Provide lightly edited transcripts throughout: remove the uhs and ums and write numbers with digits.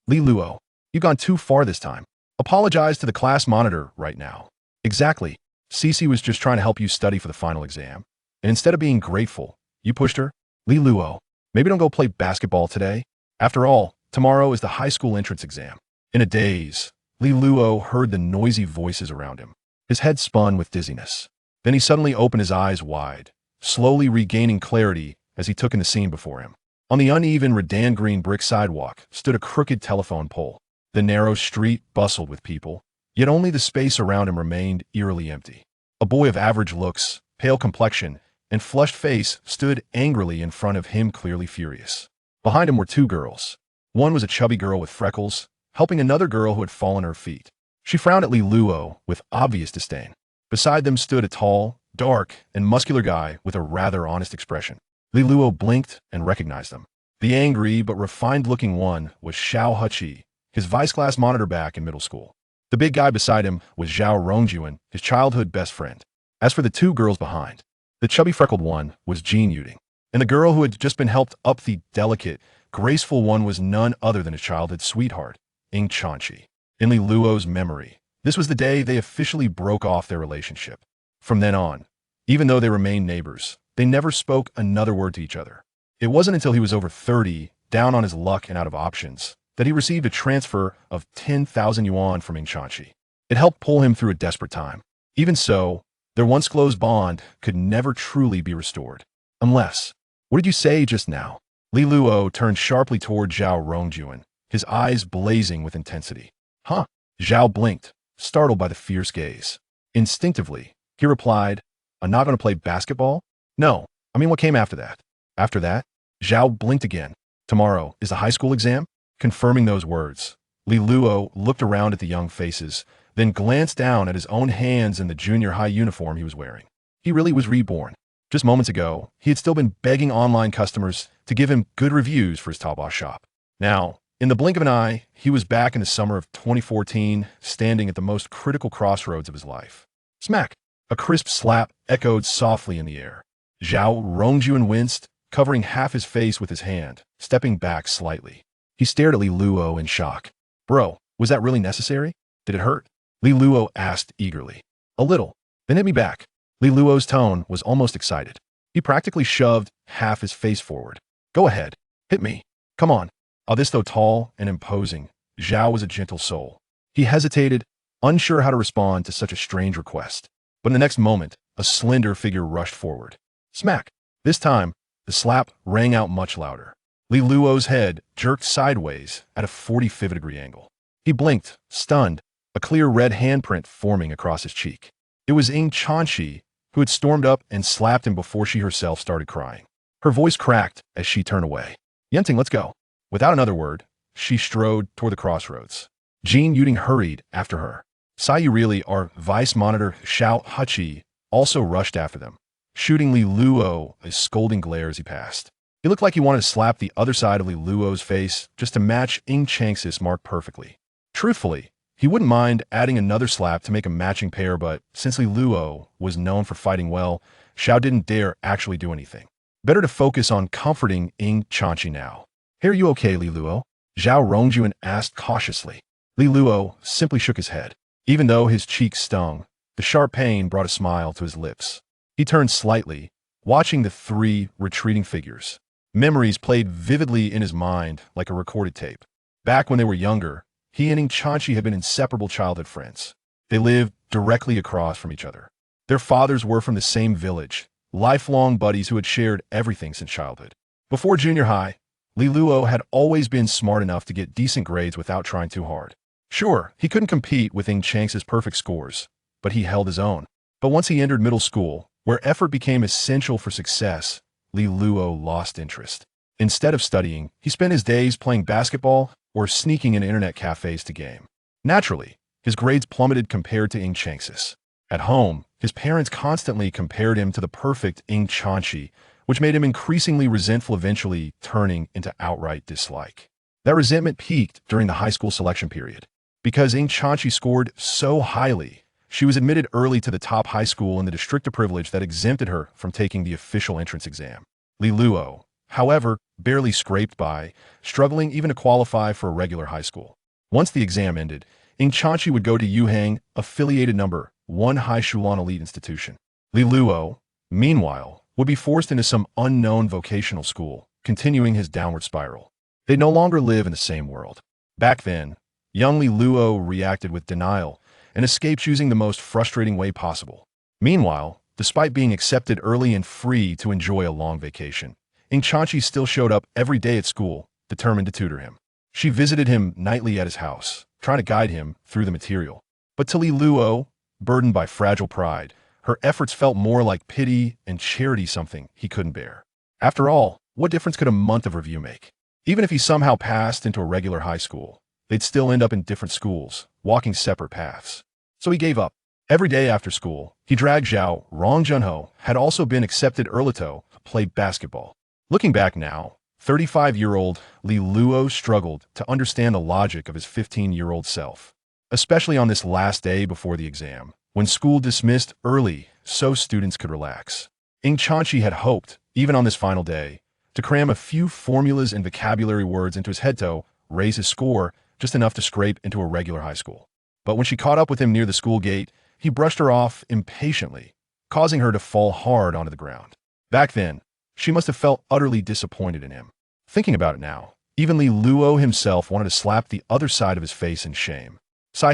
Li Luo, you've gone too far this time. Apologize to the class monitor right now. Exactly. Cece was just trying to help you study for the final exam. And instead of being grateful, you pushed her? Li Luo, maybe don't go play basketball today. After all, tomorrow is the high school entrance exam. In a daze, Li Luo heard the noisy voices around him. His head spun with dizziness. Then he suddenly opened his eyes wide, slowly regaining clarity as he took in the scene before him. On the uneven Redan green brick sidewalk stood a crooked telephone pole. The narrow street bustled with people, yet only the space around him remained eerily empty. A boy of average looks, pale complexion, and flushed face stood angrily in front of him, clearly furious. Behind him were two girls. One was a chubby girl with freckles, helping another girl who had fallen at her feet. She frowned at Li Luo with obvious disdain. Beside them stood a tall, dark, and muscular guy with a rather honest expression. Li Luo blinked and recognized them. The angry but refined-looking one was Xiao Huqi, his vice class monitor back in middle school. The big guy beside him was Zhao Rongjuan, his childhood best friend. As for the two girls behind, the chubby freckled one was Jean Yuding, and the girl who had just been helped up the delicate, graceful one was none other than his childhood sweetheart, Ying Chanchi. In Li Luo's memory, this was the day they officially broke off their relationship. From then on, even though they remained neighbors, they never spoke another word to each other. It wasn't until he was over 30, down on his luck and out of options, that he received a transfer of 10,000 yuan from Ying Chanchi. It helped pull him through a desperate time. Even so, their once close bond could never truly be restored. Unless, what did you say just now? Li Luo turned sharply toward Zhao Rongjuan, his eyes blazing with intensity. Huh? Zhao blinked, startled by the fierce gaze. Instinctively, he replied, I'm not going to play basketball? No, I mean what came after that? After that? Zhao blinked again. Tomorrow is the high school exam? Confirming those words, Li Luo looked around at the young faces, then glanced down at his own hands in the junior high uniform he was wearing. He really was reborn. Just moments ago, he had still been begging online customers to give him good reviews for his Taobao shop. Now, in the blink of an eye, he was back in the summer of 2014, standing at the most critical crossroads of his life. Smack! A crisp slap echoed softly in the air. Zhao Rongjuan winced, covering half his face with his hand, stepping back slightly. He stared at Li Luo in shock. Bro, was that really necessary? Did it hurt? Li Luo asked eagerly. A little. Then hit me back. Li Luo's tone was almost excited. He practically shoved half his face forward. Go ahead. Hit me. Come on. This though tall and imposing, Zhao was a gentle soul. He hesitated, unsure how to respond to such a strange request. But in the next moment, a slender figure rushed forward. Smack! This time, the slap rang out much louder. Li Luo's head jerked sideways at a 45-degree angle. He blinked, stunned, a clear red handprint forming across his cheek. It was Ying Chanchi, who had stormed up and slapped him before she herself started crying. Her voice cracked as she turned away. Yenting, let's go. Without another word, she strode toward the crossroads. Jean Yuding hurried after her. Sayu really, our vice monitor Xiao Huqi, also rushed after them, shooting Li Luo a scolding glare as he passed. He looked like he wanted to slap the other side of Li Luo's face just to match Ying Chanxi's mark perfectly. Truthfully, he wouldn't mind adding another slap to make a matching pair, but since Li Luo was known for fighting well, Xiao didn't dare actually do anything. Better to focus on comforting Ying Chanchi now. Hey, are you okay, Li Luo? Zhao Rongjuan asked cautiously. Li Luo simply shook his head. Even though his cheeks stung, the sharp pain brought a smile to his lips. He turned slightly, watching the three retreating figures. Memories played vividly in his mind like a recorded tape. Back when they were younger, he and Ying Chanchi had been inseparable childhood friends. They lived directly across from each other. Their fathers were from the same village, lifelong buddies who had shared everything since childhood. Before junior high, Li Luo had always been smart enough to get decent grades without trying too hard. Sure, he couldn't compete with Ying Chanxi's perfect scores, but he held his own. But once he entered middle school, where effort became essential for success, Li Luo lost interest. Instead of studying, he spent his days playing basketball or sneaking in internet cafes to game. Naturally, his grades plummeted compared to Ying Chanxi's. At home, his parents constantly compared him to the perfect Ying Chanchi, which made him increasingly resentful, eventually turning into outright dislike. That resentment peaked during the high school selection period. Because Ying Chanchi scored so highly, she was admitted early to the top high school in the district of privilege that exempted her from taking the official entrance exam. Li Luo, However, barely scraped by, struggling even to qualify for a regular high school. Once the exam ended, Ing Chanchi would go to Yuhang, affiliated number 1 High Shulan elite institution. Li Luo, meanwhile, would be forced into some unknown vocational school, continuing his downward spiral. They no longer live in the same world. Back then, young Li Luo reacted with denial and escaped using the most frustrating way possible. Meanwhile, despite being accepted early and free to enjoy a long vacation, Ing Chanchi still showed up every day at school, determined to tutor him. She visited him nightly at his house, trying to guide him through the material. But to Li Luo, burdened by fragile pride, her efforts felt more like pity and charity, something he couldn't bear. After all, what difference could a month of review make? Even if he somehow passed into a regular high school, they'd still end up in different schools, walking separate paths. So he gave up. Every day after school, he dragged Zhao Rongjunho, had also been accepted Erlito, to play basketball. Looking back now, 35-year-old Li Luo struggled to understand the logic of his 15-year-old self, especially on this last day before the exam, when school dismissed early so students could relax. Ing Chanchi had hoped, even on this final day, to cram a few formulas and vocabulary words into his head to raise his score just enough to scrape into a regular high school. But when she caught up with him near the school gate, he brushed her off impatiently, causing her to fall hard onto the ground. Back then, she must have felt utterly disappointed in him. Thinking about it now, even Li Luo himself wanted to slap the other side of his face in shame.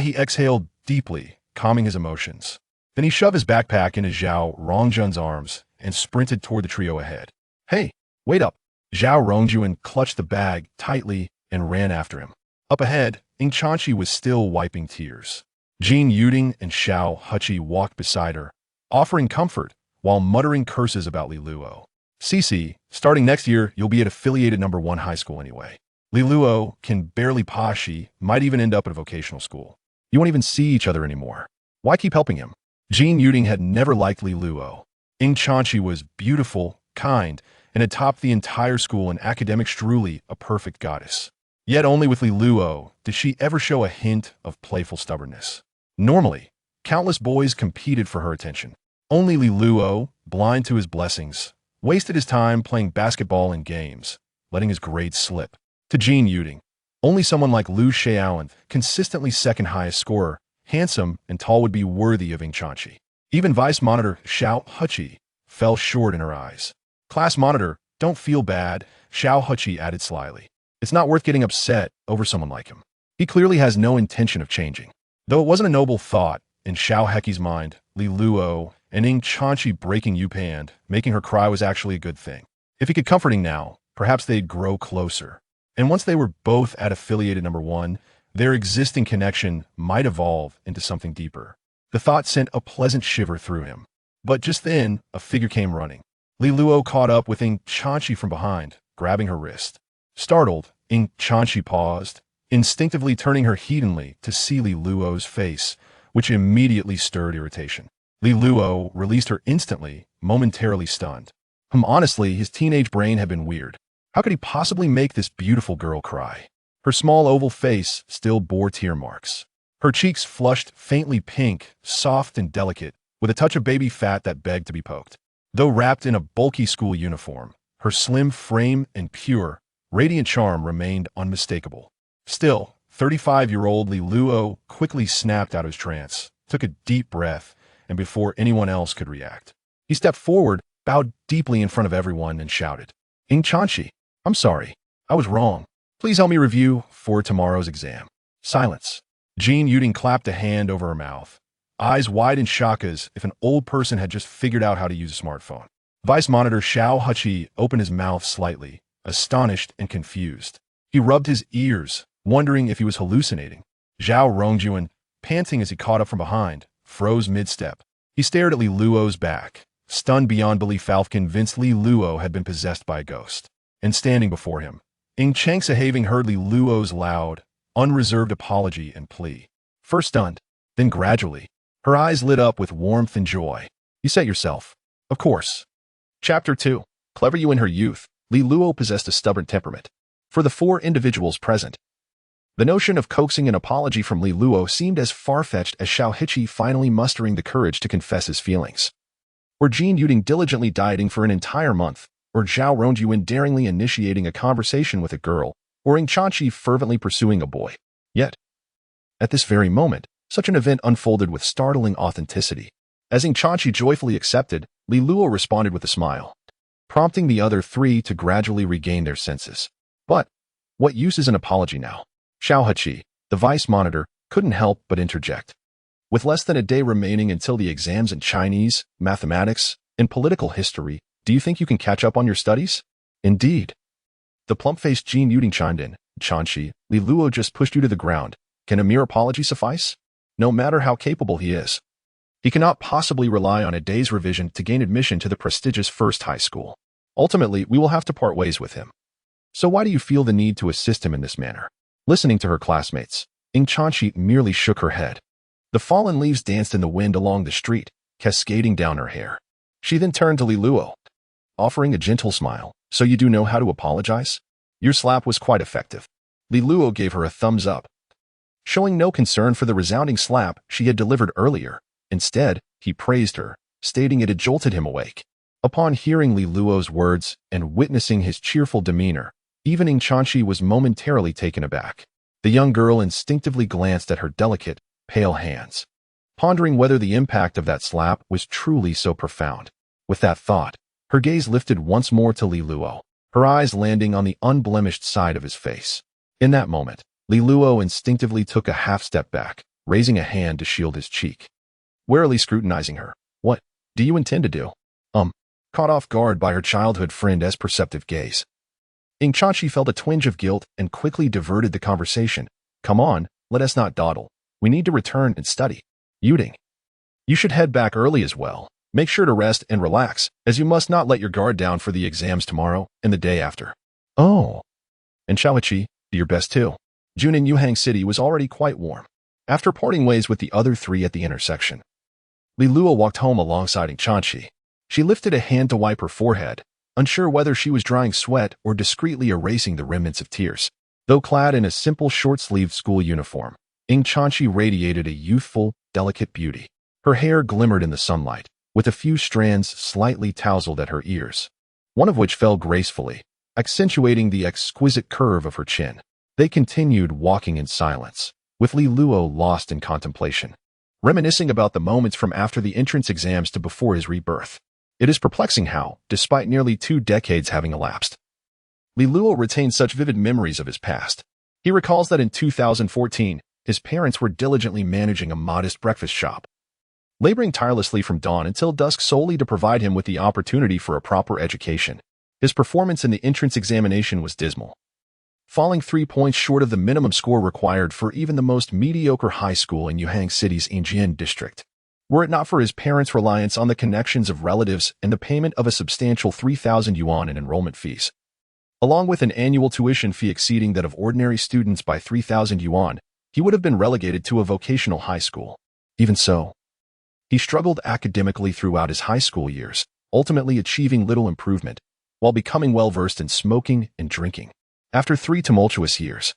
He exhaled deeply, calming his emotions. Then he shoved his backpack into Zhao Rongjun's arms and sprinted toward the trio ahead. Hey, wait up! Zhao Rongjun clutched the bag tightly and ran after him. Up ahead, Ing Chanchi was still wiping tears. Jin Yuding and Xiao Huchi walked beside her, offering comfort while muttering curses about Li Luo. Cici, starting next year, you'll be at affiliated number 1 high school anyway. Li Luo can barely pass, she might even end up at a vocational school. You won't even see each other anymore. Why keep helping him? Jin Yuding had never liked Li Luo. Ing Chanchi was beautiful, kind, and had topped the entire school in academics, truly a perfect goddess. Yet only with Li Luo did she ever show a hint of playful stubbornness. Normally, countless boys competed for her attention. Only Li Luo, blind to his blessings, wasted his time playing basketball and games, letting his grades slip. To Jin Yuding, only someone like Lu Xiaoan, consistently second highest scorer, handsome and tall, would be worthy of Ing Chanchi. Even vice monitor Xiao Huchi fell short in her eyes. Class monitor, don't feel bad, Xiao Huchi added slyly. It's not worth getting upset over someone like him. He clearly has no intention of changing. Though it wasn't a noble thought, in Xiao Heki's mind, Li Luo and Ing Chanchi breaking Yupand, making her cry, was actually a good thing. If he could comfort Ing now, perhaps they'd grow closer. And once they were both at affiliated number 1, their existing connection might evolve into something deeper. The thought sent a pleasant shiver through him. But just then, a figure came running. Li Luo caught up with Ing Chanchi from behind, grabbing her wrist. Startled, Ing Chanchi paused, instinctively turning her heedingly to see Li Luo's face, which immediately stirred irritation. Li Luo released her instantly, momentarily stunned. Honestly, his teenage brain had been weird. How could he possibly make this beautiful girl cry? Her small oval face still bore tear marks. Her cheeks flushed faintly pink, soft and delicate, with a touch of baby fat that begged to be poked. Though wrapped in a bulky school uniform, her slim frame and pure, radiant charm remained unmistakable. Still, 35-year-old Li Luo quickly snapped out of his trance, took a deep breath, and before anyone else could react, he stepped forward, bowed deeply in front of everyone, and shouted, Ing Chanchi, I'm sorry. I was wrong. Please help me review for tomorrow's exam. Silence. Jin Yuding clapped a hand over her mouth, eyes wide in shock as if an old person had just figured out how to use a smartphone. Vice monitor Xiao Huchi opened his mouth slightly, astonished and confused. He rubbed his ears, wondering if he was hallucinating. Zhao Rongjun, panting as he caught up from behind, froze mid-step. He stared at Li Luo's back, stunned beyond belief, convinced Li Luo had been possessed by a ghost. And standing before him, Ing Changsahaving heard Li Luo's loud, unreserved apology and plea. First stunned, then gradually, her eyes lit up with warmth and joy. You said yourself. Of course. Chapter 2. Clever you in her youth, Li Luo possessed a stubborn temperament. For the 4 individuals present, the notion of coaxing an apology from Li Luo seemed as far-fetched as Xiao Hichi finally mustering the courage to confess his feelings. Or Jin Yuding diligently dieting for an entire month, or Zhao Rongyuan daringly initiating a conversation with a girl, or Ying Chanqi fervently pursuing a boy. Yet, at this very moment, such an event unfolded with startling authenticity. As Ying Chanqi joyfully accepted, Li Luo responded with a smile, prompting the other three to gradually regain their senses. But what use is an apology now? Xiao Heqi, the vice monitor, couldn't help but interject. With less than a day remaining until the exams in Chinese, mathematics, and political history, do you think you can catch up on your studies? Indeed. The plump-faced Jin Yuding chimed in. Chanqi, Li Luo just pushed you to the ground. Can a mere apology suffice? No matter how capable he is, he cannot possibly rely on a day's revision to gain admission to the prestigious first high school. Ultimately, we will have to part ways with him. So why do you feel the need to assist him in this manner? Listening to her classmates, Ying Chanqi merely shook her head. The fallen leaves danced in the wind along the street, cascading down her hair. She then turned to Li Luo, offering a gentle smile. So you do know how to apologize? Your slap was quite effective. Li Luo gave her a thumbs up, showing no concern for the resounding slap she had delivered earlier. Instead, he praised her, stating it had jolted him awake. Upon hearing Li Luo's words and witnessing his cheerful demeanor, even Ying Chanqi was momentarily taken aback. The young girl instinctively glanced at her delicate, pale hands, pondering whether the impact of that slap was truly so profound. With that thought, her gaze lifted once more to Li Luo, her eyes landing on the unblemished side of his face. In that moment, Li Luo instinctively took a half-step back, raising a hand to shield his cheek. Warily scrutinizing her. What do you intend to do? Caught off guard by her childhood friend's perceptive gaze, Ying Chanqi felt a twinge of guilt and quickly diverted the conversation. Come on, let us not dawdle. We need to return and study. Yuding, you should head back early as well. Make sure to rest and relax, as you must not let your guard down for the exams tomorrow and the day after. Oh. And Xiao Heqi, do your best too. June in Yuhang City was already quite warm. After parting ways with the other three at the intersection, Li Luo walked home alongside Ying Chanqi. She lifted a hand to wipe her forehead, unsure whether she was drying sweat or discreetly erasing the remnants of tears. Though clad in a simple short-sleeved school uniform, Ying Chanqi radiated a youthful, delicate beauty. Her hair glimmered in the sunlight, with a few strands slightly tousled at her ears, one of which fell gracefully, accentuating the exquisite curve of her chin. They continued walking in silence, with Li Luo lost in contemplation, reminiscing about the moments from after the entrance exams to before his rebirth. It is perplexing how, despite nearly 2 decades having elapsed, Li Luo retained such vivid memories of his past. He recalls that in 2014, his parents were diligently managing a modest breakfast shop, laboring tirelessly from dawn until dusk solely to provide him with the opportunity for a proper education. His performance in the entrance examination was dismal, falling 3 points short of the minimum score required for even the most mediocre high school in Yuhang City's Yingjian district. Were it not for his parents' reliance on the connections of relatives and the payment of a substantial 3,000 yuan in enrollment fees, along with an annual tuition fee exceeding that of ordinary students by 3,000 yuan, he would have been relegated to a vocational high school. Even so, he struggled academically throughout his high school years, ultimately achieving little improvement, while becoming well-versed in smoking and drinking. After 3 tumultuous years,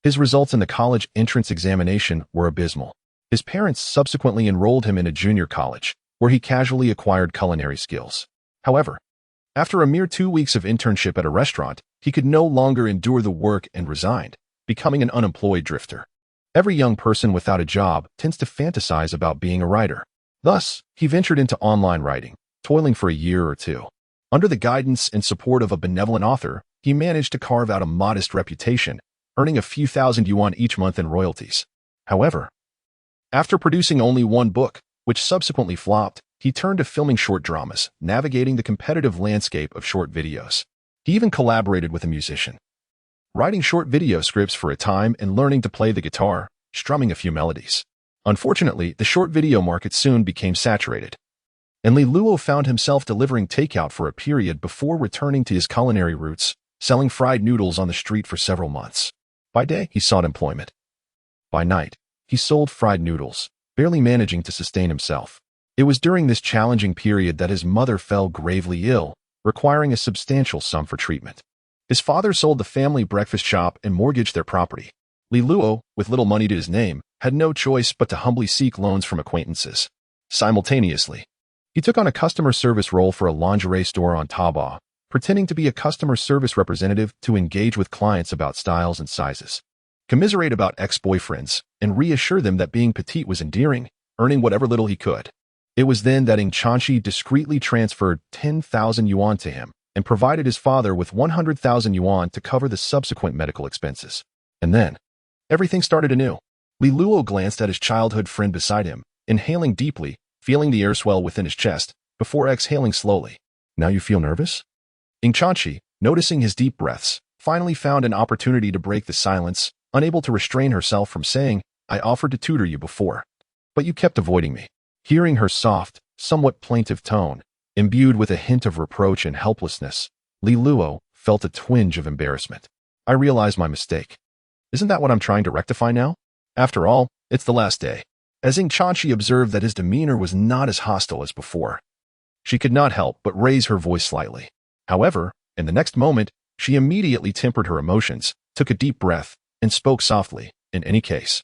his results in the college entrance examination were abysmal. His parents subsequently enrolled him in a junior college, where he casually acquired culinary skills. However, after a mere 2 weeks of internship at a restaurant, he could no longer endure the work and resigned, becoming an unemployed drifter. Every young person without a job tends to fantasize about being a writer. Thus, he ventured into online writing, toiling for a year or 2. Under the guidance and support of a benevolent author, he managed to carve out a modest reputation, earning a few thousand yuan each month in royalties. However, after producing only 1 book, which subsequently flopped, he turned to filming short dramas, navigating the competitive landscape of short videos. He even collaborated with a musician, writing short video scripts for a time and learning to play the guitar, strumming a few melodies. Unfortunately, the short video market soon became saturated, and Li Luo found himself delivering takeout for a period before returning to his culinary roots, selling fried noodles on the street for several months. By day, he sought employment. By night, he sold fried noodles, barely managing to sustain himself. It was during this challenging period that his mother fell gravely ill, requiring a substantial sum for treatment. His father sold the family breakfast shop and mortgaged their property. Li Luo, with little money to his name, had no choice but to humbly seek loans from acquaintances. Simultaneously, he took on a customer service role for a lingerie store on Taobao, pretending to be a customer service representative to engage with clients about styles and sizes, commiserate about ex-boyfriends, and reassure them that being petite was endearing, earning whatever little he could. It was then that Ing Chanchi discreetly transferred 10,000 yuan to him and provided his father with 100,000 yuan to cover the subsequent medical expenses. And then, everything started anew. Li Luo glanced at his childhood friend beside him, inhaling deeply, feeling the air swell within his chest, before exhaling slowly. Now you feel nervous? Ing Chanchi, noticing his deep breaths, finally found an opportunity to break the silence, unable to restrain herself from saying, I offered to tutor you before, but you kept avoiding me. Hearing her soft, somewhat plaintive tone, imbued with a hint of reproach and helplessness, Li Luo felt a twinge of embarrassment. I realized my mistake. Isn't that what I'm trying to rectify now? After all, it's the last day. As Ing Chanchi observed that his demeanor was not as hostile as before, she could not help but raise her voice slightly. However, in the next moment, she immediately tempered her emotions, took a deep breath, and spoke softly. In any case,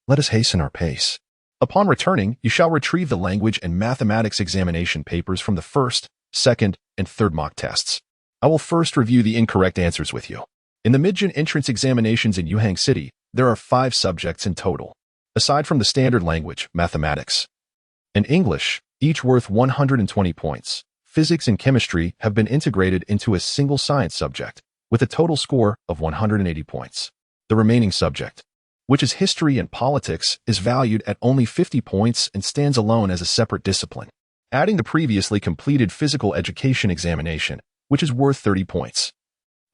let us hasten our pace. Upon returning, you shall retrieve the language and mathematics examination papers from the first, second, and third mock tests. I will first review the incorrect answers with you. In the mid-gen entrance examinations in Yuhang City, there are 5 subjects in total, aside from the standard language, mathematics, and English, each worth 120 points. Physics and chemistry have been integrated into a single science subject, with a total score of 180 points. The remaining subject, which is history and politics, is valued at only 50 points and stands alone as a separate discipline, adding the previously completed physical education examination, which is worth 30 points.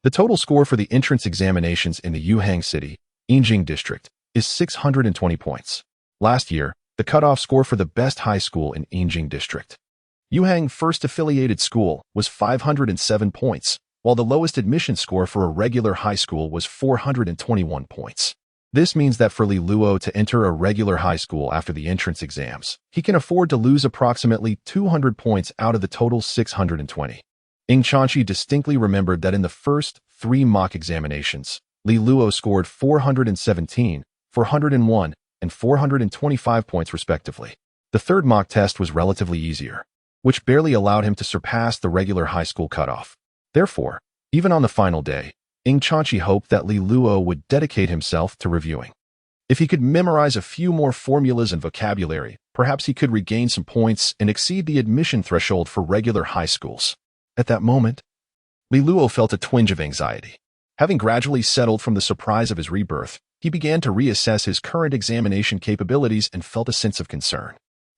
The total score for the entrance examinations in the Yuhang City, Yinjing District, is 620 points. Last year, the cutoff score for the best high school in Yinjing District, Yuhang First Affiliated School, was 507 points, while the lowest admission score for a regular high school was 421 points. This means that for Li Luo to enter a regular high school after the entrance exams, he can afford to lose approximately 200 points out of the total 620. Ing Chanchi distinctly remembered that in the first 3 mock examinations, Li Luo scored 417, 401, and 425 points respectively. The third mock test was relatively easier, which barely allowed him to surpass the regular high school cutoff. Therefore, even on the final day, Ing Chanchi hoped that Li Luo would dedicate himself to reviewing. If he could memorize a few more formulas and vocabulary, perhaps he could regain some points and exceed the admission threshold for regular high schools. At that moment, Li Luo felt a twinge of anxiety. Having gradually settled from the surprise of his rebirth, he began to reassess his current examination capabilities and felt a sense of concern.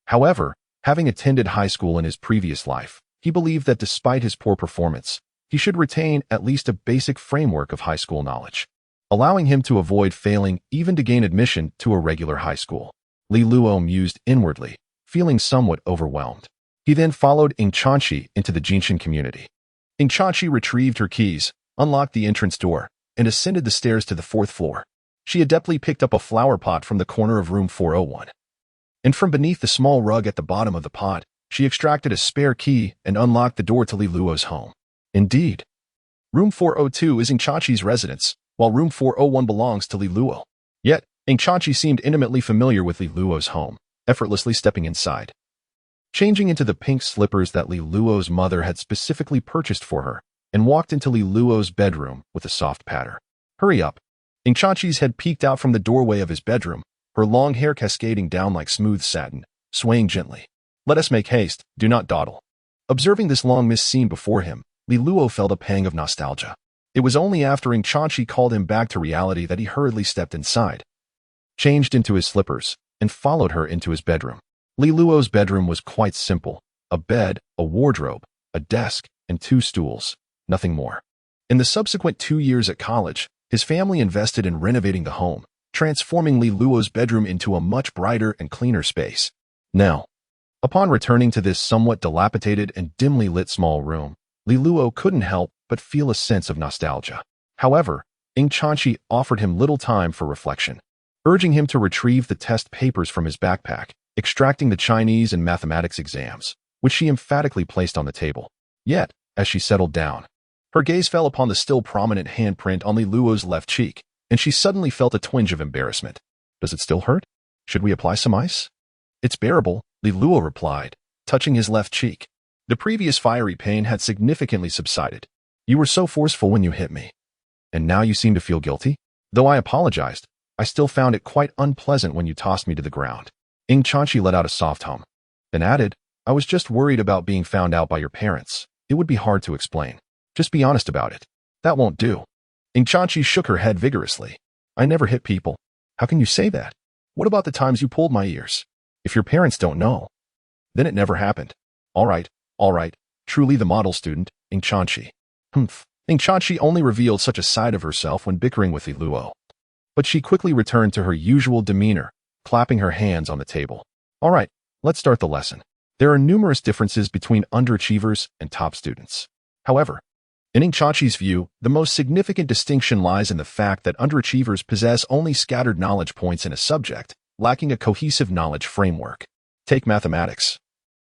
However, having attended high school in his previous life, he believed that despite his poor performance, he should retain at least a basic framework of high school knowledge, allowing him to avoid failing even to gain admission to a regular high school. Li Luo mused inwardly, feeling somewhat overwhelmed. He then followed Ing Chanchi into the Jinshin community. Ing Chanchi retrieved her keys, unlocked the entrance door, and ascended the stairs to the 4th floor. She adeptly picked up a flower pot from the corner of room 401. And from beneath the small rug at the bottom of the pot, she extracted a spare key and unlocked the door to Li Luo's home. Indeed, room 402 is Ing Chanchi's residence, while room 401 belongs to Li Luo. Yet, Ing Chanchi seemed intimately familiar with Li Luo's home, effortlessly stepping inside. Changing into the pink slippers that Li Luo's mother had specifically purchased for her, and walked into Li Luo's bedroom with a soft patter. Hurry up. Ing Chanchi's head peeked out from the doorway of his bedroom, her long hair cascading down like smooth satin, swaying gently. Let us make haste, do not dawdle. Observing this long-missed scene before him, Li Luo felt a pang of nostalgia. It was only after Ing Chanchi called him back to reality that he hurriedly stepped inside, changed into his slippers, and followed her into his bedroom. Li Luo's bedroom was quite simple: a bed, a wardrobe, a desk, and 2 stools, nothing more. In the subsequent 2 years at college, his family invested in renovating the home, transforming Li Luo's bedroom into a much brighter and cleaner space. Now, upon returning to this somewhat dilapidated and dimly lit small room, Li Luo couldn't help but feel a sense of nostalgia. However, Ing Chanchi offered him little time for reflection, urging him to retrieve the test papers from his backpack, extracting the Chinese and mathematics exams, which she emphatically placed on the table. Yet, as she settled down, her gaze fell upon the still prominent handprint on Li Luo's left cheek, and she suddenly felt a twinge of embarrassment. Does it still hurt? Should we apply some ice? It's bearable, Li Luo replied, touching his left cheek. The previous fiery pain had significantly subsided. You were so forceful when you hit me. And now you seem to feel guilty? Though I apologized, I still found it quite unpleasant when you tossed me to the ground. Ing Chanchi let out a soft hum, then added, I was just worried about being found out by your parents. It would be hard to explain. Just be honest about it. That won't do. Ing Chanchi shook her head vigorously. I never hit people. How can you say that? What about the times you pulled my ears? If your parents don't know, then it never happened. All right, truly the model student, Ing Chanchi. Ing Chanchi only revealed such a side of herself when bickering with Li Luo. But she quickly returned to her usual demeanor, clapping her hands on the table. All right, let's start the lesson. There are numerous differences between underachievers and top students. However, in Ing Chanchi's view, the most significant distinction lies in the fact that underachievers possess only scattered knowledge points in a subject, lacking a cohesive knowledge framework. Take mathematics.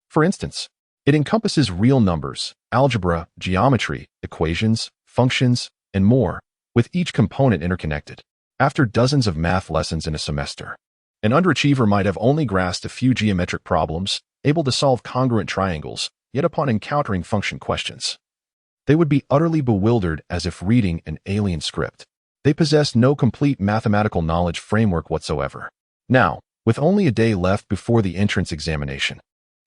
For instance, it encompasses real numbers, algebra, geometry, equations, functions, and more, with each component interconnected. After dozens of math lessons in a semester, an underachiever might have only grasped a few geometric problems, able to solve congruent triangles, yet upon encountering function questions, they would be utterly bewildered as if reading an alien script. They possess no complete mathematical knowledge framework whatsoever. Now, with only a day left before the entrance examination,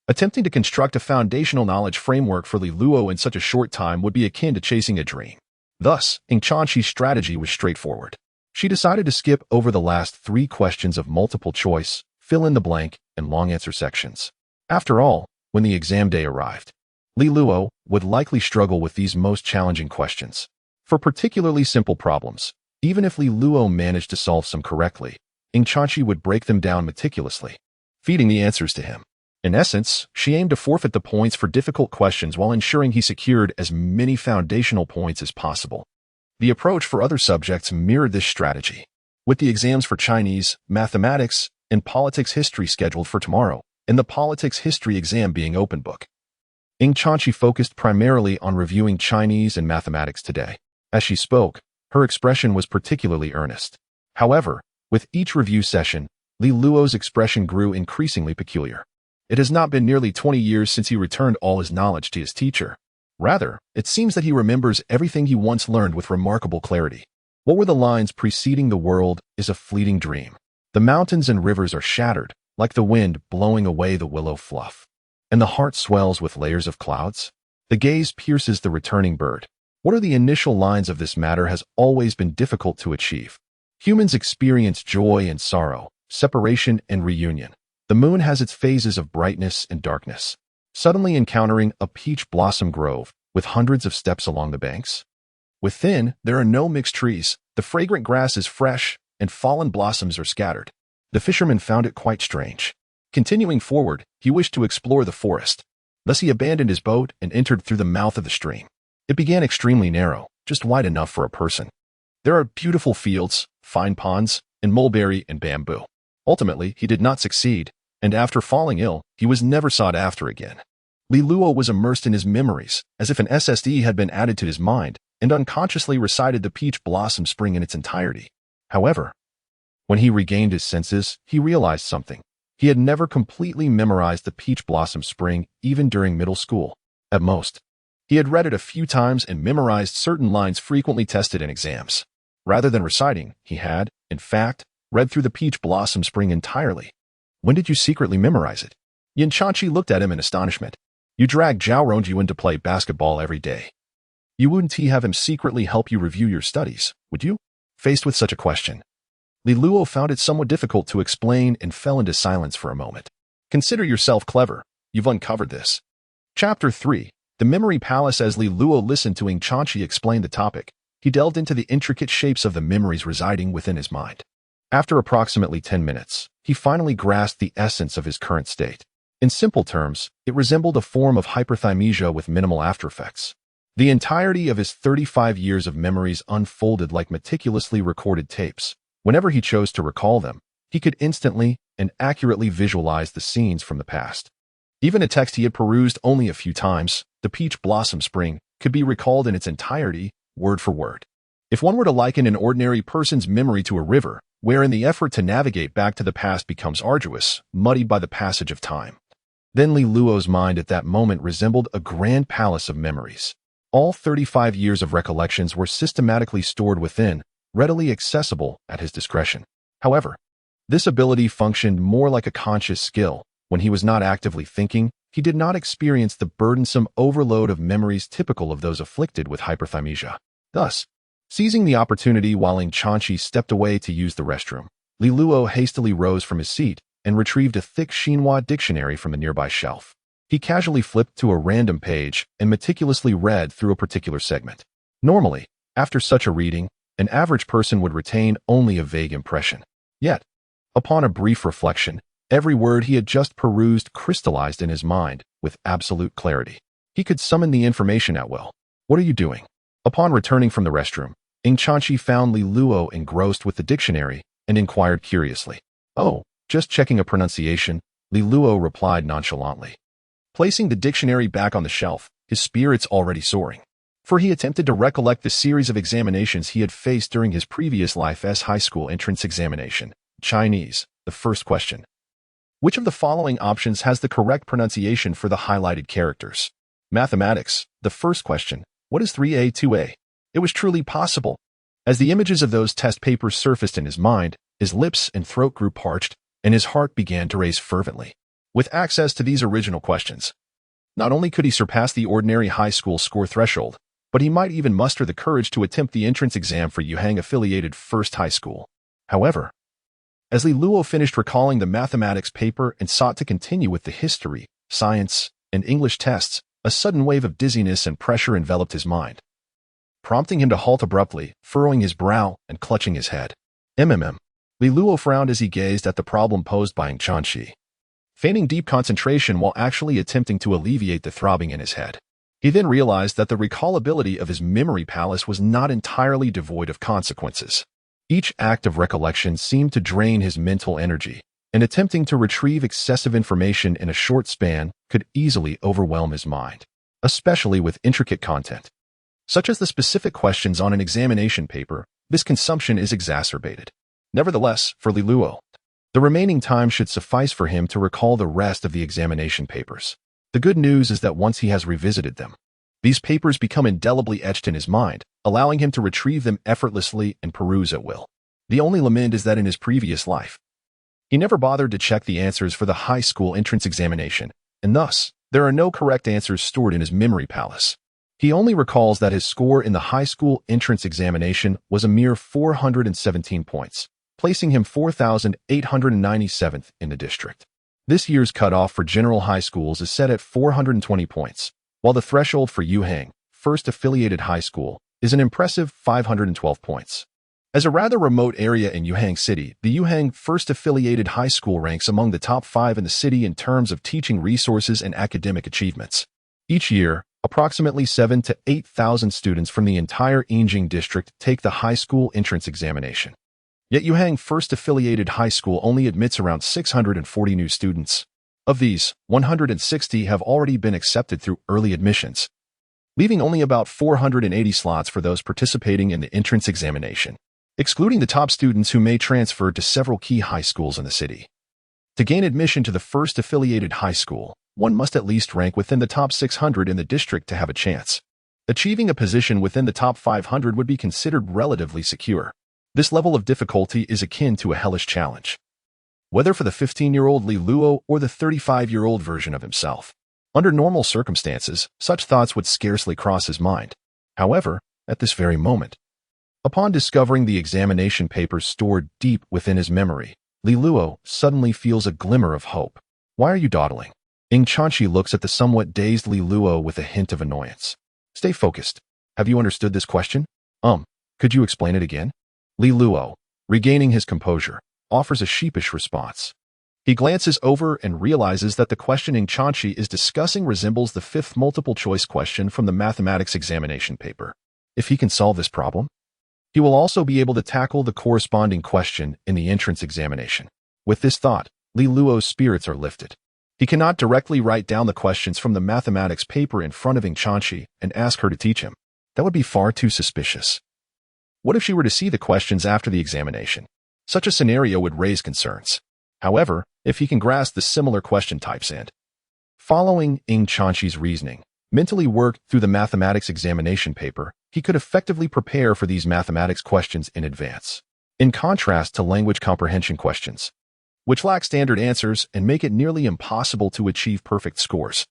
attempting to construct a foundational knowledge framework for Li Luo in such a short time would be akin to chasing a dream. Thus, Ing Chanchi's strategy was straightforward. She decided to skip over the last 3 questions of multiple choice, fill in the blank, and long answer sections. After all, when the exam day arrived, Li Luo would likely struggle with these most challenging questions. For particularly simple problems, even if Li Luo managed to solve some correctly, Ing Chanchi would break them down meticulously, feeding the answers to him. In essence, she aimed to forfeit the points for difficult questions while ensuring he secured as many foundational points as possible. The approach for other subjects mirrored this strategy, with the exams for Chinese, mathematics, and politics history scheduled for tomorrow, and the politics history exam being open book. Ing Chanchi focused primarily on reviewing Chinese and mathematics today. As she spoke, her expression was particularly earnest. However, with each review session, Li Luo's expression grew increasingly peculiar. It has not been nearly 20 years since he returned all his knowledge to his teacher. Rather, it seems that he remembers everything he once learned with remarkable clarity. What were the lines preceding the world is a fleeting dream. The mountains and rivers are shattered, like the wind blowing away the willow fluff. And the heart swells with layers of clouds. The gaze pierces the returning bird. What are the initial lines of this matter has always been difficult to achieve. Humans experience joy and sorrow, separation and reunion. The moon has its phases of brightness and darkness. Suddenly encountering a peach blossom grove with hundreds of steps along the banks. Within, there are no mixed trees, the fragrant grass is fresh, and fallen blossoms are scattered. The fisherman found it quite strange. Continuing forward, he wished to explore the forest. Thus he abandoned his boat and entered through the mouth of the stream. It began extremely narrow, just wide enough for a person. There are beautiful fields, fine ponds, and mulberry and bamboo. Ultimately, he did not succeed, and after falling ill, he was never sought after again. Li Luo was immersed in his memories, as if an SSD had been added to his mind, and unconsciously recited the peach blossom spring in its entirety. However, when he regained his senses, he realized something. He had never completely memorized the peach blossom spring, even during middle school. At most, he had read it a few times and memorized certain lines frequently tested in exams. Rather than reciting, he had, in fact, read through the peach blossom spring entirely. When did you secretly memorize it? Yin Chanchi looked at him in astonishment. You drag Zhao Rongyu in to play basketball every day. You wouldn't have him secretly help you review your studies, would you? Faced with such a question, Li Luo found it somewhat difficult to explain and fell into silence for a moment. Consider yourself clever. You've uncovered this. Chapter 3. The Memory Palace. As Li Luo listened to Ing Chanchi explain the topic, he delved into the intricate shapes of the memories residing within his mind. After approximately 10 minutes, he finally grasped the essence of his current state. In simple terms, it resembled a form of hyperthymesia with minimal aftereffects. The entirety of his 35 years of memories unfolded like meticulously recorded tapes. Whenever he chose to recall them, he could instantly and accurately visualize the scenes from the past. Even a text he had perused only a few times, the peach blossom spring, could be recalled in its entirety, word for word. If one were to liken an ordinary person's memory to a river, wherein the effort to navigate back to the past becomes arduous, muddied by the passage of time, Then Li Luo's mind at that moment resembled a grand palace of memories. All 35 years of recollections were systematically stored within, readily accessible at his discretion. However, this ability functioned more like a conscious skill. When he was not actively thinking, he did not experience the burdensome overload of memories typical of those afflicted with hyperthymesia. Thus, seizing the opportunity while Ing Chanchi stepped away to use the restroom, Li Luo hastily rose from his seat and retrieved a thick Xinhua dictionary from the nearby shelf. He casually flipped to a random page and meticulously read through a particular segment. Normally, after such a reading, an average person would retain only a vague impression. Yet, upon a brief reflection, every word he had just perused crystallized in his mind with absolute clarity. He could summon the information at will. "What are you doing?" Upon returning from the restroom, Ing Chanchi found Li Luo engrossed with the dictionary and inquired curiously. "Oh, just checking a pronunciation," Li Luo replied nonchalantly. Placing the dictionary back on the shelf, his spirits already soaring. For he attempted to recollect the series of examinations he had faced during his previous life as high school entrance examination. Chinese, the first question. Which of the following options has the correct pronunciation for the highlighted characters? Mathematics, the first question. What is 3a, 2a? It was truly possible. As the images of those test papers surfaced in his mind, his lips and throat grew parched, and his heart began to race fervently. With access to these original questions, not only could he surpass the ordinary high school score threshold, but he might even muster the courage to attempt the entrance exam for Yuhang-affiliated First High School. However, as Li Luo finished recalling the mathematics paper and sought to continue with the history, science, and English tests, a sudden wave of dizziness and pressure enveloped his mind, prompting him to halt abruptly, furrowing his brow and clutching his head. Li Luo frowned as he gazed at the problem posed by Ing Chanchi, feigning deep concentration while actually attempting to alleviate the throbbing in his head. He then realized that the recallability of his memory palace was not entirely devoid of consequences. Each act of recollection seemed to drain his mental energy, and attempting to retrieve excessive information in a short span could easily overwhelm his mind, especially with intricate content, such as the specific questions on an examination paper. This consumption is exacerbated. Nevertheless, for Li Luo, the remaining time should suffice for him to recall the rest of the examination papers. The good news is that once he has revisited them, these papers become indelibly etched in his mind, allowing him to retrieve them effortlessly and peruse at will. The only lament is that in his previous life, he never bothered to check the answers for the high school entrance examination, and thus, there are no correct answers stored in his memory palace. He only recalls that his score in the high school entrance examination was a mere 417 points, placing him 4,897th in the district. This year's cutoff for general high schools is set at 420 points, while the threshold for Yuhang, First Affiliated High School, is an impressive 512 points. As a rather remote area in Yuhang City, the Yuhang First Affiliated High School ranks among the top 5 in the city in terms of teaching resources and academic achievements. Each year, approximately 7,000 to 8,000 students from the entire Yinjing district take the high school entrance examination. Yet Yuhang First Affiliated High School only admits around 640 new students. Of these, 160 have already been accepted through early admissions, leaving only about 480 slots for those participating in the entrance examination, excluding the top students who may transfer to several key high schools in the city. To gain admission to the First Affiliated High School, one must at least rank within the top 600 in the district to have a chance. Achieving a position within the top 500 would be considered relatively secure. This level of difficulty is akin to a hellish challenge, whether for the 15-year-old Li Luo or the 35-year-old version of himself. Under normal circumstances, such thoughts would scarcely cross his mind. However, at this very moment, upon discovering the examination papers stored deep within his memory, Li Luo suddenly feels a glimmer of hope. "Why are you dawdling?" Ing Chanchi looks at the somewhat dazed Li Luo with a hint of annoyance. "Stay focused. Have you understood this question?" Could you explain it again?" Li Luo, regaining his composure, offers a sheepish response. He glances over and realizes that the question Ing Chanchi is discussing resembles the 5th multiple-choice question from the mathematics examination paper. If he can solve this problem, he will also be able to tackle the corresponding question in the entrance examination. With this thought, Li Luo's spirits are lifted. He cannot directly write down the questions from the mathematics paper in front of Ing Chanchi and ask her to teach him. That would be far too suspicious. What if she were to see the questions after the examination? Such a scenario would raise concerns. However, if he can grasp the similar question types and Following Ing Chanshi's reasoning, mentally worked through the mathematics examination paper, he could effectively prepare for these mathematics questions in advance. In contrast to language comprehension questions, which lack standard answers and make it nearly impossible to achieve perfect scores.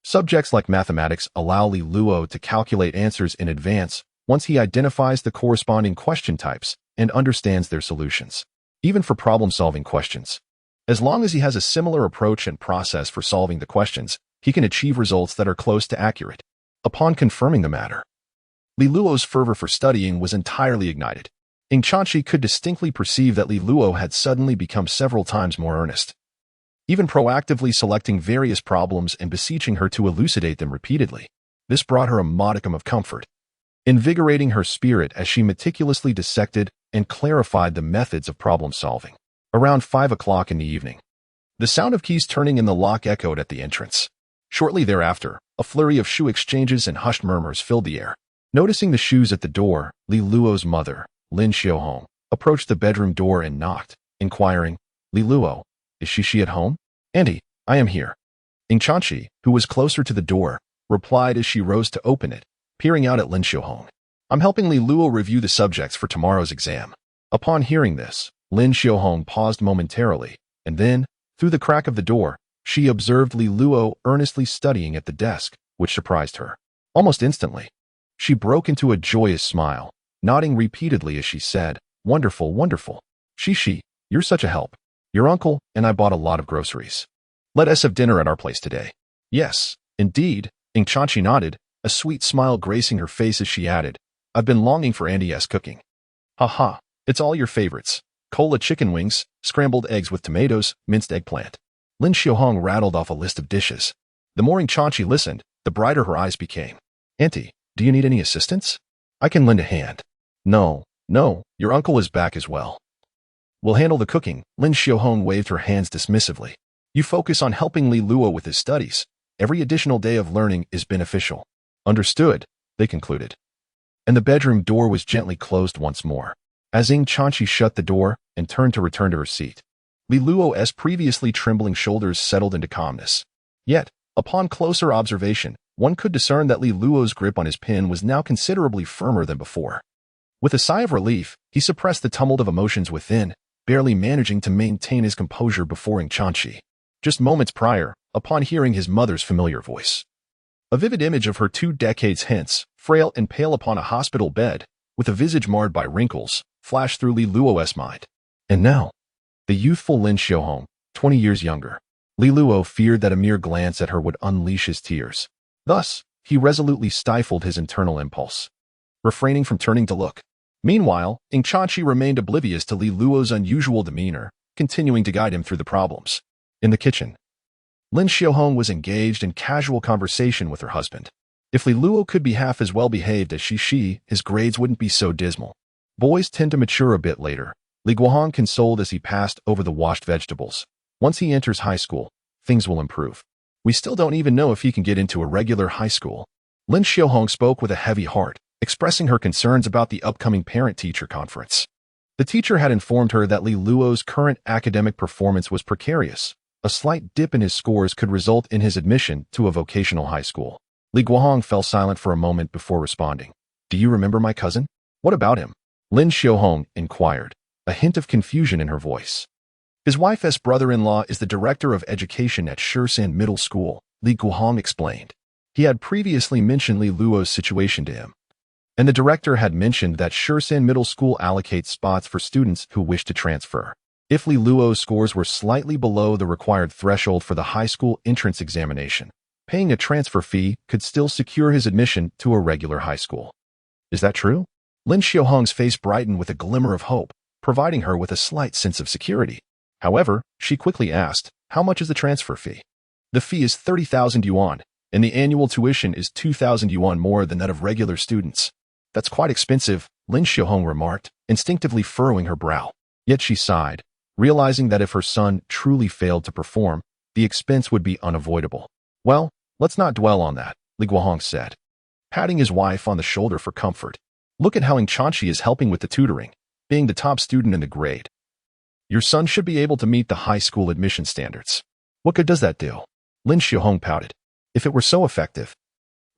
Subjects like mathematics allow Li Luo to calculate answers in advance once he identifies the corresponding question types and understands their solutions. Even for problem-solving questions, as long as he has a similar approach and process for solving the questions, he can achieve results that are close to accurate. Upon confirming the matter, Li Luo's fervor for studying was entirely ignited. Ing Chanshi could distinctly perceive that Li Luo had suddenly become several times more earnest, even proactively selecting various problems and beseeching her to elucidate them repeatedly. This brought her a modicum of comfort, invigorating her spirit as she meticulously dissected and clarified the methods of problem-solving. Around 5 o'clock in the evening, the sound of keys turning in the lock echoed at the entrance. Shortly thereafter, a flurry of shoe exchanges and hushed murmurs filled the air. Noticing the shoes at the door, Li Luo's mother, Lin Xiaohong, approached the bedroom door and knocked, inquiring, "Li Luo, is she at home?" "Auntie, I am here." Ing Chanshi, who was closer to the door, replied as she rose to open it, peering out at Lin Xiaohong. "I'm helping Li Luo review the subjects for tomorrow's exam." Upon hearing this, Lin Xiaohong paused momentarily, and then, through the crack of the door, she observed Li Luo earnestly studying at the desk, which surprised her. Almost instantly, she broke into a joyous smile, nodding repeatedly as she said, "Wonderful, wonderful. Shishi, you're such a help. Your uncle and I bought a lot of groceries. Let us have dinner at our place today." "Yes, indeed," Ing Chanshi nodded, a sweet smile gracing her face as she added, "I've been longing for Auntie's cooking." "Ha, it's all your favorites. Cola chicken wings, scrambled eggs with tomatoes, minced eggplant." Lin Xiaohong rattled off a list of dishes. The more Ing Chanshi listened, the brighter her eyes became. "Auntie, do you need any assistance? I can lend a hand." No, your uncle is back as well. We'll handle the cooking." Lin Xiaohong waved her hands dismissively. "You focus on helping Li Luo with his studies. Every additional day of learning is beneficial." "Understood," they concluded. And the bedroom door was gently closed once more. As Ing Chanshi shut the door and turned to return to her seat, Li Luo's previously trembling shoulders settled into calmness. Yet, upon closer observation, one could discern that Li Luo's grip on his pen was now considerably firmer than before. With a sigh of relief, he suppressed the tumult of emotions within, barely managing to maintain his composure before Ing Chanshi. Just moments prior, upon hearing his mother's familiar voice, a vivid image of her 2 decades hence, frail and pale upon a hospital bed, with a visage marred by wrinkles, flashed through Li Luo's mind. And now, the youthful Lin Xiaohong, 20 years younger. Li Luo feared that a mere glance at her would unleash his tears. Thus, he resolutely stifled his internal impulse, refraining from turning to look. Meanwhile, Ing Chanshi remained oblivious to Li Luo's unusual demeanor, continuing to guide him through the problems. In the kitchen, Lin Xiaohong was engaged in casual conversation with her husband. If Li Luo could be half as well behaved as she, his grades wouldn't be so dismal. Boys tend to mature a bit later, Li Guohong consoled as he passed over the washed vegetables. Once he enters high school, things will improve. We still don't even know if he can get into a regular high school. Lin Xiaohong spoke with a heavy heart, expressing her concerns about the upcoming parent-teacher conference. The teacher had informed her that Li Luo's current academic performance was precarious. A slight dip in his scores could result in his admission to a vocational high school. Li Guohong fell silent for a moment before responding. "Do you remember my cousin? What about him?" Lin Xiaohong inquired, a hint of confusion in her voice. "His wife's brother-in-law is the director of education at Shursan Middle School," Li Guohong explained. He had previously mentioned Li Luo's situation to him, and the director had mentioned that Shursan Middle School allocates spots for students who wish to transfer. If Li Luo's scores were slightly below the required threshold for the high school entrance examination, paying a transfer fee could still secure his admission to a regular high school. "Is that true?" Lin Xiaohong's face brightened with a glimmer of hope, providing her with a slight sense of security. However, she quickly asked, "How much is the transfer fee?" "The fee is 30,000 yuan, and the annual tuition is 2,000 yuan more than that of regular students." "That's quite expensive," Lin Xiaohong remarked, instinctively furrowing her brow. Yet she sighed, realizing that if her son truly failed to perform, the expense would be unavoidable. "Well, let's not dwell on that," Li Guohong said, patting his wife on the shoulder for comfort. "Look at how Ing Chanshi is helping with the tutoring, being the top student in the grade. Your son should be able to meet the high school admission standards." "What good does that do?" Lin Xiaohong pouted. If it were so effective,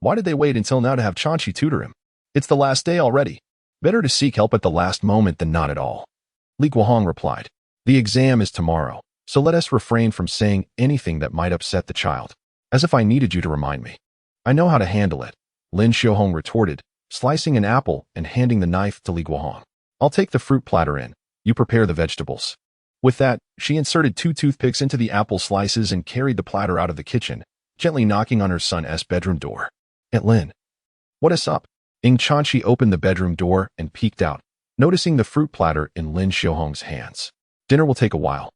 why did they wait until now to have Chanchi tutor him? It's the last day already. Better to seek help at the last moment than not at all. Li Guohong replied. The exam is tomorrow, so let us refrain from saying anything that might upset the child. As if I needed you to remind me. I know how to handle it, Lin Xiaohong retorted, slicing an apple and handing the knife to Li Guohong. I'll take the fruit platter in. You prepare the vegetables. With that, she inserted 2 toothpicks into the apple slices and carried the platter out of the kitchen, gently knocking on her son's bedroom door. Aunt Lin. What is up? Chanchi opened the bedroom door and peeked out, noticing the fruit platter in Lin Xiaohong's hands. Dinner will take a while.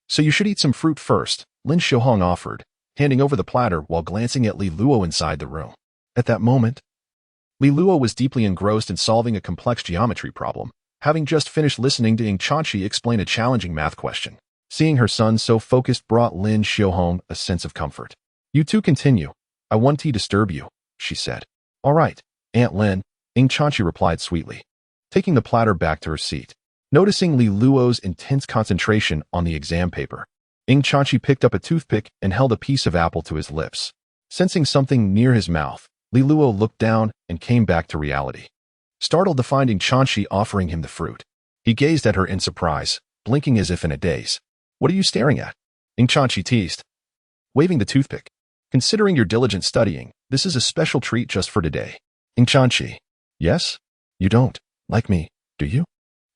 So you should eat some fruit first, Lin Xiaohong offered, handing over the platter while glancing at Li Luo inside the room. At that moment, Li Luo was deeply engrossed in solving a complex geometry problem, having just finished listening to Chanchi explain a challenging math question. Seeing her son so focused brought Lin Xiaohong a sense of comfort. You two continue. I won't disturb you, she said. All right, Aunt Lin, Chanchi replied sweetly, taking the platter back to her seat. Noticing Li Luo's intense concentration on the exam paper, Chanchi picked up a toothpick and held a piece of apple to his lips. Sensing something near his mouth, Li Luo looked down and came back to reality. Startled to find Chanchi offering him the fruit, he gazed at her in surprise, blinking as if in a daze. What are you staring at? Chanchi teased, waving the toothpick. Considering your diligent studying, this is a special treat just for today. Chanchi. Yes? You don't like me, do you?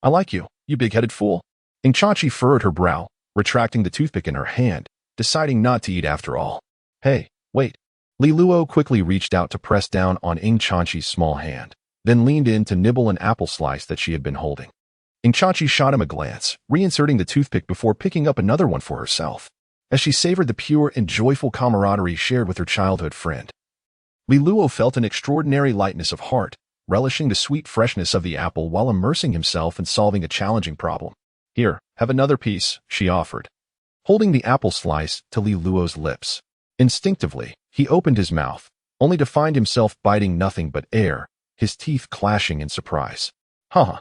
I like you, you big-headed fool. Chanchi furrowed her brow, retracting the toothpick in her hand, deciding not to eat after all. Hey, wait. Li Luo quickly reached out to press down on Chanchi's small hand, then leaned in to nibble an apple slice that she had been holding. Chanchi shot him a glance, reinserting the toothpick before picking up another one for herself, as she savored the pure and joyful camaraderie shared with her childhood friend. Li Luo felt an extraordinary lightness of heart, relishing the sweet freshness of the apple while immersing himself in solving a challenging problem. Here, have another piece, she offered, holding the apple slice to Li Luo's lips. Instinctively, he opened his mouth, only to find himself biting nothing but air, his teeth clashing in surprise. Haha.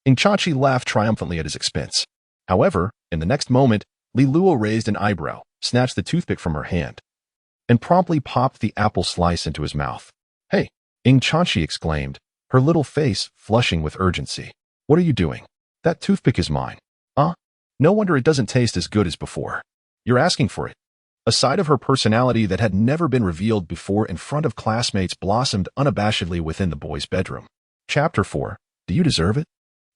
Chanchi laughed triumphantly at his expense. However, in the next moment, Li Luo raised an eyebrow, snatched the toothpick from her hand, and promptly popped the apple slice into his mouth. Hey, Chanchi exclaimed, her little face flushing with urgency. What are you doing? That toothpick is mine. No wonder it doesn't taste as good as before. You're asking for it. A side of her personality that had never been revealed before in front of classmates blossomed unabashedly within the boy's bedroom. Chapter 4. Do you deserve it?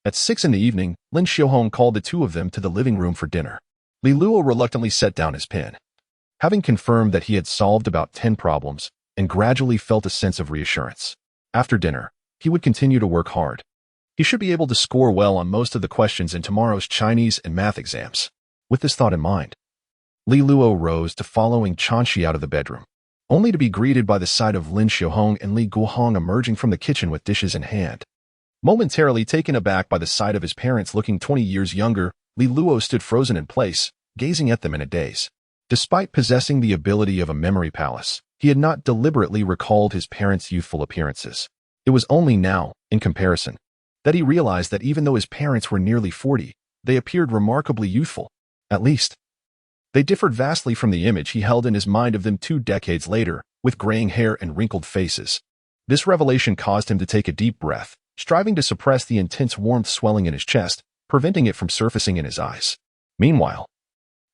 At 6 in the evening, Lin Xiaohong called the two of them to the living room for dinner. Li Luo reluctantly set down his pen. Having confirmed that he had solved about 10 problems and gradually felt a sense of reassurance. After dinner, he would continue to work hard. He should be able to score well on most of the questions in tomorrow's Chinese and math exams. With this thought in mind, Li Luo rose to follow Chanchi out of the bedroom, only to be greeted by the sight of Lin Xiaohong and Li Guohong emerging from the kitchen with dishes in hand. Momentarily taken aback by the sight of his parents looking 20 years younger, Li Luo stood frozen in place, gazing at them in a daze. Despite possessing the ability of a memory palace, he had not deliberately recalled his parents' youthful appearances. It was only now, in comparison, that he realized that even though his parents were nearly 40, they appeared remarkably youthful. At least, they differed vastly from the image he held in his mind of them 2 decades later, with graying hair and wrinkled faces. This revelation caused him to take a deep breath, striving to suppress the intense warmth swelling in his chest, preventing it from surfacing in his eyes. Meanwhile,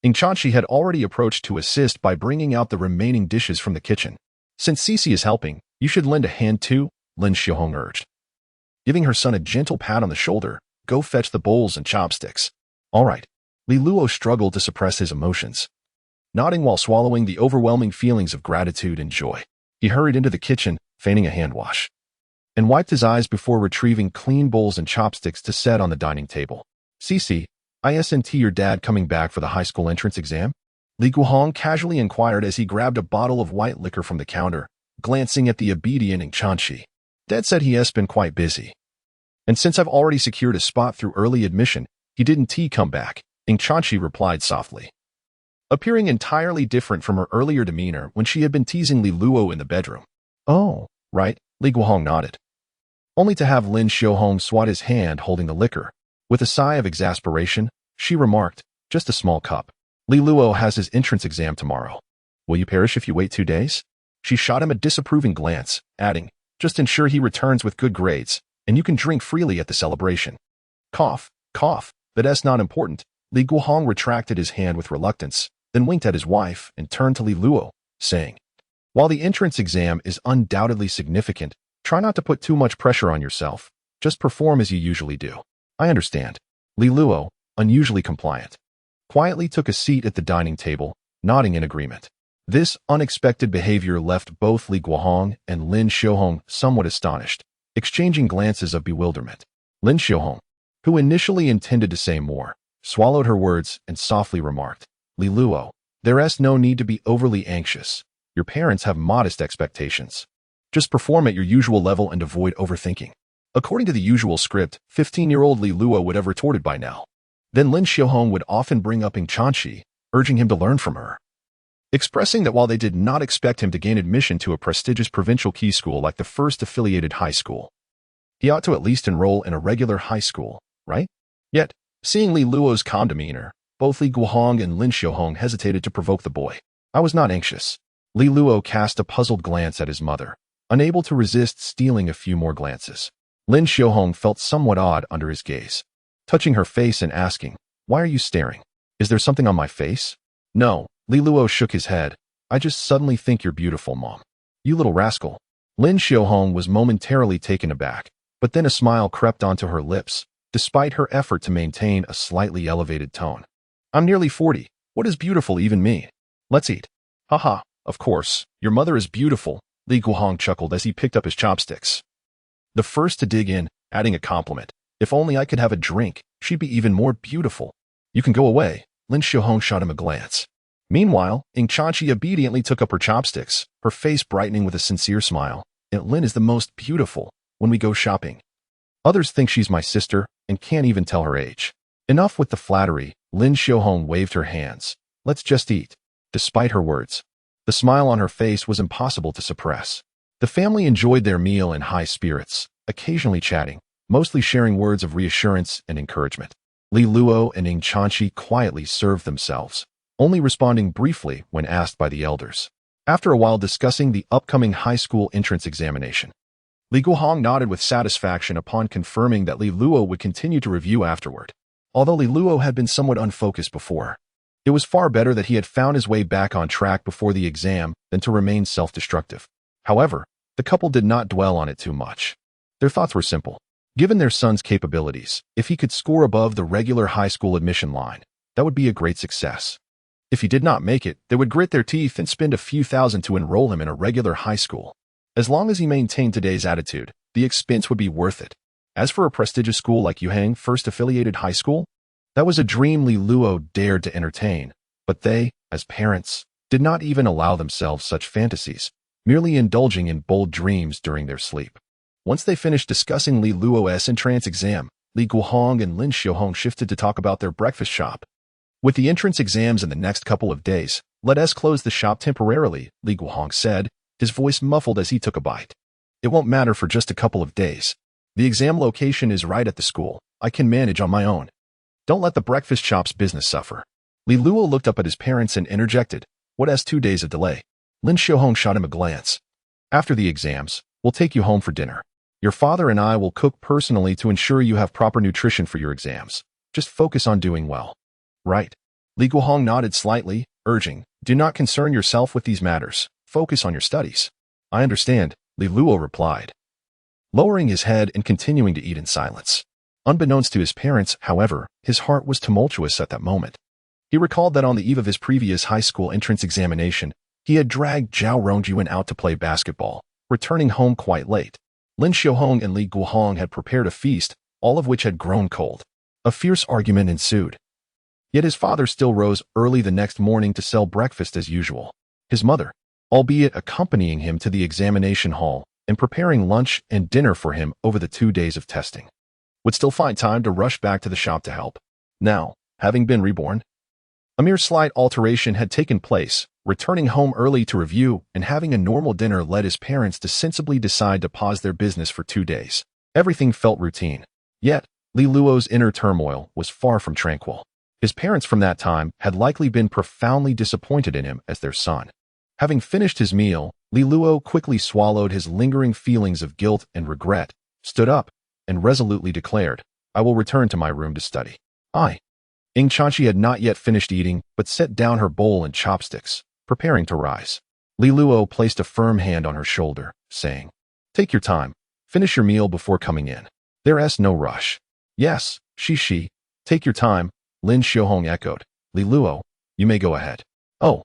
Chanchi had already approached to assist by bringing out the remaining dishes from the kitchen. Since Cici is helping, you should lend a hand too, Lin Xiaohong urged. Giving her son a gentle pat on the shoulder, go fetch the bowls and chopsticks. All right. Li Luo struggled to suppress his emotions, nodding while swallowing the overwhelming feelings of gratitude and joy. He hurried into the kitchen, feigning a hand wash, and wiped his eyes before retrieving clean bowls and chopsticks to set on the dining table. Cici, isn't your dad coming back for the high school entrance exam? Li Guohong casually inquired as he grabbed a bottle of white liquor from the counter, glancing at the obedient Chanchi. Dad said he has been quite busy. And since I've already secured a spot through early admission, he didn't come back, Chanchi replied softly, appearing entirely different from her earlier demeanor when she had been teasing Li Luo in the bedroom. Oh, right, Li Guohong nodded, only to have Lin Xiaohong swat his hand holding the liquor. With a sigh of exasperation, she remarked, just a small cup. Li Luo has his entrance exam tomorrow. Will you perish if you wait 2 days? She shot him a disapproving glance, adding, just ensure he returns with good grades, and you can drink freely at the celebration. Cough, cough, that's not important. Li Guohong retracted his hand with reluctance, then winked at his wife and turned to Li Luo, saying, while the entrance exam is undoubtedly significant, try not to put too much pressure on yourself. Just perform as you usually do. I understand. Li Luo, unusually compliant, quietly took a seat at the dining table, nodding in agreement. This unexpected behavior left both Li Guohong and Lin Xiaohong somewhat astonished, exchanging glances of bewilderment. Lin Xiaohong, who initially intended to say more, swallowed her words and softly remarked, Li Luo, there's no need to be overly anxious. Your parents have modest expectations. Just perform at your usual level and avoid overthinking. According to the usual script, 15-year-old Li Luo would have retorted by now. Then Lin Xiaohong would often bring up Ing Chanqi, urging him to learn from her, expressing that while they did not expect him to gain admission to a prestigious provincial key school like the first affiliated high school, he ought to at least enroll in a regular high school, right? Yet, seeing Li Luo's calm demeanor, both Li Guohong and Lin Xiaohong hesitated to provoke the boy. I was not anxious. Li Luo cast a puzzled glance at his mother, unable to resist stealing a few more glances. Lin Xiaohong felt somewhat odd under his gaze, touching her face and asking, why are you staring? Is there something on my face? No, Li Luo shook his head. I just suddenly think you're beautiful, Mom. You little rascal. Lin Xiaohong was momentarily taken aback, but then a smile crept onto her lips, despite her effort to maintain a slightly elevated tone. I'm nearly 40. What does beautiful even mean? Let's eat. Haha, of course, your mother is beautiful, Li Guohong chuckled as he picked up his chopsticks. The first to dig in, adding a compliment. If only I could have a drink, she'd be even more beautiful. You can go away, Lin Xiaohong shot him a glance. Meanwhile, Ing Chanqi obediently took up her chopsticks, her face brightening with a sincere smile. Aunt Lin is the most beautiful when we go shopping. Others think she's my sister and can't even tell her age. Enough with the flattery, Lin Xiaohong waved her hands. Let's just eat. Despite her words, the smile on her face was impossible to suppress. The family enjoyed their meal in high spirits, occasionally chatting, mostly sharing words of reassurance and encouragement. Li Luo and Ing Chanqi quietly served themselves, only responding briefly when asked by the elders. After a while discussing the upcoming high school entrance examination, Li Guohong nodded with satisfaction upon confirming that Li Luo would continue to review afterward. Although Li Luo had been somewhat unfocused before, it was far better that he had found his way back on track before the exam than to remain self-destructive. However, the couple did not dwell on it too much. Their thoughts were simple. Given their son's capabilities, if he could score above the regular high school admission line, that would be a great success. If he did not make it, they would grit their teeth and spend a few thousand to enroll him in a regular high school. As long as he maintained today's attitude, the expense would be worth it. As for a prestigious school like Yuhang First Affiliated High School, that was a dream Li Luo dared to entertain, but they, as parents, did not even allow themselves such fantasies, merely indulging in bold dreams during their sleep. Once they finished discussing Li Luo's entrance exam, Li Guohong and Lin Xiaohong shifted to talk about their breakfast shop. With the entrance exams in the next couple of days, let us close the shop temporarily, Li Guohong said, his voice muffled as he took a bite. It won't matter for just a couple of days. The exam location is right at the school. I can manage on my own. Don't let the breakfast shop's business suffer. Li Luo looked up at his parents and interjected, what has 2 days of delay? Lin Xiaohong shot him a glance. After the exams, we'll take you home for dinner. Your father and I will cook personally to ensure you have proper nutrition for your exams. Just focus on doing well. Right. Li Guohong nodded slightly, urging, do not concern yourself with these matters. Focus on your studies. I understand, Li Luo replied, lowering his head and continuing to eat in silence. Unbeknownst to his parents, however, his heart was tumultuous at that moment. He recalled that on the eve of his previous high school entrance examination, he had dragged Zhao Rongyuan out to play basketball, returning home quite late. Lin Xiaohong and Li Guohong had prepared a feast, all of which had grown cold. A fierce argument ensued. Yet his father still rose early the next morning to sell breakfast as usual. His mother, albeit accompanying him to the examination hall and preparing lunch and dinner for him over the 2 days of testing, would still find time to rush back to the shop to help. Now, having been reborn, a mere slight alteration had taken place. Returning home early to review and having a normal dinner led his parents to sensibly decide to pause their business for 2 days. Everything felt routine. Yet, Li Luo's inner turmoil was far from tranquil. His parents from that time had likely been profoundly disappointed in him as their son. Having finished his meal, Li Luo quickly swallowed his lingering feelings of guilt and regret, stood up, and resolutely declared, "I will return to my room to study." Ing Chanchi had not yet finished eating, but set down her bowl and chopsticks, preparing to rise. Li Luo placed a firm hand on her shoulder, saying, "Take your time. Finish your meal before coming in. There's no rush." "Yes, she. Take your time," Lin Xiaohong echoed. "Li Luo, you may go ahead." "Oh."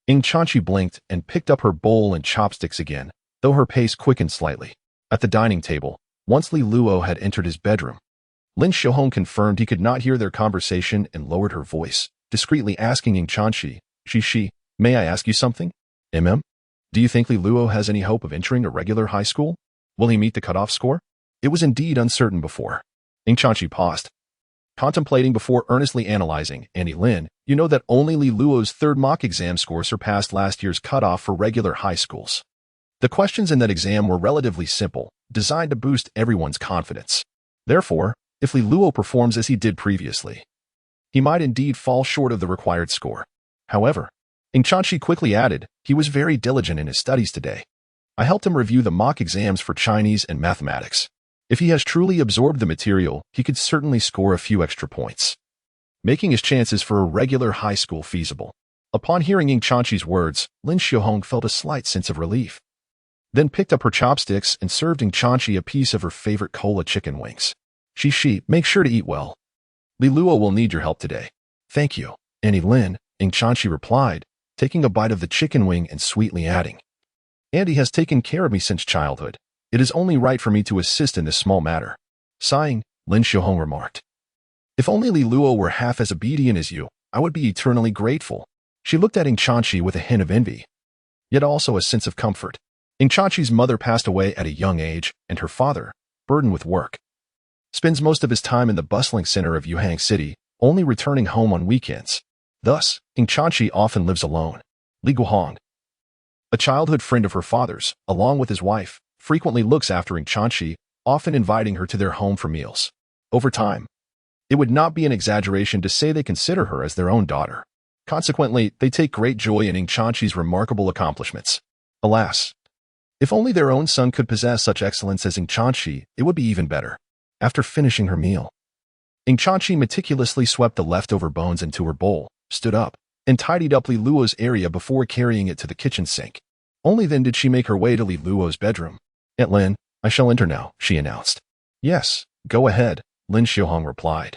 Ing Chanchi blinked and picked up her bowl and chopsticks again, though her pace quickened slightly. At the dining table, once Li Luo had entered his bedroom, Lin Xiaohong confirmed he could not hear their conversation and lowered her voice, discreetly asking Ing Chanchi, She, may I ask you something? Do you think Li Luo has any hope of entering a regular high school? Will he meet the cutoff score?" It was indeed uncertain before. Ing Chanchi paused, contemplating before earnestly analyzing. "Annie Lin, you know that only Li Luo's third mock exam score surpassed last year's cutoff for regular high schools. The questions in that exam were relatively simple, designed to boost everyone's confidence. Therefore, if Li Luo performs as he did previously, he might indeed fall short of the required score. However, Ing Chanchi quickly added, he was very diligent in his studies today. I helped him review the mock exams for Chinese and mathematics. If he has truly absorbed the material, he could certainly score a few extra points, making his chances for a regular high school feasible." Upon hearing Ing Chanchi's words, Lin Xiaohong felt a slight sense of relief, then picked up her chopsticks and served Ing Chanchi a piece of her favorite cola chicken wings. She, make sure to eat well. Li Luo will need your help today." "Thank you, Annie Lin," Ing Chanchi replied, taking a bite of the chicken wing and sweetly adding, "Andy has taken care of me since childhood. It is only right for me to assist in this small matter." Sighing, Lin Xiaohong remarked, "If only Li Luo were half as obedient as you, I would be eternally grateful." She looked at Ing Chanchi with a hint of envy, yet also a sense of comfort. Ing Chanchi's mother passed away at a young age, and her father, burdened with work, spends most of his time in the bustling center of Yuhang City, only returning home on weekends. Thus, Ing Chanchi often lives alone. Li Guohong, a childhood friend of her father's, along with his wife, frequently looks after Ing Chanchi, often inviting her to their home for meals. Over time, it would not be an exaggeration to say they consider her as their own daughter. Consequently, they take great joy in Ing Chanchi's remarkable accomplishments. Alas, if only their own son could possess such excellence as Ing Chanchi, it would be even better. After finishing her meal, Ing Chanchi meticulously swept the leftover bones into her bowl, stood up, and tidied up Li Luo's area before carrying it to the kitchen sink. Only then did she make her way to Li Luo's bedroom. "Aunt Lin, I shall enter now," she announced. "Yes, go ahead," Lin Xiaohong replied.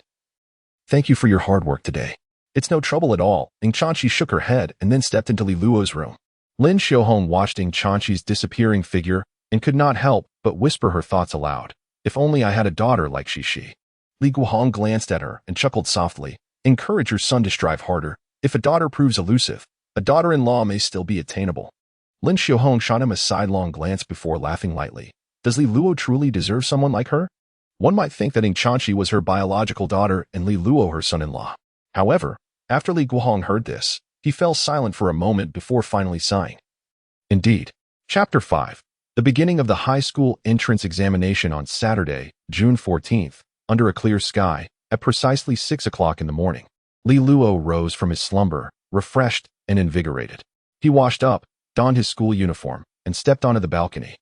"Thank you for your hard work today." "It's no trouble at all." Ing Chanchi shook her head and then stepped into Li Luo's room. Lin Xiaohong watched Ing Chanchi's disappearing figure and could not help but whisper her thoughts aloud. If only I had a daughter like she. Li Guohong glanced at her and chuckled softly. "Encourage your son to strive harder. If a daughter proves elusive, a daughter-in-law may still be attainable." Lin Xiaohong shot him a sidelong glance before laughing lightly. Does Li Luo truly deserve someone like her? One might think that Ing Chanchi was her biological daughter and Li Luo her son-in-law. However, after Li Guohong heard this, he fell silent for a moment before finally sighing. Indeed. Chapter 5. The beginning of the high school entrance examination on Saturday, June 14th, under a clear sky, at precisely 6 o'clock in the morning. Li Luo rose from his slumber, refreshed and invigorated. He washed up, donned his school uniform, and stepped onto the balcony,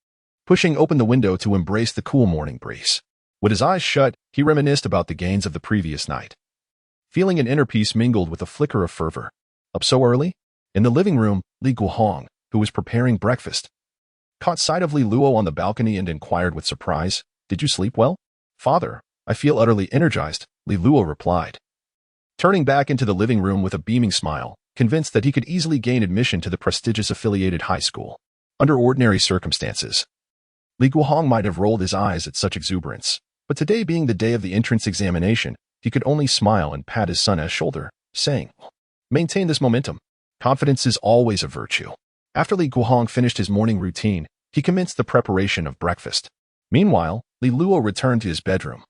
pushing open the window to embrace the cool morning breeze. With his eyes shut, he reminisced about the gains of the previous night, feeling an inner peace mingled with a flicker of fervor. Up so early? In the living room, Li Guohong, who was preparing breakfast, caught sight of Li Luo on the balcony and inquired with surprise, "Did you sleep well?" "Father, I feel utterly energized," Li Luo replied, turning back into the living room with a beaming smile, convinced that he could easily gain admission to the prestigious affiliated high school. Under ordinary circumstances, Li Guohong might have rolled his eyes at such exuberance, but today being the day of the entrance examination, he could only smile and pat his son on his shoulder, saying, "Maintain this momentum. Confidence is always a virtue." After Li Guohong finished his morning routine, he commenced the preparation of breakfast. Meanwhile, Li Luo returned to his bedroom,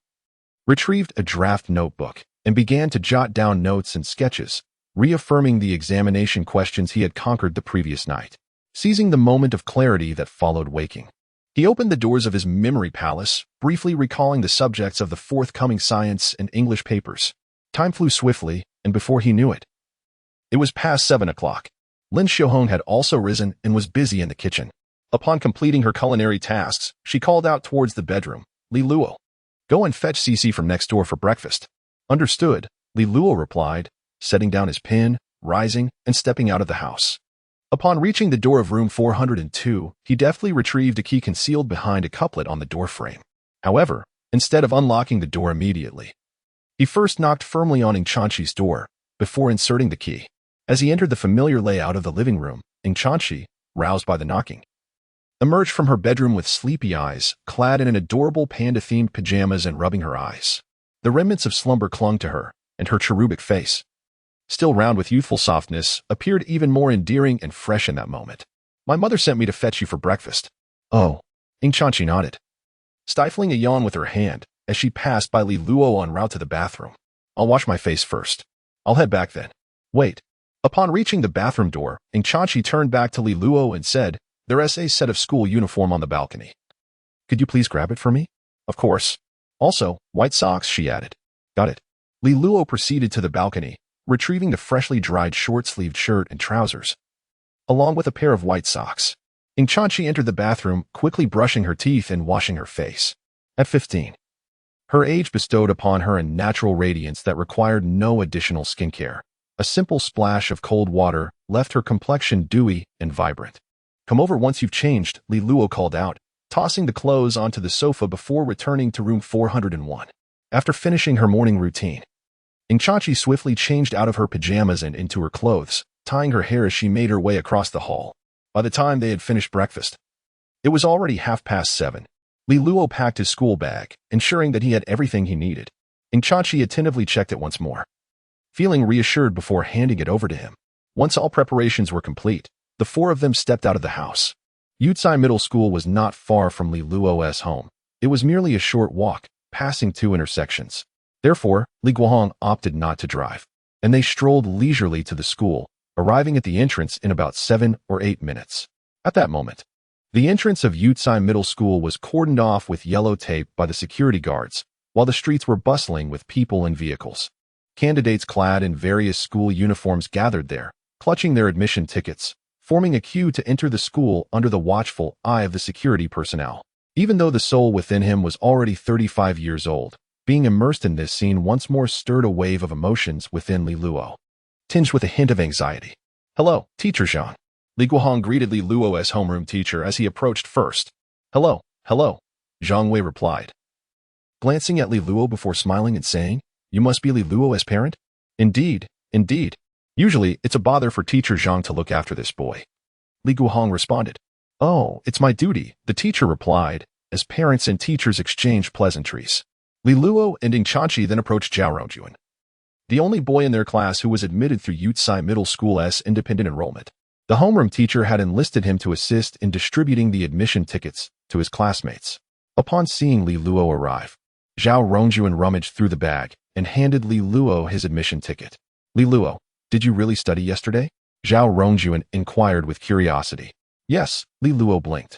retrieved a draft notebook, and began to jot down notes and sketches, reaffirming the examination questions he had conquered the previous night. Seizing the moment of clarity that followed waking, he opened the doors of his memory palace, briefly recalling the subjects of the forthcoming science and English papers. Time flew swiftly, and before he knew it, it was past 7 o'clock. Lin Xiaohong had also risen and was busy in the kitchen. Upon completing her culinary tasks, she called out towards the bedroom, Li Luo. Go and fetch Cici from next door for breakfast. Understood, Li Luo replied, setting down his pen, rising, and stepping out of the house. Upon reaching the door of room 402, he deftly retrieved a key concealed behind a couplet on the door frame. However, instead of unlocking the door immediately, he first knocked firmly on Ing Chanchi's door, before inserting the key. As he entered the familiar layout of the living room, Ing Chanchi, roused by the knocking, emerged from her bedroom with sleepy eyes, clad in an adorable panda-themed pajamas and rubbing her eyes. The remnants of slumber clung to her, and her cherubic face, still round with youthful softness, appeared even more endearing and fresh in that moment. My mother sent me to fetch you for breakfast. Oh, Ing Chanchi nodded, stifling a yawn with her hand as she passed by Li Luo en route to the bathroom. I'll wash my face first. I'll head back then. Wait. Upon reaching the bathroom door, Ing Chanchi turned back to Li Luo and said, "There's a set of school uniform on the balcony. Could you please grab it for me?" Of course. Also, white socks, she added. Got it. Li Luo proceeded to the balcony, retrieving the freshly dried short-sleeved shirt and trousers, along with a pair of white socks. Ing Chanchi entered the bathroom, quickly brushing her teeth and washing her face. At 15, her age bestowed upon her a natural radiance that required no additional skincare. A simple splash of cold water left her complexion dewy and vibrant. Come over once you've changed, Li Luo called out, tossing the clothes onto the sofa before returning to room 401. After finishing her morning routine, Ing Chanchi swiftly changed out of her pajamas and into her clothes, tying her hair as she made her way across the hall. By the time they had finished breakfast, it was already 7:30. Li Luo packed his school bag, ensuring that he had everything he needed. Ing Chanchi attentively checked it once more, feeling reassured before handing it over to him. Once all preparations were complete, the four of them stepped out of the house. Yucai Middle School was not far from Li Luo's home. It was merely a short walk, passing two intersections. Therefore, Li Guohong opted not to drive, and they strolled leisurely to the school, arriving at the entrance in about 7 or 8 minutes. At that moment, the entrance of Yucai Middle School was cordoned off with yellow tape by the security guards, while the streets were bustling with people and vehicles. Candidates clad in various school uniforms gathered there, clutching their admission tickets, forming a queue to enter the school under the watchful eye of the security personnel. Even though the soul within him was already 35 years old, being immersed in this scene once more stirred a wave of emotions within Li Luo, tinged with a hint of anxiety. Hello, Teacher Zhang. Li Guohong greeted Li Luo's homeroom teacher as he approached first. Hello, Zhang Wei replied, glancing at Li Luo before smiling and saying, You must be Li Luo's parent? Indeed. Usually, it's a bother for Teacher Zhang to look after this boy. Li Guohong responded. Oh, it's my duty, the teacher replied, as parents and teachers exchanged pleasantries. Li Luo and Ing Chanchi then approached Zhao Rongjuan, the only boy in their class who was admitted through Yucai Middle School's independent enrollment. The homeroom teacher had enlisted him to assist in distributing the admission tickets to his classmates. Upon seeing Li Luo arrive, Zhao Rongjuan rummaged through the bag and handed Li Luo his admission ticket. Li Luo, did you really study yesterday? Zhao Rongjuan inquired with curiosity. Yes, Li Luo blinked,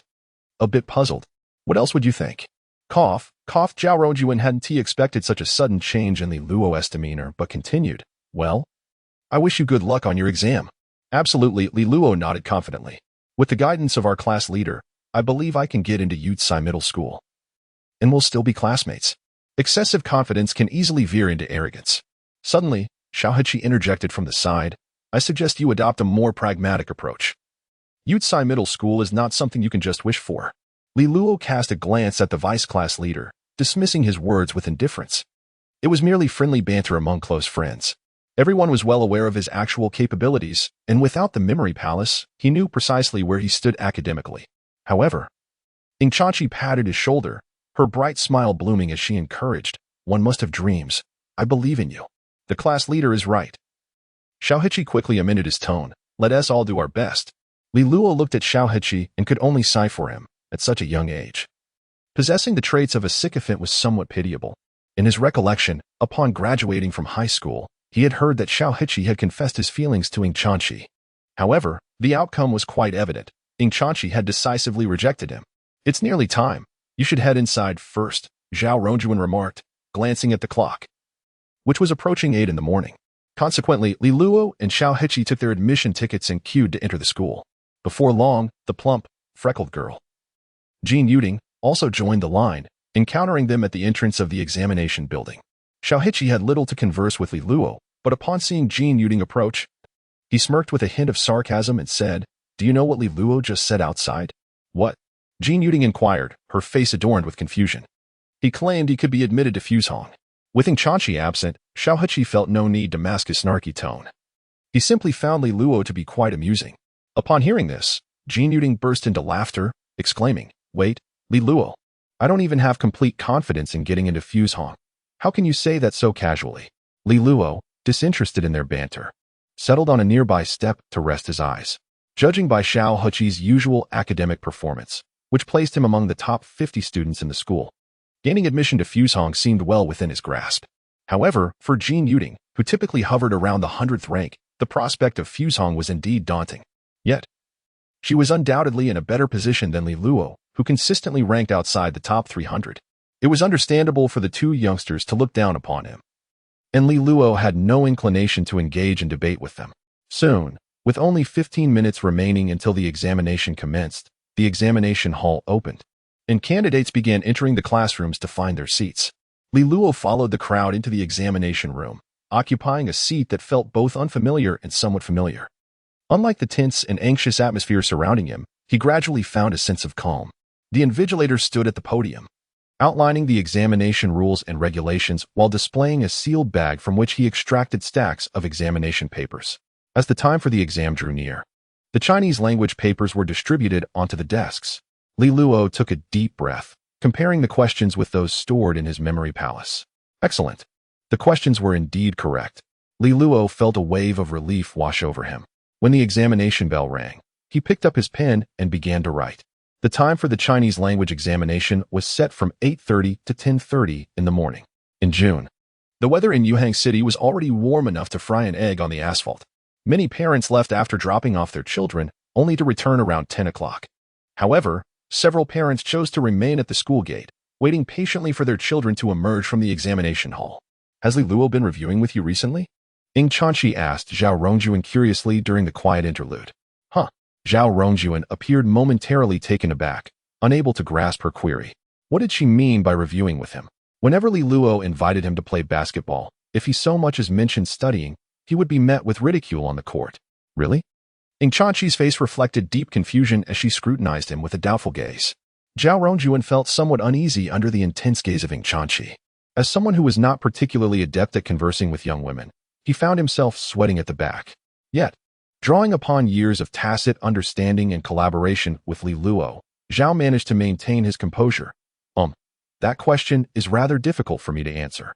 a bit puzzled. What else would you think? Cough. Zhao Rongjuan hadn't expected such a sudden change in Li Luo's demeanor, but continued. Well, I wish you good luck on your exam. Absolutely, Li Luo nodded confidently. With the guidance of our class leader, I believe I can get into Yucai Middle School. And we'll still be classmates. Excessive confidence can easily veer into arrogance. Suddenly, Xiaoheqi interjected from the side. I suggest you adopt a more pragmatic approach. Yucai Middle School is not something you can just wish for. Li Luo cast a glance at the vice class leader, dismissing his words with indifference. It was merely friendly banter among close friends. Everyone was well aware of his actual capabilities, and without the memory palace, he knew precisely where he stood academically. However, Ing Chanchi patted his shoulder, her bright smile blooming as she encouraged, One must have dreams. I believe in you. The class leader is right. Xiaoheqi quickly amended his tone. Let us all do our best. Li Luo looked at Xiaoheqi and could only sigh for him, at such a young age. Possessing the traits of a sycophant was somewhat pitiable. In his recollection, upon graduating from high school, he had heard that Xiaoheqi had confessed his feelings to Ing Chanchi. However, the outcome was quite evident. Ing Chanchi had decisively rejected him. It's nearly time. You should head inside first, Zhao Rongjuan remarked, glancing at the clock, which was approaching 8 in the morning. Consequently, Li Luo and Xiao Heqi took their admission tickets and queued to enter the school. Before long, the plump, freckled girl, Jean Yuding, also joined the line, encountering them at the entrance of the examination building. Xiao Heqi had little to converse with Li Luo, but upon seeing Jean Yuding approach, he smirked with a hint of sarcasm and said, "Do you know what Li Luo just said outside?" "What?" Jean Yuding inquired, her face adorned with confusion. "He claimed he could be admitted to Fuzhong." With Ing Chanqi absent, Xiao Heqi felt no need to mask his snarky tone. He simply found Li Luo to be quite amusing. Upon hearing this, Jean Yuding burst into laughter, exclaiming, "Wait, Li Luo, I don't even have complete confidence in getting into Fuzhong. How can you say that so casually?" Li Luo, disinterested in their banter, settled on a nearby step to rest his eyes. Judging by Xiao Heqi's usual academic performance, which placed him among the top 50 students in the school, gaining admission to Fuzhong seemed well within his grasp. However, for Jean Yuding, who typically hovered around the 100th rank, the prospect of Fuzhong was indeed daunting. Yet, she was undoubtedly in a better position than Li Luo, who consistently ranked outside the top 300. It was understandable for the two youngsters to look down upon him, and Li Luo had no inclination to engage in debate with them. Soon, with only 15 minutes remaining until the examination commenced, the examination hall opened, and candidates began entering the classrooms to find their seats. Li Luo followed the crowd into the examination room, occupying a seat that felt both unfamiliar and somewhat familiar. Unlike the tense and anxious atmosphere surrounding him, he gradually found a sense of calm. The invigilator stood at the podium, outlining the examination rules and regulations while displaying a sealed bag from which he extracted stacks of examination papers. As the time for the exam drew near, the Chinese language papers were distributed onto the desks. Li Luo took a deep breath, comparing the questions with those stored in his memory palace. Excellent. The questions were indeed correct. Li Luo felt a wave of relief wash over him. When the examination bell rang, he picked up his pen and began to write. The time for the Chinese language examination was set from 8:30 to 10:30 in the morning. In June, the weather in Yuhang City was already warm enough to fry an egg on the asphalt. Many parents left after dropping off their children, only to return around 10 o'clock. However, several parents chose to remain at the school gate, waiting patiently for their children to emerge from the examination hall. "Has Li Luo been reviewing with you recently?" Ing Chanqi asked Zhao Rongjuan curiously during the quiet interlude. "Huh." Zhao Rongjuan appeared momentarily taken aback, unable to grasp her query. What did she mean by reviewing with him? Whenever Li Luo invited him to play basketball, if he so much as mentioned studying, he would be met with ridicule on the court. Really? Ing Chanqi's face reflected deep confusion as she scrutinized him with a doubtful gaze. Zhao Rongjuan felt somewhat uneasy under the intense gaze of Ing Chanqi. As someone who was not particularly adept at conversing with young women, he found himself sweating at the back. Yet, drawing upon years of tacit understanding and collaboration with Li Luo, Zhao managed to maintain his composure. That question is rather difficult for me to answer.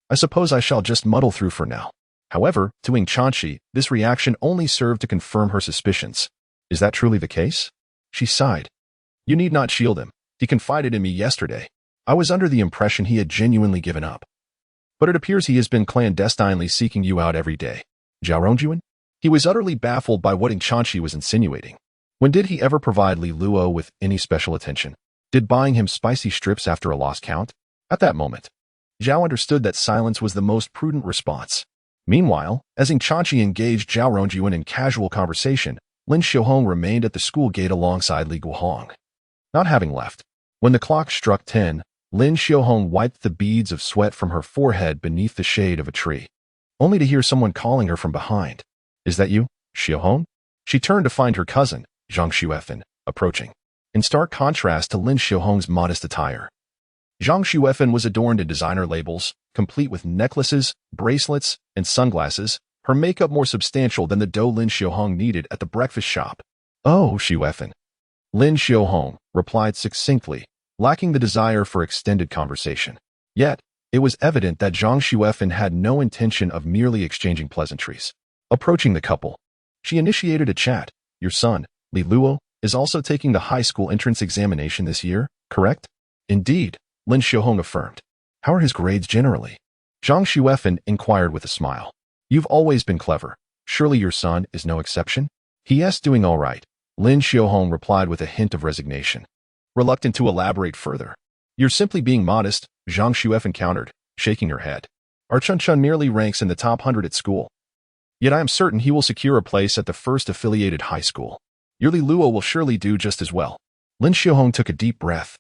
I suppose I shall just muddle through for now." However, to Ing Chanqi, this reaction only served to confirm her suspicions. "Is that truly the case?" She sighed. "You need not shield him. He confided in me yesterday. I was under the impression he had genuinely given up. But it appears he has been clandestinely seeking you out every day." Zhao Rongjuan? He was utterly baffled by what Ing Chanqi was insinuating. When did he ever provide Li Luo with any special attention? Did buying him spicy strips after a loss count? At that moment, Zhao understood that silence was the most prudent response. Meanwhile, as Ing Chanqi engaged Zhao Rongjuan in casual conversation, Lin Xiaohong remained at the school gate alongside Li Guohong. Not having left, when the clock struck 10, Lin Xiaohong wiped the beads of sweat from her forehead beneath the shade of a tree, only to hear someone calling her from behind. "Is that you, Xiaohong?" She turned to find her cousin, Zhang Xuefen, approaching, in stark contrast to Lin Xiaohong's modest attire. Zhang Xuefen was adorned in designer labels, complete with necklaces, bracelets, and sunglasses, her makeup more substantial than the dough Lin Xiaohong needed at the breakfast shop. "Oh, Xuefen." Lin Xiaohong replied succinctly, lacking the desire for extended conversation. Yet, it was evident that Zhang Xuefen had no intention of merely exchanging pleasantries. Approaching the couple, she initiated a chat. "Your son, Li Luo, is also taking the high school entrance examination this year, correct?" "Indeed," Lin Xiaohong affirmed. "How are his grades generally?" Zhang Xuefen inquired with a smile. "You've always been clever. Surely your son is no exception?" "Yes, doing all right," Lin Xiaohong replied with a hint of resignation, reluctant to elaborate further. "You're simply being modest," Zhang Xuefen countered, shaking her head. "Our Chun Chun merely ranks in the top 100 at school. Yet I am certain he will secure a place at the first affiliated high school. Your Li Luo will surely do just as well. Lin Xiaohong took a deep breath,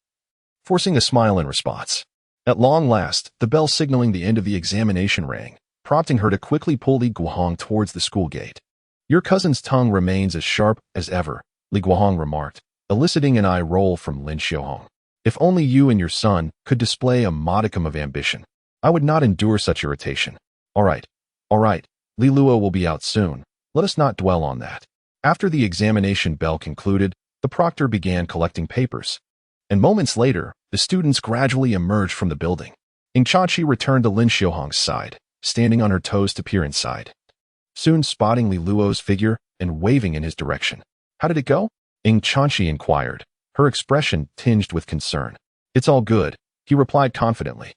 forcing a smile in response. At long last, the bell signaling the end of the examination rang, prompting her to quickly pull Li Guohong towards the school gate. Your cousin's tongue remains as sharp as ever, Li Guohong remarked, eliciting an eye roll from Lin Xiaohong. If only you and your son could display a modicum of ambition, I would not endure such irritation. All right, Li Luo will be out soon. Let us not dwell on that. After the examination bell concluded, the proctor began collecting papers. And moments later, the students gradually emerged from the building. Ing Chachi returned to Lin Xiaohong's side, standing on her toes to peer inside. Soon spotting Li Luo's figure and waving in his direction. How did it go? Ing Chachi inquired, her expression tinged with concern. It's all good, he replied confidently.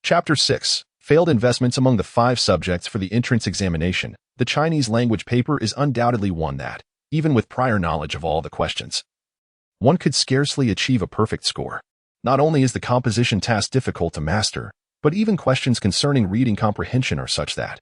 Chapter 6. Failed investments among the 5 subjects for the entrance examination. The Chinese language paper is undoubtedly one that, even with prior knowledge of all the questions, one could scarcely achieve a perfect score. Not only is the composition task difficult to master, but even questions concerning reading comprehension are such that,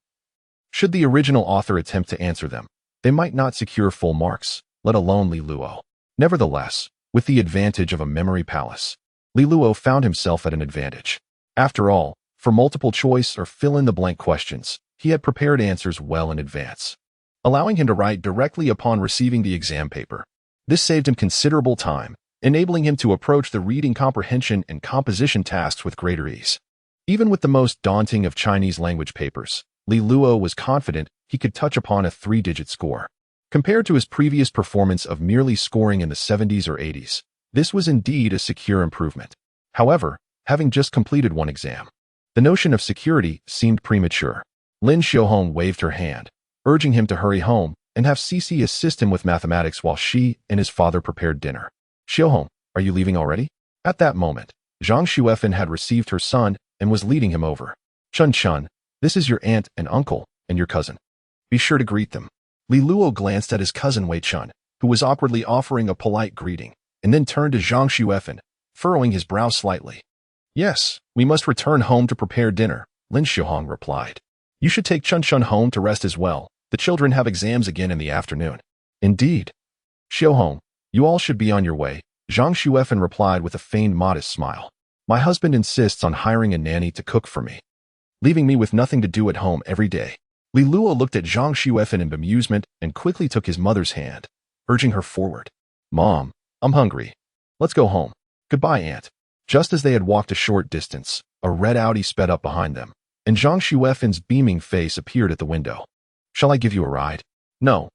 should the original author attempt to answer them, they might not secure full marks, let alone Li Luo. Nevertheless, with the advantage of a memory palace, Li Luo found himself at an advantage. After all, for multiple choice or fill-in-the-blank questions, he had prepared answers well in advance, allowing him to write directly upon receiving the exam paper. This saved him considerable time, enabling him to approach the reading comprehension and composition tasks with greater ease. Even with the most daunting of Chinese language papers, Li Luo was confident he could touch upon a 3-digit score. Compared to his previous performance of merely scoring in the 70s or 80s, this was indeed a secure improvement. However, having just completed one exam, the notion of security seemed premature. Lin Xiaohong waved her hand, urging him to hurry home and have Cici assist him with mathematics while she and his father prepared dinner. Xiaohong, are you leaving already? At that moment, Zhang Xuefen had received her son and was leading him over. Chun, this is your aunt and uncle and your cousin. Be sure to greet them. Li Luo glanced at his cousin Wei Chun, who was awkwardly offering a polite greeting, and then turned to Zhang Xuefen, furrowing his brow slightly. Yes, we must return home to prepare dinner, Lin Xiaohong replied. You should take Chun home to rest as well. The children have exams again in the afternoon. Indeed. Xiaohong, you all should be on your way, Zhang Xuefen replied with a feigned modest smile. My husband insists on hiring a nanny to cook for me, leaving me with nothing to do at home every day. Li Luo looked at Zhang Xuefen in bemusement and quickly took his mother's hand, urging her forward. Mom, I'm hungry. Let's go home. Goodbye, Aunt. Just as they had walked a short distance, a red Audi sped up behind them, and Zhang Xuefen's beaming face appeared at the window. Shall I give you a ride? No,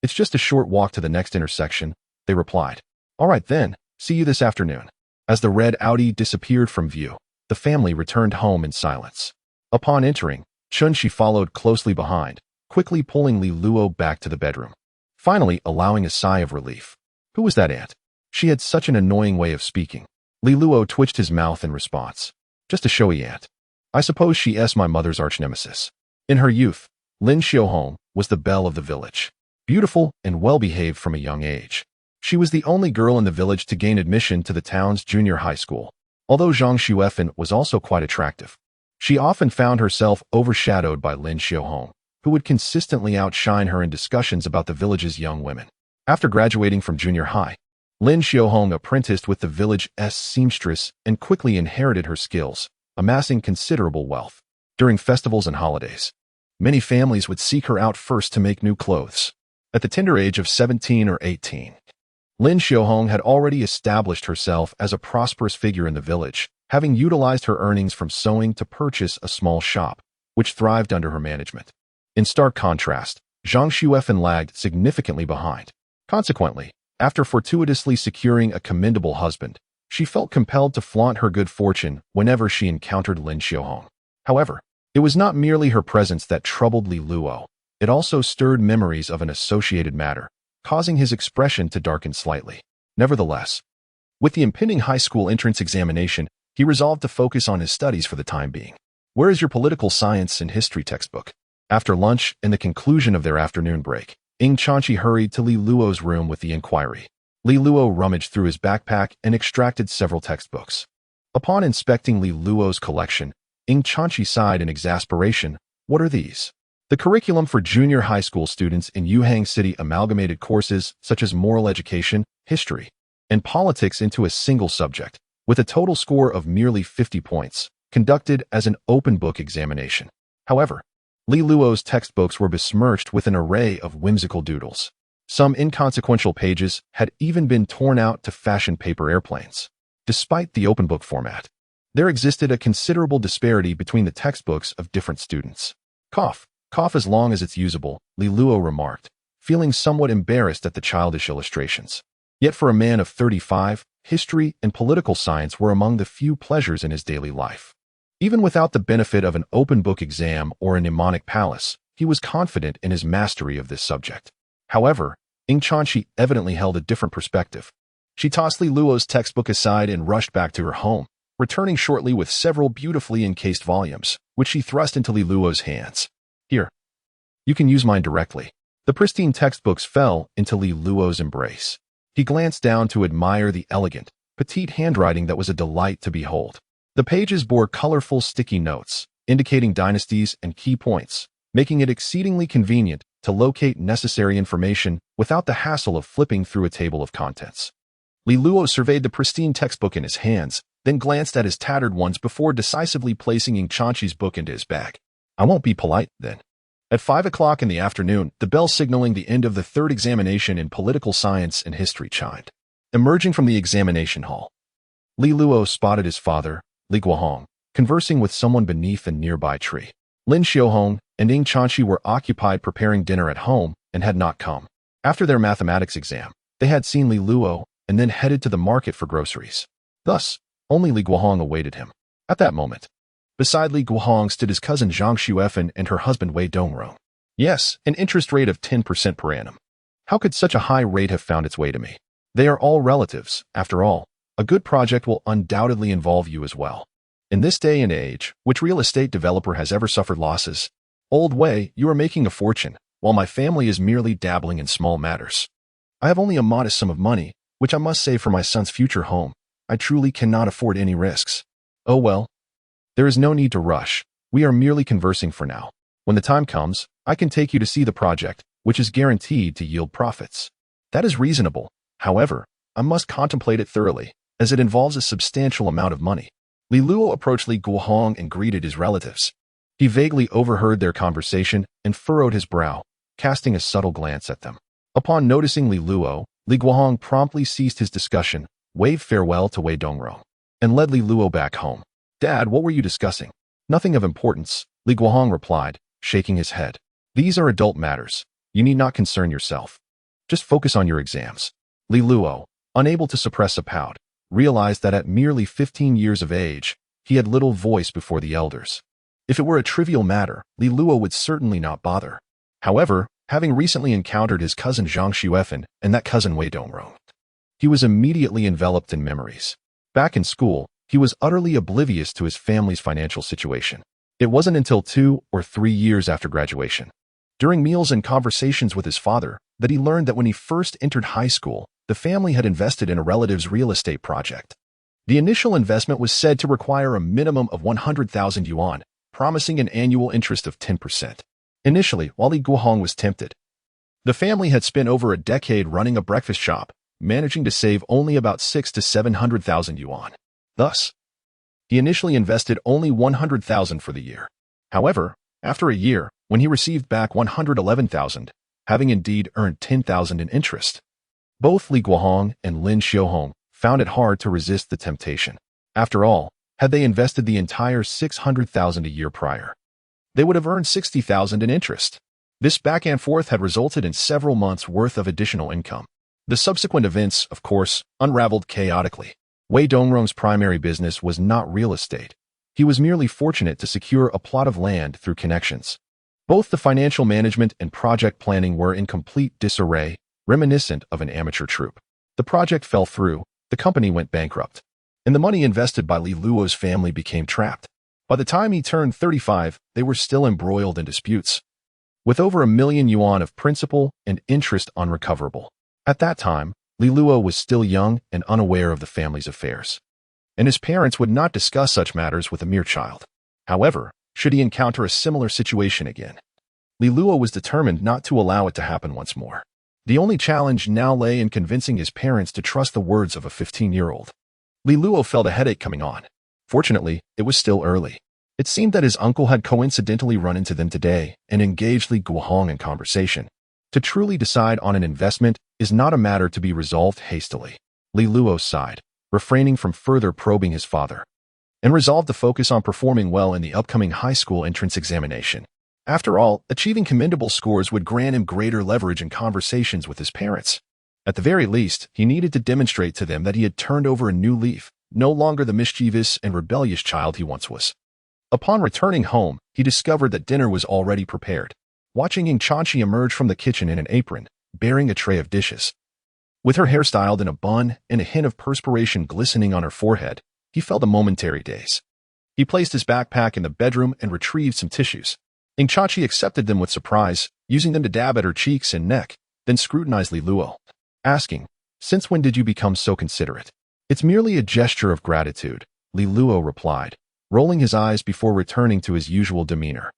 it's just a short walk to the next intersection, they replied. All right then, see you this afternoon. As the red Audi disappeared from view, the family returned home in silence. Upon entering, Chun-Shi followed closely behind, quickly pulling Li Luo back to the bedroom, finally allowing a sigh of relief. Who was that aunt? She had such an annoying way of speaking. Li Luo twitched his mouth in response. Just a showy aunt. I suppose she's my mother's arch-nemesis. In her youth, Lin Xiaohong was the belle of the village, beautiful and well-behaved from a young age. She was the only girl in the village to gain admission to the town's junior high school. Although Zhang Xuefen was also quite attractive, she often found herself overshadowed by Lin Xiaohong, who would consistently outshine her in discussions about the village's young women. After graduating from junior high, Lin Xiaohong apprenticed with the village's seamstress and quickly inherited her skills, amassing considerable wealth. During festivals and holidays, many families would seek her out first to make new clothes. At the tender age of 17 or 18, Lin Xiaohong had already established herself as a prosperous figure in the village, having utilized her earnings from sewing to purchase a small shop, which thrived under her management. In stark contrast, Zhang Xuefen lagged significantly behind. Consequently, after fortuitously securing a commendable husband, she felt compelled to flaunt her good fortune whenever she encountered Lin Xiaohong. However, it was not merely her presence that troubled Li Luo. It also stirred memories of an associated matter, causing his expression to darken slightly. Nevertheless, with the impending high school entrance examination, he resolved to focus on his studies for the time being. Where is your political science and history textbook? After lunch and the conclusion of their afternoon break, Ing Chanchi hurried to Li Luo's room with the inquiry. Li Luo rummaged through his backpack and extracted several textbooks. Upon inspecting Li Luo's collection, Ing Chanchi sighed in exasperation. What are these? The curriculum for junior high school students in Yuhang City amalgamated courses such as moral education, history, and politics into a single subject, with a total score of merely 50 points, conducted as an open-book examination. However, Li Luo's textbooks were besmirched with an array of whimsical doodles. Some inconsequential pages had even been torn out to fashion paper airplanes. Despite the open-book format, there existed a considerable disparity between the textbooks of different students. Cough as long as it's usable, Li Luo remarked, feeling somewhat embarrassed at the childish illustrations. Yet for a man of 35, history and political science were among the few pleasures in his daily life. Even without the benefit of an open-book exam or a mnemonic palace, he was confident in his mastery of this subject. However, Ying Chanxi evidently held a different perspective. She tossed Li Luo's textbook aside and rushed back to her home, returning shortly with several beautifully encased volumes, which she thrust into Li Luo's hands. Here, you can use mine directly. The pristine textbooks fell into Li Luo's embrace. He glanced down to admire the elegant, petite handwriting that was a delight to behold. The pages bore colorful sticky notes, indicating dynasties and key points, making it exceedingly convenient to locate necessary information without the hassle of flipping through a table of contents. Li Luo surveyed the pristine textbook in his hands, then glanced at his tattered ones before decisively placing Ying Chanxi's book into his bag. I won't be polite, then. At 5 o'clock in the afternoon, the bell signaling the end of the third examination in political science and history chimed. Emerging from the examination hall, Li Luo spotted his father, Li Guohong, conversing with someone beneath a nearby tree. Lin Xiaohong and Ying Chanxi were occupied preparing dinner at home and had not come. After their mathematics exam, they had seen Li Luo and then headed to the market for groceries. Thus, only Li Guohong awaited him. At that moment, beside Li Guohong stood his cousin Zhang Xuefen and her husband Wei Dongrong. Yes, an interest rate of 10% per annum. How could such a high rate have found its way to me? They are all relatives, after all. A good project will undoubtedly involve you as well. In this day and age, which real estate developer has ever suffered losses? Old Wei, you are making a fortune, while my family is merely dabbling in small matters. I have only a modest sum of money, which I must save for my son's future home. I truly cannot afford any risks. Oh well. There is no need to rush. We are merely conversing for now. When the time comes, I can take you to see the project, which is guaranteed to yield profits. That is reasonable. However, I must contemplate it thoroughly, as it involves a substantial amount of money. Li Luo approached Li Guohong and greeted his relatives. He vaguely overheard their conversation and furrowed his brow, casting a subtle glance at them. Upon noticing Li Luo, Li Guohong promptly ceased his discussion, waved farewell to Wei Dongrong, and led Li Luo back home. Dad, what were you discussing? Nothing of importance, Li Guohong replied, shaking his head. These are adult matters. You need not concern yourself. Just focus on your exams. Li Luo, unable to suppress a pout, realized that at merely 15 years of age, he had little voice before the elders. If it were a trivial matter, Li Luo would certainly not bother. However, having recently encountered his cousin Zhang Xuefen and that cousin Wei Dongrong, he was immediately enveloped in memories. Back in school, he was utterly oblivious to his family's financial situation. It wasn't until 2 or 3 years after graduation, during meals and conversations with his father, that he learned that when he first entered high school, the family had invested in a relative's real estate project. The initial investment was said to require a minimum of 100,000 yuan, promising an annual interest of 10%. Initially, while Li Guohong was tempted, the family had spent over a decade running a breakfast shop, managing to save only about 600,000 to 700,000 yuan. Thus, he initially invested only 100,000 for the year. However, after a year, when he received back 111,000, having indeed earned 10,000 in interest, both Li Guohong and Lin Xiaohong found it hard to resist the temptation. After all, had they invested the entire 600,000 a year prior, they would have earned 60,000 in interest. This back and forth had resulted in several months' worth of additional income. The subsequent events, of course, unraveled chaotically. Wei Dongrong's primary business was not real estate. He was merely fortunate to secure a plot of land through connections. Both the financial management and project planning were in complete disarray, reminiscent of an amateur troupe. The project fell through, the company went bankrupt, and the money invested by Li Luo's family became trapped. By the time he turned 35, they were still embroiled in disputes, with over 1 million yuan of principal and interest unrecoverable. At that time, Li Luo was still young and unaware of the family's affairs, and his parents would not discuss such matters with a mere child. However, should he encounter a similar situation again, Li Luo was determined not to allow it to happen once more. The only challenge now lay in convincing his parents to trust the words of a 15-year-old. Li Luo felt a headache coming on. Fortunately, it was still early. It seemed that his uncle had coincidentally run into them today and engaged Li Guohong in conversation. To truly decide on an investment is not a matter to be resolved hastily. Li Luo sighed, refraining from further probing his father, and resolved to focus on performing well in the upcoming high school entrance examination. After all, achieving commendable scores would grant him greater leverage in conversations with his parents. At the very least, he needed to demonstrate to them that he had turned over a new leaf, no longer the mischievous and rebellious child he once was. Upon returning home, he discovered that dinner was already prepared. Watching Ying Chanchi emerge from the kitchen in an apron, bearing a tray of dishes. With her hair styled in a bun and a hint of perspiration glistening on her forehead, he felt a momentary daze. He placed his backpack in the bedroom and retrieved some tissues. Ying Chanchi accepted them with surprise, using them to dab at her cheeks and neck, then scrutinized Li Luo, asking, "Since when did you become so considerate?" "It's merely a gesture of gratitude," Li Luo replied, rolling his eyes before returning to his usual demeanor.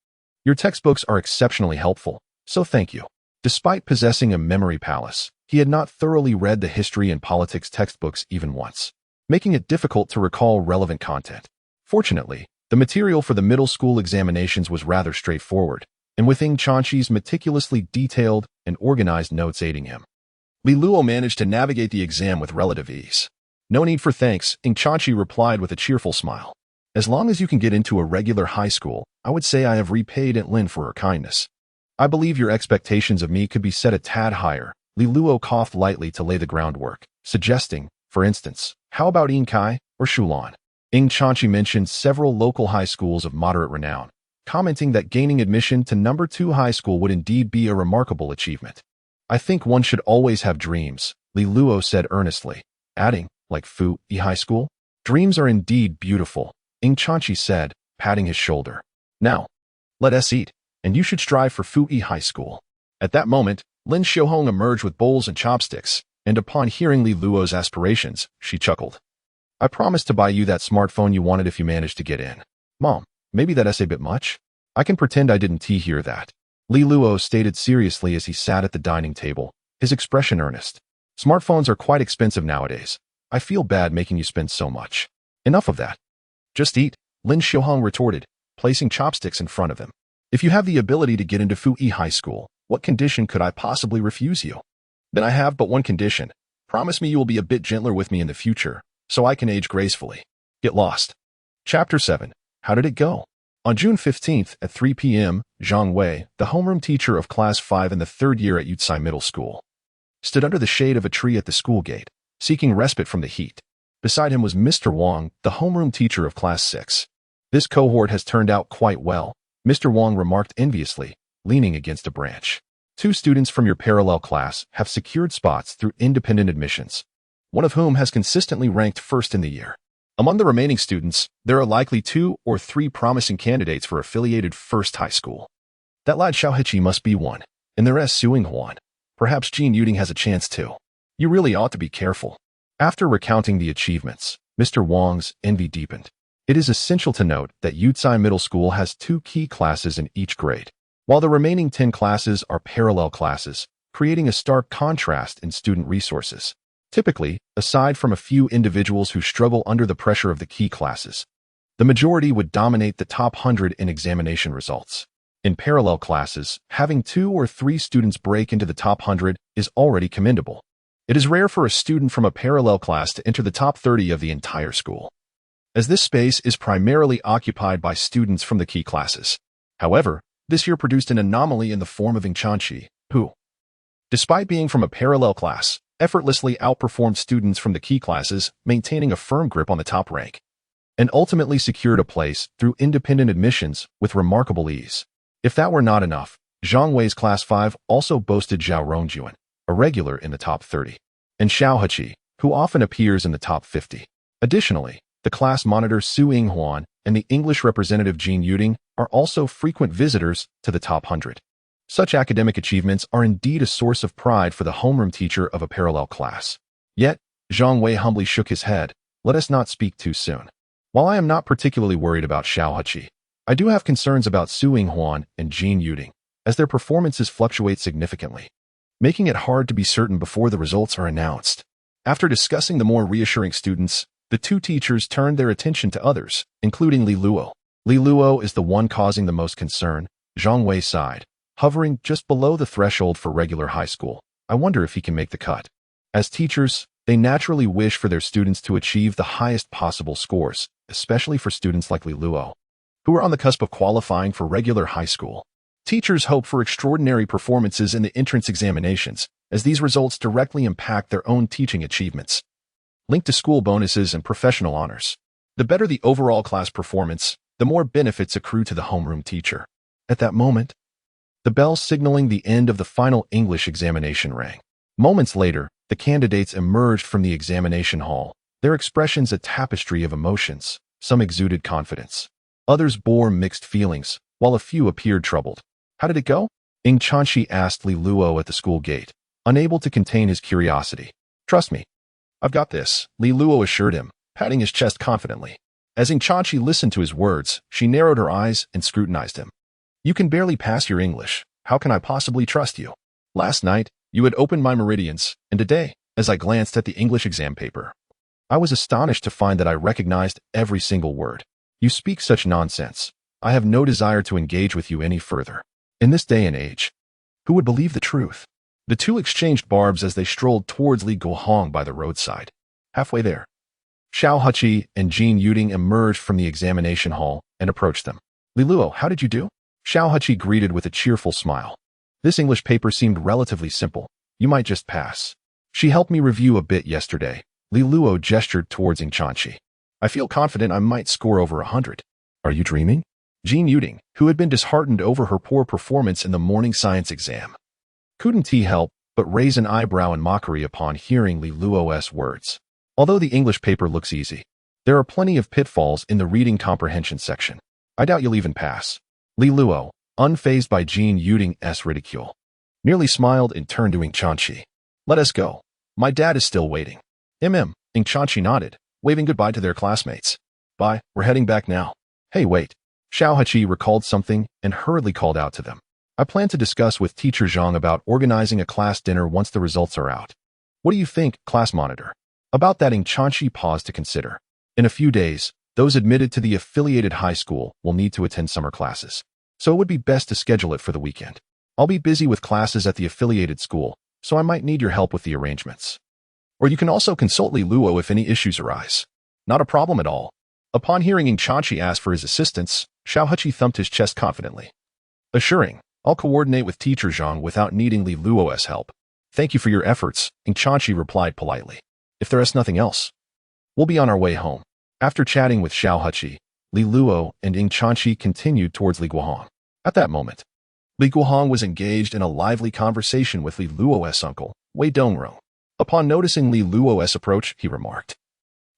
"Your textbooks are exceptionally helpful, so thank you." Despite possessing a memory palace, he had not thoroughly read the history and politics textbooks even once, making it difficult to recall relevant content. Fortunately, the material for the middle school examinations was rather straightforward, and with Ying Chanchi's meticulously detailed and organized notes aiding him, Li Luo managed to navigate the exam with relative ease. "No need for thanks," Ying Chanchi replied with a cheerful smile. "As long as you can get into a regular high school, I would say I have repaid Aunt Lin for her kindness. I believe your expectations of me could be set a tad higher." Li Luo coughed lightly to lay the groundwork, suggesting, for instance, "How about Yingkai or Shulan?" Ying Chanchi mentioned several local high schools of moderate renown, commenting that gaining admission to number 2 high school would indeed be a remarkable achievement. "I think one should always have dreams," Li Luo said earnestly, adding, "Like Fu Yi High School? Dreams are indeed beautiful," Ying Chanchi said, patting his shoulder. "Now, let us eat, and you should strive for Fu Yi High School." At that moment, Lin Xiaohong emerged with bowls and chopsticks, and upon hearing Li Luo's aspirations, she chuckled. "I promised to buy you that smartphone you wanted if you managed to get in." "Mom, maybe that's a bit much? I can pretend I didn't hear that," Li Luo stated seriously as he sat at the dining table, his expression earnest. "Smartphones are quite expensive nowadays. I feel bad making you spend so much." "Enough of that. Just eat," Lin Xiaohong retorted, placing chopsticks in front of him. "If you have the ability to get into Fu Yi High School, what condition could I possibly refuse you?" "Then I have but one condition. Promise me you will be a bit gentler with me in the future, so I can age gracefully." Get lost. Chapter 7. How did it go? On June 15th at 3 p.m., Zhang Wei, the homeroom teacher of Class 5 in the 3rd year at Yucai Middle School, stood under the shade of a tree at the school gate, seeking respite from the heat. Beside him was Mr. Wang, the homeroom teacher of Class 6. "This cohort has turned out quite well," Mr. Wang remarked enviously, leaning against a branch. "2 students from your parallel class have secured spots through independent admissions, one of whom has consistently ranked first in the year. Among the remaining students, there are likely 2 or 3 promising candidates for affiliated first high school. That lad Xiao Heqi must be one, and the rest Suing Huan. Perhaps Jin Yuding has a chance too. You really ought to be careful." After recounting the achievements, Mr. Wang's envy deepened. It is essential to note that Yucai Middle School has 2 key classes in each grade, while the remaining 10 classes are parallel classes, creating a stark contrast in student resources. Typically, aside from a few individuals who struggle under the pressure of the key classes, the majority would dominate the top 100 in examination results. In parallel classes, having 2 or 3 students break into the top 100 is already commendable. It is rare for a student from a parallel class to enter the top 30 of the entire school, as this space is primarily occupied by students from the key classes. However, this year produced an anomaly in the form of Ying Chanchi, who, despite being from a parallel class, effortlessly outperformed students from the key classes, maintaining a firm grip on the top rank, and ultimately secured a place through independent admissions with remarkable ease. If that were not enough, Zhang Wei's Class 5 also boasted Zhao Rongjuan, a regular in the top 30, and Xiao Heqi, who often appears in the top 50. Additionally, the class monitor Su Yinghuan and the English representative Jin Yuding are also frequent visitors to the top 100. Such academic achievements are indeed a source of pride for the homeroom teacher of a parallel class. Yet, Zhang Wei humbly shook his head. "Let us not speak too soon. While I am not particularly worried about Xiao Heqi, I do have concerns about Su Yinghuan and Jin Yuding. as their performances fluctuate significantly, making it hard to be certain before the results are announced. After discussing the more reassuring students, the two teachers turned their attention to others, including Li Luo. Li Luo is the one causing the most concern, Zhang Wei sighed, hovering just below the threshold for regular high school. I wonder if he can make the cut. As teachers, they naturally wish for their students to achieve the highest possible scores, especially for students like Li Luo, who are on the cusp of qualifying for regular high school. Teachers hope for extraordinary performances in the entrance examinations, as these results directly impact their own teaching achievements, linked to school bonuses and professional honors. The better the overall class performance, the more benefits accrue to the homeroom teacher. At that moment, the bell signaling the end of the final English examination rang. Moments later, the candidates emerged from the examination hall, their expressions a tapestry of emotions. Some exuded confidence. Others bore mixed feelings, while a few appeared troubled. How did it go? Ing Chanchi asked Li Luo at the school gate, unable to contain his curiosity. Trust me. I've got this, Li Luo assured him, patting his chest confidently. As Ing Chanchi listened to his words, she narrowed her eyes and scrutinized him. You can barely pass your English. How can I possibly trust you? Last night, you had opened my meridians, and today, as I glanced at the English exam paper, I was astonished to find that I recognized every single word. You speak such nonsense. I have no desire to engage with you any further. In this day and age, who would believe the truth? The two exchanged barbs as they strolled towards Li Guohong by the roadside. Halfway there, Xiao Heqi and Jin Yuding emerged from the examination hall and approached them. Li Luo, how did you do? Xiao Heqi greeted with a cheerful smile. This English paper seemed relatively simple. You might just pass. She helped me review a bit yesterday. Li Luo gestured towards Ing Chanchi. I feel confident I might score over 100. Are you dreaming? Jin Yuding, who had been disheartened over her poor performance in the morning science exam, couldn't help but raise an eyebrow in mockery upon hearing Li Luo's words. Although the English paper looks easy, there are plenty of pitfalls in the reading comprehension section. I doubt you'll even pass. Li Luo, unfazed by Jin Yuding's ridicule, merely smiled and turned to Ing Chanchi. Let us go. My dad is still waiting. Ing Chanchi nodded, waving goodbye to their classmates. Bye, we're heading back now. Hey, wait. Xiao Heqi recalled something and hurriedly called out to them. I plan to discuss with Teacher Zhang about organizing a class dinner once the results are out. What do you think, class monitor? About that, Ing Chanchi paused to consider. In a few days, those admitted to the affiliated high school will need to attend summer classes, so it would be best to schedule it for the weekend. I'll be busy with classes at the affiliated school, so I might need your help with the arrangements. Or you can also consult Li Luo if any issues arise. Not a problem at all. Upon hearing Ing Chanchi ask for his assistance, Xiao Heqi thumped his chest confidently, assuring, I'll coordinate with Teacher Zhang without needing Li Luo's help. Thank you for your efforts, Ing Chanchi replied politely. If there is nothing else, we'll be on our way home. After chatting with Xiao Heqi, Li Luo and Ing Chanchi continued towards Li Guohong. At that moment, Li Guohong was engaged in a lively conversation with Li Luo's uncle, Wei Dongrong. Upon noticing Li Luo's approach, he remarked,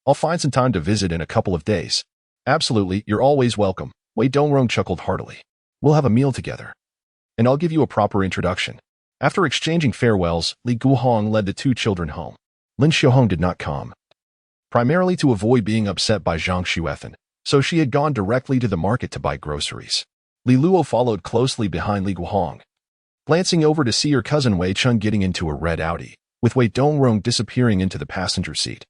I'll find some time to visit in a couple of days. Absolutely, you're always welcome. Wei Dongrong chuckled heartily. We'll have a meal together, and I'll give you a proper introduction. After exchanging farewells, Li Guohong led the two children home. Lin Xiaohong did not come, primarily to avoid being upset by Zhang Xuethan, so she had gone directly to the market to buy groceries. Li Luo followed closely behind Li Guohong, glancing over to see her cousin Wei Chun getting into a red Audi, with Wei Dongrong disappearing into the passenger seat.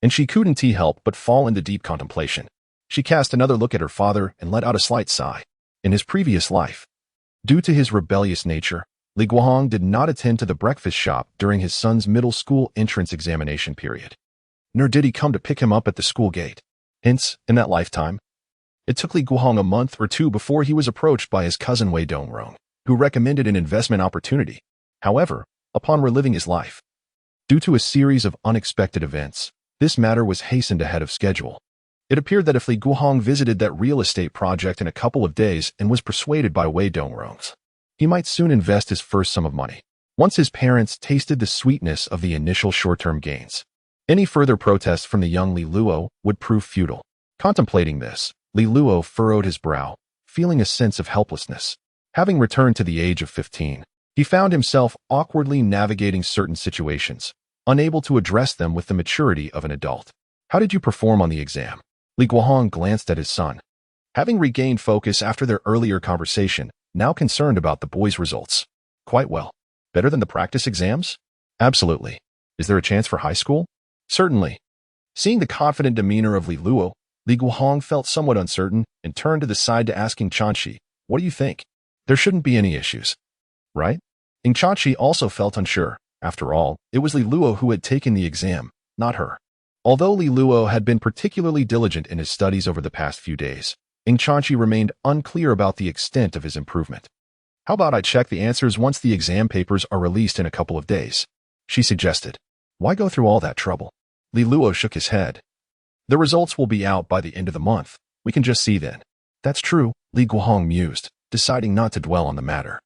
And she couldn't help but fall into deep contemplation. She cast another look at her father and let out a slight sigh. In his previous life, due to his rebellious nature, Li Guohong did not attend to the breakfast shop during his son's middle school entrance examination period, nor did he come to pick him up at the school gate. Hence, in that lifetime, it took Li Guohong a month or two before he was approached by his cousin Wei Dongrong, who recommended an investment opportunity. However, upon reliving his life, due to a series of unexpected events, this matter was hastened ahead of schedule. It appeared that if Li Guohong visited that real estate project in a couple of days and was persuaded by Wei Dongrong, he might soon invest his first sum of money. Once his parents tasted the sweetness of the initial short-term gains, any further protests from the young Li Luo would prove futile. Contemplating this, Li Luo furrowed his brow, feeling a sense of helplessness. Having returned to the age of 15, he found himself awkwardly navigating certain situations, unable to address them with the maturity of an adult. How did you perform on the exam? Li Guohong glanced at his son. Having regained focus after their earlier conversation, now concerned about the boys' results. Quite well. Better than the practice exams? Absolutely. Is there a chance for high school? Certainly. Seeing the confident demeanor of Li Luo, Li Guohong felt somewhat uncertain and turned to the side to asking Chanchi, "What do you think? There shouldn't be any issues, right?" Ing Chanchi also felt unsure. After all, it was Li Luo who had taken the exam, not her. Although Li Luo had been particularly diligent in his studies over the past few days, Ing Chanchi remained unclear about the extent of his improvement. "How about I check the answers once the exam papers are released in a couple of days?" she suggested. "Why go through all that trouble?" Li Luo shook his head. "The results will be out by the end of the month. We can just see then." "That's true," Li Guohong mused, deciding not to dwell on the matter.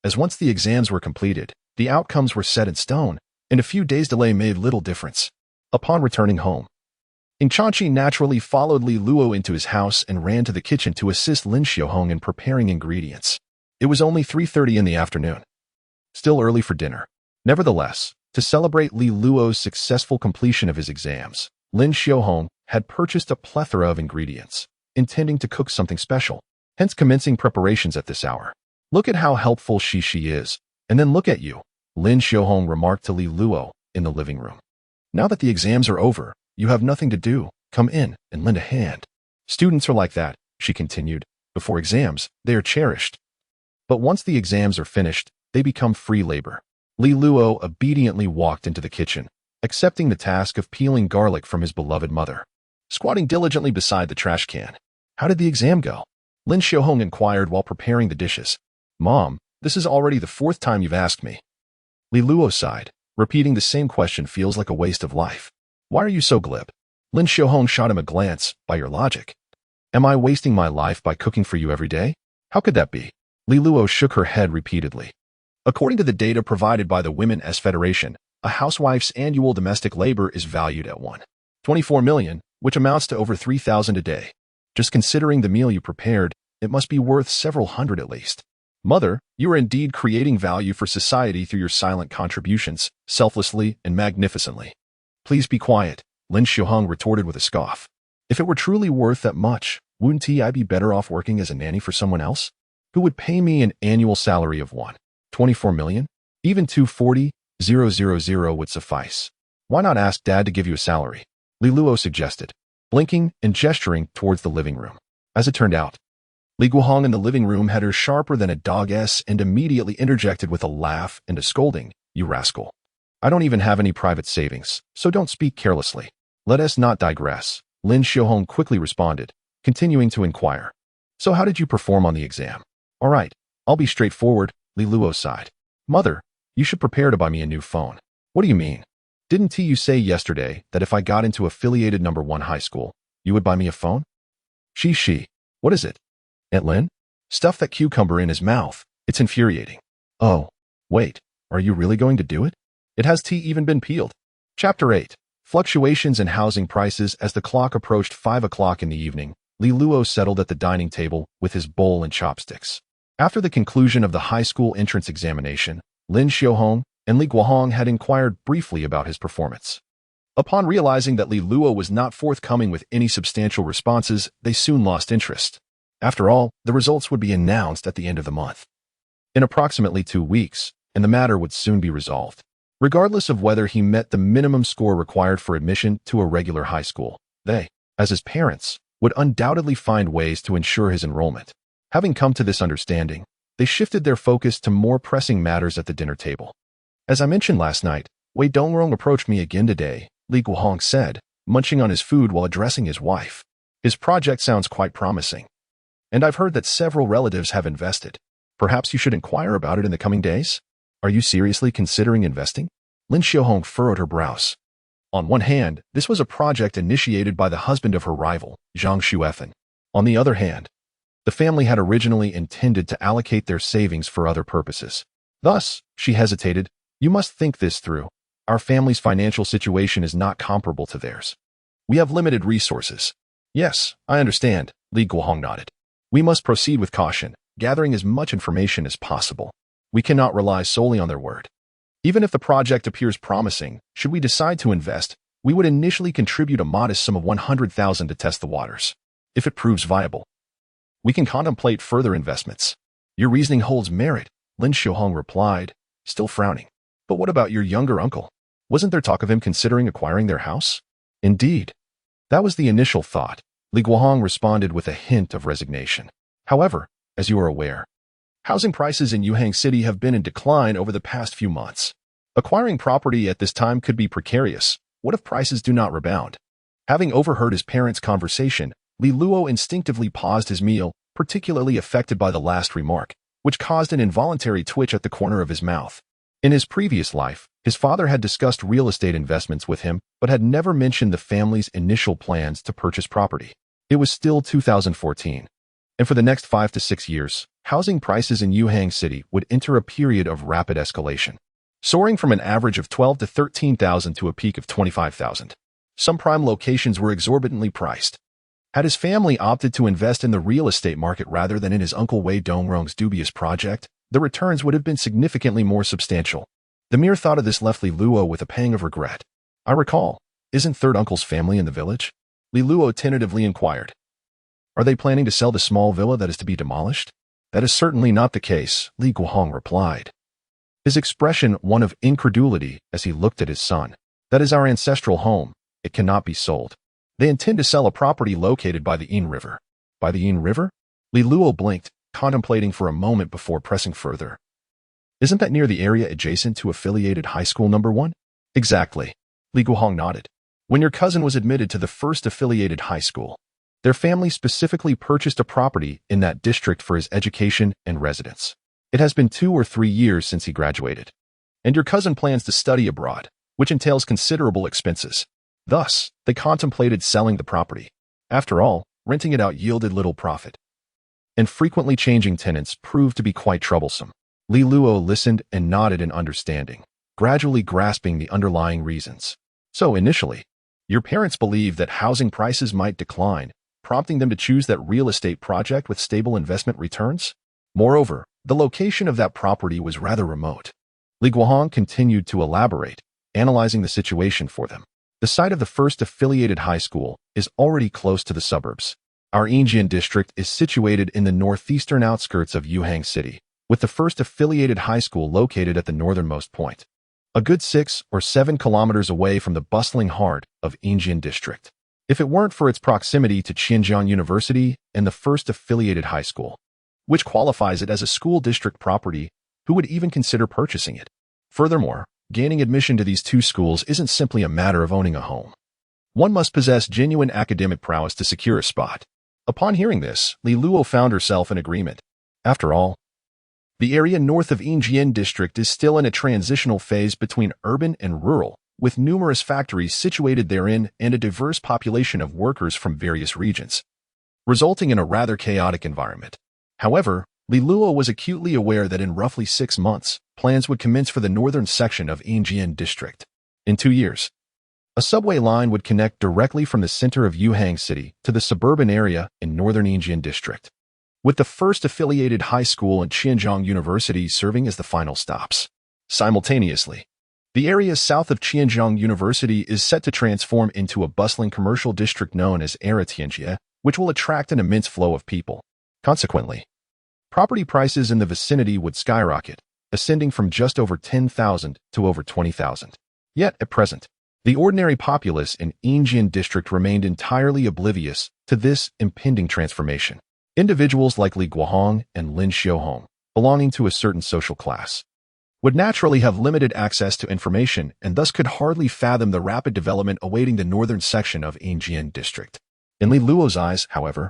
As once the exams were completed, the outcomes were set in stone, and a few days' delay made little difference. Upon returning home, Ing Chanchi naturally followed Li Luo into his house and ran to the kitchen to assist Lin Xiaohong in preparing ingredients. It was only 3:30 in the afternoon. Still early for dinner. Nevertheless, to celebrate Li Luo's successful completion of his exams, Lin Xiaohong had purchased a plethora of ingredients, intending to cook something special, hence commencing preparations at this hour. "Look at how helpful she is, and then look at you," Lin Xiaohong remarked to Li Luo in the living room. "Now that the exams are over, you have nothing to do. Come in and lend a hand." "Students are like that," she continued. "Before exams, they are cherished. But once the exams are finished, they become free labor." Li Luo obediently walked into the kitchen, accepting the task of peeling garlic from his beloved mother. Squatting diligently beside the trash can. "How did the exam go?" Lin Xiaohong inquired while preparing the dishes. "Mom, this is already the 4th time you've asked me." Li Luo sighed. "Repeating the same question feels like a waste of life. Why are you so glib?" Lin Xiaohong shot him a glance. "By your logic. Am I wasting my life by cooking for you every day? How could that be?" Li Luo shook her head repeatedly. According to the data provided by the Women's Federation, a housewife's annual domestic labor is valued at 1.24 million, which amounts to over 3,000 a day. Just considering the meal you prepared, it must be worth several hundred at least. Mother, you are indeed creating value for society through your silent contributions, selflessly and magnificently. Please be quiet, Lin Xiaohong retorted with a scoff. If it were truly worth that much, wouldn't I be better off working as a nanny for someone else? Who would pay me an annual salary of 1.24 million? Even 240,000 would suffice. Why not ask Dad to give you a salary? Li Luo suggested, blinking and gesturing towards the living room. As it turned out, Li Guohong in the living room had her sharper than a dog-s and immediately interjected with a laugh and a scolding, "You rascal. I don't even have any private savings, so don't speak carelessly." "Let us not digress," Lin Xiaohong quickly responded, continuing to inquire. "So how did you perform on the exam?" "All right, I'll be straightforward," Li Luo sighed. "Mother, you should prepare to buy me a new phone." "What do you mean? Didn't you say yesterday that if I got into affiliated number 1 high school, you would buy me a phone?" She. What is it? Aunt Lin? Stuff that cucumber in his mouth. It's infuriating. Oh, wait, are you really going to do it? It has tea even been peeled? Chapter 8. Fluctuations in housing prices. As the clock approached 5 o'clock in the evening, Li Luo settled at the dining table with his bowl and chopsticks. After the conclusion of the high school entrance examination, Lin Xiaohong and Li Guohong had inquired briefly about his performance. Upon realizing that Li Luo was not forthcoming with any substantial responses, they soon lost interest. After all, the results would be announced at the end of the month. In approximately 2 weeks, and the matter would soon be resolved. Regardless of whether he met the minimum score required for admission to a regular high school, they, as his parents, would undoubtedly find ways to ensure his enrollment. Having come to this understanding, they shifted their focus to more pressing matters at the dinner table. "As I mentioned last night, Wei Dongrong approached me again today," Li Guohong said, munching on his food while addressing his wife. "His project sounds quite promising. And I've heard that several relatives have invested. Perhaps you should inquire about it in the coming days? Are you seriously considering investing?" Lin Xiaohong furrowed her brows. On one hand, this was a project initiated by the husband of her rival, Zhang Xuefan. On the other hand, the family had originally intended to allocate their savings for other purposes. Thus, she hesitated. "You must think this through. Our family's financial situation is not comparable to theirs. We have limited resources." "Yes, I understand," Li Guohong nodded. "We must proceed with caution, gathering as much information as possible. We cannot rely solely on their word. Even if the project appears promising, should we decide to invest, we would initially contribute a modest sum of 100,000 to test the waters. If it proves viable, we can contemplate further investments." Your reasoning holds merit, Lin Xiaohong replied, still frowning. But what about your younger uncle? Wasn't there talk of him considering acquiring their house? Indeed. That was the initial thought, Li Guohong responded with a hint of resignation. However, as you are aware, housing prices in Yuhang City have been in decline over the past few months. Acquiring property at this time could be precarious. What if prices do not rebound? Having overheard his parents' conversation, Li Luo instinctively paused his meal, particularly affected by the last remark, which caused an involuntary twitch at the corner of his mouth. In his previous life, his father had discussed real estate investments with him, but had never mentioned the family's initial plans to purchase property. It was still 2014. And for the next 5 to 6 years, housing prices in Yuhang City would enter a period of rapid escalation, soaring from an average of 12 to 13,000 to a peak of 25,000. Some prime locations were exorbitantly priced. Had his family opted to invest in the real estate market rather than in his uncle Wei Dongrong's dubious project, the returns would have been significantly more substantial. The mere thought of this left Li Luo with a pang of regret. I recall, isn't third uncle's family in the village? Li Luo tentatively inquired. Are they planning to sell the small villa that is to be demolished? That is certainly not the case, Li Guohong replied, his expression one of incredulity as he looked at his son. That is our ancestral home. It cannot be sold. They intend to sell a property located by the Yin River. By the Yin River? Li Luo blinked, contemplating for a moment before pressing further. Isn't that near the area adjacent to affiliated high school number 1? Exactly. Li Guohong nodded. When your cousin was admitted to the first affiliated high school, their family specifically purchased a property in that district for his education and residence. It has been 2 or 3 years since he graduated. And your cousin plans to study abroad, which entails considerable expenses. Thus, they contemplated selling the property. After all, renting it out yielded little profit. And frequently changing tenants proved to be quite troublesome. Li Luo listened and nodded in understanding, gradually grasping the underlying reasons. So initially, your parents believed that housing prices might decline, prompting them to choose that real estate project with stable investment returns? Moreover, the location of that property was rather remote. Li Guohong continued to elaborate, analyzing the situation for them. The site of the first affiliated high school is already close to the suburbs. Our Yinjian district is situated in the northeastern outskirts of Yuhang City, with the first affiliated high school located at the northernmost point, a good 6 or 7 kilometers away from the bustling heart of Yinjian district. If it weren't for its proximity to Qianjiang University and the first affiliated high school, which qualifies it as a school district property, who would even consider purchasing it? Furthermore, gaining admission to these 2 schools isn't simply a matter of owning a home. One must possess genuine academic prowess to secure a spot. Upon hearing this, Li Luo found herself in agreement. After all, the area north of Yinjian district is still in a transitional phase between urban and rural, with numerous factories situated therein and a diverse population of workers from various regions, resulting in a rather chaotic environment. However, Li Luo was acutely aware that in roughly 6 months, plans would commence for the northern section of Yinjian district. In 2 years, a subway line would connect directly from the center of Yuhang City to the suburban area in northern Yinjian district, with the first affiliated high school and Qianjiang University serving as the final stops. Simultaneously, the area south of Qianjiang University is set to transform into a bustling commercial district known as Era Tianjie, which will attract an immense flow of people. Consequently, property prices in the vicinity would skyrocket, ascending from just over 10,000 to over 20,000. Yet, at present, the ordinary populace in Yinjian district remained entirely oblivious to this impending transformation. Individuals like Li Guohong and Lin Xiaohong, belonging to a certain social class, would naturally have limited access to information and thus could hardly fathom the rapid development awaiting the northern section of Yinjian district. In Li Luo's eyes, however,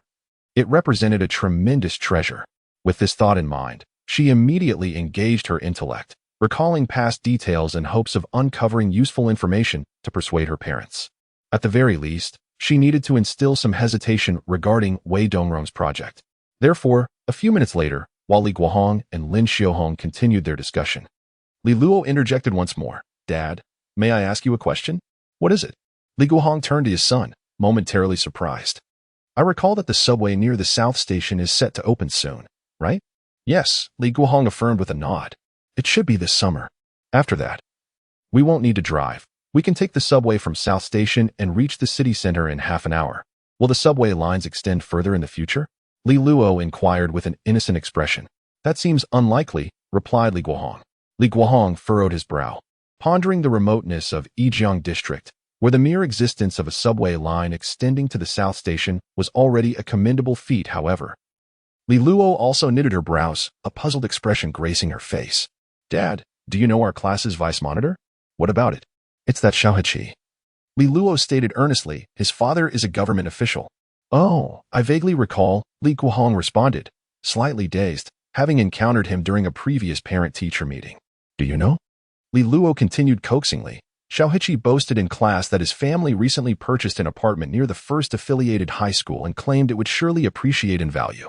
it represented a tremendous treasure. With this thought in mind, she immediately engaged her intellect, recalling past details in hopes of uncovering useful information to persuade her parents. At the very least, she needed to instill some hesitation regarding Wei Dongrong's project. Therefore, a few minutes later, while Li Guohong and Lin Xiaohong continued their discussion, Li Luo interjected once more. Dad, may I ask you a question? What is it? Li Guohong turned to his son, momentarily surprised. I recall that the subway near the south station is set to open soon, right? Yes, Li Guohong affirmed with a nod. It should be this summer. After that, we won't need to drive. We can take the subway from South Station and reach the city center in half an hour. Will the subway lines extend further in the future? Li Luo inquired with an innocent expression. That seems unlikely, replied Li Guohong. Li Guohong furrowed his brow, pondering the remoteness of Yijiang District, where the mere existence of a subway line extending to the South Station was already a commendable feat. However, Li Luo also knitted her brows, a puzzled expression gracing her face. Dad, do you know our class's vice monitor? What about it? It's that Xiaoheqi. Li Luo stated earnestly, his father is a government official. Oh, I vaguely recall, Li Guohong responded, slightly dazed, having encountered him during a previous parent-teacher meeting. Do you know? Li Luo continued coaxingly. Xiaoheqi boasted in class that his family recently purchased an apartment near the first affiliated high school and claimed it would surely appreciate in value.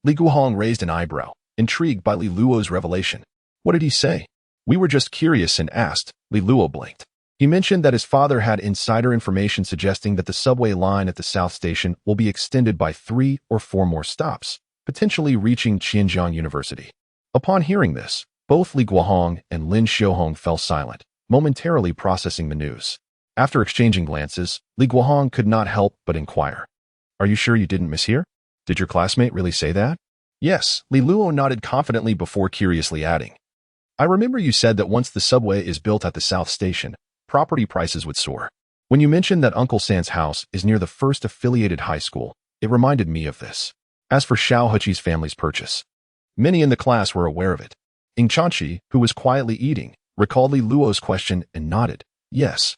Li Guohong raised an eyebrow, intrigued by Li Luo's revelation. What did he say? We were just curious and asked, Li Luo blinked. He mentioned that his father had insider information suggesting that the subway line at the South Station will be extended by 3 or 4 more stops, potentially reaching Xinjiang University. Upon hearing this, both Li Guohong and Lin Xiaohong fell silent, momentarily processing the news. After exchanging glances, Li Guohong could not help but inquire. Are you sure you didn't mishear? Did your classmate really say that? Yes, Li Luo nodded confidently before curiously adding. I remember you said that once the subway is built at the South Station, property prices would soar. When you mentioned that Uncle San's house is near the first affiliated high school, it reminded me of this. As for Xiaoheqi's family's purchase, many in the class were aware of it. Ying Chanqi, who was quietly eating, recalled Li Luo's question and nodded. Yes.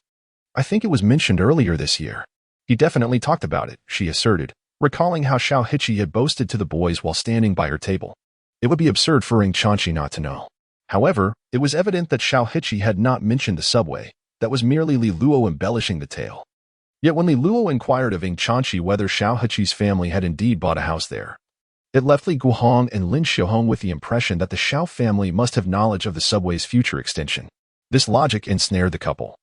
I think it was mentioned earlier this year. He definitely talked about it, she asserted, recalling how Xiaoheqi had boasted to the boys while standing by her table. It would be absurd for Ying Chanqi not to know. However, it was evident that Xiaoheqi had not mentioned the subway. That was merely Li Luo embellishing the tale. Yet when Li Luo inquired of Ying Chanqi whether Xiaoheqi's family had indeed bought a house there, it left Li Guohong and Lin Xiaohong with the impression that the Xiao family must have knowledge of the subway's future extension. This logic ensnared the couple,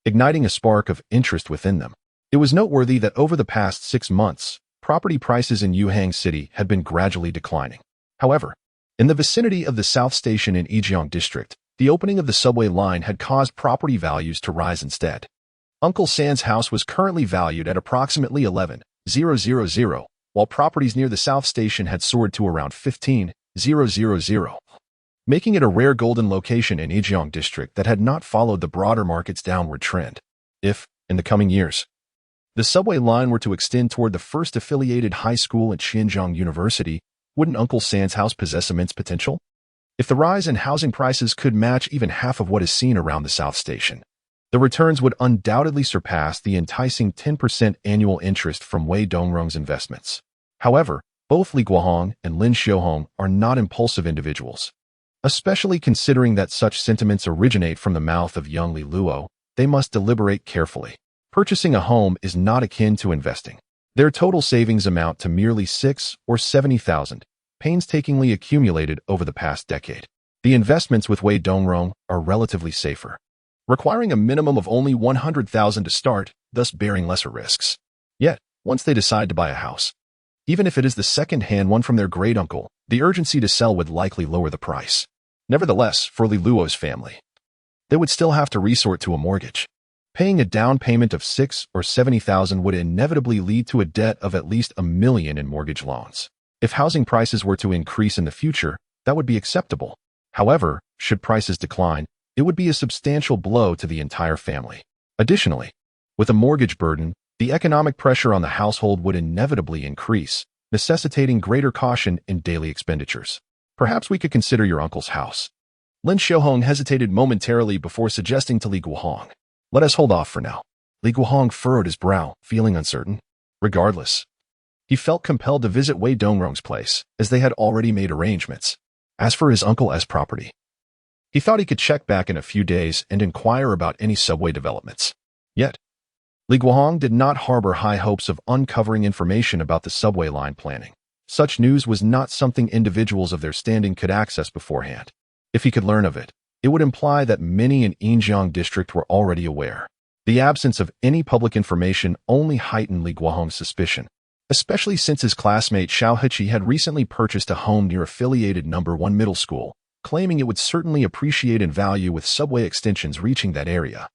igniting a spark of interest within them. It was noteworthy that over the past 6 months, property prices in Yuhang City had been gradually declining. However, in the vicinity of the South Station in Yijiang District, the opening of the subway line had caused property values to rise instead. Uncle San's house was currently valued at approximately 11,000, while properties near the South Station had soared to around 15,000, making it a rare golden location in Yijiang District that had not followed the broader market's downward trend. If, in the coming years, the subway line were to extend toward the first affiliated high school at Xinjiang University, wouldn't Uncle San's house possess immense potential? If the rise in housing prices could match even half of what is seen around the South Station, the returns would undoubtedly surpass the enticing 10% annual interest from Wei Dongrong's investments. However, both Li Guohong and Lin Xiaohong are not impulsive individuals. Especially considering that such sentiments originate from the mouth of young Li Luo, they must deliberate carefully. Purchasing a home is not akin to investing. Their total savings amount to merely 6 or 70,000, painstakingly accumulated over the past decade. The investments with Wei Dongrong are relatively safer, requiring a minimum of only 100,000 to start, thus bearing lesser risks. Yet, once they decide to buy a house, even if it is the second-hand one from their great-uncle, the urgency to sell would likely lower the price. Nevertheless, for Li Luo's family, they would still have to resort to a mortgage. Paying a down payment of 6 or 70,000 would inevitably lead to a debt of at least $1 million in mortgage loans. If housing prices were to increase in the future, that would be acceptable. However, should prices decline, it would be a substantial blow to the entire family. Additionally, with a mortgage burden, the economic pressure on the household would inevitably increase, necessitating greater caution in daily expenditures. Perhaps we could consider your uncle's house. Lin Xiaohong hesitated momentarily before suggesting to Li Guohong. Let us hold off for now. Li Guohong furrowed his brow, feeling uncertain. Regardless, he felt compelled to visit Wei Dongrong's place, as they had already made arrangements. As for his uncle's property, he thought he could check back in a few days and inquire about any subway developments. Yet, Li Guohong did not harbor high hopes of uncovering information about the subway line planning. Such news was not something individuals of their standing could access beforehand. If he could learn of it, it would imply that many in Yijiang District were already aware. The absence of any public information only heightened Li Guohong's suspicion, especially since his classmate Xiaoheqi had recently purchased a home near affiliated No. 1 middle school, claiming it would certainly appreciate in value with subway extensions reaching that area.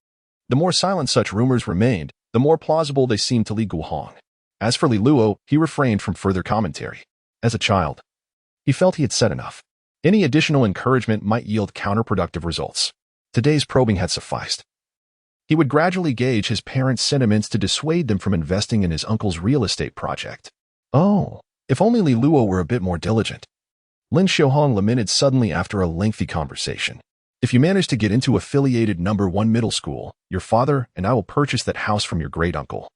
The more silent such rumors remained, the more plausible they seemed to Li Guohong. As for Li Luo, he refrained from further commentary. As a child, He felt he had said enough. Any additional encouragement might yield counterproductive results. Today's probing had sufficed. He would gradually gauge his parents' sentiments to dissuade them from investing in his uncle's real estate project. Oh, if only Li Luo were a bit more diligent. Lin Xiaohong lamented suddenly after a lengthy conversation. If you manage to get into affiliated number 1 middle school, your father and I will purchase that house from your great-uncle.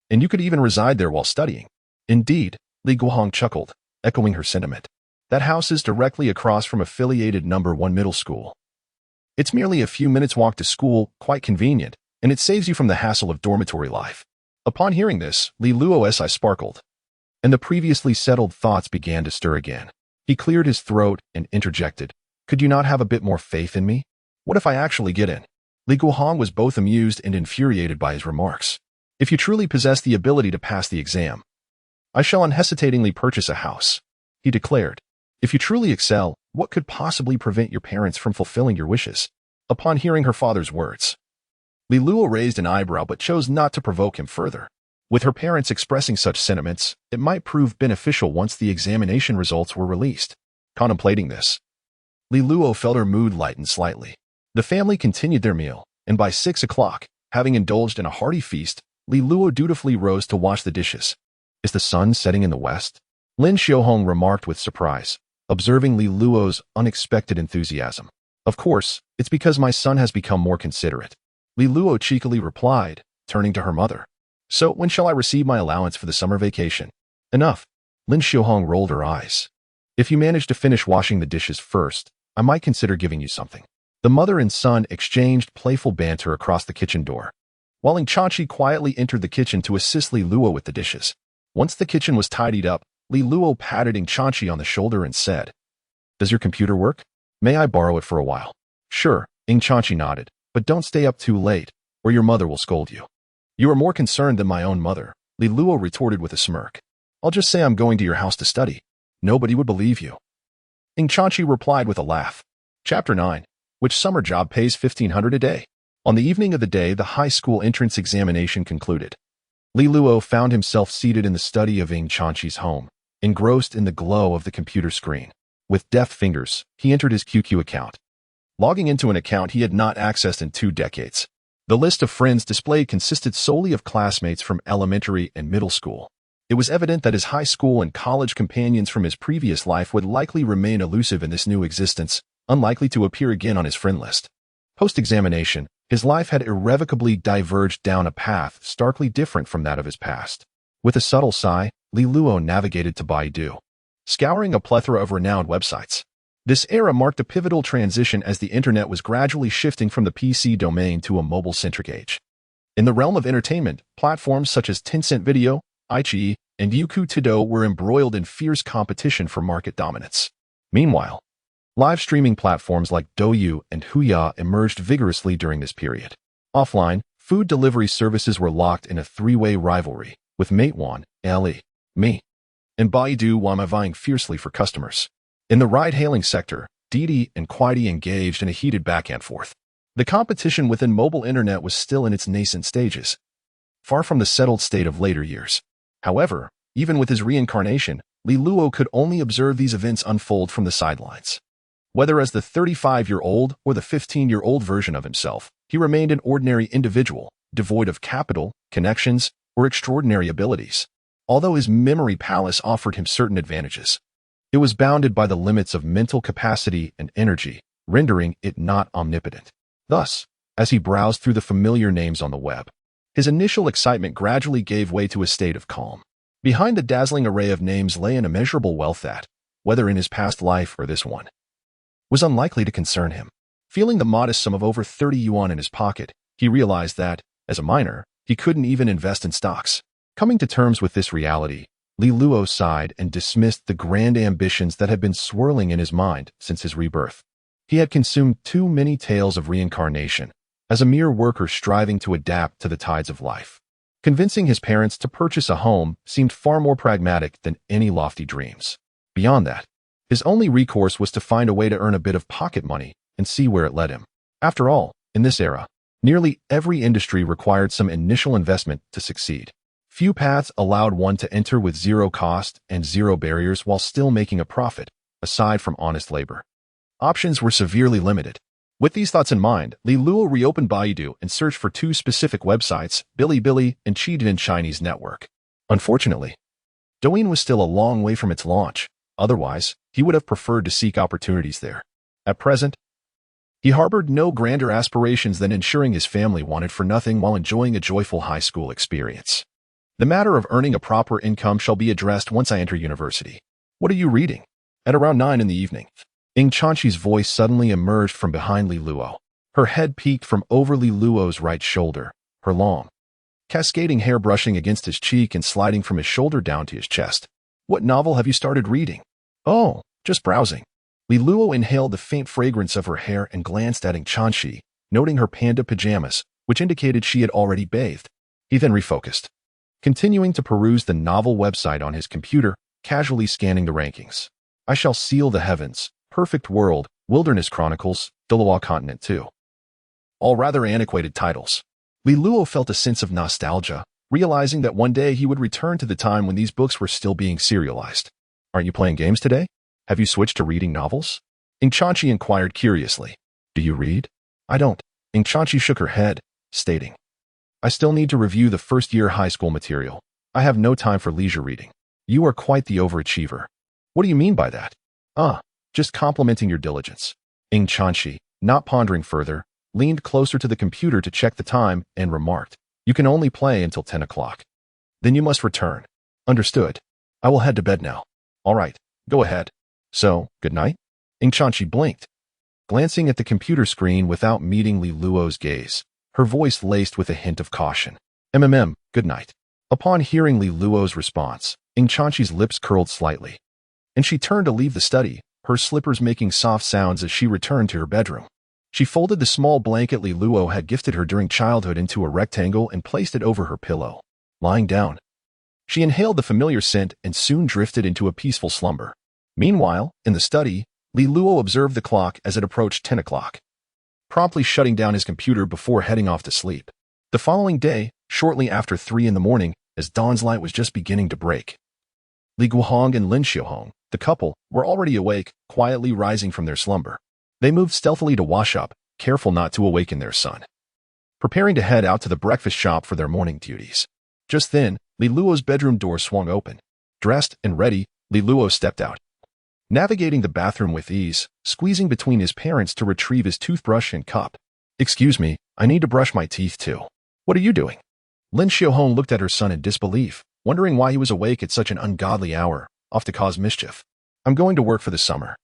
And you could even reside there while studying. Indeed, Li Guohong chuckled, echoing her sentiment. That house is directly across from affiliated number 1 middle school. It's merely a few minutes' walk to school, quite convenient, and it saves you from the hassle of dormitory life. Upon hearing this, Li Luo's eye sparkled, and the previously settled thoughts began to stir again. He cleared his throat and interjected, "Could you not have a bit more faith in me? What if I actually get in?" Li Guohong was both amused and infuriated by his remarks. "If you truly possess the ability to pass the exam, I shall unhesitatingly purchase a house," he declared. "If you truly excel, what could possibly prevent your parents from fulfilling your wishes?" Upon hearing her father's words, Li Luo raised an eyebrow but chose not to provoke him further. With her parents expressing such sentiments, it might prove beneficial once the examination results were released. Contemplating this, Li Luo felt her mood lighten slightly. The family continued their meal, and by 6 o'clock, having indulged in a hearty feast, Li Luo dutifully rose to wash the dishes. "Is the sun setting in the west?" Lin Xiaohong remarked with surprise, observing Li Luo's unexpected enthusiasm. "Of course, it's because my son has become more considerate," Li Luo cheekily replied, turning to her mother. "So when shall I receive my allowance for the summer vacation?" "Enough." Lin Xiaohong rolled her eyes. "If you manage to finish washing the dishes first, I might consider giving you something." The mother and son exchanged playful banter across the kitchen door, while Ing Chanchi quietly entered the kitchen to assist Li Luo with the dishes. Once the kitchen was tidied up, Li Luo patted Ing Chanchi on the shoulder and said, "Does your computer work? May I borrow it for a while?" "Sure," Ing Chanchi nodded, "but don't stay up too late, or your mother will scold you." "You are more concerned than my own mother," Li Luo retorted with a smirk. "I'll just say I'm going to your house to study. Nobody would believe you." Ing Chanchi replied with a laugh. Chapter 9. Which summer job pays 1,500 a day? On the evening of the day the high school entrance examination concluded, Li Luo found himself seated in the study of Ing Chanchi's home, engrossed in the glow of the computer screen. With deft fingers, he entered his QQ account, logging into an account he had not accessed in 2 decades. The list of friends displayed consisted solely of classmates from elementary and middle school. It was evident that his high school and college companions from his previous life would likely remain elusive in this new existence, unlikely to appear again on his friend list. Post-examination, his life had irrevocably diverged down a path starkly different from that of his past. With a subtle sigh, Li Luo navigated to Baidu, scouring a plethora of renowned websites. This era marked a pivotal transition as the internet was gradually shifting from the PC domain to a mobile-centric age. In the realm of entertainment, platforms such as Tencent Video, iQIYI, and Youku Tudou were embroiled in fierce competition for market dominance. Meanwhile, live streaming platforms like Douyu and Huya emerged vigorously during this period. Offline, food delivery services were locked in a 3-way rivalry, with Meituan, Ali, Me, and Baidu vying fiercely for customers. In the ride-hailing sector, Didi and Kuaidi engaged in a heated back-and-forth. The competition within mobile internet was still in its nascent stages, far from the settled state of later years. However, even with his reincarnation, Li Luo could only observe these events unfold from the sidelines. Whether as the 35-year-old or the 15-year-old version of himself, he remained an ordinary individual, devoid of capital, connections, or extraordinary abilities. Although his memory palace offered him certain advantages, it was bounded by the limits of mental capacity and energy, rendering it not omnipotent. Thus, as he browsed through the familiar names on the web, his initial excitement gradually gave way to a state of calm. Behind the dazzling array of names lay an immeasurable wealth that, whether in his past life or this one, was unlikely to concern him. Feeling the modest sum of over 30 yuan in his pocket, he realized that, as a minor, he couldn't even invest in stocks. Coming to terms with this reality, Li Luo sighed and dismissed the grand ambitions that had been swirling in his mind since his rebirth. He had consumed too many tales of reincarnation, as a mere worker striving to adapt to the tides of life. Convincing his parents to purchase a home seemed far more pragmatic than any lofty dreams. Beyond that, his only recourse was to find a way to earn a bit of pocket money and see where it led him. After all, in this era, nearly every industry required some initial investment to succeed. Few paths allowed one to enter with zero cost and zero barriers while still making a profit. aside from honest labor. Options were severely limited. With these thoughts in mind, Li Luo reopened Baidu and searched for two specific websites, Bilibili and Cheetah Chinese Network. Unfortunately, Douyin was still a long way from its launch. Otherwise, he would have preferred to seek opportunities there. At present, he harbored no grander aspirations than ensuring his family wanted for nothing while enjoying a joyful high school experience. The matter of earning a proper income shall be addressed once I enter university. What are you reading? At around 9 in the evening, Ying Chanxi's voice suddenly emerged from behind Li Luo. Her head peeked from over Li Luo's right shoulder, her long, cascading hair brushing against his cheek and sliding from his shoulder down to his chest. What novel have you started reading? Oh, just browsing. Li Luo inhaled the faint fragrance of her hair and glanced at Ying Chanxi, noting her panda pajamas, which indicated she had already bathed. He then refocused, continuing to peruse the novel website on his computer, casually scanning the rankings. I Shall Seal the Heavens, Perfect World, Wilderness Chronicles, Dalawa Continent 2. All rather antiquated titles. Li Luo felt a sense of nostalgia, realizing that one day he would return to the time when these books were still being serialized. Aren't you playing games today? Have you switched to reading novels? Ying Chanxi inquired curiously. Do you read? I don't. Ying Chanxi shook her head, stating, I still need to review the first-year high school material. I have no time for leisure reading. You are quite the overachiever. What do you mean by that? Just complimenting your diligence. Ying Chanxi, not pondering further, leaned closer to the computer to check the time and remarked, You can only play until 10 o'clock. Then you must return. Understood. I will head to bed now. All right, go ahead. So, good night? Ying Chanxi blinked, glancing at the computer screen without meeting Li Luo's gaze, her voice laced with a hint of caution. Good night. Upon hearing Li Luo's response, Ying Chanxi's lips curled slightly, and she turned to leave the study, her slippers making soft sounds as she returned to her bedroom. She folded the small blanket Li Luo had gifted her during childhood into a rectangle and placed it over her pillow. Lying down, she inhaled the familiar scent and soon drifted into a peaceful slumber. Meanwhile, in the study, Li Luo observed the clock as it approached 10 o'clock, promptly shutting down his computer before heading off to sleep. The following day, shortly after 3 in the morning, as dawn's light was just beginning to break, Li Guohong and Lin Xiaohong, the couple, were already awake, quietly rising from their slumber. They moved stealthily to wash up, careful not to awaken their son, preparing to head out to the breakfast shop for their morning duties. Just then, Li Luo's bedroom door swung open. Dressed and ready, Li Luo stepped out, navigating the bathroom with ease, squeezing between his parents to retrieve his toothbrush and cup. Excuse me, I need to brush my teeth too. What are you doing? Lin Xiaohong looked at her son in disbelief, wondering why he was awake at such an ungodly hour, off to cause mischief. I'm going to work for the summer.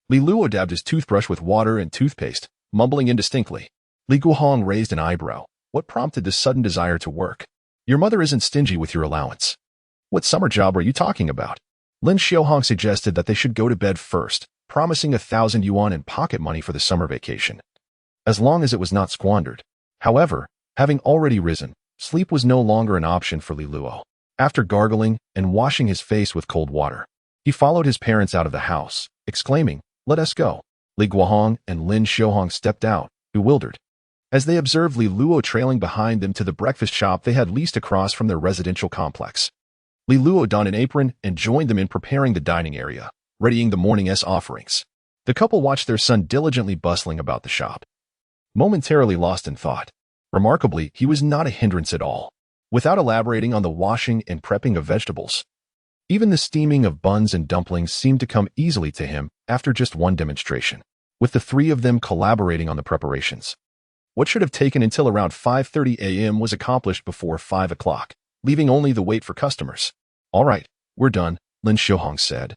Li Luo dabbed his toothbrush with water and toothpaste, mumbling indistinctly. Li Guohong raised an eyebrow. What prompted this sudden desire to work? Your mother isn't stingy with your allowance. What summer job are you talking about? Lin Xiaohong suggested that they should go to bed first, promising 1,000 yuan in pocket money for the summer vacation, as long as it was not squandered. However, having already risen, sleep was no longer an option for Li Luo. After gargling and washing his face with cold water, he followed his parents out of the house, exclaiming, Let us go. Li Guohong and Lin Xiaohong stepped out, bewildered, as they observed Li Luo trailing behind them to the breakfast shop they had leased across from their residential complex. Li Luo donned an apron and joined them in preparing the dining area, readying the morning's offerings. The couple watched their son diligently bustling about the shop, momentarily lost in thought. Remarkably, he was not a hindrance at all. Without elaborating on the washing and prepping of vegetables, even the steaming of buns and dumplings seemed to come easily to him after just one demonstration, with the three of them collaborating on the preparations. What should have taken until around 5:30 a.m. was accomplished before 5 o'clock, leaving only the wait for customers. All right, we're done, Lin Xiaohong said,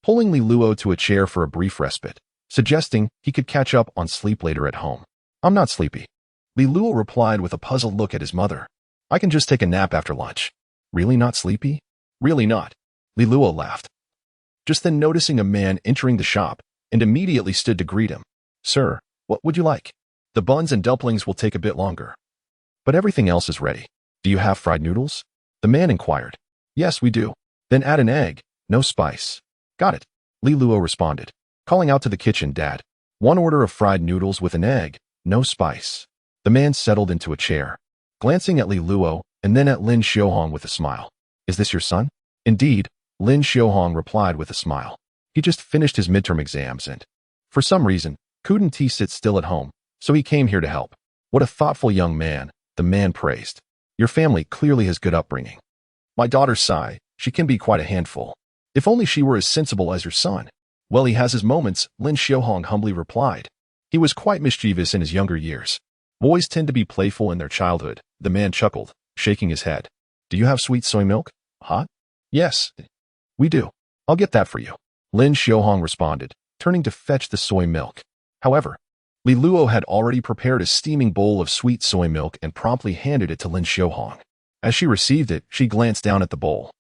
pulling Li Luo to a chair for a brief respite, suggesting he could catch up on sleep later at home. I'm not sleepy. Li Luo replied with a puzzled look at his mother. I can just take a nap after lunch. Really not sleepy? Really not. Li Luo laughed, just then noticing a man entering the shop, and immediately stood to greet him. Sir, what would you like? The buns and dumplings will take a bit longer, but everything else is ready. Do you have fried noodles? The man inquired. Yes, we do. Then add an egg, no spice. Got it, Li Luo responded, calling out to the kitchen dad. 1 order of fried noodles with an egg, no spice. The man settled into a chair, glancing at Li Luo and then at Lin Xiaohong with a smile. Is this your son? Indeed, Lin Xiaohong replied with a smile. He just finished his midterm exams and, for some reason, couldn't he sit still at home, so he came here to help. What a thoughtful young man, the man praised. Your family clearly has good upbringing. My daughter Sai, she can be quite a handful. If only she were as sensible as your son. Well, he has his moments, Lin Xiaohong humbly replied. He was quite mischievous in his younger years. Boys tend to be playful in their childhood, the man chuckled, shaking his head. Do you have sweet soy milk? Hot? Yes, we do. I'll get that for you. Lin Xiaohong responded, turning to fetch the soy milk. However, Li Luo had already prepared a steaming bowl of sweet soy milk and promptly handed it to Lin Xiaohong. As she received it, she glanced down at the bowl,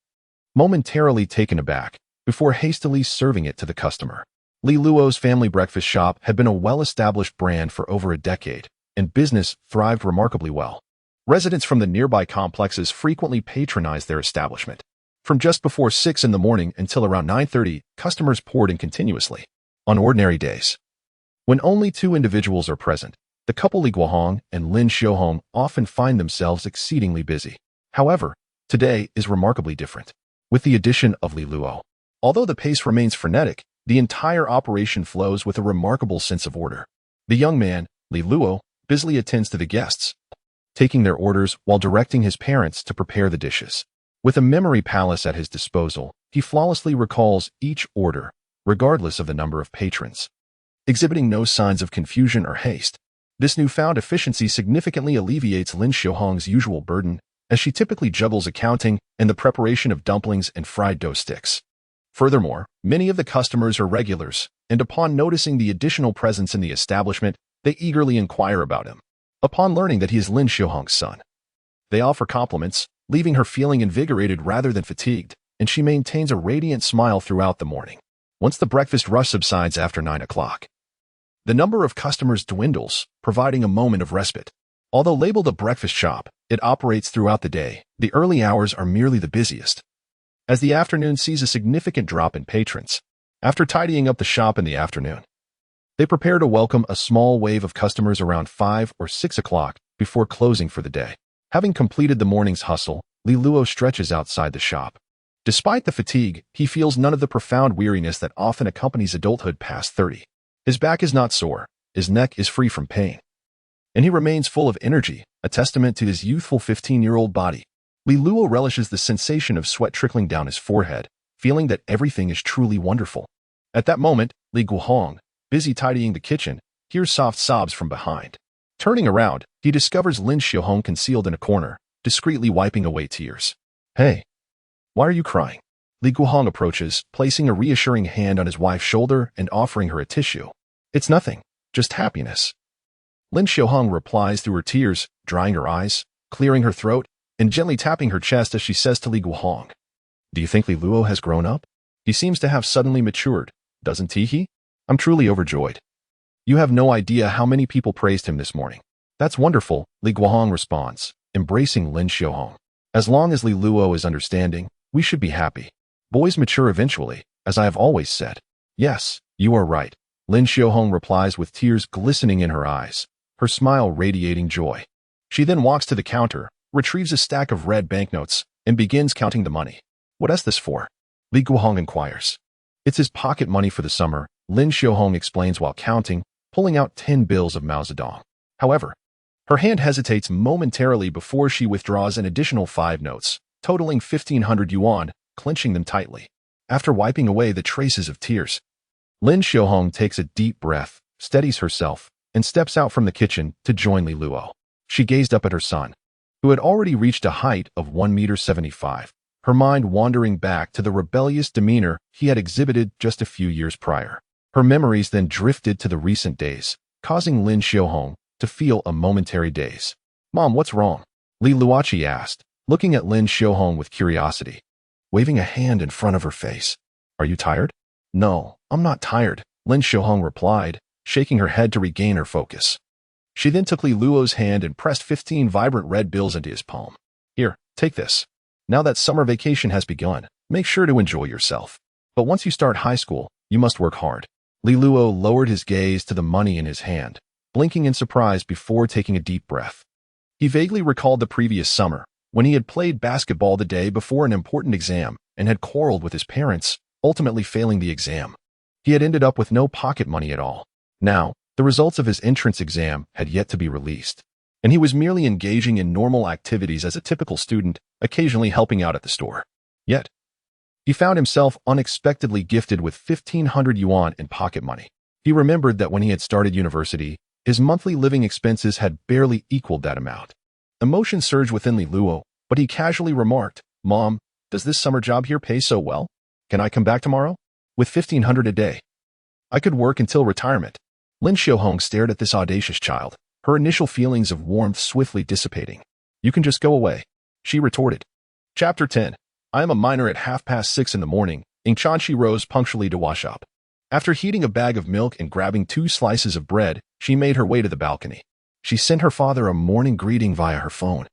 momentarily taken aback, before hastily serving it to the customer. Li Luo's family breakfast shop had been a well-established brand for over a decade, and business thrived remarkably well. Residents from the nearby complexes frequently patronized their establishment. From just before 6 in the morning until around 9:30, customers poured in continuously. On ordinary days, when only two individuals are present, the couple Li Guohong and Lin Xiaohong often find themselves exceedingly busy. However, today is remarkably different. With the addition of Li Luo, although the pace remains frenetic, the entire operation flows with a remarkable sense of order. The young man, Li Luo, busily attends to the guests, taking their orders while directing his parents to prepare the dishes. With a memory palace at his disposal, he flawlessly recalls each order, regardless of the number of patrons. Exhibiting no signs of confusion or haste, this newfound efficiency significantly alleviates Lin Xiaohong's usual burden, as she typically juggles accounting and the preparation of dumplings and fried dough sticks. Furthermore, many of the customers are regulars, and upon noticing the additional presence in the establishment, they eagerly inquire about him. Upon learning that he is Lin Xiaohong's son, they offer compliments, leaving her feeling invigorated rather than fatigued, and she maintains a radiant smile throughout the morning. Once the breakfast rush subsides after 9 o'clock, the number of customers dwindles, providing a moment of respite. Although labeled a breakfast shop, it operates throughout the day. The early hours are merely the busiest, as the afternoon sees a significant drop in patrons. After tidying up the shop in the afternoon, they prepare to welcome a small wave of customers around 5 or 6 o'clock before closing for the day. Having completed the morning's hustle, Li Luo stretches outside the shop. Despite the fatigue, he feels none of the profound weariness that often accompanies adulthood past 30. His back is not sore, his neck is free from pain, and he remains full of energy, a testament to his youthful 15-year-old body. Li Luo relishes the sensation of sweat trickling down his forehead, feeling that everything is truly wonderful. At that moment, Li Guohong, busy tidying the kitchen, hears soft sobs from behind. Turning around, he discovers Lin Xiaohong concealed in a corner, discreetly wiping away tears. Hey, why are you crying? Li Guohong approaches, placing a reassuring hand on his wife's shoulder and offering her a tissue. It's nothing, just happiness. Lin Xiaohong replies through her tears, drying her eyes, clearing her throat, and gently tapping her chest as she says to Li Guohong, Do you think Li Luo has grown up? He seems to have suddenly matured, doesn't he? I'm truly overjoyed. You have no idea how many people praised him this morning. That's wonderful, Li Guohong responds, embracing Lin Xiaohong. As long as Li Luo is understanding, we should be happy. Boys mature eventually, as I have always said. Yes, you are right, Lin Xiaohong replies with tears glistening in her eyes, her smile radiating joy. She then walks to the counter, retrieves a stack of red banknotes, and begins counting the money. What is this for? Li Guohong inquires. It's his pocket money for the summer, Lin Xiaohong explains while counting, pulling out 10 bills of Mao Zedong. However, her hand hesitates momentarily before she withdraws an additional 5 notes, totaling 1,500 yuan, clenching them tightly. After wiping away the traces of tears, Lin Xiaohong takes a deep breath, steadies herself, and steps out from the kitchen to join Li Luo. She gazed up at her son, who had already reached a height of 1.75 meters, her mind wandering back to the rebellious demeanor he had exhibited just a few years prior. Her memories then drifted to the recent days, causing Lin Xiaohong to feel a momentary daze. Mom, what's wrong? Li Luoqi asked, looking at Lin Xiaohong with curiosity, waving a hand in front of her face. Are you tired? No, I'm not tired, Lin Xiaohong replied, shaking her head to regain her focus. She then took Li Luo's hand and pressed 15 vibrant red bills into his palm. Here, take this. Now that summer vacation has begun, make sure to enjoy yourself. But once you start high school, you must work hard. Li Luo lowered his gaze to the money in his hand, blinking in surprise before taking a deep breath. He vaguely recalled the previous summer, when he had played basketball the day before an important exam and had quarreled with his parents, ultimately failing the exam. He had ended up with no pocket money at all. Now, the results of his entrance exam had yet to be released, and he was merely engaging in normal activities as a typical student, occasionally helping out at the store. Yet, he found himself unexpectedly gifted with 1,500 yuan in pocket money. He remembered that when he had started university, his monthly living expenses had barely equaled that amount. Emotion surged within Li Luo, but he casually remarked, "Mom, does this summer job here pay so well? Can I come back tomorrow? With 1,500 a day. I could work until retirement." Lin Xiaohong stared at this audacious child, her initial feelings of warmth swiftly dissipating. "You can just go away," she retorted. Chapter 10. I am a miner at 6:30 in the morning. Ing Chanchi rose punctually to wash up. After heating a bag of milk and grabbing 2 slices of bread, she made her way to the balcony. She sent her father a morning greeting via her phone,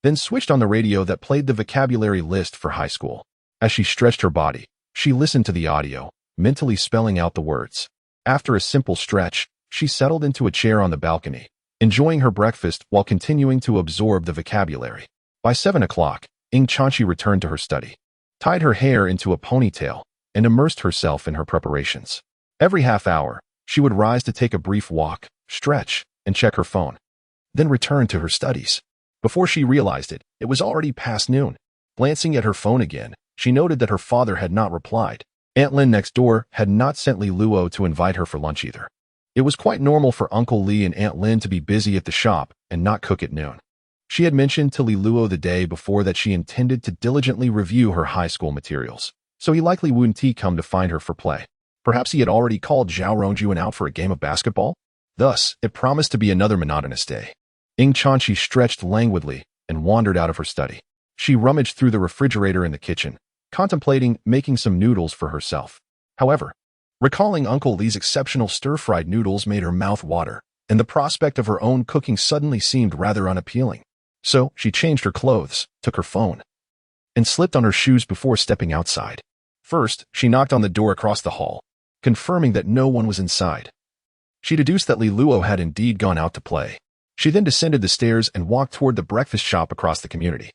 then switched on the radio that played the vocabulary list for high school. As she stretched her body, she listened to the audio, mentally spelling out the words. After a simple stretch, she settled into a chair on the balcony, enjoying her breakfast while continuing to absorb the vocabulary. By 7 o'clock, Ing Chanchi returned to her study, tied her hair into a ponytail, and immersed herself in her preparations. Every half hour, she would rise to take a brief walk, stretch, and check her phone, then return to her studies. Before she realized it, it was already past noon. Glancing at her phone again, she noted that her father had not replied. Aunt Lin next door had not sent Li Luo to invite her for lunch either. It was quite normal for Uncle Li and Aunt Lin to be busy at the shop and not cook at noon. She had mentioned to Li Luo the day before that she intended to diligently review her high school materials, so he likely wouldn't come to find her for play. Perhaps he had already called Zhao Rongjuan out for a game of basketball? Thus, it promised to be another monotonous day. Ing Chanchi stretched languidly and wandered out of her study. She rummaged through the refrigerator in the kitchen, contemplating making some noodles for herself. However, recalling Uncle Li's exceptional stir-fried noodles made her mouth water, and the prospect of her own cooking suddenly seemed rather unappealing. So, she changed her clothes, took her phone, and slipped on her shoes before stepping outside. First, she knocked on the door across the hall, confirming that no one was inside. She deduced that Li Luo had indeed gone out to play. She then descended the stairs and walked toward the breakfast shop across the community.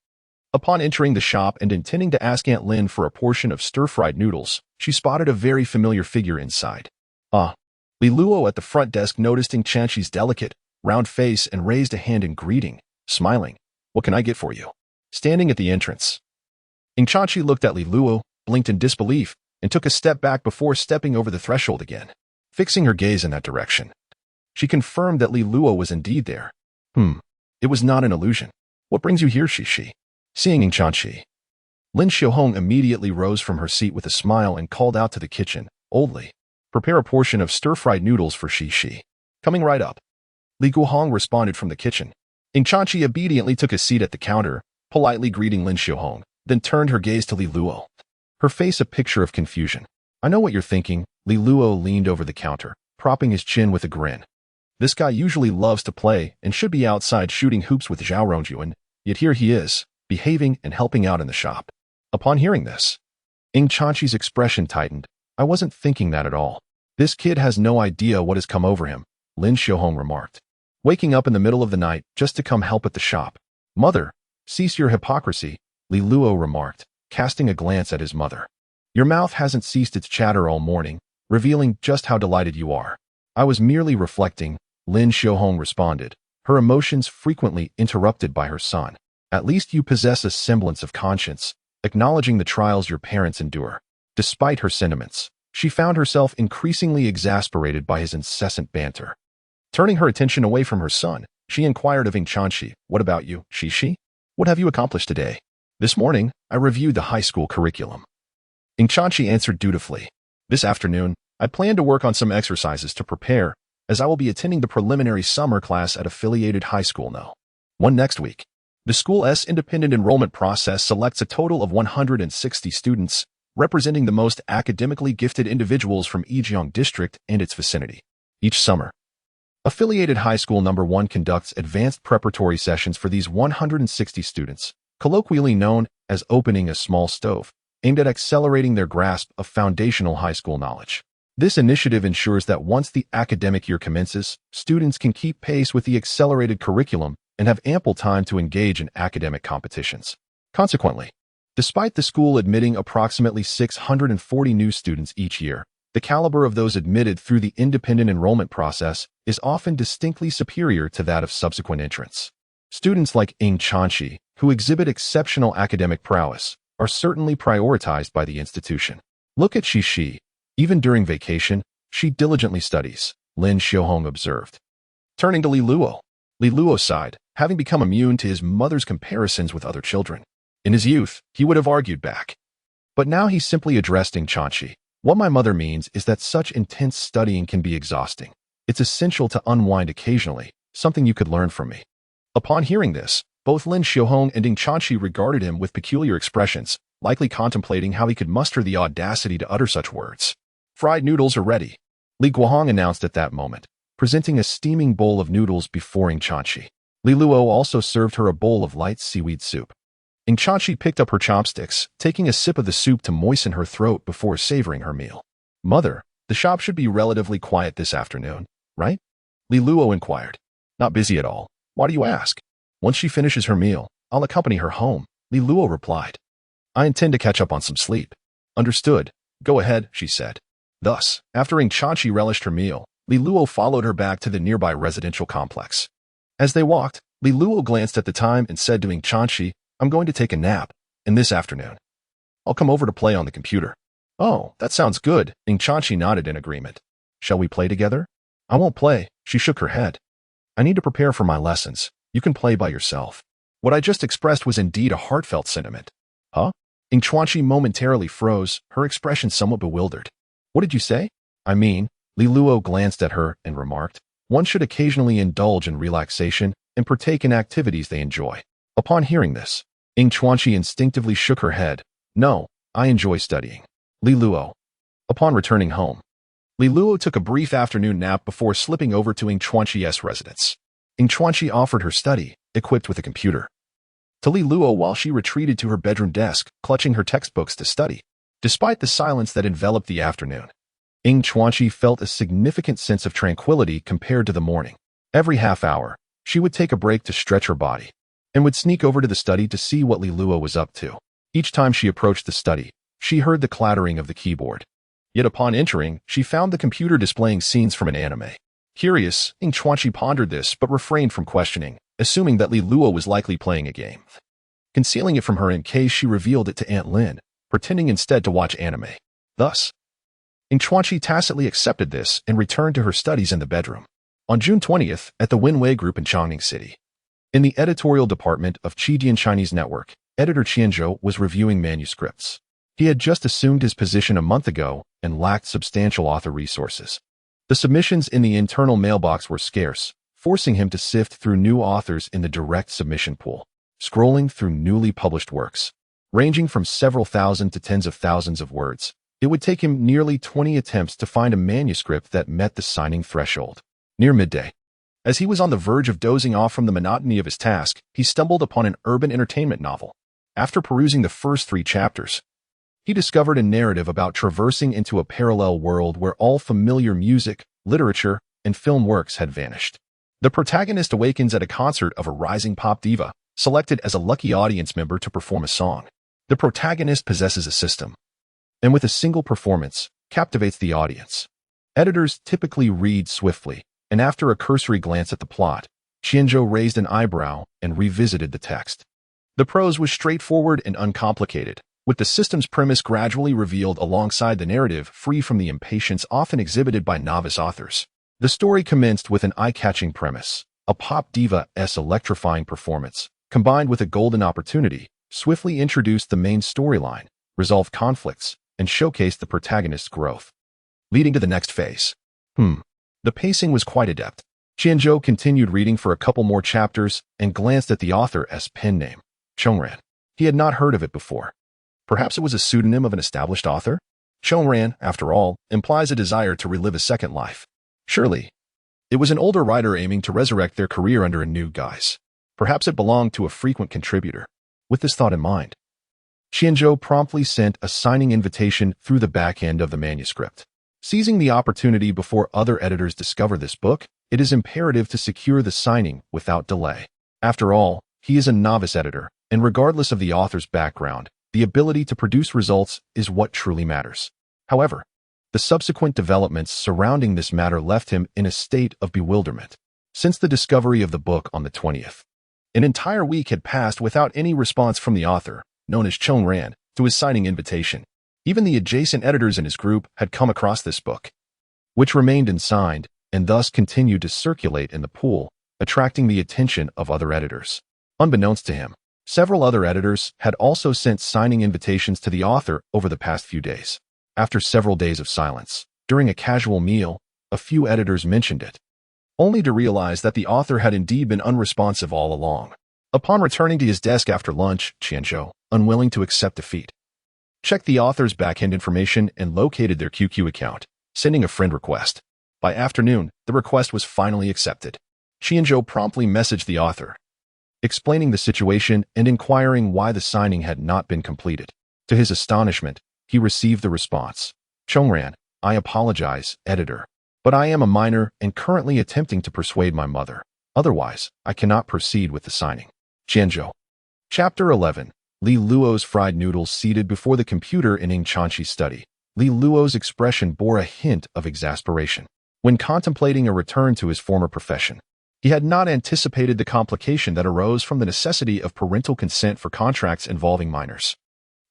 Upon entering the shop and intending to ask Aunt Lin for a portion of stir-fried noodles, she spotted a very familiar figure inside. Li Luo at the front desk noticed Ing Chanchi's delicate, round face and raised a hand in greeting, smiling. "What can I get for you?" Standing at the entrance, Ing Chanchi looked at Li Luo, blinked in disbelief, and took a step back before stepping over the threshold again. Fixing her gaze in that direction, she confirmed that Li Luo was indeed there. It was not an illusion. "What brings you here, Shi?" Seeing Ing Chanchi, Lin Xiaohong immediately rose from her seat with a smile and called out to the kitchen, "Old Li, prepare a portion of stir-fried noodles for Shi." "Coming right up." Li Guohong responded from the kitchen. Ing Chanchi obediently took a seat at the counter, politely greeting Lin Xiaohong, then turned her gaze to Li Luo, her face a picture of confusion. "I know what you're thinking." Li Luo leaned over the counter, propping his chin with a grin. "This guy usually loves to play and should be outside shooting hoops with Zhao Rongjuan, yet here he is, behaving and helping out in the shop." Upon hearing this, Ing Chanchi's expression tightened. "I wasn't thinking that at all. This kid has no idea what has come over him," Lin Xiaohong remarked. "Waking up in the middle of the night just to come help at the shop." "Mother, cease your hypocrisy," Li Luo remarked, casting a glance at his mother. "Your mouth hasn't ceased its chatter all morning, revealing just how delighted you are." "I was merely reflecting," Lin Xiaohong responded, her emotions frequently interrupted by her son. "At least you possess a semblance of conscience, acknowledging the trials your parents endure." Despite her sentiments, she found herself increasingly exasperated by his incessant banter. Turning her attention away from her son, she inquired of Ing Chanchi, "What about you, Shi? What have you accomplished today?" "This morning, I reviewed the high school curriculum." Ing Chanchi answered dutifully. "This afternoon, I plan to work on some exercises to prepare, as I will be attending the preliminary summer class at affiliated high school next week. The school's independent enrollment process selects a total of 160 students, representing the most academically gifted individuals from Yijiang District and its vicinity. Each summer, Affiliated High School Number 1 conducts advanced preparatory sessions for these 160 students, colloquially known as opening a small stove, aimed at accelerating their grasp of foundational high school knowledge. This initiative ensures that once the academic year commences, students can keep pace with the accelerated curriculum and have ample time to engage in academic competitions. Consequently, despite the school admitting approximately 640 new students each year, The caliber of those admitted through the independent enrollment process is often distinctly superior to that of subsequent entrants. Students like Ing Chanxi, who exhibit exceptional academic prowess, are certainly prioritized by the institution. Look at Shi. Even during vacation, she diligently studies, Lin Xiaohong observed. Turning to Li Luo sighed, having become immune to his mother's comparisons with other children. In his youth, he would have argued back. But now he simply addressed Ing Chanxi. What my mother means is that such intense studying can be exhausting. It's essential to unwind occasionally, something you could learn from me. Upon hearing this, both Lin Xiaohong and Ing Chanxi regarded him with peculiar expressions, likely contemplating how he could muster the audacity to utter such words. Fried noodles are ready, Li Guohong announced at that moment, presenting a steaming bowl of noodles before Ing Chanxi. Li Luo also served her a bowl of light seaweed soup. Ing Chanxi picked up her chopsticks, taking a sip of the soup to moisten her throat before savoring her meal. Mother, the shop should be relatively quiet this afternoon, right? Li Luo inquired. Not busy at all. Why do you ask? Once she finishes her meal, I'll accompany her home, Li Luo replied. I intend to catch up on some sleep. Understood. Go ahead, she said. Thus, after Ing Chanxi relished her meal, Li Luo followed her back to the nearby residential complex. As they walked, Li Luo glanced at the time and said to Ing Chanxi, I'm going to take a nap, and this afternoon I'll come over to play on the computer. Oh, that sounds good, Ing Chanxi nodded in agreement. Shall we play together? I won't play, she shook her head. I need to prepare for my lessons. You can play by yourself. What I just expressed was indeed a heartfelt sentiment. Huh? Ing Chanxi momentarily froze, her expression somewhat bewildered. What did you say? I mean, Li Luo glanced at her and remarked, one should occasionally indulge in relaxation and partake in activities they enjoy. Upon hearing this, Ing Chanxi instinctively shook her head. No, I enjoy studying. Li Luo. Upon returning home, Li Luo took a brief afternoon nap before slipping over to Ing Chuanxi's residence. Ing Chuanxi offered her study, equipped with a computer, to Li Luo while she retreated to her bedroom desk, clutching her textbooks to study. Despite the silence that enveloped the afternoon, Ing Chuanxi felt a significant sense of tranquility compared to the morning. Every half hour, she would take a break to stretch her body, and would sneak over to the study to see what Li Luo was up to. Each time she approached the study, she heard the clattering of the keyboard. Yet upon entering, she found the computer displaying scenes from an anime. Curious, Ing Chuanxi pondered this but refrained from questioning, assuming that Li Luo was likely playing a game. Concealing it from her in case she revealed it to Aunt Lin, pretending instead to watch anime. Thus, Ing Chuanxi tacitly accepted this and returned to her studies in the bedroom. On June 20th, at the Winwei Group in Chongqing City, in the editorial department of Chidian Chinese Network, editor Qianzhou was reviewing manuscripts. He had just assumed his position a month ago and lacked substantial author resources. The submissions in the internal mailbox were scarce, forcing him to sift through new authors in the direct submission pool, scrolling through newly published works, ranging from several thousand to tens of thousands of words. It would take him nearly 20 attempts to find a manuscript that met the signing threshold. Near midday, as he was on the verge of dozing off from the monotony of his task, he stumbled upon an urban entertainment novel. After perusing the first 3 chapters, he discovered a narrative about traversing into a parallel world where all familiar music, literature, and film works had vanished. The protagonist awakens at a concert of a rising pop diva, selected as a lucky audience member to perform a song. The protagonist possesses a system, and with a single performance, captivates the audience. Editors typically read swiftly, and after a cursory glance at the plot, Qianzhou raised an eyebrow and revisited the text. The prose was straightforward and uncomplicated, with the system's premise gradually revealed alongside the narrative, free from the impatience often exhibited by novice authors. The story commenced with an eye-catching premise. A pop diva's electrifying performance, combined with a golden opportunity, swiftly introduced the main storyline, resolved conflicts, and showcased the protagonist's growth, leading to the next phase. The pacing was quite adept. Qianzhou continued reading for a couple more chapters and glanced at the author's pen name, Chongran. He had not heard of it before. Perhaps it was a pseudonym of an established author? Chongran, after all, implies a desire to relive a second life. Surely, it was an older writer aiming to resurrect their career under a new guise. Perhaps it belonged to a frequent contributor. With this thought in mind, Qianzhou promptly sent a signing invitation through the back end of the manuscript. Seizing the opportunity before other editors discover this book, it is imperative to secure the signing without delay. After all, he is a novice editor, and regardless of the author's background, the ability to produce results is what truly matters. However, The subsequent developments surrounding this matter left him in a state of bewilderment. Since the discovery of the book on the 20th, an entire week had passed without any response from the author, known as Chong Ran, to his signing invitation. Even the adjacent editors in his group had come across this book, which remained unsigned and thus continued to circulate in the pool, attracting the attention of other editors. Unbeknownst to him, several other editors had also sent signing invitations to the author over the past few days. After several days of silence, during a casual meal, a few editors mentioned it, only to realize that the author had indeed been unresponsive all along. Upon returning to his desk after lunch, Qianzhou, unwilling to accept defeat, checked the author's backend information and located their QQ account, sending a friend request. By afternoon, the request was finally accepted. Qianzhou promptly messaged the author, explaining the situation and inquiring why the signing had not been completed. To his astonishment, he received the response, "Chongran, I apologize, editor, but I am a minor and currently attempting to persuade my mother. Otherwise, I cannot proceed with the signing." Qianzhou. Chapter 11. Li Luo's fried noodles. Seated before the computer in Ing Chanqi's study, Li Luo's expression bore a hint of exasperation. When contemplating a return to his former profession, he had not anticipated the complication that arose from the necessity of parental consent for contracts involving minors.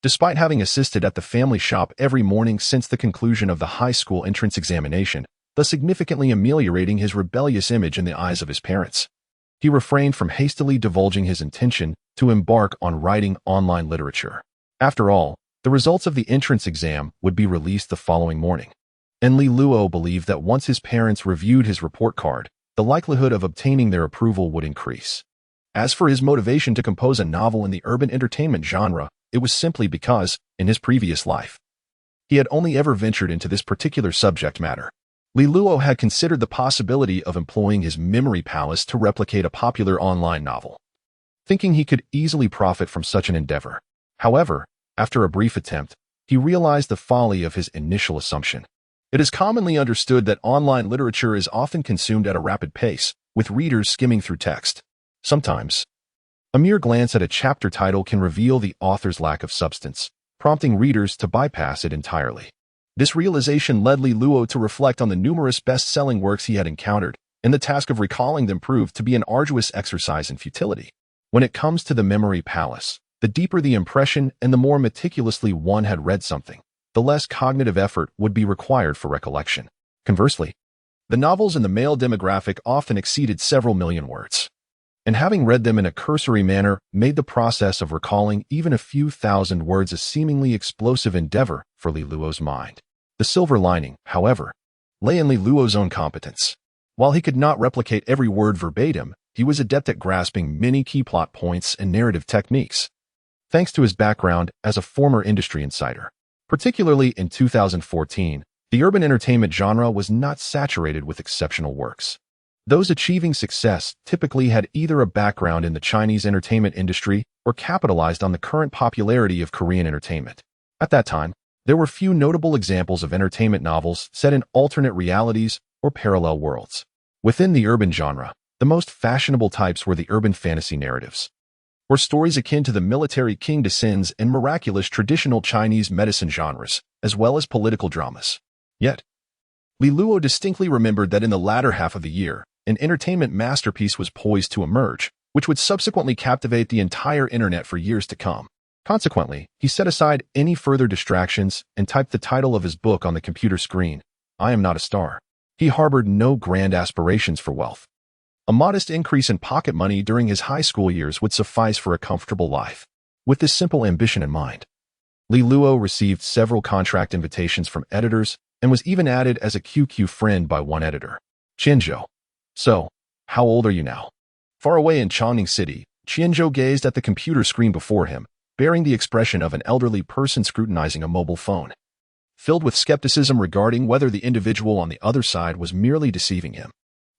Despite having assisted at the family shop every morning since the conclusion of the high school entrance examination, thus significantly ameliorating his rebellious image in the eyes of his parents, he refrained from hastily divulging his intention to embark on writing online literature. After all, the results of the entrance exam would be released the following morning, and Li Luo believed that once his parents reviewed his report card, the likelihood of obtaining their approval would increase. As for his motivation to compose a novel in the urban entertainment genre, it was simply because, in his previous life, he had only ever ventured into this particular subject matter. Li Luo had considered the possibility of employing his memory palace to replicate a popular online novel, thinking he could easily profit from such an endeavor. However, after a brief attempt, he realized the folly of his initial assumption. It is commonly understood that online literature is often consumed at a rapid pace, with readers skimming through text. Sometimes, a mere glance at a chapter title can reveal the author's lack of substance, prompting readers to bypass it entirely. This realization led Li Luo to reflect on the numerous best-selling works he had encountered, and the task of recalling them proved to be an arduous exercise in futility. When it comes to the memory palace, the deeper the impression and the more meticulously one had read something, the less cognitive effort would be required for recollection. Conversely, the novels in the male demographic often exceeded several million words, and having read them in a cursory manner made the process of recalling even a few thousand words a seemingly explosive endeavor for Li Luo's mind. The silver lining, however, lay in Li Luo's own competence. While he could not replicate every word verbatim, he was adept at grasping many key plot points and narrative techniques, thanks to his background as a former industry insider. Particularly in 2014, the urban entertainment genre was not saturated with exceptional works. Those achieving success typically had either a background in the Chinese entertainment industry or capitalized on the current popularity of Korean entertainment. At that time, there were few notable examples of entertainment novels set in alternate realities or parallel worlds. Within the urban genre, the most fashionable types were the urban fantasy narratives, or stories akin to the military king descends and miraculous traditional Chinese medicine genres, as well as political dramas. Yet, Li Luo distinctly remembered that in the latter half of the year, an entertainment masterpiece was poised to emerge, which would subsequently captivate the entire internet for years to come. Consequently, he set aside any further distractions and typed the title of his book on the computer screen, "I Am Not a Star." He harbored no grand aspirations for wealth. A modest increase in pocket money during his high school years would suffice for a comfortable life. With this simple ambition in mind, Li Luo received several contract invitations from editors and was even added as a QQ friend by one editor, Qianzhou. "So, how old are you now?" Far away in Chongqing City, Qianzhou gazed at the computer screen before him, bearing the expression of an elderly person scrutinizing a mobile phone, filled with skepticism regarding whether the individual on the other side was merely deceiving him.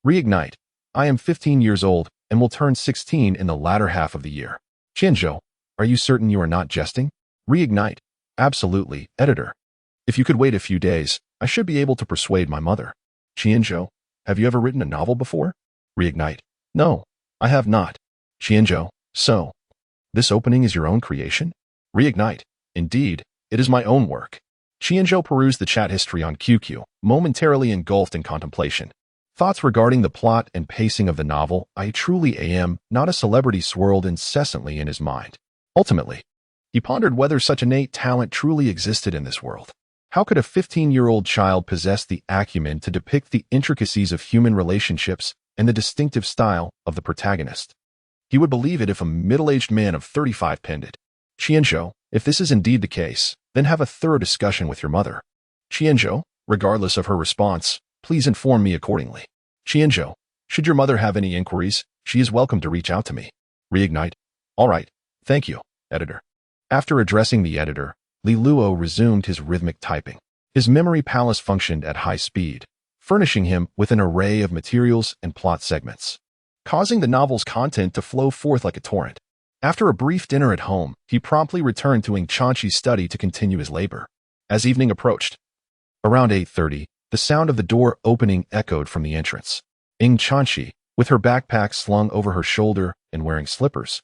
"Reignite. I am 15 years old and will turn 16 in the latter half of the year." "Qianzhou, are you certain you are not jesting?" "Reignite. Absolutely, editor. If you could wait a few days, I should be able to persuade my mother." "Qianzhou, have you ever written a novel before?" "Reignite. No, I have not." "Qianzhou, so this opening is your own creation?" "Reignite. Indeed, it is my own work." Qianzhou perused the chat history on QQ, momentarily engulfed in contemplation. Thoughts regarding the plot and pacing of the novel, I Truly Am Not a Celebrity, swirled incessantly in his mind. Ultimately, he pondered whether such innate talent truly existed in this world. How could a 15-year-old child possess the acumen to depict the intricacies of human relationships and the distinctive style of the protagonist? He would believe it if a middle-aged man of 35 penned it. Qianzhou, if this is indeed the case, then have a thorough discussion with your mother. Qianzhou, regardless of her response, please inform me accordingly. Qianzhou, should your mother have any inquiries, she is welcome to reach out to me. Reignite. All right. Thank you, editor. After addressing the editor, Li Luo resumed his rhythmic typing. His memory palace functioned at high speed, furnishing him with an array of materials and plot segments, causing the novel's content to flow forth like a torrent. After a brief dinner at home, he promptly returned to Ing Chanchi's study to continue his labor. As evening approached, around 8:30, the sound of the door opening echoed from the entrance. Ing Chanchi, with her backpack slung over her shoulder and wearing slippers,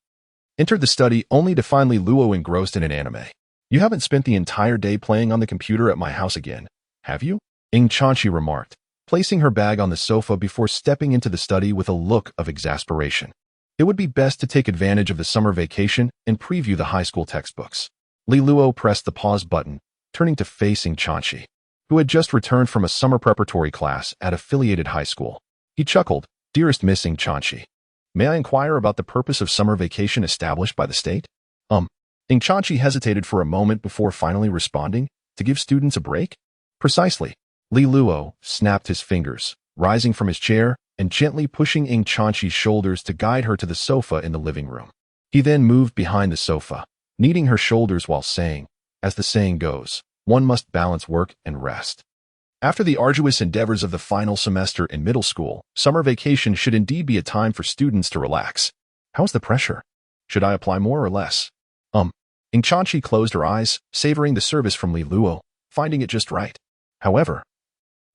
entered the study only to find Li Luo engrossed in an anime. You haven't spent the entire day playing on the computer at my house again, have you? Ing Chanchi remarked, placing her bag on the sofa before stepping into the study with a look of exasperation. It would be best to take advantage of the summer vacation and preview the high school textbooks. Li Luo pressed the pause button, turning to face Ing Chanchi, who had just returned from a summer preparatory class at affiliated high school. He chuckled, "Dearest Miss Ing Chanchi, may I inquire about the purpose of summer vacation established by the state?" Ing Chanchi hesitated for a moment before finally responding, "To give students a break?" "Precisely." Li Luo snapped his fingers, rising from his chair and gently pushing Ing Chanchi's shoulders to guide her to the sofa in the living room. He then moved behind the sofa, kneading her shoulders while saying, "As the saying goes, one must balance work and rest." After the arduous endeavors of the final semester in middle school, summer vacation should indeed be a time for students to relax. How's the pressure? Should I apply more or less? Ing Chanchi closed her eyes, savoring the service from Li Luo, finding it just right. However,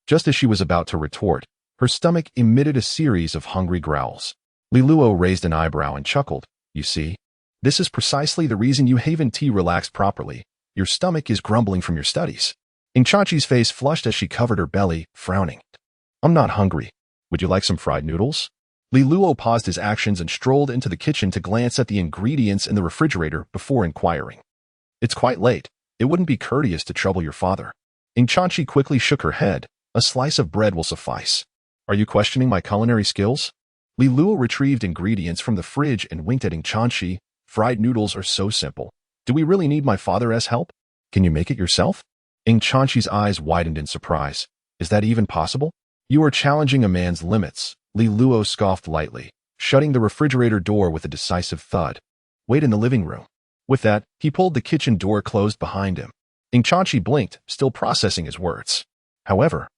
just as she was about to retort, her stomach emitted a series of hungry growls. Li Luo raised an eyebrow and chuckled. "You see, this is precisely the reason you haven't relaxed properly. Your stomach is grumbling from your studies." Ing Chanchi's face flushed as she covered her belly, frowning. "I'm not hungry. Would you like some fried noodles?" Li Luo paused his actions and strolled into the kitchen to glance at the ingredients in the refrigerator before inquiring. "It's quite late. It wouldn't be courteous to trouble your father." Ing Chanchi quickly shook her head. "A slice of bread will suffice." "Are you questioning my culinary skills?" Li Luo retrieved ingredients from the fridge and winked at Ing Chanchi. "Fried noodles are so simple. Do we really need my father's help? Can you make it yourself?" Ing Chanchi's eyes widened in surprise. "Is that even possible?" "You are challenging a man's limits," Li Luo scoffed lightly, shutting the refrigerator door with a decisive thud. "Wait in the living room." With that, he pulled the kitchen door closed behind him. Ing Chanchi blinked, still processing his words. However,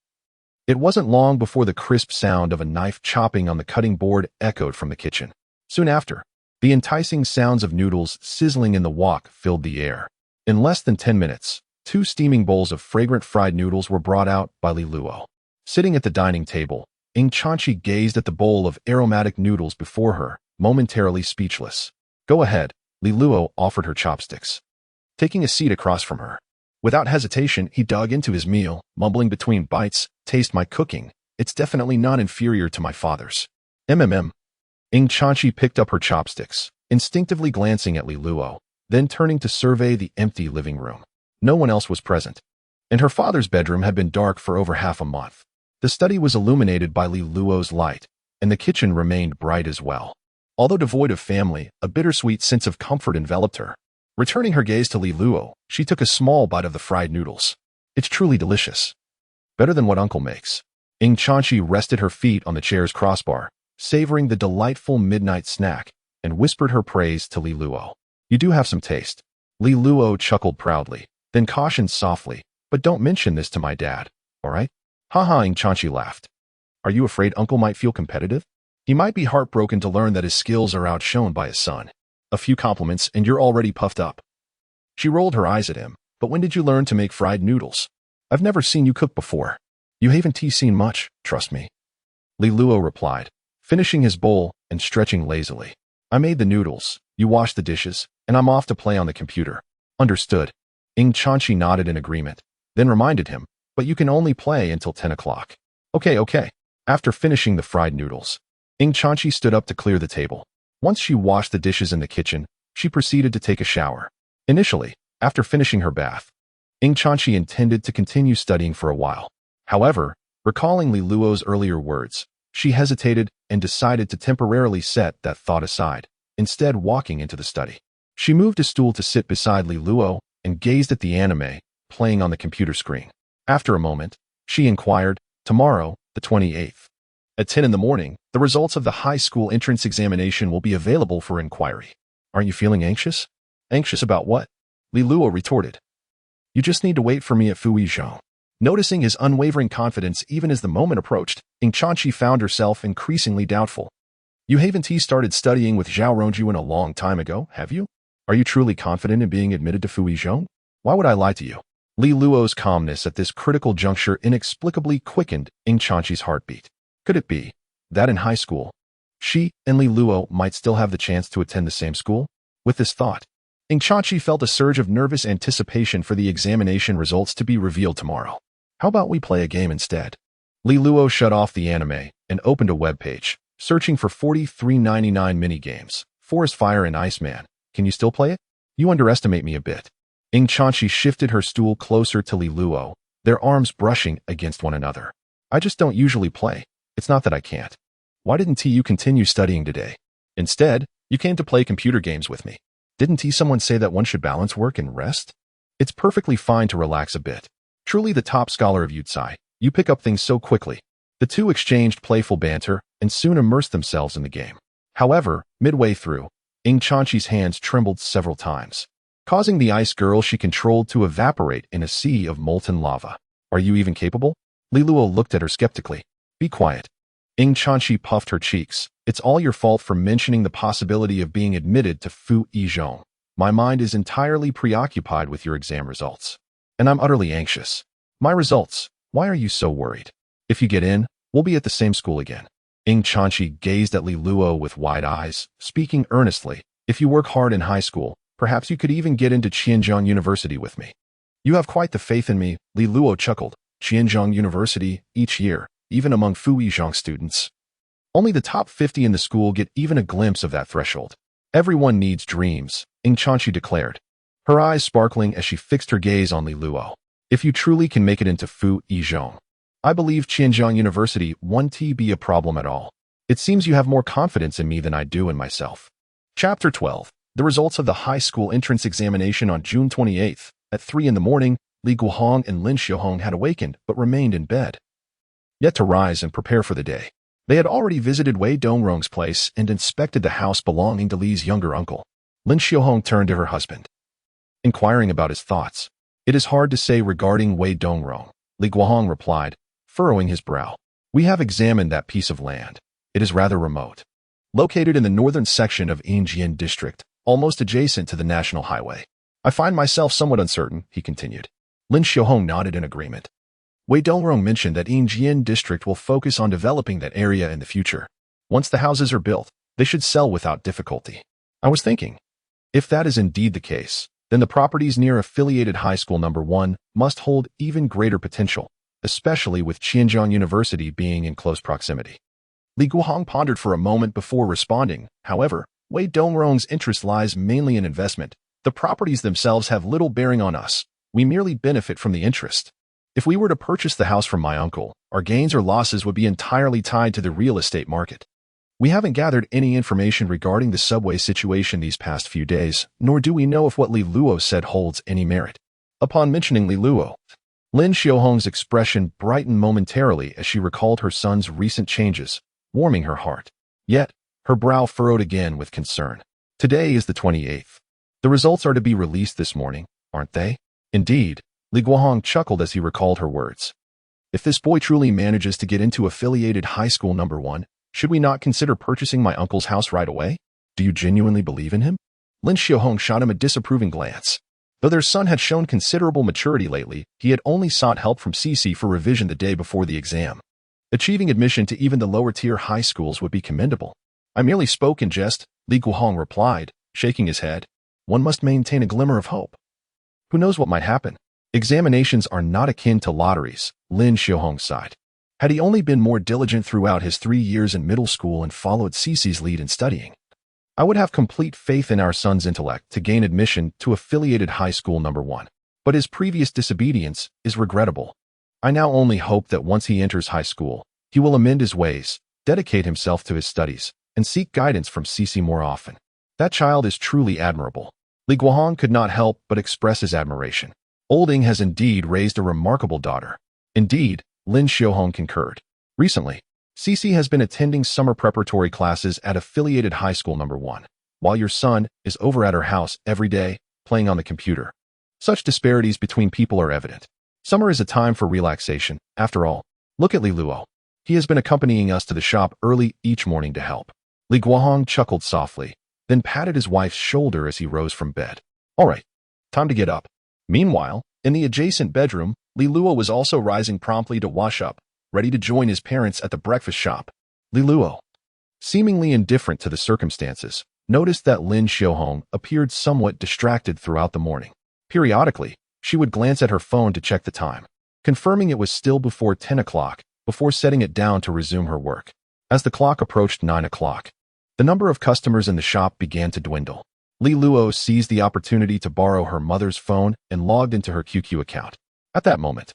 it wasn't long before the crisp sound of a knife chopping on the cutting board echoed from the kitchen. Soon after, the enticing sounds of noodles sizzling in the wok filled the air. In less than 10 minutes, 2 steaming bowls of fragrant fried noodles were brought out by Li Luo. Sitting at the dining table, Ing Chanchi gazed at the bowl of aromatic noodles before her, momentarily speechless. "Go ahead," Li Luo offered her chopsticks. Taking a seat across from her, without hesitation, he dug into his meal, mumbling between bites, "Taste my cooking. It's definitely not inferior to my father's." Ing Chanchi picked up her chopsticks, instinctively glancing at Li Luo, then turning to survey the empty living room. No one else was present, and her father's bedroom had been dark for over half a month. The study was illuminated by Li Luo's light, and the kitchen remained bright as well. Although devoid of family, a bittersweet sense of comfort enveloped her. Returning her gaze to Li Luo, she took a small bite of the fried noodles. "It's truly delicious. Better than what Uncle makes." Ing Chanchi rested her feet on the chair's crossbar, savoring the delightful midnight snack, and whispered her praise to Li Luo. "You do have some taste." Li Luo chuckled proudly, then cautioned softly, "But don't mention this to my dad, all right?" "Ha." Ing Chanchi laughed. "Are you afraid Uncle might feel competitive? He might be heartbroken to learn that his skills are outshone by his son. A few compliments and you're already puffed up." She rolled her eyes at him. "But when did you learn to make fried noodles? I've never seen you cook before." "You haven't seen much, trust me," Li Luo replied, finishing his bowl and stretching lazily. "I made the noodles, you washed the dishes, and I'm off to play on the computer." "Understood." Ing Chanchi nodded in agreement. then reminded him, "But you can only play until 10 o'clock. Okay. After finishing the fried noodles, Ing Chanchi stood up to clear the table. Once she washed the dishes in the kitchen, she proceeded to take a shower. Initially, after finishing her bath, Ing Chanchi intended to continue studying for a while. However, recalling Li Luo's earlier words, she hesitated and decided to temporarily set that thought aside, instead walking into the study. She moved a stool to sit beside Li Luo and gazed at the anime playing on the computer screen. After a moment, she inquired, "Tomorrow, the 28th. At 10 in the morning, the results of the high school entrance examination will be available for inquiry. Aren't you feeling anxious?" "Anxious about what?" Li Luo retorted. "You just need to wait for me at Fuizhong." Noticing his unwavering confidence even as the moment approached, Ing Chanchi found herself increasingly doubtful. "You haven't started studying with Zhao Rongju a long time ago, have you? Are you truly confident in being admitted to Fuizhong? Why would I lie to you?" Li Luo's calmness at this critical juncture inexplicably quickened Ing Chanchi's heartbeat. Could it be that in high school, she and Li Luo might still have the chance to attend the same school? With this thought, Ing Chanchi felt a surge of nervous anticipation for the examination results to be revealed tomorrow. "How about we play a game instead?" Li Luo shut off the anime and opened a web page, searching for 43.99 mini-games. Forest Fire and Iceman. Can you still play it? You underestimate me a bit. Ing Chanchi shifted her stool closer to Li Luo, their arms brushing against one another. "I just don't usually play. It's not that I can't. Why didn't you continue studying today? Instead, you came to play computer games with me. Didn't someone say that one should balance work and rest? It's perfectly fine to relax a bit. Truly the top scholar of Yutsai, you pick up things so quickly." The two exchanged playful banter and soon immersed themselves in the game. However, midway through, Ing Chanchi's hands trembled several times, causing the ice girl she controlled to evaporate in a sea of molten lava. "Are you even capable?" Li Luo looked at her skeptically. "Be quiet." Ing Chanchi puffed her cheeks. "It's all your fault for mentioning the possibility of being admitted to Fuizhong. My mind is entirely preoccupied with your exam results. And I'm utterly anxious. My results, why are you so worried? If you get in, we'll be at the same school again." Ing Chanchi gazed at Li Luo with wide eyes, speaking earnestly. "If you work hard in high school, perhaps you could even get into Qianzhong University with me." "You have quite the faith in me," Li Luo chuckled. "Qianzhong University, each year, even among Fuizhong students. Only the top 50 in the school get even a glimpse of that threshold. Everyone needs dreams," Ing Chanchi declared, her eyes sparkling as she fixed her gaze on Li Luo. "If you truly can make it into Fuizhong, I believe Qianzhong University won't be a problem at all. It seems you have more confidence in me than I do in myself." Chapter 12. The results of the high school entrance examination on June 28th. At 3 in the morning, Li Guohong and Lin Xiaohong had awakened but remained in bed, yet to rise and prepare for the day. They had already visited Wei Dongrong's place and inspected the house belonging to Li's younger uncle. Lin Xiaohong turned to her husband, inquiring about his thoughts. "It is hard to say regarding Wei Dongrong," Li Guohong replied, furrowing his brow. "We have examined that piece of land. It is rather remote. Located in the northern section of Yinjian district, almost adjacent to the national highway. I find myself somewhat uncertain," he continued. Lin Xiaohong nodded in agreement. Wei Dongrong mentioned that Yinjian district will focus on developing that area in the future. Once the houses are built, they should sell without difficulty. I was thinking, if that is indeed the case, then the properties near affiliated high school number 1 must hold even greater potential, especially with Qianzhong University being in close proximity. Li Guohong pondered for a moment before responding. "However, Wei Dongrong's interest lies mainly in investment. The properties themselves have little bearing on us. We merely benefit from the interest. If we were to purchase the house from my uncle, our gains or losses would be entirely tied to the real estate market. We haven't gathered any information regarding the subway situation these past few days, nor do we know if what Li Luo said holds any merit." Upon mentioning Li Luo, Lin Xiaohong's expression brightened momentarily as she recalled her son's recent changes, warming her heart. Yet, her brow furrowed again with concern. "Today is the 28th. The results are to be released this morning, aren't they?" "Indeed," Li Guohong chuckled as he recalled her words. "If this boy truly manages to get into affiliated high school number 1, should we not consider purchasing my uncle's house right away? Do you genuinely believe in him?" Lin Xiaohong shot him a disapproving glance. Though their son had shown considerable maturity lately, he had only sought help from Cici for revision the day before the exam. Achieving admission to even the lower-tier high schools would be commendable. "I merely spoke in jest," Li Guohong replied, shaking his head. "One must maintain a glimmer of hope. Who knows what might happen?" Examinations are not akin to lotteries, Lin Xiaohong sighed. Had he only been more diligent throughout his 3 years in middle school and followed Cece's lead in studying, I would have complete faith in our son's intellect to gain admission to affiliated high school number 1. But his previous disobedience is regrettable. I now only hope that once he enters high school, he will amend his ways, dedicate himself to his studies, and seek guidance from Cece more often. That child is truly admirable. Li Guohong could not help but express his admiration. Olding has indeed raised a remarkable daughter. Indeed, Lin Xiaohong concurred. Recently, Cece has been attending summer preparatory classes at affiliated high school number 1, while your son is over at her house every day, playing on the computer. Such disparities between people are evident. Summer is a time for relaxation. After all, look at Li Luo. He has been accompanying us to the shop early each morning to help. Li Guohong chuckled softly, then patted his wife's shoulder as he rose from bed. All right, time to get up. Meanwhile, in the adjacent bedroom, Li Luo was also rising promptly to wash up, ready to join his parents at the breakfast shop. Li Luo, seemingly indifferent to the circumstances, noticed that Lin Xiaohong appeared somewhat distracted throughout the morning. Periodically, she would glance at her phone to check the time, confirming it was still before 10 o'clock, before setting it down to resume her work. As the clock approached 9 o'clock, the number of customers in the shop began to dwindle. Li Luo seized the opportunity to borrow her mother's phone and logged into her QQ account. At that moment,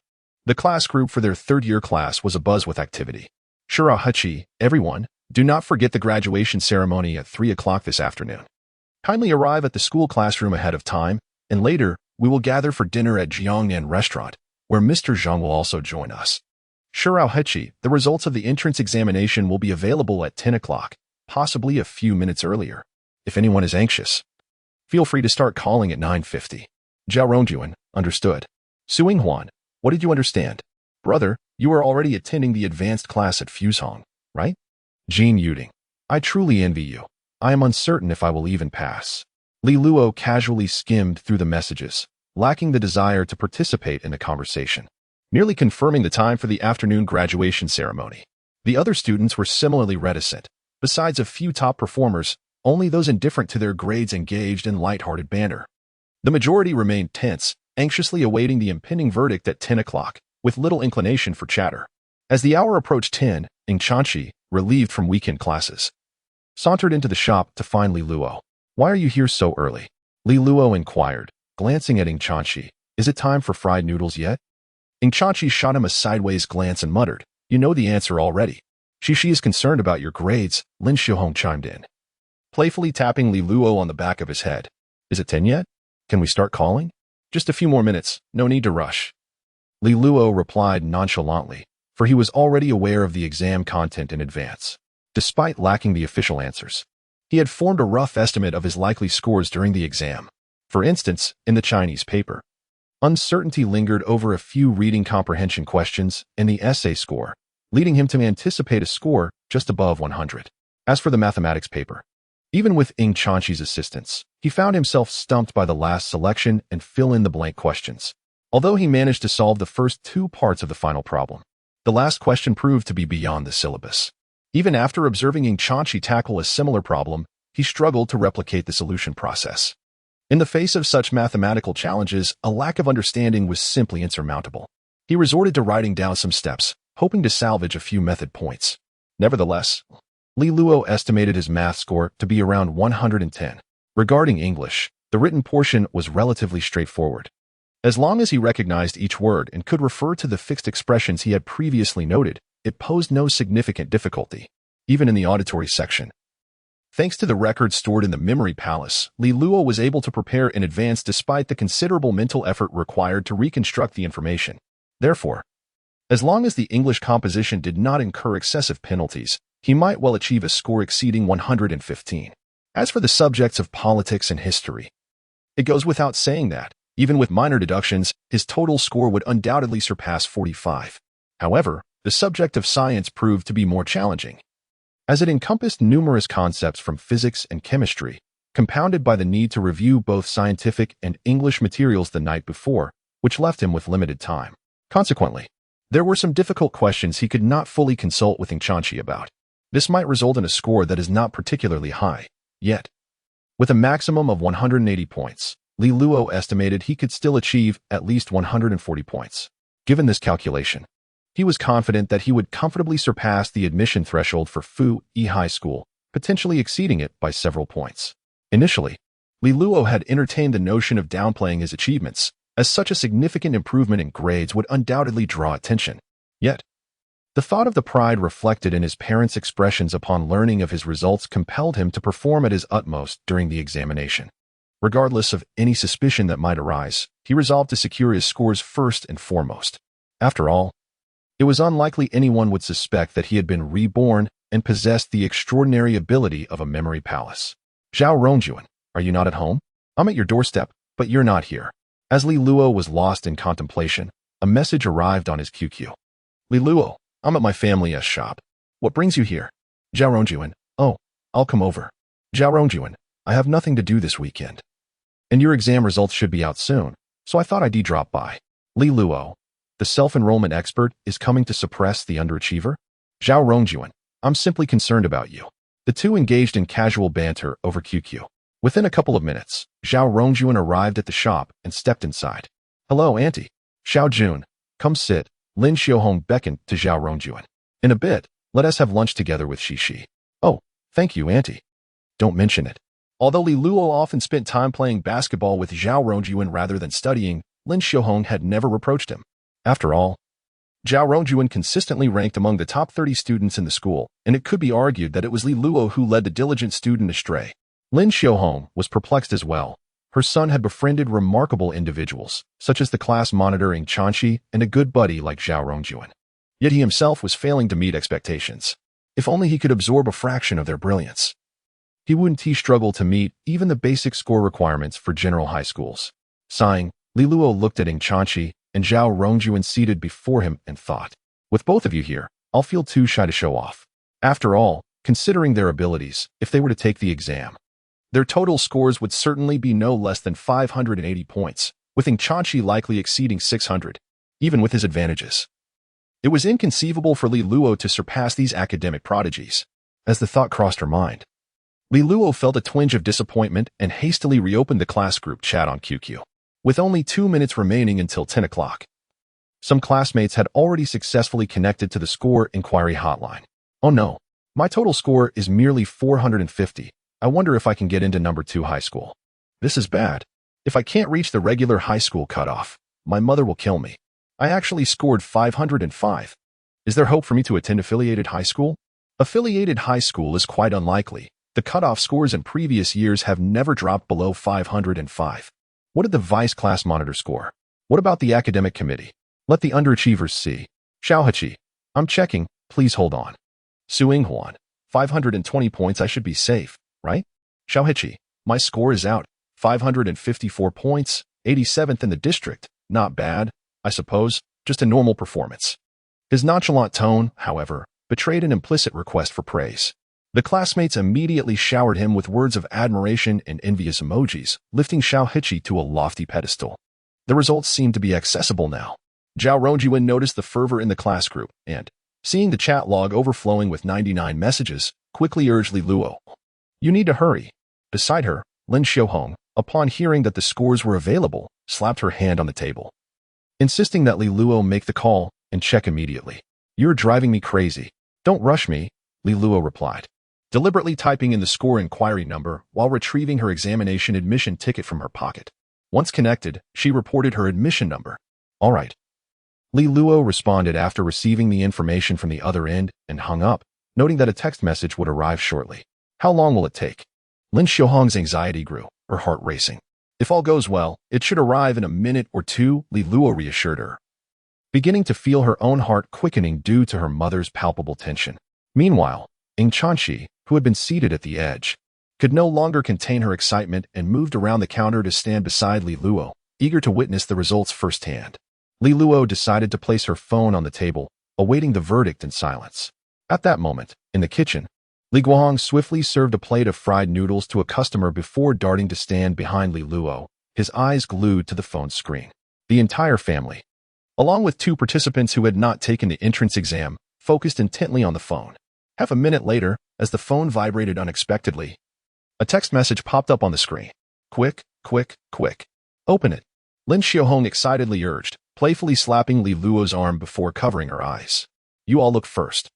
the class group for their third-year class was abuzz with activity. Shura Hachi, everyone, do not forget the graduation ceremony at 3 o'clock this afternoon. Kindly arrive at the school classroom ahead of time, and later, we will gather for dinner at Jiangnan Restaurant, where Mr. Zhang will also join us. Shurao Hechi, the results of the entrance examination will be available at 10 o'clock, possibly a few minutes earlier. If anyone is anxious, feel free to start calling at 9:50. Zhao Rongjuan, understood. Suing Huan, what did you understand? Brother, you are already attending the advanced class at Fuzhong, right? Jin Yuding, I truly envy you. I am uncertain if I will even pass. Li Luo casually skimmed through the messages, lacking the desire to participate in the conversation, nearly confirming the time for the afternoon graduation ceremony. The other students were similarly reticent. Besides a few top performers, only those indifferent to their grades engaged in light-hearted banter. The majority remained tense, anxiously awaiting the impending verdict at 10 o'clock, with little inclination for chatter. As the hour approached 10, Ing Chanchi, relieved from weekend classes, sauntered into the shop to find Li Luo. Why are you here so early? Li Luo inquired, glancing at Ing Chanchi. Is it time for fried noodles yet? Ing Chanchi shot him a sideways glance and muttered, you know the answer already. She is concerned about your grades, Lin Xiaohong chimed in, playfully tapping Li Luo on the back of his head. Is it 10 yet? Can we start calling? Just a few more minutes, no need to rush. Li Luo replied nonchalantly, for he was already aware of the exam content in advance. Despite lacking the official answers, he had formed a rough estimate of his likely scores during the exam. For instance, in the Chinese paper, uncertainty lingered over a few reading comprehension questions in the essay score, leading him to anticipate a score just above 100. As for the mathematics paper, even with Ing Chanchi's assistance, he found himself stumped by the last selection and fill-in-the-blank questions. Although he managed to solve the first 2 parts of the final problem, the last question proved to be beyond the syllabus. Even after observing Ing Chanchi tackle a similar problem, he struggled to replicate the solution process. In the face of such mathematical challenges, a lack of understanding was simply insurmountable. He resorted to writing down some steps, hoping to salvage a few method points. Nevertheless, Li Luo estimated his math score to be around 110. Regarding English, the written portion was relatively straightforward. As long as he recognized each word and could refer to the fixed expressions he had previously noted, it posed no significant difficulty, even in the auditory section. Thanks to the records stored in the memory palace, Li Luo was able to prepare in advance despite the considerable mental effort required to reconstruct the information. Therefore, as long as the English composition did not incur excessive penalties, he might well achieve a score exceeding 115. As for the subjects of politics and history, it goes without saying that, even with minor deductions, his total score would undoubtedly surpass 45. However, the subject of science proved to be more challenging, as it encompassed numerous concepts from physics and chemistry, compounded by the need to review both scientific and English materials the night before, which left him with limited time. Consequently, there were some difficult questions he could not fully consult with Ing Chanchi about. This might result in a score that is not particularly high, yet. With a maximum of 180 points, Li Luo estimated he could still achieve at least 140 points. Given this calculation, he was confident that he would comfortably surpass the admission threshold for Fu Yi High School, potentially exceeding it by several points. Initially, Li Luo had entertained the notion of downplaying his achievements, as such a significant improvement in grades would undoubtedly draw attention. Yet, the thought of the pride reflected in his parents' expressions upon learning of his results compelled him to perform at his utmost during the examination. Regardless of any suspicion that might arise, he resolved to secure his scores first and foremost. After all, it was unlikely anyone would suspect that he had been reborn and possessed the extraordinary ability of a memory palace. Zhao Rongjuan, are you not at home? I'm at your doorstep, but you're not here. As Li Luo was lost in contemplation, a message arrived on his QQ. Li Luo, I'm at my family's shop. What brings you here? Zhao Rongjuan, oh, I'll come over. Zhao Rongjuan, I have nothing to do this weekend. And your exam results should be out soon, so I thought I'd drop by. Li Luo, the self-enrollment expert, is coming to suppress the underachiever? Zhao Rongjuan, I'm simply concerned about you. The two engaged in casual banter over QQ. Within a couple of minutes, Zhao Rongjuan arrived at the shop and stepped inside. Hello, Auntie. Xiao Jun, come sit. Lin Xiaohong beckoned to Zhao Rongjuan. In a bit, let us have lunch together with Shishi. Oh, thank you, Auntie. Don't mention it. Although Li Luo often spent time playing basketball with Zhao Rongjuan rather than studying, Lin Xiaohong had never reproached him. After all, Zhao Rongjuan consistently ranked among the top 30 students in the school, and it could be argued that it was Li Luo who led the diligent student astray. Lin Xiaohong was perplexed as well. Her son had befriended remarkable individuals, such as the class monitor Ing Chanxi and a good buddy like Zhao Rongjuan. Yet he himself was failing to meet expectations. If only he could absorb a fraction of their brilliance. He wouldn't struggle to meet even the basic score requirements for general high schools. Sighing, Li Luo looked at Ing Chanxi and Zhao Rongjuan seated before him and thought, with both of you here, I'll feel too shy to show off. After all, considering their abilities, if they were to take the exam, their total scores would certainly be no less than 580 points, with Ing Chanxi likely exceeding 600, even with his advantages. It was inconceivable for Li Luo to surpass these academic prodigies. As the thought crossed her mind, Li Luo felt a twinge of disappointment and hastily reopened the class group chat on QQ. With only 2 minutes remaining until 10 o'clock, some classmates had already successfully connected to the score inquiry hotline. Oh no, my total score is merely 450. I wonder if I can get into number 2 high school. This is bad. If I can't reach the regular high school cutoff, my mother will kill me. I actually scored 505. Is there hope for me to attend affiliated high school? Affiliated high school is quite unlikely. The cutoff scores in previous years have never dropped below 505. What did the vice class monitor score? What about the academic committee? Let the underachievers see. Xiaoheqi, I'm checking, please hold on. Su Yinghuan, 520 points, I should be safe, right? Xiaoheqi, my score is out, 554 points, 87th in the district, not bad, I suppose, just a normal performance. His nonchalant tone, however, betrayed an implicit request for praise. The classmates immediately showered him with words of admiration and envious emojis, lifting Xiaoheqi to a lofty pedestal. The results seemed to be accessible now. Zhao Rongjuan noticed the fervor in the class group and, seeing the chat log overflowing with 99 messages, quickly urged Li Luo. You need to hurry. Beside her, Lin Xiaohong, upon hearing that the scores were available, slapped her hand on the table, insisting that Li Luo make the call and check immediately. You're driving me crazy. Don't rush me, Li Luo replied, deliberately typing in the score inquiry number while retrieving her examination admission ticket from her pocket. Once connected, she reported her admission number. All right. Li Luo responded after receiving the information from the other end and hung up, noting that a text message would arrive shortly. How long will it take? Lin Xiaohong's anxiety grew, her heart racing. If all goes well, it should arrive in a minute or two, Li Luo reassured her, beginning to feel her own heart quickening due to her mother's palpable tension. Meanwhile, Ing Chanxi, who had been seated at the edge, could no longer contain her excitement and moved around the counter to stand beside Li Luo, eager to witness the results firsthand. Li Luo decided to place her phone on the table, awaiting the verdict in silence. At that moment, in the kitchen, Li Guohong swiftly served a plate of fried noodles to a customer before darting to stand behind Li Luo, his eyes glued to the phone screen. The entire family, along with 2 participants who had not taken the entrance exam, focused intently on the phone. Half a minute later, as the phone vibrated unexpectedly, a text message popped up on the screen. Quick, Quick, quick. Open it. Lin Xiaohong excitedly urged, playfully slapping Li Luo's arm before covering her eyes. You all look first.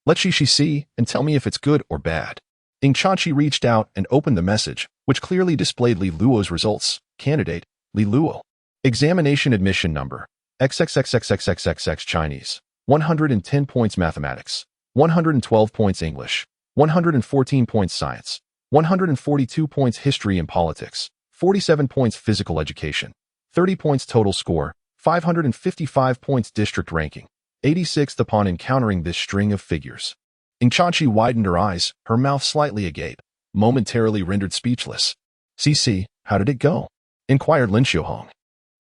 Let Shishi see and tell me if it's good or bad. Ying Chanchi reached out and opened the message, which clearly displayed Li Luo's results. Candidate, Li Luo. Examination admission number, XXXXXXXX Chinese, 110 points mathematics, 112 points English, 114 points science, 142 points history and politics, 47 points physical education, 30 points total score, 555 points district ranking, 86th upon encountering this string of figures. Ying Chanchi widened her eyes, her mouth slightly agape, momentarily rendered speechless. CC, how did it go? Inquired Lin Xiaohong,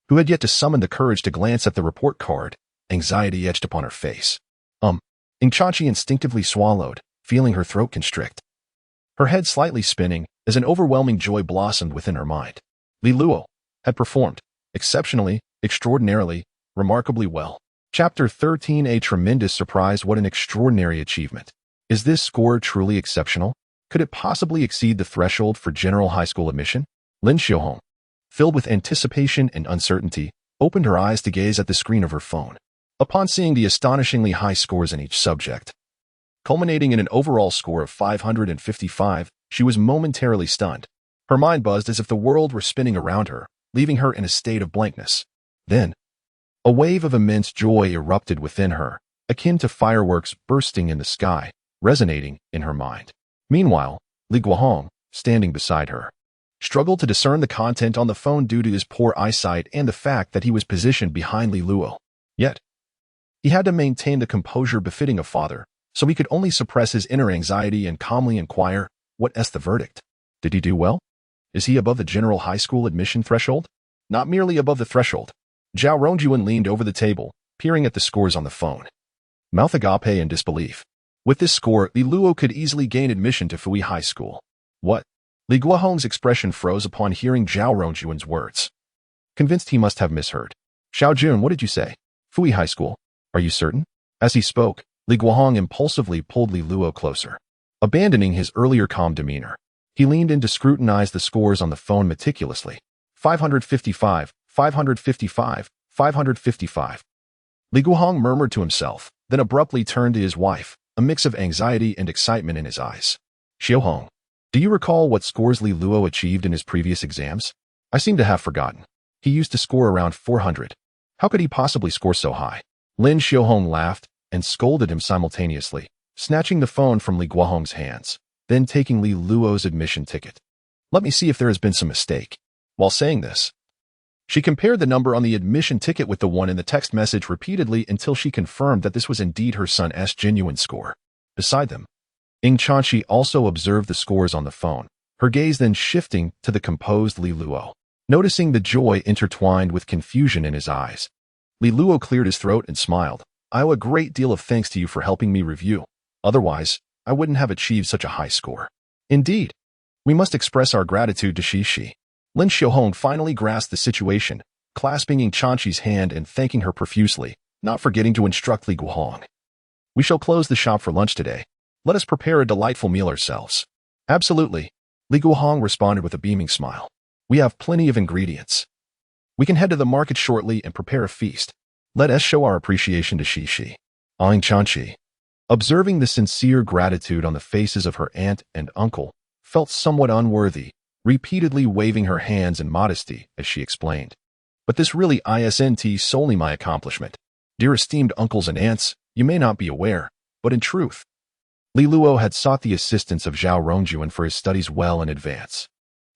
who had yet to summon the courage to glance at the report card. Anxiety etched upon her face. Ying Chanchi instinctively swallowed, feeling her throat constrict. Her head slightly spinning as an overwhelming joy blossomed within her mind. Li Luo had performed exceptionally, extraordinarily, remarkably well. Chapter 13. A tremendous surprise. What an extraordinary achievement. Is this score truly exceptional? Could it possibly exceed the threshold for general high school admission? Lin Xiaohong, filled with anticipation and uncertainty, opened her eyes to gaze at the screen of her phone. Upon seeing the astonishingly high scores in each subject, culminating in an overall score of 555, she was momentarily stunned. Her mind buzzed as if the world were spinning around her, leaving her in a state of blankness. Then, a wave of immense joy erupted within her, akin to fireworks bursting in the sky, resonating in her mind. Meanwhile, Li Guohong, standing beside her, struggled to discern the content on the phone due to his poor eyesight and the fact that he was positioned behind Li Luo. Yet, he had to maintain the composure befitting a father, so he could only suppress his inner anxiety and calmly inquire, "What's the verdict? Did he do well? Is he above the general high school admission threshold?" Not merely above the threshold. Zhao Rongjuan leaned over the table, peering at the scores on the phone, mouth agape in disbelief. With this score, Li Luo could easily gain admission to Fui High School. What? Li Guohong's expression froze upon hearing Zhao Rongjuan's words. Convinced he must have misheard. "Xiao Jun, what did you say? Fui High School? Are you certain?" As he spoke, Li Guohong impulsively pulled Li Luo closer. Abandoning his earlier calm demeanor, he leaned in to scrutinize the scores on the phone meticulously. 555, 555, 555. Li Guohong murmured to himself, then abruptly turned to his wife, a mix of anxiety and excitement in his eyes. "Xiaohong, do you recall what scores Li Luo achieved in his previous exams? I seem to have forgotten. He used to score around 400. How could he possibly score so high?" Lin Xiaohong laughed and scolded him simultaneously, snatching the phone from Li Guohong's hands, then taking Li Luo's admission ticket. "Let me see if there has been some mistake." While saying this, she compared the number on the admission ticket with the one in the text message repeatedly until she confirmed that this was indeed her son's genuine score. Beside them, Ying Chanchi also observed the scores on the phone, her gaze then shifting to the composed Li Luo. Noticing the joy intertwined with confusion in his eyes, Li Luo cleared his throat and smiled. "I owe a great deal of thanks to you for helping me review. Otherwise, I wouldn't have achieved such a high score." "Indeed. We must express our gratitude to Shishi." Lin Xiaohong finally grasped the situation, clasping Ying Chanchi's hand and thanking her profusely, not forgetting to instruct Li Guohong. "We shall close the shop for lunch today. Let us prepare a delightful meal ourselves." "Absolutely," Li Guohong responded with a beaming smile. "We have plenty of ingredients. We can head to the market shortly and prepare a feast. Let us show our appreciation to Shishi." Ying Chanchi, observing the sincere gratitude on the faces of her aunt and uncle, felt somewhat unworthy, repeatedly waving her hands in modesty as she explained. "But this really isn't solely my accomplishment. Dear esteemed uncles and aunts, you may not be aware, but in truth, Li Luo had sought the assistance of Zhao Rongjuan for his studies well in advance.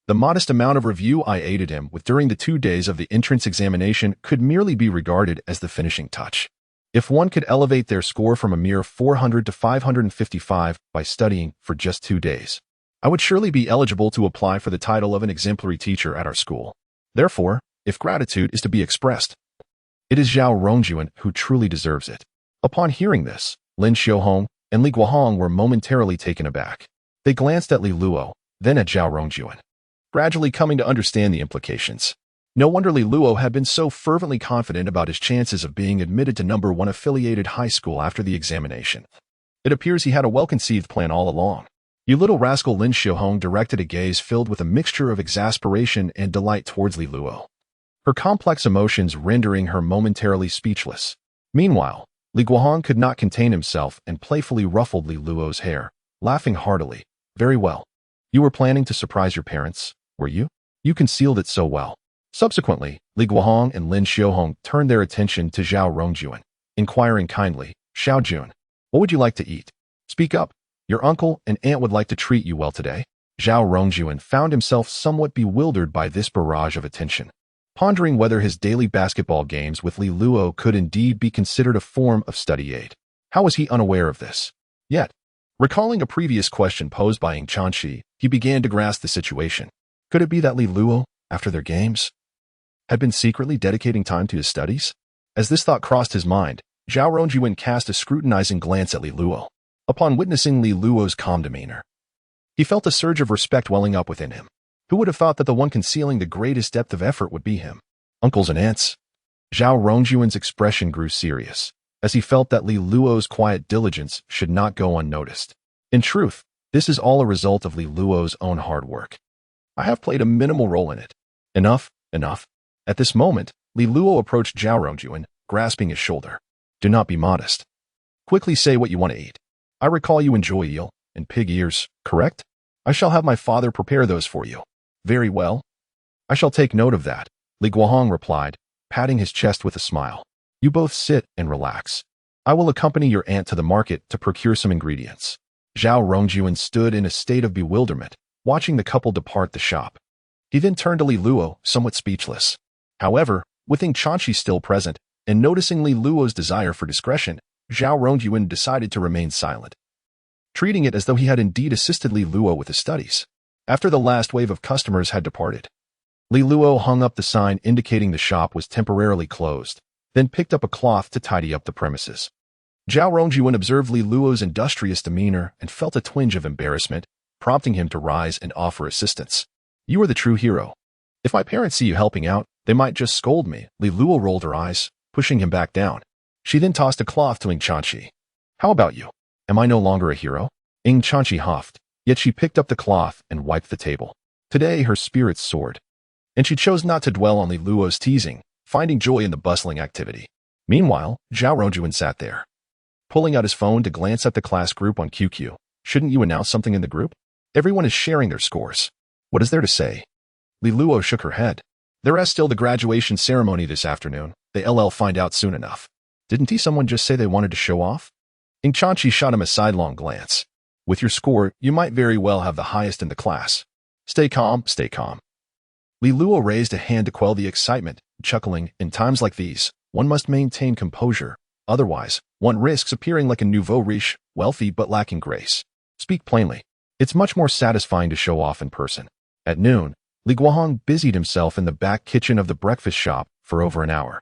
The modest amount of review I aided him with during the 2 days of the entrance examination could merely be regarded as the finishing touch. If one could elevate their score from a mere 400 to 555 by studying for just 2 days, I would surely be eligible to apply for the title of an exemplary teacher at our school. Therefore, if gratitude is to be expressed, it is Zhao Rongjuan who truly deserves it." Upon hearing this, Lin Xiaohong and Li Guohong were momentarily taken aback. They glanced at Li Luo, then at Zhao Rongjuan, gradually coming to understand the implications. No wonder Li Luo had been so fervently confident about his chances of being admitted to number 1 affiliated high school after the examination. It appears he had a well-conceived plan all along. You little rascal, Lin Xiaohong directed a gaze filled with a mixture of exasperation and delight towards Li Luo, her complex emotions rendering her momentarily speechless. Meanwhile, Li Guohong could not contain himself and playfully ruffled Li Luo's hair, laughing heartily. Very well. You were planning to surprise your parents, were you? You concealed it so well. Subsequently, Li Guohong and Lin Xiaohong turned their attention to Zhao Rongjuan, inquiring kindly, Xiao Jun, what would you like to eat? Speak up. Your uncle and aunt would like to treat you well today. Zhao Rongjuan found himself somewhat bewildered by this barrage of attention, pondering whether his daily basketball games with Li Luo could indeed be considered a form of study aid. How was he unaware of this? Yet, recalling a previous question posed by Ying Chanxi, he began to grasp the situation. Could it be that Li Luo, after their games, had been secretly dedicating time to his studies? As this thought crossed his mind, Zhao Rongjuan cast a scrutinizing glance at Li Luo. Upon witnessing Li Luo's calm demeanor, he felt a surge of respect welling up within him. Who would have thought that the one concealing the greatest depth of effort would be him? Uncles and aunts? Zhao Rongjuan's expression grew serious, as he felt that Li Luo's quiet diligence should not go unnoticed. In truth, this is all a result of Li Luo's own hard work. I have played a minimal role in it. Enough, enough. At this moment, Li Luo approached Zhao Rongjuan, grasping his shoulder. Do not be modest. Quickly say what you want to eat. I recall you enjoy eel and pig ears, correct? I shall have my father prepare those for you. Very well. I shall take note of that, Li Guohong replied, patting his chest with a smile. You both sit and relax. I will accompany your aunt to the market to procure some ingredients. Zhao Rongjuan stood in a state of bewilderment, watching the couple depart the shop. He then turned to Li Luo, somewhat speechless. However, with Ying Chanxi still present, and noticing Li Luo's desire for discretion, Zhao Rongjuan decided to remain silent, treating it as though he had indeed assisted Li Luo with his studies. After the last wave of customers had departed, Li Luo hung up the sign indicating the shop was temporarily closed, then picked up a cloth to tidy up the premises. Zhao Rongjuan observed Li Luo's industrious demeanor and felt a twinge of embarrassment, prompting him to rise and offer assistance. You are the true hero. If my parents see you helping out, they might just scold me. Li Luo rolled her eyes, pushing him back down. She then tossed a cloth to Ying Chanxi. How about you? Am I no longer a hero? Ying Chanxi huffed, yet she picked up the cloth and wiped the table. Today her spirits soared, and she chose not to dwell on Li Luo's teasing, finding joy in the bustling activity. Meanwhile, Zhao Rongjuan sat there, pulling out his phone to glance at the class group on QQ. Shouldn't you announce something in the group? Everyone is sharing their scores. What is there to say? Li Luo shook her head. There is still the graduation ceremony this afternoon. The LL find out soon enough. Didn't someone just say they wanted to show off? Ying Chanxi shot him a sidelong glance. With your score, you might very well have the highest in the class. Stay calm, stay calm. Li Luo raised a hand to quell the excitement, chuckling, in times like these, one must maintain composure. Otherwise, one risks appearing like a nouveau riche, wealthy but lacking grace. Speak plainly. It's much more satisfying to show off in person. At noon, Li Guohong busied himself in the back kitchen of the breakfast shop for over an hour,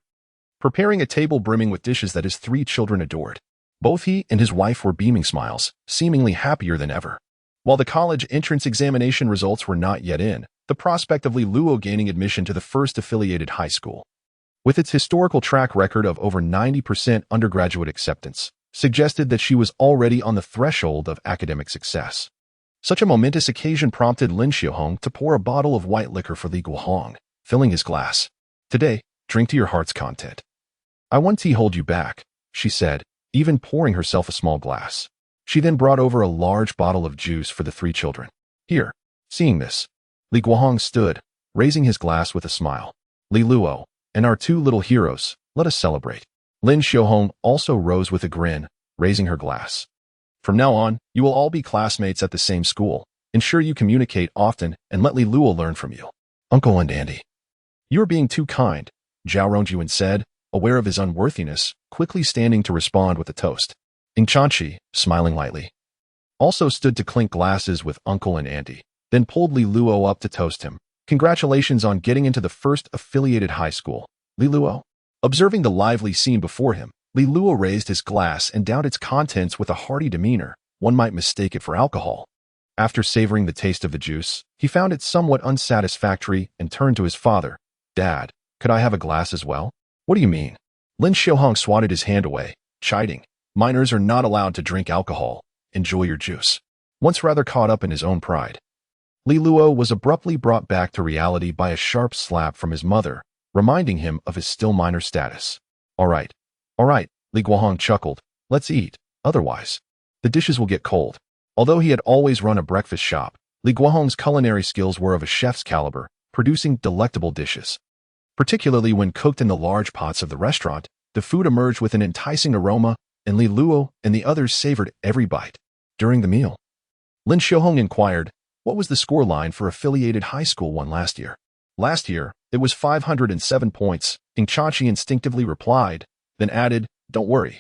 preparing a table brimming with dishes that his 3 children adored. Both he and his wife were beaming smiles, seemingly happier than ever. While the college entrance examination results were not yet in, the prospect of Li Luo gaining admission to the first affiliated high school, with its historical track record of over 90% undergraduate acceptance, suggested that she was already on the threshold of academic success. Such a momentous occasion prompted Lin Xiaohong to pour a bottle of white liquor for Li Guohong, filling his glass. Today, drink to your heart's content. I won't hold you back, she said, even pouring herself a small glass. She then brought over a large bottle of juice for the 3 children. Here. Seeing this, Li Guohong stood, raising his glass with a smile. Li Luo, and our 2 little heroes, let us celebrate. Lin Xiaohong also rose with a grin, raising her glass. From now on, you will all be classmates at the same school. Ensure you communicate often and let Li Luo learn from you. Uncle and Auntie. You are being too kind, Zhao Rongjuan said, aware of his unworthiness, quickly standing to respond with a toast. Ying Chanxi, smiling lightly, also stood to clink glasses with Uncle and Auntie, then pulled Li Luo up to toast him. Congratulations on getting into the first affiliated high school, Li Luo. Observing the lively scene before him, Li Luo raised his glass and downed its contents with a hearty demeanor. One might mistake it for alcohol. After savoring the taste of the juice, he found it somewhat unsatisfactory and turned to his father. Dad, could I have a glass as well? What do you mean? Lin Xiaohong swatted his hand away, chiding. Minors are not allowed to drink alcohol. Enjoy your juice. once rather caught up in his own pride. Li Luo was abruptly brought back to reality by a sharp slap from his mother, reminding him of his still minor status. All right, Li Guohong chuckled. Let's eat, otherwise the dishes will get cold. Although he had always run a breakfast shop, Li Guohong's culinary skills were of a chef's caliber, producing delectable dishes. Particularly when cooked in the large pots of the restaurant, the food emerged with an enticing aroma, and Li Luo and the others savored every bite. During the meal, Lin Xiaohong inquired, what was the score line for affiliated high school one last year? Last year, it was 507 points, King Chachi instinctively replied, then added, don't worry.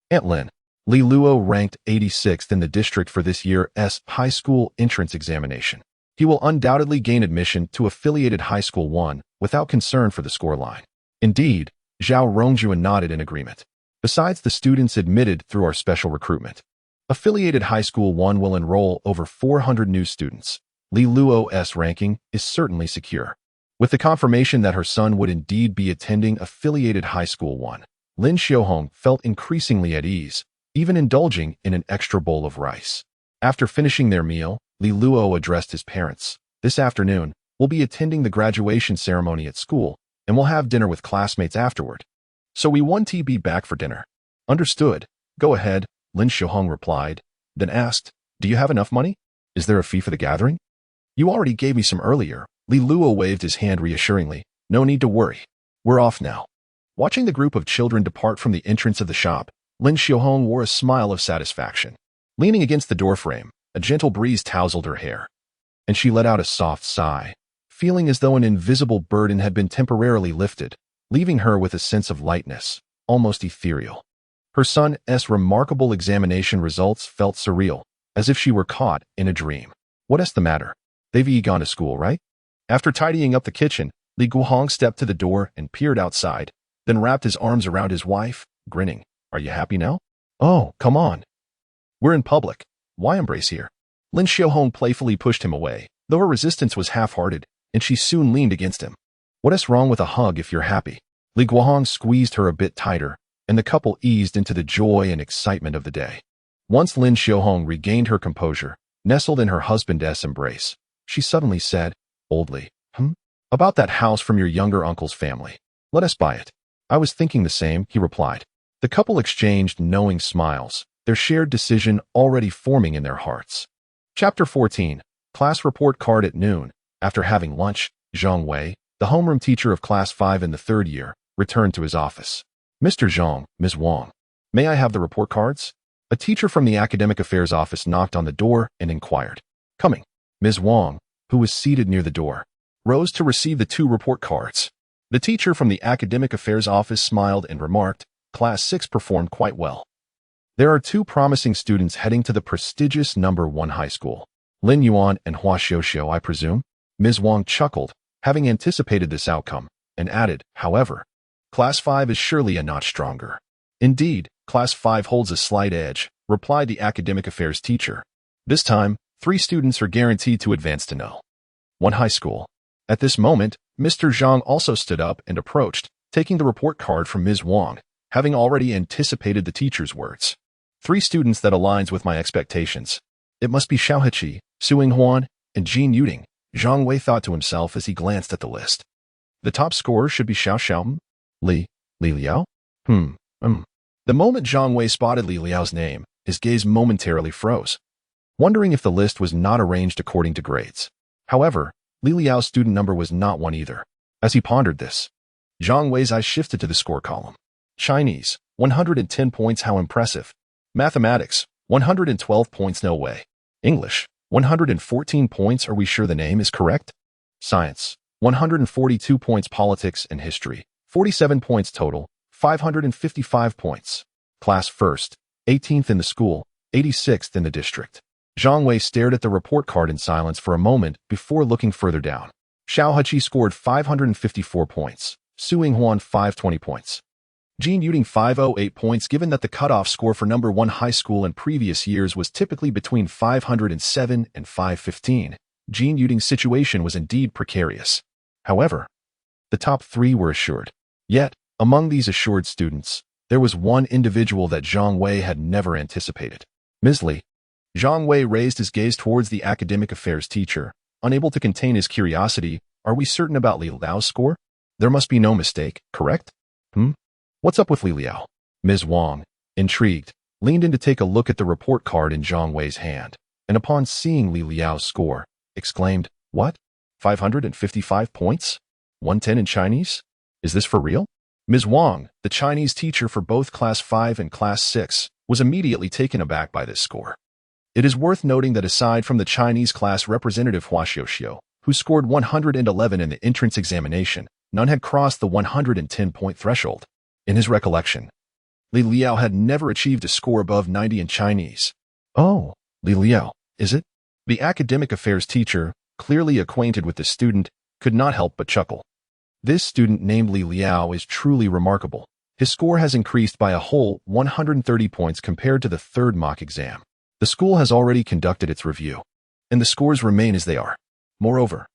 Aunt Lin. Li Luo ranked 86th in the district for this year's high school entrance examination. He will undoubtedly gain admission to affiliated high school 1 without concern for the scoreline. Indeed, Zhao Rongjuan nodded in agreement. Besides the students admitted through our special recruitment, affiliated high school 1 will enroll over 400 new students. Li Luo's ranking is certainly secure. With the confirmation that her son would indeed be attending affiliated high school 1, Lin Xiaohong felt increasingly at ease, even indulging in an extra bowl of rice. After finishing their meal, Li Luo addressed his parents. This afternoon, we'll be attending the graduation ceremony at school, and we'll have dinner with classmates afterward. So we want to be back for dinner. Understood. Go ahead, Lin Xiaohong replied, then asked, do you have enough money? Is there a fee for the gathering? You already gave me some earlier. Li Luo waved his hand reassuringly. No need to worry. We're off now. Watching the group of children depart from the entrance of the shop, Lin Xiaohong wore a smile of satisfaction. Leaning against the doorframe, a gentle breeze tousled her hair, and she let out a soft sigh, feeling as though an invisible burden had been temporarily lifted, leaving her with a sense of lightness, almost ethereal. Her son's remarkable examination results felt surreal, as if she were caught in a dream. What's the matter? They've gone to school, right? After tidying up the kitchen, Li Guohong stepped to the door and peered outside, then wrapped his arms around his wife, grinning. Are you happy now? Oh, come on. We're in public. Why embrace here? Lin Xiaohong playfully pushed him away, though her resistance was half-hearted, and she soon leaned against him. What's wrong with a hug if you're happy? Li Guohong squeezed her a bit tighter, and the couple eased into the joy and excitement of the day. Once Lin Xiaohong regained her composure, nestled in her husband's embrace, she suddenly said, boldly, About that house from your younger uncle's family. Let us buy it. I was thinking the same, he replied. The couple exchanged knowing smiles, their shared decision already forming in their hearts. Chapter 14. Class report card at noon. After having lunch, Zhang Wei, the homeroom teacher of Class 5 in the third year, returned to his office. Mr. Zhang, Ms. Wang, may I have the report cards? A teacher from the Academic Affairs office knocked on the door and inquired. Coming. Ms. Wang, who was seated near the door, rose to receive the 2 report cards. The teacher from the Academic Affairs office smiled and remarked, Class 6 performed quite well. There are 2 promising students heading to the prestigious No. 1 high school. Lin Yuan and Hua Xiuxiu, I presume? Ms. Wang chuckled, having anticipated this outcome, and added, however, Class 5 is surely a notch stronger. Indeed, Class 5 holds a slight edge, replied the Academic Affairs teacher. This time, 3 students are guaranteed to advance to No. 1 high school. At this moment, Mr. Zhang also stood up and approached, taking the report card from Ms. Wang, having already anticipated the teacher's words. 3 students that aligns with my expectations. It must be Xiao Heqi, Su Yinghuan, and Jin Yuding, Zhang Wei thought to himself as he glanced at the list. The top scorer should be Xiao Xiaoman? Li Liao? The moment Zhang Wei spotted Li Liao's name, his gaze momentarily froze, wondering if the list was not arranged according to grades. However, Li Liao's student number was not 1 either. As he pondered this, Zhang Wei's eyes shifted to the score column. Chinese, 110 points, how impressive. Mathematics, 112 points, no way. English, 114 points, are we sure the name is correct? Science, 142 points. Politics and history, 47 points total, 555 points. Class first, 18th in the school, 86th in the district. Zhang Wei stared at the report card in silence for a moment before looking further down. Xiao Heqi scored 554 points, Su Yinghuan 520 points. Jin Yuding 508 points. Given that the cutoff score for No. 1 high school in previous years was typically between 507 and 515, Jin Yuding's situation was indeed precarious. However, the top 3 were assured. Yet, among these assured students, there was one individual that Zhang Wei had never anticipated. Ms. Li. Zhang Wei raised his gaze towards the academic affairs teacher, unable to contain his curiosity. Are we certain about Li Liao's score? There must be no mistake, correct? What's up with Li Liao? Ms. Wang, intrigued, leaned in to take a look at the report card in Zhang Wei's hand, and upon seeing Li Liao's score, exclaimed, "What? 555 points? 110 in Chinese? Is this for real?" Ms. Wang, the Chinese teacher for both Class 5 and Class 6, was immediately taken aback by this score. It is worth noting that aside from the Chinese class representative Hua Xiuxiu, who scored 111 in the entrance examination, none had crossed the 110-point threshold. In his recollection, Li Liao had never achieved a score above 90 in Chinese. "Oh, Li Liao, is it?" The academic affairs teacher, clearly acquainted with the student, could not help but chuckle. This student named Li Liao is truly remarkable. His score has increased by a whole 130 points compared to the third mock exam. The school has already conducted its review, and the scores remain as they are. Moreover,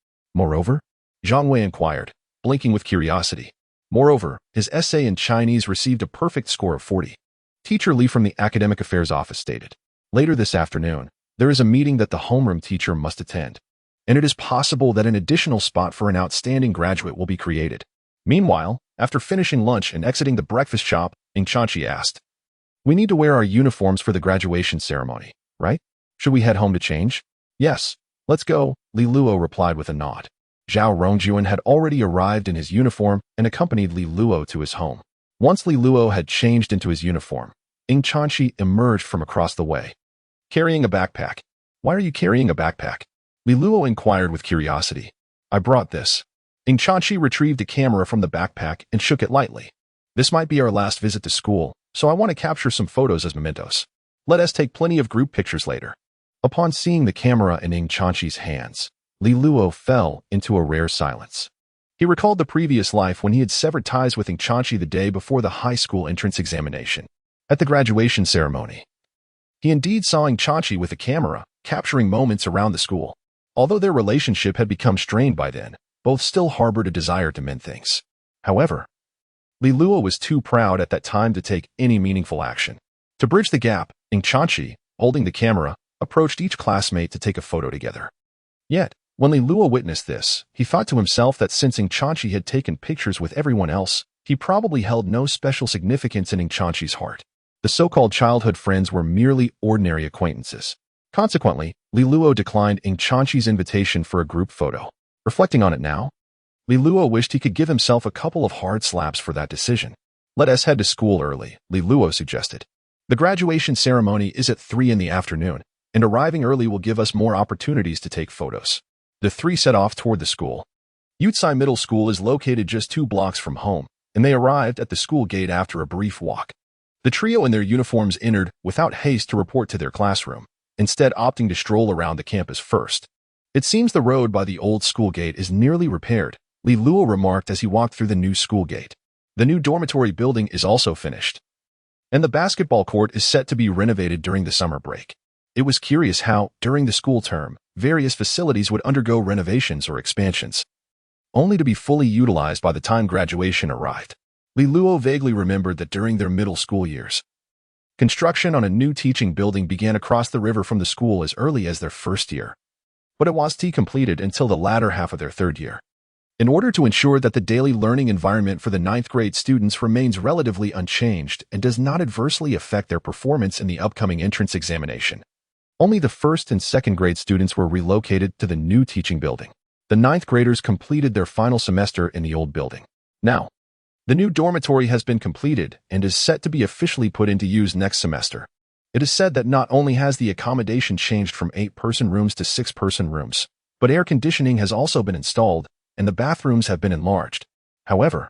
Zhang Wei inquired, blinking with curiosity. Moreover, his essay in Chinese received a perfect score of 40. Teacher Li from the Academic Affairs Office stated, "Later this afternoon, there is a meeting that the homeroom teacher must attend, and it is possible that an additional spot for an outstanding graduate will be created." Meanwhile, after finishing lunch and exiting the breakfast shop, Ing Chanchi asked, "We need to wear our uniforms for the graduation ceremony, right? Should we head home to change?" "Yes, let's go," Li Luo replied with a nod. Zhao Rongjuan had already arrived in his uniform and accompanied Li Luo to his home. Once Li Luo had changed into his uniform, Ing Chanchi emerged from across the way, carrying a backpack. "Why are you carrying a backpack?" Li Luo inquired with curiosity. "I brought this." Ing Chanchi retrieved a camera from the backpack and shook it lightly. "This might be our last visit to school, so I want to capture some photos as mementos. Let us take plenty of group pictures later." Upon seeing the camera in Ing Chanchi's hands, Li Luo fell into a rare silence. He recalled the previous life when he had severed ties with Ing Chanchi the day before the high school entrance examination. At the graduation ceremony, he indeed saw Ing Chanchi with a camera, capturing moments around the school. Although their relationship had become strained by then, both still harbored a desire to mend things. However, Li Luo was too proud at that time to take any meaningful action. To bridge the gap, Ing Chanchi, holding the camera, approached each classmate to take a photo together. Yet, when Li Luo witnessed this, he thought to himself that since Ing Chanchi had taken pictures with everyone else, he probably held no special significance in Ing Chanchi's heart. The so-called childhood friends were merely ordinary acquaintances. Consequently, Li Luo declined Ing Chanchi's invitation for a group photo. Reflecting on it now, Li Luo wished he could give himself a couple of hard slaps for that decision. "Let us head to school early," Li Luo suggested. "The graduation ceremony is at 3 in the afternoon, and arriving early will give us more opportunities to take photos." The three set off toward the school. Yutsai Middle School is located just 2 blocks from home, and they arrived at the school gate after a brief walk. The trio in their uniforms entered without haste to report to their classroom, instead opting to stroll around the campus first. "It seems the road by the old school gate is nearly repaired," Li Luo remarked as he walked through the new school gate. "The new dormitory building is also finished, and the basketball court is set to be renovated during the summer break." It was curious how, during the school term, various facilities would undergo renovations or expansions, only to be fully utilized by the time graduation arrived. Li Luo vaguely remembered that during their middle school years, construction on a new teaching building began across the river from the school as early as their first year, but it wasn't completed until the latter half of their third year. In order to ensure that the daily learning environment for the 9th grade students remains relatively unchanged and does not adversely affect their performance in the upcoming entrance examination, only the 1st and 2nd grade students were relocated to the new teaching building. The 9th graders completed their final semester in the old building. Now, the new dormitory has been completed and is set to be officially put into use next semester. It is said that not only has the accommodation changed from 8-person rooms to 6-person rooms, but air conditioning has also been installed and the bathrooms have been enlarged. However,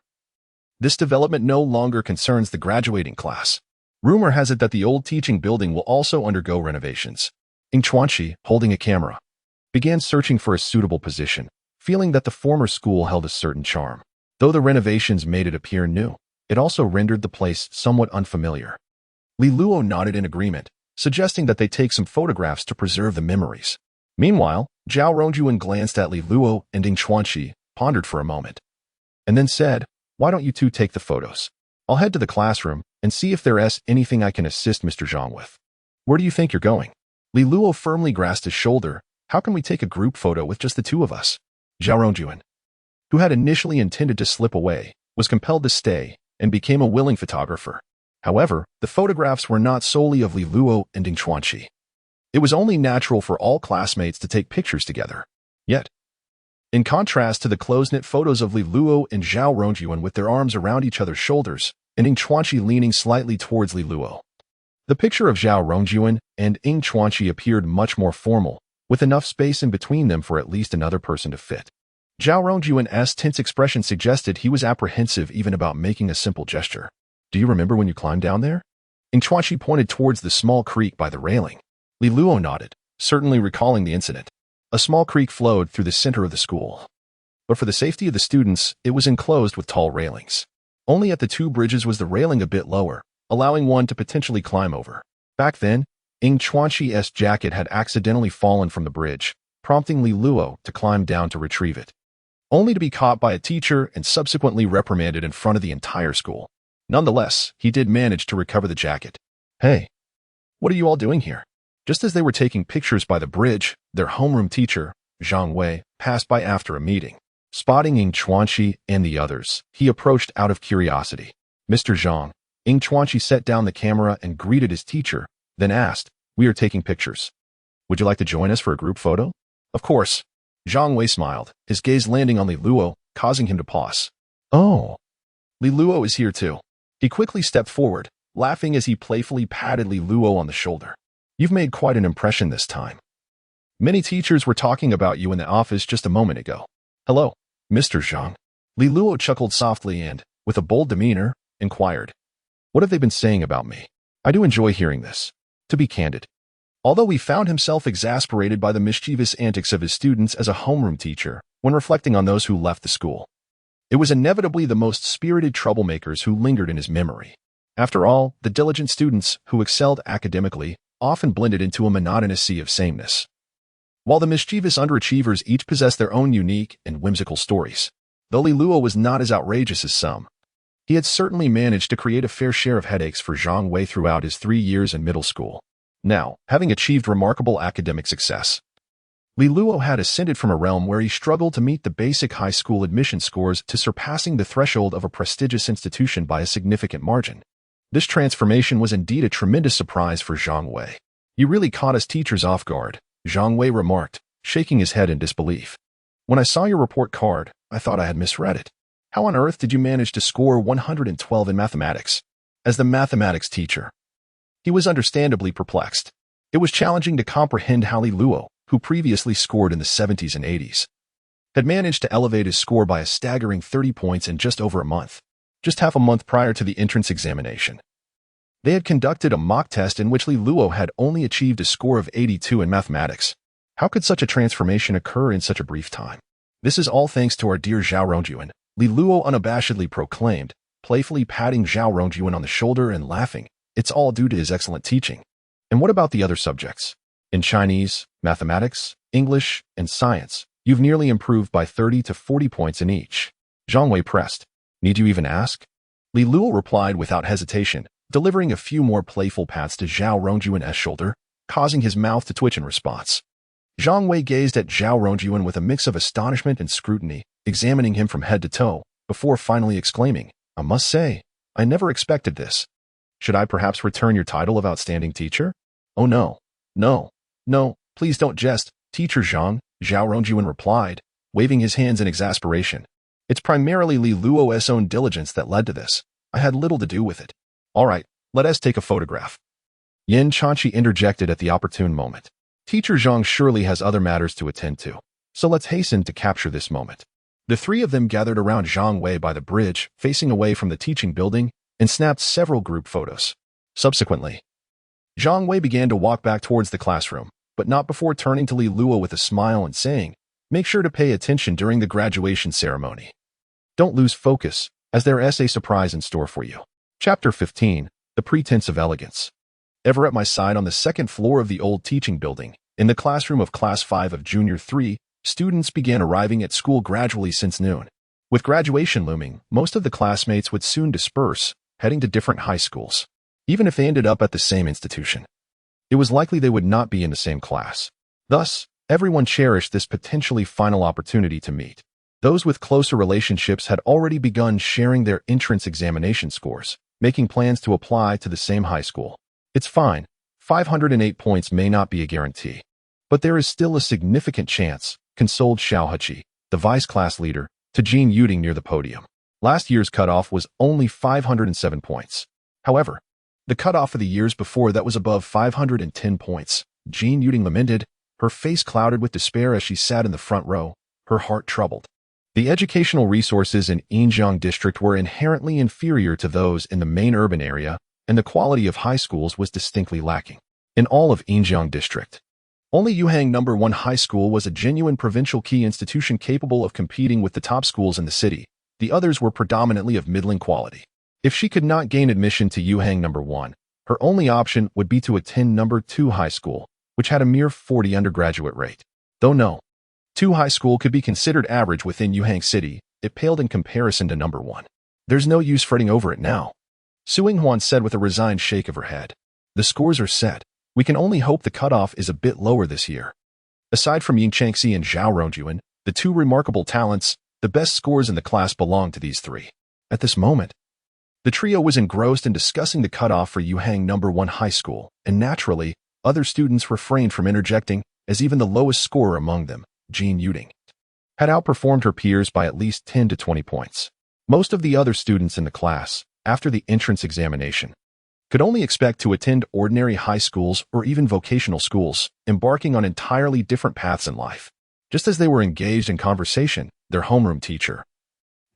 this development no longer concerns the graduating class. Rumor has it that the old teaching building will also undergo renovations. Ing Chanchi, holding a camera, began searching for a suitable position, feeling that the former school held a certain charm. Though the renovations made it appear new, it also rendered the place somewhat unfamiliar. Li Luo nodded in agreement, suggesting that they take some photographs to preserve the memories. Meanwhile, Zhao Rongjuan glanced at Li Luo and Ing Chanchi, pondered for a moment, and then said, "Why don't you two take the photos? I'll head to the classroom and see if there's anything I can assist Mr. Zhang with." "Where do you think you're going?" Li Luo firmly grasped his shoulder. How can we take a group photo with just the two of us? Zhao Rongjuan, who had initially intended to slip away, was compelled to stay and became a willing photographer. However, the photographs were not solely of Li Luo and Ding Chuanqi. It was only natural for all classmates to take pictures together. Yet, in contrast to the close-knit photos of Li Luo and Zhao Rongjuan with their arms around each other's shoulders, and Ding Chuanqi leaning slightly towards Li Luo, the picture of Zhao Rongjuan and Ding Chuanqi appeared much more formal, with enough space in between them for at least another person to fit. Zhao Rongjuan's tense expression suggested he was apprehensive even about making a simple gesture. Do you remember when you climbed down there? Ding Chuanqi pointed towards the small creek by the railing. Li Luo nodded, certainly recalling the incident. A small creek flowed through the center of the school. But for the safety of the students, it was enclosed with tall railings. Only at the two bridges was the railing a bit lower, allowing one to potentially climb over. Back then, Ding Chuanqi's jacket had accidentally fallen from the bridge, prompting Li Luo to climb down to retrieve it, only to be caught by a teacher and subsequently reprimanded in front of the entire school. Nonetheless, he did manage to recover the jacket. Hey, what are you all doing here? Just as they were taking pictures by the bridge, their homeroom teacher, Zhang Wei, passed by after a meeting. Spotting Ding Chuanqi and the others, he approached out of curiosity. Mr. Zhang, Ding Chuanqi set down the camera and greeted his teacher, then asked, "We are taking pictures. Would you like to join us for a group photo?" Of course. Zhang Wei smiled, his gaze landing on Li Luo, causing him to pause. Oh, Li Luo is here too. He quickly stepped forward, laughing as he playfully patted Li Luo on the shoulder. You've made quite an impression this time. Many teachers were talking about you in the office just a moment ago. Hello, Mr. Zhang. Li Luo chuckled softly and, with a bold demeanor, inquired, "What have they been saying about me?" I do enjoy hearing this. To be candid, although he found himself exasperated by the mischievous antics of his students as a homeroom teacher, when reflecting on those who left the school, it was inevitably the most spirited troublemakers who lingered in his memory. After all, the diligent students who excelled academically often blended into a monotonous sea of sameness, while the mischievous underachievers each possessed their own unique and whimsical stories. Though Li Luo was not as outrageous as some, he had certainly managed to create a fair share of headaches for Zhang Wei throughout his 3 years in middle school. Now, having achieved remarkable academic success, Li Luo had ascended from a realm where he struggled to meet the basic high school admission scores to surpassing the threshold of a prestigious institution by a significant margin. This transformation was indeed a tremendous surprise for Zhang Wei. You really caught us teachers off guard, Zhang Wei remarked, shaking his head in disbelief. When I saw your report card, I thought I had misread it. How on earth did you manage to score 112 in mathematics? As the mathematics teacher, he was understandably perplexed. It was challenging to comprehend how Li Luo, who previously scored in the 70s and 80s, had managed to elevate his score by a staggering 30 points in just over a month, just half a month prior to the entrance examination. They had conducted a mock test in which Li Luo had only achieved a score of 82 in mathematics. How could such a transformation occur in such a brief time? This is all thanks to our dear Zhao Rongjuan, Li Luo unabashedly proclaimed, playfully patting Zhao Rongjuan on the shoulder and laughing. It's all due to his excellent teaching. And what about the other subjects? In Chinese, mathematics, English, and science, you've nearly improved by 30 to 40 points in each. Zhang Wei pressed. Need you even ask? Li Luo replied without hesitation, delivering a few more playful pats to Zhao Rongjuan's shoulder, causing his mouth to twitch in response. Zhang Wei gazed at Zhao Rongjuan with a mix of astonishment and scrutiny, examining him from head to toe, before finally exclaiming, I must say, I never expected this. Should I perhaps return your title of outstanding teacher? Oh no, please don't jest, Teacher Zhang, Zhao Rongjuan replied, waving his hands in exasperation. It's primarily Li Luo's own diligence that led to this. I had little to do with it. All right, let us take a photograph. Yin Chanchi interjected at the opportune moment. Teacher Zhang surely has other matters to attend to, so let's hasten to capture this moment. The three of them gathered around Zhang Wei by the bridge, facing away from the teaching building, and snapped several group photos. Subsequently, Zhang Wei began to walk back towards the classroom, but not before turning to Li Luo with a smile and saying, make sure to pay attention during the graduation ceremony. Don't lose focus, as there is a surprise in store for you. Chapter 15, The Pretense of Elegance. Ever at my side on the second floor of the old teaching building, in the classroom of Class 5 of Junior 3, students began arriving at school gradually since noon. With graduation looming, most of the classmates would soon disperse, heading to different high schools, even if they ended up at the same institution. it was likely they would not be in the same class. Thus, everyone cherished this potentially final opportunity to meet. Those with closer relationships had already begun sharing their entrance examination scores, making plans to apply to the same high school. It's fine, 508 points may not be a guarantee. But there is still a significant chance, consoled Xiao Heqi, the vice class leader, to Jin Yuding near the podium. Last year's cutoff was only 507 points. However, the cutoff for the years before that was above 510 points. Jin Yuding lamented, her face clouded with despair as she sat in the front row, her heart troubled. The educational resources in Yinjiang district were inherently inferior to those in the main urban area, and the quality of high schools was distinctly lacking. In all of Yinjiang district, only Yuhang No. 1 High School was a genuine provincial key institution capable of competing with the top schools in the city. The others were predominantly of middling quality. If she could not gain admission to Yuhang No. 1, her only option would be to attend No. 2 High School, which had a mere 40 undergraduate rate. Though No. 2 High School could be considered average within Yuhang City, it paled in comparison to No. 1. There's no use fretting over it now, Su Yinghuan said with a resigned shake of her head. The scores are set. We can only hope the cutoff is a bit lower this year. Aside from Ying Changxi and Zhao Rongjuan, the two remarkable talents, the best scores in the class belonged to these three. At this moment, the trio was engrossed in discussing the cutoff for Yuhang No. 1 High School, and naturally, other students refrained from interjecting, as even the lowest scorer among them, Jin Yuding, had outperformed her peers by at least 10 to 20 points. Most of the other students in the class, after the entrance examination, could only expect to attend ordinary high schools or even vocational schools, embarking on entirely different paths in life. Just as they were engaged in conversation, their homeroom teacher,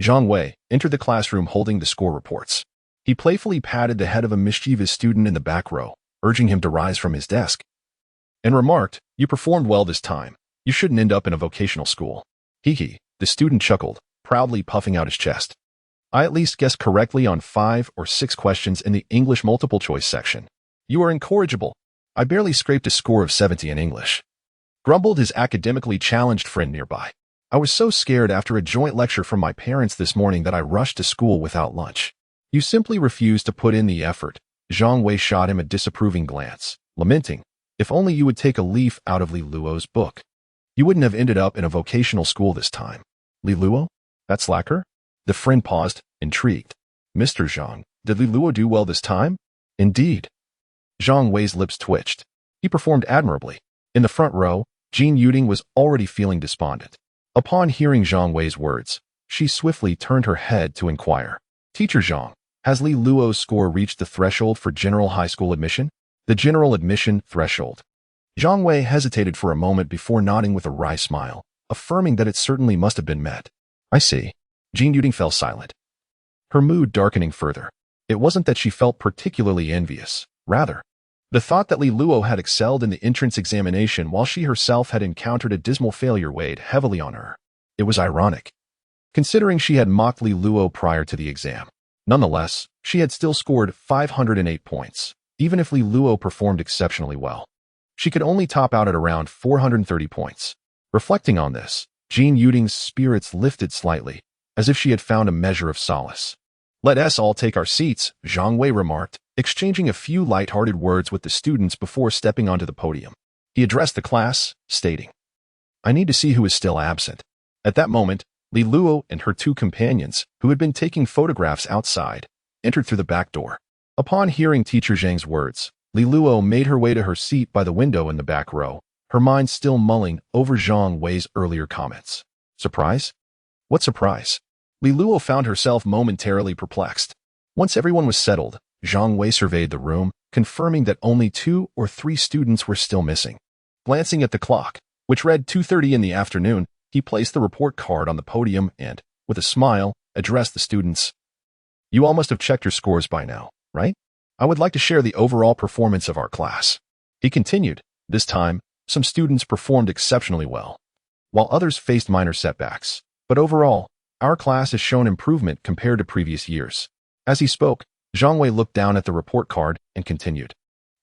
Zhang Wei, entered the classroom holding the score reports. He playfully patted the head of a mischievous student in the back row, urging him to rise from his desk, and remarked, "You performed well this time. You shouldn't end up in a vocational school." Hee, the student chuckled, proudly puffing out his chest. I at least guessed correctly on 5 or 6 questions in the English multiple choice section. You are incorrigible. I barely scraped a score of 70 in English, grumbled his academically challenged friend nearby. I was so scared after a joint lecture from my parents this morning that I rushed to school without lunch. You simply refused to put in the effort. Zhang Wei shot him a disapproving glance, lamenting, if only you would take a leaf out of Li Luo's book. You wouldn't have ended up in a vocational school this time. Li Luo? That slacker? The friend paused, intrigued. Mr. Zhang, did Li Luo do well this time? Indeed. Zhang Wei's lips twitched. He performed admirably. In the front row, Jin Yuding was already feeling despondent. Upon hearing Zhang Wei's words, she swiftly turned her head to inquire. Teacher Zhang, has Li Luo's score reached the threshold for general high school admission? The general admission threshold. Zhang Wei hesitated for a moment before nodding with a wry smile, affirming that it certainly must have been met. I see. Jin Yuding fell silent, her mood darkening further. It wasn't that she felt particularly envious. Rather, the thought that Li Luo had excelled in the entrance examination while she herself had encountered a dismal failure weighed heavily on her. It was ironic, considering she had mocked Li Luo prior to the exam. Nonetheless, she had still scored 508 points, even if Li Luo performed exceptionally well. She could only top out at around 430 points. Reflecting on this, Jin Yuding's spirits lifted slightly, as if she had found a measure of solace. Let us all take our seats, Zhang Wei remarked, exchanging a few light-hearted words with the students before stepping onto the podium. He addressed the class, stating, I need to see who is still absent. At that moment, Li Luo and her two companions, who had been taking photographs outside, entered through the back door. Upon hearing Teacher Zhang's words, Li Luo made her way to her seat by the window in the back row, her mind still mulling over Zhang Wei's earlier comments. Surprise? What surprise? Li Luo found herself momentarily perplexed. Once everyone was settled, Zhang Wei surveyed the room, confirming that only 2 or 3 students were still missing. Glancing at the clock, which read 2:30 in the afternoon, he placed the report card on the podium and, with a smile, addressed the students. You all must have checked your scores by now, right? I would like to share the overall performance of our class. He continued. This time, some students performed exceptionally well, while others faced minor setbacks. But overall, our class has shown improvement compared to previous years. As he spoke, Zhang Wei looked down at the report card and continued.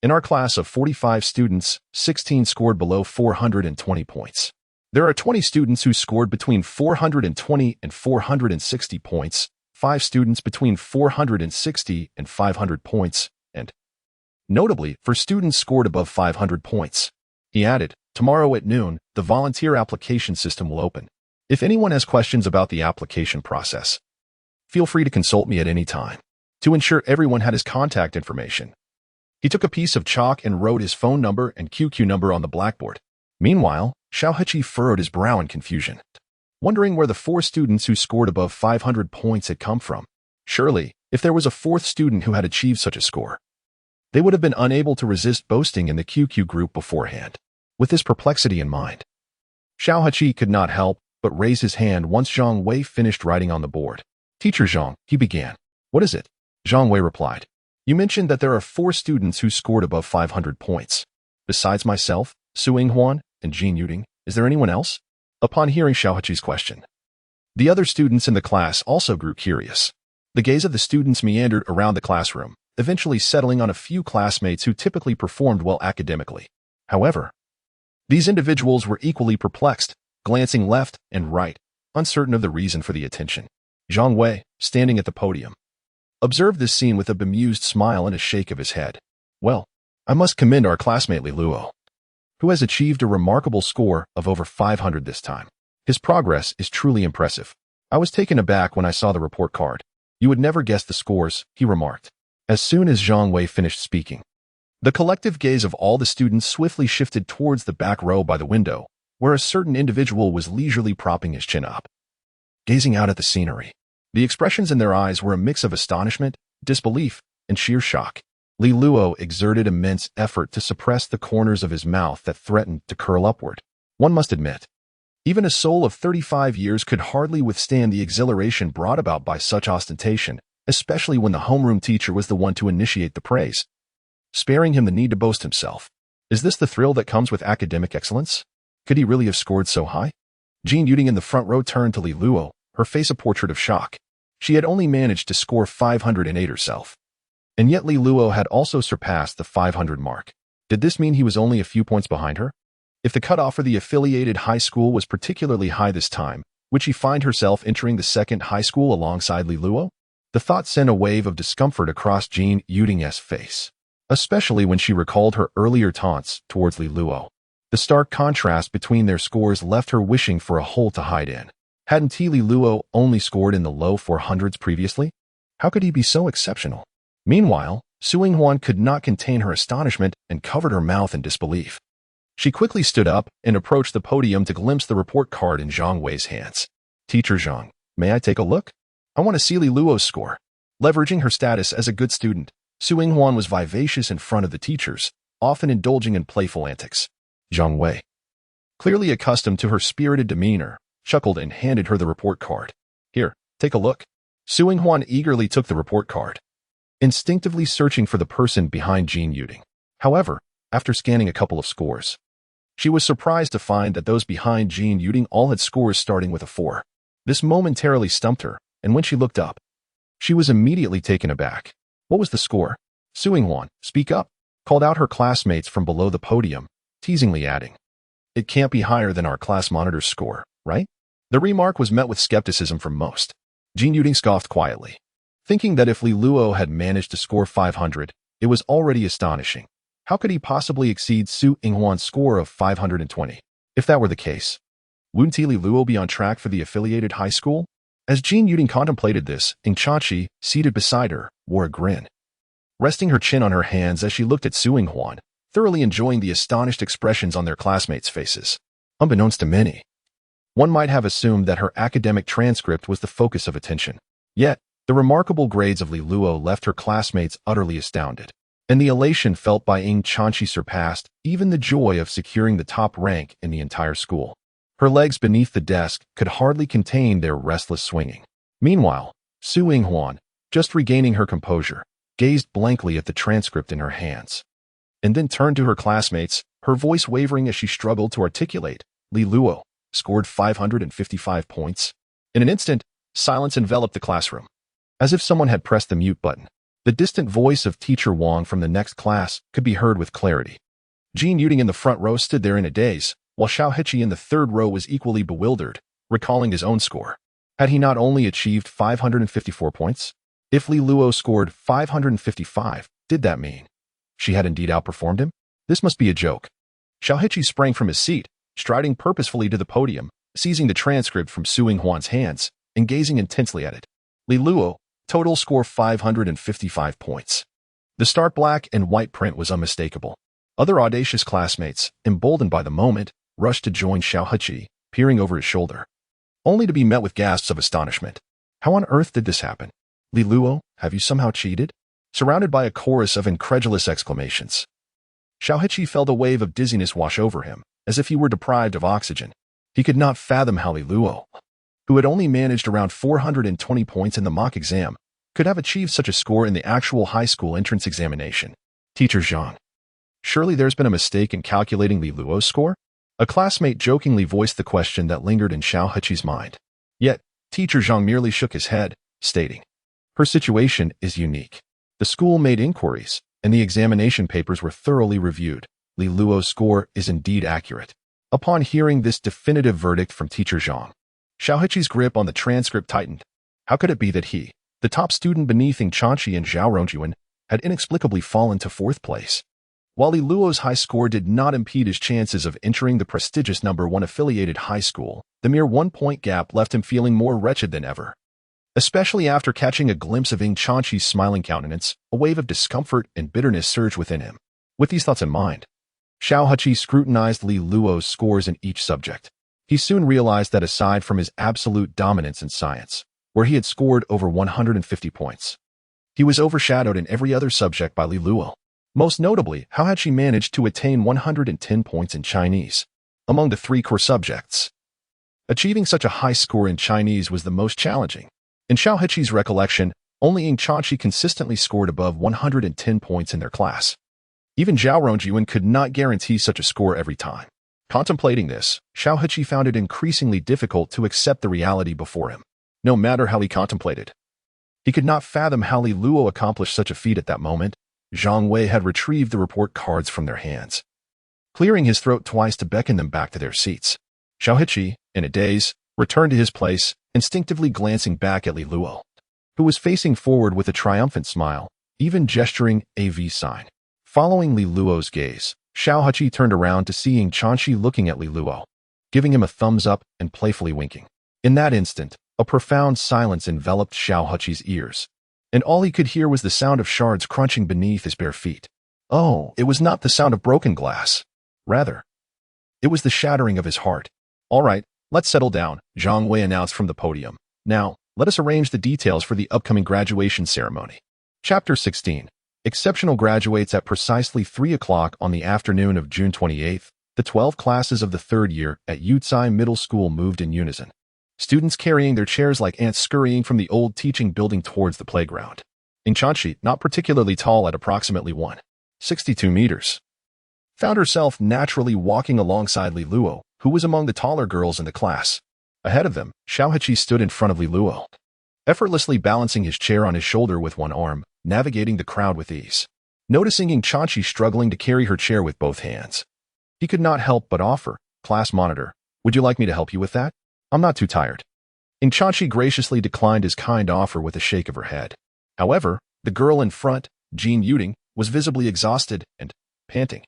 In our class of 45 students, 16 scored below 420 points. There are 20 students who scored between 420 and 460 points, 5 students between 460 and 500 points, and notably for students scored above 500 points. He added, "Tomorrow at noon, the volunteer application system will open. If anyone has questions about the application process, feel free to consult me at any time." To ensure everyone had his contact information, he took a piece of chalk and wrote his phone number and QQ number on the blackboard. Meanwhile, Xiaoheqi furrowed his brow in confusion, wondering where the 4 students who scored above 500 points had come from. Surely, if there was a 4th student who had achieved such a score, they would have been unable to resist boasting in the QQ group beforehand. With this perplexity in mind, Xiaoheqi could not help but raise his hand once Zhang Wei finished writing on the board. "Teacher Zhang," he began. "What is it?" Zhang Wei replied. "You mentioned that there are 4 students who scored above 500 points. Besides myself, Su Yinghuan, and Jin Yuding, is there anyone else?" Upon hearing Xiaoheqi's question, the other students in the class also grew curious. The gaze of the students meandered around the classroom, eventually settling on a few classmates who typically performed well academically. However, these individuals were equally perplexed, glancing left and right, uncertain of the reason for the attention. Zhang Wei, standing at the podium, observed this scene with a bemused smile and a shake of his head. "Well, I must commend our classmate Li Luo, who has achieved a remarkable score of over 500 this time. His progress is truly impressive. I was taken aback when I saw the report card. You would never guess the scores," he remarked. As soon as Zhang Wei finished speaking, the collective gaze of all the students swiftly shifted towards the back row by the window, where a certain individual was leisurely propping his chin up, gazing out at the scenery. The expressions in their eyes were a mix of astonishment, disbelief, and sheer shock. Li Luo exerted immense effort to suppress the corners of his mouth that threatened to curl upward. One must admit, even a soul of 35 years could hardly withstand the exhilaration brought about by such ostentation, especially when the homeroom teacher was the one to initiate the praise, sparing him the need to boast himself. Is this the thrill that comes with academic excellence? Could he really have scored so high? Jin Yuding in the front row turned to Li Luo, her face a portrait of shock. She had only managed to score 508 herself. And yet Li Luo had also surpassed the 500 mark. Did this mean he was only a few points behind her? If the cutoff for the affiliated high school was particularly high this time, would she find herself entering the second high school alongside Li Luo? The thought sent a wave of discomfort across Jin Yuding's face, especially when she recalled her earlier taunts towards Li Luo. The stark contrast between their scores left her wishing for a hole to hide in. Hadn't Li Luo only scored in the low 400s previously? How could he be so exceptional? Meanwhile, Su Yinghuan could not contain her astonishment and covered her mouth in disbelief. She quickly stood up and approached the podium to glimpse the report card in Zhang Wei's hands. "Teacher Zhang, may I take a look? I want to see Li Luo's score." Leveraging her status as a good student, Su Yinghuan was vivacious in front of the teachers, often indulging in playful antics. Zhang Wei, clearly accustomed to her spirited demeanor, chuckled and handed her the report card. "Here, take a look." Su Yinghuan eagerly took the report card, instinctively searching for the person behind Jin Yuding. However, after scanning a couple of scores, she was surprised to find that those behind Jin Yuding all had scores starting with a 4. This momentarily stumped her, and when she looked up, she was immediately taken aback. "What was the score?" Su Yinghuan, "Speak up," called out her classmates from below the podium, teasingly adding, "It can't be higher than our class monitor's score, right?" The remark was met with skepticism from most. Jin Yuding scoffed quietly, thinking that if Li Luo had managed to score 500, it was already astonishing. How could he possibly exceed Su Yinghuan's score of 520? If that were the case, wouldn't Li Luo be on track for the affiliated high school? As Jin Yuding contemplated this, Ing Chachi, seated beside her, wore a grin, resting her chin on her hands as she looked at Su Yinghuan, thoroughly enjoying the astonished expressions on their classmates' faces. Unbeknownst to many, one might have assumed that her academic transcript was the focus of attention. Yet, the remarkable grades of Li Luo left her classmates utterly astounded, and the elation felt by Ing Chanchi surpassed even the joy of securing the top rank in the entire school. Her legs beneath the desk could hardly contain their restless swinging. Meanwhile, Su Yinghuan, just regaining her composure, gazed blankly at the transcript in her hands, and then turned to her classmates, her voice wavering as she struggled to articulate. Li Luo scored 555 points. In an instant, silence enveloped the classroom, as if someone had pressed the mute button. The distant voice of Teacher Wang from the next class could be heard with clarity. Jin Yuding in the front row stood there in a daze, while Xiaoheqi in the third row was equally bewildered, recalling his own score. Had he not only achieved 554 points? If Li Luo scored 555, did that mean She had indeed outperformed him? This must be a joke. Xiaohichi sprang from his seat, striding purposefully to the podium, seizing the transcript from Su Yinghuan's hands, and gazing intensely at it. Li Luo, total score 555 points. The stark black and white print was unmistakable. Other audacious classmates, emboldened by the moment, rushed to join Xiaohichi, peering over his shoulder, only to be met with gasps of astonishment. How on earth did this happen? Li Luo, have you somehow cheated? Surrounded by a chorus of incredulous exclamations. Xiaohichi felt a wave of dizziness wash over him, as if he were deprived of oxygen. He could not fathom how Li Luo, who had only managed around 420 points in the mock exam, could have achieved such a score in the actual high school entrance examination. Teacher Zhang. Surely there's been a mistake in calculating Li Luo's score? A classmate jokingly voiced the question that lingered in Xiaohichi's mind. Yet, Teacher Zhang merely shook his head, stating, her situation is unique. The school made inquiries, and the examination papers were thoroughly reviewed. Li Luo's score is indeed accurate. Upon hearing this definitive verdict from Teacher Zhang, Xiaohichi's grip on the transcript tightened. How could it be that he, the top student beneath Ying Chanqi and Zhao Rongyuan, had inexplicably fallen to 4th place? While Li Luo's high score did not impede his chances of entering the prestigious No. 1 affiliated high school, the mere 1-point gap left him feeling more wretched than ever. Especially after catching a glimpse of Ying Chanqi's smiling countenance, a wave of discomfort and bitterness surged within him. With these thoughts in mind, Xiaohichi scrutinized Li Luo's scores in each subject. He soon realized that aside from his absolute dominance in science, where he had scored over 150 points, he was overshadowed in every other subject by Li Luo. Most notably, how had she managed to attain 110 points in Chinese, among the 3 core subjects? Achieving such a high score in Chinese was the most challenging. In Xiaohichi's recollection, only Ying Chanqi consistently scored above 110 points in their class. Even Zhao Rongyuan could not guarantee such a score every time. Contemplating this, Xiaohichi found it increasingly difficult to accept the reality before him. No matter how he contemplated, he could not fathom how Li Luo accomplished such a feat at that moment. Zhang Wei had retrieved the report cards from their hands, clearing his throat twice to beckon them back to their seats. Xiaohichi, in a daze, returned to his place, instinctively glancing back at Li Luo, who was facing forward with a triumphant smile, even gesturing a V sign. Following Li Luo's gaze, Xiaohichi turned around to see Ying Chanqi looking at Li Luo, giving him a thumbs up and playfully winking. In that instant, a profound silence enveloped Xiaohichi's ears, and all he could hear was the sound of shards crunching beneath his bare feet. Oh, it was not the sound of broken glass. Rather, it was the shattering of his heart. All right, let's settle down, Zhang Wei announced from the podium. Now, let us arrange the details for the upcoming graduation ceremony. Chapter 16. Exceptional graduates at precisely 3 o'clock on the afternoon of June 28th, the 12 classes of the 3rd year at Yucai Middle School moved in unison. Students carrying their chairs like ants scurrying from the old teaching building towards the playground. Ying Chanqi, not particularly tall at approximately 1.62 meters, found herself naturally walking alongside Li Luo, who was among the taller girls in the class. Ahead of them, Xiaohichi stood in front of Li Luo, effortlessly balancing his chair on his shoulder with one arm, navigating the crowd with ease. Noticing Ying Chanqi struggling to carry her chair with both hands, he could not help but offer, "Class monitor, would you like me to help you with that? I'm not too tired." Ying Chanqi graciously declined his kind offer with a shake of her head. However, the girl in front, Jean Yuding, was visibly exhausted and, panting,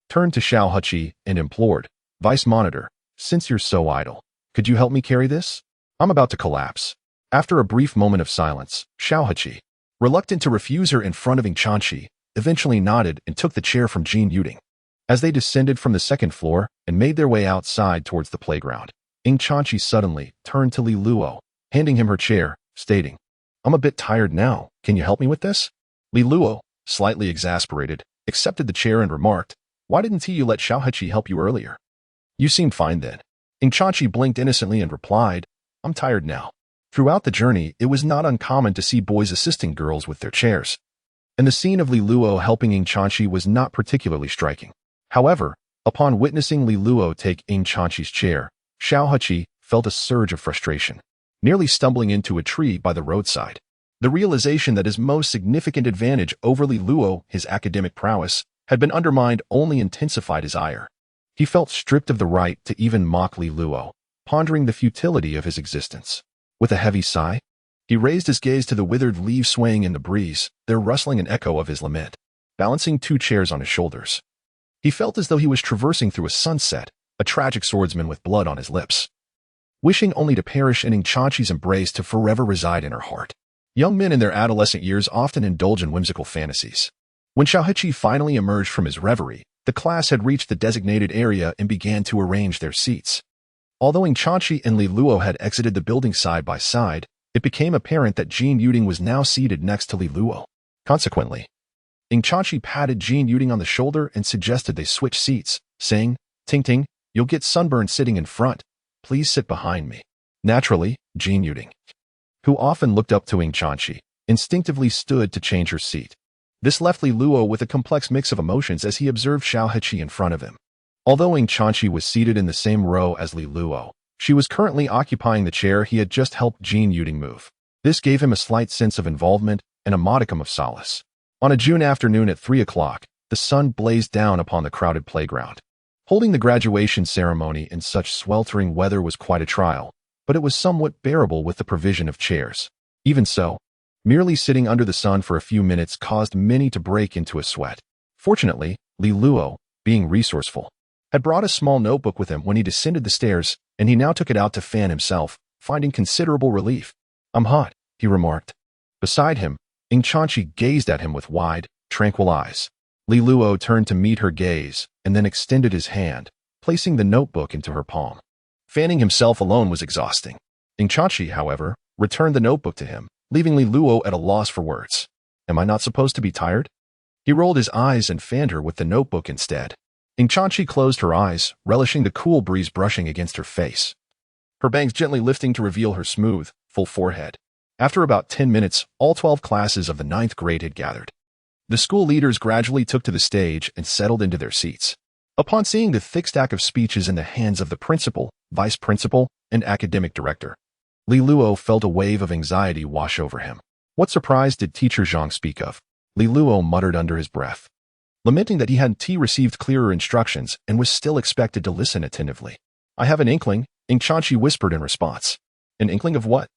turned to Xiaohichi and implored, "Vice monitor, since you're so idle, could you help me carry this? I'm about to collapse." After a brief moment of silence, Xiaohichi, reluctant to refuse her in front of Ying Chanqi, eventually nodded and took the chair from Jean Yuding. As they descended from the 2nd floor and made their way outside towards the playground, Ying Chanqi suddenly turned to Li Luo, handing him her chair, stating, "I'm a bit tired now, can you help me with this?" Li Luo, slightly exasperated, accepted the chair and remarked, "Why didn't you let Xiaohichi help you earlier? You seemed fine then." Ying Chanqi blinked innocently and replied, "I'm tired now." Throughout the journey, it was not uncommon to see boys assisting girls with their chairs, and the scene of Li Luo helping Ying Chanqi was not particularly striking. However, upon witnessing Li Luo take Ying Chanqi's chair, Xiaohichi felt a surge of frustration, nearly stumbling into a tree by the roadside. The realization that his most significant advantage over Li Luo, his academic prowess, had been undermined only intensified his ire. He felt stripped of the right to even mock Li Luo, pondering the futility of his existence. With a heavy sigh, he raised his gaze to the withered leaves swaying in the breeze, their rustling an echo of his lament. balancing 2 chairs on his shoulders. He felt as though he was traversing through a sunset, a tragic swordsman with blood on his lips, wishing only to perish in Chachi's embrace to forever reside in her heart. Young men in their adolescent years often indulge in whimsical fantasies. When Xiaoheqi finally emerged from his reverie, the class had reached the designated area and began to arrange their seats. Although Chachi and Li Luo had exited the building side by side, it became apparent that Jin Yuding was now seated next to Li Luo. Consequently, Chachi patted Jin Yuding on the shoulder and suggested they switch seats, saying, "Ting Ting, you'll get sunburned sitting in front. Please sit behind me." Naturally, Jin Yuding, who often looked up to Chachi, instinctively stood to change her seat. This left Li Luo with a complex mix of emotions as he observed Xiaoheqi in front of him. Although Chachi was seated in the same row as Li Luo, she was currently occupying the chair he had just helped Jin Yuding move. This gave him a slight sense of involvement and a modicum of solace. On a June afternoon at 3 o'clock, the sun blazed down upon the crowded playground. Holding the graduation ceremony in such sweltering weather was quite a trial, but it was somewhat bearable with the provision of chairs. Even so, merely sitting under the sun for a few minutes caused many to break into a sweat. Fortunately, Li Luo, being resourceful, had brought a small notebook with him when he descended the stairs, and he now took it out to fan himself, finding considerable relief. "I'm hot," he remarked. Beside him, Chachi gazed at him with wide, tranquil eyes. Li Luo turned to meet her gaze and then extended his hand, placing the notebook into her palm. Fanning himself alone was exhausting. Chachi, however, returned the notebook to him, leaving Li Luo at a loss for words. "Am I not supposed to be tired?" He rolled his eyes and fanned her with the notebook instead. Chachi closed her eyes, relishing the cool breeze brushing against her face, her bangs gently lifting to reveal her smooth, full forehead. After about 10 minutes, all 12 classes of the 9th grade had gathered. The school leaders gradually took to the stage and settled into their seats. Upon seeing the thick stack of speeches in the hands of the principal, vice principal, and academic director, Li Luo felt a wave of anxiety wash over him. What surprise did Teacher Zhang speak of? Li Luo muttered under his breath, lamenting that he hadn't received clearer instructions and was still expected to listen attentively. "I have an inkling," Chachi whispered in response. "An inkling of what?"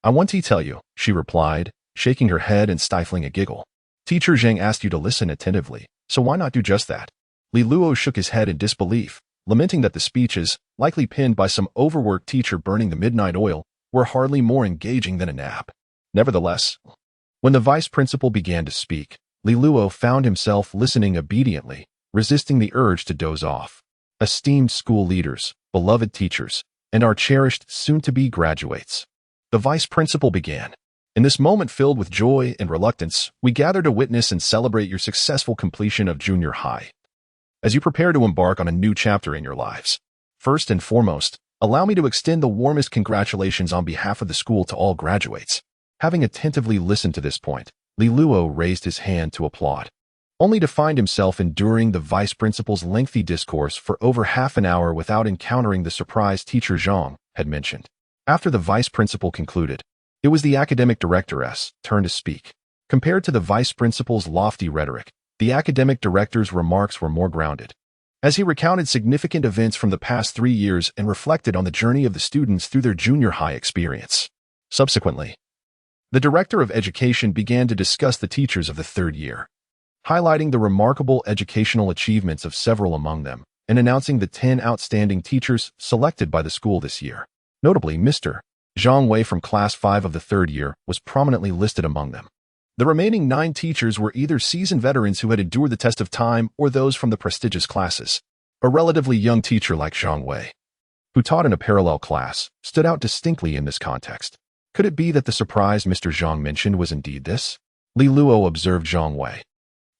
"I want to tell you," she replied, shaking her head and stifling a giggle. "Teacher Zhang asked you to listen attentively, so why not do just that?" Li Luo shook his head in disbelief, lamenting that the speeches, likely penned by some overworked teacher burning the midnight oil, were hardly more engaging than a nap. Nevertheless, when the vice principal began to speak, Li Luo found himself listening obediently, resisting the urge to doze off. "Esteemed school leaders, beloved teachers, and our cherished soon-to-be graduates," the vice principal began. "In this moment filled with joy and reluctance, we gather to witness and celebrate your successful completion of junior high. As you prepare to embark on a new chapter in your lives, first and foremost, allow me to extend the warmest congratulations on behalf of the school to all graduates." Having attentively listened to this point, Li Luo raised his hand to applaud, only to find himself enduring the vice principal's lengthy discourse for over half an hour without encountering the surprise Teacher Zhang had mentioned. After the vice principal concluded, it was the academic director's turn to speak. Compared to the vice principal's lofty rhetoric, the academic director's remarks were more grounded, as he recounted significant events from the past 3 years and reflected on the journey of the students through their junior high experience. Subsequently, the director of education began to discuss the teachers of the 3rd year, highlighting the remarkable educational achievements of several among them and announcing the 10 outstanding teachers selected by the school this year. Notably, Mr. Zhang Wei from Class 5 of the 3rd year was prominently listed among them. The remaining 9 teachers were either seasoned veterans who had endured the test of time or those from the prestigious classes. A relatively young teacher like Zhang Wei, who taught in a parallel class, stood out distinctly in this context. Could it be that the surprise Mr. Zhang mentioned was indeed this? Li Luo observed Zhang Wei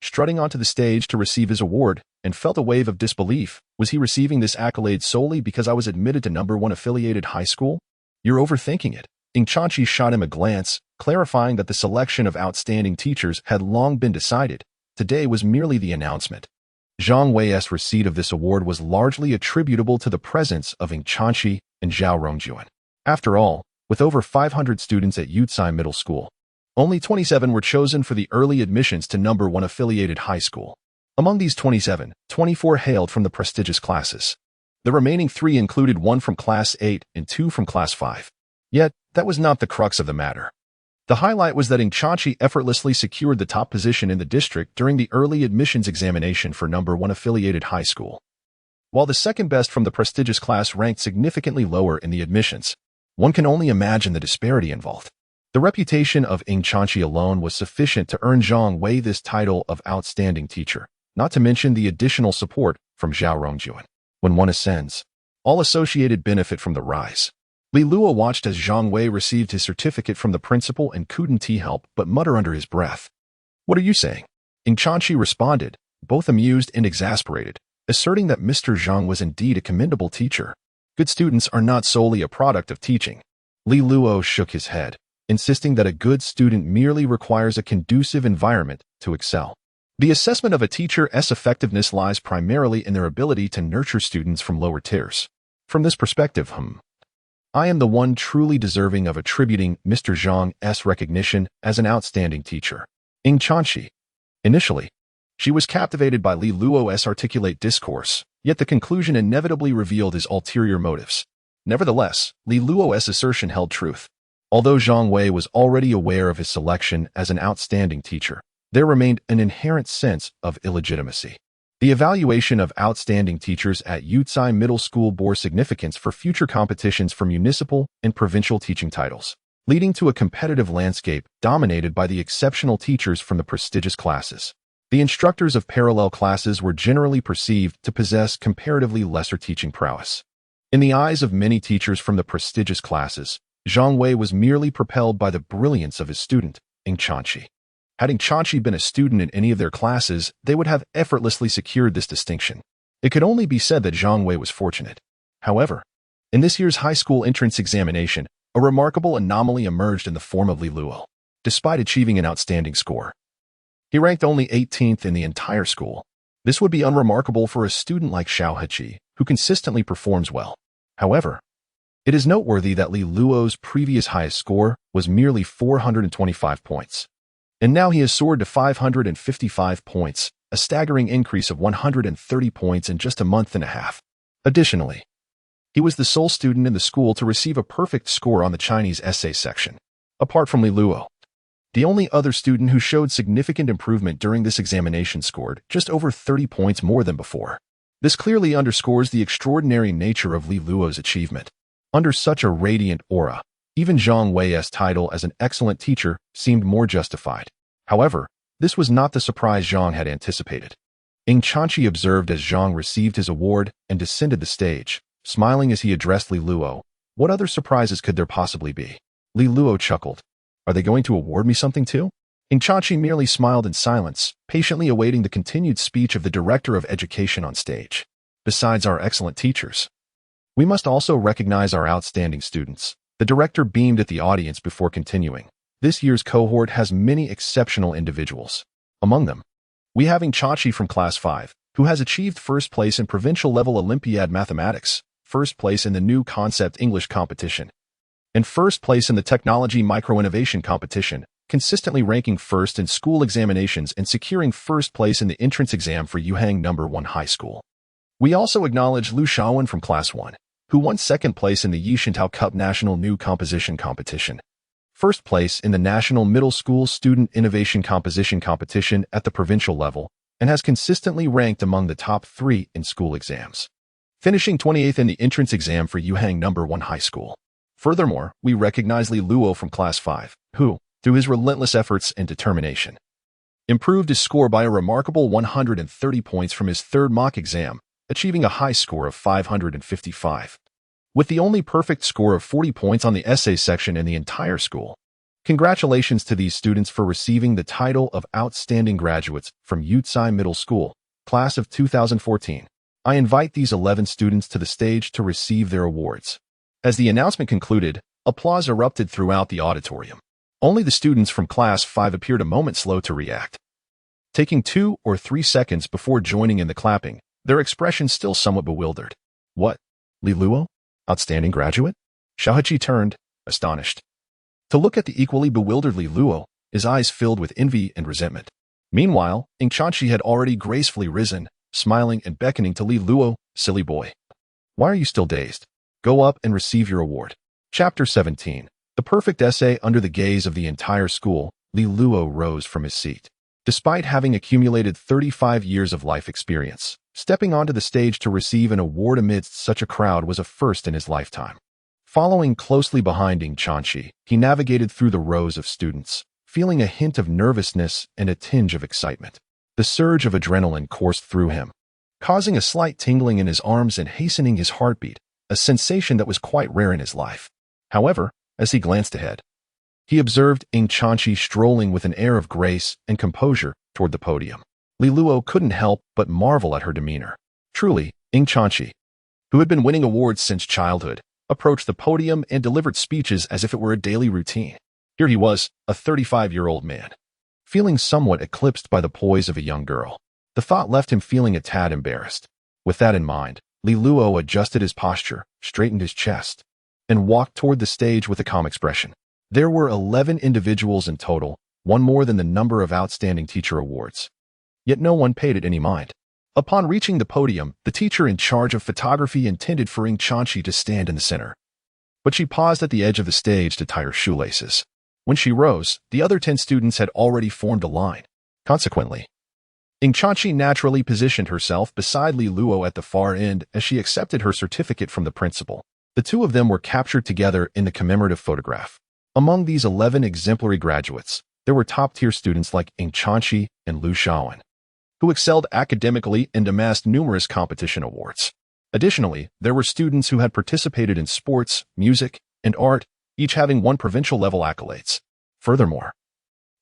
strutting onto the stage to receive his award and felt a wave of disbelief. Was he receiving this accolade solely because I was admitted to #1 affiliated high school? You're overthinking it. Chachi shot him a glance, clarifying that the selection of outstanding teachers had long been decided. Today was merely the announcement. Zhang Wei's receipt of this award was largely attributable to the presence of Chachi and Zhao Rongjuan. After all, with over 500 students at Yutsai Middle School, only 27 were chosen for the early admissions to #1 affiliated high school. Among these 27, 24 hailed from the prestigious classes. The remaining 3 included 1 from Class 8 and 2 from Class 5. Yet, that was not the crux of the matter. The highlight was that Chachi effortlessly secured the top position in the district during the early admissions examination for number 1 affiliated high school. While the second best from the prestigious class ranked significantly lower in the admissions, one can only imagine the disparity involved. The reputation of Chachi alone was sufficient to earn Zhang Wei this title of outstanding teacher, not to mention the additional support from Zhao Rongjuan. When one ascends, all associated benefit from the rise. Li Luo watched as Zhang Wei received his certificate from the principal and couldn't help but mutter under his breath. "What are you saying?" Chachi responded, both amused and exasperated, asserting that Mr. Zhang was indeed a commendable teacher. Good students are not solely a product of teaching. Li Luo shook his head, insisting that a good student merely requires a conducive environment to excel. The assessment of a teacher's effectiveness lies primarily in their ability to nurture students from lower tiers. From this perspective, I am the one truly deserving of attributing Mr. Zhang's recognition as an outstanding teacher. Chachi. Initially, she was captivated by Li Luo's articulate discourse, yet the conclusion inevitably revealed his ulterior motives. Nevertheless, Li Luo's assertion held truth. Although Zhang Wei was already aware of his selection as an outstanding teacher, there remained an inherent sense of illegitimacy. The evaluation of outstanding teachers at Yucai Middle School bore significance for future competitions for municipal and provincial teaching titles, leading to a competitive landscape dominated by the exceptional teachers from the prestigious classes. The instructors of parallel classes were generally perceived to possess comparatively lesser teaching prowess. In the eyes of many teachers from the prestigious classes, Zhang Wei was merely propelled by the brilliance of his student, Chachi. Had Chachi been a student in any of their classes, they would have effortlessly secured this distinction. It could only be said that Zhang Wei was fortunate. However, in this year's high school entrance examination, a remarkable anomaly emerged in the form of Li Luo. Despite achieving an outstanding score, he ranked only 18th in the entire school. This would be unremarkable for a student like Xiao Heqi, who consistently performs well. However, it is noteworthy that Li Luo's previous highest score was merely 425 points. And now he has soared to 555 points, a staggering increase of 130 points in just a month and a half. Additionally, he was the sole student in the school to receive a perfect score on the Chinese essay section. Apart from Li Luo, the only other student who showed significant improvement during this examination scored just over 30 points more than before. This clearly underscores the extraordinary nature of Li Luo's achievement. Under such a radiant aura, even Zhang Wei's title as an excellent teacher seemed more justified. However, this was not the surprise Zhang had anticipated. Chachi observed as Zhang received his award and descended the stage, smiling as he addressed Li Luo. What other surprises could there possibly be? Li Luo chuckled. Are they going to award me something too? Chachi merely smiled in silence, patiently awaiting the continued speech of the Director of Education on stage. Besides our excellent teachers, we must also recognize our outstanding students. The director beamed at the audience before continuing. This year's cohort has many exceptional individuals. Among them, we have Chachi from Class 5, who has achieved first place in provincial-level Olympiad Mathematics, first place in the New Concept English competition, and first place in the Technology Micro-Innovation competition, consistently ranking first in school examinations and securing first place in the entrance exam for Yuhang No. 1 High School. We also acknowledge Lu Shaowen from Class 1, who won second place in the Yishintao Cup National New Composition Competition, first place in the National Middle School Student Innovation Composition Competition at the provincial level, and has consistently ranked among the top 3 in school exams, finishing 28th in the entrance exam for Yuhang No. 1 High School. Furthermore, we recognize Li Luo from Class 5, who, through his relentless efforts and determination, improved his score by a remarkable 130 points from his third mock exam, achieving a high score of 555. With the only perfect score of 40 points on the essay section in the entire school. Congratulations to these students for receiving the title of Outstanding Graduates from Yucai Middle School, Class of 2014. I invite these 11 students to the stage to receive their awards. As the announcement concluded, applause erupted throughout the auditorium. Only the students from Class 5 appeared a moment slow to react. Taking 2 or 3 seconds before joining in the clapping, their expressions still somewhat bewildered. What? Li Luo? Outstanding graduate? Xiao Heqi turned, astonished, to look at the equally bewildered Li Luo, his eyes filled with envy and resentment. Meanwhile, Chachi had already gracefully risen, smiling and beckoning to Li Luo. Silly boy. Why are you still dazed? Go up and receive your award. Chapter 17. The perfect essay under the gaze of the entire school, Li Luo rose from his seat. Despite having accumulated 35 years of life experience, stepping onto the stage to receive an award amidst such a crowd was a first in his lifetime. Following closely behind Ying Chanqi, he navigated through the rows of students, feeling a hint of nervousness and a tinge of excitement. The surge of adrenaline coursed through him, causing a slight tingling in his arms and hastening his heartbeat, a sensation that was quite rare in his life. However, as he glanced ahead, he observed Ying Chanqi strolling with an air of grace and composure toward the podium. Li Luo couldn't help but marvel at her demeanor. Truly, Ying Chanqi, who had been winning awards since childhood, approached the podium and delivered speeches as if it were a daily routine. Here he was, a 35-year-old man, feeling somewhat eclipsed by the poise of a young girl. The thought left him feeling a tad embarrassed. With that in mind, Li Luo adjusted his posture, straightened his chest, and walked toward the stage with a calm expression. There were 11 individuals in total, one more than the number of outstanding teacher awards. Yet no one paid it any mind. Upon reaching the podium, the teacher in charge of photography intended for Ying Chanqi to stand in the center. But she paused at the edge of the stage to tie her shoelaces. When she rose, the other 10 students had already formed a line. Consequently, Ying Chanqi naturally positioned herself beside Li Luo at the far end as she accepted her certificate from the principal. The two of them were captured together in the commemorative photograph. Among these 11 exemplary graduates, there were top-tier students like Ying Chanqi and Lu Shaowen, who excelled academically and amassed numerous competition awards. Additionally, there were students who had participated in sports, music, and art, each having won provincial-level accolades. Furthermore,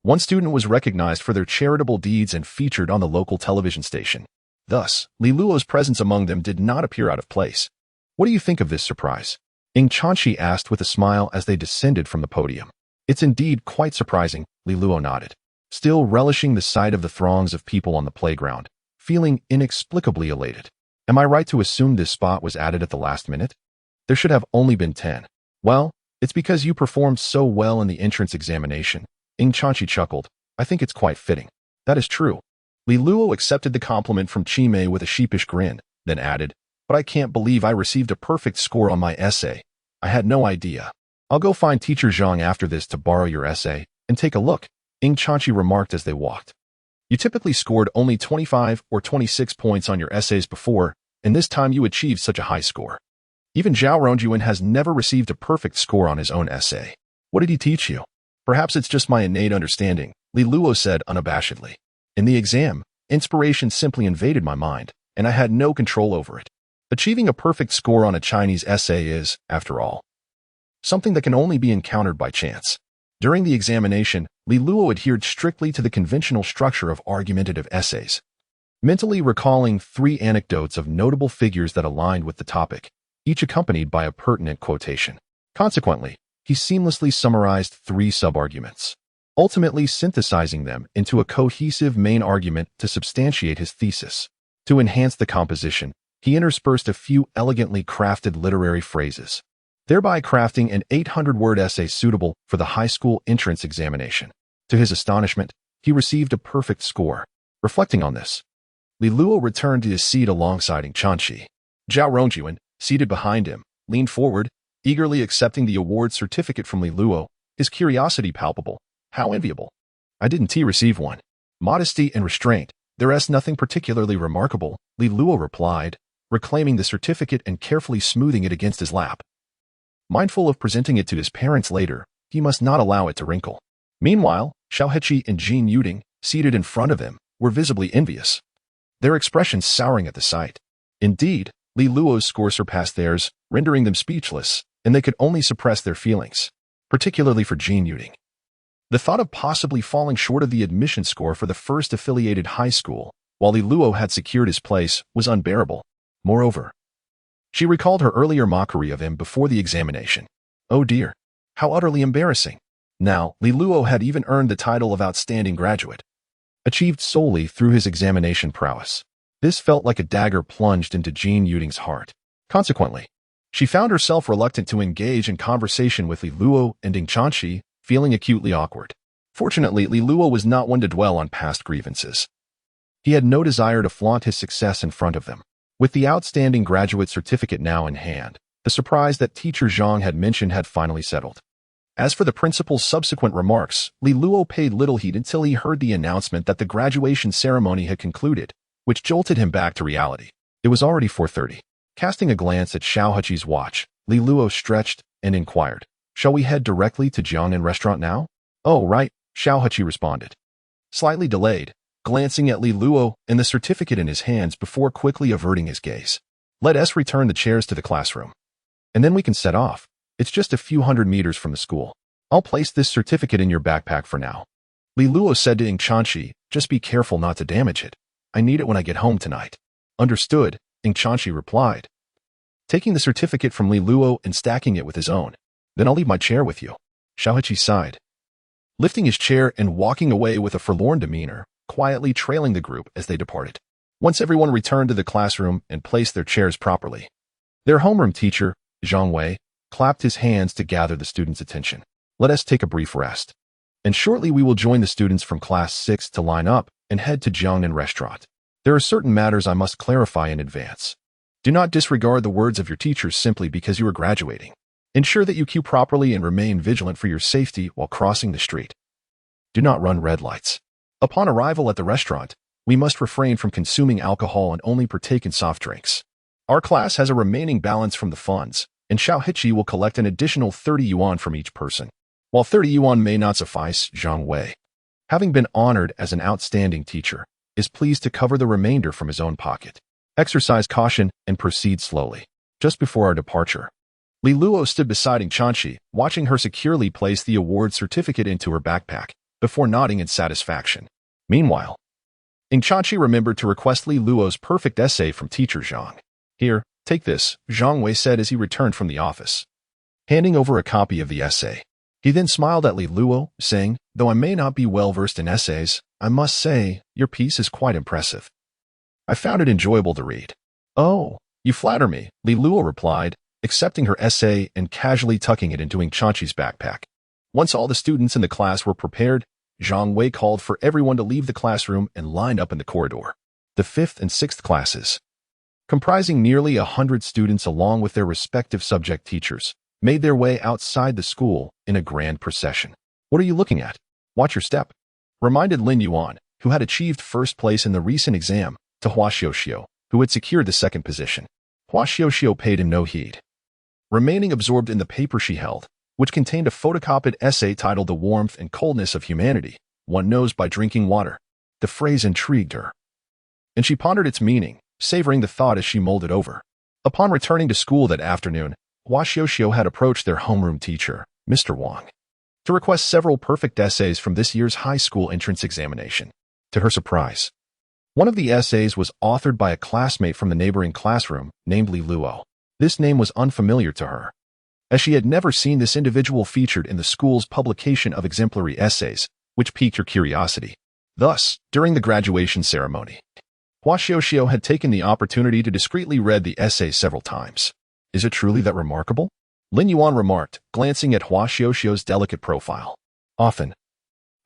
one student was recognized for their charitable deeds and featured on the local television station. Thus, Li Luo's presence among them did not appear out of place. What do you think of this surprise? Ying Chanqi asked with a smile as they descended from the podium. It's indeed quite surprising, Li Luo nodded, still relishing the sight of the throngs of people on the playground, feeling inexplicably elated. Am I right to assume this spot was added at the last minute? There should have only been 10. Well, it's because you performed so well in the entrance examination. Ying Chanqi chuckled. I think it's quite fitting. That is true. Li Luo accepted the compliment from Chi Mei with a sheepish grin, then added, but I can't believe I received a perfect score on my essay. I had no idea. I'll go find Teacher Zhang after this to borrow your essay and take a look, Ying Chanqi remarked as they walked. You typically scored only 25 or 26 points on your essays before, and this time you achieved such a high score. Even Zhao Rongyuan has never received a perfect score on his own essay. What did he teach you? Perhaps it's just my innate understanding, Li Luo said unabashedly. In the exam, inspiration simply invaded my mind, and I had no control over it. Achieving a perfect score on a Chinese essay is, after all, something that can only be encountered by chance. During the examination, Li Luo adhered strictly to the conventional structure of argumentative essays, mentally recalling 3 anecdotes of notable figures that aligned with the topic, each accompanied by a pertinent quotation. Consequently, he seamlessly summarized 3 sub-arguments, ultimately synthesizing them into a cohesive main argument to substantiate his thesis. To enhance the composition, he interspersed a few elegantly crafted literary phrases, thereby crafting an 800-word essay suitable for the high school entrance examination. To his astonishment, he received a perfect score. Reflecting on this, Li Luo returned to his seat alongside Ying Chanqi. Zhao Rongyuan, seated behind him, leaned forward, eagerly accepting the award certificate from Li Luo, his curiosity palpable. How enviable. I didn't receive one. Modesty and restraint. There's nothing particularly remarkable, Li Luo replied, reclaiming the certificate and carefully smoothing it against his lap. Mindful of presenting it to his parents later, he must not allow it to wrinkle. Meanwhile, Xiao Heqi and Jin Yuding, seated in front of him, were visibly envious, their expressions souring at the sight. Indeed, Li Luo's score surpassed theirs, rendering them speechless, and they could only suppress their feelings, particularly for Jin Yuding. The thought of possibly falling short of the admission score for the first affiliated high school, while Li Luo had secured his place, was unbearable. Moreover, she recalled her earlier mockery of him before the examination. Oh dear, how utterly embarrassing. Now, Li Luo had even earned the title of outstanding graduate, achieved solely through his examination prowess. This felt like a dagger plunged into Jin Yuding's heart. Consequently, she found herself reluctant to engage in conversation with Li Luo and Ying Chanqi, feeling acutely awkward. Fortunately, Li Luo was not one to dwell on past grievances. He had no desire to flaunt his success in front of them. With the outstanding graduate certificate now in hand, the surprise that Teacher Zhang had mentioned had finally settled. As for the principal's subsequent remarks, Li Luo paid little heed until he heard the announcement that the graduation ceremony had concluded, which jolted him back to reality. It was already 4:30. Casting a glance at Xiao Heqi's watch, Li Luo stretched and inquired, "Shall we head directly to Jiangnan restaurant now?" "Oh, right," Xiao Heqi responded. Slightly delayed, glancing at Li Luo and the certificate in his hands before quickly averting his gaze. "Let us return the chairs to the classroom. And then we can set off. It's just a few hundred meters from the school. I'll place this certificate in your backpack for now." Li Luo said to Ing Chanxi, "Just be careful not to damage it. I need it when I get home tonight." "Understood," Ing Chanxi replied, taking the certificate from Li Luo and stacking it with his own. "Then I'll leave my chair with you." Xiao Heqi sighed, lifting his chair and walking away with a forlorn demeanor, quietly trailing the group as they departed. Once everyone returned to the classroom and placed their chairs properly, their homeroom teacher, Zhang Wei, clapped his hands to gather the students' attention. "Let us take a brief rest. And shortly we will join the students from Class 6 to line up and head to Jiangnan Restaurant. There are certain matters I must clarify in advance. Do not disregard the words of your teachers simply because you are graduating. Ensure that you queue properly and remain vigilant for your safety while crossing the street. Do not run red lights. Upon arrival at the restaurant, we must refrain from consuming alcohol and only partake in soft drinks. Our class has a remaining balance from the funds, and Xiao Heqi will collect an additional 30 yuan from each person. While 30 yuan may not suffice, Zhang Wei, having been honored as an outstanding teacher, is pleased to cover the remainder from his own pocket. Exercise caution and proceed slowly." Just before our departure, Li Luo stood beside Ing Chanxi, watching her securely place the award certificate into her backpack, before nodding in satisfaction. Meanwhile, Ing Chanxi remembered to request Li Luo's perfect essay from teacher Zhang. "Here, take this," Zhang Wei said as he returned from the office, handing over a copy of the essay. He then smiled at Li Luo, saying, "Though I may not be well-versed in essays, I must say, your piece is quite impressive. I found it enjoyable to read." "Oh, you flatter me," Li Luo replied, accepting her essay and casually tucking it into Ing Chanxi's backpack. Once all the students in the class were prepared, Zhang Wei called for everyone to leave the classroom and lined up in the corridor. The 5th and 6th classes, comprising nearly 100 students along with their respective subject teachers, made their way outside the school in a grand procession. "What are you looking at? Watch your step," reminded Lin Yuan, who had achieved first place in the recent exam, to Hua Xiuxiu, who had secured the second position. Hua Xiuxiu paid him no heed, remaining absorbed in the paper she held, which contained a photocopied essay titled "The Warmth and Coldness of Humanity, One Knows by Drinking Water." The phrase intrigued her, and she pondered its meaning, savoring the thought as she mulled it over. Upon returning to school that afternoon, Hua Xiuxiu had approached their homeroom teacher, Mr. Wang, to request several perfect essays from this year's high school entrance examination. To her surprise, one of the essays was authored by a classmate from the neighboring classroom named Li Luo. This name was unfamiliar to her, as she had never seen this individual featured in the school's publication of exemplary essays, which piqued her curiosity. Thus, during the graduation ceremony, Hua Xiuxiu had taken the opportunity to discreetly read the essay several times. "Is it truly that remarkable?" Lin Yuan remarked, glancing at Hua Xiuxiu's delicate profile. "Often,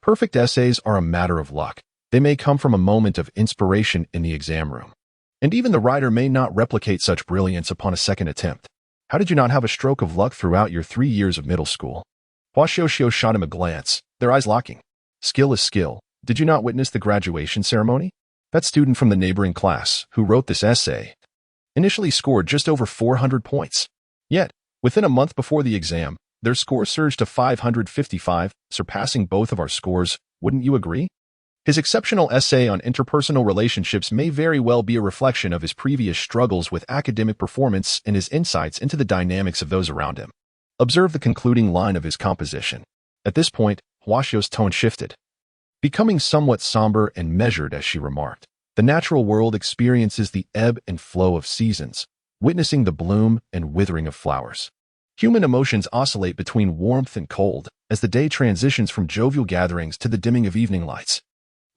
perfect essays are a matter of luck. They may come from a moment of inspiration in the exam room, and even the writer may not replicate such brilliance upon a second attempt. How did you not have a stroke of luck throughout your 3 years of middle school?" Hua Xiuxiu shot him a glance, their eyes locking. "Skill is skill. Did you not witness the graduation ceremony? That student from the neighboring class, who wrote this essay, initially scored just over 400 points. Yet, within a month before the exam, their score surged to 555, surpassing both of our scores. Wouldn't you agree?" His exceptional essay on interpersonal relationships may very well be a reflection of his previous struggles with academic performance and his insights into the dynamics of those around him. Observe the concluding line of his composition. At this point, Hua Xiu's tone shifted, becoming somewhat somber and measured as she remarked, "The natural world experiences the ebb and flow of seasons, witnessing the bloom and withering of flowers. Human emotions oscillate between warmth and cold as the day transitions from jovial gatherings to the dimming of evening lights."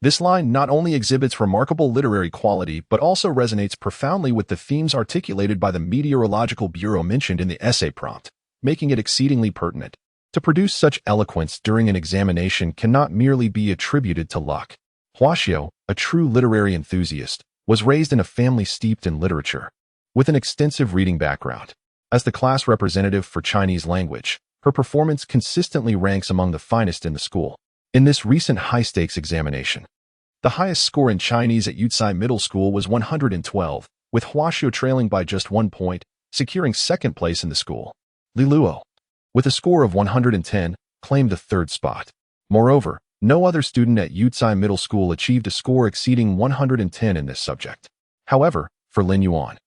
This line not only exhibits remarkable literary quality but also resonates profoundly with the themes articulated by the Meteorological Bureau mentioned in the essay prompt, making it exceedingly pertinent. To produce such eloquence during an examination cannot merely be attributed to luck. Hua Xiu, a true literary enthusiast, was raised in a family steeped in literature, with an extensive reading background. As the class representative for Chinese language, Her performance consistently ranks among the finest in the school. In this recent high-stakes examination, the highest score in Chinese at Yucai Middle School was 112, with Huaxiu trailing by just 1 point, securing second place in the school. Li Luo, with a score of 110, claimed the third spot. Moreover, no other student at Yucai Middle School achieved a score exceeding 110 in this subject. However, for Lin Yuan,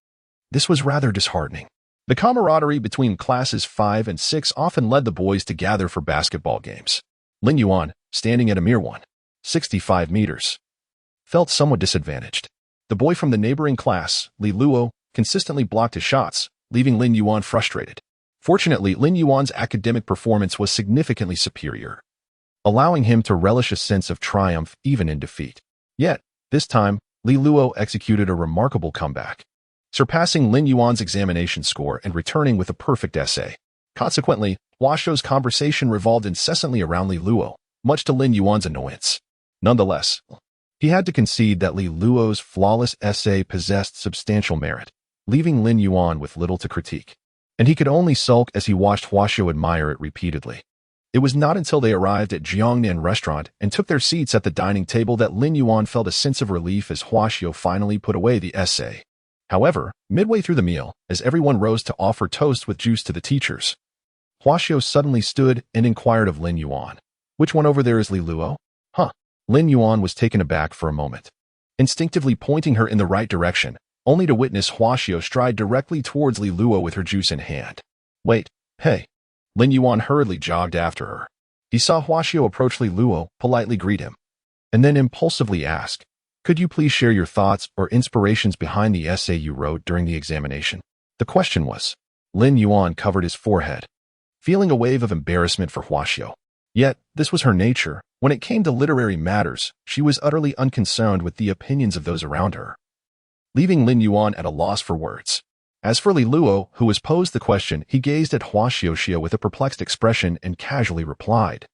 this was rather disheartening. The camaraderie between classes 5 and 6 often led the boys to gather for basketball games. Lin Yuan, standing at a mere 165 meters, felt somewhat disadvantaged. The boy from the neighboring class, Li Luo, consistently blocked his shots, leaving Lin Yuan frustrated. Fortunately, Lin Yuan's academic performance was significantly superior, allowing him to relish a sense of triumph even in defeat. Yet, this time, Li Luo executed a remarkable comeback, surpassing Lin Yuan's examination score and returning with a perfect essay. Consequently, Huaxiu's conversation revolved incessantly around Li Luo, much to Lin Yuan's annoyance. Nonetheless, he had to concede that Li Luo's flawless essay possessed substantial merit, leaving Lin Yuan with little to critique. And he could only sulk as he watched Huaxiu admire it repeatedly. It was not until they arrived at Jiangnan restaurant and took their seats at the dining table that Lin Yuan felt a sense of relief as Huaxiu finally put away the essay. However, midway through the meal, as everyone rose to offer toast with juice to the teachers, Huaxiu suddenly stood and inquired of Lin Yuan, "Which one over there is Li Luo?" "Huh." Lin Yuan was taken aback for a moment, instinctively pointing her in the right direction, only to witness Huaxiu stride directly towards Li Luo with her juice in hand. "Wait, hey." Lin Yuan hurriedly jogged after her. He saw Huaxiu approach Li Luo, politely greet him, and then impulsively ask, "Could you please share your thoughts or inspirations behind the essay you wrote during the examination?" The question was. Lin Yuan covered his forehead, feeling a wave of embarrassment for Huaxiu. Yet, this was her nature. When it came to literary matters, she was utterly unconcerned with the opinions of those around her, leaving Lin Yuan at a loss for words. As for Li Luo, who was posed the question, he gazed at Huaxiu with a perplexed expression and casually replied,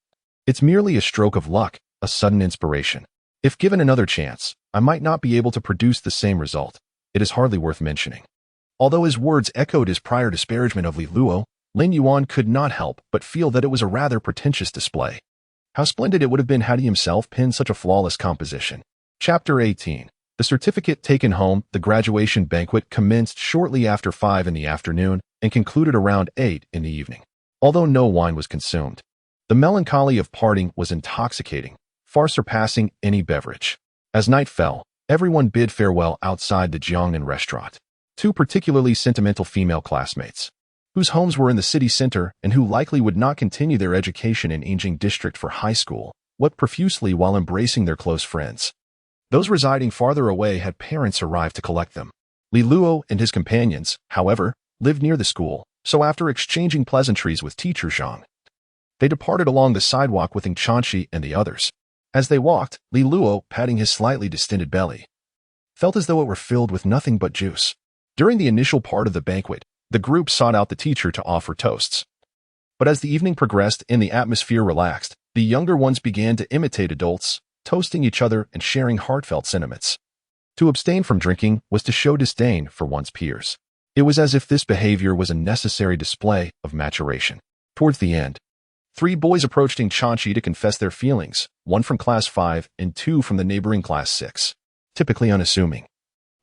"It's merely a stroke of luck, a sudden inspiration. If given another chance, I might not be able to produce the same result. It is hardly worth mentioning." Although his words echoed his prior disparagement of Li Luo, Lin Yuan could not help but feel that it was a rather pretentious display. How splendid it would have been had he himself penned such a flawless composition. Chapter 18. The certificate taken home. The graduation banquet commenced shortly after 5 in the afternoon and concluded around 8 in the evening. Although no wine was consumed, the melancholy of parting was intoxicating, far surpassing any beverage. As night fell, everyone bid farewell outside the Jiangnan restaurant. Two particularly sentimental female classmates, whose homes were in the city center and who likely would not continue their education in Yingjing district for high school, wept profusely while embracing their close friends. Those residing farther away had parents arrive to collect them. Li Luo and his companions, however, lived near the school, so after exchanging pleasantries with teacher Zhang, they departed along the sidewalk with Ing Chanchi and the others. As they walked, Li Luo, patting his slightly distended belly, felt as though it were filled with nothing but juice. During the initial part of the banquet, the group sought out the teacher to offer toasts. But as the evening progressed and the atmosphere relaxed, the younger ones began to imitate adults, toasting each other and sharing heartfelt sentiments. To abstain from drinking was to show disdain for one's peers. It was as if this behavior was a necessary display of maturation. Towards the end, 3 boys approached Ing Chanchi to confess their feelings, 1 from class 5 and 2 from the neighboring class 6. Typically unassuming,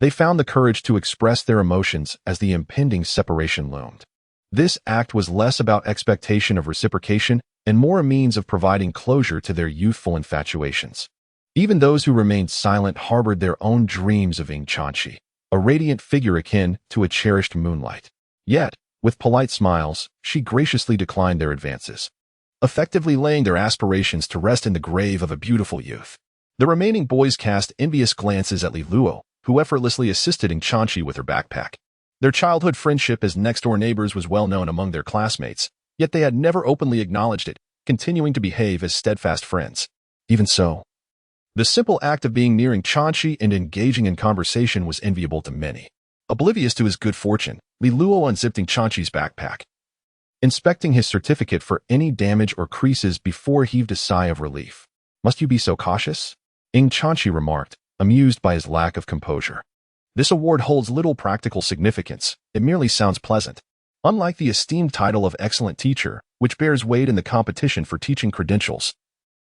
they found the courage to express their emotions as the impending separation loomed. This act was less about expectation of reciprocation and more a means of providing closure to their youthful infatuations. Even those who remained silent harbored their own dreams of Ing Chanchi, a radiant figure akin to a cherished moonlight. Yet, with polite smiles, she graciously declined their advances, effectively laying their aspirations to rest in the grave of a beautiful youth. The remaining boys cast envious glances at Li Luo, who effortlessly assisted Ing Chanchi with her backpack. Their childhood friendship as next-door neighbors was well known among their classmates, yet they had never openly acknowledged it, continuing to behave as steadfast friends. Even so, the simple act of being near Ing Chanchi and engaging in conversation was enviable to many. Oblivious to his good fortune, Li Luo unzipped Ing Chanchi's backpack, inspecting his certificate for any damage or creases before heaved a sigh of relief. "Must you be so cautious?" Ing Chanchi remarked, amused by his lack of composure. "This award holds little practical significance. It merely sounds pleasant." Unlike the esteemed title of excellent teacher, which bears weight in the competition for teaching credentials,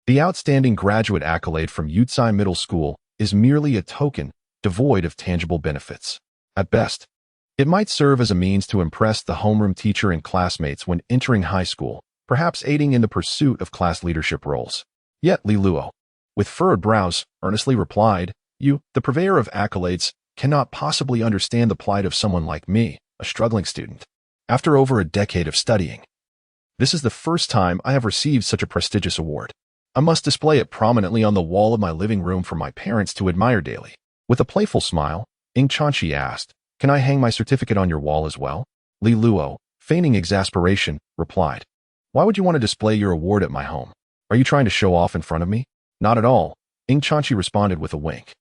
the outstanding graduate accolade from Yutsai Middle School is merely a token devoid of tangible benefits. At best, it might serve as a means to impress the homeroom teacher and classmates when entering high school, perhaps aiding in the pursuit of class leadership roles. Yet Li Luo, with furrowed brows, earnestly replied, "You, the purveyor of accolades, cannot possibly understand the plight of someone like me, a struggling student. After over a decade of studying, this is the first time I have received such a prestigious award. I must display it prominently on the wall of my living room for my parents to admire daily." With a playful smile, Ing Chanchi asked, "Can I hang my certificate on your wall as well?" Li Luo, feigning exasperation, replied, "Why would you want to display your award at my home? Are you trying to show off in front of me?" "Not at all," Ing Chanchi responded with a wink.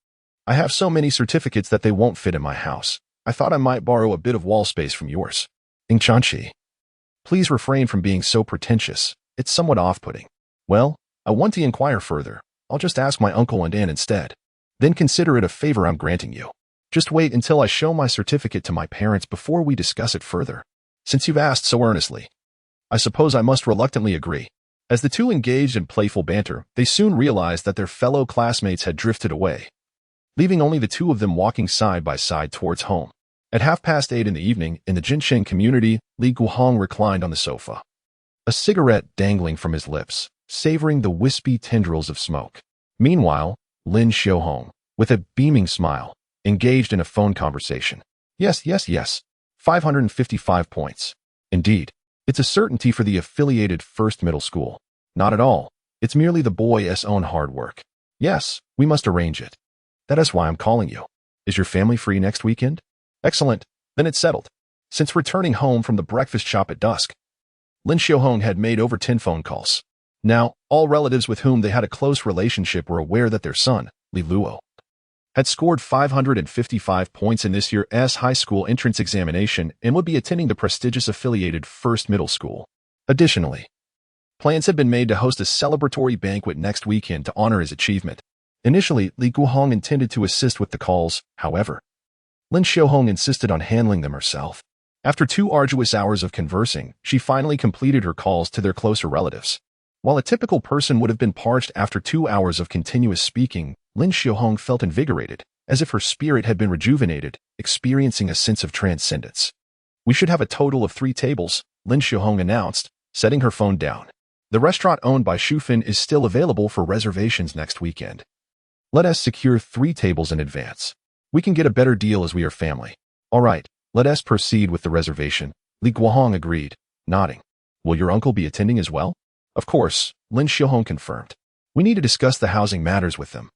"I have so many certificates that they won't fit in my house. I thought I might borrow a bit of wall space from yours." "Ing Chanchi, please refrain from being so pretentious. It's somewhat off-putting." "Well, I want to inquire further. I'll just ask my uncle and aunt instead. Then consider it a favor I'm granting you. Just wait until I show my certificate to my parents before we discuss it further. Since you've asked so earnestly, I suppose I must reluctantly agree." As the two engaged in playful banter, they soon realized that their fellow classmates had drifted away, leaving only the two of them walking side by side towards home. At 8:30 in the evening, in the Jinshen community, Li Guhong reclined on the sofa, a cigarette dangling from his lips, savoring the wispy tendrils of smoke. Meanwhile, Lin Xiaohong, with a beaming smile, engaged in a phone conversation. Yes, 555 points. Indeed, it's a certainty for the affiliated first middle school. Not at all. It's merely the boy's own hard work. Yes, we must arrange it. That is why I'm calling you. Is your family free next weekend? Excellent. Then it's settled. Since returning home from the breakfast shop at dusk, Lin Xiaohong had made over 10 phone calls. Now, all relatives with whom they had a close relationship were aware that their son, Li Luo, had scored 555 points in this year's high school entrance examination and would be attending the prestigious affiliated first middle school. Additionally, plans had been made to host a celebratory banquet next weekend to honor his achievement. Initially, Li Guhong intended to assist with the calls. However, Lin Xiaohong insisted on handling them herself. After 2 arduous hours of conversing, she finally completed her calls to their closer relatives. While a typical person would have been parched after 2 hours of continuous speaking, Lin Xiaohong felt invigorated, as if her spirit had been rejuvenated, experiencing a sense of transcendence. "We should have a total of 3 tables, Lin Xiaohong announced, setting her phone down. "The restaurant owned by Shufin is still available for reservations next weekend. Let us secure 3 tables in advance. We can get a better deal as we are family." "All right, let us proceed with the reservation," Li Guohong agreed, nodding. "Will your uncle be attending as well?" "Of course," Lin Xiaohong confirmed. "We need to discuss the housing matters with them.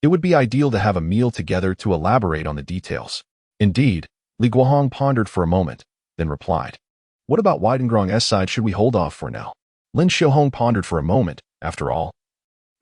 It would be ideal to have a meal together to elaborate on the details." "Indeed," Li Guohong pondered for a moment, then replied. "What about Weidengrong's side should we hold off for now?" Lin Xiaohong pondered for a moment. After all,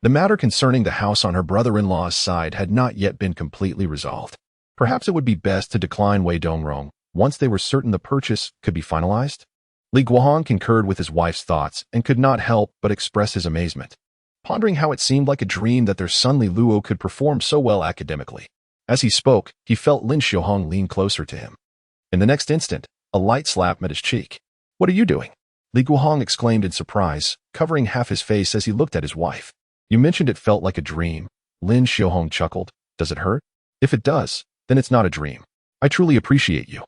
the matter concerning the house on her brother-in-law's side had not yet been completely resolved. Perhaps it would be best to decline Wei Dongrong once they were certain the purchase could be finalized. Li Guohong concurred with his wife's thoughts and could not help but express his amazement, pondering how it seemed like a dream that their son Li Luo could perform so well academically. As he spoke, he felt Lin Xiaohong lean closer to him. In the next instant, a light slap met his cheek. "What are you doing?" Li Guohong exclaimed in surprise, covering half his face as he looked at his wife. "You mentioned it felt like a dream." Lin Xiaohong chuckled. "Does it hurt?" "If it does, then it's not a dream. I truly appreciate you."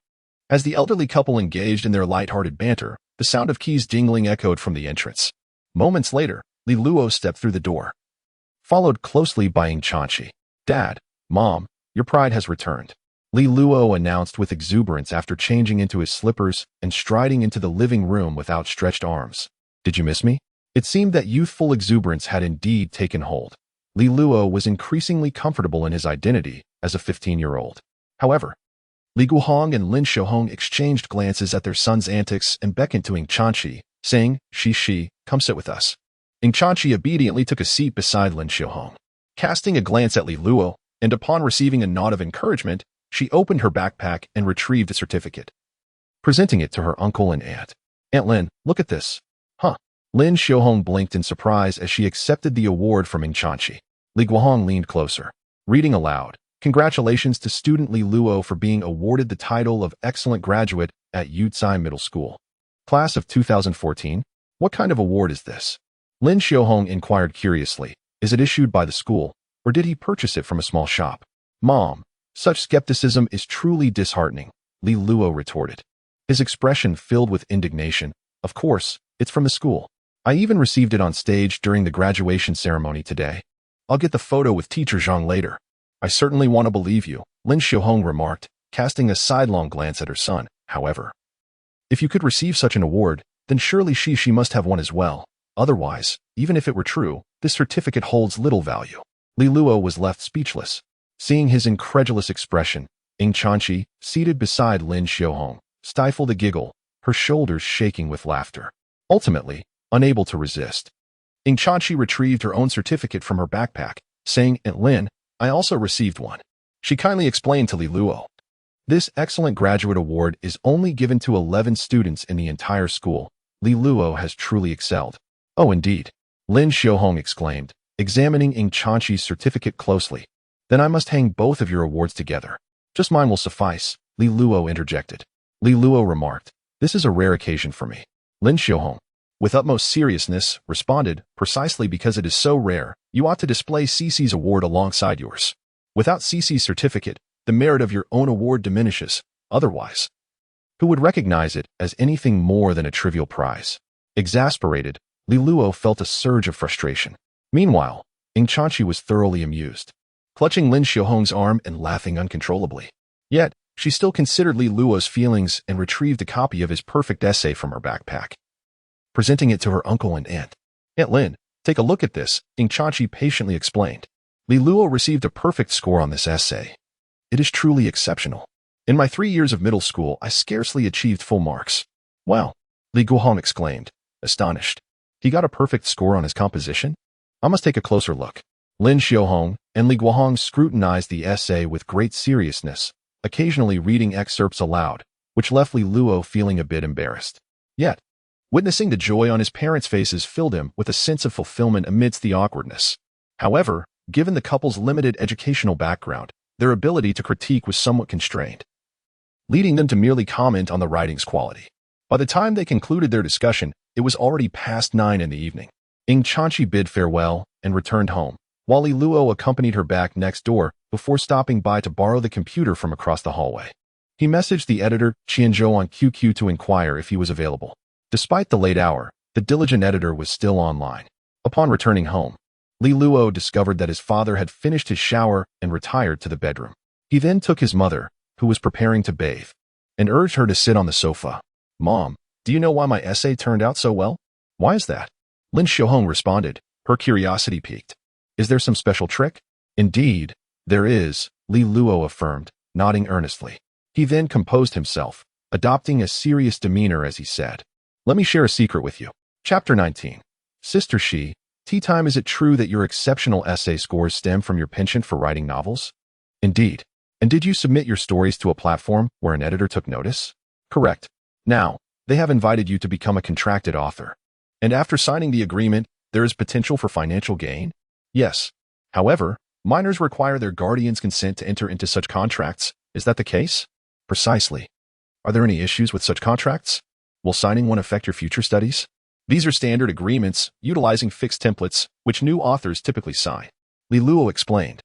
As the elderly couple engaged in their light-hearted banter, the sound of keys jingling echoed from the entrance. Moments later, Li Luo stepped through the door, followed closely by Ing Chanchi. "Dad, Mom, your pride has returned," Li Luo announced with exuberance after changing into his slippers and striding into the living room with outstretched arms. "Did you miss me?" It seemed that youthful exuberance had indeed taken hold. Li Luo was increasingly comfortable in his identity as a 15-year-old. However, Li Guohong and Lin Xiaohong exchanged glances at their son's antics and beckoned to Ing Chanchi, saying, She, come sit with us." Ing Chanchi obediently took a seat beside Lin Xiaohong. Casting a glance at Li Luo, and upon receiving a nod of encouragement, she opened her backpack and retrieved a certificate, presenting it to her uncle and aunt. "Aunt Lin, look at this." "Huh?" Lin Xiaohong blinked in surprise as she accepted the award from Ing Chanchi. Li Guohong leaned closer, reading aloud, Congratulations to student Li Luo for being awarded the title of Excellent Graduate at Yucai Middle School. Class of 2014? What kind of award is this? Lin Xiaohong inquired curiously. Is it issued by the school, or did he purchase it from a small shop? Mom, such skepticism is truly disheartening, Li Luo retorted. His expression filled with indignation. Of course, it's from the school. I even received it on stage during the graduation ceremony today. I'll get the photo with Teacher Zhang later. I certainly want to believe you, Lin Xiaohong remarked, casting a sidelong glance at her son. However, if you could receive such an award, then surely she must have one as well. Otherwise, even if it were true, this certificate holds little value. Li Luo was left speechless. Seeing his incredulous expression, Ying Chanqi, seated beside Lin Xiaohong, stifled a giggle, her shoulders shaking with laughter. Ultimately, unable to resist, Ying Chanqi retrieved her own certificate from her backpack, saying, "And Lin, I also received one." She kindly explained to Li Luo. This excellent graduate award is only given to 11 students in the entire school. Li Luo has truly excelled. Oh, indeed, Lin Xiaohong exclaimed, examining Ying Chanqi's certificate closely. Then I must hang both of your awards together. Just mine will suffice, Li Luo interjected. Li Luo remarked, "This is a rare occasion for me." Lin Xiaohong, with utmost seriousness, responded, "Precisely because it is so rare, you ought to display CC's award alongside yours. Without CC's certificate, the merit of your own award diminishes. Otherwise, who would recognize it as anything more than a trivial prize?" Exasperated, Li Luo felt a surge of frustration. Meanwhile, Ying Chanqi was thoroughly amused, clutching Lin Xiaohong's arm and laughing uncontrollably. Yet, she still considered Li Luo's feelings and retrieved a copy of his perfect essay from her backpack, presenting it to her uncle and aunt. "Aunt Lin, take a look at this," Ying Chanqi patiently explained. "Li Luo received a perfect score on this essay. It is truly exceptional. In my 3 years of middle school, I scarcely achieved full marks." "Wow," Li Guohong exclaimed, astonished. "He got a perfect score on his composition? I must take a closer look." Lin Xiaohong and Li Guohong scrutinized the essay with great seriousness, occasionally reading excerpts aloud, which left Li Luo feeling a bit embarrassed. Yet, witnessing the joy on his parents' faces filled him with a sense of fulfillment amidst the awkwardness. However, given the couple's limited educational background, their ability to critique was somewhat constrained, leading them to merely comment on the writing's quality. By the time they concluded their discussion, it was already past 9 in the evening. Ying Chanqi bid farewell and returned home, while Li Luo accompanied her back next door before stopping by to borrow the computer from across the hallway. He messaged the editor, Qianzhou, on QQ to inquire if he was available. Despite the late hour, the diligent editor was still online. Upon returning home, Li Luo discovered that his father had finished his shower and retired to the bedroom. He then took his mother, who was preparing to bathe, and urged her to sit on the sofa. "Mom, do you know why my essay turned out so well?" "Why is that?" Lin Xiaohong responded, her curiosity piqued. "Is there some special trick?" "Indeed, there is," Li Luo affirmed, nodding earnestly. He then composed himself, adopting a serious demeanor as he said, "Let me share a secret with you." Chapter 19. Sister Shi, tea time. Is it true that your exceptional essay scores stem from your penchant for writing novels? Indeed. And did you submit your stories to a platform where an editor took notice? Correct. Now, they have invited you to become a contracted author. And after signing the agreement, there is potential for financial gain? Yes. However, minors require their guardian's consent to enter into such contracts. Is that the case? Precisely. Are there any issues with such contracts? Will signing one affect your future studies? These are standard agreements, utilizing fixed templates, which new authors typically sign. Li Luo explained.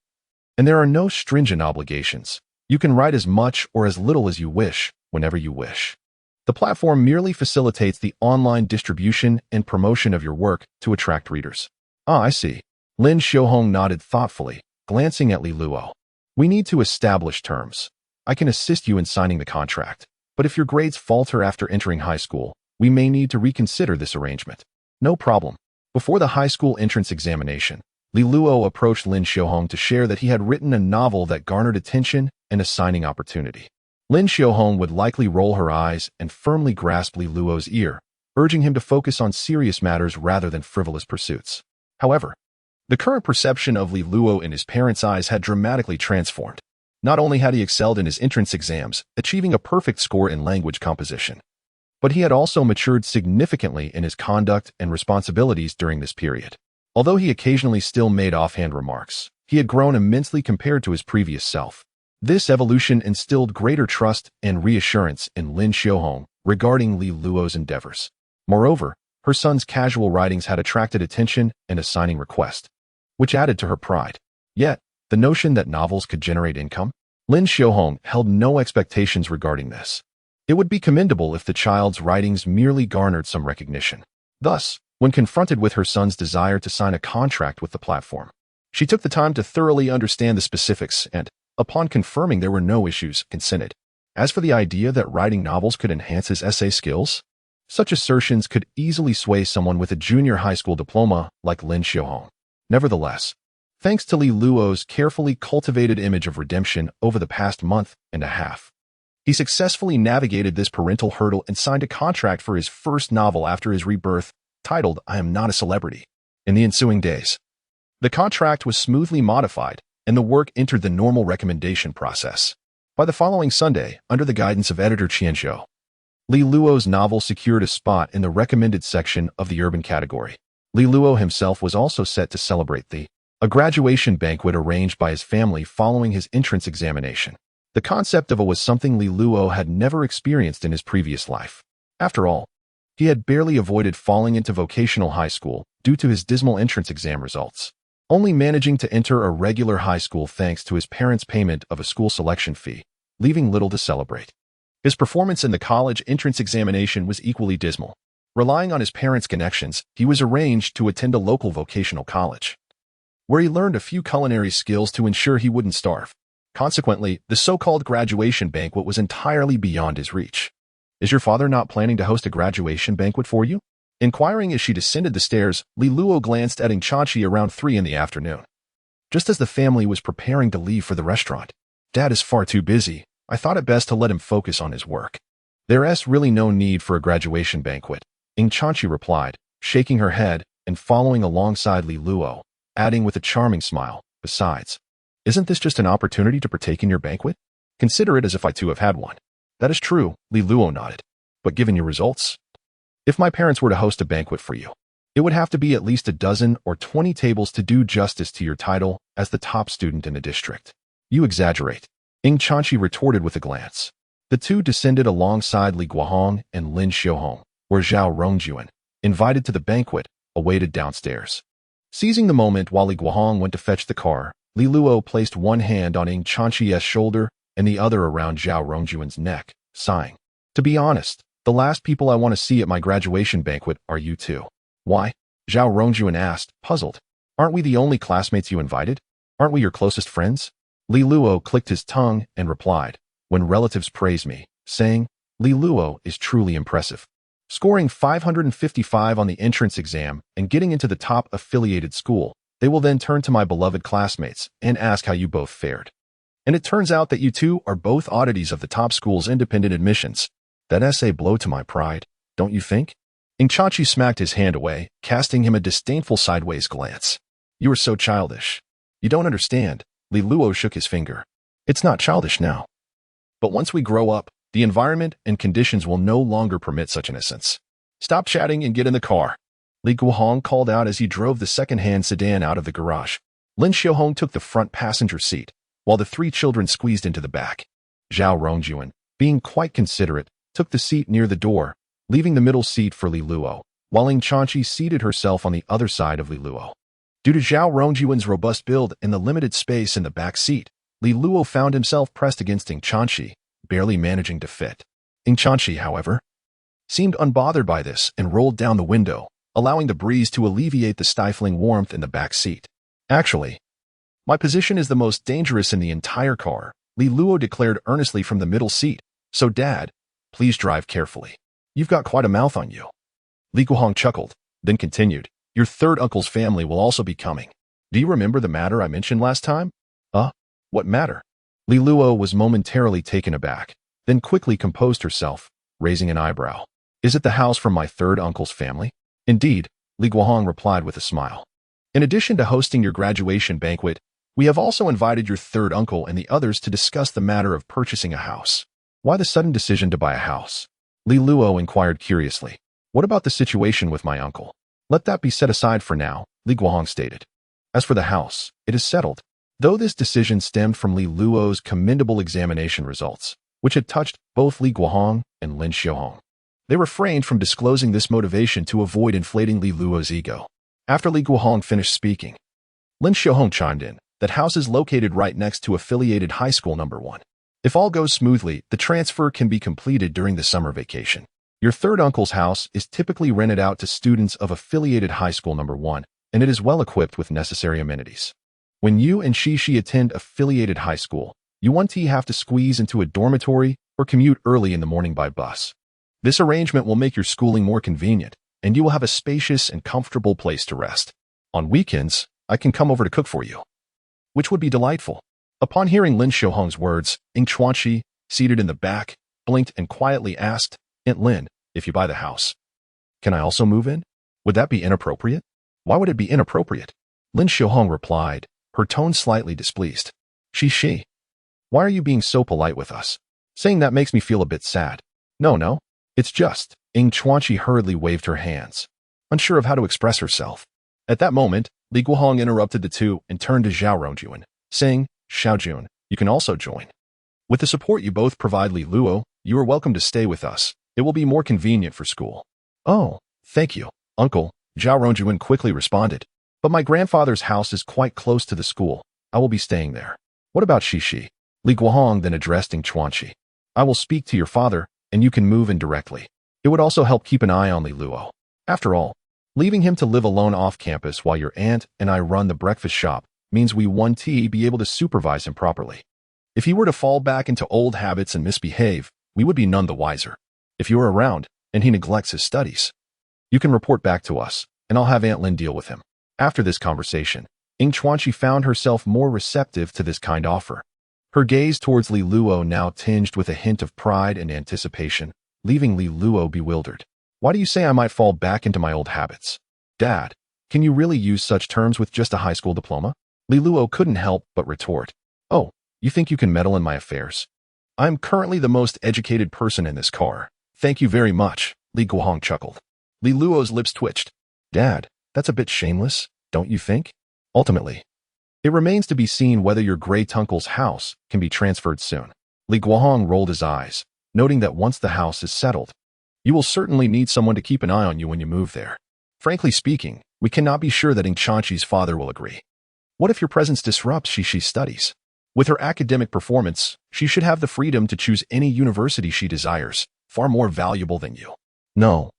And there are no stringent obligations. You can write as much or as little as you wish, whenever you wish. The platform merely facilitates the online distribution and promotion of your work to attract readers. Ah, I see. Lin Xiaohong nodded thoughtfully, glancing at Li Luo. We need to establish terms. I can assist you in signing the contract, but if your grades falter after entering high school, we may need to reconsider this arrangement. No problem. Before the high school entrance examination, Li Luo approached Lin Xiaohong to share that he had written a novel that garnered attention and a signing opportunity. Lin Xiaohong would likely roll her eyes and firmly grasp Li Luo's ear, urging him to focus on serious matters rather than frivolous pursuits. However, the current perception of Li Luo in his parents' eyes had dramatically transformed. Not only had he excelled in his entrance exams, achieving a perfect score in language composition, but he had also matured significantly in his conduct and responsibilities during this period. Although he occasionally still made offhand remarks, He had grown immensely compared to his previous self. This evolution instilled greater trust and reassurance in Lin Xiaohong regarding Li Luo's endeavors. Moreover, her son's casual writings had attracted attention and a signing request, which added to her pride. Yet, the notion that novels could generate income? Lin Xiaohong held no expectations regarding this. It would be commendable if the child's writings merely garnered some recognition. Thus, when confronted with her son's desire to sign a contract with the platform, she took the time to thoroughly understand the specifics and, upon confirming there were no issues, consented. As for the idea that writing novels could enhance his essay skills, such assertions could easily sway someone with a junior high school diploma like Lin Xiaohong. Nevertheless, thanks to Li Luo's carefully cultivated image of redemption over the past month and a half, he successfully navigated this parental hurdle and signed a contract for his first novel after his rebirth, titled I Am Not a Celebrity. In the ensuing days, the contract was smoothly modified, and the work entered the normal recommendation process. By the following Sunday, under the guidance of editor Qianzhou, Li Luo's novel secured a spot in the recommended section of the urban category. Li Luo himself was also set to celebrate a graduation banquet arranged by his family following his entrance examination. The concept of it was something Li Luo had never experienced in his previous life. After all, he had barely avoided falling into vocational high school due to his dismal entrance exam results, only managing to enter a regular high school thanks to his parents' payment of a school selection fee, leaving little to celebrate. His performance in the college entrance examination was equally dismal. Relying on his parents' connections, he was arranged to attend a local vocational college, where he learned a few culinary skills to ensure he wouldn't starve. Consequently, the so-called graduation banquet was entirely beyond his reach. Is your father not planning to host a graduation banquet for you? Inquiring as she descended the stairs, Li Luo glanced at Ing Chanqi around 3 in the afternoon, just as the family was preparing to leave for the restaurant. Dad is far too busy. I thought it best to let him focus on his work. There's really no need for a graduation banquet, Ing Chanqi replied, shaking her head and following alongside Li Luo, adding with a charming smile, besides, isn't this just an opportunity to partake in your banquet? Consider it as if I too have had one. That is true, Li Luo nodded. But given your results, if my parents were to host a banquet for you, it would have to be at least a dozen or 20 tables to do justice to your title as the top student in the district. You exaggerate, Ing Chanqi retorted with a glance. The two descended alongside Li Guohong and Lin Xiaohong, where Zhao Rongjuan, invited to the banquet, awaited downstairs. Seizing the moment while Li Guohong went to fetch the car, Li Luo placed one hand on Ing Chanqi's shoulder and the other around Zhao Rongjuan's neck, sighing. To be honest, the last people I want to see at my graduation banquet are you two. Why? Zhao Rongjuan asked, puzzled. Aren't we the only classmates you invited? Aren't we your closest friends? Li Luo clicked his tongue and replied, when relatives praise me, saying, Li Luo is truly impressive. Scoring 555 on the entrance exam and getting into the top affiliated school, they will then turn to my beloved classmates and ask how you both fared. And it turns out that you two are both oddities of the top school's independent admissions. That's a blow to my pride, don't you think? Ing Chanqi smacked his hand away, casting him a disdainful sideways glance. You are so childish. You don't understand. Li Luo shook his finger. It's not childish now. But once we grow up, the environment and conditions will no longer permit such innocence. Stop chatting and get in the car. Li Guohong called out as he drove the second-hand sedan out of the garage. Lin Xiaohong took the front passenger seat, while the three children squeezed into the back. Zhao Rongjuan, being quite considerate, took the seat near the door, leaving the middle seat for Li Luo, while Ing Chanqi seated herself on the other side of Li Luo. Due to Zhao Rongjuan's robust build and the limited space in the back seat, Li Luo found himself pressed against Ing Chanqi, barely managing to fit. Ing Chanqi, however, seemed unbothered by this and rolled down the window, allowing the breeze to alleviate the stifling warmth in the back seat. Actually, my position is the most dangerous in the entire car, Li Luo declared earnestly from the middle seat, so Dad, please drive carefully. You've got quite a mouth on you. Li Guohong chuckled, then continued, your third uncle's family will also be coming. Do you remember the matter I mentioned last time? What matter? Li Luo was momentarily taken aback, then quickly composed herself, raising an eyebrow. Is it the house from my third uncle's family? Indeed, Li Guohong replied with a smile. In addition to hosting your graduation banquet, we have also invited your third uncle and the others to discuss the matter of purchasing a house. Why the sudden decision to buy a house? Li Luo inquired curiously. What about the situation with my uncle? Let that be set aside for now, Li Guohong stated. As for the house, it is settled. Though this decision stemmed from Li Luo's commendable examination results, which had touched both Li Guohong and Lin Xiaohong, they refrained from disclosing this motivation to avoid inflating Li Luo's ego. After Li Guohong finished speaking, Lin Xiaohong chimed in that house is located right next to affiliated high school number 1. If all goes smoothly, the transfer can be completed during the summer vacation. Your third uncle's house is typically rented out to students of affiliated high school number 1, and it is well equipped with necessary amenities. When you and Shishi attend affiliated high school, you won't have to squeeze into a dormitory or commute early in the morning by bus. This arrangement will make your schooling more convenient, and you will have a spacious and comfortable place to rest. On weekends, I can come over to cook for you, which would be delightful. Upon hearing Lin Xiaohong's words, Ying Chuanqi, seated in the back, blinked and quietly asked, Aunt Lin, if you buy the house, can I also move in? Would that be inappropriate? Why would it be inappropriate? Lin Xiaohong replied, her tone slightly displeased. She. Why are you being so polite with us? Saying that makes me feel a bit sad. No, it's just. Ying Chuanqi hurriedly waved her hands, unsure of how to express herself. At that moment, Li Guohong interrupted the two and turned to Zhao Rongjun, saying, Xiaojun, you can also join. With the support you both provide Li Luo, you are welcome to stay with us. It will be more convenient for school. Oh, thank you, uncle, Zhao Rongjun quickly responded. But my grandfather's house is quite close to the school. I will be staying there. What about Shishi? Li Guohong then addressed Ying Chuanqi. I will speak to your father, and you can move in directly. It would also help keep an eye on Li Luo. After all, leaving him to live alone off campus while your aunt and I run the breakfast shop means we won't be able to supervise him properly. If he were to fall back into old habits and misbehave, we would be none the wiser. If you are around and he neglects his studies, you can report back to us, and I'll have Aunt Lin deal with him. After this conversation, Ying Chuanqi found herself more receptive to this kind offer. Her gaze towards Li Luo now tinged with a hint of pride and anticipation, leaving Li Luo bewildered. Why do you say I might fall back into my old habits? Dad, can you really use such terms with just a high school diploma? Li Luo couldn't help but retort. Oh, you think you can meddle in my affairs? I'm currently the most educated person in this car. Thank you very much, Li Guohong chuckled. Li Luo's lips twitched. Dad, that's a bit shameless, don't you think? Ultimately, it remains to be seen whether your great-uncle's house can be transferred soon. Li Guohong rolled his eyes, noting that once the house is settled, you will certainly need someone to keep an eye on you when you move there. Frankly speaking, we cannot be sure that Ying Chuanqi's father will agree. What if your presence disrupts Shishi's studies? With her academic performance, she should have the freedom to choose any university she desires, far more valuable than you. No.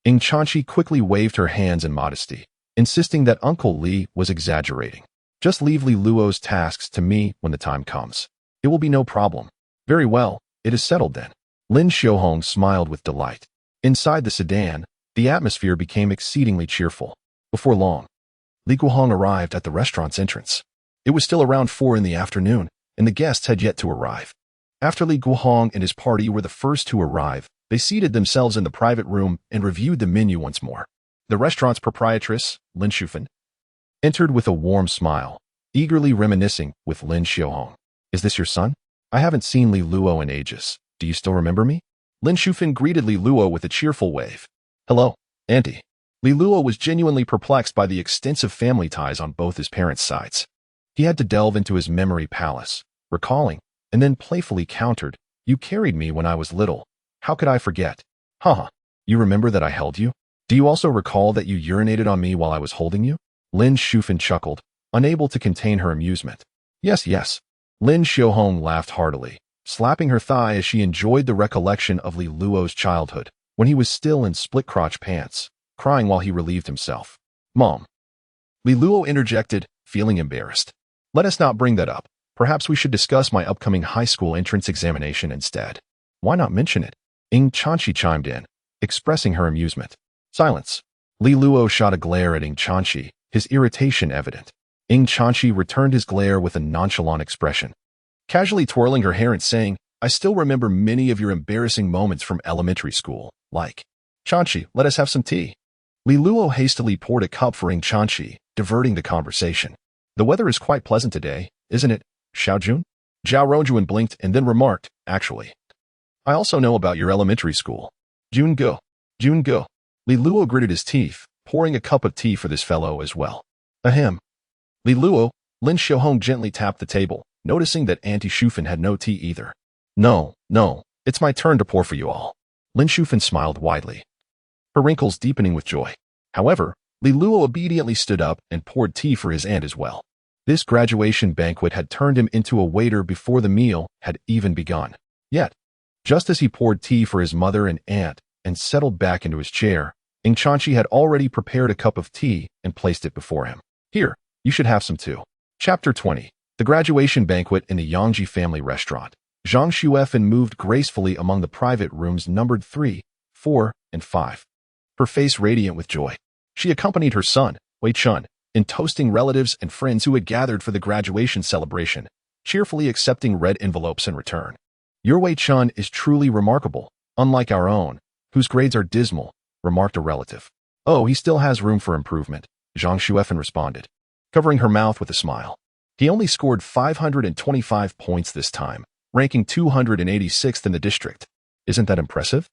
Ying Chuanqi quickly waved her hands in modesty, insisting that Uncle Li was exaggerating. Just leave Li Luo's tasks to me when the time comes. It will be no problem. Very well, it is settled then. Lin Xiaohong smiled with delight. Inside the sedan, the atmosphere became exceedingly cheerful. Before long, Li Guohong arrived at the restaurant's entrance. It was still around 4 in the afternoon, and the guests had yet to arrive. After Li Guohong and his party were the first to arrive, they seated themselves in the private room and reviewed the menu once more. The restaurant's proprietress, Lin Shufan, entered with a warm smile, eagerly reminiscing with Lin Xiaohong. Is this your son? I haven't seen Li Luo in ages. Do you still remember me? Lin Shufan greeted Li Luo with a cheerful wave. Hello, Auntie. Li Luo was genuinely perplexed by the extensive family ties on both his parents' sides. He had to delve into his memory palace, recalling, and then playfully countered, You carried me when I was little. How could I forget? Haha, you remember that I held you? Do you also recall that you urinated on me while I was holding you? Lin Shufan chuckled, unable to contain her amusement. Yes. Lin Xiaohong laughed heartily, slapping her thigh as she enjoyed the recollection of Li Luo's childhood, when he was still in split-crotch pants, crying while he relieved himself. Mom. Li Luo interjected, feeling embarrassed. Let us not bring that up. Perhaps we should discuss my upcoming high school entrance examination instead. Why not mention it? Ying Chuanqi chimed in, expressing her amusement. Silence. Li Luo shot a glare at Ying Chuanqi, his irritation evident. Ying Chuanqi returned his glare with a nonchalant expression, casually twirling her hair and saying, I still remember many of your embarrassing moments from elementary school, like, Chuanqi, let us have some tea. Li Luo hastily poured a cup for Ying Chuanqi, diverting the conversation. The weather is quite pleasant today, isn't it, Xiaojun? Zhao Rongjun blinked and then remarked, Actually, I also know about your elementary school. Jun go. Li Luo gritted his teeth, pouring a cup of tea for this fellow as well. Ahem. Li Luo, Lin Xiaohong gently tapped the table, noticing that Auntie Shufan had no tea either. No, no, it's my turn to pour for you all. Lin Shufan smiled widely, her wrinkles deepening with joy. However, Li Luo obediently stood up and poured tea for his aunt as well. This graduation banquet had turned him into a waiter before the meal had even begun. Yet, just as he poured tea for his mother and aunt and settled back into his chair, Ing Chanchi had already prepared a cup of tea and placed it before him. Here, you should have some too. Chapter 20. The graduation banquet in the Yangji family restaurant. Zhang Xuefan moved gracefully among the private rooms numbered 3, 4, and 5. Her face radiant with joy. She accompanied her son, Wei Chun, in toasting relatives and friends who had gathered for the graduation celebration, cheerfully accepting red envelopes in return. Your Wei Chun is truly remarkable, unlike our own, whose grades are dismal, remarked a relative. Oh, he still has room for improvement, Zhang Xuefan responded, covering her mouth with a smile. He only scored 525 points this time, ranking 286th in the district. Isn't that impressive?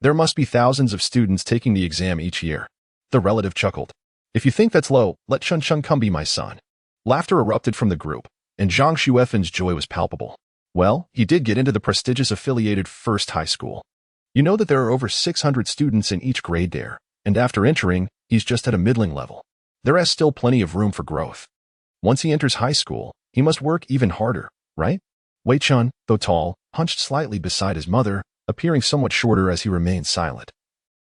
There must be thousands of students taking the exam each year. The relative chuckled. If you think that's low, let Chun Chun come be my son. Laughter erupted from the group, and Zhang Xuefan's joy was palpable. Well, he did get into the prestigious affiliated first high school. You know that there are over 600 students in each grade there, and after entering, he's just at a middling level. There is still plenty of room for growth. Once he enters high school, he must work even harder, right? Wei Chun, though tall, hunched slightly beside his mother, appearing somewhat shorter as he remained silent,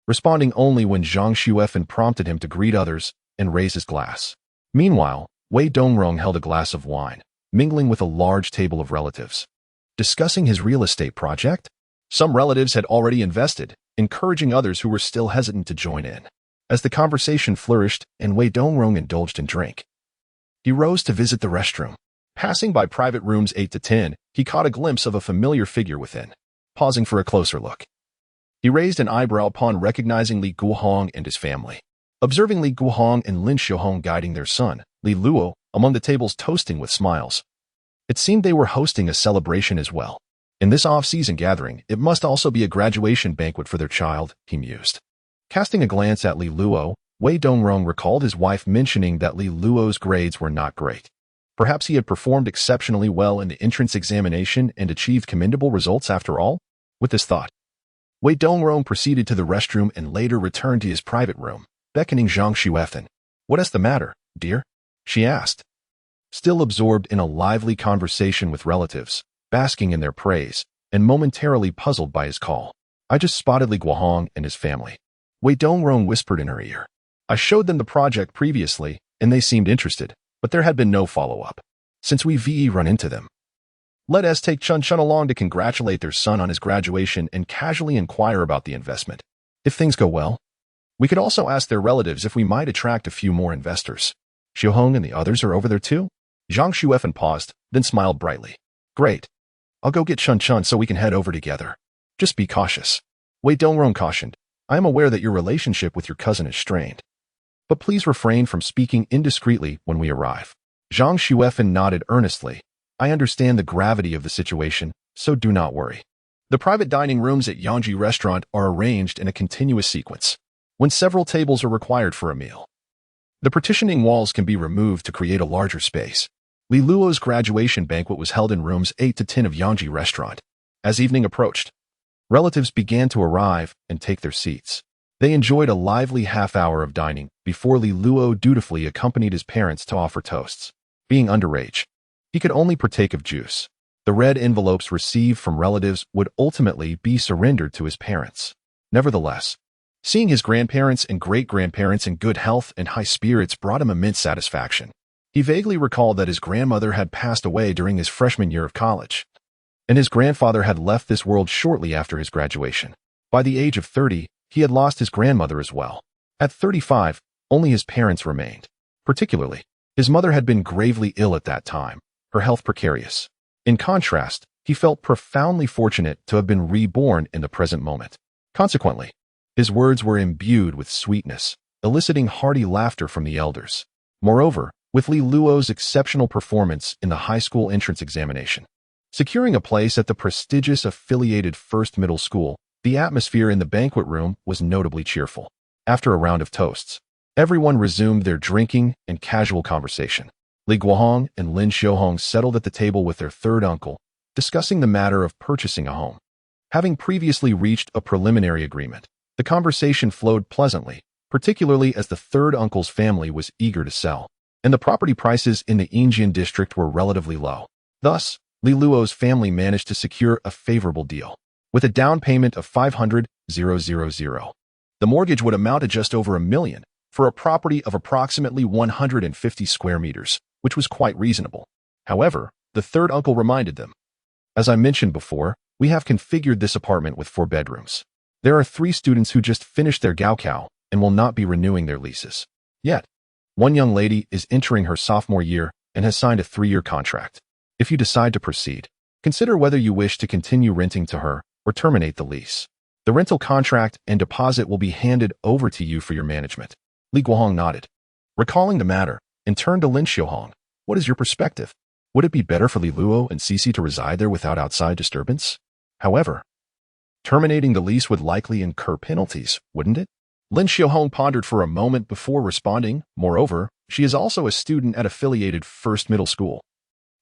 responding only when Zhang Xuefan prompted him to greet others and raise his glass. Meanwhile, Wei Dongrong held a glass of wine, mingling with a large table of relatives. Discussing his real estate project? Some relatives had already invested, encouraging others who were still hesitant to join in. As the conversation flourished and Wei Dongrong indulged in drink, he rose to visit the restroom. Passing by private rooms 8 to 10, he caught a glimpse of a familiar figure within. Pausing for a closer look, he raised an eyebrow upon recognizing Li Guohong and his family. Observing Li Guohong and Lin Xiaohong guiding their son, Li Luo, among the tables toasting with smiles, it seemed they were hosting a celebration as well. In this off-season gathering, it must also be a graduation banquet for their child, he mused. Casting a glance at Li Luo, Wei Dongrong recalled his wife mentioning that Li Luo's grades were not great. Perhaps he had performed exceptionally well in the entrance examination and achieved commendable results after all? With this thought, Wei Dongrong proceeded to the restroom and later returned to his private room, beckoning Zhang Xuefan. What is the matter, dear? She asked, still absorbed in a lively conversation with relatives, basking in their praise, and momentarily puzzled by his call. I just spotted Li Guohong and his family. Wei Dongrong whispered in her ear. I showed them the project previously, and they seemed interested, but there had been no follow-up. Since we run into them, let us take Chun Chun along to congratulate their son on his graduation and casually inquire about the investment. If things go well, we could also ask their relatives if we might attract a few more investors. Xiaohong and the others are over there too? Zhang Xuefan paused, then smiled brightly. Great. I'll go get Chun Chun so we can head over together. Just be cautious. Wei Dongrong cautioned. I am aware that your relationship with your cousin is strained, but please refrain from speaking indiscreetly when we arrive. Zhang Xuefan nodded earnestly. I understand the gravity of the situation, so do not worry. The private dining rooms at Yangji restaurant are arranged in a continuous sequence, when several tables are required for a meal. The partitioning walls can be removed to create a larger space. Li Luo's graduation banquet was held in rooms 8 to 10 of Yangji restaurant. As evening approached, relatives began to arrive and take their seats. They enjoyed a lively half-hour of dining before Li Luo dutifully accompanied his parents to offer toasts. Being underage, he could only partake of juice. The red envelopes received from relatives would ultimately be surrendered to his parents. Nevertheless, seeing his grandparents and great-grandparents in good health and high spirits brought him immense satisfaction. He vaguely recalled that his grandmother had passed away during his freshman year of college, and his grandfather had left this world shortly after his graduation. By the age of 30, he had lost his grandmother as well. At 35, only his parents remained. Particularly, his mother had been gravely ill at that time, her health precarious. In contrast, he felt profoundly fortunate to have been reborn in the present moment. Consequently, his words were imbued with sweetness, eliciting hearty laughter from the elders. Moreover, with Li Luo's exceptional performance in the high school entrance examination, securing a place at the prestigious affiliated first middle school, the atmosphere in the banquet room was notably cheerful. After a round of toasts, everyone resumed their drinking and casual conversation. Li Guohong and Lin Xiaohong settled at the table with their third uncle, discussing the matter of purchasing a home. Having previously reached a preliminary agreement, the conversation flowed pleasantly, particularly as the third uncle's family was eager to sell, and the property prices in the Yingjian district were relatively low. Thus, Li Luo's family managed to secure a favorable deal. With a down payment of 500,000, the mortgage would amount to just over $1 million for a property of approximately 150 square meters, which was quite reasonable. However, the third uncle reminded them, "As I mentioned before, we have configured this apartment with 4 bedrooms. There are 3 students who just finished their gaokao and will not be renewing their leases. Yet, one young lady is entering her sophomore year and has signed a 3-year contract. If you decide to proceed, consider whether you wish to continue renting to her or terminate the lease. The rental contract and deposit will be handed over to you for your management." Li Guohong nodded, recalling the matter, and turned to Lin Xiaohong. "What is your perspective? Would it be better for Li Luo and Cici to reside there without outside disturbance? However, terminating the lease would likely incur penalties, wouldn't it?" Lin Xiaohong pondered for a moment before responding. Moreover, she is also a student at affiliated First Middle School.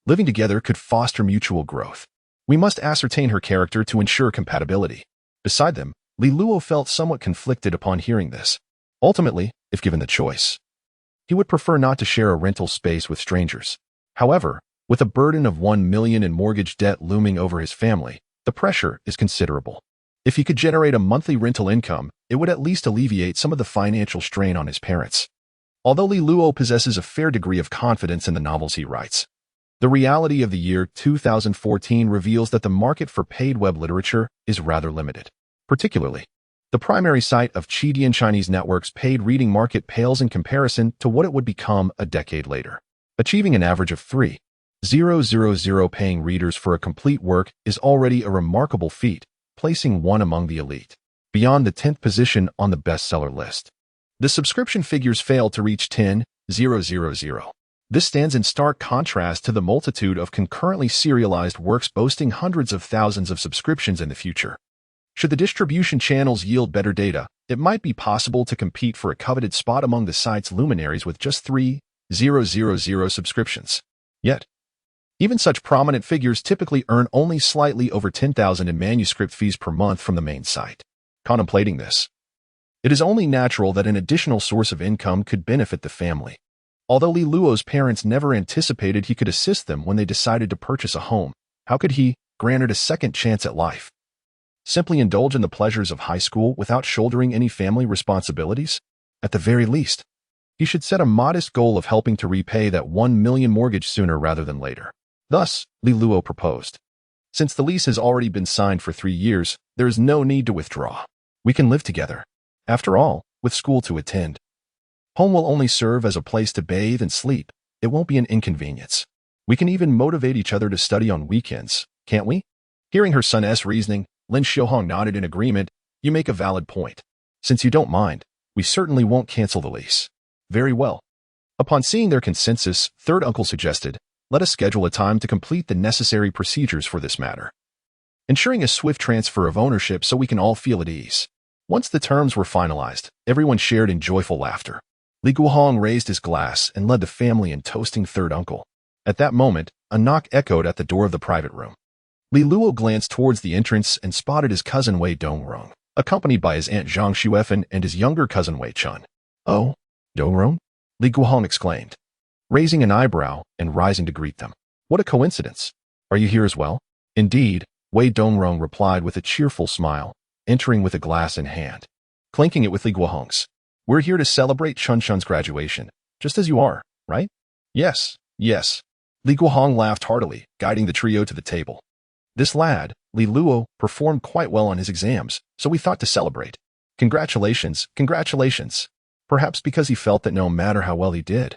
Living together could foster mutual growth. We must ascertain her character to ensure compatibility. Beside them, Li Luo felt somewhat conflicted upon hearing this. Ultimately, if given the choice, he would prefer not to share a rental space with strangers. However, with a burden of 1 million in mortgage debt looming over his family, the pressure is considerable. If he could generate a monthly rental income, it would at least alleviate some of the financial strain on his parents. Although Li Luo possesses a fair degree of confidence in the novels he writes, the reality of the year 2014 reveals that the market for paid web literature is rather limited. Particularly, the primary site of Chidian Chinese Network's paid reading market pales in comparison to what it would become a decade later. Achieving an average of 3,000 paying readers for a complete work is already a remarkable feat, placing one among the elite, beyond the 10th position on the bestseller list. The subscription figures failed to reach 10,000. This stands in stark contrast to the multitude of concurrently serialized works boasting hundreds of thousands of subscriptions in the future. Should the distribution channels yield better data, it might be possible to compete for a coveted spot among the site's luminaries with just 3,000 subscriptions. Yet, even such prominent figures typically earn only slightly over 10,000 in manuscript fees per month from the main site. Contemplating this, it is only natural that an additional source of income could benefit the family. Although Li Luo's parents never anticipated he could assist them when they decided to purchase a home, how could he, granted a second chance at life, simply indulge in the pleasures of high school without shouldering any family responsibilities? At the very least, he should set a modest goal of helping to repay that 1 million mortgage sooner rather than later. Thus, Li Luo proposed, "Since the lease has already been signed for 3 years, there is no need to withdraw. We can live together. After all, with school to attend, home will only serve as a place to bathe and sleep. It won't be an inconvenience. We can even motivate each other to study on weekends, can't we?" Hearing her son's reasoning, Lin Xiaohong nodded in agreement. "You make a valid point. Since you don't mind, we certainly won't cancel the lease." "Very well." Upon seeing their consensus, third uncle suggested, "Let us schedule a time to complete the necessary procedures for this matter, ensuring a swift transfer of ownership so we can all feel at ease." Once the terms were finalized, everyone shared in joyful laughter. Li Guohong raised his glass and led the family in toasting third uncle. At that moment, a knock echoed at the door of the private room. Li Luo glanced towards the entrance and spotted his cousin Wei Dongrong, accompanied by his aunt Zhang Xuefen and his younger cousin Wei Chun. "Oh, Dongrong?" Li Guohong exclaimed, raising an eyebrow and rising to greet them. "What a coincidence. Are you here as well?" "Indeed," Wei Dongrong replied with a cheerful smile, entering with a glass in hand, clinking it with Li Guohong's. "We're here to celebrate Chun Chun's graduation, just as you are, right?" "Yes, yes." Li Guohong laughed heartily, guiding the trio to the table. "This lad, Li Luo, performed quite well on his exams, so we thought to celebrate. Congratulations, congratulations." Perhaps because he felt that no matter how well he did,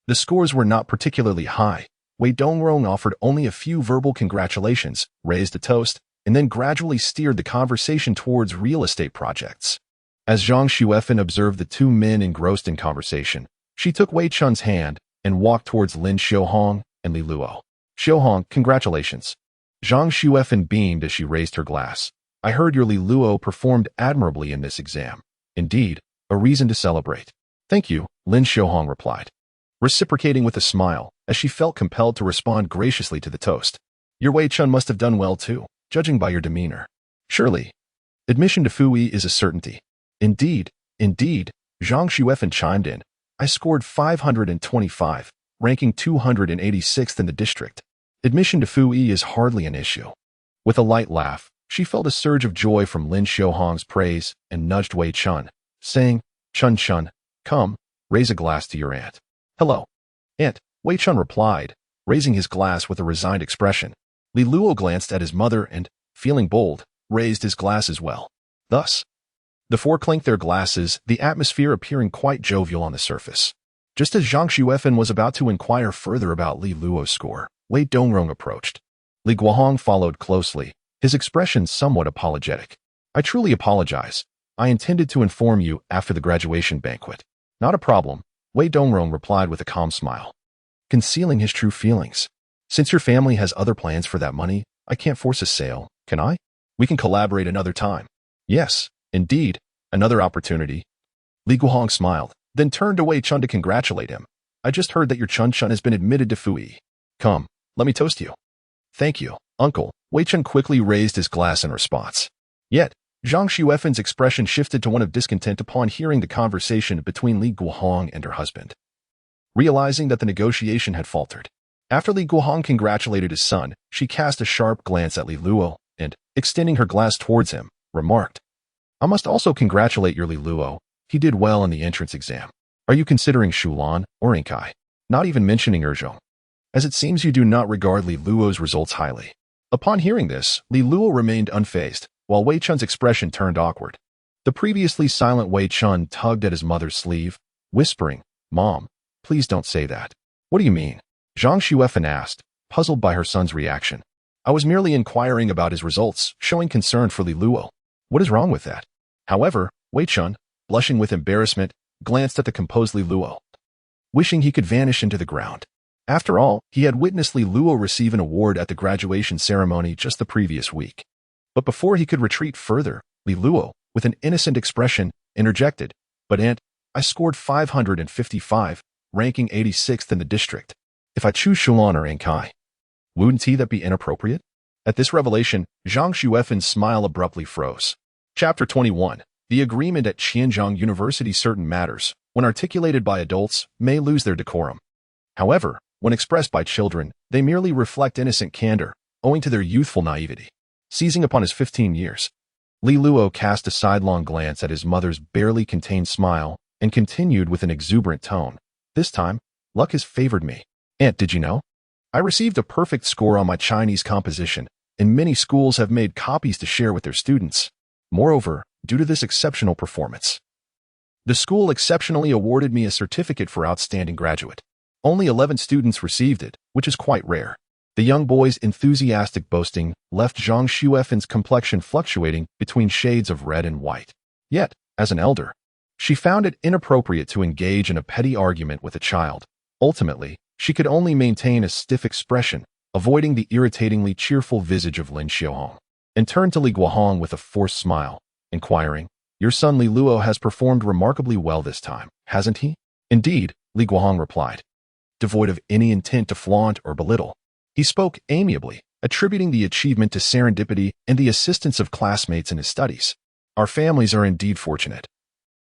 the scores were not particularly high, Wei Dongrong offered only a few verbal congratulations, raised a toast, and then gradually steered the conversation towards real estate projects. As Zhang Xuefen observed the 2 men engrossed in conversation, she took Wei Chun's hand and walked towards Lin Xiaohong and Li Luo. "Xiaohong, congratulations." Zhang Xuefen beamed as she raised her glass. "I heard your Li Luo performed admirably in this exam. Indeed, a reason to celebrate." "Thank you," Lin Xiaohong replied, reciprocating with a smile, as she felt compelled to respond graciously to the toast. Your Wei-chun must have done well too, judging by your demeanor. Surely. Admission to Fui is a certainty. Indeed, Zhang Xuefan chimed in. I scored 525, ranking 286th in the district. Admission to Fui is hardly an issue. With a light laugh, she felt a surge of joy from Lin Xiaohong's praise and nudged Wei-chun, saying, Chun, come, raise a glass to your aunt. Hello. Aunt, Wei-chun replied, raising his glass with a resigned expression. Li Luo glanced at his mother and, feeling bold, raised his glass as well. Thus, the four clinked their glasses, the atmosphere appearing quite jovial on the surface. Just as Zhang Xuefan was about to inquire further about Li Luo's score, Wei Dongrong approached. Li Guohong followed closely, his expression somewhat apologetic. I truly apologize. I intended to inform you after the graduation banquet. Not a problem, Wei Dongrong replied with a calm smile, concealing his true feelings. Since your family has other plans for that money, I can't force a sale, can I? We can collaborate another time. Yes, indeed, another opportunity. Li Guohong smiled, then turned to Wei-chun to congratulate him. I just heard that your Chun has been admitted to Fui. Come, let me toast you. Thank you, uncle. Wei-chun quickly raised his glass in response. Yet, Zhang Xuefan's expression shifted to one of discontent upon hearing the conversation between Li Guohong and her husband. Realizing that the negotiation had faltered, after Li Guohong congratulated his son, she cast a sharp glance at Li Luo and, extending her glass towards him, remarked, I must also congratulate your Li Luo. He did well in the entrance exam. Are you considering Shulan or Inkai? Not even mentioning Erzhong, as it seems you do not regard Li Luo's results highly. Upon hearing this, Li Luo remained unfazed, while Wei-chun's expression turned awkward. The previously silent Wei-chun tugged at his mother's sleeve, whispering, Mom, please don't say that. What do you mean? Zhang Xuefan asked, puzzled by her son's reaction. I was merely inquiring about his results, showing concern for Li Luo. What is wrong with that? However, Wei-chun, blushing with embarrassment, glanced at the composed Li Luo, wishing he could vanish into the ground. After all, he had witnessed Li Luo receive an award at the graduation ceremony just the previous week. But before he could retreat further, Li Luo, with an innocent expression, interjected, But aunt, I scored 555, ranking 86th in the district. If I choose Shulan or Ankai, wouldn't that be inappropriate? At this revelation, Zhang Xuefan's smile abruptly froze. Chapter 21. The agreement at Qianzhong University. Certain matters, when articulated by adults, may lose their decorum. However, when expressed by children, they merely reflect innocent candor, owing to their youthful naivety. Seizing upon his 15 years, Li Luo cast a sidelong glance at his mother's barely contained smile and continued with an exuberant tone. This time, luck has favored me. Aunt, did you know? I received a perfect score on my Chinese composition, and many schools have made copies to share with their students. Moreover, due to this exceptional performance, the school exceptionally awarded me a certificate for outstanding graduate. Only 11 students received it, which is quite rare. The young boy's enthusiastic boasting left Zhang Xuefan's complexion fluctuating between shades of red and white. Yet, as an elder, she found it inappropriate to engage in a petty argument with a child. Ultimately, she could only maintain a stiff expression, avoiding the irritatingly cheerful visage of Lin Xiaohong, and turned to Li Guohong with a forced smile, inquiring, Your son Li Luo has performed remarkably well this time, hasn't he? Indeed, Li Guohong replied, devoid of any intent to flaunt or belittle. He spoke amiably, attributing the achievement to serendipity and the assistance of classmates in his studies. Our families are indeed fortunate,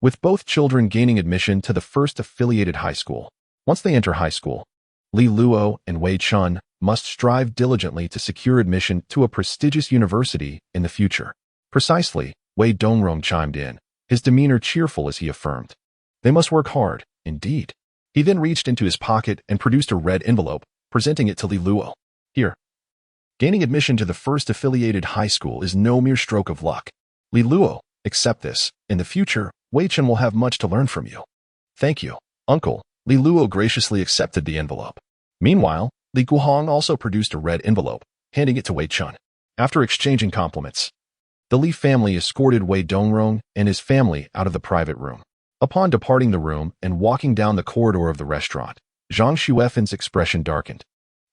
with both children gaining admission to the first affiliated high school. Once they enter high school, Li Luo and Wei-chun must strive diligently to secure admission to a prestigious university in the future. Precisely, Wei Dongrong chimed in, his demeanor cheerful as he affirmed. They must work hard, indeed. He then reached into his pocket and produced a red envelope, presenting it to Li Luo. Here. Gaining admission to the first affiliated high school is no mere stroke of luck. Li Luo, accept this. In the future, Wei-chun will have much to learn from you. Thank you, uncle. Li Luo graciously accepted the envelope. Meanwhile, Li Guohong also produced a red envelope, handing it to Wei-chun. After exchanging compliments, the Li family escorted Wei Dongrong and his family out of the private room. Upon departing the room and walking down the corridor of the restaurant, Zhang Xuefan's expression darkened,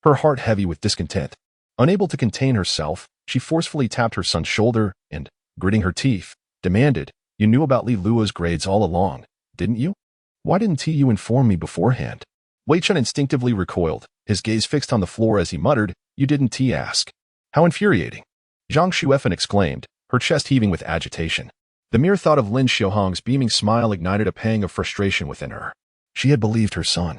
her heart heavy with discontent. Unable to contain herself, she forcefully tapped her son's shoulder and, gritting her teeth, demanded, You knew about Li Luo's grades all along, didn't you? Why didn't you inform me beforehand? Wei Chun instinctively recoiled, his gaze fixed on the floor as he muttered, "You didn't ask." "How infuriating!" Zhang Xuefen exclaimed, her chest heaving with agitation. The mere thought of Lin Xiaohong's beaming smile ignited a pang of frustration within her. She had believed her son,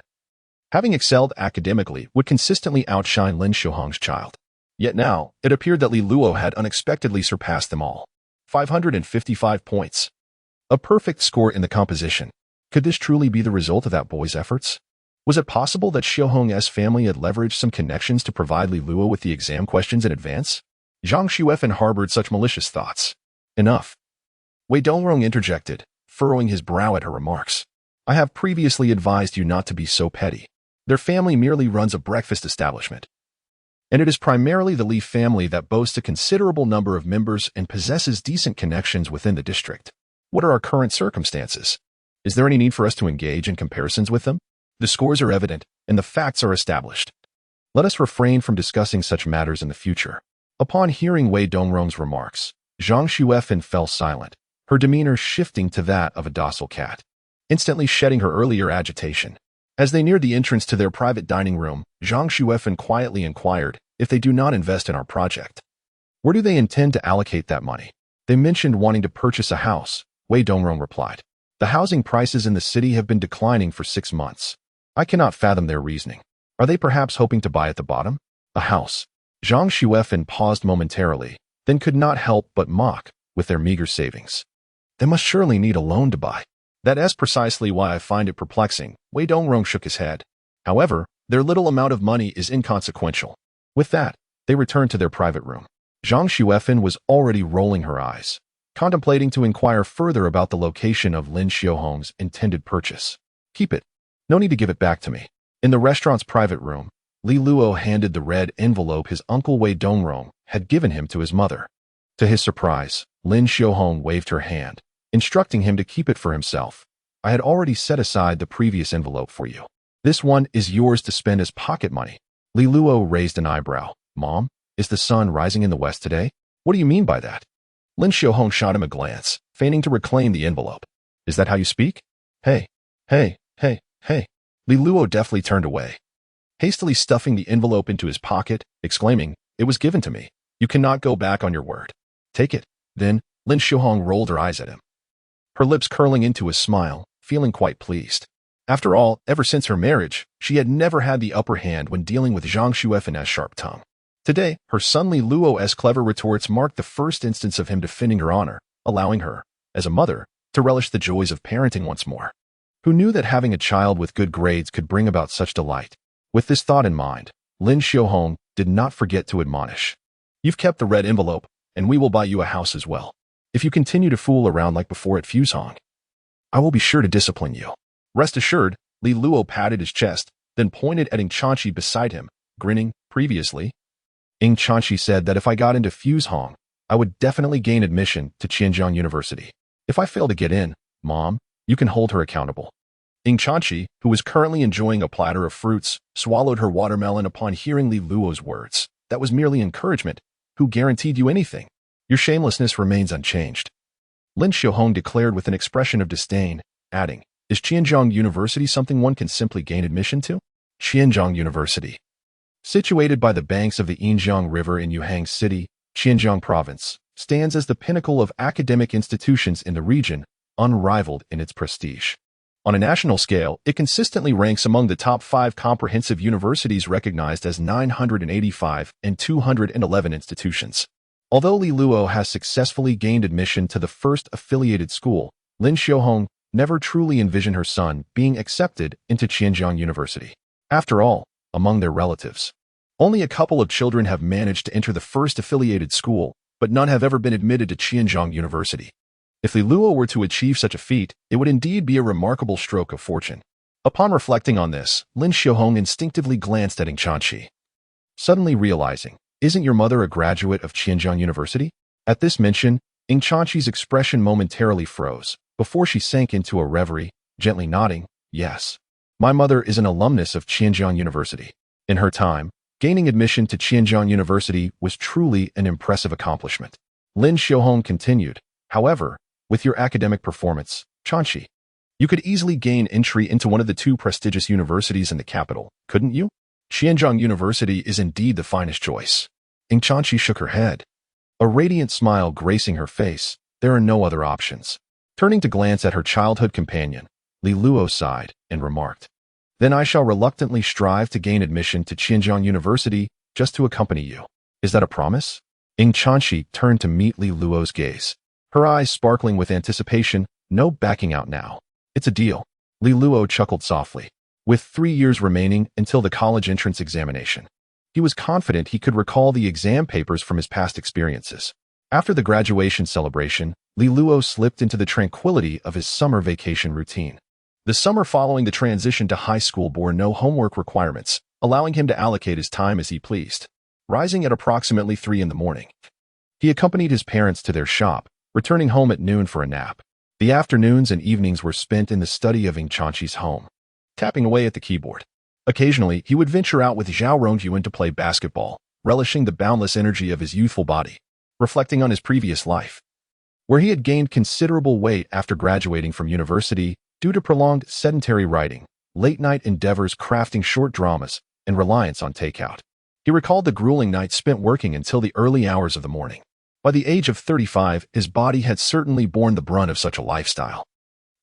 having excelled academically, would consistently outshine Lin Xiaohong's child. Yet now, it appeared that Li Luo had unexpectedly surpassed them all. 555 points. A perfect score in the composition. Could this truly be the result of that boy's efforts? Was it possible that Xiaohong's family had leveraged some connections to provide Li Luo with the exam questions in advance? Zhang Xuefen harbored such malicious thoughts. Enough. Wei Dongrong interjected, furrowing his brow at her remarks. I have previously advised you not to be so petty. Their family merely runs a breakfast establishment. And it is primarily the Li family that boasts a considerable number of members and possesses decent connections within the district. What are our current circumstances? Is there any need for us to engage in comparisons with them? The scores are evident, and the facts are established. Let us refrain from discussing such matters in the future. Upon hearing Wei Dongrong's remarks, Zhang Xuefen fell silent, her demeanor shifting to that of a docile cat, instantly shedding her earlier agitation. As they neared the entrance to their private dining room, Zhang Xuefen quietly inquired, if they do not invest in our project, where do they intend to allocate that money? They mentioned wanting to purchase a house, Wei Dongrong replied. The housing prices in the city have been declining for 6 months. I cannot fathom their reasoning. Are they perhaps hoping to buy at the bottom? A house. Zhang Xuefen paused momentarily, then could not help but mock, with their meager savings. They must surely need a loan to buy. That is precisely why I find it perplexing, Wei Dongrong shook his head. However, their little amount of money is inconsequential. With that, they returned to their private room. Zhang Xuefen was already rolling her eyes, contemplating to inquire further about the location of Lin Xiaohong's intended purchase. Keep it. No need to give it back to me. In the restaurant's private room, Li Luo handed the red envelope his uncle Wei Dongrong had given him to his mother. To his surprise, Lin Xiaohong waved her hand, instructing him to keep it for himself. I had already set aside the previous envelope for you. This one is yours to spend as pocket money. Li Luo raised an eyebrow. Mom, is the sun rising in the west today? What do you mean by that? Lin Xiaohong shot him a glance, feigning to reclaim the envelope. Is that how you speak? Hey. Li Luo deftly turned away, hastily stuffing the envelope into his pocket, exclaiming, It was given to me. You cannot go back on your word. Take it. Then, Lin Xiaohong rolled her eyes at him, her lips curling into a smile, feeling quite pleased. After all, ever since her marriage, she had never had the upper hand when dealing with Zhang Xuefen's sharp tongue. Today, her son Li Luo's clever retorts marked the first instance of him defending her honor, allowing her, as a mother, to relish the joys of parenting once more. Who knew that having a child with good grades could bring about such delight? With this thought in mind, Lin Xiaohong did not forget to admonish. You've kept the red envelope, and we will buy you a house as well. If you continue to fool around like before at Fuzhong, I will be sure to discipline you. Rest assured, Li Luo patted his chest, then pointed at Ing Chanchi beside him, grinning. Previously, Ing Chanchi said that if I got into Fuzhong, I would definitely gain admission to Qianjiang University. If I fail to get in, Mom, you can hold her accountable. Ing Chanchi, who was currently enjoying a platter of fruits, swallowed her watermelon upon hearing Li Luo's words. That was merely encouragement. Who guaranteed you anything? Your shamelessness remains unchanged. Lin Xiaohong declared with an expression of disdain, adding, Is Qianjiang University something one can simply gain admission to? Qianjiang University. Situated by the banks of the Yinjiang River in Yuhang City, Qianjiang Province, stands as the pinnacle of academic institutions in the region, unrivaled in its prestige. On a national scale, it consistently ranks among the top 5 comprehensive universities recognized as 985 and 211 institutions. Although Li Luo has successfully gained admission to the first affiliated school, Lin Xiaohong never truly envisioned her son being accepted into Qianjiang University. After all, among their relatives, only a couple of children have managed to enter the first affiliated school, but none have ever been admitted to Qianjiang University. If Li Luo were to achieve such a feat, it would indeed be a remarkable stroke of fortune. Upon reflecting on this, Lin Xiaohong instinctively glanced at Ing Chanchi, suddenly realizing, Isn't your mother a graduate of Qianjiang University? At this mention, Ing Chanchi's expression momentarily froze, before she sank into a reverie, gently nodding, Yes. My mother is an alumnus of Qianjiang University. In her time, gaining admission to Qianjiang University was truly an impressive accomplishment. Lin Xiaohong continued, However, with your academic performance, Chanchi, You could easily gain entry into one of the two prestigious universities in the capital, couldn't you? Xianzhong University is indeed the finest choice. Ing Chanchi shook her head, a radiant smile gracing her face. There are no other options. Turning to glance at her childhood companion, Li Luo sighed and remarked, "Then I shall reluctantly strive to gain admission to Xianzhong University just to accompany you. Is that a promise?" Ing Chanchi turned to meet Li Luo's gaze, her eyes sparkling with anticipation. "No backing out now. It's a deal." Li Luo chuckled softly. With 3 years remaining until the college entrance examination, he was confident he could recall the exam papers from his past experiences. After the graduation celebration, Li Luo slipped into the tranquility of his summer vacation routine. The summer following the transition to high school bore no homework requirements, allowing him to allocate his time as he pleased. Rising at approximately 3 in the morning, he accompanied his parents to their shop, returning home at noon for a nap. The afternoons and evenings were spent in the study of Ing Chanchi's home, tapping away at the keyboard. Occasionally, he would venture out with Zhao Rongyuan to play basketball, relishing the boundless energy of his youthful body, reflecting on his previous life, where he had gained considerable weight after graduating from university due to prolonged sedentary writing, late-night endeavors crafting short dramas, and reliance on takeout. He recalled the grueling nights spent working until the early hours of the morning. By the age of 35, his body had certainly borne the brunt of such a lifestyle.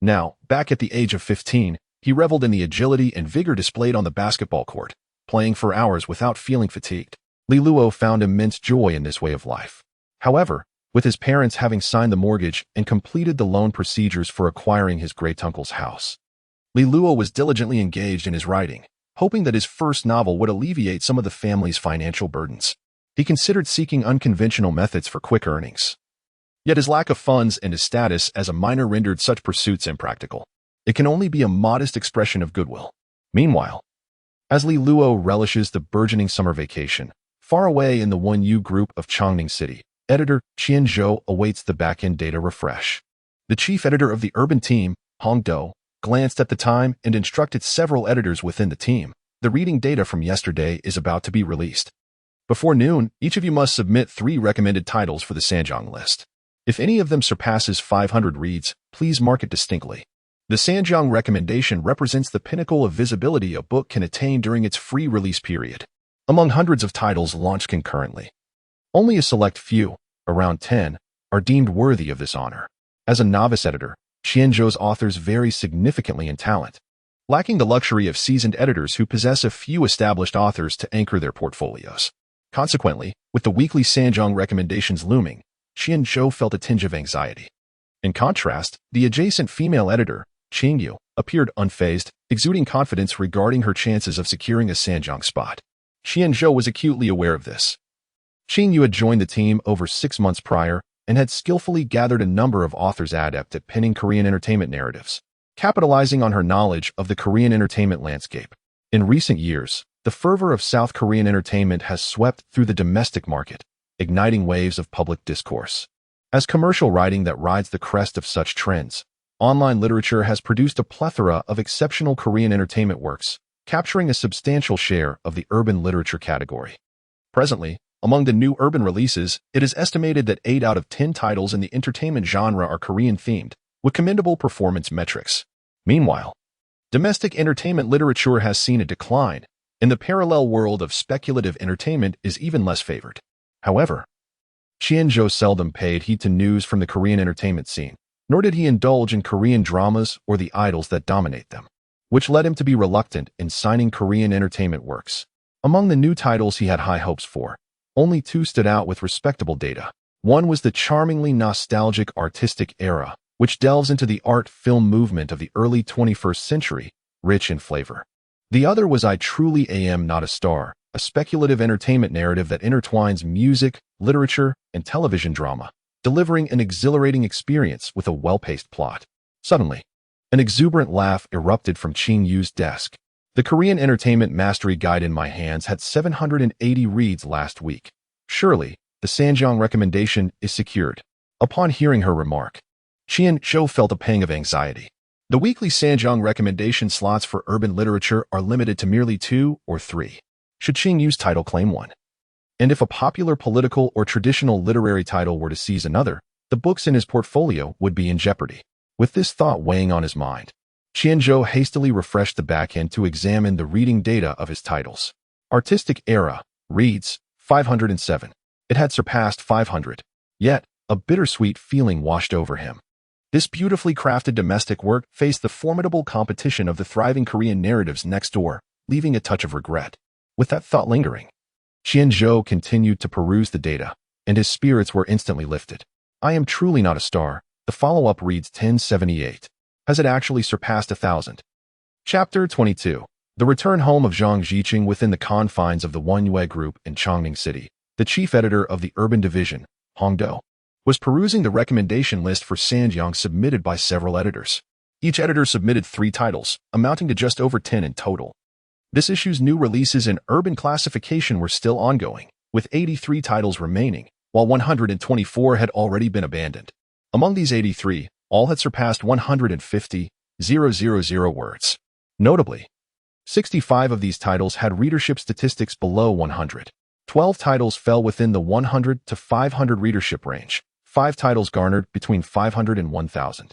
Now, back at the age of 15, he reveled in the agility and vigor displayed on the basketball court, playing for hours without feeling fatigued. Li Luo found immense joy in this way of life. However, with his parents having signed the mortgage and completed the loan procedures for acquiring his great-uncle's house, Li Luo was diligently engaged in his writing, hoping that his first novel would alleviate some of the family's financial burdens. He considered seeking unconventional methods for quick earnings. Yet his lack of funds and his status as a minor rendered such pursuits impractical. It can only be a modest expression of goodwill. Meanwhile, as Li Luo relishes the burgeoning summer vacation, far away in the 1U group of Chongning City, editor Qian Zhou awaits the back-end data refresh. The chief editor of the urban team, Hong Do, glanced at the time and instructed several editors within the team. The reading data from yesterday is about to be released. Before noon, each of you must submit 3 recommended titles for the Sanjiang list. If any of them surpasses 500 reads, please mark it distinctly. The Sanjiang recommendation represents the pinnacle of visibility a book can attain during its free release period. Among hundreds of titles launched concurrently, only a select few, around 10, are deemed worthy of this honor. As a novice editor, Qianzhou's authors vary significantly in talent, lacking the luxury of seasoned editors who possess a few established authors to anchor their portfolios. Consequently, with the weekly Sanjiang recommendations looming, Qianzhou felt a tinge of anxiety. In contrast, the adjacent female editor, Qingyu, appeared unfazed, exuding confidence regarding her chances of securing a Sanjiang spot. Qianzhou was acutely aware of this. Qingyu had joined the team over 6 months prior and had skillfully gathered a number of authors adept at penning Korean entertainment narratives, capitalizing on her knowledge of the Korean entertainment landscape. In recent years, the fervor of South Korean entertainment has swept through the domestic market, igniting waves of public discourse. As commercial writing that rides the crest of such trends, online literature has produced a plethora of exceptional Korean entertainment works, capturing a substantial share of the urban literature category. Presently, among the new urban releases, it is estimated that 8 out of 10 titles in the entertainment genre are Korean-themed, with commendable performance metrics. Meanwhile, domestic entertainment literature has seen a decline, and the parallel world of speculative entertainment is even less favored. However, Qianzhou seldom paid heed to news from the Korean entertainment scene, nor did he indulge in Korean dramas or the idols that dominate them, which led him to be reluctant in signing Korean entertainment works. Among the new titles he had high hopes for, only 2 stood out with respectable data. One was the charmingly nostalgic artistic era, which delves into the art film movement of the early 21st century, rich in flavor. The other was I Truly Am Not a Star, a speculative entertainment narrative that intertwines music, literature, and television drama, delivering an exhilarating experience with a well-paced plot. Suddenly, an exuberant laugh erupted from Qing Yu's desk. The Korean Entertainment Mastery Guide in my hands had 780 reads last week. Surely, the Sanjiang recommendation is secured. Upon hearing her remark, Qianzhou felt a pang of anxiety. The weekly Sanjiang recommendation slots for urban literature are limited to merely 2 or 3. Should Qing Yu's title claim one? And if a popular political or traditional literary title were to seize another, the books in his portfolio would be in jeopardy. With this thought weighing on his mind, Qianzhou hastily refreshed the backend to examine the reading data of his titles. Artistic Era reads 507. It had surpassed 500. Yet, a bittersweet feeling washed over him. This beautifully crafted domestic work faced the formidable competition of the thriving Korean narratives next door, leaving a touch of regret. With that thought lingering, Qianzhou continued to peruse the data, and his spirits were instantly lifted. I am truly not a star. The follow-up reads 1078. Has it actually surpassed 1,000? Chapter 22. The return home of Zhang Jiqing within the confines of the Wanyue Group in Chongning City. The chief editor of the Urban Division, Hongdou, was perusing the recommendation list for Sanjiang submitted by several editors. Each editor submitted 3 titles, amounting to just over 10 in total. This issue's new releases in urban classification were still ongoing, with 83 titles remaining, while 124 had already been abandoned. Among these 83, all had surpassed 150,000 words. Notably, 65 of these titles had readership statistics below 100. 12 titles fell within the 100 to 500 readership range. 5 titles garnered between 500 and 1,000.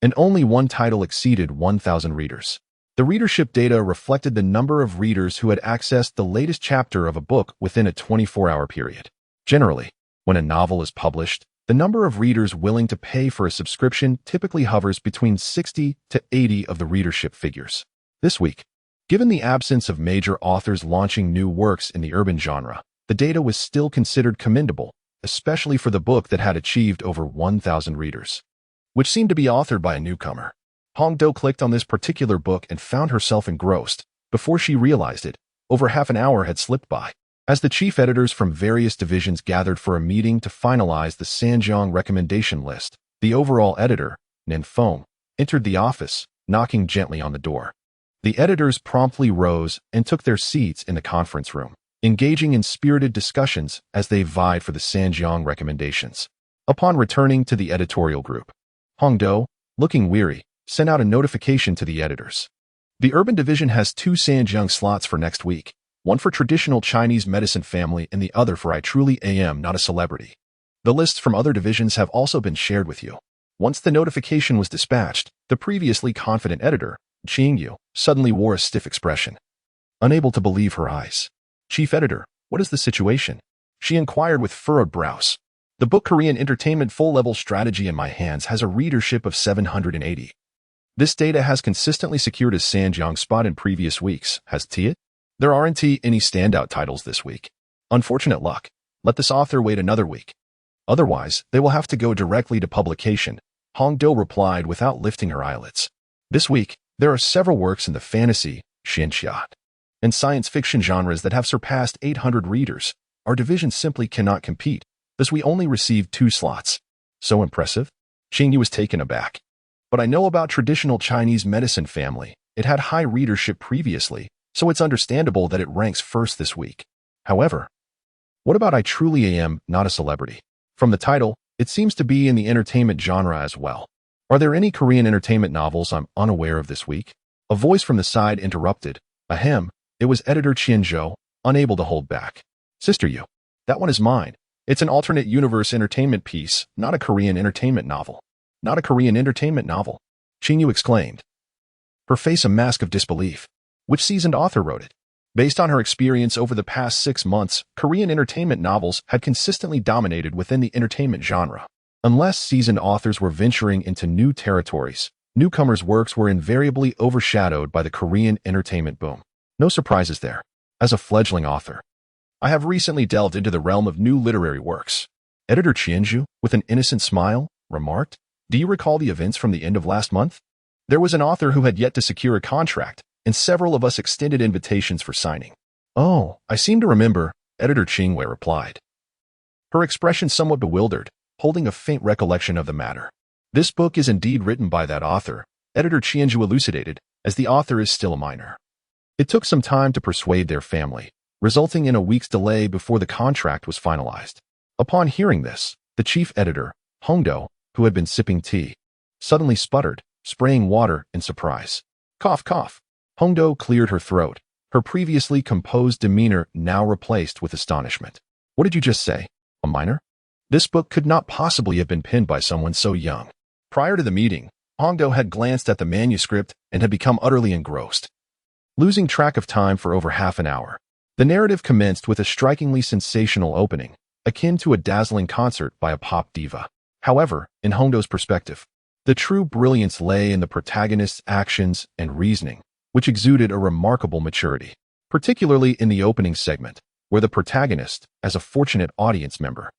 And only 1 title exceeded 1,000 readers. The readership data reflected the number of readers who had accessed the latest chapter of a book within a 24-hour period. Generally, when a novel is published, the number of readers willing to pay for a subscription typically hovers between 60 to 80 of the readership figures. This week, given the absence of major authors launching new works in the urban genre, the data was still considered commendable, especially for the book that had achieved over 1,000 readers, which seemed to be authored by a newcomer. Hongdou clicked on this particular book and found herself engrossed. Before she realized it, over half an hour had slipped by. As the chief editors from various divisions gathered for a meeting to finalize the Sanjiang recommendation list, the overall editor, Nin Feng, entered the office, knocking gently on the door. The editors promptly rose and took their seats in the conference room, engaging in spirited discussions as they vied for the Sanjiang recommendations. Upon returning to the editorial group, Hongdou, looking weary, sent out a notification to the editors. The urban division has 2 Sanjiang slots for next week, one for traditional Chinese medicine family and the other for I truly am not a celebrity. The lists from other divisions have also been shared with you. Once the notification was dispatched, the previously confident editor, Qingyu, suddenly wore a stiff expression. Unable to believe her eyes. Chief editor, what is the situation? She inquired with furrowed brows. The book Korean Entertainment Full-Level Strategy in my hands has a readership of 780. This data has consistently secured a Sanjiang spot in previous weeks, has it? There aren't any standout titles this week. Unfortunate luck. Let this author wait another week. Otherwise, they will have to go directly to publication, Hongdou replied without lifting her eyelids. This week, there are several works in the fantasy, xianxia, and science fiction genres that have surpassed 800 readers. Our division simply cannot compete, thus we only received 2 slots. So impressive? Qingyu was taken aback. But I know about traditional Chinese medicine family. It had high readership previously, so it's understandable that it ranks first this week. However, what about I truly am not a celebrity? From the title, it seems to be in the entertainment genre as well. Are there any Korean entertainment novels I'm unaware of this week? A voice from the side interrupted. Ahem, it was editor Qianzhou, unable to hold back. Sister Yu, that one is mine. It's an alternate universe entertainment piece, not a Korean entertainment novel. Not a Korean entertainment novel, Qingyu exclaimed, her face a mask of disbelief. Which seasoned author wrote it? Based on her experience over the past 6 months, Korean entertainment novels had consistently dominated within the entertainment genre. Unless seasoned authors were venturing into new territories, newcomers' works were invariably overshadowed by the Korean entertainment boom. No surprises there. As a fledgling author, I have recently delved into the realm of new literary works. Editor Qianzhou, with an innocent smile, remarked, do you recall the events from the end of last month? There was an author who had yet to secure a contract, and several of us extended invitations for signing. Oh, I seem to remember, editor Qingwei replied, her expression somewhat bewildered, holding a faint recollection of the matter. This book is indeed written by that author, editor Qianzhou elucidated, as the author is still a minor. It took some time to persuade their family, resulting in a week's delay before the contract was finalized. Upon hearing this, the chief editor, Hongdou, who had been sipping tea, suddenly sputtered, spraying water in surprise. Cough, cough. Hongdou cleared her throat, her previously composed demeanor now replaced with astonishment. What did you just say? A minor? This book could not possibly have been penned by someone so young. Prior to the meeting, Hongdo had glanced at the manuscript and had become utterly engrossed. Losing track of time for over half an hour, the narrative commenced with a strikingly sensational opening, akin to a dazzling concert by a pop diva. However, in Hongdo's perspective, the true brilliance lay in the protagonist's actions and reasoning, which exuded a remarkable maturity, particularly in the opening segment, where the protagonist, as a fortunate audience member,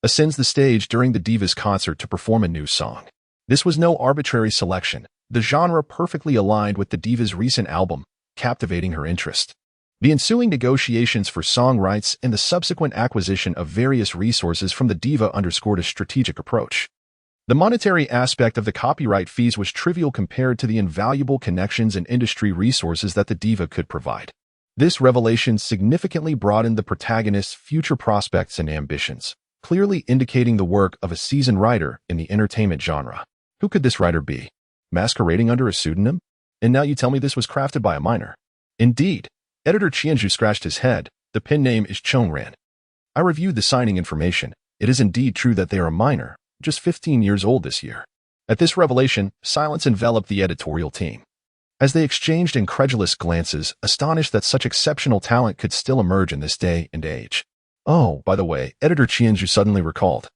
ascends the stage during the diva's concert to perform a new song. This was no arbitrary selection. The genre perfectly aligned with the diva's recent album, captivating her interest. The ensuing negotiations for song rights and the subsequent acquisition of various resources from the diva underscored a strategic approach. The monetary aspect of the copyright fees was trivial compared to the invaluable connections and industry resources that the diva could provide. This revelation significantly broadened the protagonist's future prospects and ambitions, clearly indicating the work of a seasoned writer in the entertainment genre. Who could this writer be? Masquerading under a pseudonym? And now you tell me this was crafted by a minor? Indeed. Editor Qianzhu scratched his head. The pen name is Chongran. I reviewed the signing information. It is indeed true that they are a minor, just 15 years old this year. At this revelation, silence enveloped the editorial team, as they exchanged incredulous glances, astonished that such exceptional talent could still emerge in this day and age. Oh, by the way, Editor Qianzhu suddenly recalled.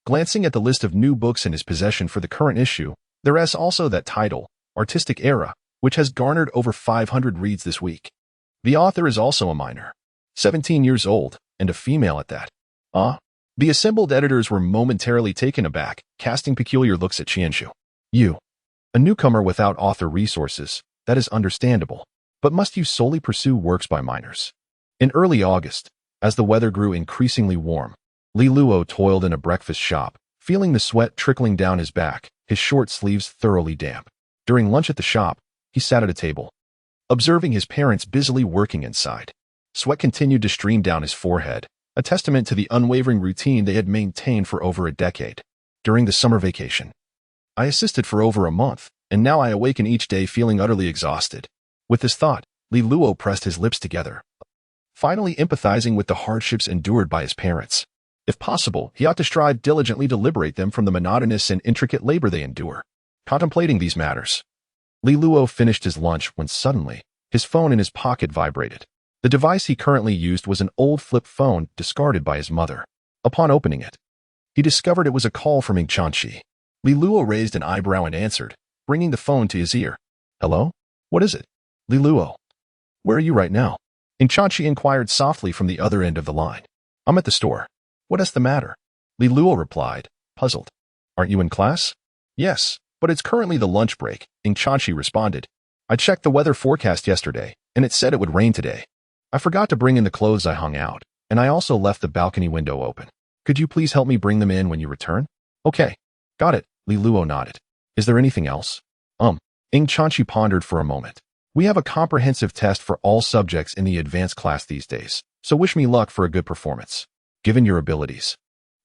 Glancing at the list of new books in his possession for the current issue, there is also that title, Artistic Era, which has garnered over 500 reads this week. The author is also a minor, 17 years old, and a female at that. The assembled editors were momentarily taken aback, casting peculiar looks at Qianzhu. You, a newcomer without author resources, that is understandable, but must you solely pursue works by minors? In early August, as the weather grew increasingly warm, Li Luo toiled in a breakfast shop, feeling the sweat trickling down his back, his short sleeves thoroughly damp. During lunch at the shop, he sat at a table, observing his parents busily working inside. Sweat continued to stream down his forehead, a testament to the unwavering routine they had maintained for over a decade. During the summer vacation, I assisted for over a month, and now I awaken each day feeling utterly exhausted. With this thought, Li Luo pressed his lips together, finally empathizing with the hardships endured by his parents. If possible, he ought to strive diligently to liberate them from the monotonous and intricate labor they endure. Contemplating these matters, Li Luo finished his lunch when suddenly, his phone in his pocket vibrated. The device he currently used was an old flip phone discarded by his mother. Upon opening it, he discovered it was a call from Ing Chanqi. Li Luo raised an eyebrow and answered, bringing the phone to his ear. Hello? What is it? Li Luo. Where are you right now? Ing Chanqi inquired softly from the other end of the line. I'm at the store. What is the matter? Li Luo replied, puzzled. Aren't you in class? Yes, but it's currently the lunch break, Ing Chanqi responded. I checked the weather forecast yesterday, and it said it would rain today. I forgot to bring in the clothes I hung out, and I also left the balcony window open. Could you please help me bring them in when you return? Okay. Got it, Li Luo nodded. Is there anything else? Ing Chanqi pondered for a moment. We have a comprehensive test for all subjects in the advanced class these days, so wish me luck for a good performance. Given your abilities,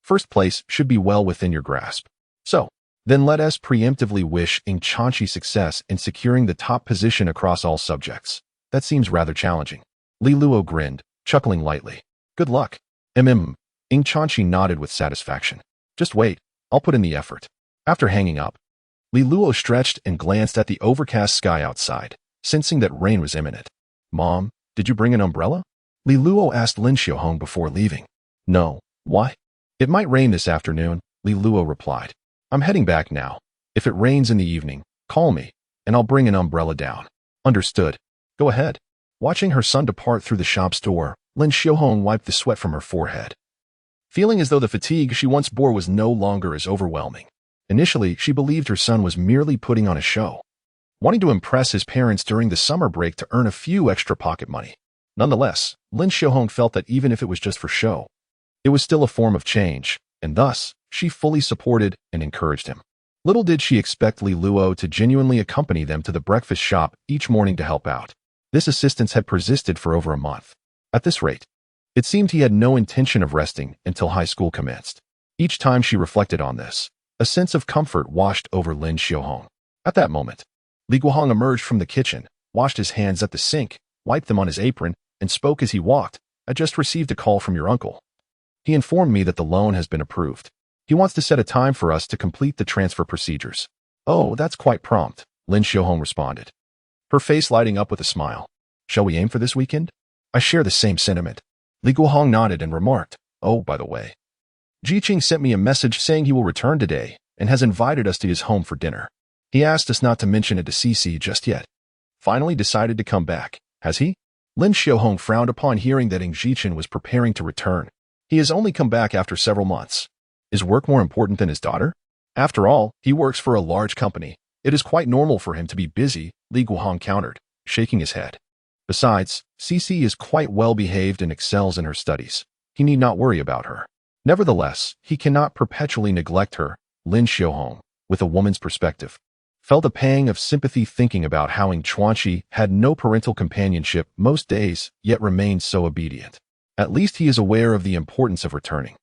first place should be well within your grasp. So, then let us preemptively wish Ing Chanqi success in securing the top position across all subjects. That seems rather challenging. Li Luo grinned, chuckling lightly. Good luck. Ing Chanqi nodded with satisfaction. Just wait, I'll put in the effort. After hanging up, Li Luo stretched and glanced at the overcast sky outside, sensing that rain was imminent. Mom, did you bring an umbrella? Li Luo asked Lin Xiaohong before leaving. No. Why? It might rain this afternoon, Li Luo replied. I'm heading back now. If it rains in the evening, call me, and I'll bring an umbrella down. Understood. Go ahead. Watching her son depart through the shop's door, Lin Xiaohong wiped the sweat from her forehead, feeling as though the fatigue she once bore was no longer as overwhelming. Initially, she believed her son was merely putting on a show, wanting to impress his parents during the summer break to earn a few extra pocket money. Nonetheless, Lin Xiaohong felt that even if it was just for show, it was still a form of change, and thus, she fully supported and encouraged him. Little did she expect Li Luo to genuinely accompany them to the breakfast shop each morning to help out. This assistance had persisted for over a month. At this rate, it seemed he had no intention of resting until high school commenced. Each time she reflected on this, a sense of comfort washed over Lin Xiaohong. At that moment, Li Guohong emerged from the kitchen, washed his hands at the sink, wiped them on his apron, and spoke as he walked. I just received a call from your uncle. He informed me that the loan has been approved. He wants to set a time for us to complete the transfer procedures. Oh, that's quite prompt, Lin Xiaohong responded, her face lighting up with a smile. Shall we aim for this weekend? I share the same sentiment. Li Guohong nodded and remarked, oh, by the way, Jiqing sent me a message saying he will return today and has invited us to his home for dinner. He asked us not to mention it to Cici just yet. Finally decided to come back, has he? Lin Xiaohong frowned upon hearing that Ing Jiqing was preparing to return. He has only come back after several months. Is work more important than his daughter? After all, he works for a large company. It is quite normal for him to be busy, Li Guohong countered, shaking his head. Besides, Cici is quite well behaved and excels in her studies. He need not worry about her. Nevertheless, he cannot perpetually neglect her. Lin Xiaohong, with a woman's perspective, felt a pang of sympathy thinking about how Ing Chuanqi had no parental companionship most days, yet remained so obedient. At least he is aware of the importance of returning.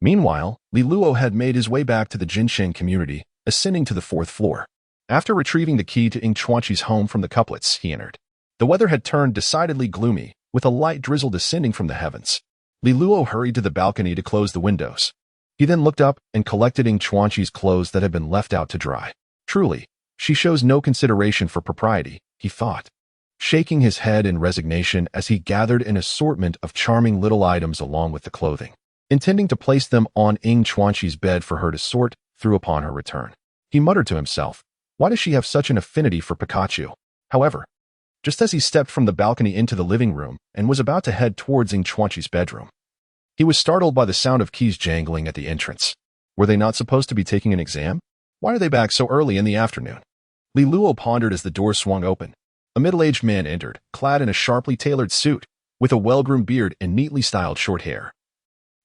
Meanwhile, Li Luo had made his way back to the Jinshen community, ascending to the 4th floor. After retrieving the key to Ing Chuanqi's home from the couplets, he entered. The weather had turned decidedly gloomy, with a light drizzle descending from the heavens. Li Luo hurried to the balcony to close the windows. He then looked up and collected Ing Chuanqi's clothes that had been left out to dry. Truly, she shows no consideration for propriety, he thought, shaking his head in resignation as he gathered an assortment of charming little items along with the clothing, intending to place them on Ing Chuanqi's bed for her to sort through upon her return. He muttered to himself, why does she have such an affinity for Pikachu? However, just as he stepped from the balcony into the living room and was about to head towards Ing Chuanqi's bedroom, he was startled by the sound of keys jangling at the entrance. Were they not supposed to be taking an exam? Why are they back so early in the afternoon? Li Luo pondered as the door swung open. A middle-aged man entered, clad in a sharply tailored suit, with a well-groomed beard and neatly styled short hair,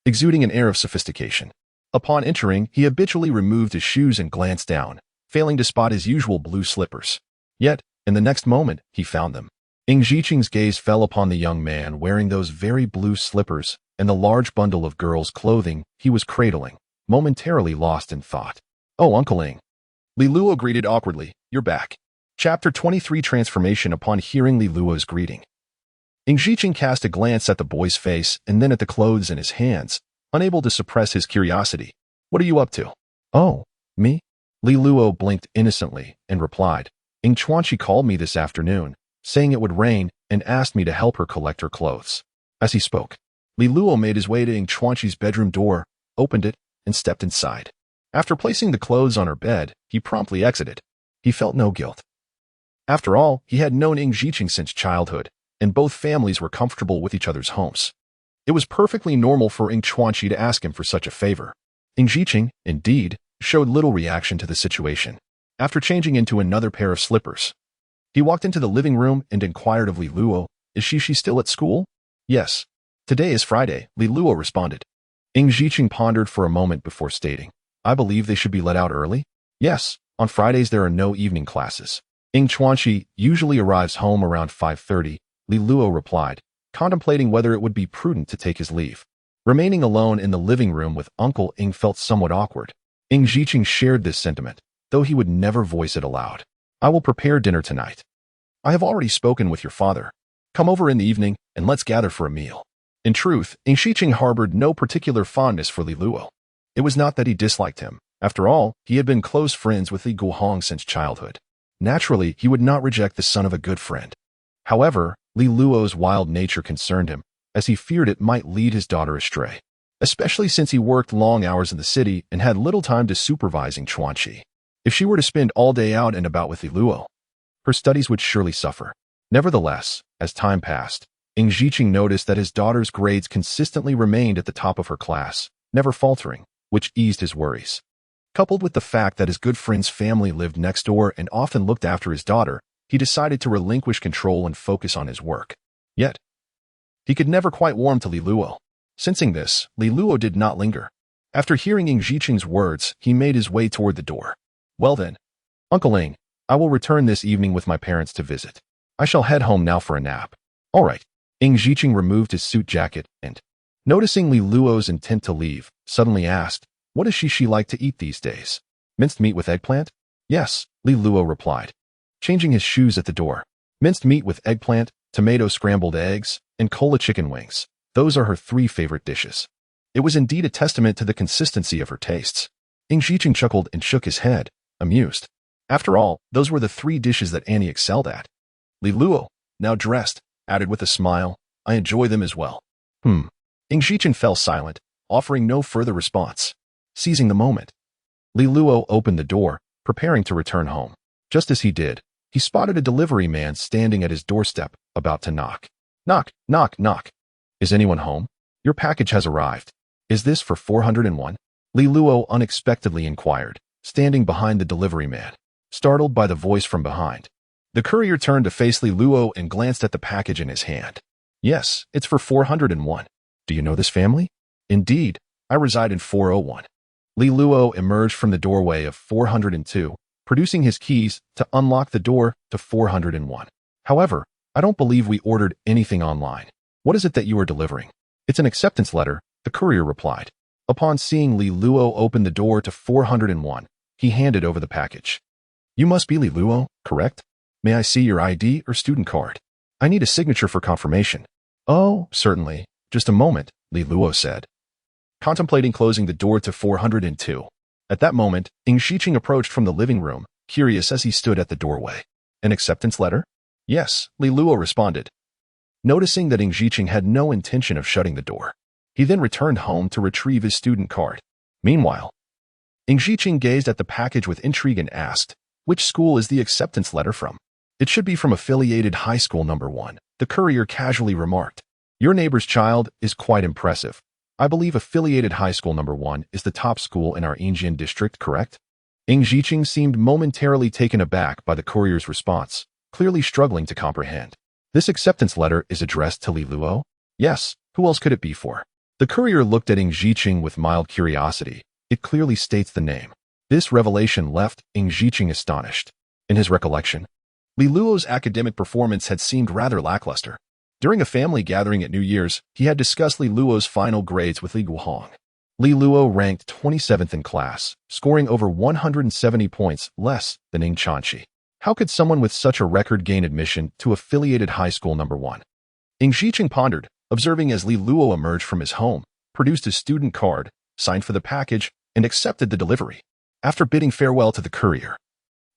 exuding an air of sophistication. Upon entering, he habitually removed his shoes and glanced down, failing to spot his usual blue slippers. Yet, in the next moment, he found them. Ing Jiqing's gaze fell upon the young man wearing those very blue slippers and the large bundle of girls' clothing he was cradling, momentarily lost in thought. Oh, Uncle Ing. Li Luo greeted awkwardly, you're back. Chapter 23 Transformation. Upon hearing Li Luo's greeting, Ing Jiqing cast a glance at the boy's face and then at the clothes in his hands, unable to suppress his curiosity. What are you up to? Oh, me? Li Luo blinked innocently and replied, Ing Chuanqi called me this afternoon, saying it would rain and asked me to help her collect her clothes. As he spoke, Li Luo made his way to Ing Chuanqi's bedroom door, opened it, and stepped inside. After placing the clothes on her bed, he promptly exited. He felt no guilt. After all, he had known Ing Jiqing since childhood, and both families were comfortable with each other's homes. It was perfectly normal for Ing Chuanqi to ask him for such a favor. Ing Jiqing, indeed, showed little reaction to the situation. After changing into another pair of slippers, he walked into the living room and inquired of Li Luo, is she still at school? Yes. Today is Friday, Li Luo responded. Ing Jiqing pondered for a moment before stating, I believe they should be let out early? Yes, on Fridays there are no evening classes. Ing Chuanqi usually arrives home around 5:30, Li Luo replied, contemplating whether it would be prudent to take his leave. Remaining alone in the living room with Uncle Ing felt somewhat awkward. Ing Jiqing shared this sentiment, though he would never voice it aloud. I will prepare dinner tonight. I have already spoken with your father. Come over in the evening and let's gather for a meal. In truth, Ing Jiqing harbored no particular fondness for Li Luo. It was not that he disliked him. After all, he had been close friends with Li Guohong since childhood. Naturally, he would not reject the son of a good friend. However, Li Luo's wild nature concerned him, as he feared it might lead his daughter astray, especially since he worked long hours in the city and had little time to supervise Ing Chuanqi. If she were to spend all day out and about with Li Luo, her studies would surely suffer. Nevertheless, as time passed, Ing Jiqing noticed that his daughter's grades consistently remained at the top of her class, never faltering, which eased his worries. Coupled with the fact that his good friend's family lived next door and often looked after his daughter, he decided to relinquish control and focus on his work. Yet, he could never quite warm to Li Luo. Sensing this, Li Luo did not linger. After hearing Ing Jiqing's words, he made his way toward the door. Well then, Uncle Ing, I will return this evening with my parents to visit. I shall head home now for a nap. All right. Ing Jiqing removed his suit jacket and, noticing Li Luo's intent to leave, suddenly asked, what does she like to eat these days? Minced meat with eggplant? Yes, Li Luo replied, changing his shoes at the door. Minced meat with eggplant, tomato scrambled eggs, and cola chicken wings. Those are her 3 favorite dishes. It was indeed a testament to the consistency of her tastes. Ing Jiqing chuckled and shook his head, amused. After all, those were the 3 dishes that Annie excelled at. Li Luo, now dressed, added with a smile, I enjoy them as well. Ing Zhichen fell silent, offering no further response. Seizing the moment, Li Luo opened the door, preparing to return home. Just as he did, he spotted a delivery man standing at his doorstep, about to knock. Knock, knock, knock. Is anyone home? Your package has arrived. Is this for 401? Li Luo unexpectedly inquired, standing behind the delivery man, startled by the voice from behind. The courier turned to face Li Luo and glanced at the package in his hand. Yes, it's for 401. Do you know this family? Indeed, I reside in 401. Li Luo emerged from the doorway of 402, producing his keys to unlock the door to 401. However, I don't believe we ordered anything online. What is it that you are delivering? It's an acceptance letter, the courier replied. Upon seeing Li Luo open the door to 401, he handed over the package. You must be Li Luo, correct? May I see your ID or student card? I need a signature for confirmation. Oh, certainly. Just a moment, Li Luo said, contemplating closing the door to 402. At that moment, Ing Zhichen approached from the living room, curious as he stood at the doorway. An acceptance letter? Yes, Li Luo responded, noticing that Ing Zhichen had no intention of shutting the door. He then returned home to retrieve his student card. Meanwhile, Ing Zhichen gazed at the package with intrigue and asked, which school is the acceptance letter from? It should be from affiliated high school number 1, the courier casually remarked. Your neighbor's child is quite impressive. I believe affiliated high school number 1 is the top school in our Yinjian district, correct? Ing Zhichen seemed momentarily taken aback by the courier's response, clearly struggling to comprehend. This acceptance letter is addressed to Li Luo? Yes, who else could it be for? The courier looked at Ing Zhichen with mild curiosity. It clearly states the name. This revelation left Ing Zhichen astonished. In his recollection, Li Luo's academic performance had seemed rather lackluster. During a family gathering at New Year's, he had discussed Li Luo's final grades with Li Guohong. Li Luo ranked 27th in class, scoring over 170 points less than Ing Chanchi. How could someone with such a record gain admission to affiliated high school number 1? Ing Zhichen pondered, observing as Li Luo emerged from his home, produced his student card, signed for the package, and accepted the delivery. After bidding farewell to the courier,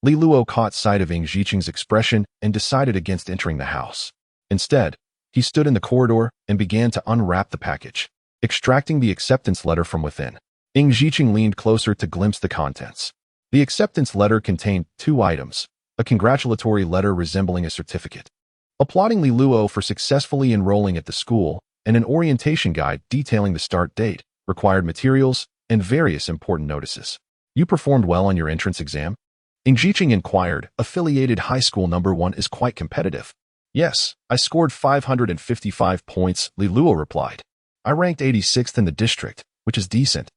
Li Luo caught sight of Ing Zhichen's expression and decided against entering the house. Instead, he stood in the corridor and began to unwrap the package, extracting the acceptance letter from within. Ing Zhichen leaned closer to glimpse the contents. The acceptance letter contained 2 items, a congratulatory letter resembling a certificate, applauding Li Luo for successfully enrolling at the school, and an orientation guide detailing the start date, required materials, and various important notices. You performed well on your entrance exam? Ing Zhichen inquired. Affiliated high school number 1 is quite competitive. Yes, I scored 555 points, Li Luo replied. I ranked 86th in the district, which is decent,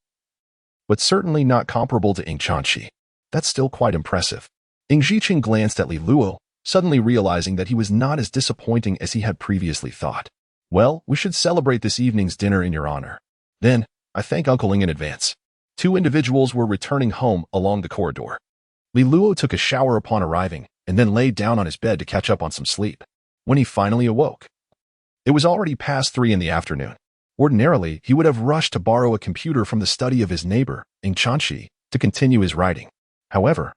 but certainly not comparable to Ing Chanchi. That's still quite impressive. Ing Zhichen glanced at Li Luo, suddenly realizing that he was not as disappointing as he had previously thought. Well, we should celebrate this evening's dinner in your honor. Then, I thank Uncle Ing in advance. 2 individuals were returning home along the corridor. Li Luo took a shower upon arriving, and then laid down on his bed to catch up on some sleep. When he finally awoke, it was already past 3 in the afternoon. Ordinarily, he would have rushed to borrow a computer from the study of his neighbor, Ing Chanchi, to continue his writing. However,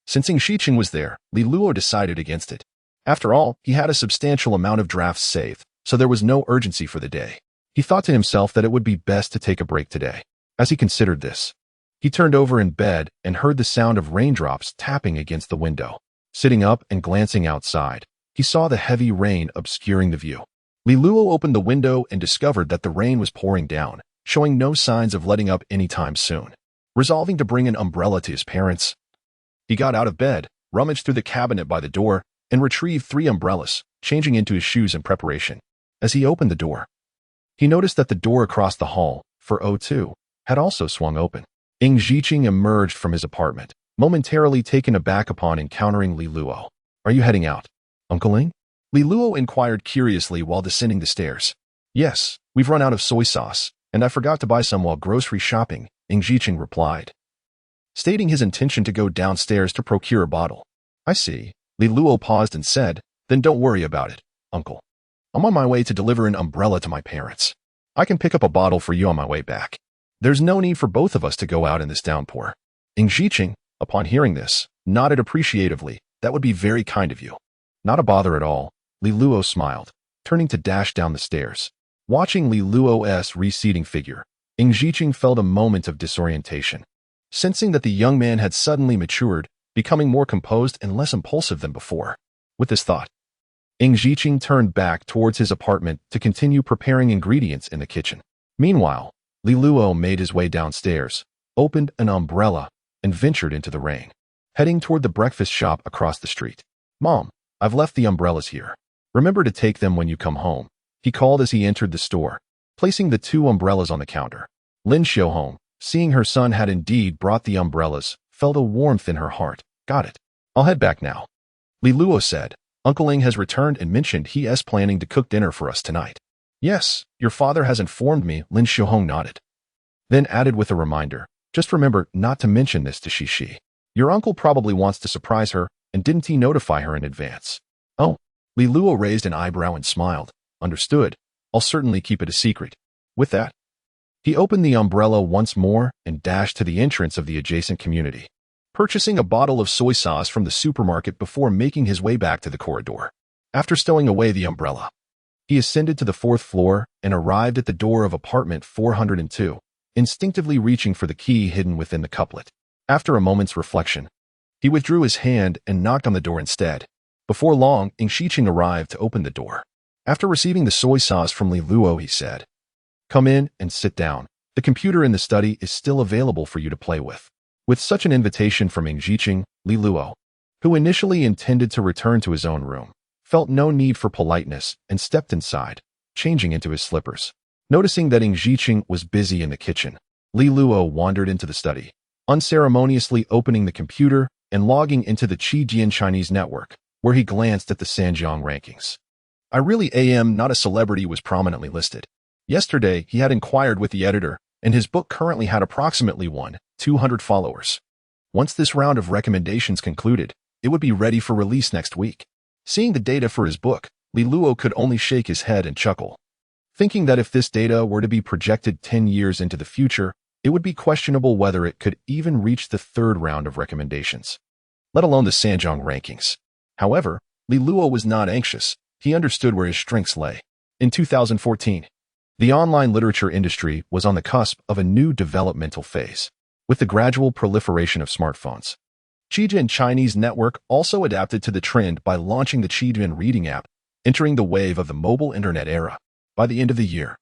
since Ing Zhichen was there, Li Luo decided against it. After all, he had a substantial amount of drafts saved, so there was no urgency for the day. He thought to himself that it would be best to take a break today. As he considered this, he turned over in bed and heard the sound of raindrops tapping against the window. Sitting up and glancing outside, he saw the heavy rain obscuring the view. Li Luo opened the window and discovered that the rain was pouring down, showing no signs of letting up anytime soon. Resolving to bring an umbrella to his parents, he got out of bed, rummaged through the cabinet by the door, and retrieved 3 umbrellas, changing into his shoes in preparation. As he opened the door, he noticed that the door across the hall, for O2, had also swung open. Ing Zhichen emerged from his apartment, momentarily taken aback upon encountering Li Luo. Are you heading out, Uncle Ing? Li Luo inquired curiously while descending the stairs. Yes, we've run out of soy sauce, and I forgot to buy some while grocery shopping, Ing Zhichen replied, stating his intention to go downstairs to procure a bottle. I see. Li Luo paused and said, then don't worry about it, Uncle. I'm on my way to deliver an umbrella to my parents. I can pick up a bottle for you on my way back. There's no need for both of us to go out in this downpour. Ing Zhichen, upon hearing this, nodded appreciatively. That would be very kind of you. Not a bother at all, Li Luo smiled, turning to dash down the stairs. Watching Li Luo's receding figure, Ing Zhiqing felt a moment of disorientation. Sensing that the young man had suddenly matured, becoming more composed and less impulsive than before. With this thought, Ing Zhiqing turned back towards his apartment to continue preparing ingredients in the kitchen. Meanwhile, Li Luo made his way downstairs, opened an umbrella, and ventured into the rain, heading toward the breakfast shop across the street. Mom, I've left the umbrellas here. Remember to take them when you come home, he called as he entered the store, placing the 2 umbrellas on the counter. Lin Xiaohong, seeing her son had indeed brought the umbrellas, felt a warmth in her heart. Got it. I'll head back now. Li Luo said, Uncle Ing has returned and mentioned he is planning to cook dinner for us tonight. Yes, your father has informed me, Lin Xiaohong nodded. Then added with a reminder, just remember not to mention this to Shishi. Your uncle probably wants to surprise her, and didn't he notify her in advance? Oh, Li Luo raised an eyebrow and smiled. Understood. I'll certainly keep it a secret. With that, he opened the umbrella once more and dashed to the entrance of the adjacent community, purchasing a bottle of soy sauce from the supermarket before making his way back to the corridor. After stowing away the umbrella, he ascended to the 4th floor and arrived at the door of apartment 402, instinctively reaching for the key hidden within the couplet. After a moment's reflection, he withdrew his hand and knocked on the door instead. Before long, Ing Zhiqing arrived to open the door. After receiving the soy sauce from Li Luo, he said, Come in and sit down. The computer in the study is still available for you to play with. With such an invitation from Ing Zhiqing, Li Luo, who initially intended to return to his own room, felt no need for politeness and stepped inside, changing into his slippers. Noticing that Ing Zhiqing was busy in the kitchen, Li Luo wandered into the study, unceremoniously opening the computer and logging into the Qijian Chinese network, where he glanced at the Sanjiang rankings. I really am not a celebrity was prominently listed. Yesterday, he had inquired with the editor, and his book currently had approximately 200 followers. Once this round of recommendations concluded, it would be ready for release next week. Seeing the data for his book, Li Luo could only shake his head and chuckle, thinking that if this data were to be projected 10 years into the future, it would be questionable whether it could even reach the 3rd round of recommendations, let alone the Sanjiang rankings. However, Li Luo was not anxious. He understood where his strengths lay. In 2014, the online literature industry was on the cusp of a new developmental phase, with the gradual proliferation of smartphones. Qijian Chinese Network also adapted to the trend by launching the Qijian Reading app, entering the wave of the mobile internet era. By the end of the year,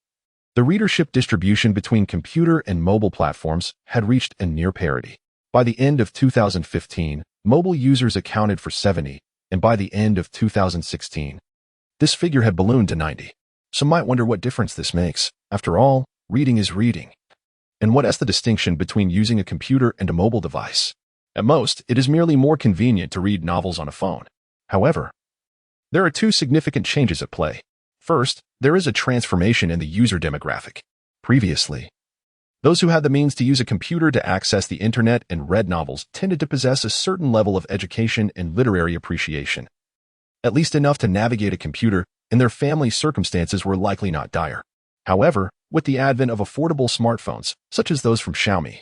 the readership distribution between computer and mobile platforms had reached a near parity. By the end of 2015, mobile users accounted for 70, and by the end of 2016, this figure had ballooned to 90. Some might wonder what difference this makes. After all, reading is reading. And what is the distinction between using a computer and a mobile device? At most, it is merely more convenient to read novels on a phone. However, there are 2 significant changes at play. First, there is a transformation in the user demographic. Previously, those who had the means to use a computer to access the internet and read novels tended to possess a certain level of education and literary appreciation, at least enough to navigate a computer, and their family circumstances were likely not dire. However, with the advent of affordable smartphones, such as those from Xiaomi,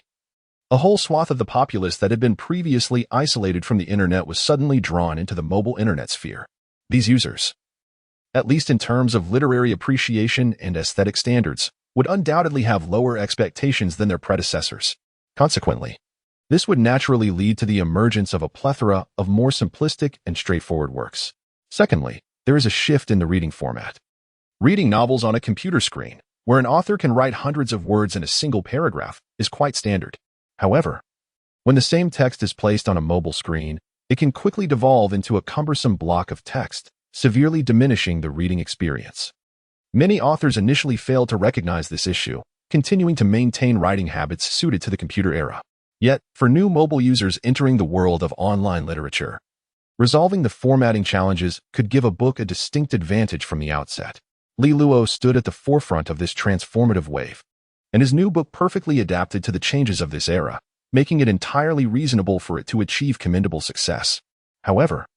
a whole swath of the populace that had been previously isolated from the internet was suddenly drawn into the mobile internet sphere. These users, at least in terms of literary appreciation and aesthetic standards, would undoubtedly have lower expectations than their predecessors. Consequently, this would naturally lead to the emergence of a plethora of more simplistic and straightforward works. Secondly, there is a shift in the reading format. Reading novels on a computer screen, where an author can write hundreds of words in a single paragraph, is quite standard. However, when the same text is placed on a mobile screen, it can quickly devolve into a cumbersome block of text, severely diminishing the reading experience. Many authors initially failed to recognize this issue, continuing to maintain writing habits suited to the computer era. Yet, for new mobile users entering the world of online literature, resolving the formatting challenges could give a book a distinct advantage from the outset. Li Luo stood at the forefront of this transformative wave, and his new book perfectly adapted to the changes of this era, making it entirely reasonable for it to achieve commendable success. However,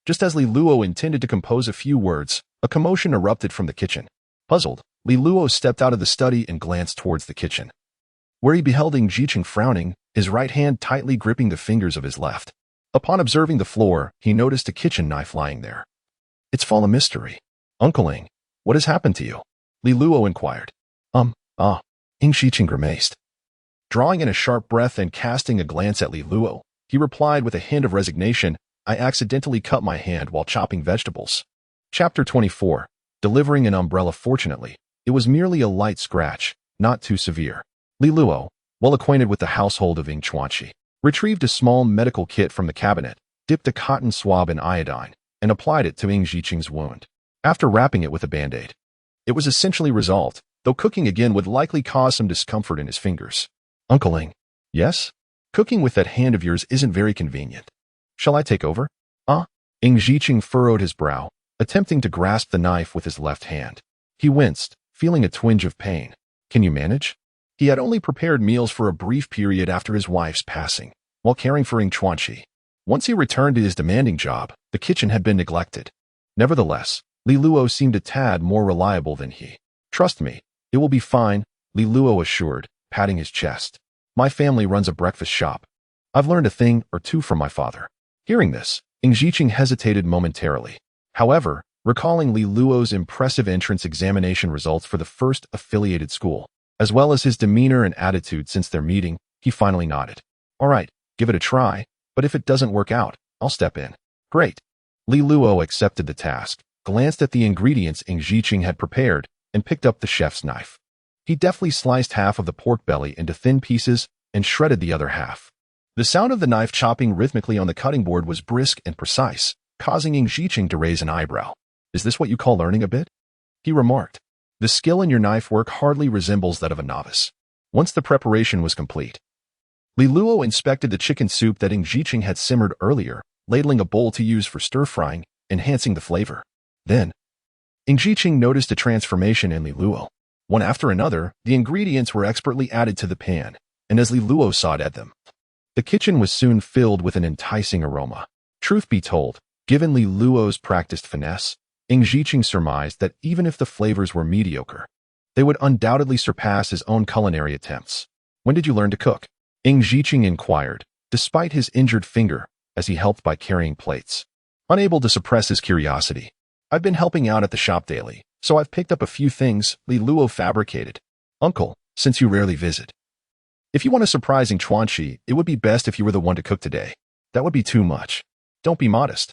just as Li Luo intended to compose a few words, a commotion erupted from the kitchen. Puzzled, Li Luo stepped out of the study and glanced towards the kitchen, where he beheld Ing Zhiqing frowning, his right hand tightly gripping the fingers of his left. Upon observing the floor, he noticed a kitchen knife lying there. It's full of mystery. Uncle Ing, what has happened to you? Li Luo inquired. Ing Shiqing grimaced. Drawing in a sharp breath and casting a glance at Li Luo, he replied with a hint of resignation, I accidentally cut my hand while chopping vegetables. Chapter 24. Delivering an umbrella. Fortunately, it was merely a light scratch, not too severe. Li Luo, well acquainted with the household of Ing Chuanqi, retrieved a small medical kit from the cabinet, dipped a cotton swab in iodine, and applied it to Ing Shiqing's wound. After wrapping it with a band-aid, it was essentially resolved, though cooking again would likely cause some discomfort in his fingers. Uncle Ing. Yes? Cooking with that hand of yours isn't very convenient. Shall I take over? Ing Shiqing furrowed his brow, attempting to grasp the knife with his left hand. He winced, feeling a twinge of pain. Can you manage? He had only prepared meals for a brief period after his wife's passing, while caring for Ing Chuanqi. Once he returned to his demanding job, the kitchen had been neglected. Nevertheless, Li Luo seemed a tad more reliable than he. Trust me, it will be fine, Li Luo assured, patting his chest. My family runs a breakfast shop. I've learned a thing or two from my father. Hearing this, Ing Shiqing hesitated momentarily. However, recalling Li Luo's impressive entrance examination results for the first affiliated school, as well as his demeanor and attitude since their meeting, he finally nodded. All right, give it a try, but if it doesn't work out, I'll step in. Great. Li Luo accepted the task, glanced at the ingredients Ing Shiqing had prepared, and picked up the chef's knife. He deftly sliced half of the pork belly into thin pieces and shredded the other half. The sound of the knife chopping rhythmically on the cutting board was brisk and precise, causing Ing Shiqing to raise an eyebrow. Is this what you call learning a bit? He remarked. The skill in your knife work hardly resembles that of a novice. Once the preparation was complete, Li Luo inspected the chicken soup that Ing Shiqing had simmered earlier, ladling a bowl to use for stir-frying, enhancing the flavor. Then, Ing Shiqing noticed a transformation in Li Luo. One after another, the ingredients were expertly added to the pan, and as Li Luo sawed at them, the kitchen was soon filled with an enticing aroma. Truth be told, given Li Luo's practiced finesse, Ing Shiqing surmised that even if the flavors were mediocre, they would undoubtedly surpass his own culinary attempts. When did you learn to cook? Ing Shiqing inquired, despite his injured finger, as he helped by carrying plates. Unable to suppress his curiosity, I've been helping out at the shop daily, so I've picked up a few things, Li Luo fabricated. Uncle, since you rarely visit, if you want a surprising Chuanqi, it would be best if you were the one to cook today. That would be too much. Don't be modest.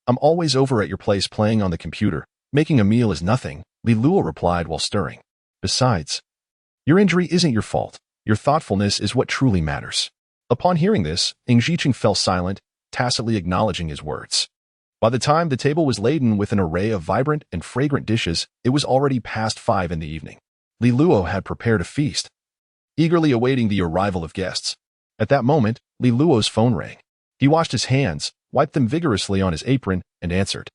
I'm always over at your place playing on the computer. Making a meal is nothing, Li Luo replied while stirring. Besides, your injury isn't your fault. Your thoughtfulness is what truly matters. Upon hearing this, Ing Shiqing fell silent, tacitly acknowledging his words. By the time the table was laden with an array of vibrant and fragrant dishes, it was already past 5 in the evening. Li Luo had prepared a feast, eagerly awaiting the arrival of guests. At that moment, Li Luo's phone rang. He washed his hands, wiped them vigorously on his apron, and answered.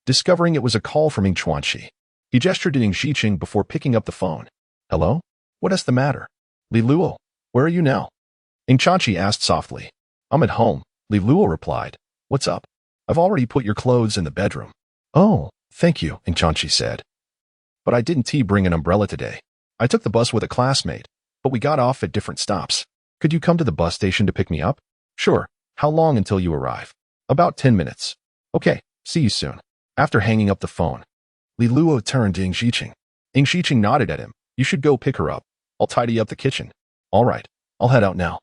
Discovering it was a call from Ing Chuanqi, he gestured to Ing Shiqing before picking up the phone. Hello? What is the matter? Li Luo, where are you now? Ing Chuanqi asked softly. I'm at home, Li Luo replied. What's up? I've already put your clothes in the bedroom. Oh, thank you, Ing Chuanqi said. But I didn't bring an umbrella today. I took the bus with a classmate, but we got off at different stops. Could you come to the bus station to pick me up? Sure. How long until you arrive? About 10 minutes. Okay, see you soon. After hanging up the phone, Li Luo turned to Ing Shiqing. Ing Shiqing nodded at him. You should go pick her up. I'll tidy up the kitchen. All right, I'll head out now.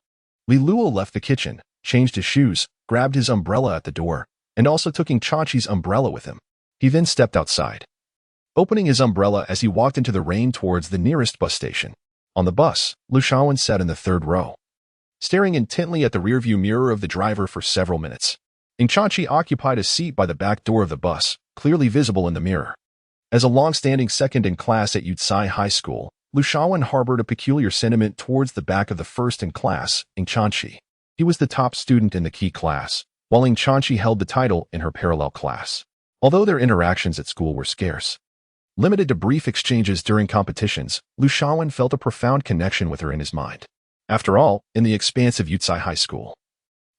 Li Luo left the kitchen, changed his shoes, grabbed his umbrella at the door, and also took Ing Chuanqi's umbrella with him. He then stepped outside, opening his umbrella as he walked into the rain towards the nearest bus station. On the bus, Lu Shaowen sat in the third row, staring intently at the rearview mirror of the driver for several minutes. Ing Chuanqi occupied a seat by the back door of the bus, clearly visible in the mirror. As a long-standing second in class at Yucai High School, Lu Shaowen harbored a peculiar sentiment towards the back of the first in class, Ing Chuanqi. He was the top student in the key class, while Ing Chuanqi held the title in her parallel class. Although their interactions at school were scarce, limited to brief exchanges during competitions, Lu Shaowen felt a profound connection with her in his mind. After all, in the expansive Yucai High School,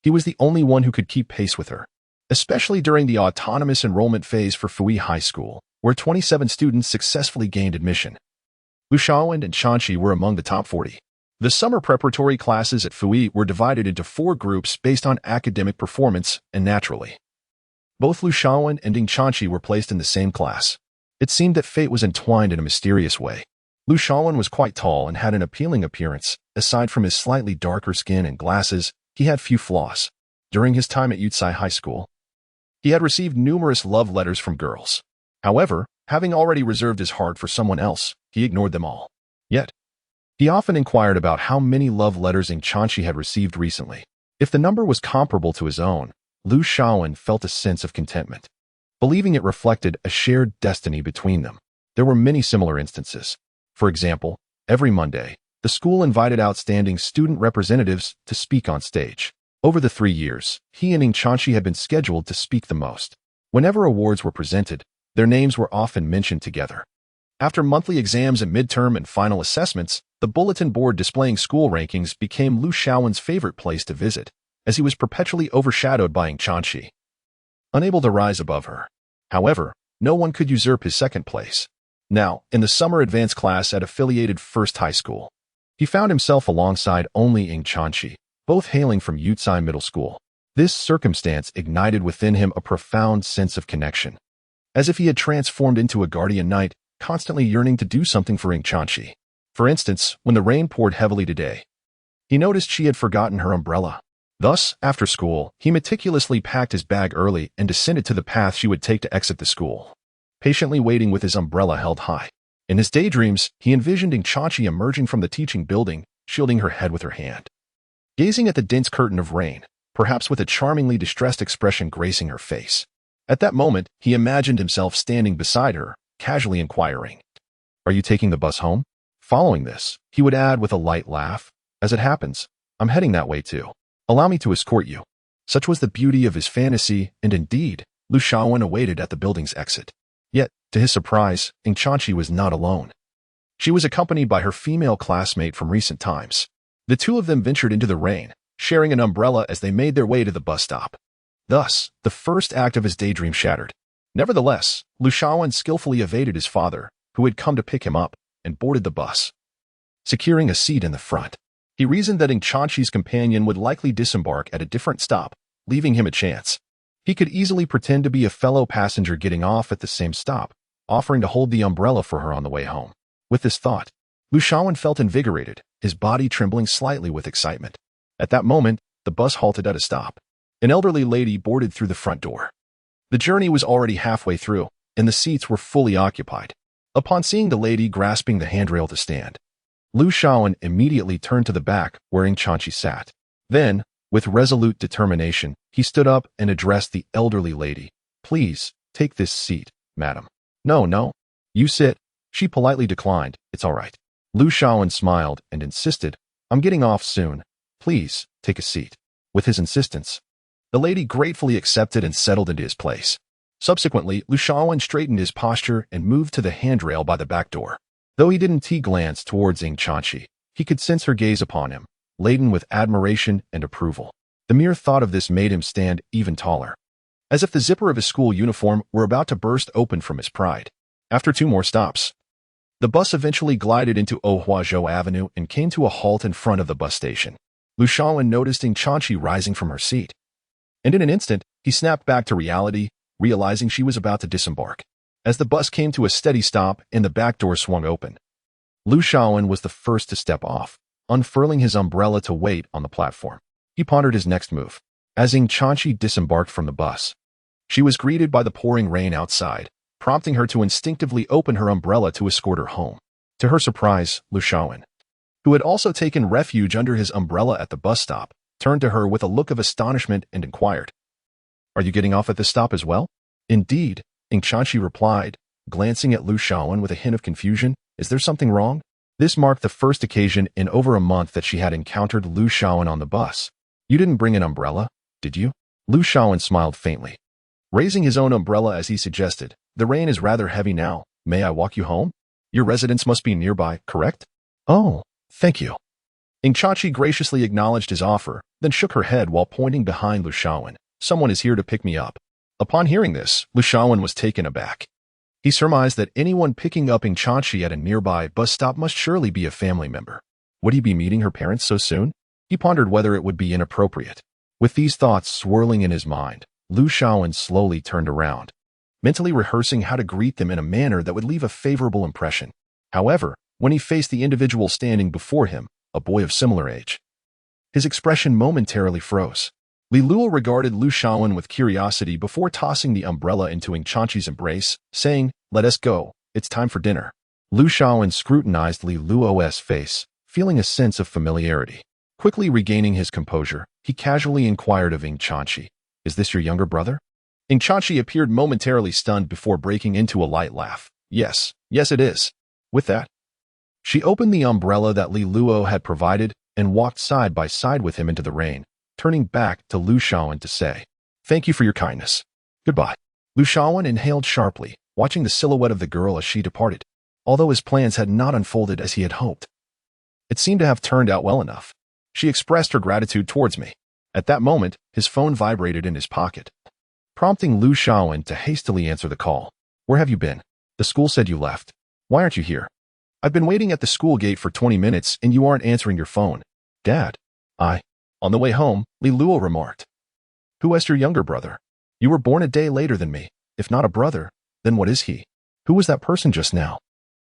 he was the only one who could keep pace with her, especially during the autonomous enrollment phase for Fui High School, where 27 students successfully gained admission. Lu Shaowen and Chuanqi were among the top 40. The summer preparatory classes at Fui were divided into 4 groups based on academic performance, and naturally, both Lu Shaowen and Ding Chanqi were placed in the same class. It seemed that fate was entwined in a mysterious way. Lu Shaowen was quite tall and had an appealing appearance. Aside from his slightly darker skin and glasses, he had few flaws. During his time at Yutsai High School, he had received numerous love letters from girls. However, having already reserved his heart for someone else, he ignored them all. Yet, he often inquired about how many love letters Ding Chanqi had received recently. If the number was comparable to his own, Lu Shaowen felt a sense of contentment, believing it reflected a shared destiny between them. There were many similar instances. For example, every Monday, the school invited outstanding student representatives to speak on stage. Over the 3 years, he and Ding Chanqi had been scheduled to speak the most. Whenever awards were presented, their names were often mentioned together. After monthly exams and midterm and final assessments, the bulletin board displaying school rankings became Lu Shaowen's favorite place to visit, as he was perpetually overshadowed by Ding Chanqi, unable to rise above her. However, no one could usurp his second place. Now, in the summer advanced class at affiliated First High School, he found himself alongside only Ding Chanqi, both hailing from Yutsai Middle School. This circumstance ignited within him a profound sense of connection, as if he had transformed into a guardian knight, constantly yearning to do something for Ding Chanqi. For instance, when the rain poured heavily today, he noticed she had forgotten her umbrella. Thus, after school, he meticulously packed his bag early and descended to the path she would take to exit the school, patiently waiting with his umbrella held high. In his daydreams, he envisioned Ding Chanqi emerging from the teaching building, shielding her head with her hand, gazing at the dense curtain of rain, perhaps with a charmingly distressed expression gracing her face. At that moment, he imagined himself standing beside her, casually inquiring, "Are you taking the bus home?" Following this, he would add with a light laugh, "As it happens, I'm heading that way too. Allow me to escort you." Such was the beauty of his fantasy, and indeed, Lu Shaowen awaited at the building's exit. Yet, to his surprise, Ding Chanqi was not alone. She was accompanied by her female classmate from recent times. The two of them ventured into the rain, sharing an umbrella as they made their way to the bus stop. Thus, the first act of his daydream shattered. Nevertheless, Lu Shaowen skillfully evaded his father, who had come to pick him up, and boarded the bus, securing a seat in the front. He reasoned that Ding Chanqi's companion would likely disembark at a different stop, leaving him a chance. He could easily pretend to be a fellow passenger getting off at the same stop, offering to hold the umbrella for her on the way home. With this thought, Lu Shaowen felt invigorated, his body trembling slightly with excitement. At that moment, the bus halted at a stop. An elderly lady boarded through the front door. The journey was already halfway through, and the seats were fully occupied. Upon seeing the lady grasping the handrail to stand, Lu Shaowen immediately turned to the back where Ding Chanqi sat. Then, with resolute determination, he stood up and addressed the elderly lady. "Please, take this seat, madam." No, you sit." She politely declined. "It's all right." Lu Shaowen smiled and insisted, "I'm getting off soon. Please, take a seat." With his insistence, the lady gratefully accepted and settled into his place. Subsequently, Lu Shaowen straightened his posture and moved to the handrail by the back door. Though he didn't glance towards Ding Chanqi, he could sense her gaze upon him, laden with admiration and approval. The mere thought of this made him stand even taller, as if the zipper of his school uniform were about to burst open from his pride. After 2 more stops, the bus eventually glided into Ohuazhou Avenue and came to a halt in front of the bus station. Lu Shaowen noticed Ding Chanqi rising from her seat, and in an instant, he snapped back to reality, realizing she was about to disembark. As the bus came to a steady stop and the back door swung open, Lu Shaowen was the first to step off, unfurling his umbrella to wait on the platform. He pondered his next move. As Ding Chanqi disembarked from the bus, she was greeted by the pouring rain outside, prompting her to instinctively open her umbrella to escort her home. To her surprise, Lu Shaowen, who had also taken refuge under his umbrella at the bus stop, turned to her with a look of astonishment and inquired, "Are you getting off at this stop as well?" "Indeed," Ding Chanqi replied, glancing at Lu Shaowen with a hint of confusion. "Is there something wrong?" This marked the first occasion in over a month that she had encountered Lu Shaowen on the bus. "You didn't bring an umbrella, did you?" Lu Shaowen smiled faintly, raising his own umbrella as he suggested, "The rain is rather heavy now. May I walk you home? Your residence must be nearby, correct?" "Oh, thank you." Ding Chanqi graciously acknowledged his offer, then shook her head while pointing behind Lu Shaowen. "Someone is here to pick me up." Upon hearing this, Lu Shaowen was taken aback. He surmised that anyone picking up Ding Chanqi at a nearby bus stop must surely be a family member. Would he be meeting her parents so soon? He pondered whether it would be inappropriate. With these thoughts swirling in his mind, Lu Shaoan slowly turned around, mentally rehearsing how to greet them in a manner that would leave a favorable impression. However, when he faced the individual standing before him, a boy of similar age, his expression momentarily froze. Li Luo regarded Lu Shaoan with curiosity before tossing the umbrella into Ing Chanchi's embrace, saying, "Let us go, it's time for dinner." Lu Shaoan scrutinized Li Luo's face, feeling a sense of familiarity. Quickly regaining his composure, he casually inquired of Ing Chanchi, "Is this your younger brother?" Ing Chanchi appeared momentarily stunned before breaking into a light laugh. Yes, it is." With that, she opened the umbrella that Li Luo had provided and walked side by side with him into the rain, turning back to Lu Shaoan to say, "Thank you for your kindness. Goodbye." Lu Shaoan inhaled sharply, watching the silhouette of the girl as she departed. Although his plans had not unfolded as he had hoped, it seemed to have turned out well enough. She expressed her gratitude towards me. At that moment, his phone vibrated in his pocket, prompting Lu Shaoan to hastily answer the call. "Where have you been? The school said you left. Why aren't you here?" "I've been waiting at the school gate for 20 minutes and you aren't answering your phone." "Dad." On the way home, Li Luo remarked. "Who is your younger brother? You were born a day later than me. If not a brother, then what is he? Who was that person just now?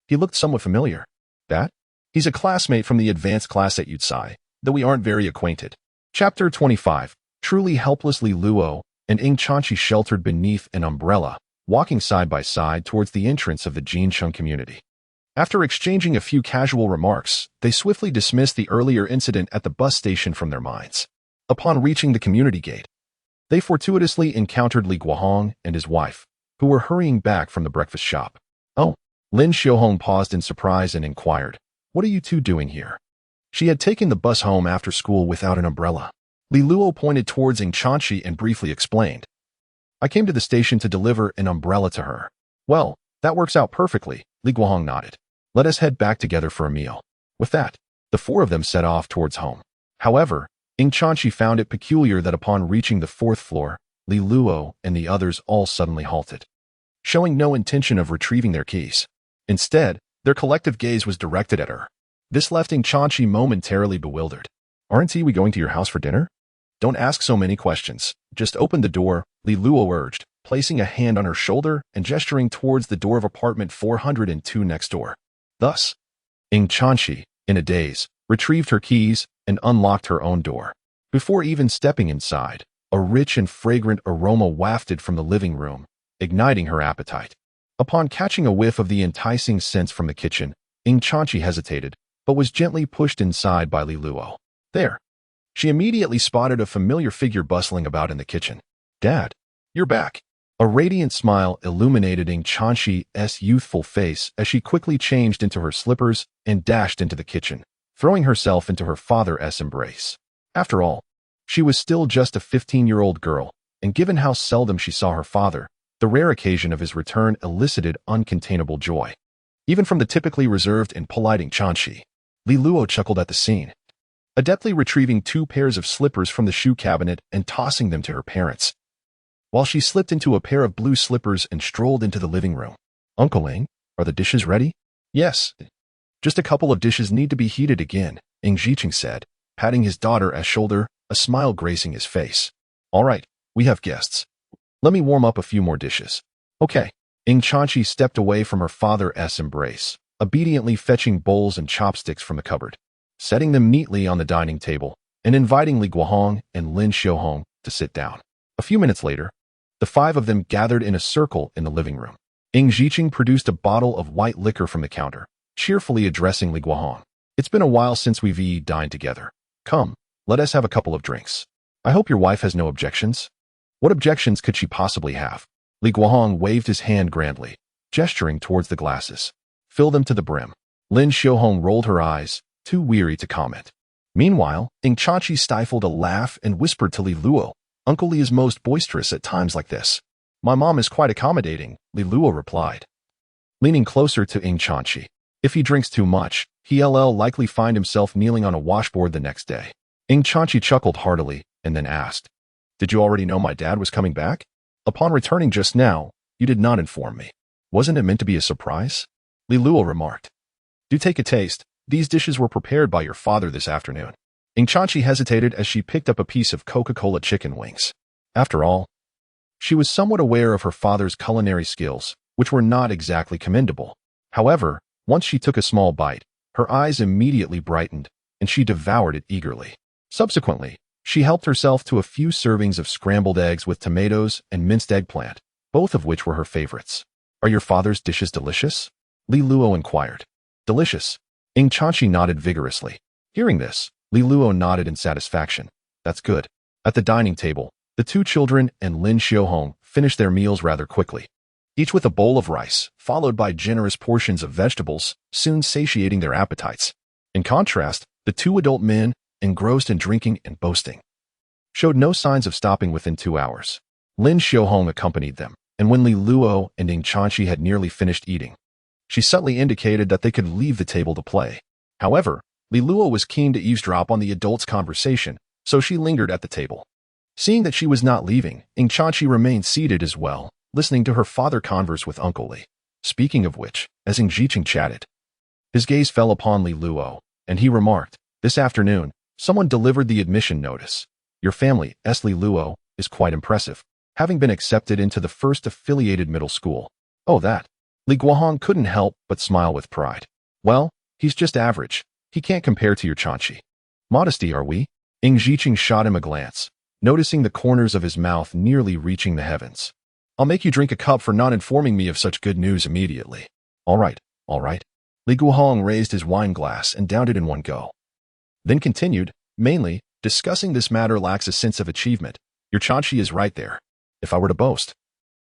He looked somewhat familiar." "That? He's a classmate from the advanced class at Yutsai, though we aren't very acquainted." Chapter 25. Truly helpless Li Luo and Ing Chanchi sheltered beneath an umbrella, walking side by side towards the entrance of the Jincheng community. After exchanging a few casual remarks, they swiftly dismissed the earlier incident at the bus station from their minds. Upon reaching the community gate, they fortuitously encountered Li Guohong and his wife, who were hurrying back from the breakfast shop. "Oh." Lin Xiaohong paused in surprise and inquired, "What are you two doing here?" She had taken the bus home after school without an umbrella. Li Luo pointed towards Ing Chanchi and briefly explained, "I came to the station to deliver an umbrella to her." "Well, that works out perfectly," Li Guohong nodded. "Let us head back together for a meal." With that, the four of them set off towards home. However, Ing Chanchi found it peculiar that upon reaching the 4th floor, Li Luo and the others all suddenly halted, showing no intention of retrieving their keys. Instead, their collective gaze was directed at her. This left Ing Chanchi momentarily bewildered. "Aren't we going to your house for dinner?" "Don't ask so many questions. Just open the door," Li Luo urged, placing a hand on her shoulder and gesturing towards the door of apartment 402 next door. Thus, Ing Chanchi, in a daze, retrieved her keys and unlocked her own door. Before even stepping inside, a rich and fragrant aroma wafted from the living room, igniting her appetite. Upon catching a whiff of the enticing scents from the kitchen, Ing Chanchi hesitated, but was gently pushed inside by Li Luo. There, she immediately spotted a familiar figure bustling about in the kitchen. "Dad, you're back." A radiant smile illuminated Ing Chanchi's youthful face as she quickly changed into her slippers and dashed into the kitchen, throwing herself into her father's embrace. After all, she was still just a 15-year-old girl, and given how seldom she saw her father, the rare occasion of his return elicited uncontainable joy. Even from the typically reserved and polite Ing Chanchi, Li Luo chuckled at the scene, adeptly retrieving 2 pairs of slippers from the shoe cabinet and tossing them to her parents, while she slipped into a pair of blue slippers and strolled into the living room. "Uncle Ing, are the dishes ready?" "Yes. Just a couple of dishes need to be heated again," Ing Zicheng said, patting his daughter's shoulder, a smile gracing his face. "All right, we have guests. Let me warm up a few more dishes." "Okay." Ing Chanchi stepped away from her father's embrace, obediently fetching bowls and chopsticks from the cupboard, setting them neatly on the dining table, and inviting Li Guohong and Lin Xiaohong to sit down. A few minutes later, the 5 of them gathered in a circle in the living room. Ing Zicheng produced a bottle of white liquor from the counter, cheerfully addressing Li Guohong. "It's been a while since we've dined together. Come, let us have a couple of drinks. I hope your wife has no objections." "What objections could she possibly have?" Li Guohong waved his hand grandly, gesturing towards the glasses. "Fill them to the brim." Lin Xiaohong rolled her eyes, too weary to comment. Meanwhile, Ing Chanchi stifled a laugh and whispered to Li Luo, "Uncle Li is most boisterous at times like this." "My mom is quite accommodating," Li Luo replied, leaning closer to Ing Chanchi. "If he drinks too much, he'll likely find himself kneeling on a washboard the next day." Ing Chanchi chuckled heartily and then asked, "Did you already know my dad was coming back? Upon returning just now, you did not inform me. Wasn't it meant to be a surprise?" Li Luo remarked. "Do take a taste," These dishes were prepared by your father this afternoon. Ing Chanchi hesitated as she picked up a piece of Coca-Cola chicken wings. After all, she was somewhat aware of her father's culinary skills, which were not exactly commendable. However, once she took a small bite, her eyes immediately brightened, and she devoured it eagerly. Subsequently, she helped herself to a few servings of scrambled eggs with tomatoes and minced eggplant, both of which were her favorites. Are your father's dishes delicious? Li Luo inquired. Delicious. Ing Chanchi nodded vigorously. Hearing this, Li Luo nodded in satisfaction. That's good. At the dining table, the two children and Lin Xiaohong finished their meals rather quickly, each with a bowl of rice, followed by generous portions of vegetables, soon satiating their appetites. In contrast, the two adult men, engrossed in drinking and boasting, showed no signs of stopping within 2 hours. Lin Xiaohong accompanied them, and when Li Luo and Ing Chanchi had nearly finished eating, she subtly indicated that they could leave the table to play. However, Li Luo was keen to eavesdrop on the adults' conversation, so she lingered at the table. Seeing that she was not leaving, Ing Chanchi remained seated as well, listening to her father converse with Uncle Li. Speaking of which, as Ing Jiqing chatted, his gaze fell upon Li Luo, and he remarked, "This afternoon, someone delivered the admission notice. Your family, Li Luo, is quite impressive, having been accepted into the first affiliated middle school." Oh, that. Li Guohong couldn't help but smile with pride. Well, he's just average. He can't compare to your Chanchi. Modesty, are we? Ing Jiqing shot him a glance, noticing the corners of his mouth nearly reaching the heavens. I'll make you drink a cup for not informing me of such good news immediately. All right, all right. Li Guohong raised his wine glass and downed it in one go. Then continued, mainly, discussing this matter lacks a sense of achievement. Your Chanchi is right there. If I were to boast,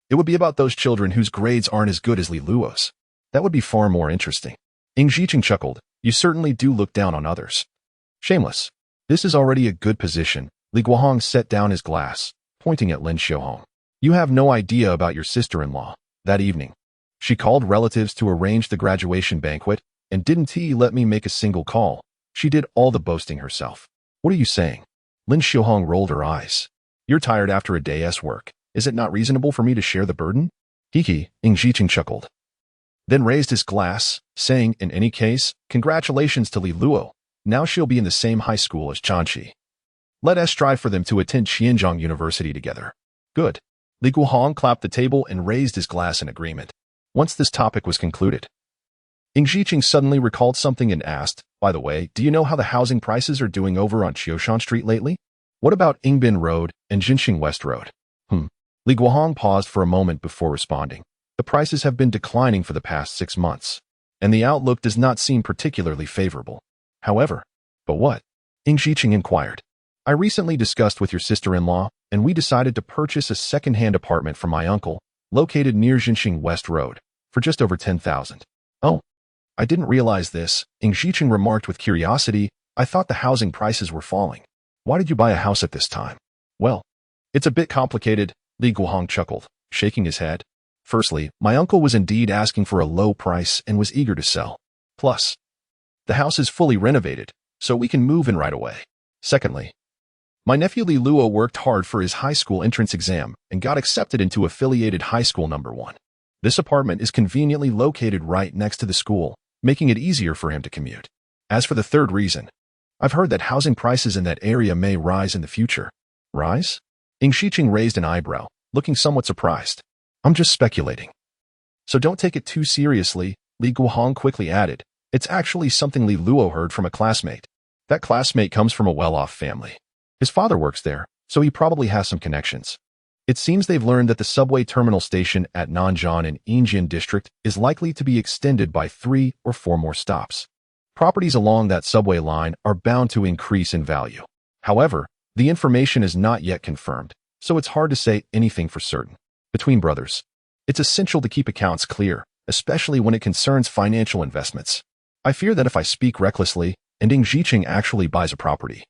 it would be about those children whose grades aren't as good as Li Luo's. That would be far more interesting. Ing Jiqing chuckled. You certainly do look down on others. Shameless. This is already a good position. Li Guohong set down his glass, pointing at Lin Xiaohong. You have no idea about your sister-in-law. That evening, she called relatives to arrange the graduation banquet, and didn't he let me make a single call. She did all the boasting herself. What are you saying? Lin Xiaohong rolled her eyes. You're tired after a day's work. Is it not reasonable for me to share the burden? Hiki, Ing Jiqing chuckled, then raised his glass, saying, in any case, congratulations to Li Luo. Now she'll be in the same high school as Chanchi. Let us strive for them to attend Xianzhong University together. Good. Li Guohong clapped the table and raised his glass in agreement. Once this topic was concluded, Ing Jiqing suddenly recalled something and asked, by the way, do you know how the housing prices are doing over on Qiushan Street lately? What about Yingbin Road and Jinxing West Road? Li Guohong paused for a moment before responding. The prices have been declining for the past 6 months, and the outlook does not seem particularly favorable. However, but what? Ing Jiqing inquired. I recently discussed with your sister-in-law, and we decided to purchase a second-hand apartment from my uncle, located near Jinxing West Road, for just over 10,000. Oh, I didn't realize this, Ing Jiqing remarked with curiosity. I thought the housing prices were falling. Why did you buy a house at this time? Well, it's a bit complicated, Li Guohong chuckled, shaking his head. Firstly, my uncle was indeed asking for a low price and was eager to sell. Plus, the house is fully renovated, so we can move in right away. Secondly, my nephew Li Luo worked hard for his high school entrance exam and got accepted into affiliated high school number 1. This apartment is conveniently located right next to the school, making it easier for him to commute. As for the third reason, I've heard that housing prices in that area may rise in the future. Rise? Ing Jiqing raised an eyebrow, looking somewhat surprised. I'm just speculating. So don't take it too seriously, Li Guohong quickly added. It's actually something Li Luo heard from a classmate. That classmate comes from a well-off family. His father works there, so he probably has some connections. It seems they've learned that the subway terminal station at Nanjian in Yinjian district is likely to be extended by 3 or 4 more stops. Properties along that subway line are bound to increase in value. However, the information is not yet confirmed, so it's hard to say anything for certain. Between brothers, it's essential to keep accounts clear, especially when it concerns financial investments. I fear that if I speak recklessly and Ing Jiqing actually buys a property,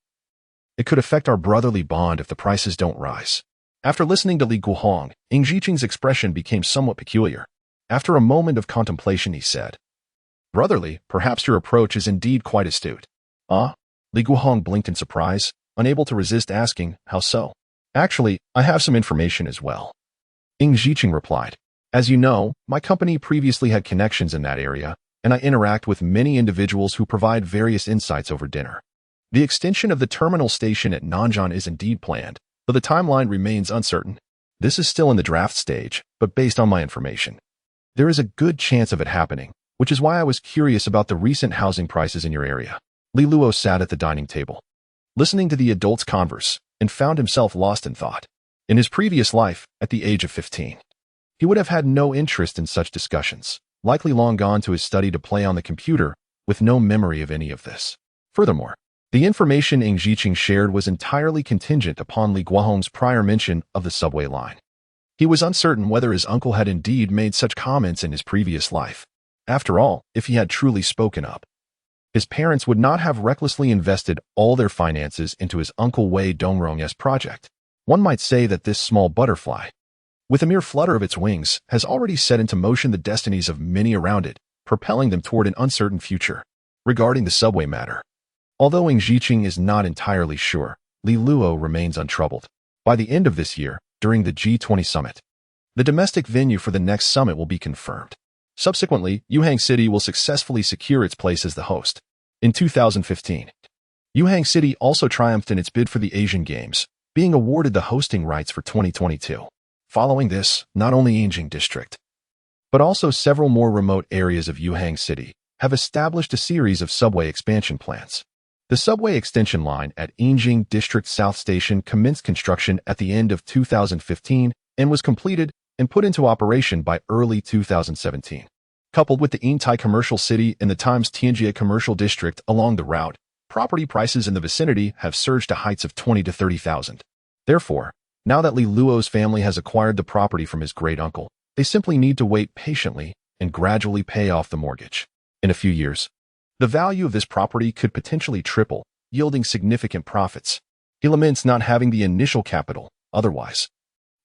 it could affect our brotherly bond if the prices don't rise. After listening to Li Guohong, Ing Jiqing's expression became somewhat peculiar. After a moment of contemplation, he said, Brotherly, perhaps your approach is indeed quite astute. Ah? Li Guohong blinked in surprise, unable to resist asking, how so? Actually, I have some information as well. Ing Jiqing replied, as you know, my company previously had connections in that area, and I interact with many individuals who provide various insights over dinner. The extension of the terminal station at Nanjing is indeed planned, though the timeline remains uncertain. This is still in the draft stage, but based on my information, there is a good chance of it happening, which is why I was curious about the recent housing prices in your area. Li Luo sat at the dining table, listening to the adults converse, and found himself lost in thought. In his previous life, at the age of 15, he would have had no interest in such discussions, likely long gone to his study to play on the computer, with no memory of any of this. Furthermore, the information Ing Jiqing shared was entirely contingent upon Li Guohong's prior mention of the subway line. He was uncertain whether his uncle had indeed made such comments in his previous life. After all, if he had truly spoken up, his parents would not have recklessly invested all their finances into his Uncle Wei Dongrong's project. One might say that this small butterfly, with a mere flutter of its wings, has already set into motion the destinies of many around it, propelling them toward an uncertain future. Regarding the subway matter, although Ing Jiqing is not entirely sure, Li Luo remains untroubled. By the end of this year, during the G20 summit, the domestic venue for the next summit will be confirmed. Subsequently, Yuhang City will successfully secure its place as the host. In 2015, Yuhang City also triumphed in its bid for the Asian Games, being awarded the hosting rights for 2022. Following this, not only Yinjing District, but also several more remote areas of Yuhang City have established a series of subway expansion plans. The subway extension line at Yinjing District South Station commenced construction at the end of 2015 and was completed and put into operation by early 2017. Coupled with the Yintai Commercial City and the Times Tianjie Commercial District along the route, property prices in the vicinity have surged to heights of 20 to 30,000. Therefore, now that Li Luo's family has acquired the property from his great-uncle, they simply need to wait patiently and gradually pay off the mortgage. In a few years, the value of this property could potentially triple, yielding significant profits. He laments not having the initial capital. Otherwise,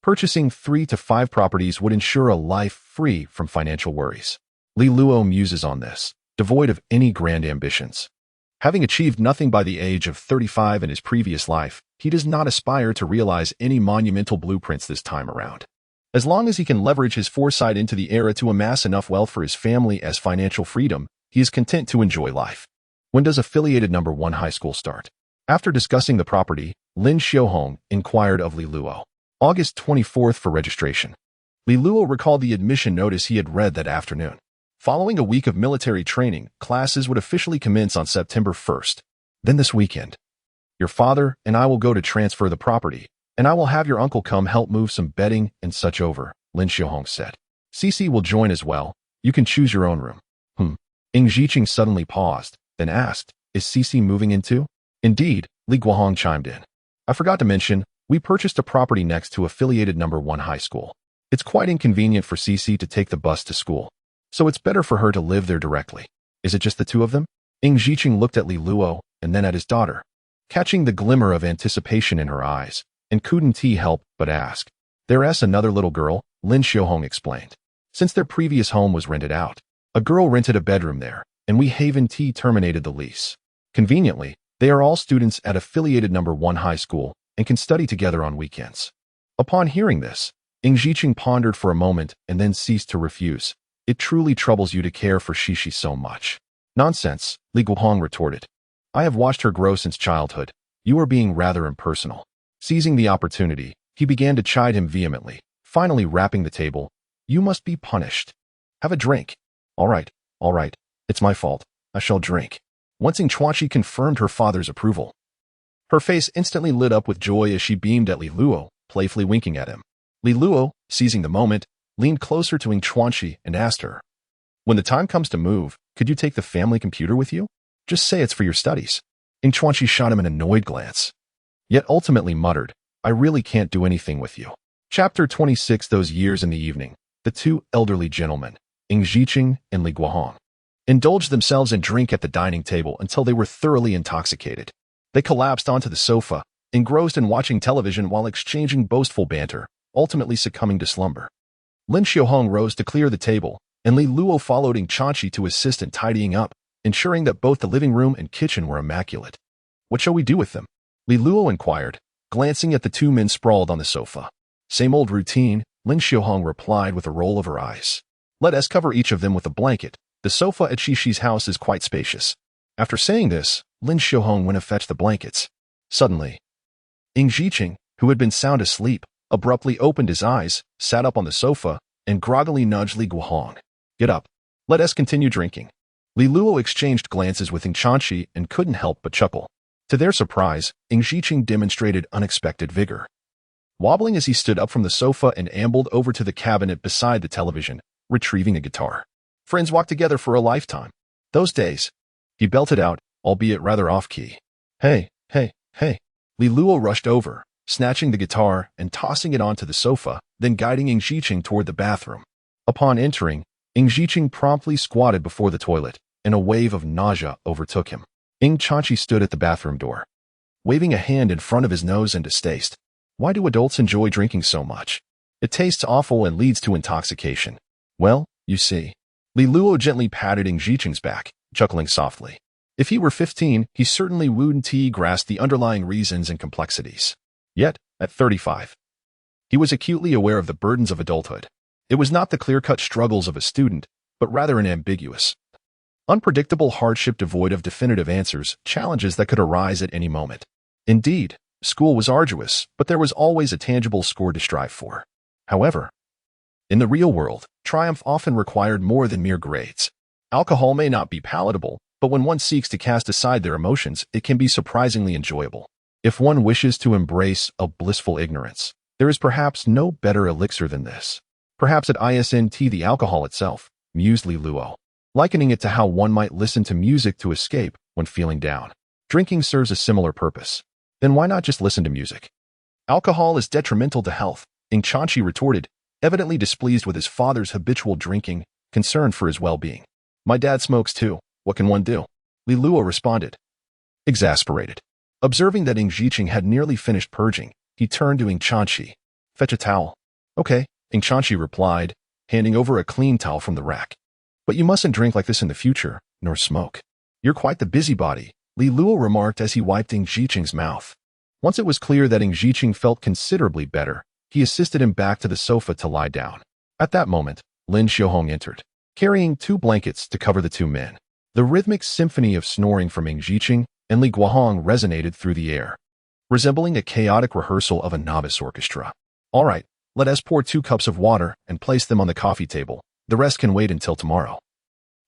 purchasing 3 to 5 properties would ensure a life free from financial worries. Li Luo muses on this, devoid of any grand ambitions. Having achieved nothing by the age of 35 in his previous life, he does not aspire to realize any monumental blueprints this time around. As long as he can leverage his foresight into the era to amass enough wealth for his family as financial freedom, he is content to enjoy life. When does affiliated number 1 high school start? After discussing the property, Lin Xiaohong inquired of Li Luo. August 24th for registration. Li Luo recalled the admission notice he had read that afternoon. Following a week of military training, classes would officially commence on September 1st. Then this weekend, your father and I will go to transfer the property, and I will have your uncle come help move some bedding and such over, Lin Xiaohong said. Cici will join as well. You can choose your own room. Ing Jiqing suddenly paused, then asked, is Cici moving in too? Indeed, Li Guohong chimed in. I forgot to mention, we purchased a property next to affiliated number 1 high school. It's quite inconvenient for Cici to take the bus to school, so it's better for her to live there directly. Is it just the two of them? Ing Jiqing looked at Li Luo and then at his daughter, catching the glimmer of anticipation in her eyes, and couldn't he help but ask. There's another little girl, Lin Xiaohong explained. Since their previous home was rented out, a girl rented a bedroom there, and we Haven T terminated the lease. Conveniently, they are all students at affiliated number 1 high school and can study together on weekends. Upon hearing this, Ing Jiqing pondered for a moment and then ceased to refuse. It truly troubles you to care for Shishi so much. Nonsense, Li Guohong retorted. I have watched her grow since childhood. You are being rather impersonal. Seizing the opportunity, he began to chide him vehemently, finally rapping the table. You must be punished. Have a drink. All right, it's my fault. I shall drink. Once Ing Chuanqi confirmed her father's approval, her face instantly lit up with joy as she beamed at Li Luo, playfully winking at him. Li Luo, seizing the moment, leaned closer to Ing Chuanqi and asked her, when the time comes to move, could you take the family computer with you? Just say it's for your studies. Ing Chuanqi shot him an annoyed glance, yet ultimately muttered, I really can't do anything with you. Chapter 26. Those years in the evening, the two elderly gentlemen, Ing Jiqing and Li Guohong, indulged themselves in drink at the dining table until they were thoroughly intoxicated. They collapsed onto the sofa, engrossed in watching television while exchanging boastful banter, ultimately succumbing to slumber. Lin Xiaohong rose to clear the table, and Li Luo followed Ing Chuanqi to assist in tidying up, ensuring that both the living room and kitchen were immaculate. What shall we do with them? Li Luo inquired, glancing at the two men sprawled on the sofa. Same old routine, Lin Xiaohong replied with a roll of her eyes. Let us cover each of them with a blanket, The sofa at Shishi's house is quite spacious. After saying this, Lin Xiaohong went to fetch the blankets. Suddenly, Ing Zhiqing, who had been sound asleep, abruptly opened his eyes, sat up on the sofa, and groggily nudged Li Guohong. Get up. Let us continue drinking. Li Luo exchanged glances with Ing Chanchi and couldn't help but chuckle. To their surprise, Ing Zhiqing demonstrated unexpected vigor. Wobbling as he stood up from the sofa and ambled over to the cabinet beside the television, retrieving a guitar. Friends walk together for a lifetime. Those days, he belted out, albeit rather off-key. Hey, hey, hey. Li Luo rushed over, snatching the guitar and tossing it onto the sofa, then guiding Ing Zhiqing toward the bathroom. Upon entering, Ing Zhiqing promptly squatted before the toilet, and a wave of nausea overtook him. Ing Chanchi stood at the bathroom door, waving a hand in front of his nose in distaste. Why do adults enjoy drinking so much? It tastes awful and leads to intoxication. Well, you see. Li Luo gently patted Ing Zhiqing's back, chuckling softly. If he were 15, he certainly wouldn't grasp the underlying reasons and complexities. Yet, at 35, he was acutely aware of the burdens of adulthood. It was not the clear-cut struggles of a student, but rather an ambiguous, unpredictable hardship devoid of definitive answers, challenges that could arise at any moment. Indeed, school was arduous, but there was always a tangible score to strive for. However, in the real world, triumph often required more than mere grades. Alcohol may not be palatable, but when one seeks to cast aside their emotions, it can be surprisingly enjoyable. If one wishes to embrace a blissful ignorance, there is perhaps no better elixir than this. Perhaps at ISNT the alcohol itself, mused Li Luo, likening it to how one might listen to music to escape when feeling down. Drinking serves a similar purpose. Then why not just listen to music? Alcohol is detrimental to health, Ing Chanchi retorted, evidently displeased with his father's habitual drinking, concerned for his well-being. My dad smokes too. What can one do? Li Luo responded, exasperated. Observing that Ing Zhiqing had nearly finished purging, he turned to Ing Chanchi. Fetch a towel. Okay, Ing Chanchi replied, handing over a clean towel from the rack. But you mustn't drink like this in the future, nor smoke. You're quite the busybody, Li Luo remarked as he wiped Ing Zhiqing's mouth. Once it was clear that Ing Zhiqing felt considerably better, he assisted him back to the sofa to lie down. At that moment, Lin Xiaohong entered, carrying 2 blankets to cover the 2 men. The rhythmic symphony of snoring from Ing Zhiqing and Li Guohong resonated through the air, resembling a chaotic rehearsal of a novice orchestra. All right, let us pour 2 cups of water and place them on the coffee table. The rest can wait until tomorrow.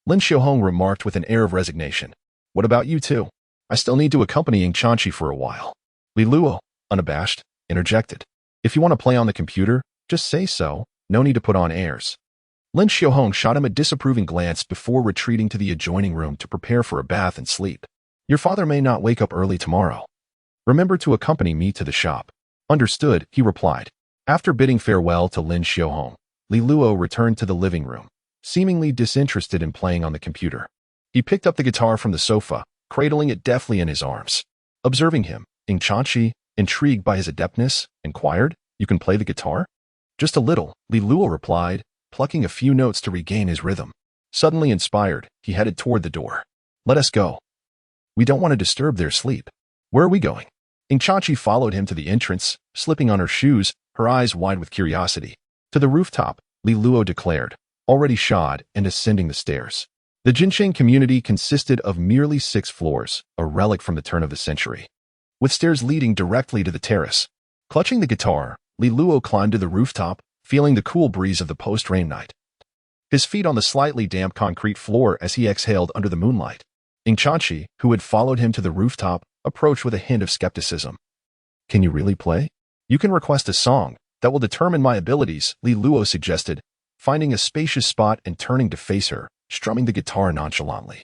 Lin Xiaohong remarked with an air of resignation. What about you two? I still need to accompany Ing Chanchi for a while. Li Luo, unabashed, interjected. If you want to play on the computer, just say so. No need to put on airs. Lin Xiaohong shot him a disapproving glance before retreating to the adjoining room to prepare for a bath and sleep. Your father may not wake up early tomorrow. Remember to accompany me to the shop. Understood, he replied. After bidding farewell to Lin Xiaohong, Li Luo returned to the living room, seemingly disinterested in playing on the computer. He picked up the guitar from the sofa, cradling it deftly in his arms. Observing him, Ing Chanchi, intrigued by his adeptness, inquired, You can play the guitar? Just a little, Li Luo replied, plucking a few notes to regain his rhythm. Suddenly inspired, he headed toward the door. Let us go. We don't want to disturb their sleep. Where are we going? Ing Chanchi followed him to the entrance, slipping on her shoes, her eyes wide with curiosity. To the rooftop, Li Luo declared, already shod and ascending the stairs. The Jincheng community consisted of merely 6 floors, a relic from the turn of the century, with stairs leading directly to the terrace. Clutching the guitar, Li Luo climbed to the rooftop, feeling the cool breeze of the post-rain night. His feet on the slightly damp concrete floor as he exhaled under the moonlight. Ing Chanchi, who had followed him to the rooftop, approached with a hint of skepticism. Can you really play? You can request a song. That will determine my abilities, Li Luo suggested, finding a spacious spot and turning to face her, strumming the guitar nonchalantly.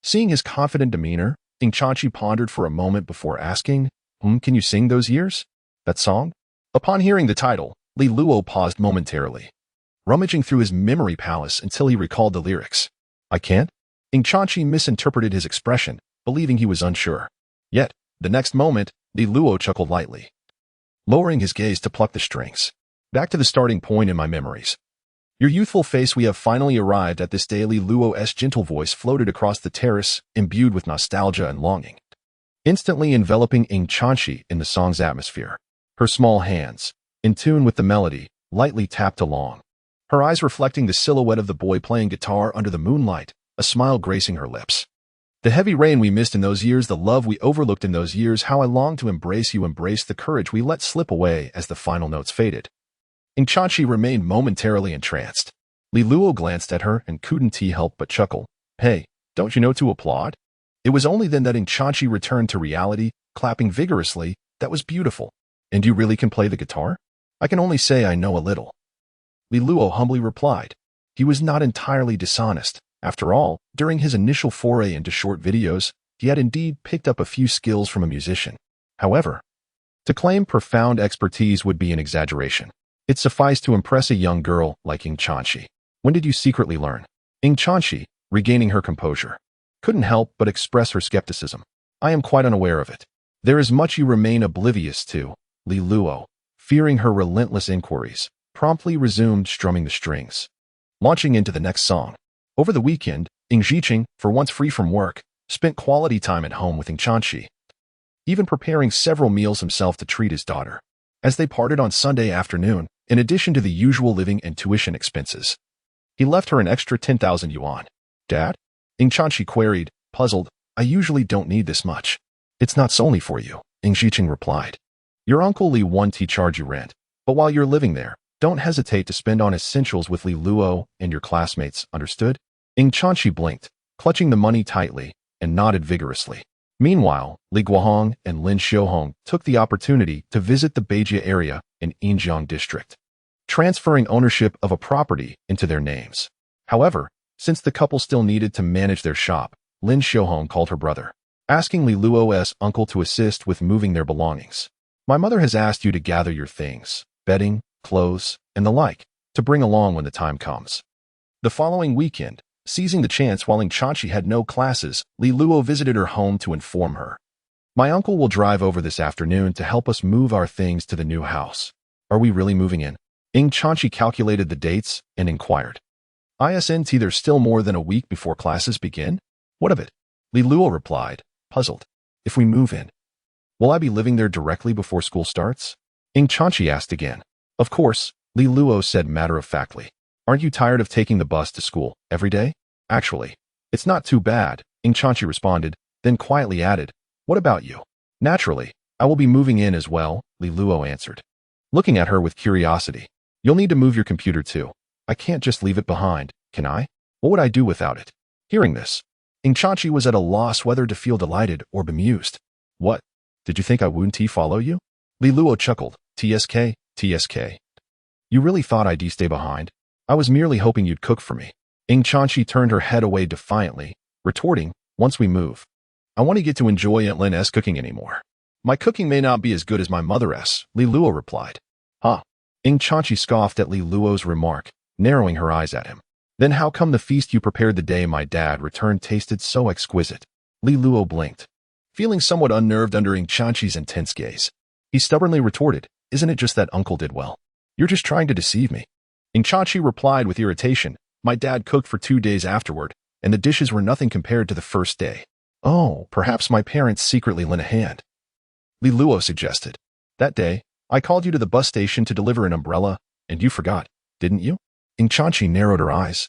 Seeing his confident demeanor, Ing Chanchi pondered for a moment before asking, Can you sing those years? That song? Upon hearing the title, Li Luo paused momentarily, rummaging through his memory palace until he recalled the lyrics. I can't? Ing Chanchi misinterpreted his expression, believing he was unsure. Yet, the next moment, Li Luo chuckled lightly, lowering his gaze to pluck the strings. Back to the starting point in my memories. Your youthful face, we have finally arrived at this day. Li Luo's gentle voice floated across the terrace, imbued with nostalgia and longing, instantly enveloping Ing Chanchi in the song's atmosphere. Her small hands, in tune with the melody, lightly tapped along, her eyes reflecting the silhouette of the boy playing guitar under the moonlight, a smile gracing her lips. The heavy rain we missed in those years, the love we overlooked in those years, how I long to embrace you, embrace the courage we let slip away as the final notes faded. Inchanchi remained momentarily entranced. Li Luo glanced at her and couldn't help but chuckle. Hey, don't you know to applaud? It was only then that Inchanchi returned to reality, clapping vigorously. That was beautiful. And you really can play the guitar? I can only say I know a little. Li Luo humbly replied. He was not entirely dishonest. After all, during his initial foray into short videos, he had indeed picked up a few skills from a musician. However, to claim profound expertise would be an exaggeration. It sufficed to impress a young girl like Inchanchi. When did you secretly learn? Inchanchi, regaining her composure, couldn't help but express her skepticism. I am quite unaware of it. There is much you remain oblivious to. Li Luo, fearing her relentless inquiries, promptly resumed strumming the strings. Launching into the next song. Over the weekend, Ingjiqing, for once free from work, spent quality time at home with Inchanchi, even preparing several meals himself to treat his daughter. As they parted on Sunday afternoon, in addition to the usual living and tuition expenses, he left her an extra 10,000 yuan. Dad? Inchanchi queried, puzzled. I usually don't need this much. It's not solely for you, Ingjiqing replied. Your uncle Li won't charge you rent, but while you're living there, don't hesitate to spend on essentials with Li Luo and your classmates, understood? Inchanchi blinked, clutching the money tightly, and nodded vigorously. Meanwhile, Li Guohong and Lin Xiaohong took the opportunity to visit the Beijia area in Yinjiang district, transferring ownership of a property into their names. However, since the couple still needed to manage their shop, Lin Xiaohong called her brother, asking Li Luo's uncle to assist with moving their belongings. My mother has asked you to gather your things, bedding, clothes, and the like, to bring along when the time comes. The following weekend, seizing the chance while Inchanchi had no classes, Li Luo visited her home to inform her. My uncle will drive over this afternoon to help us move our things to the new house. Are we really moving in? Inchanchi calculated the dates and inquired. Isn't there's still more than a week before classes begin? What of it? Li Luo replied, puzzled. If we move in, will I be living there directly before school starts? Inchanchi asked again. Of course, Li Luo said matter-of-factly. Aren't you tired of taking the bus to school every day? Actually, it's not too bad, Inchanchi responded, then quietly added, what about you? Naturally, I will be moving in as well, Li Luo answered, looking at her with curiosity. You'll need to move your computer too. I can't just leave it behind, can I? What would I do without it? Hearing this, Inchanchi was at a loss whether to feel delighted or bemused. What? Did you think I wouldn't follow you? Li Luo chuckled. TSK. You really thought I'd stay behind? I was merely hoping you'd cook for me. Inchanchi turned her head away defiantly, retorting, once we move, I want to get to enjoy Aunt Lin's cooking anymore. My cooking may not be as good as my mother's, Li Luo replied. Huh? Inchanchi scoffed at Li Luo's remark, narrowing her eyes at him. Then how come the feast you prepared the day my dad returned tasted so exquisite? Li Luo blinked, feeling somewhat unnerved under Inchanchi's intense gaze. He stubbornly retorted, isn't it just that uncle did well? You're just trying to deceive me. Inchanchi replied with irritation, my dad cooked for 2 days afterward, and the dishes were nothing compared to the first day. Oh, perhaps my parents secretly lent a hand. Li Luo suggested. That day, I called you to the bus station to deliver an umbrella, and you forgot, didn't you? Inchanchi narrowed her eyes,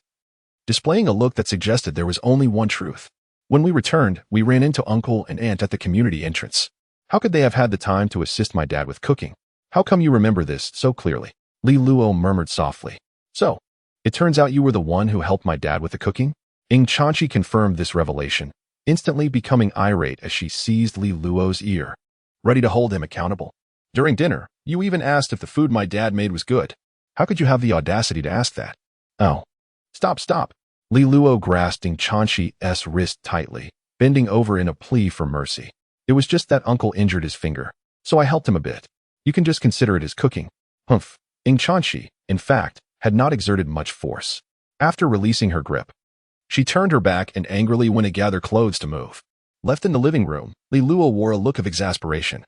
displaying a look that suggested there was only one truth. When we returned, we ran into uncle and aunt at the community entrance. How could they have had the time to assist my dad with cooking? How come you remember this so clearly? Li Luo murmured softly. So, it turns out you were the one who helped my dad with the cooking? Inchanchi confirmed this revelation, instantly becoming irate as she seized Li Luo's ear, ready to hold him accountable. During dinner, you even asked if the food my dad made was good. How could you have the audacity to ask that? Oh. Stop. Li Luo grasped Inchanchi's wrist tightly, bending over in a plea for mercy. It was just that uncle injured his finger, so I helped him a bit. You can just consider it as cooking. Humph. Inchanchi, in fact, had not exerted much force. After releasing her grip, she turned her back and angrily went to gather clothes to move. Left in the living room, Li Luo wore a look of exasperation,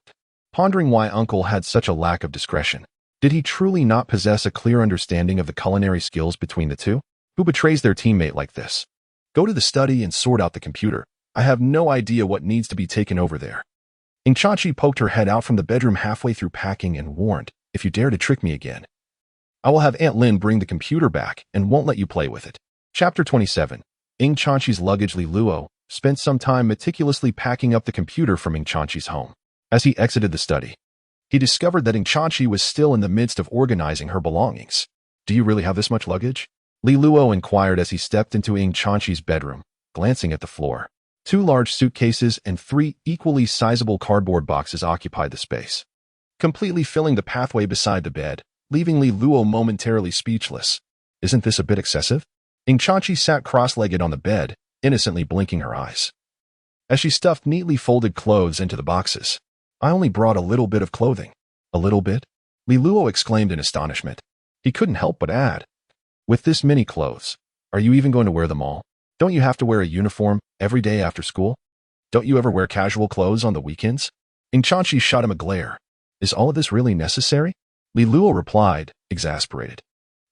pondering why uncle had such a lack of discretion. Did he truly not possess a clear understanding of the culinary skills between the two? Who betrays their teammate like this? Go to the study and sort out the computer. I have no idea what needs to be taken over there. Inchanchi poked her head out from the bedroom halfway through packing and warned, if you dare to trick me again, I will have Aunt Lin bring the computer back and won't let you play with it. Chapter 27. Ing Chanchi's luggage. Li Luo spent some time meticulously packing up the computer from Ing Chanchi's home. As he exited the study, he discovered that Ing Chanchi was still in the midst of organizing her belongings. Do you really have this much luggage? Li Luo inquired as he stepped into Ing Chanchi's bedroom, glancing at the floor. 2 large suitcases and 3 equally sizable cardboard boxes occupied the space, completely filling the pathway beside the bed, leaving Li Luo momentarily speechless. Isn't this a bit excessive? Ing Chanchi sat cross-legged on the bed, innocently blinking her eyes, as she stuffed neatly folded clothes into the boxes. I only brought a little bit of clothing. A little bit? Li Luo exclaimed in astonishment. He couldn't help but add, with this many clothes, are you even going to wear them all? Don't you have to wear a uniform every day after school? Don't you ever wear casual clothes on the weekends? Ing Chanchi shot him a glare. Is all of this really necessary? Li Luo replied, exasperated.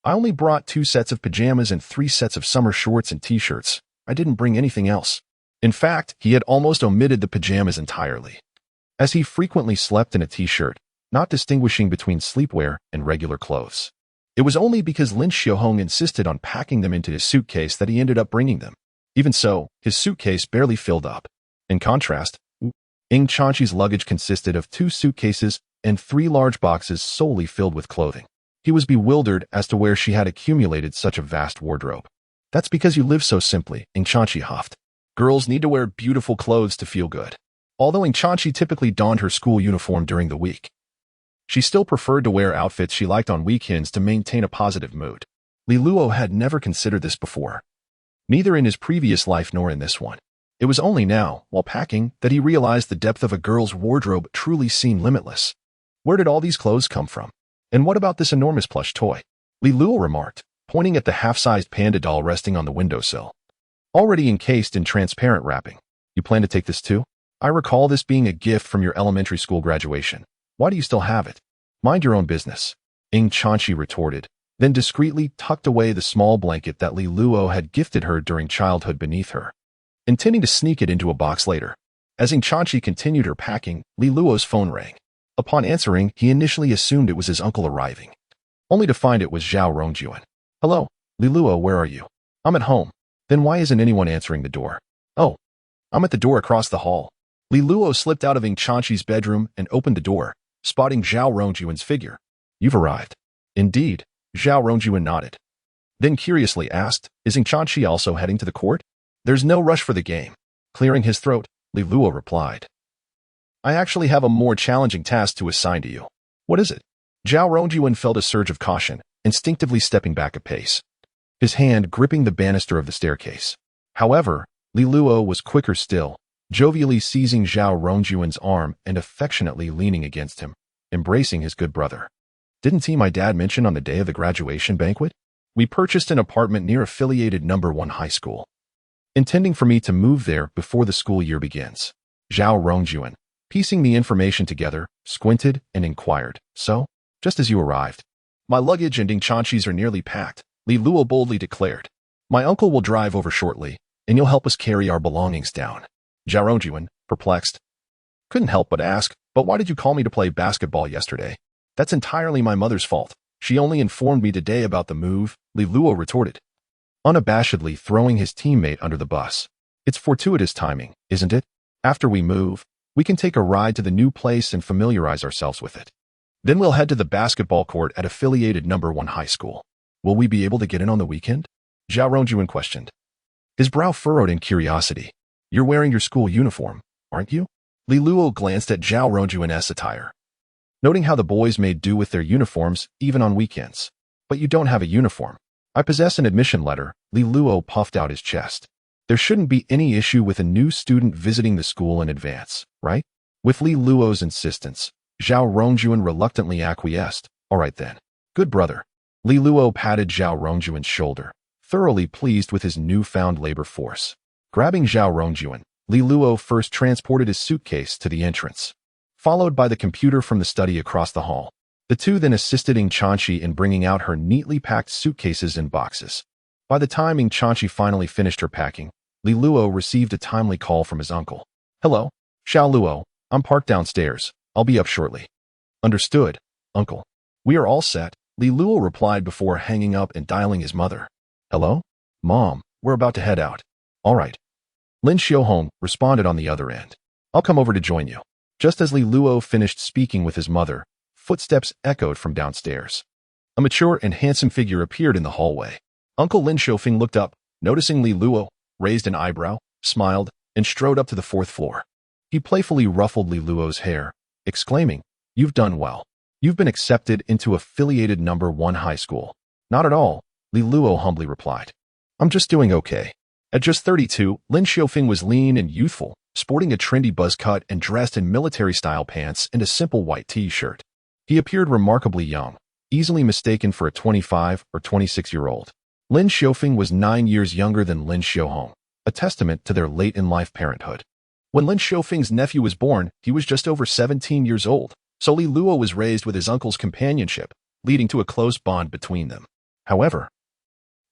I only brought 2 sets of pajamas and 3 sets of summer shorts and t-shirts. I didn't bring anything else. In fact, he had almost omitted the pajamas entirely, as he frequently slept in a t-shirt, not distinguishing between sleepwear and regular clothes. It was only because Lin Xiaohong insisted on packing them into his suitcase that he ended up bringing them. Even so, his suitcase barely filled up. In contrast, Ing Chanchi's luggage consisted of 2 suitcases and 3 large boxes solely filled with clothing. He was bewildered as to where she had accumulated such a vast wardrobe. That's because you live so simply, Ing Chanchi huffed. Girls need to wear beautiful clothes to feel good. Although Ing Chanchi typically donned her school uniform during the week, she still preferred to wear outfits she liked on weekends to maintain a positive mood. Li Luo had never considered this before, neither in his previous life nor in this one. It was only now, while packing, that he realized the depth of a girl's wardrobe truly seemed limitless. Where did all these clothes come from? And what about this enormous plush toy? Li Luo remarked, pointing at the half-sized panda doll resting on the windowsill, already encased in transparent wrapping. You plan to take this too? I recall this being a gift from your elementary school graduation. Why do you still have it? Mind your own business, Ing Chanchi retorted, then discreetly tucked away the small blanket that Li Luo had gifted her during childhood beneath her, intending to sneak it into a box later. As Ing Chanchi continued her packing, Li Luo's phone rang. Upon answering, he initially assumed it was his uncle arriving, only to find it was Zhao Rongjuan. Hello, Li Luo, where are you? I'm at home. Then why isn't anyone answering the door? Oh, I'm at the door across the hall. Li Luo slipped out of Ing Chanchi's bedroom and opened the door, spotting Zhao Rongjuan's figure. You've arrived. Indeed, Zhao Rongjuan nodded, then curiously asked, is Ing Chanchi also heading to the court? There's no rush for the game. Clearing his throat, Li Luo replied, I actually have a more challenging task to assign to you. What is it? Zhao Rongjuan felt a surge of caution, instinctively stepping back a pace, his hand gripping the banister of the staircase. However, Li Luo was quicker still, jovially seizing Zhao Rongjuan's arm and affectionately leaning against him, embracing his good brother. Didn't he my dad mention on the day of the graduation banquet? We purchased an apartment near affiliated No. 1 high school, intending for me to move there before the school year begins. Zhao Rongjuan, piecing the information together, squinted and inquired, so, just as you arrived. My luggage and Ing Chanchi's are nearly packed, Li Luo boldly declared. My uncle will drive over shortly, and you'll help us carry our belongings down. Zhao Rongjuan, perplexed, couldn't help but ask, but why did you call me to play basketball yesterday? That's entirely my mother's fault. She only informed me today about the move, Li Luo retorted, unabashedly throwing his teammate under the bus. It's fortuitous timing, isn't it? After we move, we can take a ride to the new place and familiarize ourselves with it. Then we'll head to the basketball court at affiliated No. 1 high school. Will we be able to get in on the weekend? Zhao Rongjuan questioned, his brow furrowed in curiosity. You're wearing your school uniform, aren't you? Li Luo glanced at Zhao Rongjuan's attire, noting how the boys made do with their uniforms even on weekends. But you don't have a uniform. I possess an admission letter, Li Luo puffed out his chest. There shouldn't be any issue with a new student visiting the school in advance, right? With Li Luo's insistence, Zhao Rongjuan reluctantly acquiesced. All right then. Good brother. Li Luo patted Zhao Rongjuan's shoulder, thoroughly pleased with his newfound labor force. Grabbing Zhao Rongjuan, Li Luo first transported his suitcase to the entrance, followed by the computer from the study across the hall. The two then assisted Ing Chanchi in bringing out her neatly packed suitcases and boxes. By the time Ing Chanchi finally finished her packing, Li Luo received a timely call from his uncle. Hello, Xiao Luo, I'm parked downstairs. I'll be up shortly. Understood, uncle. We are all set, Li Luo replied before hanging up and dialing his mother. Hello? Mom, we're about to head out. All right. Lin Xiaohong responded on the other end. I'll come over to join you. Just as Li Luo finished speaking with his mother, footsteps echoed from downstairs. A mature and handsome figure appeared in the hallway. Uncle Lin Xiaofeng looked up, noticing Li Luo, raised an eyebrow, smiled, and strode up to the fourth floor. He playfully ruffled Li Luo's hair, exclaiming, "You've done well. You've been accepted into affiliated number 1 high school." "Not at all," Li Luo humbly replied. "I'm just doing okay." At just 32, Lin Xiaofeng was lean and youthful, sporting a trendy buzz cut and dressed in military-style pants and a simple white t-shirt. He appeared remarkably young, easily mistaken for a 25 or 26-year-old. Lin Xiaofeng was 9 years younger than Lin Xiaohong, a testament to their late-in-life parenthood. When Lin Xiaofeng's nephew was born, he was just over 17 years old, so Li Luo was raised with his uncle's companionship, leading to a close bond between them. However,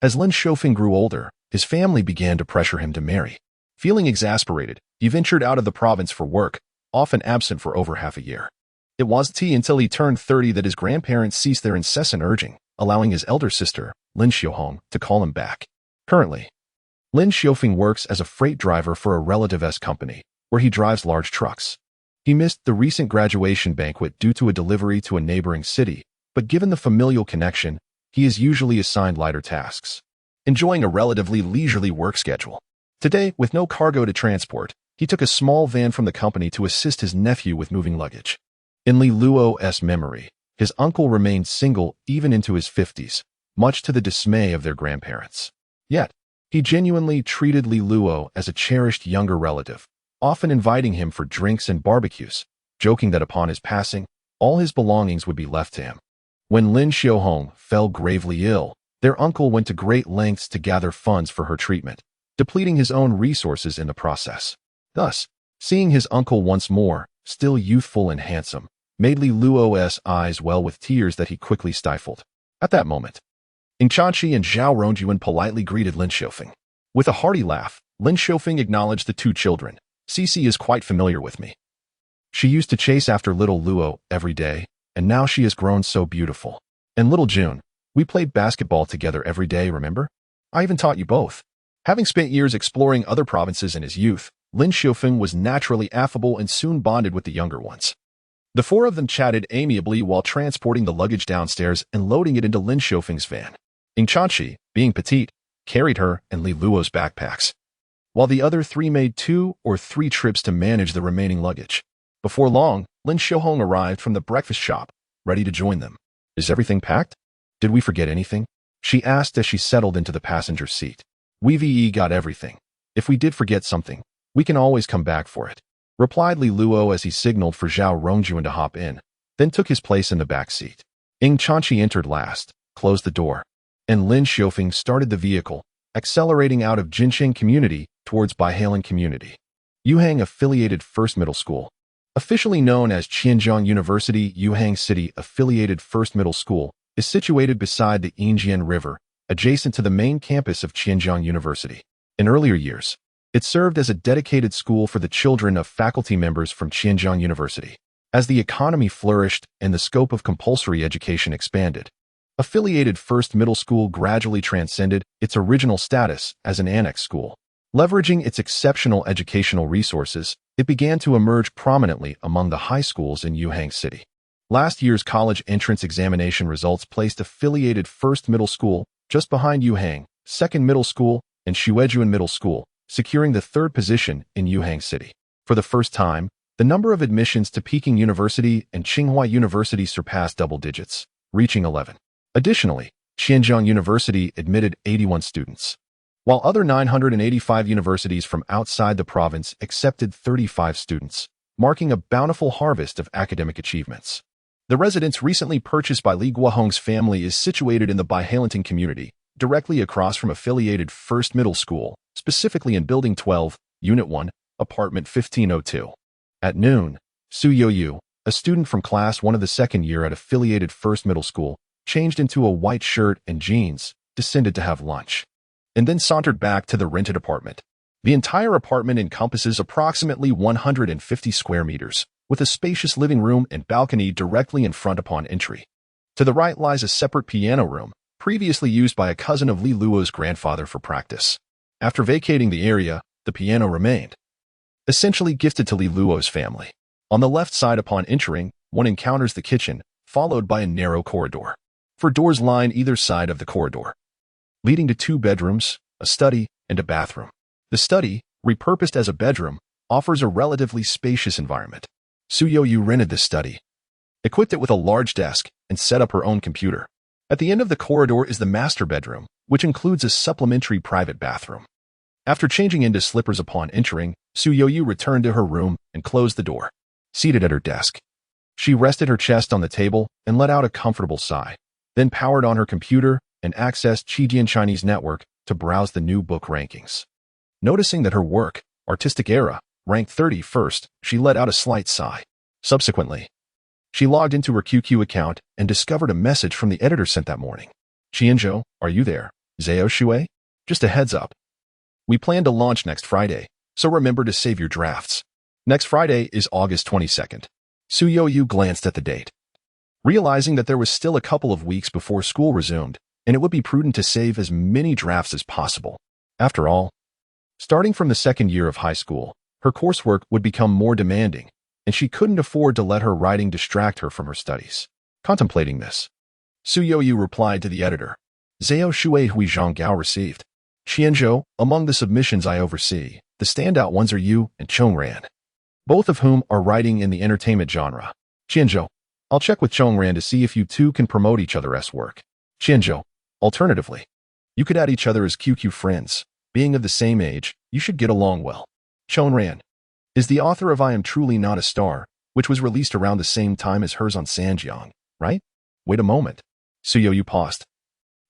as Lin Xiaofeng grew older, his family began to pressure him to marry. Feeling exasperated, he ventured out of the province for work, often absent for over half a year. It wasn't until he turned 30 that his grandparents ceased their incessant urging, allowing his elder sister, Lin Xiaohong, to call him back. Currently, Lin Xiaofeng works as a freight driver for a relative's company, where he drives large trucks. He missed the recent graduation banquet due to a delivery to a neighboring city, but given the familial connection, he is usually assigned lighter tasks, enjoying a relatively leisurely work schedule. Today, with no cargo to transport, he took a small van from the company to assist his nephew with moving luggage. In Li Luo's memory, his uncle remained single even into his 50s, much to the dismay of their grandparents. Yet, he genuinely treated Li Luo as a cherished younger relative, often inviting him for drinks and barbecues, joking that upon his passing, all his belongings would be left to him. When Lin Xiaohong fell gravely ill, their uncle went to great lengths to gather funds for her treatment, depleting his own resources in the process. Thus, seeing his uncle once more, still youthful and handsome, made Li Luo's eyes well with tears that he quickly stifled. At that moment, Ing Chanqi and Zhao Rongjuan politely greeted Lin Xiaofeng. With a hearty laugh, Lin Xiaofeng acknowledged the two children. "Cici is quite familiar with me. She used to chase after little Luo every day, and now she has grown so beautiful. And little June, we played basketball together every day, remember? I even taught you both." Having spent years exploring other provinces in his youth, Lin Xiaofeng was naturally affable and soon bonded with the younger ones. The four of them chatted amiably while transporting the luggage downstairs and loading it into Lin Xiaofeng's van. Ing Chanqi, being petite, carried her and Li Luo's backpacks, while the other three made 2 or 3 trips to manage the remaining luggage. Before long, Lin Xiaohong arrived from the breakfast shop, ready to join them. "Is everything packed? Did we forget anything?" she asked as she settled into the passenger seat. "We've got everything. If we did forget something, we can always come back for it," replied Li Luo as he signaled for Zhao Rongjuan to hop in, then took his place in the back seat. Ing Chanqi entered last, closed the door, and Lin Xiaofeng started the vehicle, accelerating out of Jincheng Community towards Baihalan Community. Yuhang Affiliated First Middle School. Officially known as Qianjiang University, Yuhang City Affiliated First Middle School is situated beside the Yingjian River, adjacent to the main campus of Qianjiang University. In earlier years, it served as a dedicated school for the children of faculty members from Qianjiang University. As the economy flourished and the scope of compulsory education expanded, Affiliated First Middle School gradually transcended its original status as an annex school. Leveraging its exceptional educational resources, it began to emerge prominently among the high schools in Yuhang City. Last year's college entrance examination results placed Affiliated First Middle School just behind Yuhang Second Middle School and Shuejuan Middle School, securing the 3rd position in Yuhang City. For the first time, the number of admissions to Peking University and Tsinghua University surpassed double digits, reaching 11. Additionally, Qianjiang University admitted 81 students, while other 985 universities from outside the province accepted 35 students, marking a bountiful harvest of academic achievements. The residence recently purchased by Li Guohong's family is situated in the Baihalanton community, directly across from Affiliated First Middle School, specifically in Building 12, Unit 1, Apartment 1502. At noon, Su Youyu, a student from Class 1 of the 2nd year at Affiliated First Middle School, changed into a white shirt and jeans, descended to have lunch, and then sauntered back to the rented apartment. The entire apartment encompasses approximately 150 square meters, with a spacious living room and balcony directly in front upon entry. To the right lies a separate piano room, previously used by a cousin of Li Luo's grandfather for practice. After vacating the area, the piano remained, essentially gifted to Li Luo's family. On the left side upon entering, one encounters the kitchen, followed by a narrow corridor. Four doors line either side of the corridor, leading to 2 bedrooms, a study, and a bathroom. The study, repurposed as a bedroom, offers a relatively spacious environment. Suyo-yu rented the study, equipped it with a large desk, and set up her own computer. At the end of the corridor is the master bedroom, which includes a supplementary private bathroom. After changing into slippers upon entering, Suyo-yu returned to her room and closed the door. Seated at her desk, she rested her chest on the table and let out a comfortable sigh, then powered on her computer and accessed Qijian Chinese Network to browse the new book rankings. Noticing that her work, Artistic Era, ranked 31st, she let out a slight sigh. Subsequently, she logged into her QQ account and discovered a message from the editor sent that morning. Qianzhou, are you there? Zhao Shui? Just a heads up. We plan to launch next Friday, so remember to save your drafts. Next Friday is August 22nd. Suyo-yu glanced at the date, realizing that there was still a couple of weeks before school resumed, and it would be prudent to save as many drafts as possible. After all, starting from the second year of high school, her coursework would become more demanding, and she couldn't afford to let her writing distract her from her studies. Contemplating this, Suyo-yu replied to the editor, Zhao Shui Hui Zhonggao received. Qianzhou, among the submissions I oversee, the standout ones are you and Chongran, both of whom are writing in the entertainment genre. Qianzhou, I'll check with Chongran to see if you two can promote each other's work. Qianzhou, alternatively, you could add each other as QQ friends. Being of the same age, you should get along well. Chongran is the author of I Am Truly Not a Star, which was released around the same time as hers on Sanjiang, right? Wait a moment. Suyo-yu paused,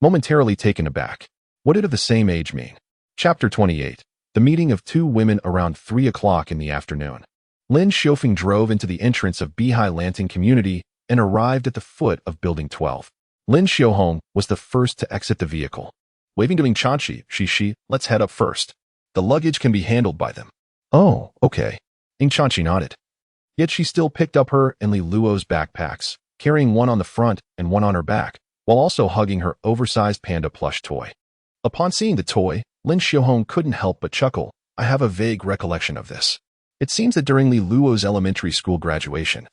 momentarily taken aback. What did of the same age mean? Chapter 28. The meeting of 2 women around 3 o'clock in the afternoon. Lin Xiufeng drove into the entrance of Bihai Lanting Community and arrived at the foot of Building 12. Lin Xiuhong was the first to exit the vehicle. Waving to Ing Chanchi, she, let's head up first. The luggage can be handled by them. Oh, okay. Ing Chanchi nodded. Yet she still picked up her and Li Luo's backpacks, carrying one on the front and one on her back, while also hugging her oversized panda plush toy. Upon seeing the toy, Lin Xiuhong couldn't help but chuckle. I have a vague recollection of this. It seems that during Li Luo's elementary school graduation,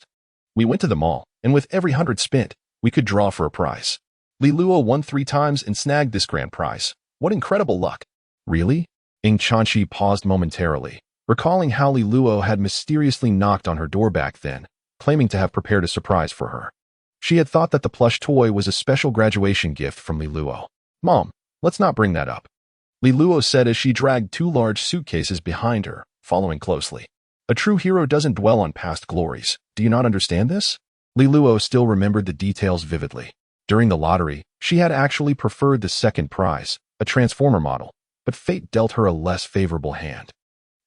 we went to the mall, and with every 100 spent, we could draw for a prize. Li Luo won 3 times and snagged this grand prize. What incredible luck. Really? Ing Chanchi paused momentarily, recalling how Li Luo had mysteriously knocked on her door back then, claiming to have prepared a surprise for her. She had thought that the plush toy was a special graduation gift from Li Luo. Mom, let's not bring that up. Li Luo said as she dragged 2 large suitcases behind her, following closely. A true hero doesn't dwell on past glories. Do you not understand this? Li Luo still remembered the details vividly. During the lottery, she had actually preferred the second prize, a transformer model, but fate dealt her a less favorable hand,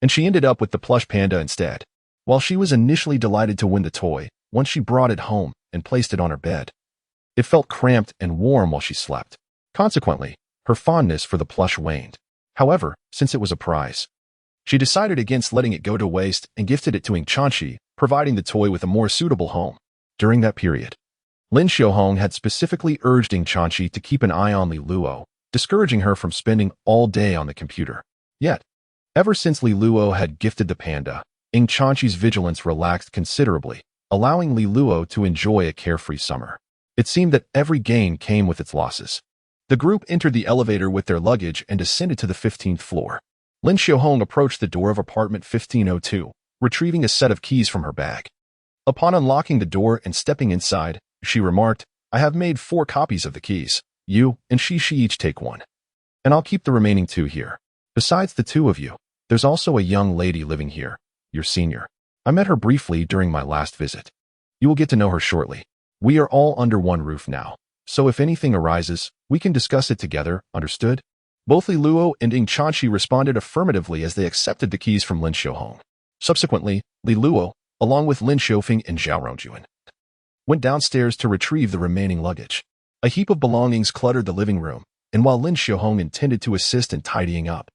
and she ended up with the plush panda instead. While she was initially delighted to win the toy, once she brought it home and placed it on her bed, it felt cramped and warm while she slept. Consequently, her fondness for the plush waned. However, since it was a prize, she decided against letting it go to waste and gifted it to Ing Chanchi, providing the toy with a more suitable home. During that period, Lin Xiuhong had specifically urged Ing Chanchi to keep an eye on Li Luo, discouraging her from spending all day on the computer. Yet, ever since Li Luo had gifted the panda, Ing Chanchi's vigilance relaxed considerably, allowing Li Luo to enjoy a carefree summer. It seemed that every gain came with its losses. The group entered the elevator with their luggage and descended to the 15th floor. Lin Xiuhong approached the door of apartment 1502, retrieving a set of keys from her bag. Upon unlocking the door and stepping inside, she remarked, I have made 4 copies of the keys. You and she each take 1. And I'll keep the remaining 2 here. Besides the 2 of you, there's also a young lady living here, your senior. I met her briefly during my last visit. You will get to know her shortly. We are all under one roof now, so if anything arises, we can discuss it together, understood? Both Li Luo and Ing Chanchi responded affirmatively as they accepted the keys from Lin Xiuhong. Subsequently, Li Luo, along with Lin Xiufeng and Zhao Rongjuan, went downstairs to retrieve the remaining luggage. A heap of belongings cluttered the living room, and while Lin Xiuhong intended to assist in tidying up,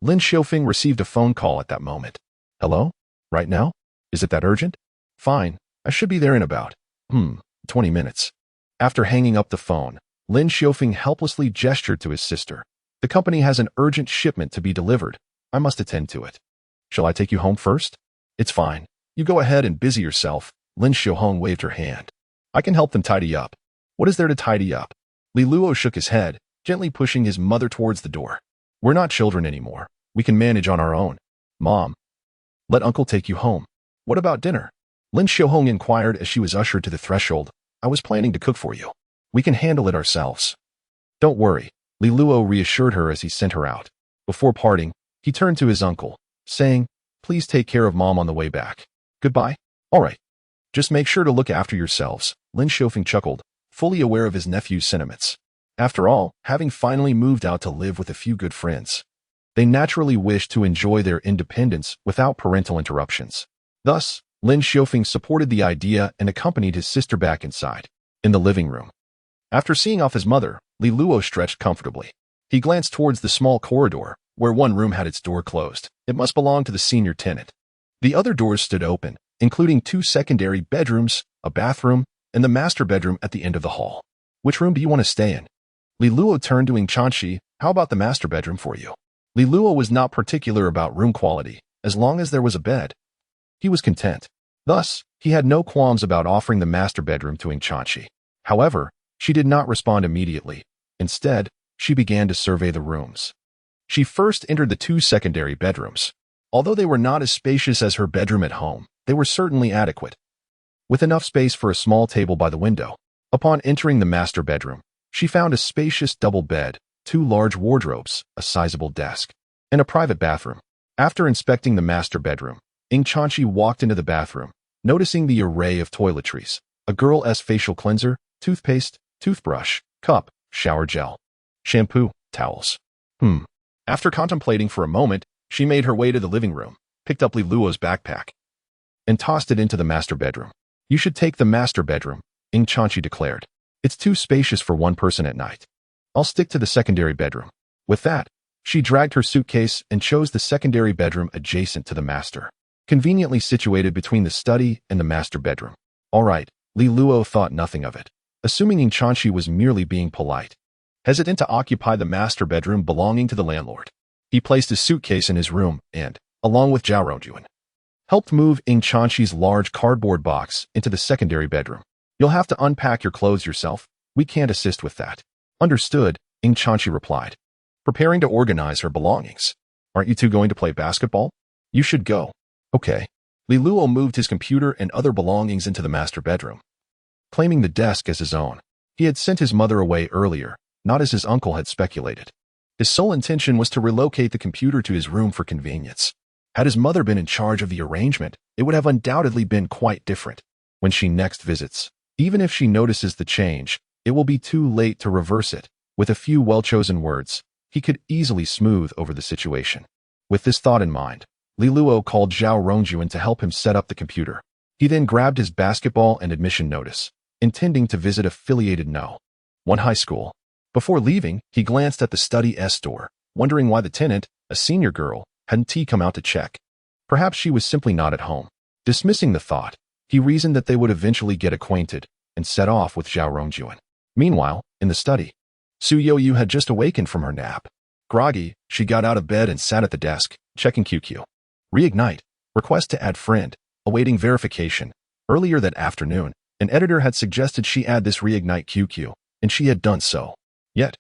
Lin Xiufeng received a phone call at that moment. Hello? Right now? Is it that urgent? Fine, I should be there in about, 20 minutes. After hanging up the phone, Lin Xiufeng helplessly gestured to his sister. The company has an urgent shipment to be delivered. I must attend to it. Shall I take you home first? It's fine. You go ahead and busy yourself. Lin Xiaohong waved her hand. I can help them tidy up. What is there to tidy up? Li Luo shook his head, gently pushing his mother towards the door. We're not children anymore. We can manage on our own. Mom, let uncle take you home. What about dinner? Lin Xiaohong inquired as she was ushered to the threshold. I was planning to cook for you. We can handle it ourselves. Don't worry, Li Luo reassured her as he sent her out. Before parting, he turned to his uncle, saying, Please take care of Mom on the way back. Goodbye. All right. Just make sure to look after yourselves. Lin Xiaofeng chuckled, fully aware of his nephew's sentiments. After all, having finally moved out to live with a few good friends, they naturally wished to enjoy their independence without parental interruptions. Thus, Lin Xiaofeng supported the idea and accompanied his sister back inside. In the living room, after seeing off his mother, Li Luo stretched comfortably. He glanced towards the small corridor, where one room had its door closed. It must belong to the senior tenant. The other doors stood open, including 2 secondary bedrooms, a bathroom, and the master bedroom at the end of the hall. Which room do you want to stay in? Li Luo turned to Ying Chanxi. How about the master bedroom for you? Li Luo was not particular about room quality. As long as there was a bed, he was content. Thus, he had no qualms about offering the master bedroom to Ying Chanxi. However, she did not respond immediately. Instead, she began to survey the rooms. She first entered the 2 secondary bedrooms. Although they were not as spacious as her bedroom at home, they were certainly adequate, with enough space for a small table by the window. Upon entering the master bedroom, she found a spacious double bed, 2 large wardrobes, a sizable desk, and a private bathroom. After inspecting the master bedroom, Ying Chanxi walked into the bathroom, noticing the array of toiletries, a girl's facial cleanser, toothpaste, toothbrush, cup, shower gel, shampoo, towels. After contemplating for a moment, she made her way to the living room, picked up Li Luo's backpack, and tossed it into the master bedroom. You should take the master bedroom, Ying Chanxi declared. It's too spacious for one person at night. I'll stick to the secondary bedroom. With that, she dragged her suitcase and chose the secondary bedroom adjacent to the master, conveniently situated between the study and the master bedroom. All right, Li Luo thought nothing of it, assuming Ying Chanxi was merely being polite, hesitant to occupy the master bedroom belonging to the landlord. He placed his suitcase in his room and, along with Zhao Rongyuan, helped move Ying Chanxi's large cardboard box into the secondary bedroom. You'll have to unpack your clothes yourself. We can't assist with that. Understood, Ying Chanxi replied, preparing to organize her belongings. Aren't you two going to play basketball? You should go. Okay. Li Luo moved his computer and other belongings into the master bedroom, claiming the desk as his own. He had sent his mother away earlier, not as his uncle had speculated. His sole intention was to relocate the computer to his room for convenience. Had his mother been in charge of the arrangement, it would have undoubtedly been quite different. When she next visits, even if she notices the change, it will be too late to reverse it. With a few well-chosen words, he could easily smooth over the situation. With this thought in mind, Li Luo called Zhao Rongyuan to help him set up the computer. He then grabbed his basketball and admission notice, intending to visit affiliated No. 1 high school. Before leaving, he glanced at the Study S store, wondering why the tenant, a senior girl, hadn't come out to check. Perhaps she was simply not at home. Dismissing the thought, he reasoned that they would eventually get acquainted and set off with Zhao Rongyuan. Meanwhile, in the study, Su Youyu had just awakened from her nap. Groggy, she got out of bed and sat at the desk, checking QQ. Reignite. Request to add friend. Awaiting verification. Earlier that afternoon, an editor had suggested she add this Reignite QQ, and she had done so. Yet,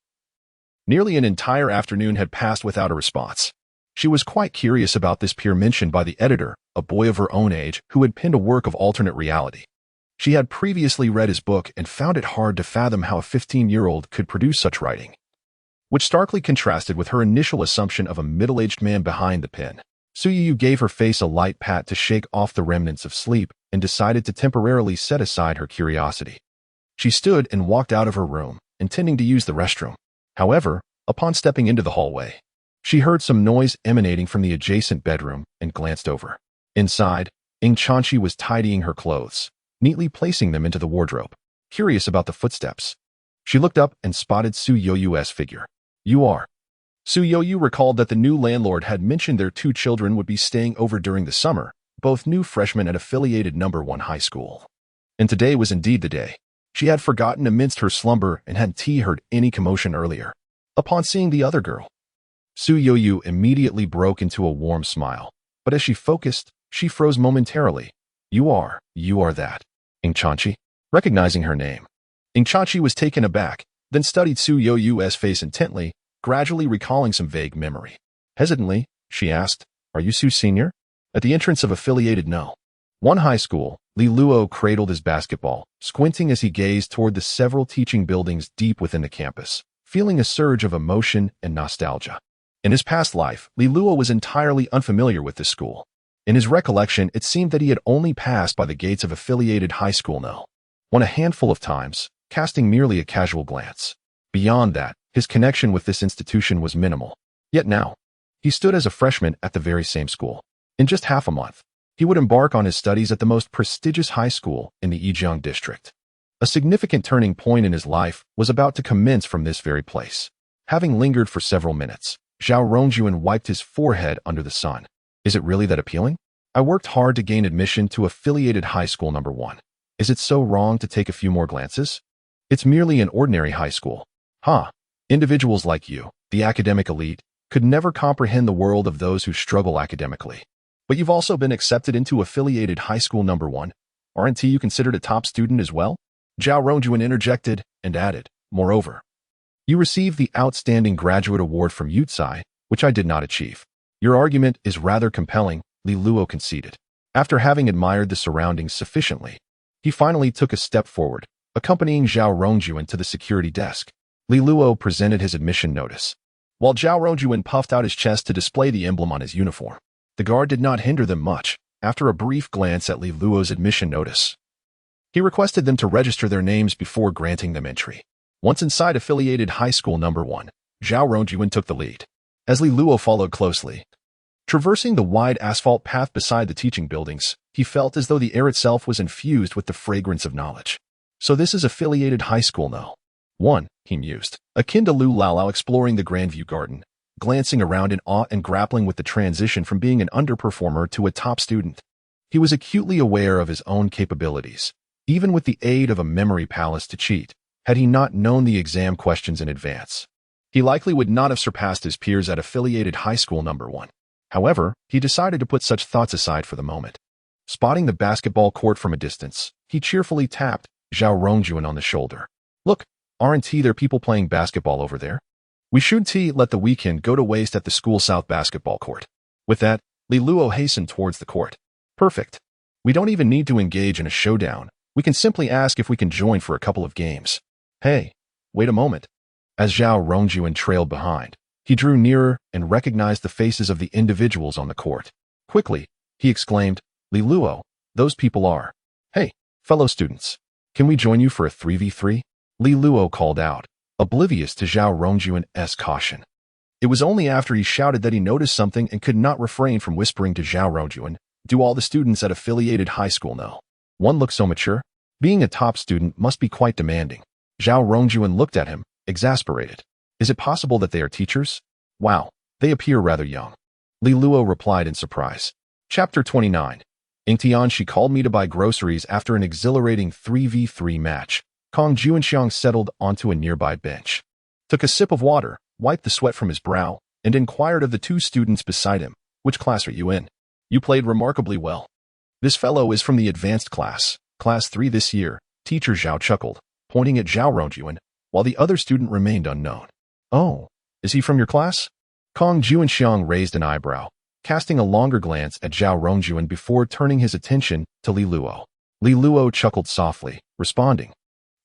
nearly an entire afternoon had passed without a response. She was quite curious about this peer mentioned by the editor, a boy of her own age who had penned a work of alternate reality. She had previously read his book and found it hard to fathom how a 15-year-old could produce such writing, which starkly contrasted with her initial assumption of a middle-aged man behind the pen. Su Yu gave her face a light pat to shake off the remnants of sleep and decided to temporarily set aside her curiosity. She stood and walked out of her room, intending to use the restroom. However, upon stepping into the hallway, she heard some noise emanating from the adjacent bedroom and glanced over. Inside, Ying Chanxi was tidying her clothes, neatly placing them into the wardrobe. Curious about the footsteps, she looked up and spotted Su Youyu's figure. You are. Su Youyu recalled that the new landlord had mentioned their 2 children would be staying over during the summer, both new freshmen at affiliated No. 1 high school. And today was indeed the day. She had forgotten amidst her slumber and hadn't heard any commotion earlier. upon seeing the other girl. Su Yoyu immediately broke into a warm smile, but as she focused, she froze momentarily. You are that. Ingchanchi? Recognizing her name. Ingchanchi was taken aback, then studied Su Yoyu's face intently, gradually recalling some vague memory. Hesitantly, she asked, Are you Su Senior? At the entrance of affiliated No. 1 high school, Li Luo cradled his basketball, squinting as he gazed toward the several teaching buildings deep within the campus, feeling a surge of emotion and nostalgia. In his past life, Li Luo was entirely unfamiliar with this school. In his recollection, it seemed that he had only passed by the gates of affiliated high school No. 1 a handful of times, casting merely a casual glance. Beyond that, his connection with this institution was minimal. Yet now, he stood as a freshman at the very same school. In just half a month, he would embark on his studies at the most prestigious high school in the Yijiang district. A significant turning point in his life was about to commence from this very place. Having lingered for several minutes, Zhao Rongjuan wiped his forehead under the sun. Is it really that appealing? I worked hard to gain admission to affiliated high school number 1. Is it so wrong to take a few more glances? It's merely an ordinary high school. Individuals like you, the academic elite, could never comprehend the world of those who struggle academically. But you've also been accepted into affiliated high school number 1. Aren't you considered a top student as well? Zhao Rongjuan interjected and added, Moreover, you received the Outstanding Graduate Award from Yutsai, which I did not achieve. Your argument is rather compelling, Li Luo conceded. After having admired the surroundings sufficiently, he finally took a step forward, accompanying Zhao Rongjuan to the security desk. Li Luo presented his admission notice. While Zhao Rongjuan puffed out his chest to display the emblem on his uniform, the guard did not hinder them much. After a brief glance at Li Luo's admission notice, he requested them to register their names before granting them entry. Once inside affiliated high school number 1, Zhao Rongjuan took the lead, as Li Luo followed closely. Traversing the wide asphalt path beside the teaching buildings, he felt as though the air itself was infused with the fragrance of knowledge. So this is affiliated high school No. 1, he mused, akin to Lu Laolao exploring the Grandview Garden, glancing around in awe and grappling with the transition from being an underperformer to a top student. He was acutely aware of his own capabilities, even with the aid of a memory palace to cheat. Had he not known the exam questions in advance, he likely would not have surpassed his peers at affiliated high school number 1. However, he decided to put such thoughts aside for the moment. Spotting the basketball court from a distance, he cheerfully tapped Zhao Rongjuan on the shoulder. Look, aren't there people playing basketball over there? We shouldn't let the weekend go to waste at the school south basketball court. With that, Li Luo hastened towards the court. Perfect. We don't even need to engage in a showdown. We can simply ask if we can join for a couple of games. Hey, wait a moment. As Zhao Rongjuan trailed behind, he drew nearer and recognized the faces of the individuals on the court. Quickly, he exclaimed, Li Luo, those people are. Hey, fellow students, can we join you for a 3v3? Li Luo called out, oblivious to Zhao Rongjuan's caution. It was only after he shouted that he noticed something and could not refrain from whispering to Zhao Rongjuan, do all the students at affiliated high school know? One looks so mature. Being a top student must be quite demanding. Zhao Rongjuan looked at him, exasperated. Is it possible that they are teachers? Wow, they appear rather young. Li Luo replied in surprise. Chapter 29. Ingtian called me to buy groceries after an exhilarating 3v3 match. Kong Juanxiang settled onto a nearby bench, took a sip of water, wiped the sweat from his brow, and inquired of the 2 students beside him, which class are you in? You played remarkably well. This fellow is from the advanced class, class 3 this year, teacher Zhao chuckled, pointing at Zhao Rongjuan, while the other student remained unknown. Oh, is he from your class? Kong Juanxiang raised an eyebrow, casting a longer glance at Zhao Rongjuan before turning his attention to Li Luo. Li Luo chuckled softly, responding,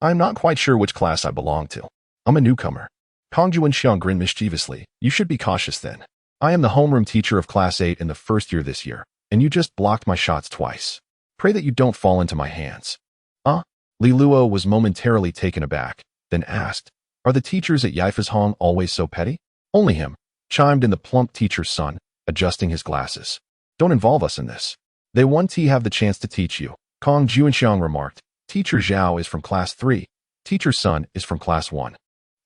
I'm not quite sure which class I belong to. I'm a newcomer. Kong Juanxiang grinned mischievously. You should be cautious then. I am the homeroom teacher of class 8 in the first year this year, and you just blocked my shots twice. Pray that you don't fall into my hands. Li Luo was momentarily taken aback, then asked, Are the teachers at Yifas Hong always so petty? Only him, chimed in the plump teacher's son, adjusting his glasses. Don't involve us in this. They won't have the chance to teach you, Kong Juanxiang remarked. Teacher Zhao is from class 3, teacher Sun is from class 1,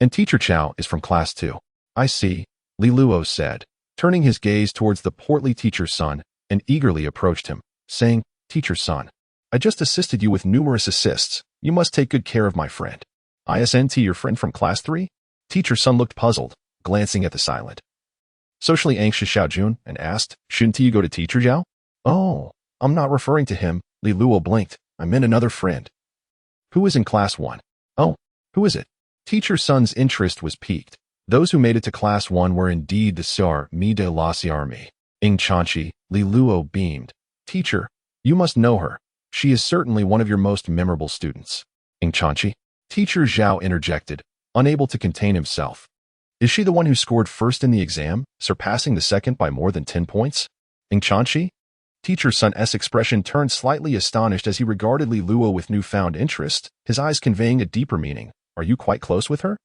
and teacher Chao is from class 2. I see, Li Luo said, turning his gaze towards the portly teacher Sun, and eagerly approached him, saying, Teacher Sun, I just assisted you with numerous assists. You must take good care of my friend. ISNT your friend from class 3? Teacher Sun looked puzzled, glancing at the silent, socially anxious Xiao Jun and asked, "Shouldn't you go to Teacher Zhao?" "Oh, I'm not referring to him," Li Luo blinked. "I meant another friend." "Who is in class 1? "Oh, who is it?" Teacher Sun's interest was piqued. Those who made it to class 1 were indeed the Sar Mi de la Army. Ing Chanchi, Li Luo beamed. "Teacher, you must know her. She is certainly one of your most memorable students." "Ing Chanchi?" Teacher Zhao interjected, unable to contain himself. "Is she the one who scored first in the exam, surpassing the second by more than 10 points? Ing Chanchi?" Teacher Sun's expression turned slightly astonished as he regarded Li Luo with newfound interest, his eyes conveying a deeper meaning. "Are you quite close with her?"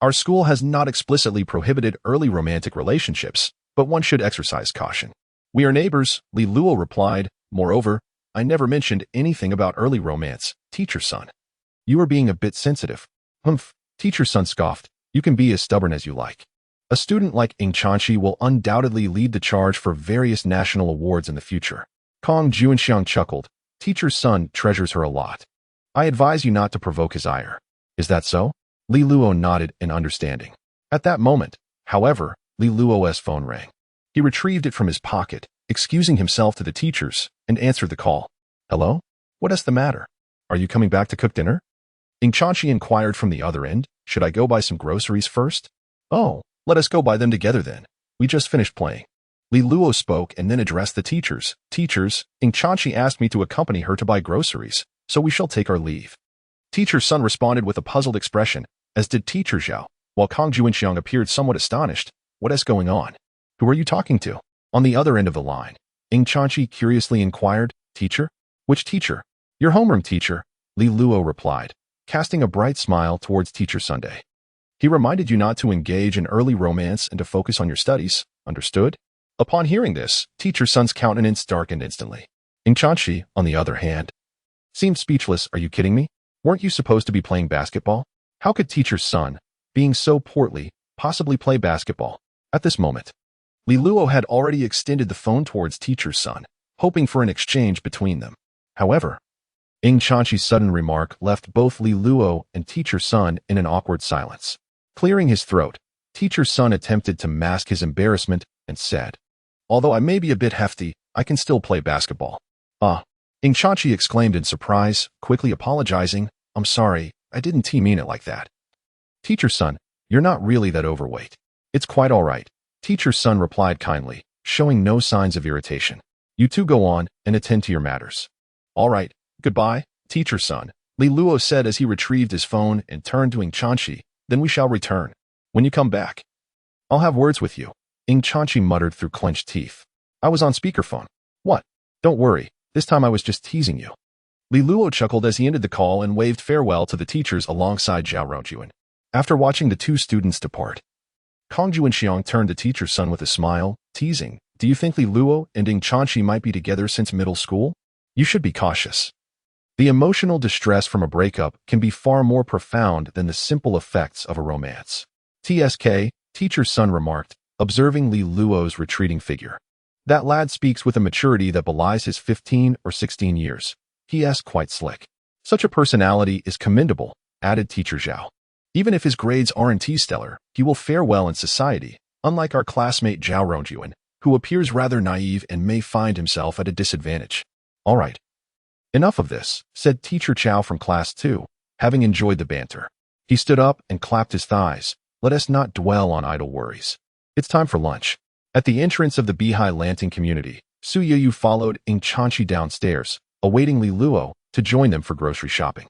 "Our school has not explicitly prohibited early romantic relationships, but one should exercise caution." "We are neighbors," Li Luo replied. "Moreover, I never mentioned anything about early romance, Teacher Sun." "You are being a bit sensitive." "Humph," Teacher Sun scoffed. "You can be as stubborn as you like. A student like Ing Chanchi will undoubtedly lead the charge for various national awards in the future." Kong Juanxiang chuckled. "Teacher Sun treasures her a lot. I advise you not to provoke his ire." "Is that so?" Li Luo nodded in understanding. At that moment, however, Li Luo's phone rang. He retrieved it from his pocket, excusing himself to the teachers, and answered the call. "Hello? What is the matter? Are you coming back to cook dinner?" Ing Chanchi inquired from the other end. "Should I go buy some groceries first?" "Oh, let us go buy them together then. We just finished playing." Li Luo spoke and then addressed the teachers. "Teachers, Ing Chanchi asked me to accompany her to buy groceries, so we shall take our leave." Teacher Sun responded with a puzzled expression, as did Teacher Zhao, while Kong Juanxiang appeared somewhat astonished. "What is going on? Who are you talking to?" On the other end of the line, Ing Chanchi curiously inquired. "Teacher? Which teacher?" "Your homeroom teacher," Li Luo replied, casting a bright smile towards Teacher Sunday. "He reminded you not to engage in early romance and to focus on your studies, understood?" Upon hearing this, Teacher Sun's countenance darkened instantly. Ing Chanchi, on the other hand, seemed speechless. "Are you kidding me? Weren't you supposed to be playing basketball? How could Teacher Sun, being so portly, possibly play basketball?" At this moment, Li Luo had already extended the phone towards Teacher Sun, hoping for an exchange between them. However, Ing Chanchi's sudden remark left both Li Luo and Teacher Sun in an awkward silence. Clearing his throat, Teacher Sun attempted to mask his embarrassment and said, "Although I may be a bit hefty, I can still play basketball." "Ah," Ing Chanchi exclaimed in surprise, quickly apologizing. "I'm sorry, I didn't mean it like that." "Teacher Sun, you're not really that overweight. It's quite all right," Teacher Sun replied kindly, showing no signs of irritation. "You two go on and attend to your matters." "All right, goodbye, Teacher Sun," Li Luo said as he retrieved his phone and turned to Ing Chanchi. "Then we shall return. When you come back, I'll have words with you," Ing Chanchi muttered through clenched teeth. "I was on speakerphone." "What? Don't worry, this time I was just teasing you." Li Luo chuckled as he ended the call and waved farewell to the teachers alongside Zhao Rongjuan. After watching the two students depart, Kong Juanxiang turned to Teacher Sun with a smile, teasing, "Do you think Li Luo and Ing Chanchi might be together since middle school? You should be cautious. The emotional distress from a breakup can be far more profound than the simple effects of a romance." "TSK," Teacher Sun remarked, observing Li Luo's retreating figure. "That lad speaks with a maturity that belies his 15 or 16 years. He's quite slick." "Such a personality is commendable," added Teacher Zhao. "Even if his grades aren't stellar, he will fare well in society, unlike our classmate Zhao Rongjuan, who appears rather naive and may find himself at a disadvantage." "All right. Enough of this," said Teacher Chow from Class 2, having enjoyed the banter. He stood up and clapped his thighs. "Let us not dwell on idle worries. It's time for lunch." At the entrance of the Bihai Lanting community, Su Yuyu followed Ing Chanchi downstairs, awaiting Li Luo to join them for grocery shopping.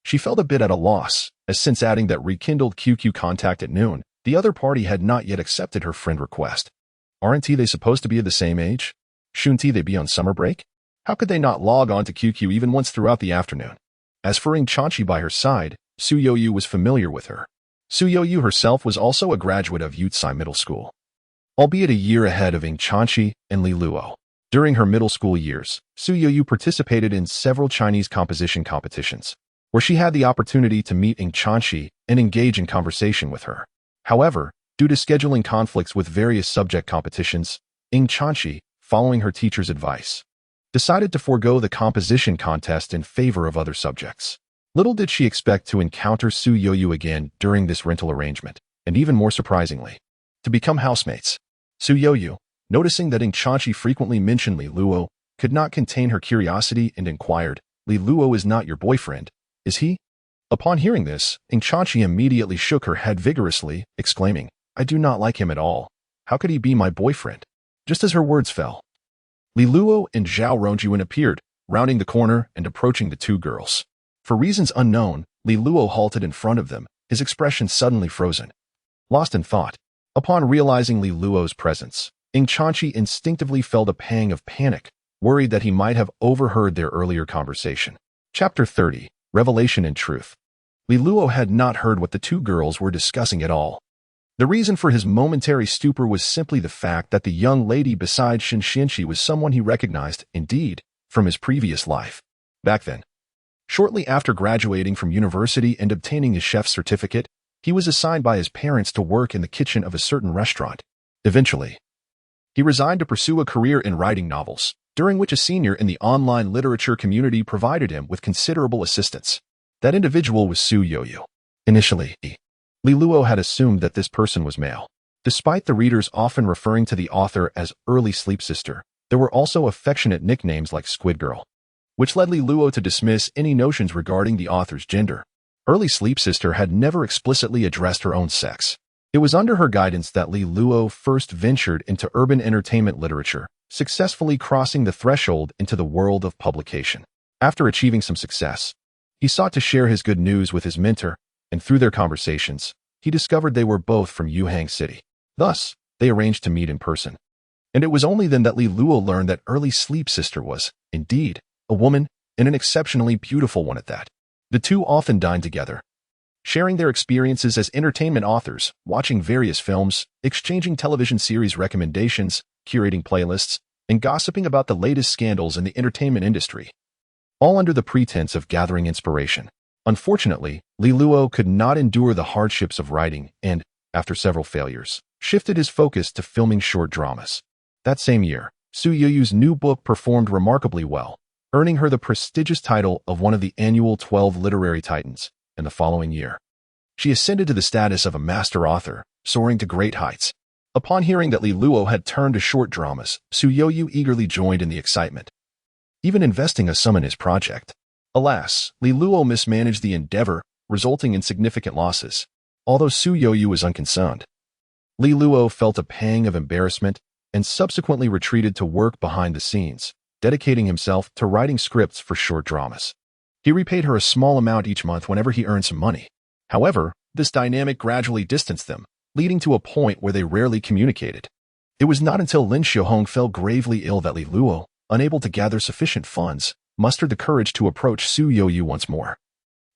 She felt a bit at a loss, as since adding that rekindled QQ contact at noon, the other party had not yet accepted her friend request. Aren't they supposed to be of the same age? Shouldn't they be on summer break? How could they not log on to QQ even once throughout the afternoon? As for Ing Chanchi by her side, Su Yuyu was familiar with her. Su Yuyu herself was also a graduate of Yutsai Middle School, albeit a year ahead of Ing Chanchi and Li Luo. During her middle school years, Su Yuyu participated in several Chinese composition competitions, where she had the opportunity to meet Ing Chanchi and engage in conversation with her. However, due to scheduling conflicts with various subject competitions, Ing Chanchi, following her teacher's advice, decided to forego the composition contest in favor of other subjects. Little did she expect to encounter Su Yuyu again during this rental arrangement, and even more surprisingly, to become housemates. Su Yoyu, noticing that Ing Chanchi frequently mentioned Li Luo, could not contain her curiosity and inquired, "Li Luo is not your boyfriend, is he?" Upon hearing this, Ing Chanchi immediately shook her head vigorously, exclaiming, "I do not like him at all. How could he be my boyfriend?" Just as her words fell, Li Luo and Zhao Rongjuan appeared, rounding the corner and approaching the two girls. For reasons unknown, Li Luo halted in front of them, his expression suddenly frozen. Lost in thought, upon realizing Li Luo's presence, Ing Chanchi instinctively felt a pang of panic, worried that he might have overheard their earlier conversation. Chapter 30, Revelation and Truth. Li Luo had not heard what the two girls were discussing at all. The reason for his momentary stupor was simply the fact that the young lady beside Shin Xinqi was someone he recognized, indeed, from his previous life. Back then, shortly after graduating from university and obtaining his chef's certificate, he was assigned by his parents to work in the kitchen of a certain restaurant. Eventually, he resigned to pursue a career in writing novels, during which a senior in the online literature community provided him with considerable assistance. That individual was Su Yoyu. Initially, Li Luo had assumed that this person was male. Despite the readers often referring to the author as Early Sleep Sister, there were also affectionate nicknames like Squid Girl, which led Li Luo to dismiss any notions regarding the author's gender. Early Sleep Sister had never explicitly addressed her own sex. It was under her guidance that Li Luo first ventured into urban entertainment literature, successfully crossing the threshold into the world of publication. After achieving some success, he sought to share his good news with his mentor, and through their conversations, he discovered they were both from Yuhang City. Thus, they arranged to meet in person. And it was only then that Li Luo learned that Early Sleep Sister was, indeed, a woman, and an exceptionally beautiful one at that. The two often dined together, sharing their experiences as entertainment authors, watching various films, exchanging television series recommendations, curating playlists, and gossiping about the latest scandals in the entertainment industry, all under the pretense of gathering inspiration. Unfortunately, Li Luo could not endure the hardships of writing and, after several failures, shifted his focus to filming short dramas. That same year, Su Yoyu's new book performed remarkably well, earning her the prestigious title of one of the annual 12 literary titans. In the following year, she ascended to the status of a master author, soaring to great heights. Upon hearing that Li Luo had turned to short dramas, Su Yoyu eagerly joined in the excitement, even investing a sum in his project. Alas, Li Luo mismanaged the endeavor, resulting in significant losses. Although Su Yoyu was unconcerned, Li Luo felt a pang of embarrassment and subsequently retreated to work behind the scenes, dedicating himself to writing scripts for short dramas. He repaid her a small amount each month whenever he earned some money. However, this dynamic gradually distanced them, leading to a point where they rarely communicated. It was not until Lin Xiaohong fell gravely ill that Li Luo, unable to gather sufficient funds, mustered the courage to approach Su Yoyu once more,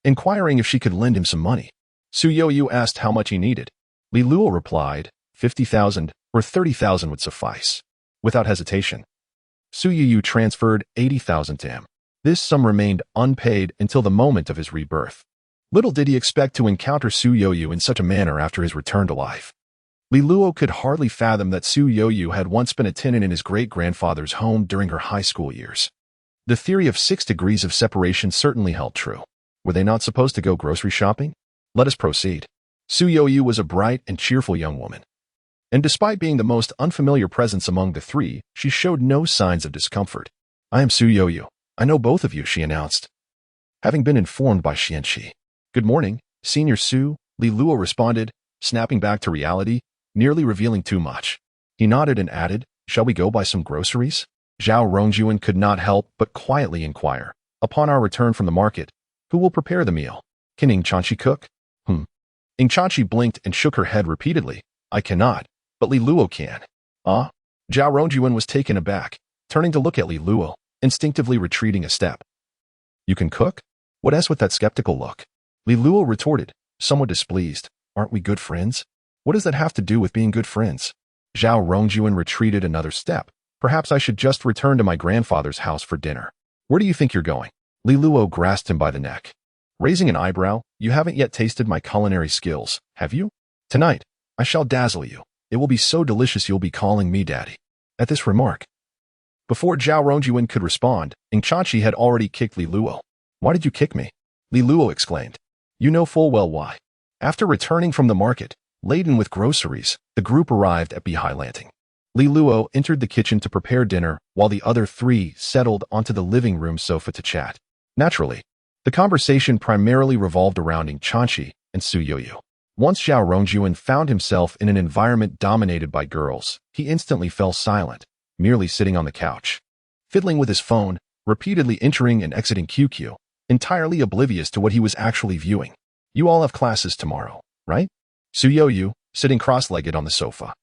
inquiring if she could lend him some money. Su Yoyu asked how much he needed. Li Luo replied, 50,000 or 30,000 would suffice. Without hesitation, Su Yoyu transferred 80,000 to him. This sum remained unpaid until the moment of his rebirth. Little did he expect to encounter Su Yoyu in such a manner after his return to life. Li Luo could hardly fathom that Su Yoyu had once been a tenant in his great-grandfather's home during her high school years. The theory of 6 degrees of separation certainly held true. Were they not supposed to go grocery shopping? Let us proceed. Su Yoyu was a bright and cheerful young woman, and despite being the most unfamiliar presence among the three, she showed no signs of discomfort. "I am Su Yoyu. I know both of you," she announced, having been informed by Xianqi. "Good morning, Senior Su," Li Luo responded, snapping back to reality, nearly revealing too much. He nodded and added, "Shall we go buy some groceries?" Zhao Rongjuan could not help but quietly inquire, "Upon our return from the market, who will prepare the meal? Can Ing Chanchi cook?" Ing Chanchi blinked and shook her head repeatedly. "I cannot, but Li Luo can." "Ah?" Zhao Rongjuan was taken aback, turning to look at Li Luo, instinctively retreating a step. "You can cook? What else with that skeptical look?" Li Luo retorted, somewhat displeased. "Aren't we good friends? What does that have to do with being good friends?" Zhao Rongjuan retreated another step. "Perhaps I should just return to my grandfather's house for dinner." "Where do you think you're going?" Li Luo grasped him by the neck. Raising an eyebrow, "You haven't yet tasted my culinary skills, have you? Tonight, I shall dazzle you. It will be so delicious you'll be calling me daddy." At this remark, before Zhao Rongjuan could respond, Ing Chanchi had already kicked Li Luo. "Why did you kick me?" Li Luo exclaimed. "You know full well why. After returning from the market, Laden with groceries, the group arrived at Bihai Landing. Li Luo entered the kitchen to prepare dinner while the other three settled onto the living room sofa to chat. Naturally, the conversation primarily revolved around Ing Chanchi and Su Yoyu. Once Zhao Rongjuan found himself in an environment dominated by girls, he instantly fell silent, merely sitting on the couch, fiddling with his phone, repeatedly entering and exiting QQ, entirely oblivious to what he was actually viewing. You all have classes tomorrow, right? Su Yoyu, sitting cross-legged on the sofa,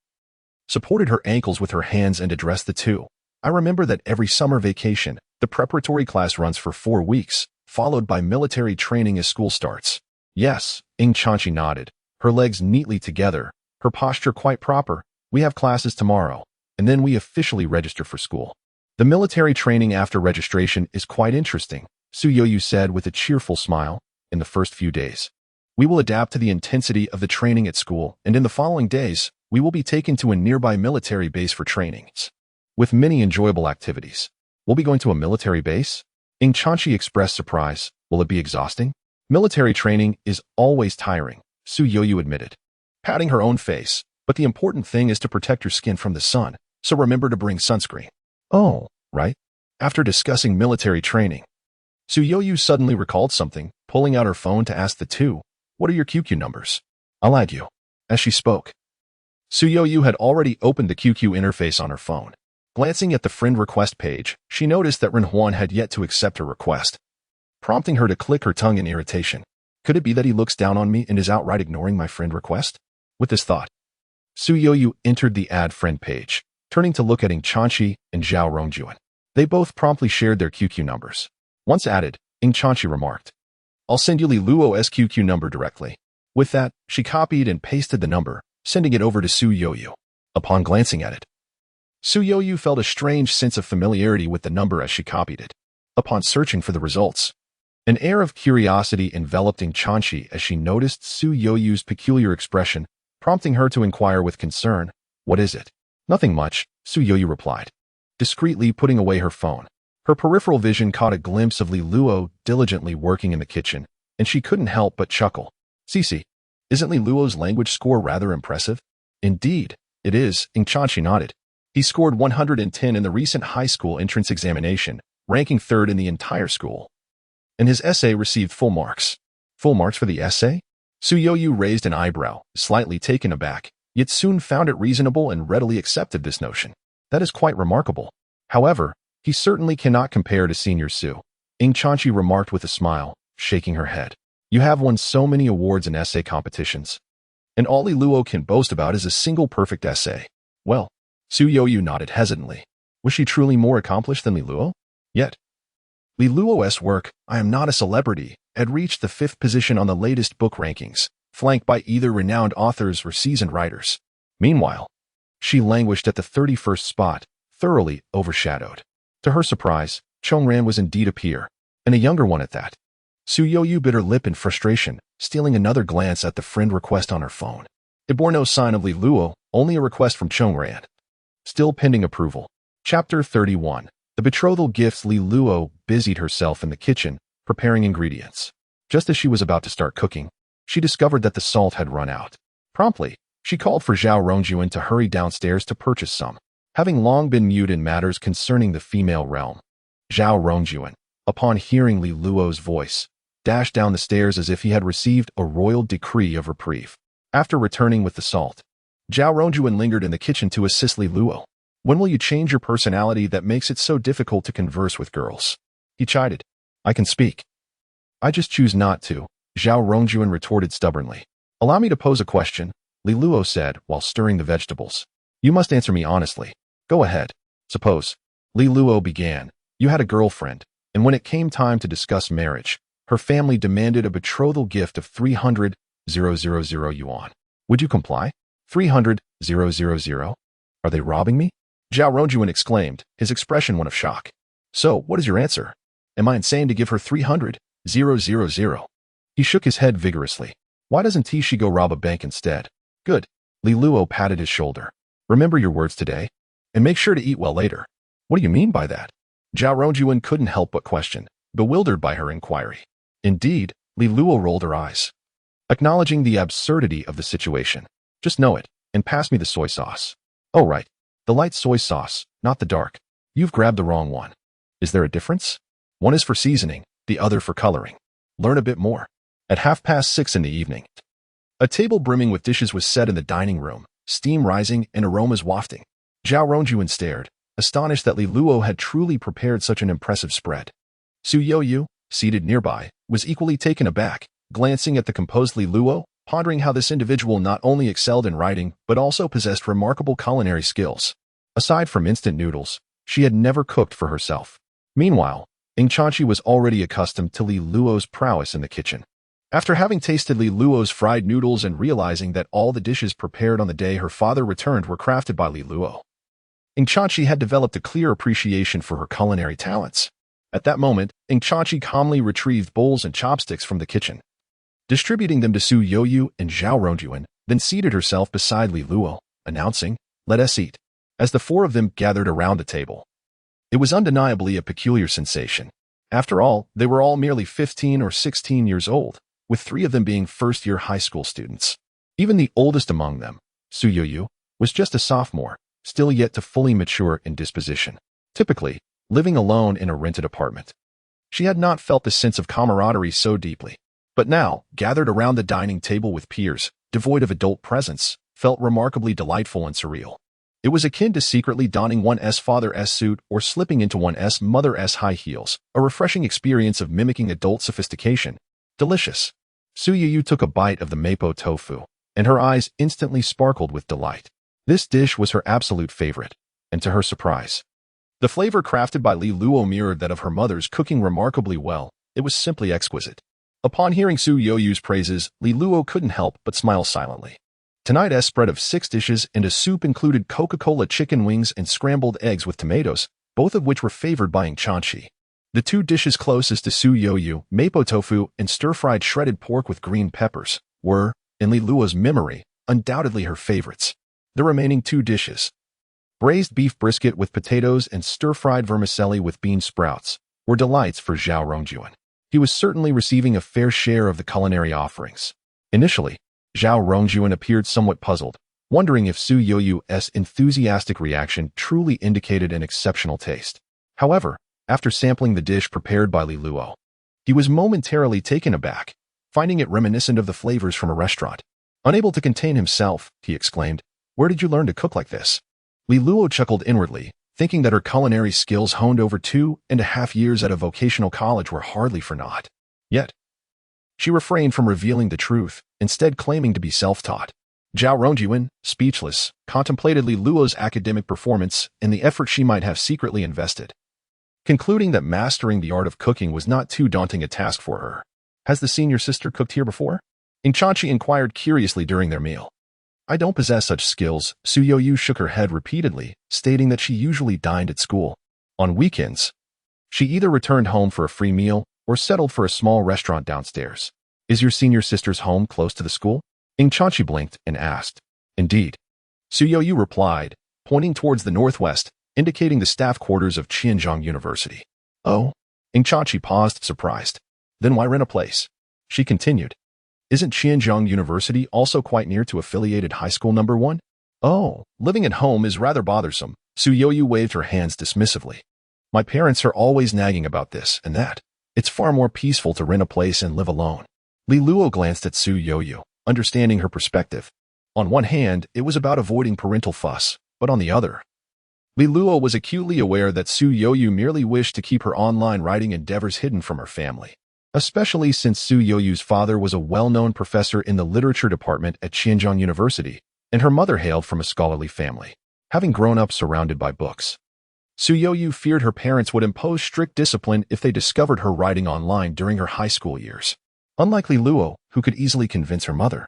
supported her ankles with her hands and addressed the two. I remember that every summer vacation, the preparatory class runs for 4 weeks, followed by military training as school starts. Yes, Ing Chanchi nodded, her legs neatly together, her posture quite proper. We have classes tomorrow, and then we officially register for school. The military training after registration is quite interesting, Su Yoyu said with a cheerful smile. In the first few days, we will adapt to the intensity of the training at school, and in the following days, we will be taken to a nearby military base for trainings, with many enjoyable activities. We'll be going to a military base? Ing Chanchi expressed surprise. Will it be exhausting? Military training is always tiring, Su Yoyu admitted, patting her own face. But the important thing is to protect your skin from the sun, so remember to bring sunscreen. Oh, right. After discussing military training, Su Yoyu suddenly recalled something, pulling out her phone to ask the two, "What are your QQ numbers? I'll add you." As she spoke, Su Yoyu had already opened the QQ interface on her phone. Glancing at the friend request page, she noticed that Ren Huan had yet to accept her request, prompting her to click her tongue in irritation. Could it be that he looks down on me and is outright ignoring my friend request? With this thought, Su Yoyu entered the add friend page, turning to look at Ing Chanchi and Zhao Rongjuan. They both promptly shared their QQ numbers. Once added, Ing Chanchi remarked, "I'll send you Li Luo's QQ number directly." With that, she copied and pasted the number, sending it over to Su Yoyu. Upon glancing at it, Su Yoyu felt a strange sense of familiarity with the number as she copied it. Upon searching for the results, an air of curiosity enveloped Ing Chanchi as she noticed Su Yoyu's peculiar expression, prompting her to inquire with concern, "What is it?" "Nothing much," Su Yoyu replied, discreetly putting away her phone. Her peripheral vision caught a glimpse of Li Luo diligently working in the kitchen, and she couldn't help but chuckle. "Cici, isn't Li Luo's language score rather impressive?" "Indeed, it is," Ing Chanchi nodded. He scored 110 in the recent high school entrance examination, ranking 3rd in the entire school. And his essay received full marks. Full marks for the essay? Su Yoyu raised an eyebrow, slightly taken aback, yet soon found it reasonable and readily accepted this notion. That is quite remarkable. However, he certainly cannot compare to Senior Su, Ing Chanchi remarked with a smile, shaking her head. You have won so many awards in essay competitions, and all Li Luo can boast about is a single perfect essay. Well, Su Yoyu nodded hesitantly. Was she truly more accomplished than Li Luo? Yet, Li Luo's work, I Am Not a Celebrity, had reached the 5th position on the latest book rankings, flanked by either renowned authors or seasoned writers. Meanwhile, she languished at the 31st spot, thoroughly overshadowed. To her surprise, Chongran was indeed a peer, and a younger one at that. Su Yoyu bit her lip in frustration, stealing another glance at the friend request on her phone. It bore no sign of Li Luo, only a request from Chongran. Still pending approval. Chapter 31. The betrothal gifts. Li Luo busied herself in the kitchen, preparing ingredients. Just as she was about to start cooking, she discovered that the salt had run out. Promptly, she called for Zhao Rongjuan to hurry downstairs to purchase some. Having long been mute in matters concerning the female realm, Zhao Rongjuan, upon hearing Li Luo's voice, dashed down the stairs as if he had received a royal decree of reprieve. After returning with the salt, Zhao Rongjuan lingered in the kitchen to assist Li Luo. When will you change your personality that makes it so difficult to converse with girls? He chided. I can speak. I just choose not to, Zhao Rongjuan retorted stubbornly. Allow me to pose a question, Li Luo said while stirring the vegetables. You must answer me honestly. Go ahead. Suppose, Li Luo began, you had a girlfriend, and when it came time to discuss marriage, her family demanded a betrothal gift of 300,000 yuan. Would you comply? 300,000? Are they robbing me? Zhao Rongjuan exclaimed, his expression one of shock. So, what is your answer? Am I insane to give her 300,000? He shook his head vigorously. Why doesn't she go rob a bank instead? Good. Li Luo patted his shoulder. Remember your words today, and make sure to eat well later. What do you mean by that? Zhao Rongjuan couldn't help but question, bewildered by her inquiry. Indeed, Li Luo rolled her eyes, acknowledging the absurdity of the situation. Just know it, and pass me the soy sauce. Oh right, the light soy sauce, not the dark. You've grabbed the wrong one. Is there a difference? One is for seasoning, the other for coloring. Learn a bit more. At 6:30 in the evening, a table brimming with dishes was set in the dining room, steam rising and aromas wafting. Zhao Rongjuan stared, astonished that Li Luo had truly prepared such an impressive spread. Su Youyu, seated nearby, was equally taken aback, glancing at the composed Li Luo, pondering how this individual not only excelled in writing but also possessed remarkable culinary skills. Aside from instant noodles, she had never cooked for herself. Meanwhile, Ing Chanchi was already accustomed to Li Luo's prowess in the kitchen. After having tasted Li Luo's fried noodles and realizing that all the dishes prepared on the day her father returned were crafted by Li Luo, Ing Chanchi had developed a clear appreciation for her culinary talents. At that moment, Ing Chanchi calmly retrieved bowls and chopsticks from the kitchen, distributing them to Su Youyu and Zhao Rongjuan, then seated herself beside Li Luo, announcing, "Let us eat," as the four of them gathered around the table. It was undeniably a peculiar sensation. After all, they were all merely 15 or 16 years old, with 3 of them being first-year high school students. Even the oldest among them, Su Youyu, was just a sophomore, still yet to fully mature in disposition, typically living alone in a rented apartment. She had not felt the sense of camaraderie so deeply, but now, gathered around the dining table with peers, devoid of adult presence, felt remarkably delightful and surreal. It was akin to secretly donning one's father's suit or slipping into one's mother's high heels, a refreshing experience of mimicking adult sophistication. Delicious. Su Youyu took a bite of the mapo tofu, and her eyes instantly sparkled with delight. This dish was her absolute favorite, and to her surprise, the flavor crafted by Li Luo mirrored that of her mother's cooking remarkably well. It was simply exquisite. Upon hearing Su Youyu's praises, Li Luo couldn't help but smile silently. Tonight's spread of 6 dishes and a soup included Coca-Cola chicken wings and scrambled eggs with tomatoes, both of which were favored by Ing Chanchi. The 2 dishes closest to Su Youyu, mapo tofu and stir-fried shredded pork with green peppers, were, in Li Luo's memory, undoubtedly her favorites. The remaining 2 dishes, braised beef brisket with potatoes and stir-fried vermicelli with bean sprouts, were delights for Zhao Rongjuan. He was certainly receiving a fair share of the culinary offerings. Initially, Zhao Rongjuan appeared somewhat puzzled, wondering if Su Youyu's enthusiastic reaction truly indicated an exceptional taste. However, after sampling the dish prepared by Li Luo, he was momentarily taken aback, finding it reminiscent of the flavors from a restaurant. Unable to contain himself, he exclaimed, "Where did you learn to cook like this?" Li Luo chuckled inwardly, thinking that her culinary skills honed over 2.5 years at a vocational college were hardly for naught. Yet, she refrained from revealing the truth, instead claiming to be self-taught. Zhao Rongjuan, speechless, contemplated Li Luo's academic performance and the effort she might have secretly invested, concluding that mastering the art of cooking was not too daunting a task for her. "Has the senior sister cooked here before?" Ing Chanchi inquired curiously during their meal. "I don't possess such skills." Su Youyu shook her head repeatedly, stating that she usually dined at school. On weekends, she either returned home for a free meal or settled for a small restaurant downstairs. "Is your senior sister's home close to the school?" Ing Chanchi blinked and asked. "Indeed," Su Youyu replied, pointing towards the northwest, indicating the staff quarters of Qianzhong University. "Oh?" Ing Chanchi paused, surprised. "Then why rent a place?" She continued. "Isn't Qianzhong University also quite near to affiliated high school number 1? "Oh, living at home is rather bothersome." Su Youyu waved her hands dismissively. "My parents are always nagging about this and that. It's far more peaceful to rent a place and live alone." Li Luo glanced at Su Youyu, understanding her perspective. On one hand, it was about avoiding parental fuss, but on the other, Li Luo was acutely aware that Su Youyu merely wished to keep her online writing endeavors hidden from her family, especially since Su Youyu's father was a well-known professor in the literature department at Qianzhong University, and her mother hailed from a scholarly family. Having grown up surrounded by books, Su Youyu feared her parents would impose strict discipline if they discovered her writing online during her high school years. Unlike Li Luo, who could easily convince her mother,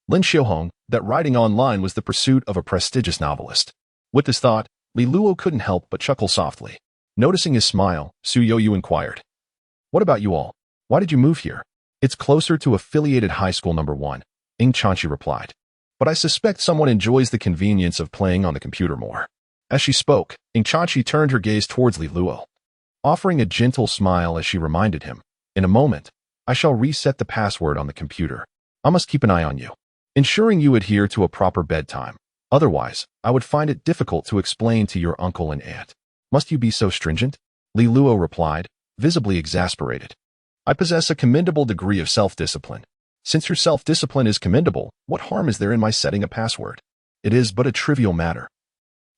Lin Xiuhong, that writing online was the pursuit of a prestigious novelist. With this thought, Li Luo couldn't help but chuckle softly. Noticing his smile, Su Youyu inquired, "What about you all? Why did you move here?" "It's closer to affiliated high school number 1, Ing Chanchi replied. "But I suspect someone enjoys the convenience of playing on the computer more." As she spoke, Ing Chanchi turned her gaze towards Li Luo, offering a gentle smile as she reminded him, "In a moment, I shall reset the password on the computer. I must keep an eye on you." ensuring you adhere to a proper bedtime. Otherwise, I would find it difficult to explain to your uncle and aunt. Must you be so stringent? Li Luo replied, visibly exasperated. I possess a commendable degree of self-discipline. Since your self-discipline is commendable, what harm is there in my setting a password? It is but a trivial matter.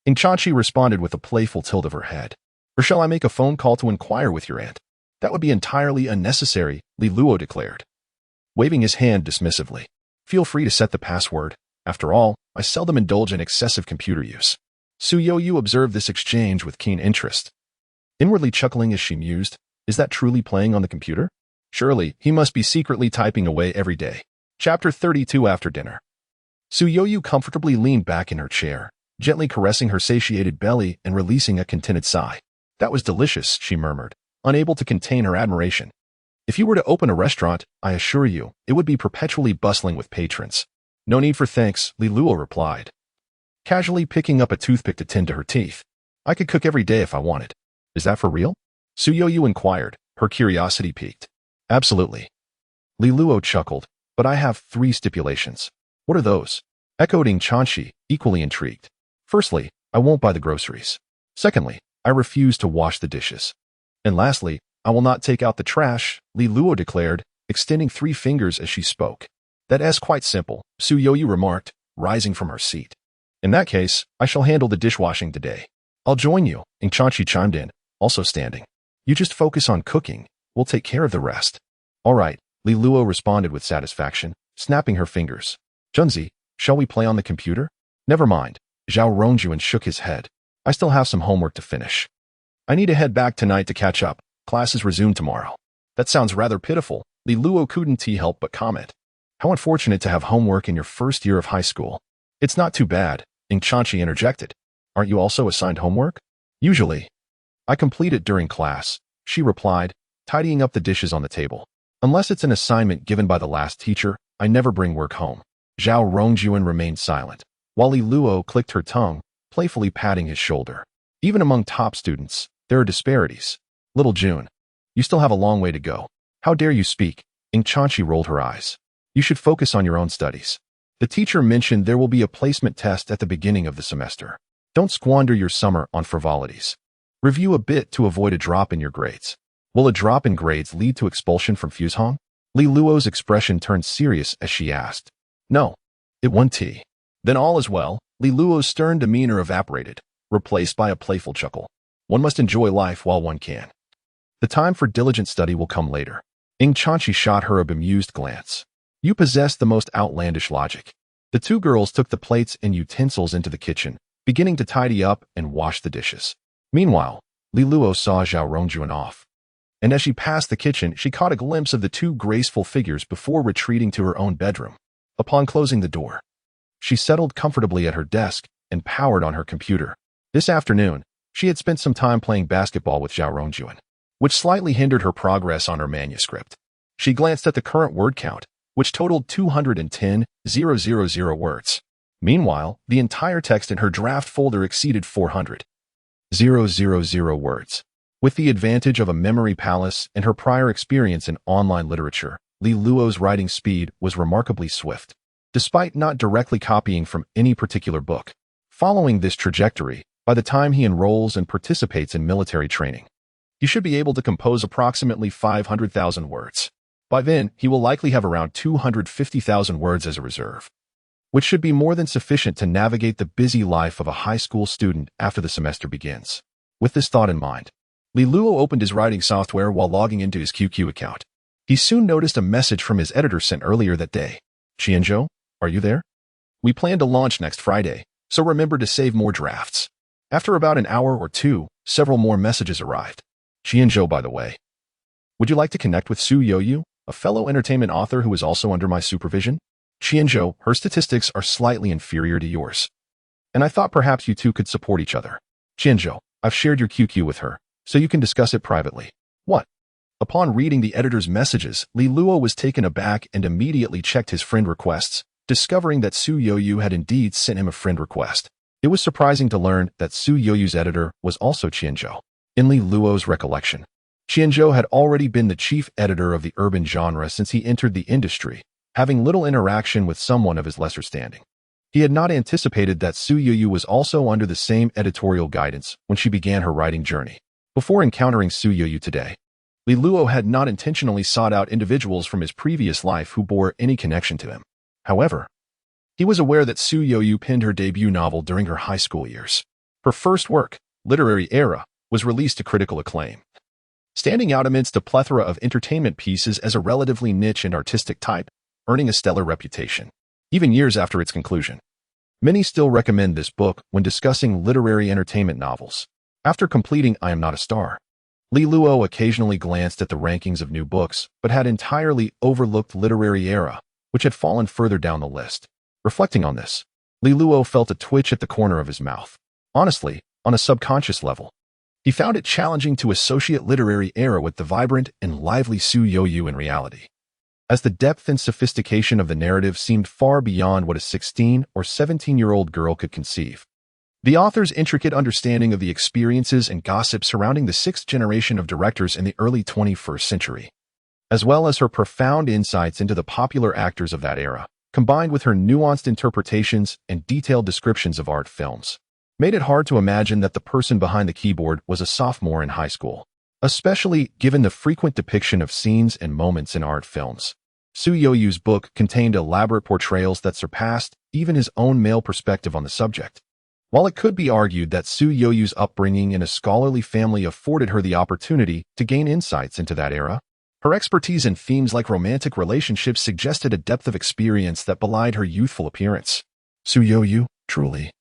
Ingchachi responded with a playful tilt of her head. Or shall I make a phone call to inquire with your aunt? That would be entirely unnecessary, Li Luo declared, waving his hand dismissively. Feel free to set the password. After all, I seldom indulge in excessive computer use. Su Youyu observed this exchange with keen interest. Inwardly chuckling as she mused, is that truly playing on the computer? Surely, he must be secretly typing away every day. Chapter 32 After dinner. Su Youyu comfortably leaned back in her chair, gently caressing her satiated belly and releasing a contented sigh. That was delicious, she murmured, unable to contain her admiration. If you were to open a restaurant, I assure you, it would be perpetually bustling with patrons. No need for thanks, Li Luo replied, casually picking up a toothpick to tend to her teeth. I could cook every day if I wanted. Is that for real? Su Youyu inquired, her curiosity piqued. Absolutely. Li Luo chuckled, but I have 3 stipulations. What are those? Echoed Ingchachi, equally intrigued. Firstly, I won't buy the groceries. Secondly, I refuse to wash the dishes. And lastly, I will not take out the trash, Li Luo declared, extending 3 fingers as she spoke. That is quite simple, Su Youyu remarked, rising from her seat. In that case, I shall handle the dishwashing today. I'll join you, Ingchachi chimed in, also standing. You just focus on cooking. We'll take care of the rest. All right, Li Luo responded with satisfaction, snapping her fingers. Junzi, shall we play on the computer? Never mind, Zhao Rongjuan shook his head. I still have some homework to finish. I need to head back tonight to catch up. Classes resume tomorrow. That sounds rather pitiful, Li Luo couldn't help but comment. How unfortunate to have homework in your first year of high school. It's not too bad, Ingchachi interjected. Aren't you also assigned homework? Usually. I complete it during class, she replied, tidying up the dishes on the table. Unless it's an assignment given by the last teacher, I never bring work home. Zhao Rongjuan remained silent, while Li Luo clicked her tongue, playfully patting his shoulder. Even among top students, there are disparities. Little June, you still have a long way to go. How dare you speak? Ingchachi rolled her eyes. You should focus on your own studies. The teacher mentioned there will be a placement test at the beginning of the semester. Don't squander your summer on frivolities. Review a bit to avoid a drop in your grades. Will a drop in grades lead to expulsion from Fuzhong? Li Luo's expression turned serious as she asked. No, it won't. Then all is well. Li Luo's stern demeanor evaporated, replaced by a playful chuckle. One must enjoy life while one can. The time for diligent study will come later. Ingchachi shot her a bemused glance. You possess the most outlandish logic. The 2 girls took the plates and utensils into the kitchen, beginning to tidy up and wash the dishes. Meanwhile, Li Luo saw Zhao Rongjuan off. And as she passed the kitchen, she caught a glimpse of the 2 graceful figures before retreating to her own bedroom. Upon closing the door, she settled comfortably at her desk and powered on her computer. This afternoon, she had spent some time playing basketball with Zhao Rongjuan, which slightly hindered her progress on her manuscript. She glanced at the current word count, which totaled 210,000 words. Meanwhile, the entire text in her draft folder exceeded 400,000 words. With the advantage of a memory palace and her prior experience in online literature, Li Luo's writing speed was remarkably swift, despite not directly copying from any particular book. Following this trajectory, by the time he enrolls and participates in military training, he should be able to compose approximately 500,000 words. By then, he will likely have around 250,000 words as a reserve, which should be more than sufficient to navigate the busy life of a high school student after the semester begins. With this thought in mind, Li Luo opened his writing software while logging into his QQ account. He soon noticed a message from his editor sent earlier that day. Qianzhou, are you there? We plan to launch next Friday, so remember to save more drafts. After about an hour or 2, several more messages arrived. Qianzhou, by the way. Would you like to connect with Su Youyu, a fellow entertainment author who is also under my supervision? Qianzhou, her statistics are slightly inferior to yours. And I thought perhaps you 2 could support each other. Qianzhou, I've shared your QQ with her, so you can discuss it privately. What? Upon reading the editor's messages, Li Luo was taken aback and immediately checked his friend requests, discovering that Su Youyu had indeed sent him a friend request. It was surprising to learn that Su Youyu's editor was also Qianzhou. In Li Luo's recollection, Qianzhou had already been the chief editor of the urban genre since he entered the industry, having little interaction with someone of his lesser standing. He had not anticipated that Su Yuyu was also under the same editorial guidance when she began her writing journey. Before encountering Su Yuyu today, Li Luo had not intentionally sought out individuals from his previous life who bore any connection to him. However, he was aware that Su Yuyu penned her debut novel during her high school years. Her first work, Literary Era, was released to critical acclaim, standing out amidst a plethora of entertainment pieces as a relatively niche and artistic type, earning a stellar reputation. Even years after its conclusion, many still recommend this book when discussing literary entertainment novels. After completing I Am Not a Star, Li Luo occasionally glanced at the rankings of new books, but had entirely overlooked Literary Era, which had fallen further down the list. Reflecting on this, Li Luo felt a twitch at the corner of his mouth. Honestly, on a subconscious level, he found it challenging to associate Literary Era with the vibrant and lively Su Yuyu in reality, as the depth and sophistication of the narrative seemed far beyond what a 16 or 17-year-old girl could conceive. The author's intricate understanding of the experiences and gossip surrounding the sixth generation of directors in the early 21st century, as well as her profound insights into the popular actors of that era, combined with her nuanced interpretations and detailed descriptions of art films, made it hard to imagine that the person behind the keyboard was a sophomore in high school, especially given the frequent depiction of scenes and moments in art films. Su Yuyu's book contained elaborate portrayals that surpassed even his own male perspective on the subject. While it could be argued that Su Yuyu's upbringing in a scholarly family afforded her the opportunity to gain insights into that era, her expertise in themes like romantic relationships suggested a depth of experience that belied her youthful appearance. Su Yuyu, truly,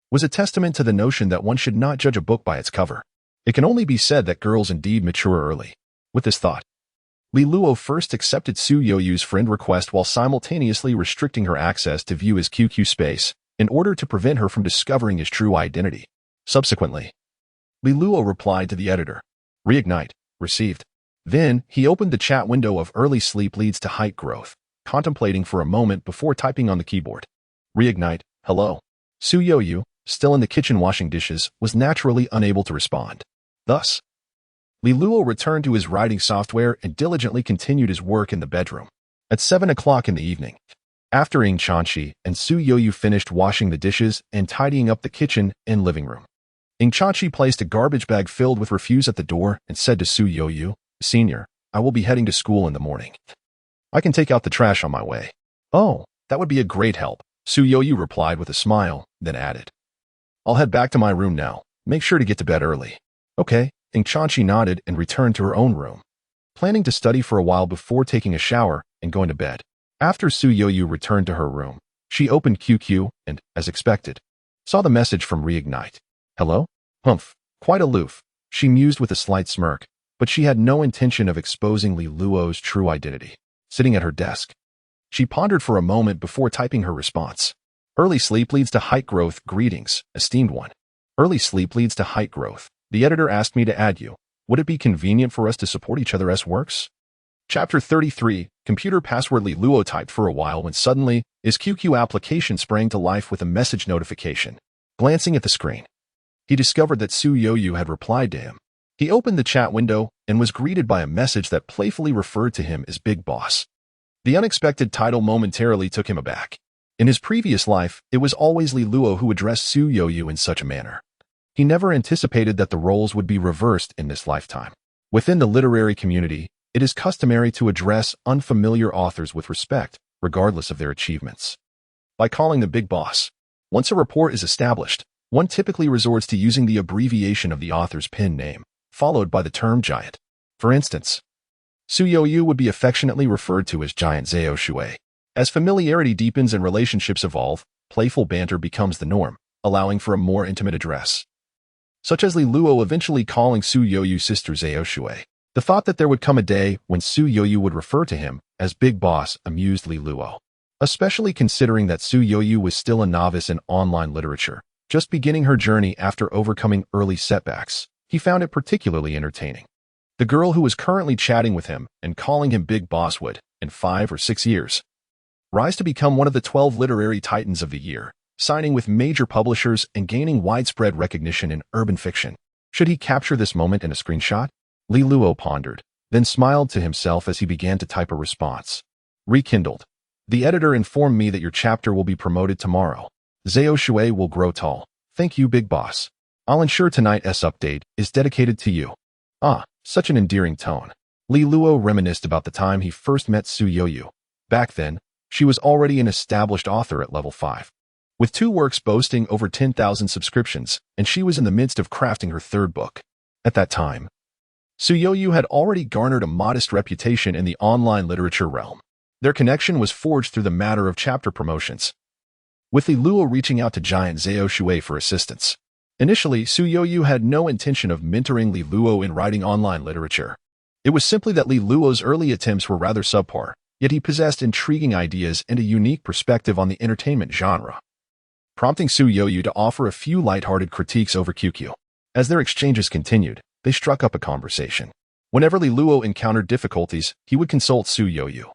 was a testament to the notion that one should not judge a book by its cover. It can only be said that girls indeed mature early. With this thought, Li Luo first accepted Su Yuyu's friend request while simultaneously restricting her access to view his QQ space in order to prevent her from discovering his true identity. Subsequently, Li Luo replied to the editor, "Reignite, received." Then, he opened the chat window of Early Sleep Leads to Height Growth, contemplating for a moment before typing on the keyboard. "Reignite, hello." Su Yuyu, still in the kitchen washing dishes, was naturally unable to respond. Thus, Li Luo returned to his writing software and diligently continued his work in the bedroom. At 7 o'clock in the evening, after Ing Chanchi and Su Yuyu finished washing the dishes and tidying up the kitchen and living room, Ing Chanchi placed a garbage bag filled with refuse at the door and said to Su Yuyu, "Senior, I will be heading to school in the morning. I can take out the trash on my way." "Oh, that would be a great help," Su Yuyu replied with a smile, then added, "I'll head back to my room now. Make sure to get to bed early." "Okay." Ing Chanchi nodded and returned to her own room, planning to study for a while before taking a shower and going to bed. After Su Yuyu returned to her room, she opened QQ and, as expected, saw the message from Reignite. "Hello? Humph, quite aloof," she mused with a slight smirk, but she had no intention of exposing Li Luo's true identity. Sitting at her desk, she pondered for a moment before typing her response. "Early sleep leads to height growth. Greetings, esteemed one. Early sleep leads to height growth. The editor asked me to add you. Would it be convenient for us to support each other's works?" Chapter 33, Computer Password. Li Luo typed for a while when suddenly, his QQ application sprang to life with a message notification. Glancing at the screen, he discovered that Su Yuyu had replied to him. He opened the chat window and was greeted by a message that playfully referred to him as Big Boss. The unexpected title momentarily took him aback. In his previous life, it was always Li Luo who addressed Su Yuyu in such a manner. He never anticipated that the roles would be reversed in this lifetime. Within the literary community, it is customary to address unfamiliar authors with respect, regardless of their achievements. By calling them Big Boss, once a rapport is established, one typically resorts to using the abbreviation of the author's pen name, followed by the term Giant. For instance, Su Yuyu would be affectionately referred to as Giant Zhao Shui. As familiarity deepens and relationships evolve, playful banter becomes the norm, allowing for a more intimate address, such as Li Luo eventually calling Su Yuyu's sister Zhao Shui. The thought that there would come a day when Su Yuyu would refer to him as Big Boss amused Li Luo, especially considering that Su Yuyu was still a novice in online literature, just beginning her journey after overcoming early setbacks. He found it particularly entertaining. The girl who was currently chatting with him and calling him Big Boss would, in 5 or 6 years, rise to become one of the 12 literary titans of the year, signing with major publishers and gaining widespread recognition in urban fiction. Should he capture this moment in a screenshot? Li Luo pondered, then smiled to himself as he began to type a response. Rekindled, The editor informed me that your chapter will be promoted tomorrow. Zhao Shui will grow tall. Thank you, big boss. I'll ensure tonight's update is dedicated to you. Ah, such an endearing tone. Li Luo reminisced about the time he first met Su Yoyu. Back then, she was already an established author at level 5. With 2 works boasting over 10,000 subscriptions, and she was in the midst of crafting her 3rd book. At that time, Su Yoyu had already garnered a modest reputation in the online literature realm. Their connection was forged through the matter of chapter promotions, with Li Luo reaching out to giant Zhao Shui for assistance. Initially, Su Yoyu had no intention of mentoring Li Luo in writing online literature. It was simply that Li Luo's early attempts were rather subpar, yet he possessed intriguing ideas and a unique perspective on the entertainment genre, prompting Su Yoyu to offer a few lighthearted critiques over QQ. As their exchanges continued, they struck up a conversation. Whenever Li Luo encountered difficulties, he would consult Su Yoyu,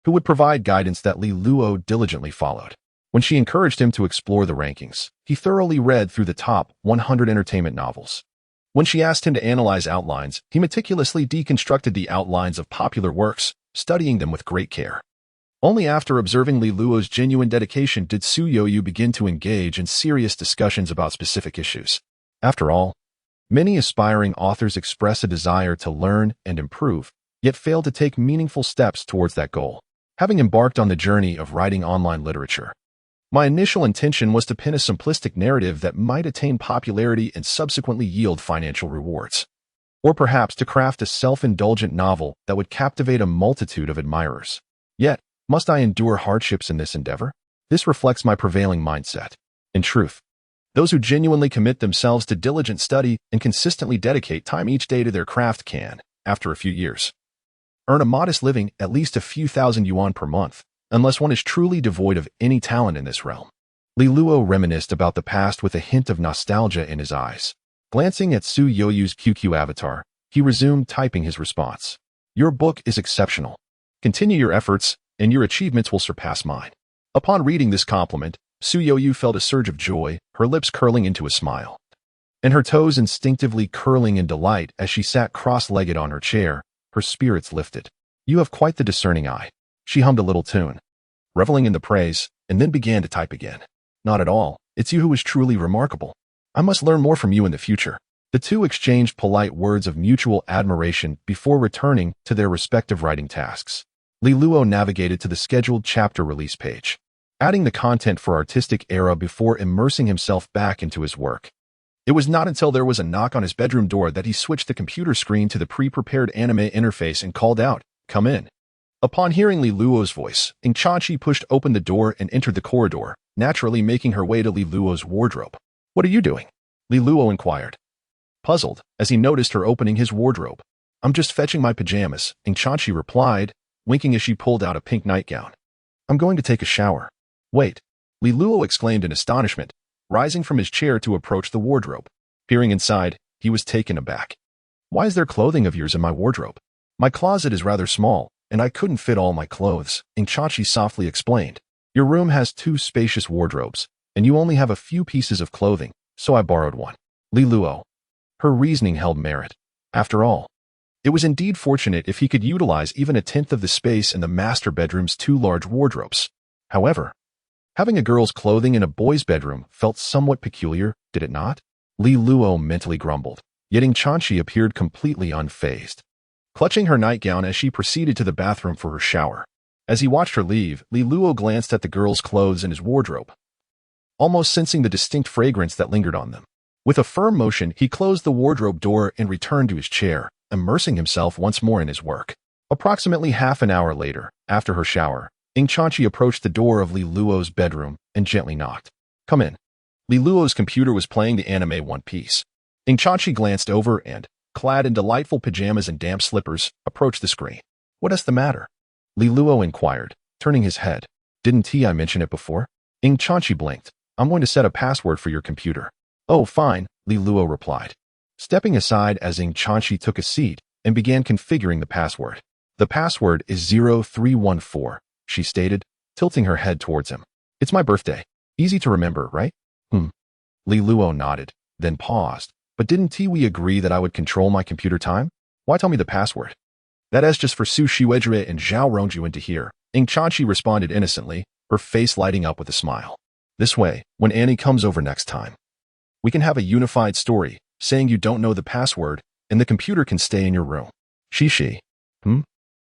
who would provide guidance that Li Luo diligently followed. When she encouraged him to explore the rankings, he thoroughly read through the top 100 entertainment novels. When she asked him to analyze outlines, he meticulously deconstructed the outlines of popular works, studying them with great care. Only after observing Li Luo's genuine dedication did Su Yoyu begin to engage in serious discussions about specific issues. After all, many aspiring authors express a desire to learn and improve, yet fail to take meaningful steps towards that goal. Having embarked on the journey of writing online literature, my initial intention was to pen a simplistic narrative that might attain popularity and subsequently yield financial rewards. Or perhaps to craft a self-indulgent novel that would captivate a multitude of admirers. Yet, must I endure hardships in this endeavor? This reflects my prevailing mindset. In truth, those who genuinely commit themselves to diligent study and consistently dedicate time each day to their craft can, after a few years, earn a modest living, at least a few thousand yuan per month, unless one is truly devoid of any talent in this realm. Li Luo reminisced about the past with a hint of nostalgia in his eyes. Glancing at Su Yoyu's QQ avatar, he resumed typing his response. Your book is exceptional. Continue your efforts, and your achievements will surpass mine. Upon reading this compliment, Su Yoyu felt a surge of joy, her lips curling into a smile, and her toes instinctively curling in delight as she sat cross-legged on her chair, her spirits lifted. You have quite the discerning eye. She hummed a little tune, reveling in the praise, and then began to type again. Not at all. It's you who is truly remarkable. I must learn more from you in the future. The two exchanged polite words of mutual admiration before returning to their respective writing tasks. Li Luo navigated to the scheduled chapter release page, adding the content for artistic era before immersing himself back into his work. It was not until there was a knock on his bedroom door that he switched the computer screen to the pre-prepared anime interface and called out, "Come in." Upon hearing Li Luo's voice, Ing Chanchi pushed open the door and entered the corridor, naturally making her way to Li Luo's wardrobe. What are you doing? Li Luo inquired, puzzled, as he noticed her opening his wardrobe. I'm just fetching my pajamas, Ing Chanchi replied, winking as she pulled out a pink nightgown. I'm going to take a shower. Wait, Li Luo exclaimed in astonishment, rising from his chair to approach the wardrobe. Peering inside, he was taken aback. Why is there clothing of yours in my wardrobe? My closet is rather small, and I couldn't fit all my clothes, Ing Chanchi softly explained. Your room has 2 spacious wardrobes, and you only have a few pieces of clothing, so I borrowed one. Li Luo. Her reasoning held merit. After all, it was indeed fortunate if he could utilize even a tenth of the space in the master bedroom's 2 large wardrobes. However, having a girl's clothing in a boy's bedroom felt somewhat peculiar, did it not? Li Luo mentally grumbled, yet Ing Chanchi appeared completely unfazed, clutching her nightgown as she proceeded to the bathroom for her shower. As he watched her leave, Li Luo glanced at the girl's clothes in his wardrobe, almost sensing the distinct fragrance that lingered on them. With a firm motion, he closed the wardrobe door and returned to his chair, immersing himself once more in his work. Approximately half an hour later, after her shower, Ing Chanchi approached the door of Li Luo's bedroom and gently knocked. Come in. Li Luo's computer was playing the anime One Piece. Ing Chanchi glanced over and, clad in delightful pajamas and damp slippers, approached the screen. What is the matter? Li Luo inquired, turning his head. Didn't I mention it before? Ing Chanchi blinked. I'm going to set a password for your computer. Oh, fine, Li Luo replied, stepping aside as Ing Chanchi took a seat and began configuring the password. The password is 0314, she stated, tilting her head towards him. It's my birthday. Easy to remember, right? Li Luo nodded, then paused. But didn't we agree that I would control my computer time? Why tell me the password? That is just for Su Shiwejue and Zhao Rongjuan to hear, Chachi responded innocently, her face lighting up with a smile. This way, when Annie comes over next time, we can have a unified story, saying you don't know the password, and the computer can stay in your room. She.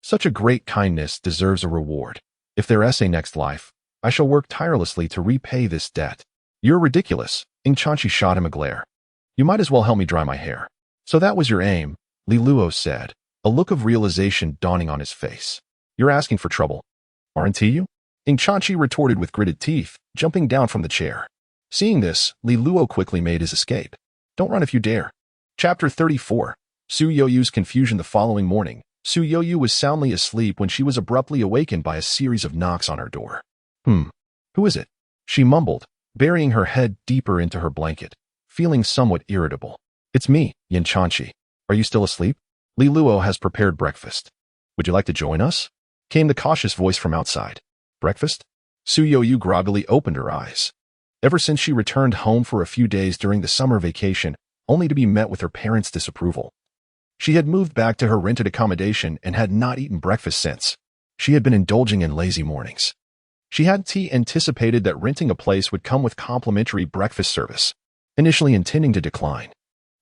Such a great kindness deserves a reward. If there is a next life, I shall work tirelessly to repay this debt. You're ridiculous. Chachi shot him a glare. You might as well help me dry my hair. So that was your aim, Li Luo said, a look of realization dawning on his face. You're asking for trouble, aren't you? Chachi retorted with gritted teeth, jumping down from the chair. Seeing this, Li Luo quickly made his escape. Don't run if you dare. Chapter 34. Su Youyu's confusion. The following morning, Su Youyu was soundly asleep when she was abruptly awakened by a series of knocks on her door. Who is it? She mumbled, burying her head deeper into her blanket, feeling somewhat irritable. It's me, Chachi. Are you still asleep? Li Luo has prepared breakfast. Would you like to join us? Came the cautious voice from outside. Breakfast? Su Youyu groggily opened her eyes. Ever since she returned home for a few days during the summer vacation, only to be met with her parents' disapproval. She had moved back to her rented accommodation and had not eaten breakfast since. She had been indulging in lazy mornings. She hadn't anticipated that renting a place would come with complimentary breakfast service, initially intending to decline.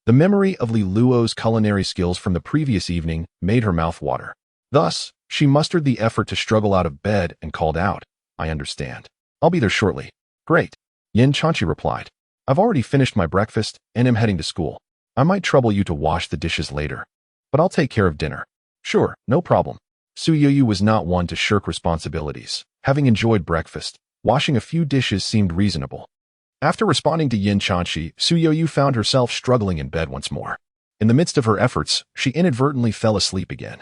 The memory of Li Luo's culinary skills from the previous evening made her mouth water. Thus, she mustered the effort to struggle out of bed and called out, I understand. I'll be there shortly. Great. Chachi replied. I've already finished my breakfast and am heading to school. I might trouble you to wash the dishes later, but I'll take care of dinner. Sure, no problem. Su Youyu was not one to shirk responsibilities. Having enjoyed breakfast, washing a few dishes seemed reasonable. After responding to Chachi, Su Youyu found herself struggling in bed once more. In the midst of her efforts, she inadvertently fell asleep again.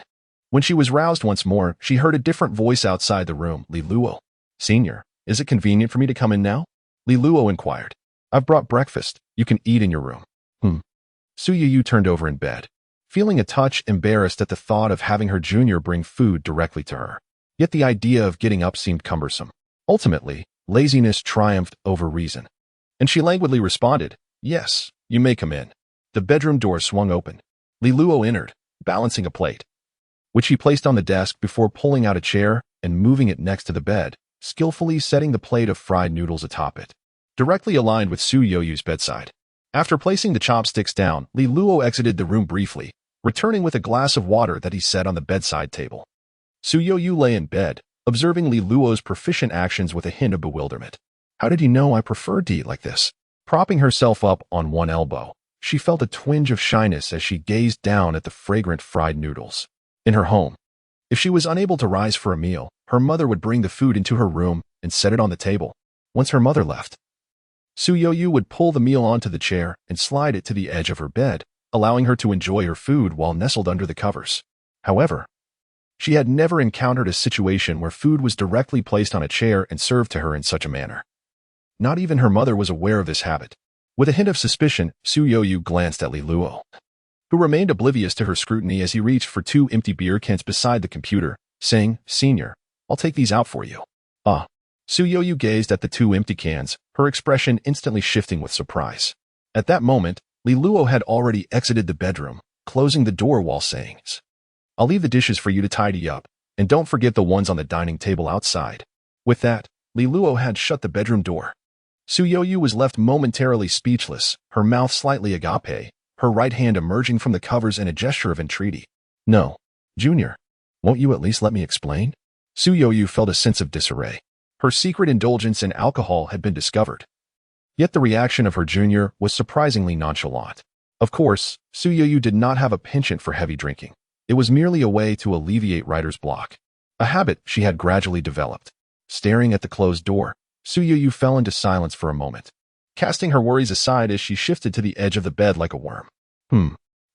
When she was roused once more, she heard a different voice outside the room. Li Luo. Senior, is it convenient for me to come in now? Li Luo inquired. I've brought breakfast. You can eat in your room. Su Youyu turned over in bed, feeling a touch embarrassed at the thought of having her junior bring food directly to her. Yet the idea of getting up seemed cumbersome. Ultimately, laziness triumphed over reason. And she languidly responded, Yes, you may come in. The bedroom door swung open. Li Luo entered, balancing a plate, which he placed on the desk before pulling out a chair and moving it next to the bed, skillfully setting the plate of fried noodles atop it, directly aligned with Su Youyu's bedside. After placing the chopsticks down, Li Luo exited the room briefly, returning with a glass of water that he set on the bedside table. Su Youyu lay in bed, observing Li Luo's proficient actions with a hint of bewilderment. How did he know I preferred to eat like this? Propping herself up on one elbow, she felt a twinge of shyness as she gazed down at the fragrant fried noodles. In her home, if she was unable to rise for a meal, her mother would bring the food into her room and set it on the table. Once her mother left, Su Youyu would pull the meal onto the chair and slide it to the edge of her bed, allowing her to enjoy her food while nestled under the covers. However, she had never encountered a situation where food was directly placed on a chair and served to her in such a manner. Not even her mother was aware of this habit. With a hint of suspicion, Su Youyu glanced at Li Luo, who remained oblivious to her scrutiny as he reached for 2 empty beer cans beside the computer, saying, Senior, I'll take these out for you. Su Youyu gazed at the 2 empty cans, her expression instantly shifting with surprise. At that moment, Li Luo had already exited the bedroom, closing the door while saying, I'll leave the dishes for you to tidy up, and don't forget the ones on the dining table outside. With that, Li Luo had shut the bedroom door. Su Youyu was left momentarily speechless, her mouth slightly agape, her right hand emerging from the covers in a gesture of entreaty. No, Junior, won't you at least let me explain? Su Youyu felt a sense of disarray. Her secret indulgence in alcohol had been discovered. Yet the reaction of her junior was surprisingly nonchalant. Of course, Su Youyu did not have a penchant for heavy drinking. It was merely a way to alleviate writer's block, a habit she had gradually developed. Staring at the closed door, Su Youyu fell into silence for a moment, casting her worries aside as she shifted to the edge of the bed like a worm.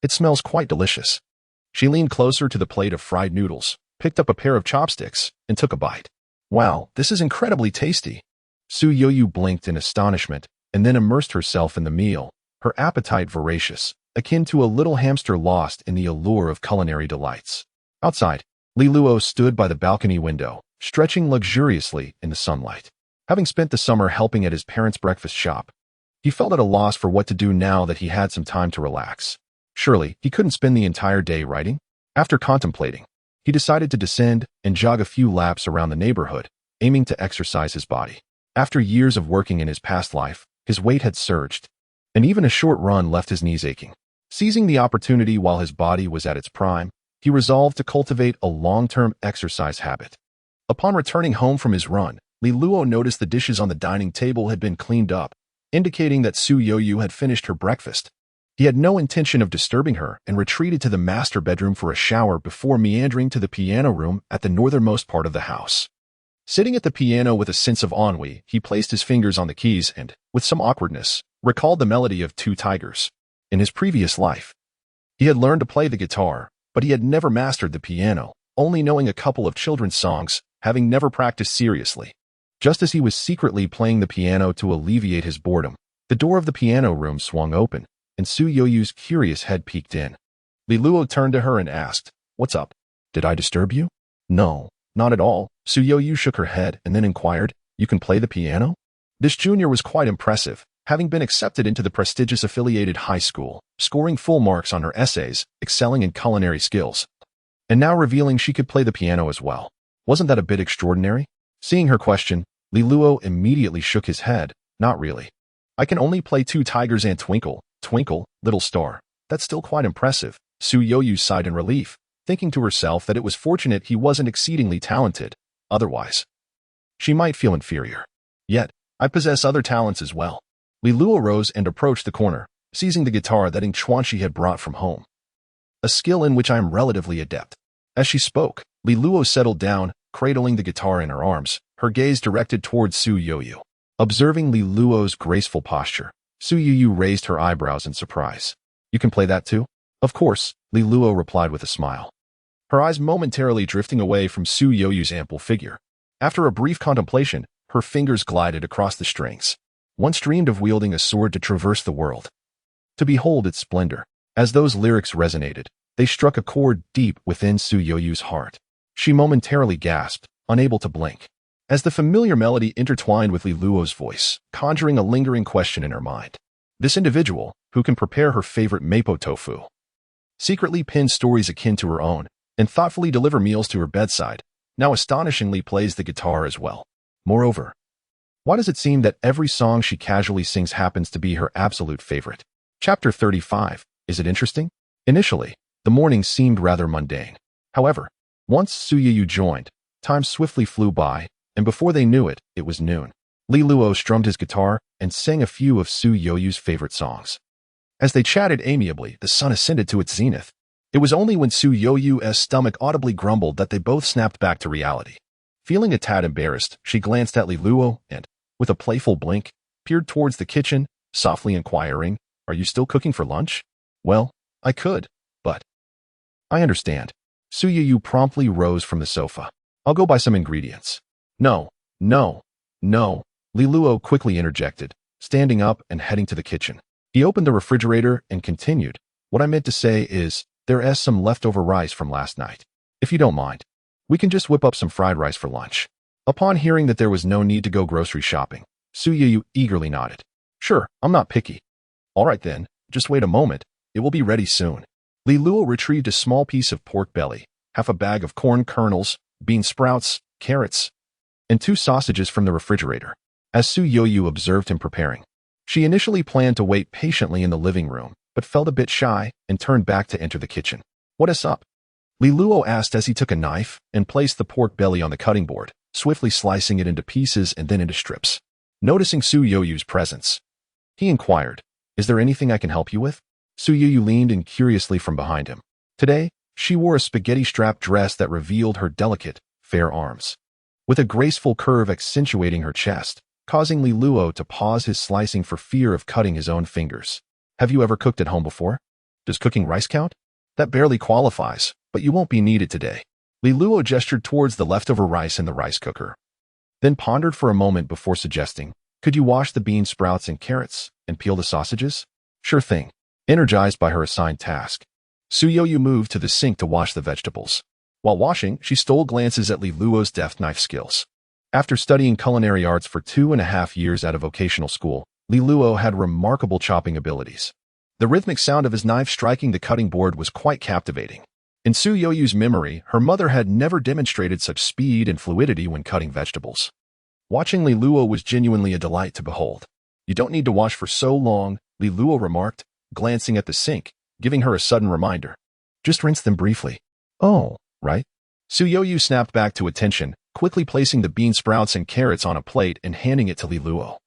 It smells quite delicious. She leaned closer to the plate of fried noodles, picked up a pair of chopsticks, and took a bite. Wow, this is incredibly tasty. Su Youyu blinked in astonishment and then immersed herself in the meal, her appetite voracious, akin to a little hamster lost in the allure of culinary delights. Outside, Li Luo stood by the balcony window, stretching luxuriously in the sunlight. Having spent the summer helping at his parents' breakfast shop, he felt at a loss for what to do now that he had some time to relax. Surely, he couldn't spend the entire day writing? After contemplating he decided to descend and jog a few laps around the neighborhood, aiming to exercise his body. After years of working in his past life, his weight had surged, and even a short run left his knees aching. Seizing the opportunity while his body was at its prime, he resolved to cultivate a long-term exercise habit. Upon returning home from his run, Li Luo noticed the dishes on the dining table had been cleaned up, indicating that Su Youyu had finished her breakfast. He had no intention of disturbing her and retreated to the master bedroom for a shower before meandering to the piano room at the northernmost part of the house. Sitting at the piano with a sense of ennui, he placed his fingers on the keys and, with some awkwardness, recalled the melody of Two Tigers. In his previous life, he had learned to play the guitar, but he had never mastered the piano, only knowing a couple of children's songs, having never practiced seriously. Just as he was secretly playing the piano to alleviate his boredom, the door of the piano room swung open, and Su Youyu's curious head peeked in. Li Luo turned to her and asked, "What's up? Did I disturb you?" "No, not at all." Su Youyu shook her head and then inquired, "You can play the piano?" This junior was quite impressive, having been accepted into the prestigious affiliated high school, scoring full marks on her essays, excelling in culinary skills, and now revealing she could play the piano as well. Wasn't that a bit extraordinary? Seeing her question, Li Luo immediately shook his head. "Not really. I can only play Two Tigers and Twinkle, Twinkle, Little Star." "That's still quite impressive." Su Youyu sighed in relief, thinking to herself that it was fortunate he wasn't exceedingly talented. Otherwise, she might feel inferior. "Yet, I possess other talents as well." Li Luo rose and approached the corner, seizing the guitar that Ing Chuanxi had brought from home. "A skill in which I am relatively adept." As she spoke, Li Luo settled down, cradling the guitar in her arms, her gaze directed towards Su Youyu. Observing Li Luo's graceful posture, Su Youyu raised her eyebrows in surprise. "You can play that too?" "Of course," Li Luo replied with a smile, her eyes momentarily drifting away from Su Youyu's ample figure. After a brief contemplation, her fingers glided across the strings. Once dreamed of wielding a sword to traverse the world, to behold its splendor. As those lyrics resonated, they struck a chord deep within Su Youyu's heart. She momentarily gasped, unable to blink, as the familiar melody intertwined with Li Luo's voice, conjuring a lingering question in her mind. This individual, who can prepare her favorite mapo tofu, secretly pen stories akin to her own, and thoughtfully deliver meals to her bedside, now astonishingly plays the guitar as well. Moreover, why does it seem that every song she casually sings happens to be her absolute favorite? Chapter 35. Is it interesting? Initially, the morning seemed rather mundane. However, once Su Youyu joined, time swiftly flew by, and before they knew it, it was noon. Li Luo strummed his guitar and sang a few of Su Youyu's favorite songs. As they chatted amiably, the sun ascended to its zenith. It was only when Su Youyu's stomach audibly grumbled that they both snapped back to reality. Feeling a tad embarrassed, she glanced at Li Luo and, with a playful blink, peered towards the kitchen, softly inquiring, "Are you still cooking for lunch?" "Well, I could, but..." "I understand." Su Youyu promptly rose from the sofa. "I'll go buy some ingredients." "No, no, no," Li Luo quickly interjected, standing up and heading to the kitchen. He opened the refrigerator and continued, "What I meant to say is, there's some leftover rice from last night. If you don't mind, we can just whip up some fried rice for lunch." Upon hearing that there was no need to go grocery shopping, Su Youyu eagerly nodded. "Sure, I'm not picky." "All right then, just wait a moment, it will be ready soon." Li Luo retrieved a small piece of pork belly, half a bag of corn kernels, bean sprouts, carrots, and 2 sausages from the refrigerator. As Su Youyu observed him preparing, she initially planned to wait patiently in the living room, but felt a bit shy and turned back to enter the kitchen. "What is up?" Li Luo asked as he took a knife and placed the pork belly on the cutting board, swiftly slicing it into pieces and then into strips. Noticing Su Youyu's presence, he inquired, "Is there anything I can help you with?" Su Youyu leaned in curiously from behind him. Today, she wore a spaghetti-strap dress that revealed her delicate, fair arms, with a graceful curve accentuating her chest, causing Li Luo to pause his slicing for fear of cutting his own fingers. "Have you ever cooked at home before? Does cooking rice count?" "That barely qualifies, but you won't be needed today." Li Luo gestured towards the leftover rice in the rice cooker, then pondered for a moment before suggesting, "Could you wash the bean sprouts and carrots, and peel the sausages?" "Sure thing." Energized by her assigned task, Su Youyu moved to the sink to wash the vegetables. While washing, she stole glances at Li Luo's deft knife skills. After studying culinary arts for 2.5 years at a vocational school, Li Luo had remarkable chopping abilities. The rhythmic sound of his knife striking the cutting board was quite captivating. In Su Yoyu's memory, her mother had never demonstrated such speed and fluidity when cutting vegetables. Watching Li Luo was genuinely a delight to behold. "You don't need to wash for so long," Li Luo remarked, glancing at the sink, giving her a sudden reminder. "Just rinse them briefly." "Oh, right." Su Yoyu snapped back to attention, quickly placing the bean sprouts and carrots on a plate and handing it to Li Luo.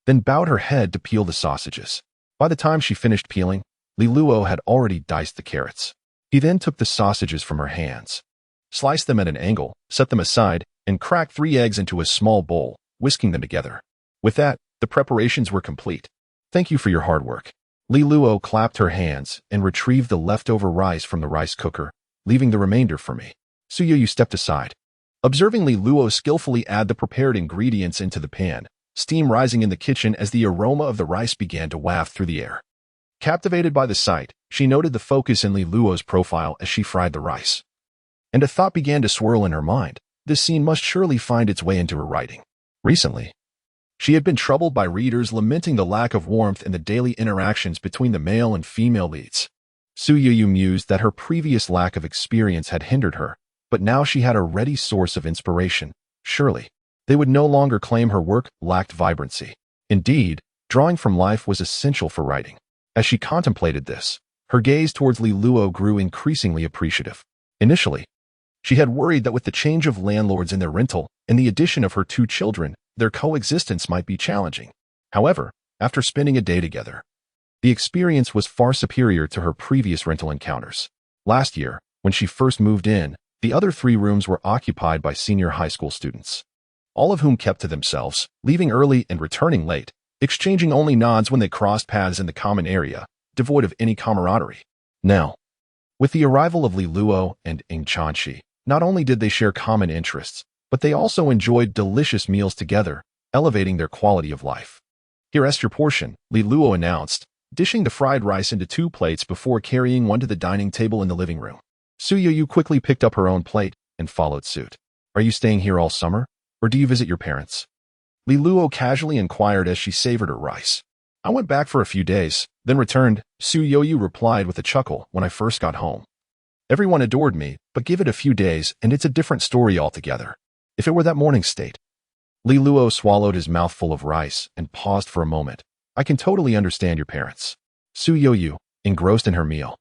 Then bowed her head to peel the sausages. By the time she finished peeling, Li Luo had already diced the carrots. He then took the sausages from her hands, sliced them at an angle, set them aside, and cracked 3 eggs into a small bowl, whisking them together. With that, the preparations were complete. "Thank you for your hard work." Li Luo clapped her hands and retrieved the leftover rice from the rice cooker, leaving the remainder for me. Su Yoyu stepped aside. Observing Li Luo skillfully add the prepared ingredients into the pan, steam rising in the kitchen as the aroma of the rice began to waft through the air. Captivated by the sight, she noted the focus in Li Luo's profile as she fried the rice. And a thought began to swirl in her mind. This scene must surely find its way into her writing. Recently, she had been troubled by readers lamenting the lack of warmth in the daily interactions between the male and female leads. Su Yoyu mused that her previous lack of experience had hindered her, but now she had a ready source of inspiration. Surely, they would no longer claim her work lacked vibrancy. Indeed, drawing from life was essential for writing. As she contemplated this, her gaze towards Li Luo grew increasingly appreciative. Initially, she had worried that with the change of landlords in their rental and the addition of her 2 children, their coexistence might be challenging. However, after spending a day together, the experience was far superior to her previous rental encounters. Last year, when she first moved in, the other 3 rooms were occupied by senior high school students, all of whom kept to themselves, leaving early and returning late, exchanging only nods when they crossed paths in the common area, devoid of any camaraderie. Now, with the arrival of Li Luo and Ing Chanxi, not only did they share common interests, but they also enjoyed delicious meals together, elevating their quality of life. "Here's your portion," Li Luo announced, dishing the fried rice into 2 plates before carrying one to the dining table in the living room. Su Yoyu quickly picked up her own plate and followed suit. "Are you staying here all summer, or do you visit your parents?" Li Luo casually inquired as she savored her rice. "I went back for a few days, then returned," Su Yoyu replied with a chuckle. "When I first got home, everyone adored me, but give it a few days and it's a different story altogether. If it were that morning state." Li Luo swallowed his mouthful of rice and paused for a moment. "I can totally understand your parents." Su Yoyu, engrossed in her meal,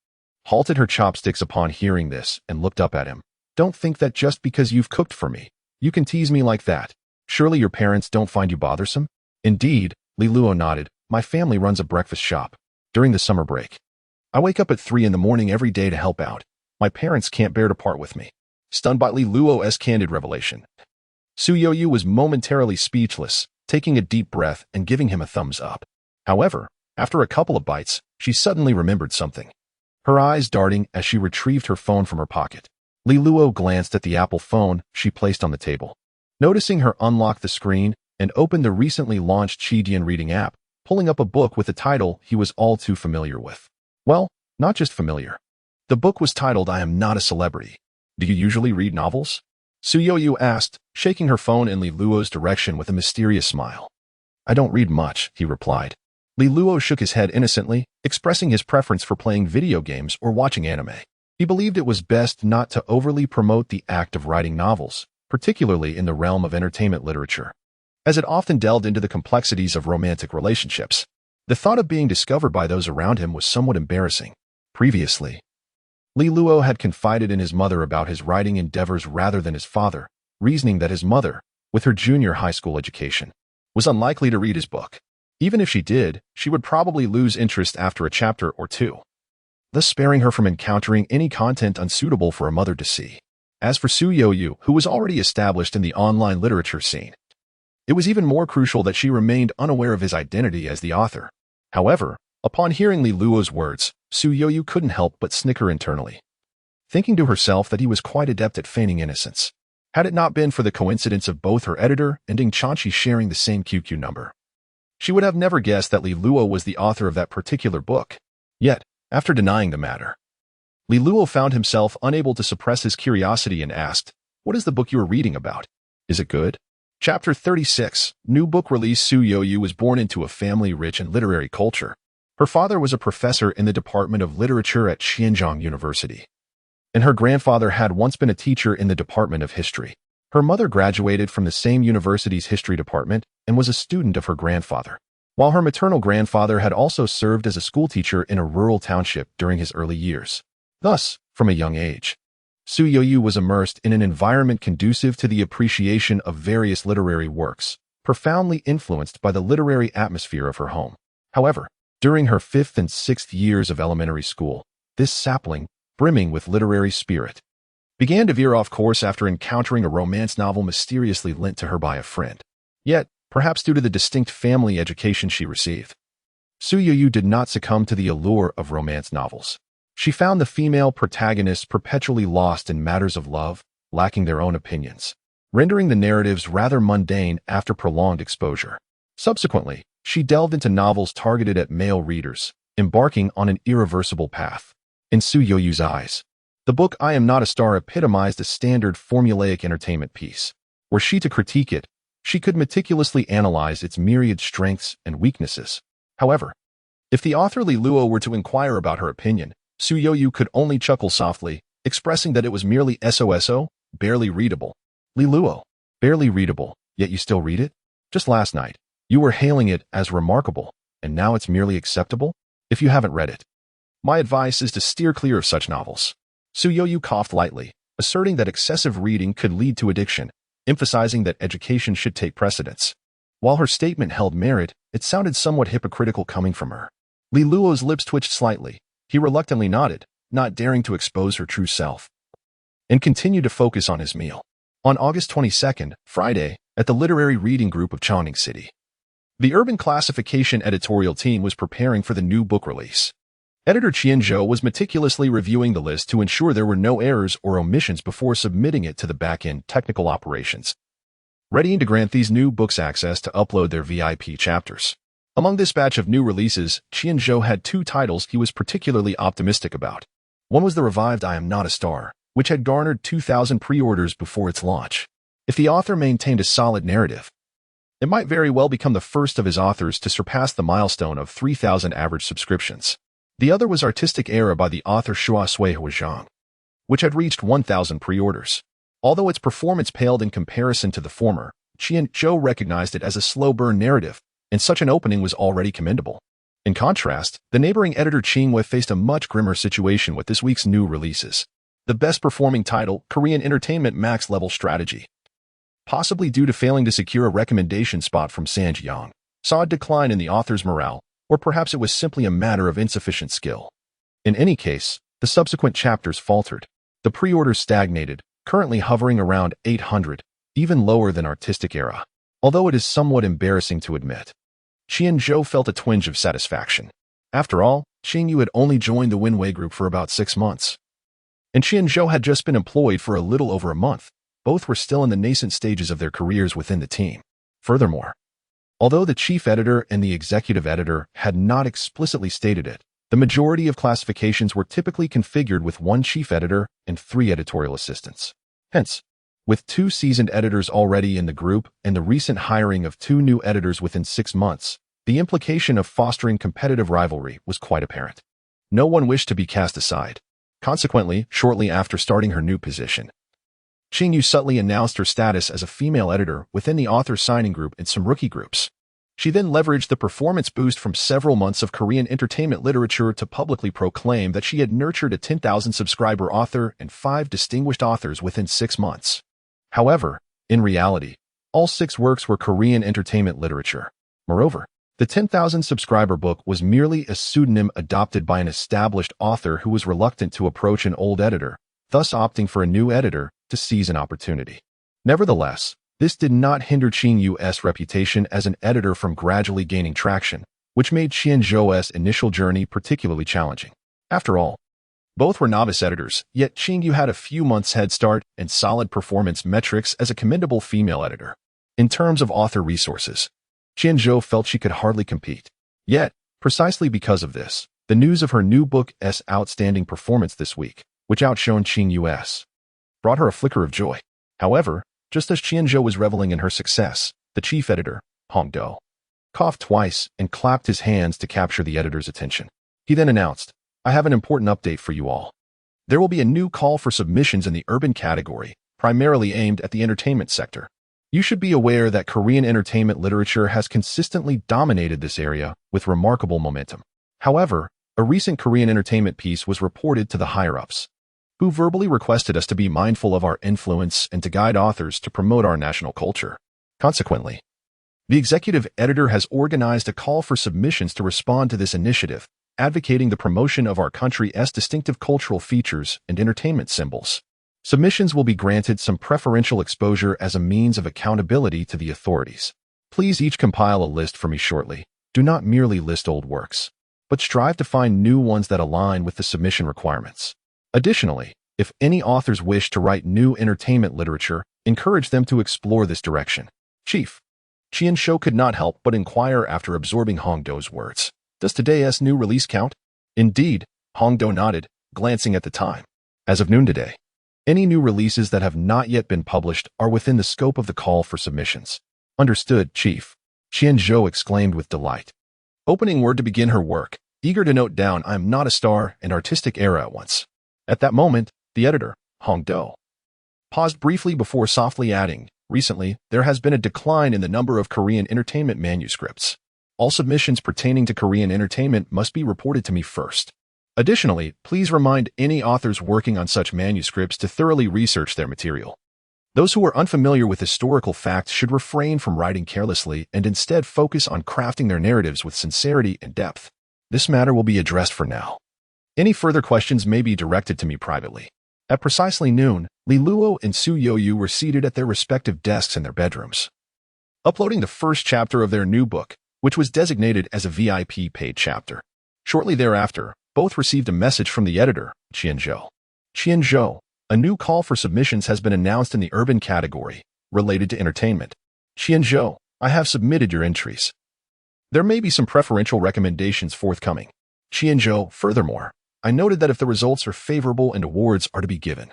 halted her chopsticks upon hearing this and looked up at him. "Don't think that just because you've cooked for me, you can tease me like that. Surely your parents don't find you bothersome?" "Indeed," Li Luo nodded. "My family runs a breakfast shop. During the summer break, I wake up at 3 in the morning every day to help out. My parents can't bear to part with me." Stunned by Li Luo's candid revelation, Su Yoyu was momentarily speechless, taking a deep breath and giving him a thumbs up. However, after a couple of bites, she suddenly remembered something, her eyes darting as she retrieved her phone from her pocket. Li Luo glanced at the Apple phone she placed on the table. Noticing her unlock the screen and open the recently launched Qidian reading app, pulling up a book with a title he was all too familiar with. Well, not just familiar. The book was titled "I Am Not a Celebrity." "Do you usually read novels?" Su Yoyu asked, shaking her phone in Li Luo's direction with a mysterious smile. "I don't read much," he replied. Li Luo shook his head innocently, expressing his preference for playing video games or watching anime. He believed it was best not to overly promote the act of writing novels, particularly in the realm of entertainment literature, as it often delved into the complexities of romantic relationships. The thought of being discovered by those around him was somewhat embarrassing. Previously, Li Luo had confided in his mother about his writing endeavors rather than his father, reasoning that his mother, with her junior high school education, was unlikely to read his book. Even if she did, she would probably lose interest after a chapter or 2, thus sparing her from encountering any content unsuitable for a mother to see. As for Su Yoyu, who was already established in the online literature scene, it was even more crucial that she remained unaware of his identity as the author. However, upon hearing Li Luo's words, Su Yoyu couldn't help but snicker internally, thinking to herself that he was quite adept at feigning innocence. Had it not been for the coincidence of both her editor and Ing Chanxi sharing the same QQ number, she would have never guessed that Li Luo was the author of that particular book. Yet, after denying the matter, Li Luo found himself unable to suppress his curiosity and asked, "What is the book you are reading about? Is it good?" Chapter 36, New Book Release. Su Yoyu was born into a family rich in literary culture. Her father was a professor in the Department of Literature at Xinjiang University, and her grandfather had once been a teacher in the Department of History. Her mother graduated from the same university's history department and was a student of her grandfather, while her maternal grandfather had also served as a schoolteacher in a rural township during his early years. Thus, from a young age, Su Yoyu was immersed in an environment conducive to the appreciation of various literary works, profoundly influenced by the literary atmosphere of her home. However, during her 5th and 6th years of elementary school, this sapling, brimming with literary spirit, began to veer off course after encountering a romance novel mysteriously lent to her by a friend. Yet, perhaps due to the distinct family education she received, Su Yoyu did not succumb to the allure of romance novels. She found the female protagonists perpetually lost in matters of love, lacking their own opinions, rendering the narratives rather mundane after prolonged exposure. Subsequently, she delved into novels targeted at male readers, embarking on an irreversible path. In Su Yoyu's eyes, the book I Am Not a Star epitomized a standard formulaic entertainment piece. Were she to critique it, she could meticulously analyze its myriad strengths and weaknesses. However, if the author Li Luo were to inquire about her opinion, Su Yoyu could only chuckle softly, expressing that it was merely SOSO, barely readable. Li Luo, barely readable, yet you still read it? Just last night, you were hailing it as remarkable, and now it's merely acceptable? If you haven't read it, my advice is to steer clear of such novels. Su Yoyu coughed lightly, asserting that excessive reading could lead to addiction, emphasizing that education should take precedence. While her statement held merit, it sounded somewhat hypocritical coming from her. Li Luo's lips twitched slightly. He reluctantly nodded, not daring to expose her true self, and continued to focus on his meal. On August 22nd, Friday, at the Literary Reading Group of Chongqing City, the Urban Classification editorial team was preparing for the new book release. Editor Qian Zhou was meticulously reviewing the list to ensure there were no errors or omissions before submitting it to the back-end technical operations, readying to grant these new books access to upload their VIP chapters. Among this batch of new releases, Qian Zhou had 2 titles he was particularly optimistic about. One was the revived I Am Not a Star, which had garnered 2,000 pre-orders before its launch. If the author maintained a solid narrative, it might very well become the first of his authors to surpass the milestone of 3,000 average subscriptions. The other was Artistic Era by the author Xua Sui Huazhang, which had reached 1,000 pre-orders. Although its performance paled in comparison to the former, Qian Zhou recognized it as a slow-burn narrative, and such an opening was already commendable. In contrast, the neighboring editor Qingwei faced a much grimmer situation with this week's new releases. The best-performing title, Korean Entertainment Max Level Strategy, possibly due to failing to secure a recommendation spot from Sanji Yang, saw a decline in the author's morale, or perhaps it was simply a matter of insufficient skill. In any case, the subsequent chapters faltered. The pre-orders stagnated, currently hovering around 800, even lower than Artistic Era. Although it is somewhat embarrassing to admit, Qian Zhou felt a twinge of satisfaction. After all, Qing Yu had only joined the Winwei group for about 6 months, and Qian Zhou had just been employed for a little over a month. Both were still in the nascent stages of their careers within the team. Furthermore, although the chief editor and the executive editor had not explicitly stated it, the majority of classifications were typically configured with 1 chief editor and 3 editorial assistants. Hence, with 2 seasoned editors already in the group and the recent hiring of 2 new editors within 6 months, the implication of fostering competitive rivalry was quite apparent. No one wished to be cast aside. Consequently, shortly after starting her new position, Qing Yu subtly announced her status as a female editor within the author signing group and some rookie groups. She then leveraged the performance boost from several months of Korean entertainment literature to publicly proclaim that she had nurtured a 10,000 subscriber author and 5 distinguished authors within 6 months. However, in reality, all 6 works were Korean entertainment literature. Moreover, the 10,000 subscriber book was merely a pseudonym adopted by an established author who was reluctant to approach an old editor, thus opting for a new editor to seize an opportunity. Nevertheless, this did not hinder Qing Yu's reputation as an editor from gradually gaining traction, which made Qian Zhou's initial journey particularly challenging. After all, both were novice editors, yet Qing Yu had a few months' head start and solid performance metrics as a commendable female editor. In terms of author resources, Qian Zhou felt she could hardly compete. Yet, precisely because of this, the news of her new book's outstanding performance this week, which outshone Qing Yu's, brought her a flicker of joy. However, just as Qian Zhou was reveling in her success, the chief editor, Hong Do, coughed twice and clapped his hands to capture the editor's attention. He then announced, "I have an important update for you all. There will be a new call for submissions in the urban category, primarily aimed at the entertainment sector. You should be aware that Korean entertainment literature has consistently dominated this area with remarkable momentum. However, a recent Korean entertainment piece was reported to the higher-ups, who verbally requested us to be mindful of our influence and to guide authors to promote our national culture. Consequently, the executive editor has organized a call for submissions to respond to this initiative, advocating the promotion of our country's distinctive cultural features and entertainment symbols. Submissions will be granted some preferential exposure as a means of accountability to the authorities. Please each compile a list for me shortly. Do not merely list old works, but strive to find new ones that align with the submission requirements. Additionally, if any authors wish to write new entertainment literature, encourage them to explore this direction. Chief Chien-sho could not help but inquire after absorbing Hongdo's words. Does today's new release count? Indeed, Hongdo nodded, glancing at the time. As of noon today, any new releases that have not yet been published are within the scope of the call for submissions. Understood, Chief. Chien-sho exclaimed with delight. Opening word to begin her work, eager to note down I am not a star and artistic era at once. At that moment, the editor, Hongdo, paused briefly before softly adding, recently, there has been a decline in the number of Korean entertainment manuscripts. All submissions pertaining to Korean entertainment must be reported to me first. Additionally, please remind any authors working on such manuscripts to thoroughly research their material. Those who are unfamiliar with historical facts should refrain from writing carelessly and instead focus on crafting their narratives with sincerity and depth. This matter will be addressed for now. Any further questions may be directed to me privately. At precisely noon, Lee Luo and Su Yoyu were seated at their respective desks in their bedrooms, uploading the first chapter of their new book, which was designated as a VIP paid chapter. Shortly thereafter, both received a message from the editor, Chien-sho. Chien-sho, a new call for submissions has been announced in the urban category, related to entertainment. Chien-sho, I have submitted your entries. There may be some preferential recommendations forthcoming. Chien-sho, furthermore, I noted that if the results are favorable and awards are to be given,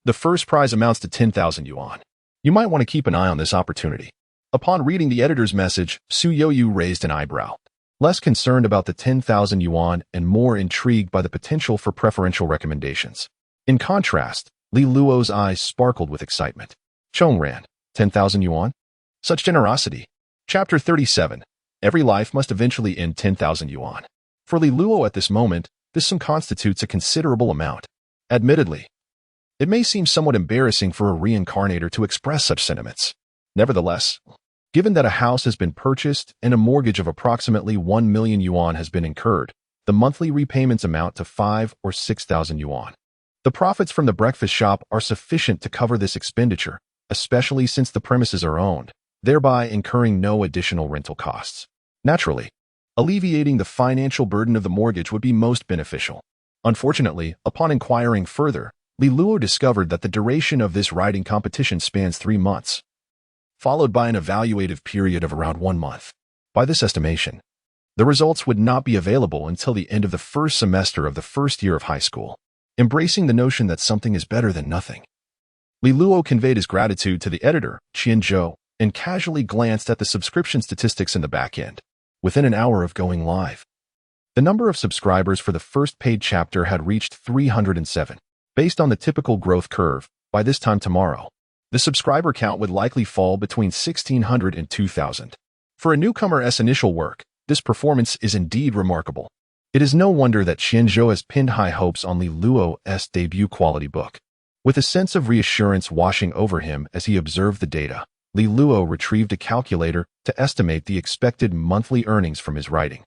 the first prize amounts to 10,000 yuan. You might want to keep an eye on this opportunity. Upon reading the editor's message, Su Yoyu raised an eyebrow, less concerned about the 10,000 yuan and more intrigued by the potential for preferential recommendations. In contrast, Lee Luo's eyes sparkled with excitement. Chongran, 10,000 yuan? Such generosity. Chapter 37. Every life must eventually end 10,000 yuan. For Lee Luo at this moment, this sum constitutes a considerable amount. Admittedly, it may seem somewhat embarrassing for a reincarnator to express such sentiments. Nevertheless, given that a house has been purchased and a mortgage of approximately 1 million yuan has been incurred, the monthly repayments amount to 5 or 6,000 yuan. The profits from the breakfast shop are sufficient to cover this expenditure, especially since the premises are owned, thereby incurring no additional rental costs. Naturally, alleviating the financial burden of the mortgage would be most beneficial. Unfortunately, upon inquiring further, Lee Luo discovered that the duration of this writing competition spans 3 months, followed by an evaluative period of around 1 month. By this estimation, the results would not be available until the end of the first semester of the first year of high school. Embracing the notion that something is better than nothing, Lee Luo conveyed his gratitude to the editor, Chien-sho, and casually glanced at the subscription statistics in the back end. Within an hour of going live, the number of subscribers for the first paid chapter had reached 307. Based on the typical growth curve, by this time tomorrow, the subscriber count would likely fall between 1,600 and 2,000. For a newcomer's initial work, this performance is indeed remarkable. It is no wonder that Chien-sho has pinned high hopes on Lee Luo's debut quality book. With a sense of reassurance washing over him as he observed the data, Lee Luo retrieved a calculator to estimate the expected monthly earnings from his writing,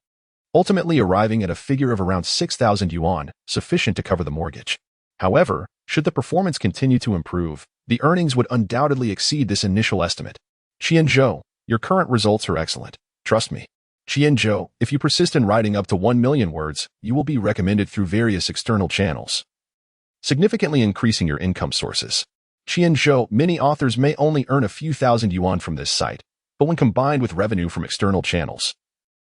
ultimately arriving at a figure of around 6,000 yuan, sufficient to cover the mortgage. However, should the performance continue to improve, the earnings would undoubtedly exceed this initial estimate. Chien-sho, your current results are excellent. Trust me. Chien-sho, if you persist in writing up to 1 million words, you will be recommended through various external channels, significantly increasing your income sources. Chien-sho, many authors may only earn a few thousand yuan from this site, but when combined with revenue from external channels,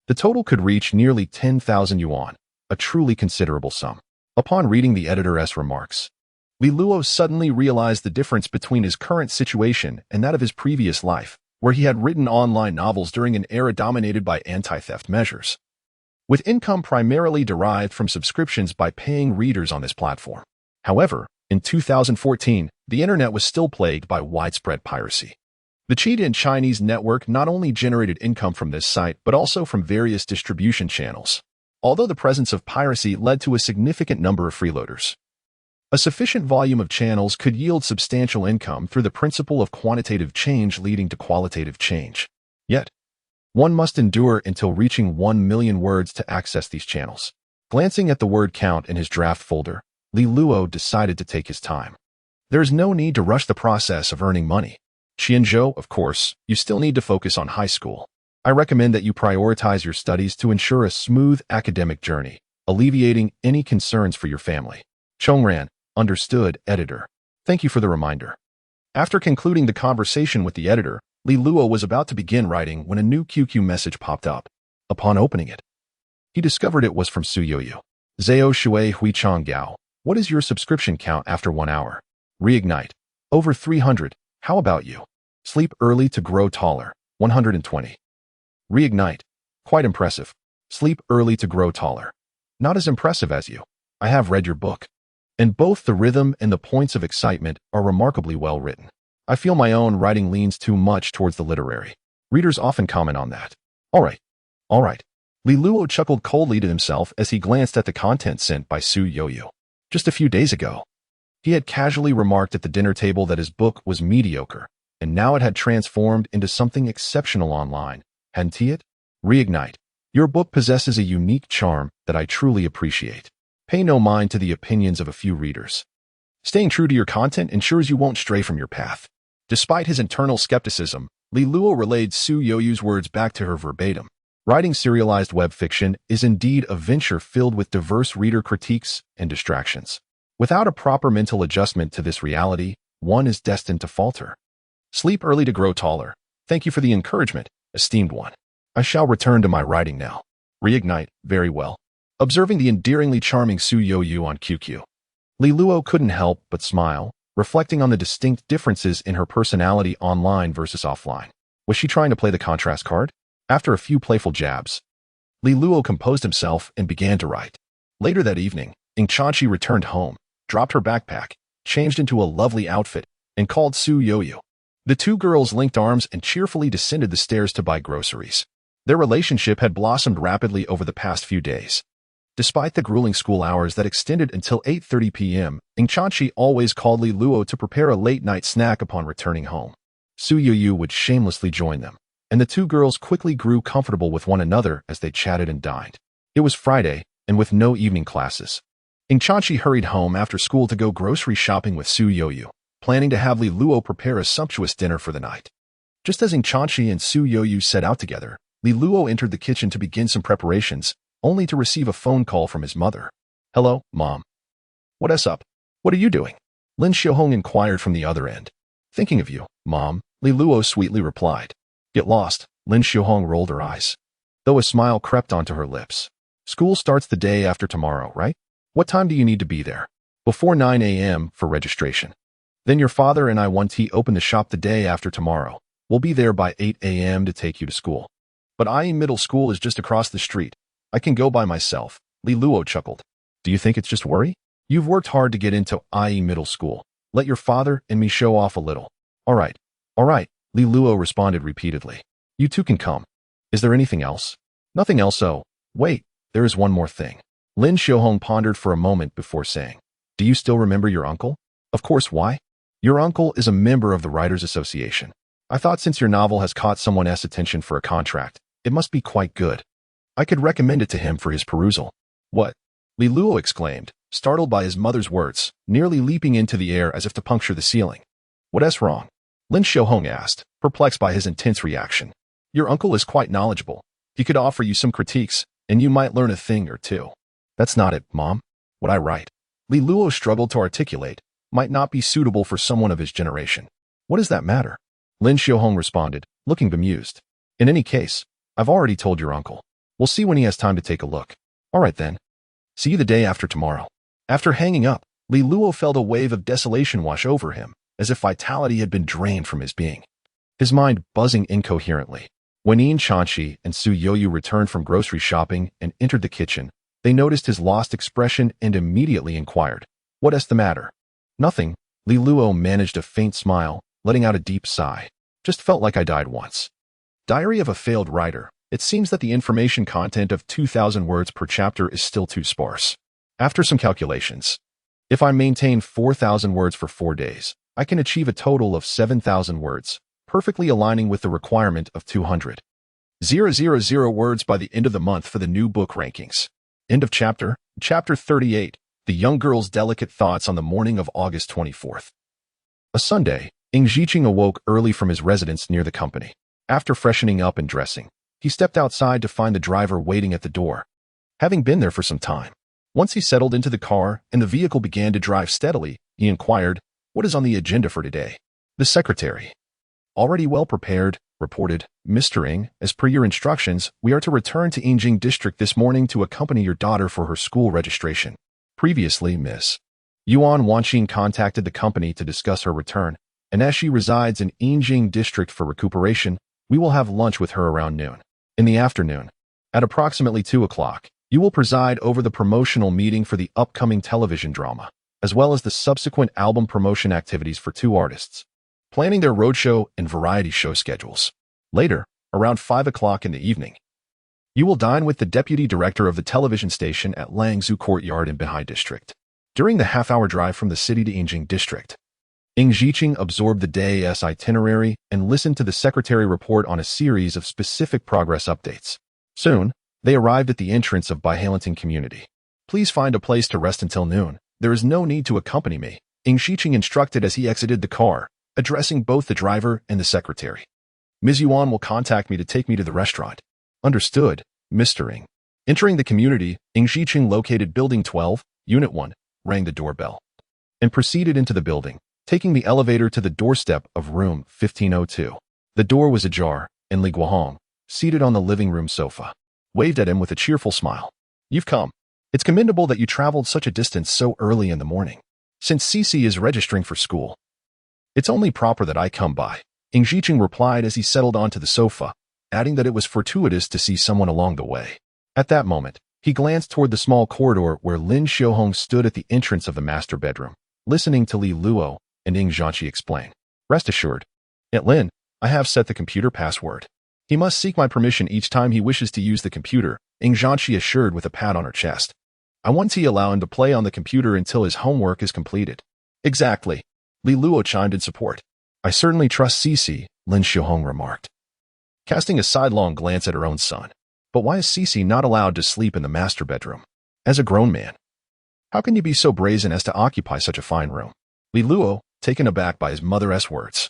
the total could reach nearly 10,000 yuan, a truly considerable sum. Upon reading the editor's remarks, Lee Luo suddenly realized the difference between his current situation and that of his previous life, where he had written online novels during an era dominated by anti-theft measures, with income primarily derived from subscriptions by paying readers on this platform. However, in 2014, the internet was still plagued by widespread piracy. The cheat-in Chinese network not only generated income from this site, but also from various distribution channels, although the presence of piracy led to a significant number of freeloaders. A sufficient volume of channels could yield substantial income through the principle of quantitative change leading to qualitative change. Yet, one must endure until reaching 1 million words to access these channels. Glancing at the word count in his draft folder, Li Luo decided to take his time. There is no need to rush the process of earning money. Qianzhou, of course, you still need to focus on high school. I recommend that you prioritize your studies to ensure a smooth academic journey, alleviating any concerns for your family. Chongran, understood, editor. Thank you for the reminder. After concluding the conversation with the editor, Li Luo was about to begin writing when a new QQ message popped up. Upon opening it, he discovered it was from Su Yoyu. Zhao Shui Hui Chong Gao. What is your subscription count after 1 hour? Reignite. Over 300. How about you? Sleep early to grow taller. 120. Reignite. Quite impressive. Sleep early to grow taller. Not as impressive as you. I have read your book. And both the rhythm and the points of excitement are remarkably well written. I feel my own writing leans too much towards the literary. Readers often comment on that. All right. Li Luo chuckled coldly to himself as he glanced at the content sent by Su Yoyu. Just a few days ago, he had casually remarked at the dinner table that his book was mediocre, and now it had transformed into something exceptional online. Hadn't he it? Reignite. Your book possesses a unique charm that I truly appreciate. Pay no mind to the opinions of a few readers. Staying true to your content ensures you won't stray from your path. Despite his internal skepticism, Li Luo relayed Su Yoyu's words back to her verbatim. Writing serialized web fiction is indeed a venture filled with diverse reader critiques and distractions. Without a proper mental adjustment to this reality, one is destined to falter. Sleep early to grow taller. Thank you for the encouragement, esteemed one. I shall return to my writing now. Reignite, very well. Observing the endearingly charming Su Yoyu on QQ, Li Luo couldn't help but smile, reflecting on the distinct differences in her personality online versus offline. Was she trying to play the contrast card? After a few playful jabs, Li Luo composed himself and began to write. Later that evening, Ingchanchi returned home, dropped her backpack, changed into a lovely outfit, and called Su Yoyu. The two girls linked arms and cheerfully descended the stairs to buy groceries. Their relationship had blossomed rapidly over the past few days. Despite the grueling school hours that extended until 8:30 p.m., Ingchanchi always called Li Luo to prepare a late-night snack upon returning home. Su Yoyu would shamelessly join them, and the two girls quickly grew comfortable with one another as they chatted and dined. It was Friday, and with no evening classes, Ingchanchi hurried home after school to go grocery shopping with Su Yoyu, planning to have Li Luo prepare a sumptuous dinner for the night. Just as Ingchanchi and Su Yoyu set out together, Li Luo entered the kitchen to begin some preparations, only to receive a phone call from his mother. Hello, Mom. What's up? What are you doing? Lin Xiaohong inquired from the other end. Thinking of you, Mom, Li Luo sweetly replied. Get lost, Lin Xiaohong rolled her eyes, though a smile crept onto her lips. School starts the day after tomorrow, right? What time do you need to be there? Before 9 a.m. for registration. Then your father and I want to open the shop the day after tomorrow. We'll be there by 8 a.m. to take you to school. But IE Middle School is just across the street. I can go by myself, Li Luo chuckled. Do you think it's just worry? You've worked hard to get into IE Middle School. Let your father and me show off a little. All right, Li Luo responded repeatedly. You two can come. Is there anything else? Nothing else. Oh, wait, there is one more thing. Lin Xiaohong pondered for a moment before saying, do you still remember your uncle? Of course, why? Your uncle is a member of the Writers Association. I thought since your novel has caught someone's attention for a contract, it must be quite good. I could recommend it to him for his perusal. What? Li Luo exclaimed, startled by his mother's words, nearly leaping into the air as if to puncture the ceiling. What's wrong? Lin Xiaohong asked, perplexed by his intense reaction. Your uncle is quite knowledgeable. He could offer you some critiques, and you might learn a thing or two. That's not it, Mom. What I write, Li Luo struggled to articulate, might not be suitable for someone of his generation. What does that matter? Lin Xiaohong responded, looking bemused. In any case, I've already told your uncle. We'll see when he has time to take a look. All right then. See you the day after tomorrow. After hanging up, Li Luo felt a wave of desolation wash over him, as if vitality had been drained from his being. His mind buzzing incoherently. When Ingchanchi and Su Yoyu returned from grocery shopping and entered the kitchen, they noticed his lost expression and immediately inquired, What's the matter? Nothing. Li Luo managed a faint smile, letting out a deep sigh. Just felt like I died once. Diary of a Failed Writer. It seems that the information content of 2,000 words per chapter is still too sparse. After some calculations, if I maintain 4,000 words for 4 days, I can achieve a total of 7,000 words, perfectly aligning with the requirement of 200,000 words by the end of the month for the new book rankings. End of chapter. Chapter 38. The young girl's delicate thoughts on the morning of August 24th. A Sunday, Ing Zhiqing awoke early from his residence near the company. After freshening up and dressing, he stepped outside to find the driver waiting at the door, having been there for some time. Once he settled into the car and the vehicle began to drive steadily, he inquired, "What is on the agenda for today?" The secretary, already well prepared, reported, "Mr. Ing, as per your instructions, we are to return to Yingjing District this morning to accompany your daughter for her school registration. Previously, Miss Yuan Wanqing contacted the company to discuss her return, and as she resides in Yingjing District for recuperation, we will have lunch with her around noon. In the afternoon, at approximately 2 o'clock, you will preside over the promotional meeting for the upcoming television drama, as well as the subsequent album promotion activities for 2 artists, planning their roadshow and variety show schedules. Later, around 5 o'clock in the evening, you will dine with the deputy director of the television station at Langzhou Courtyard in Beihai District. During the half-hour drive from the city to Yingjing District, Ing Zhiqing absorbed the day's itinerary and listened to the secretary report on a series of specific progress updates. Soon, they arrived at the entrance of Baihalanting Community. "Please find a place to rest until noon. There is no need to accompany me," Ing Zhiqing instructed as he exited the car, addressing both the driver and the secretary. "Ms. Yuan will contact me to take me to the restaurant." "Understood, Mr. Ing." Entering the community, Ing Zhiqing located Building 12, Unit 1, rang the doorbell, and proceeded into the building, taking the elevator to the doorstep of room 1502. The door was ajar, and Li Guohong, seated on the living room sofa, waved at him with a cheerful smile. "You've come. It's commendable that you traveled such a distance so early in the morning. Since Cici is registering for school, it's only proper that I come by," Ing Zhiqing replied as he settled onto the sofa, adding that it was fortuitous to see someone along the way. At that moment, he glanced toward the small corridor where Lin Xiaohong stood at the entrance of the master bedroom, listening to Li Luo and Ing Zhanqi explain. "Rest assured, Aunt Lin, I have set the computer password. He must seek my permission each time he wishes to use the computer," Ing Zhanqi assured with a pat on her chest. "I want to allow him to play on the computer until his homework is completed." "Exactly," Li Luo chimed in support. "I certainly trust Cici," Lin Xiaohong remarked, casting a sidelong glance at her own son. "But why is Cici not allowed to sleep in the master bedroom? As a grown man, how can you be so brazen as to occupy such a fine room?" Li Luo, taken aback by his mother's words,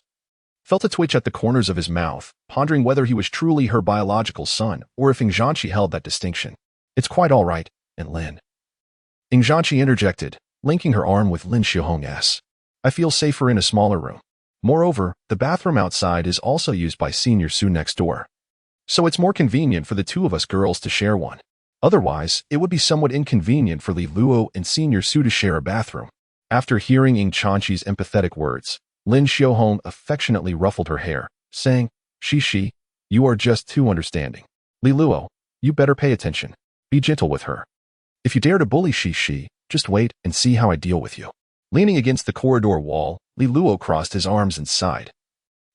felt a twitch at the corners of his mouth, pondering whether he was truly her biological son or if Ing Zhanqi held that distinction. "It's quite all right, Aunt Lin," Ing Zhanqi interjected, linking her arm with Lin Xiaohong's. "I feel safer in a smaller room. Moreover, the bathroom outside is also used by Senior Su next door, so it's more convenient for the two of us girls to share one. Otherwise, it would be somewhat inconvenient for Li Luo and Senior Su to share a bathroom." After hearing Ing Zhanqi's empathetic words, Lin Xiaohong affectionately ruffled her hair, saying, Shi, you are just too understanding. Li Luo, you better pay attention. Be gentle with her. If you dare to bully Shi, just wait and see how I deal with you." Leaning against the corridor wall, Li Luo crossed his arms and sighed.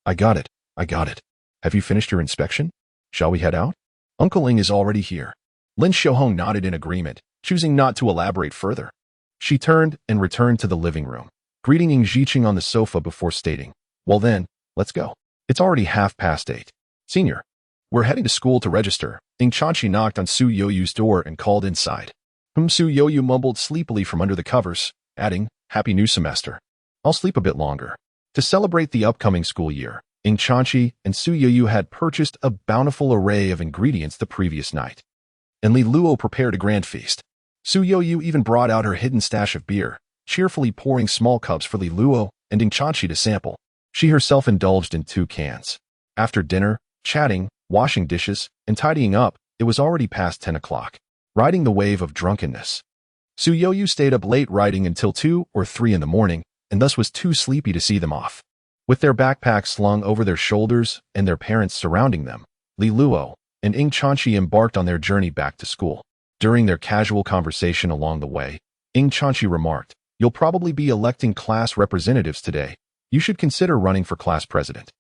I got it. Have you finished your inspection? Shall we head out? Uncle Ing is already here." Lin Xiaohong nodded in agreement, choosing not to elaborate further. She turned and returned to the living room, greeting Ing Zhiqing on the sofa before stating, "Well then, let's go. It's already 8:30. Senior, we're heading to school to register." Ing Zhanqi knocked on Su Youyu's door and called inside. Su Youyu mumbled sleepily from under the covers, adding, "Happy new semester. I'll sleep a bit longer." To celebrate the upcoming school year, Ing Zhanqi and Su Youyu had purchased a bountiful array of ingredients the previous night, and Li Luo prepared a grand feast. Su Youyu even brought out her hidden stash of beer, cheerfully pouring small cups for Li Luo and Ing Zhanqi to sample. She herself indulged in 2 cans. After dinner, chatting, washing dishes, and tidying up, it was already past 10 o'clock. Riding the wave of drunkenness, Su Youyu stayed up late writing until 2 or 3 in the morning, and thus was too sleepy to see them off. With their backpacks slung over their shoulders and their parents surrounding them, Li Luo and Ing Zhanqi embarked on their journey back to school. During their casual conversation along the way, Ing Zhanqi remarked, You'll probably be electing class representatives today. You should consider running for class president.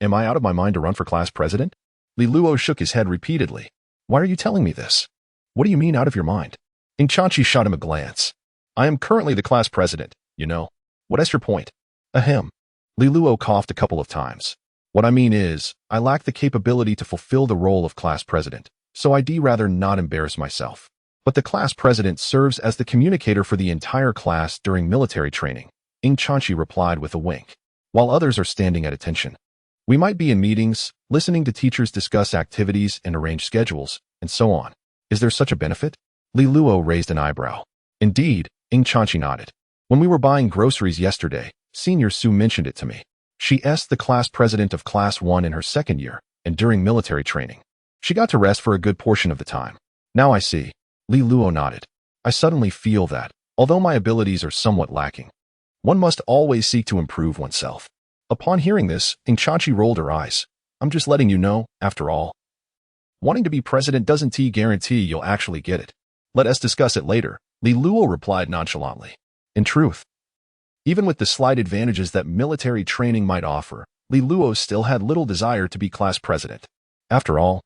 Am I out of my mind to run for class president? Li Luo shook his head repeatedly. Why are you telling me this? What do you mean out of your mind? Ing Chanchi shot him a glance. I am currently the class president, you know. What is your point? Ahem. Li Luo coughed a couple of times. What I mean is, I lack the capability to fulfill the role of class president, so I'd rather not embarrass myself. But the class president serves as the communicator for the entire class during military training, Ing Chanchi replied with a wink, while others are standing at attention. We might be in meetings, listening to teachers discuss activities and arrange schedules, and so on. Is there such a benefit? Li Luo raised an eyebrow. Indeed, Ing Chanchi nodded. When we were buying groceries yesterday, Senior Sue mentioned it to me. She asked the class president of Class 1 in her second year, and during military training. She got to rest for a good portion of the time. Now I see. Li Luo nodded. I suddenly feel that, although my abilities are somewhat lacking, one must always seek to improve oneself. Upon hearing this, Ing Chanchi rolled her eyes. I'm just letting you know, after all. Wanting to be president doesn't guarantee you'll actually get it. Let us discuss it later, Li Luo replied nonchalantly. In truth, even with the slight advantages that military training might offer, Li Luo still had little desire to be class president. After all,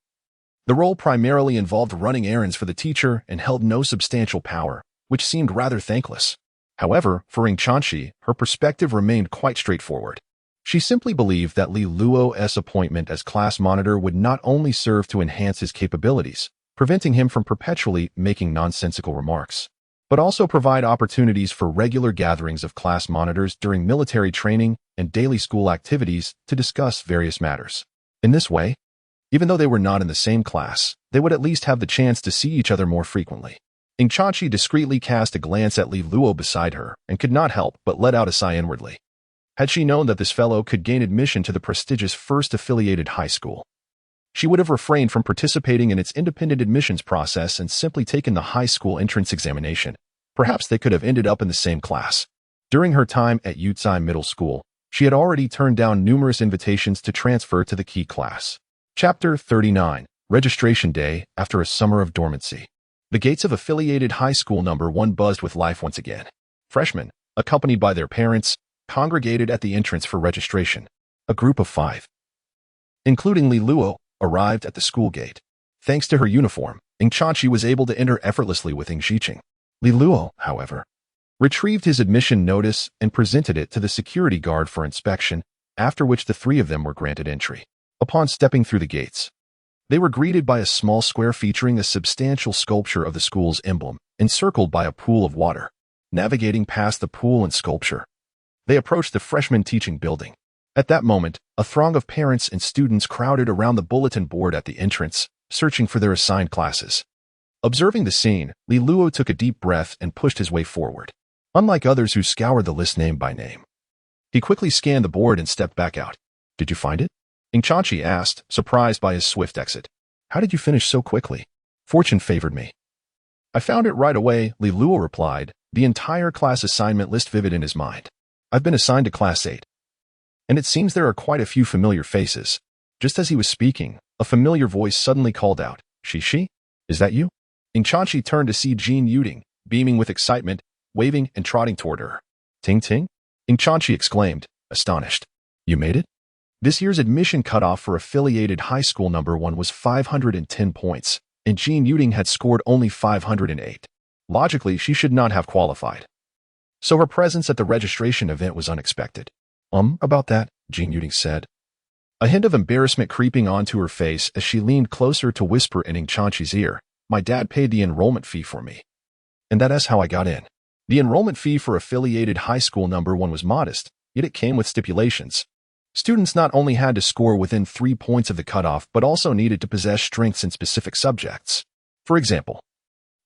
the role primarily involved running errands for the teacher and held no substantial power, which seemed rather thankless. However, for Ing Chanchi, her perspective remained quite straightforward. She simply believed that Li Luo's appointment as class monitor would not only serve to enhance his capabilities, preventing him from perpetually making nonsensical remarks, but also provide opportunities for regular gatherings of class monitors during military training and daily school activities to discuss various matters. In this way, even though they were not in the same class, they would at least have the chance to see each other more frequently. Ing Chanchi discreetly cast a glance at Li Luo beside her and could not help but let out a sigh inwardly. Had she known that this fellow could gain admission to the prestigious First Affiliated High School, she would have refrained from participating in its independent admissions process and simply taken the high school entrance examination. Perhaps they could have ended up in the same class. During her time at Yutsai Middle School, she had already turned down numerous invitations to transfer to the key class. Chapter 39, Registration Day After a Summer of Dormancy. The gates of Affiliated High School No. 1 buzzed with life once again. Freshmen, accompanied by their parents, congregated at the entrance for registration. A group of 5, including Li Luo, arrived at the school gate. Thanks to her uniform, Ing Chanchi was able to enter effortlessly with Ing Shiqing. Li Luo, however, retrieved his admission notice and presented it to the security guard for inspection, after which the 3 of them were granted entry. Upon stepping through the gates, they were greeted by a small square featuring a substantial sculpture of the school's emblem, encircled by a pool of water. Navigating past the pool and sculpture, they approached the freshman teaching building. At that moment, a throng of parents and students crowded around the bulletin board at the entrance, searching for their assigned classes. Observing the scene, Li Luo took a deep breath and pushed his way forward. Unlike others who scoured the list name by name, he quickly scanned the board and stepped back out. Did you find it? Ing Chanchi asked, surprised by his swift exit. How did you finish so quickly? Fortune favored me. I found it right away, Li Luo replied, the entire class assignment list vivid in his mind. I've been assigned to Class 8. And it seems there are quite a few familiar faces. Just as he was speaking, a familiar voice suddenly called out, Shishi? Is that you? Ing Chanchi turned to see Jean Yuding, beaming with excitement, waving and trotting toward her. Ting ting? Ing Chanchi exclaimed, astonished. You made it? This year's admission cutoff for Affiliated High School No. 1 was 510 points, and Jean Yuding had scored only 508. Logically, she should not have qualified. So her presence at the registration event was unexpected. About that, Jean Yuding said, a hint of embarrassment creeping onto her face as she leaned closer to whisper in Ing Chanchi's ear. My dad paid the enrollment fee for me. And that is how I got in. The enrollment fee for Affiliated High School No. 1 was modest, yet it came with stipulations. Students not only had to score within 3 points of the cutoff, but also needed to possess strengths in specific subjects. For example,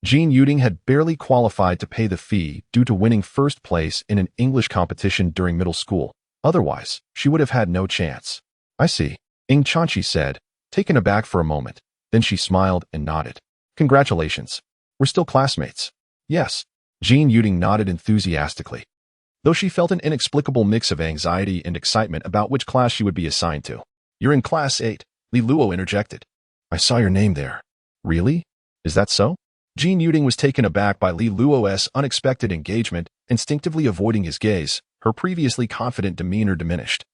Jean Yuding had barely qualified to pay the fee due to winning first place in an English competition during middle school. Otherwise, she would have had no chance. I see, Ing Chanchi said, taken aback for a moment. Then she smiled and nodded. Congratulations. We're still classmates. Yes. Jean Yuding nodded enthusiastically, though she felt an inexplicable mix of anxiety and excitement about which class she would be assigned to. You're in Class 8, Li Luo interjected. I saw your name there. Really? Is that so? Jean Yuding was taken aback by Li Luo's unexpected engagement instinctively avoiding his gaze. Her previously confident demeanor diminished,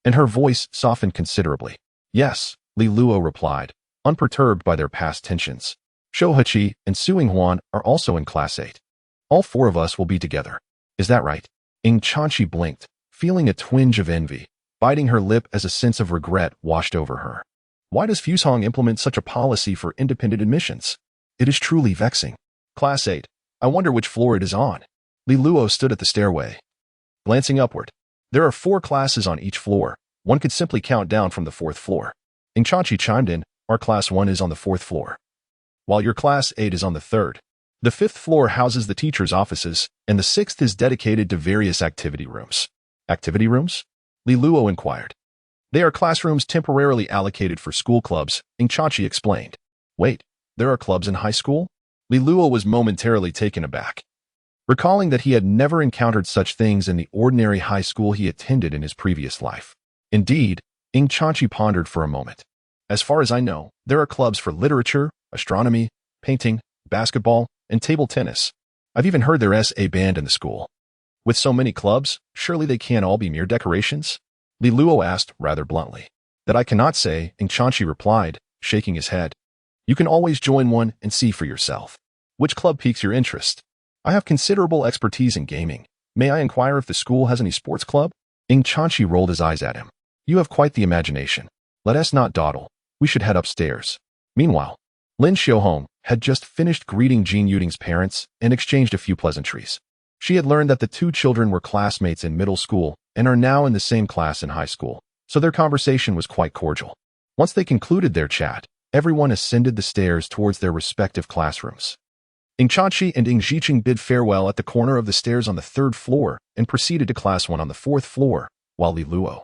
and her voice softened considerably. Yes, Li Luo replied, unperturbed by their past tensions. Shouhachi and Suing Huan are also in Class 8. All four of us will be together. Is that right? Ing Chanchi blinked, feeling a twinge of envy, biting her lip as a sense of regret washed over her. Why does Fusehong implement such a policy for independent admissions? It is truly vexing. Class 8. I wonder which floor it is on. Li Luo stood at the stairway, glancing upward. There are 4 classes on each floor. One could simply count down from the 4th floor. Ing Chanchi chimed in, our Class 1 is on the 4th floor, while your Class 8 is on the 3rd. The 5th floor houses the teachers' offices, and the 6th is dedicated to various activity rooms. Activity rooms? Li Luo inquired. They are classrooms temporarily allocated for school clubs, Ing Chanchi explained. Wait, there are clubs in high school? Li Luo was momentarily taken aback, recalling that he had never encountered such things in the ordinary high school he attended in his previous life. Indeed, Ing Chanchi pondered for a moment. As far as I know, there are clubs for literature, astronomy, painting, basketball, and table tennis. I've even heard there's a band in the school. With so many clubs, surely they can't all be mere decorations? Li Luo asked rather bluntly. That I cannot say, Ing Chanchi replied, shaking his head. You can always join one and see for yourself. Which club piques your interest? I have considerable expertise in gaming. May I inquire if the school has any sports club? Ing Chanchi rolled his eyes at him. You have quite the imagination. Let us not dawdle. We should head upstairs. Meanwhile, Lin Xiaohong had just finished greeting Jin Yuding's parents and exchanged a few pleasantries. She had learned that the 2 children were classmates in middle school and are now in the same class in high school, so their conversation was quite cordial. Once they concluded their chat, everyone ascended the stairs towards their respective classrooms. Ing Chanchi and Ing Zhiqing bid farewell at the corner of the stairs on the 3rd floor and proceeded to Class 1 on the 4th floor, while Li Luo,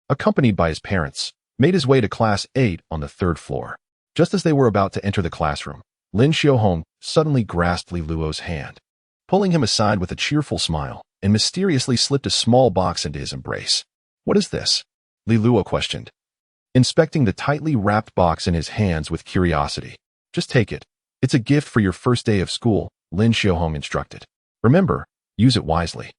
accompanied by his parents, made his way to Class 8 on the 3rd floor. Just as they were about to enter the classroom, Lin Xiaohong suddenly grasped Li Luo's hand, pulling him aside with a cheerful smile, and mysteriously slipped a small box into his embrace. What is this? Li Luo questioned, inspecting the tightly wrapped box in his hands with curiosity. Just take it. It's a gift for your first day of school, Lin Xiaohong instructed. Remember, use it wisely.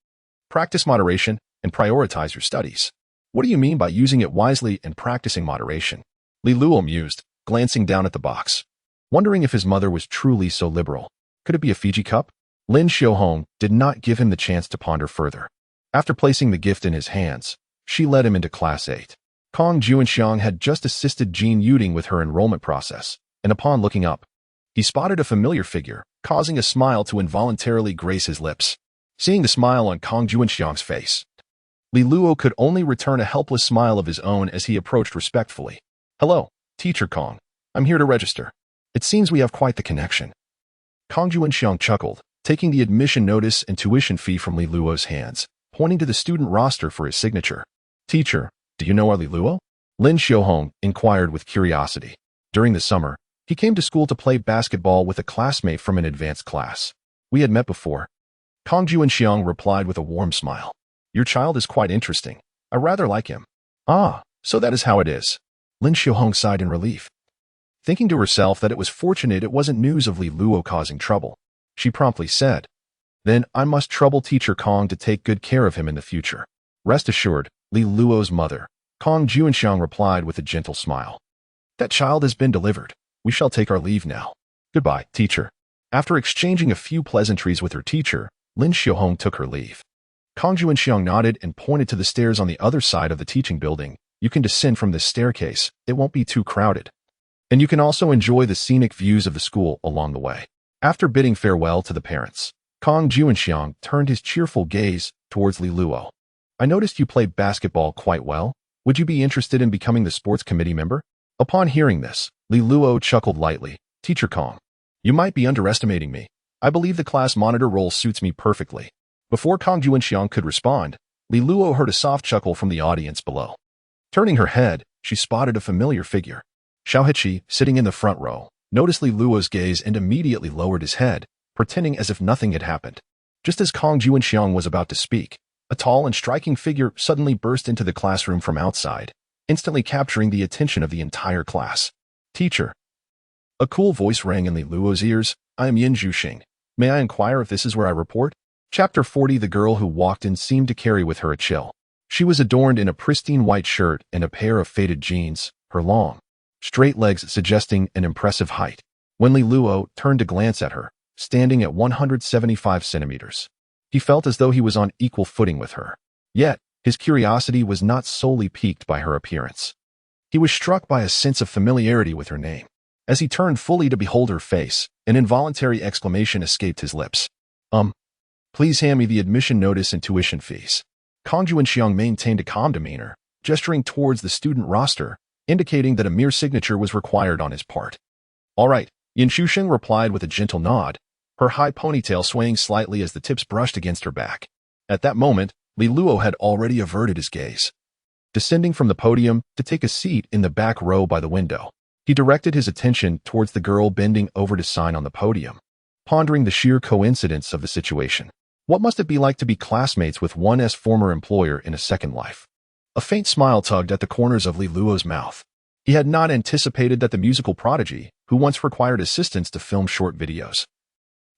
Practice moderation and prioritize your studies. What do you mean by using it wisely and practicing moderation? Li Luo mused, glancing down at the box, wondering if his mother was truly so liberal. Could it be a Fiji cup? Lin Xiaohong did not give him the chance to ponder further. After placing the gift in his hands, she led him into Class 8. Kong Juanxiang had just assisted Jin Yuding with her enrollment process, and upon looking up, he spotted a familiar figure, causing a smile to involuntarily grace his lips. Seeing the smile on Kong Juanxiang's face, Li Luo could only return a helpless smile of his own as he approached respectfully. Hello, Teacher Kong. I'm here to register. It seems we have quite the connection. Kong Juanxiang chuckled, taking the admission notice and tuition fee from Li Luo's hands, pointing to the student roster for his signature. Teacher, do you know our Li Luo? Lin Xiaohong inquired with curiosity. During the summer, he came to school to play basketball with a classmate from an advanced class. We had met before. Kong Juanxiang replied with a warm smile. Your child is quite interesting. I rather like him. Ah, so that is how it is. Lin Xiaohong sighed in relief, thinking to herself that it was fortunate it wasn't news of Li Luo causing trouble. She promptly said, Then I must trouble Teacher Kong to take good care of him in the future. Rest assured, Li Luo's mother, Kong Juanxiang replied with a gentle smile. That child has been delivered. We shall take our leave now. Goodbye, teacher. After exchanging a few pleasantries with her teacher, Lin Xiaohong took her leave. Kong Juanxiang nodded and pointed to the stairs on the other side of the teaching building. You can descend from this staircase. It won't be too crowded. And you can also enjoy the scenic views of the school along the way. After bidding farewell to the parents, Kong Juanxiang turned his cheerful gaze towards Li Luo. I noticed you play basketball quite well. Would you be interested in becoming the sports committee member? Upon hearing this, Li Luo chuckled lightly. Teacher Kong, you might be underestimating me. I believe the class monitor role suits me perfectly. Before Kong Juanxiang could respond, Li Luo heard a soft chuckle from the audience below. Turning her head, she spotted a familiar figure. Xiao Heqi, sitting in the front row, noticed Li Luo's gaze and immediately lowered his head, pretending as if nothing had happened. Just as Kong Juanxiang was about to speak, a tall and striking figure suddenly burst into the classroom from outside, instantly capturing the attention of the entire class. Teacher. A cool voice rang in Li Luo's ears. I am Yin Zhuxing. May I inquire if this is where I report? Chapter 40. The girl who walked in seemed to carry with her a chill. She was adorned in a pristine white shirt and a pair of faded jeans, her long, straight legs suggesting an impressive height. When Li Luo turned to glance at her, standing at 175 centimeters, he felt as though he was on equal footing with her. Yet, his curiosity was not solely piqued by her appearance. He was struck by a sense of familiarity with her name. As he turned fully to behold her face, an involuntary exclamation escaped his lips. Please hand me the admission notice and tuition fees. Kang Juanxiang maintained a calm demeanor, gesturing towards the student roster, indicating that a mere signature was required on his part. All right, Yin Shusheng replied with a gentle nod, her high ponytail swaying slightly as the tips brushed against her back. At that moment, Li Luo had already averted his gaze. Descending from the podium to take a seat in the back row by the window, he directed his attention towards the girl bending over to sign on the podium, pondering the sheer coincidence of the situation. What must it be like to be classmates with one's former employer in a second life? A faint smile tugged at the corners of Li Luo's mouth. He had not anticipated that the musical prodigy, who once required assistance to film short videos,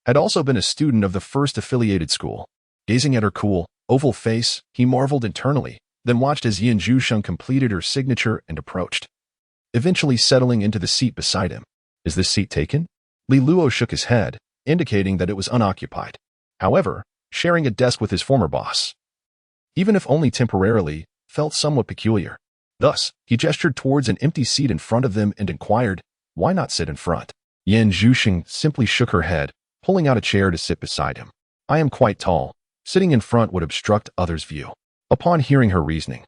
had also been a student of the first affiliated school. Gazing at her cool, oval face, he marveled internally, then watched as Yin Zhusheng completed her signature and approached, eventually settling into the seat beside him. Is this seat taken? Li Luo shook his head, indicating that it was unoccupied. However, sharing a desk with his former boss, even if only temporarily, felt somewhat peculiar. Thus, he gestured towards an empty seat in front of them and inquired, why not sit in front? Yin Zhusheng simply shook her head, pulling out a chair to sit beside him. I am quite tall. Sitting in front would obstruct others' view. Upon hearing her reasoning,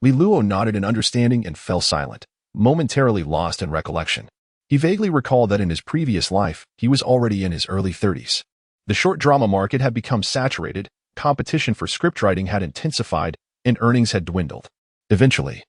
Li Luo nodded in understanding and fell silent, momentarily lost in recollection. He vaguely recalled that in his previous life, he was already in his early 30s. The short drama market had become saturated, competition for scriptwriting had intensified, and earnings had dwindled. Eventually,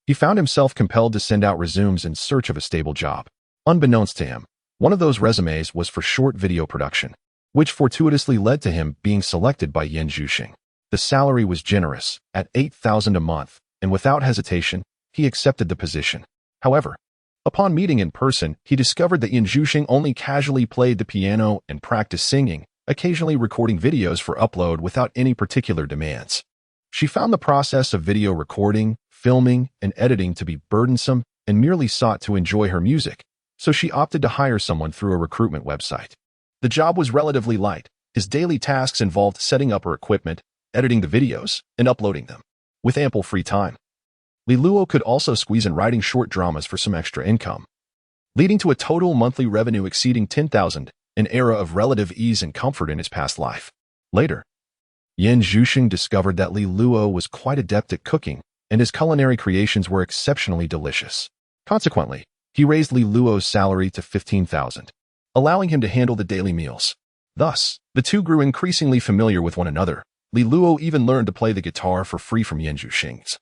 he found himself compelled to send out resumes in search of a stable job. Unbeknownst to him, one of those resumes was for short video production, which fortuitously led to him being selected by Yin Zhusheng. The salary was generous, at 8,000 a month, and without hesitation, he accepted the position. However, upon meeting in person, he discovered that Yin Zhusheng only casually played the piano and practiced singing, occasionally recording videos for upload without any particular demands. She found the process of video recording, filming, and editing to be burdensome and merely sought to enjoy her music, so she opted to hire someone through a recruitment website. The job was relatively light. His daily tasks involved setting up her equipment, editing the videos, and uploading them. With ample free time, Li Luo could also squeeze in writing short dramas for some extra income, leading to a total monthly revenue exceeding 10,000, an era of relative ease and comfort in his past life. Later, Yin Zhusheng discovered that Li Luo was quite adept at cooking, and his culinary creations were exceptionally delicious. Consequently, he raised Li Luo's salary to 15,000, allowing him to handle the daily meals. Thus, the two grew increasingly familiar with one another. Li Luo even learned to play the guitar for free from Yin Zhusheng,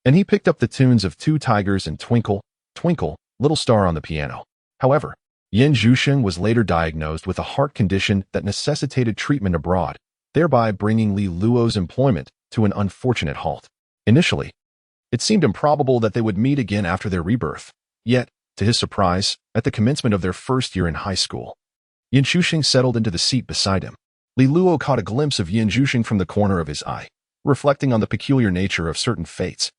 and he picked up the tunes of Two Tigers and Twinkle, Twinkle, Little Star on the piano. However, Yin Zhusheng was later diagnosed with a heart condition that necessitated treatment abroad, thereby bringing Li Luo's employment to an unfortunate halt. Initially, it seemed improbable that they would meet again after their rebirth. Yet, to his surprise, at the commencement of their first year in high school, Yin Zhusheng settled into the seat beside him. Li Luo caught a glimpse of Yin Zhusheng from the corner of his eye, reflecting on the peculiar nature of certain fates.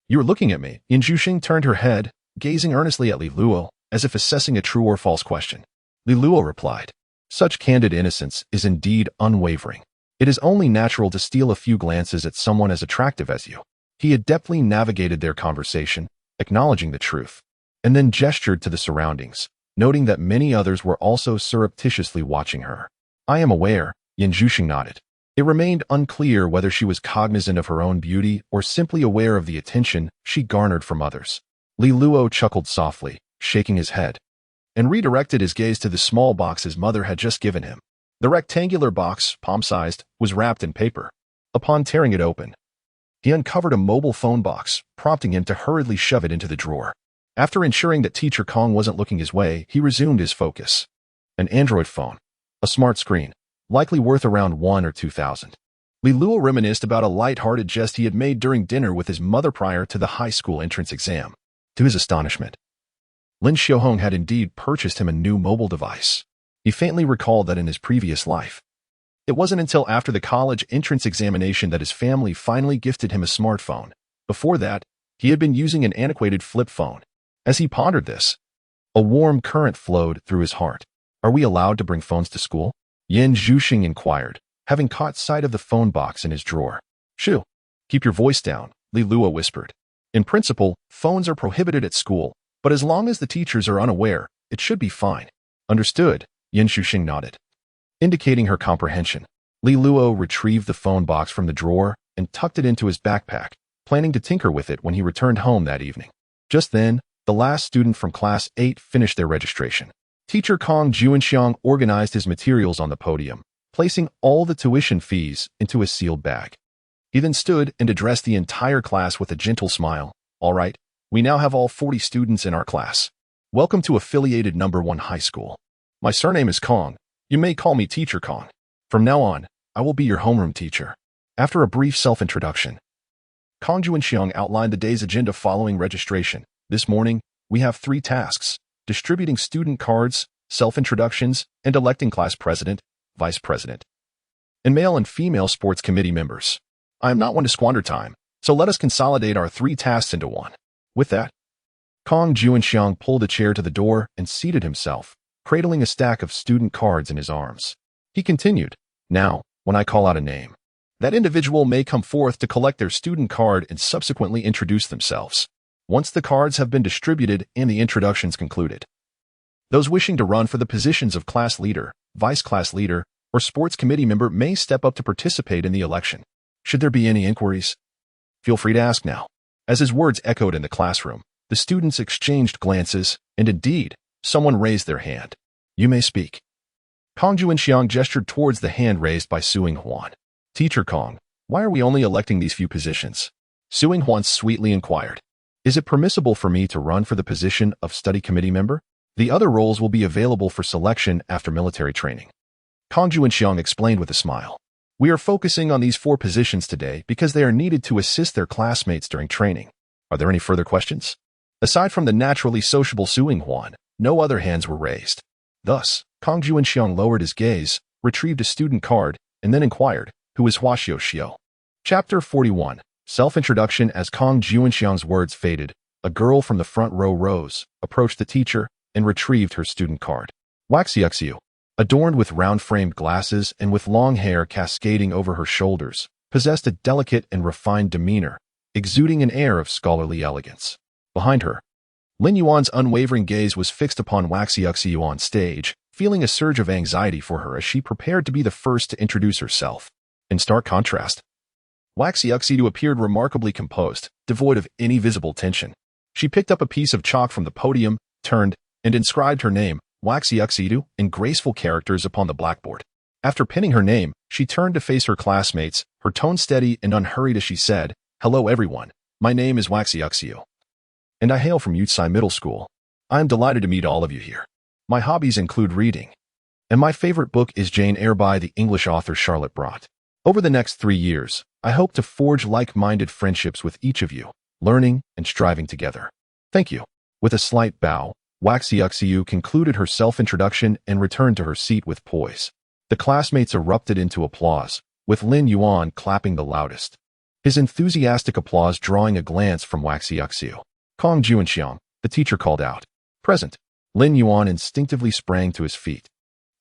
You are looking at me. Yin Zhusheng turned her head, gazing earnestly at Li Luo, as if assessing a true or false question. Li Luo replied, such candid innocence is indeed unwavering. It is only natural to steal a few glances at someone as attractive as you. He adeptly navigated their conversation, acknowledging the truth, and then gestured to the surroundings, noting that many others were also surreptitiously watching her. I am aware, Yin Zhusheng nodded. It remained unclear whether she was cognizant of her own beauty or simply aware of the attention she garnered from others. Li Luo chuckled softly, shaking his head, and redirected his gaze to the small box his mother had just given him. The rectangular box, palm-sized, was wrapped in paper. Upon tearing it open, he uncovered a mobile phone box, prompting him to hurriedly shove it into the drawer. After ensuring that Teacher Kong wasn't looking his way, he resumed his focus. An Android phone, a smart screen, likely worth around 1 or 2,000. Li Luo reminisced about a light-hearted jest he had made during dinner with his mother prior to the high school entrance exam. To his astonishment, Lin Xiaohong had indeed purchased him a new mobile device. He faintly recalled that in his previous life, It wasn't until after the college entrance examination that his family finally gifted him a smartphone. Before that, he had been using an antiquated flip phone. As he pondered this, a warm current flowed through his heart. Are we allowed to bring phones to school? Yan Zhuxing inquired, having caught sight of the phone box in his drawer. Shoo, keep your voice down, Li Luo whispered. In principle, phones are prohibited at school, but as long as the teachers are unaware, it should be fine. Understood, Yan Zhuxing nodded. Indicating her comprehension, Li Luo retrieved the phone box from the drawer and tucked it into his backpack, planning to tinker with it when he returned home that evening. Just then, the last student from Class 8 finished their registration. Teacher Kong Juanxiang organized his materials on the podium, placing all the tuition fees into a sealed bag. He then stood and addressed the entire class with a gentle smile. All right, we now have all 40 students in our class. Welcome to affiliated number 1 high school. My surname is Kong. You may call me Teacher Kong. From now on, I will be your homeroom teacher. After a brief self-introduction, Kong Juanxiang outlined the day's agenda following registration. This morning, we have 3 tasks: distributing student cards, self-introductions, and electing class president, vice president, and male and female sports committee members. I am not one to squander time, so let us consolidate our 3 tasks into one. With that, Kong Juanxiang pulled a chair to the door and seated himself, cradling a stack of student cards in his arms. He continued, now, when I call out a name, that individual may come forth to collect their student card and subsequently introduce themselves. Once the cards have been distributed and the introductions concluded, those wishing to run for the positions of class leader, vice class leader, or sports committee member may step up to participate in the election. Should there be any inquiries? Feel free to ask now. As his words echoed in the classroom, the students exchanged glances, and indeed, someone raised their hand. You may speak. Kong Juanxiang gestured towards the hand raised by Suing Huan. Teacher Kong, why are we only electing these few positions? Suing Huan sweetly inquired. Is it permissible for me to run for the position of study committee member? The other roles will be available for selection after military training. Kong Juanxiang explained with a smile. We are focusing on these 4 positions today because they are needed to assist their classmates during training. Are there any further questions? Aside from the naturally sociable Suing Huan, no other hands were raised. Thus, Kong Juanxiang lowered his gaze, retrieved a student card, and then inquired, who is Hua Xiu Xiu? Chapter 41. Self-introduction. As Kong Juanxiang's words faded, a girl from the front row rose, approached the teacher, and retrieved her student card. Waxiuxiu, adorned with round-framed glasses and with long hair cascading over her shoulders, possessed a delicate and refined demeanor, exuding an air of scholarly elegance. Behind her, Lin Yuan's unwavering gaze was fixed upon Waxiuxiu on stage, feeling a surge of anxiety for her as she prepared to be the first to introduce herself. In stark contrast, Waxiuxiu appeared remarkably composed, devoid of any visible tension. She picked up a piece of chalk from the podium, turned, and inscribed her name, Waxiuxiu, in graceful characters upon the blackboard. After pinning her name, she turned to face her classmates, her tone steady and unhurried as she said, Hello everyone, my name is Waxiuxiu, and I hail from Yutsai Middle School. I am delighted to meet all of you here. My hobbies include reading, and my favorite book is Jane Eyre by the English author Charlotte Brontë. Over the next 3 years, I hope to forge like-minded friendships with each of you, learning and striving together. Thank you. With a slight bow, Waxiuxiu concluded her self-introduction and returned to her seat with poise. The classmates erupted into applause, with Lin Yuan clapping the loudest, his enthusiastic applause drawing a glance from Waxiuxiu. Kong Juanxiang, the teacher called out. Present. Lin Yuan instinctively sprang to his feet.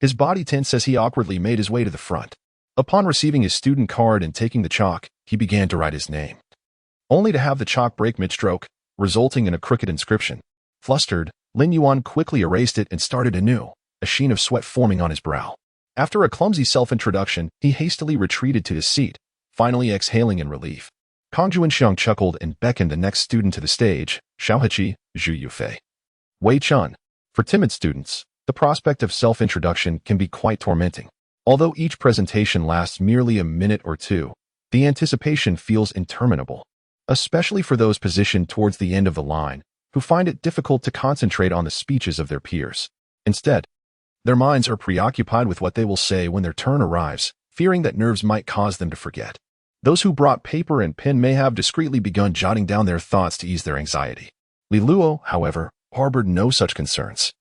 His body tense as he awkwardly made his way to the front. Upon receiving his student card and taking the chalk, he began to write his name, only to have the chalk break mid-stroke, resulting in a crooked inscription. Flustered, Lin Yuan quickly erased it and started anew, a sheen of sweat forming on his brow. After a clumsy self-introduction, he hastily retreated to his seat, finally exhaling in relief. Kong Juanxiang chuckled and beckoned the next student to the stage, Xiaoheqi, Zhu Yufei. Wei Chun. For timid students, the prospect of self-introduction can be quite tormenting. Although each presentation lasts merely a minute or 2, the anticipation feels interminable, especially for those positioned towards the end of the line, who find it difficult to concentrate on the speeches of their peers. Instead, their minds are preoccupied with what they will say when their turn arrives, fearing that nerves might cause them to forget. Those who brought paper and pen may have discreetly begun jotting down their thoughts to ease their anxiety. Li Luo, however, harbored no such concerns.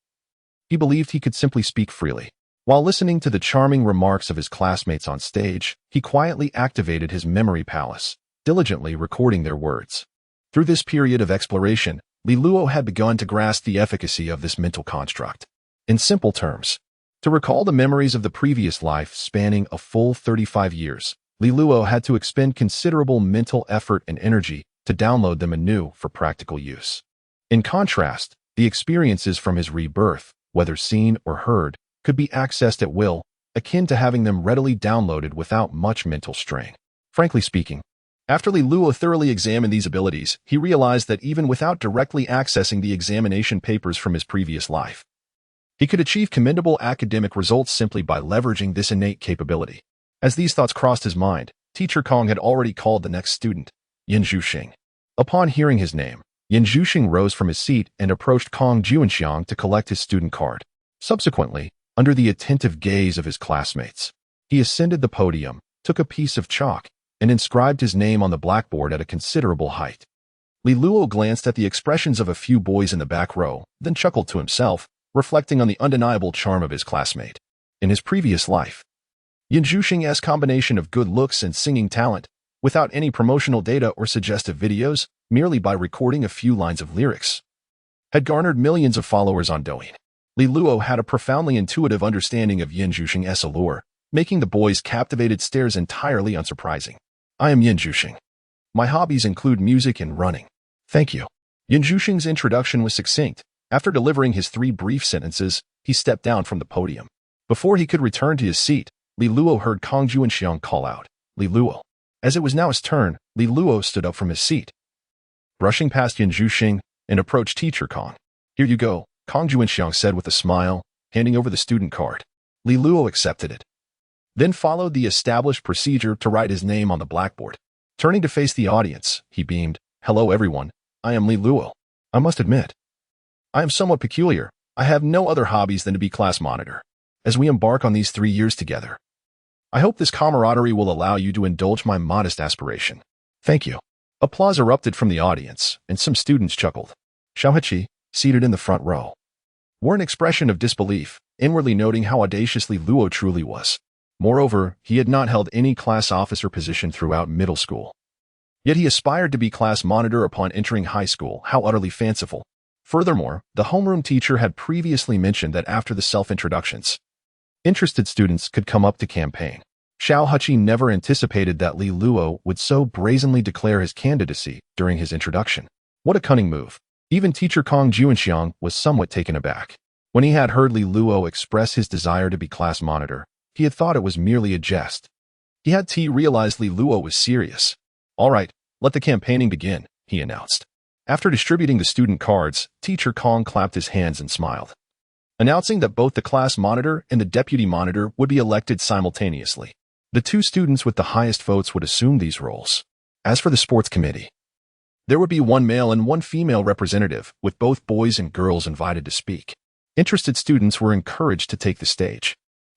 He believed he could simply speak freely. While listening to the charming remarks of his classmates on stage, he quietly activated his memory palace, diligently recording their words. Through this period of exploration, Li Luo had begun to grasp the efficacy of this mental construct. In simple terms, to recall the memories of the previous life spanning a full 35 years, Li Luo had to expend considerable mental effort and energy to download them anew for practical use. In contrast, the experiences from his rebirth, whether seen or heard, could be accessed at will, akin to having them readily downloaded without much mental strain. Frankly speaking, after Li Luo thoroughly examined these abilities, he realized that even without directly accessing the examination papers from his previous life, he could achieve commendable academic results simply by leveraging this innate capability. As these thoughts crossed his mind, Teacher Kong had already called the next student, Yin Zhuxing. Upon hearing his name, Yin Zhuxing rose from his seat and approached Kong Juanxiang to collect his student card. Subsequently, under the attentive gaze of his classmates, he ascended the podium, took a piece of chalk, and inscribed his name on the blackboard at a considerable height. Li Luo glanced at the expressions of a few boys in the back row, then chuckled to himself, reflecting on the undeniable charm of his classmate. In his previous life, Yin Zhuxing's combination of good looks and singing talent, without any promotional data or suggestive videos, merely by recording a few lines of lyrics, had garnered millions of followers on Douyin. Li Luo had a profoundly intuitive understanding of Yin Zhuxing's allure, making the boys' captivated stares entirely unsurprising. I am Yin Zhuxing. My hobbies include music and running. Thank you. Yin Zhuxing's introduction was succinct. After delivering his 3 brief sentences, he stepped down from the podium. Before he could return to his seat, Li Luo heard Kong Juanxiang call out, Li Luo. As it was now his turn, Li Luo stood up from his seat, brushing past Yin Zhuxing, and approached Teacher Kong. Here you go, Kong Juanxiang said with a smile, handing over the student card. Li Luo accepted it. Then followed the established procedure to write his name on the blackboard. Turning to face the audience, he beamed, Hello everyone, I am Li Luo. I must admit, I am somewhat peculiar. I have no other hobbies than to be class monitor. As we embark on these 3 years together, I hope this camaraderie will allow you to indulge my modest aspiration. Thank you. Applause erupted from the audience, and some students chuckled. Xiao Heqi, seated in the front row, wore an expression of disbelief, inwardly noting how audacious Li Luo truly was. Moreover, he had not held any class officer position throughout middle school. Yet he aspired to be class monitor upon entering high school. How utterly fanciful. Furthermore, the homeroom teacher had previously mentioned that after the self-introductions, interested students could come up to campaign. Xiao Heqi never anticipated that Li Luo would so brazenly declare his candidacy during his introduction. What a cunning move. Even Teacher Kong Juanxiang was somewhat taken aback. When he had heard Li Luo express his desire to be class monitor, he had thought it was merely a jest. He had realized Li Luo was serious. All right, let the campaigning begin, he announced. After distributing the student cards, Teacher Kong clapped his hands and smiled, announcing that both the class monitor and the deputy monitor would be elected simultaneously. The 2 students with the highest votes would assume these roles. As for the sports committee, there would be 1 male and 1 female representative, with both boys and girls invited to speak. Interested students were encouraged to take the stage.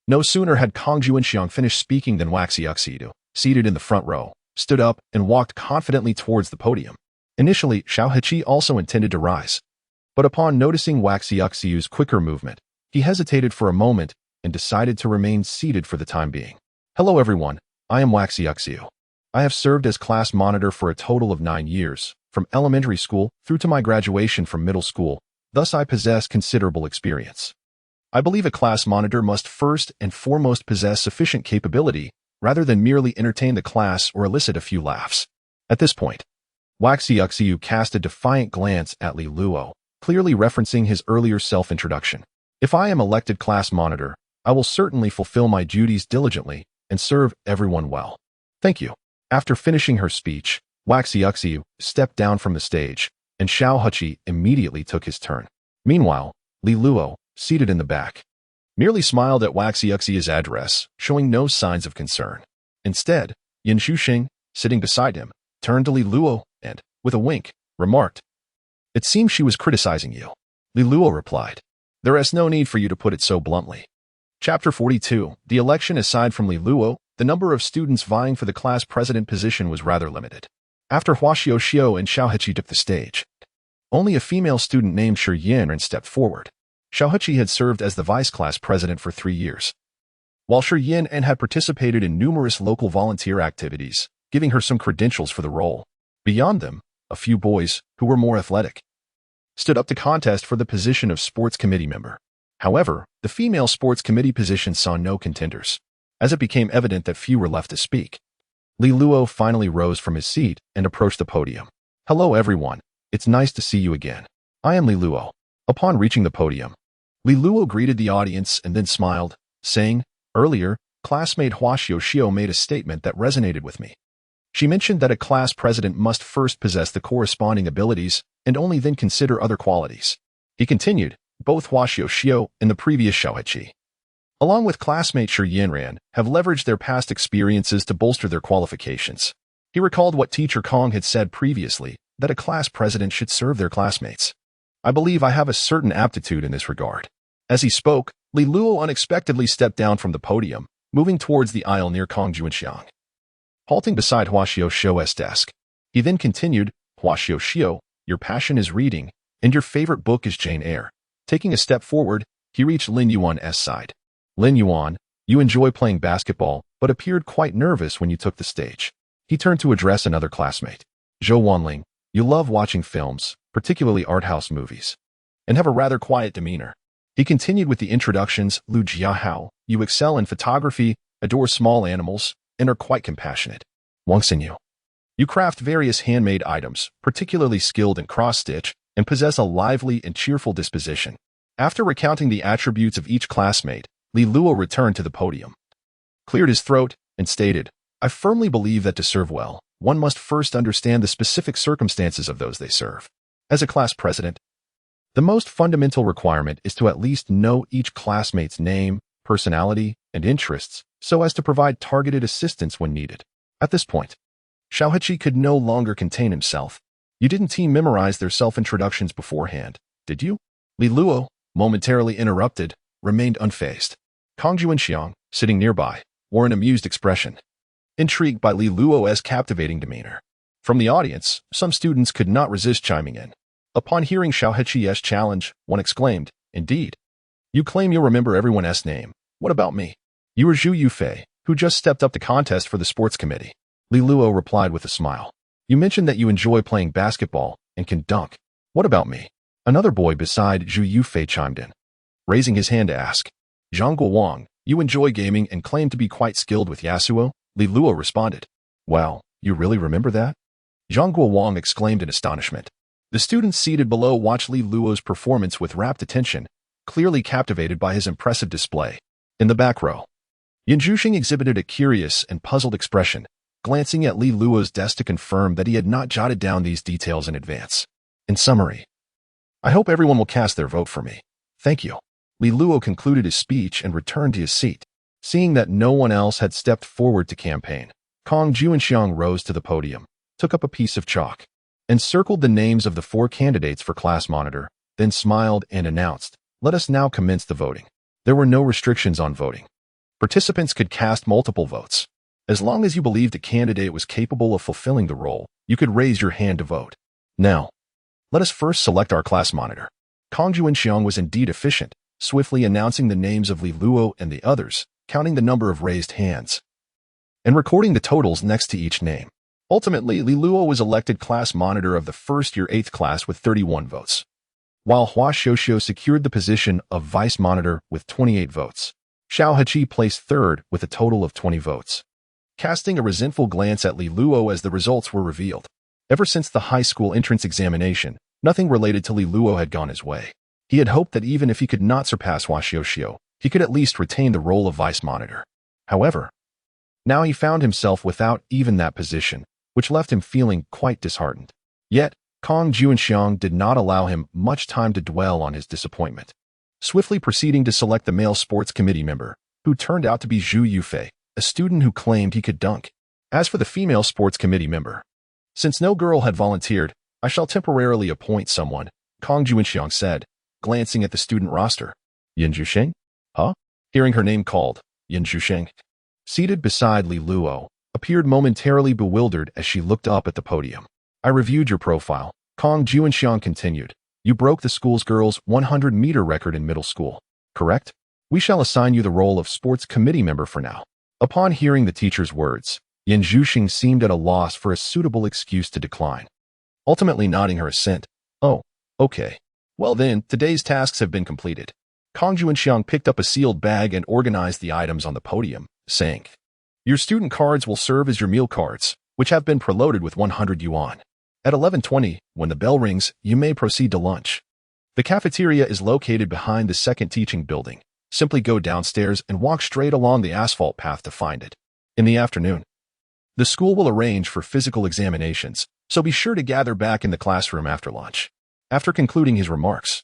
No sooner had Kong Juanxiang finished speaking than Waxi, seated in the front row, stood up and walked confidently towards the podium. Initially, Xiao Heqi also intended to rise, but upon noticing Waxiu's quicker movement, he hesitated for a moment and decided to remain seated for the time being. Hello everyone, I am Waxiu. I have served as class monitor for a total of 9 years, from elementary school through to my graduation from middle school, thus I possess considerable experience. I believe a class monitor must first and foremost possess sufficient capability rather than merely entertain the class or elicit a few laughs. At this point, Waxiu cast a defiant glance at Li Luo, clearly referencing his earlier self-introduction. If I am elected class monitor, I will certainly fulfill my duties diligently and serve everyone well. Thank you. After finishing her speech, Waxiu stepped down from the stage, and Xiao Heqi immediately took his turn. Meanwhile, Li Luo, seated in the back, merely smiled at Waxiu's address, showing no signs of concern. Instead, Yin Zhuxing, sitting beside him, turned to Li Luo and, with a wink, remarked, It seems she was criticizing you. Li Luo replied, There is no need for you to put it so bluntly. Chapter 42. The election. Aside from Li Luo, the number of students vying for the class president position was rather limited. After Hua Xiao and Xiao Heqi took the stage, only a female student named Shi Yin stepped forward. Xiao Heqi had served as the vice class president for 3 years, while Shi Yin and had participated in numerous local volunteer activities, giving her some credentials for the role. Beyond them, a few boys, who were more athletic, stood up to contest for the position of sports committee member. However, the female sports committee position saw no contenders, as it became evident that few were left to speak. Li Luo finally rose from his seat and approached the podium. "Hello everyone, it's nice to see you again. I am Li Luo." Upon reaching the podium, Li Luo greeted the audience and then smiled, saying, "Earlier, classmate Hua Xiuxiu made a statement that resonated with me. She mentioned that a class president must first possess the corresponding abilities and only then consider other qualities." He continued, "Both Hua Xiuxiu and the previous Xiao Heqi, along with classmate Shi Yanran, have leveraged their past experiences to bolster their qualifications." He recalled what teacher Kong had said previously, that a class president should serve their classmates. "I believe I have a certain aptitude in this regard." As he spoke, Li Luo unexpectedly stepped down from the podium, moving towards the aisle near Kong Juanxiang, halting beside Hua Xiuxiu's desk. He then continued, "Hua Xiuxiu, your passion is reading, and your favorite book is Jane Eyre." Taking a step forward, he reached Lin Yuan's side. "Lin Yuan, you enjoy playing basketball, but appeared quite nervous when you took the stage." He turned to address another classmate. "Zhou Wanling, you love watching films, particularly art house movies, and have a rather quiet demeanor." He continued with the introductions. "Lu Jiahao, you excel in photography, adore small animals, and are quite compassionate. Wang Xinyu, you craft various handmade items, particularly skilled in cross-stitch, and possess a lively and cheerful disposition." After recounting the attributes of each classmate, Li Luo returned to the podium, cleared his throat, and stated, "I firmly believe that to serve well, one must first understand the specific circumstances of those they serve. As a class president, the most fundamental requirement is to at least know each classmate's name, personality, and interests, so as to provide targeted assistance when needed." At this point, Xiao Heqi could no longer contain himself. "You didn't team memorize their self-introductions beforehand, did you?" Li Luo, momentarily interrupted, remained unfazed. Kong Juanxiang, sitting nearby, wore an amused expression, intrigued by Li Luo's captivating demeanor. From the audience, some students could not resist chiming in. Upon hearing Xiao Heqi's challenge, one exclaimed, "Indeed. You claim you'll remember everyone's name. What about me?" "You are Zhu Yufei, who just stepped up to contest for the sports committee." Li Luo replied with a smile. "You mentioned that you enjoy playing basketball and can dunk. What about me?" Another boy beside Zhu Yufei chimed in, raising his hand to ask. "Zhang Guowang, you enjoy gaming and claim to be quite skilled with Yasuo?" Li Luo responded. "Wow, you really remember that?" Zhang Guowang exclaimed in astonishment. The students seated below watched Li Luo's performance with rapt attention, clearly captivated by his impressive display. In the back row, Yan Zhuxing exhibited a curious and puzzled expression, glancing at Li Luo's desk to confirm that he had not jotted down these details in advance. In summary, "I hope everyone will cast their vote for me. Thank you." Li Luo concluded his speech and returned to his seat. Seeing that no one else had stepped forward to campaign, Kong Juanxiang rose to the podium, took up a piece of chalk, and circled the names of the 4 candidates for class monitor, then smiled and announced, "Let us now commence the voting." There were no restrictions on voting. Participants could cast multiple votes. As long as you believed a candidate was capable of fulfilling the role, you could raise your hand to vote. "Now, let us first select our class monitor." Kong Juanxiang was indeed efficient, swiftly announcing the names of Li Luo and the others, counting the number of raised hands, and recording the totals next to each name. Ultimately, Li Luo was elected class monitor of the first-year 8th class with 31 votes, while Hua Xiuxiu secured the position of vice monitor with 28 votes. Xiao Heqi placed third with a total of 20 votes. Casting a resentful glance at Li Luo as the results were revealed. Ever since the high school entrance examination, nothing related to Li Luo had gone his way. He had hoped that even if he could not surpass Hua Xiuxiu, he could at least retain the role of vice monitor. However, now he found himself without even that position, which left him feeling quite disheartened. Yet, Kong Juanxiang did not allow him much time to dwell on his disappointment, swiftly proceeding to select the male sports committee member, who turned out to be Zhu Yufei, a student who claimed he could dunk. As for the female sports committee member, since no girl had volunteered, "I shall temporarily appoint someone," Kong Juanxiang said, glancing at the student roster. "Yan Zhuxing? Huh?" Hearing her name called, Yan Zhuxing, seated beside Li Luo, appeared momentarily bewildered as she looked up at the podium. "I reviewed your profile," Kong Juanxiang continued. You broke the school's girls' 100-meter record in middle school, correct? We shall assign you the role of sports committee member for now. Upon hearing the teacher's words, Yan Zhuxing seemed at a loss for a suitable excuse to decline. Ultimately nodding her assent. Oh, okay. Well then, today's tasks have been completed. Kang Juanxiang picked up a sealed bag and organized the items on the podium, saying, Your student cards will serve as your meal cards, which have been preloaded with 100 yuan. At 11:20, when the bell rings, you may proceed to lunch. The cafeteria is located behind the second teaching building. Simply go downstairs and walk straight along the asphalt path to find it. In the afternoon, the school will arrange for physical examinations, so be sure to gather back in the classroom after lunch. After concluding his remarks,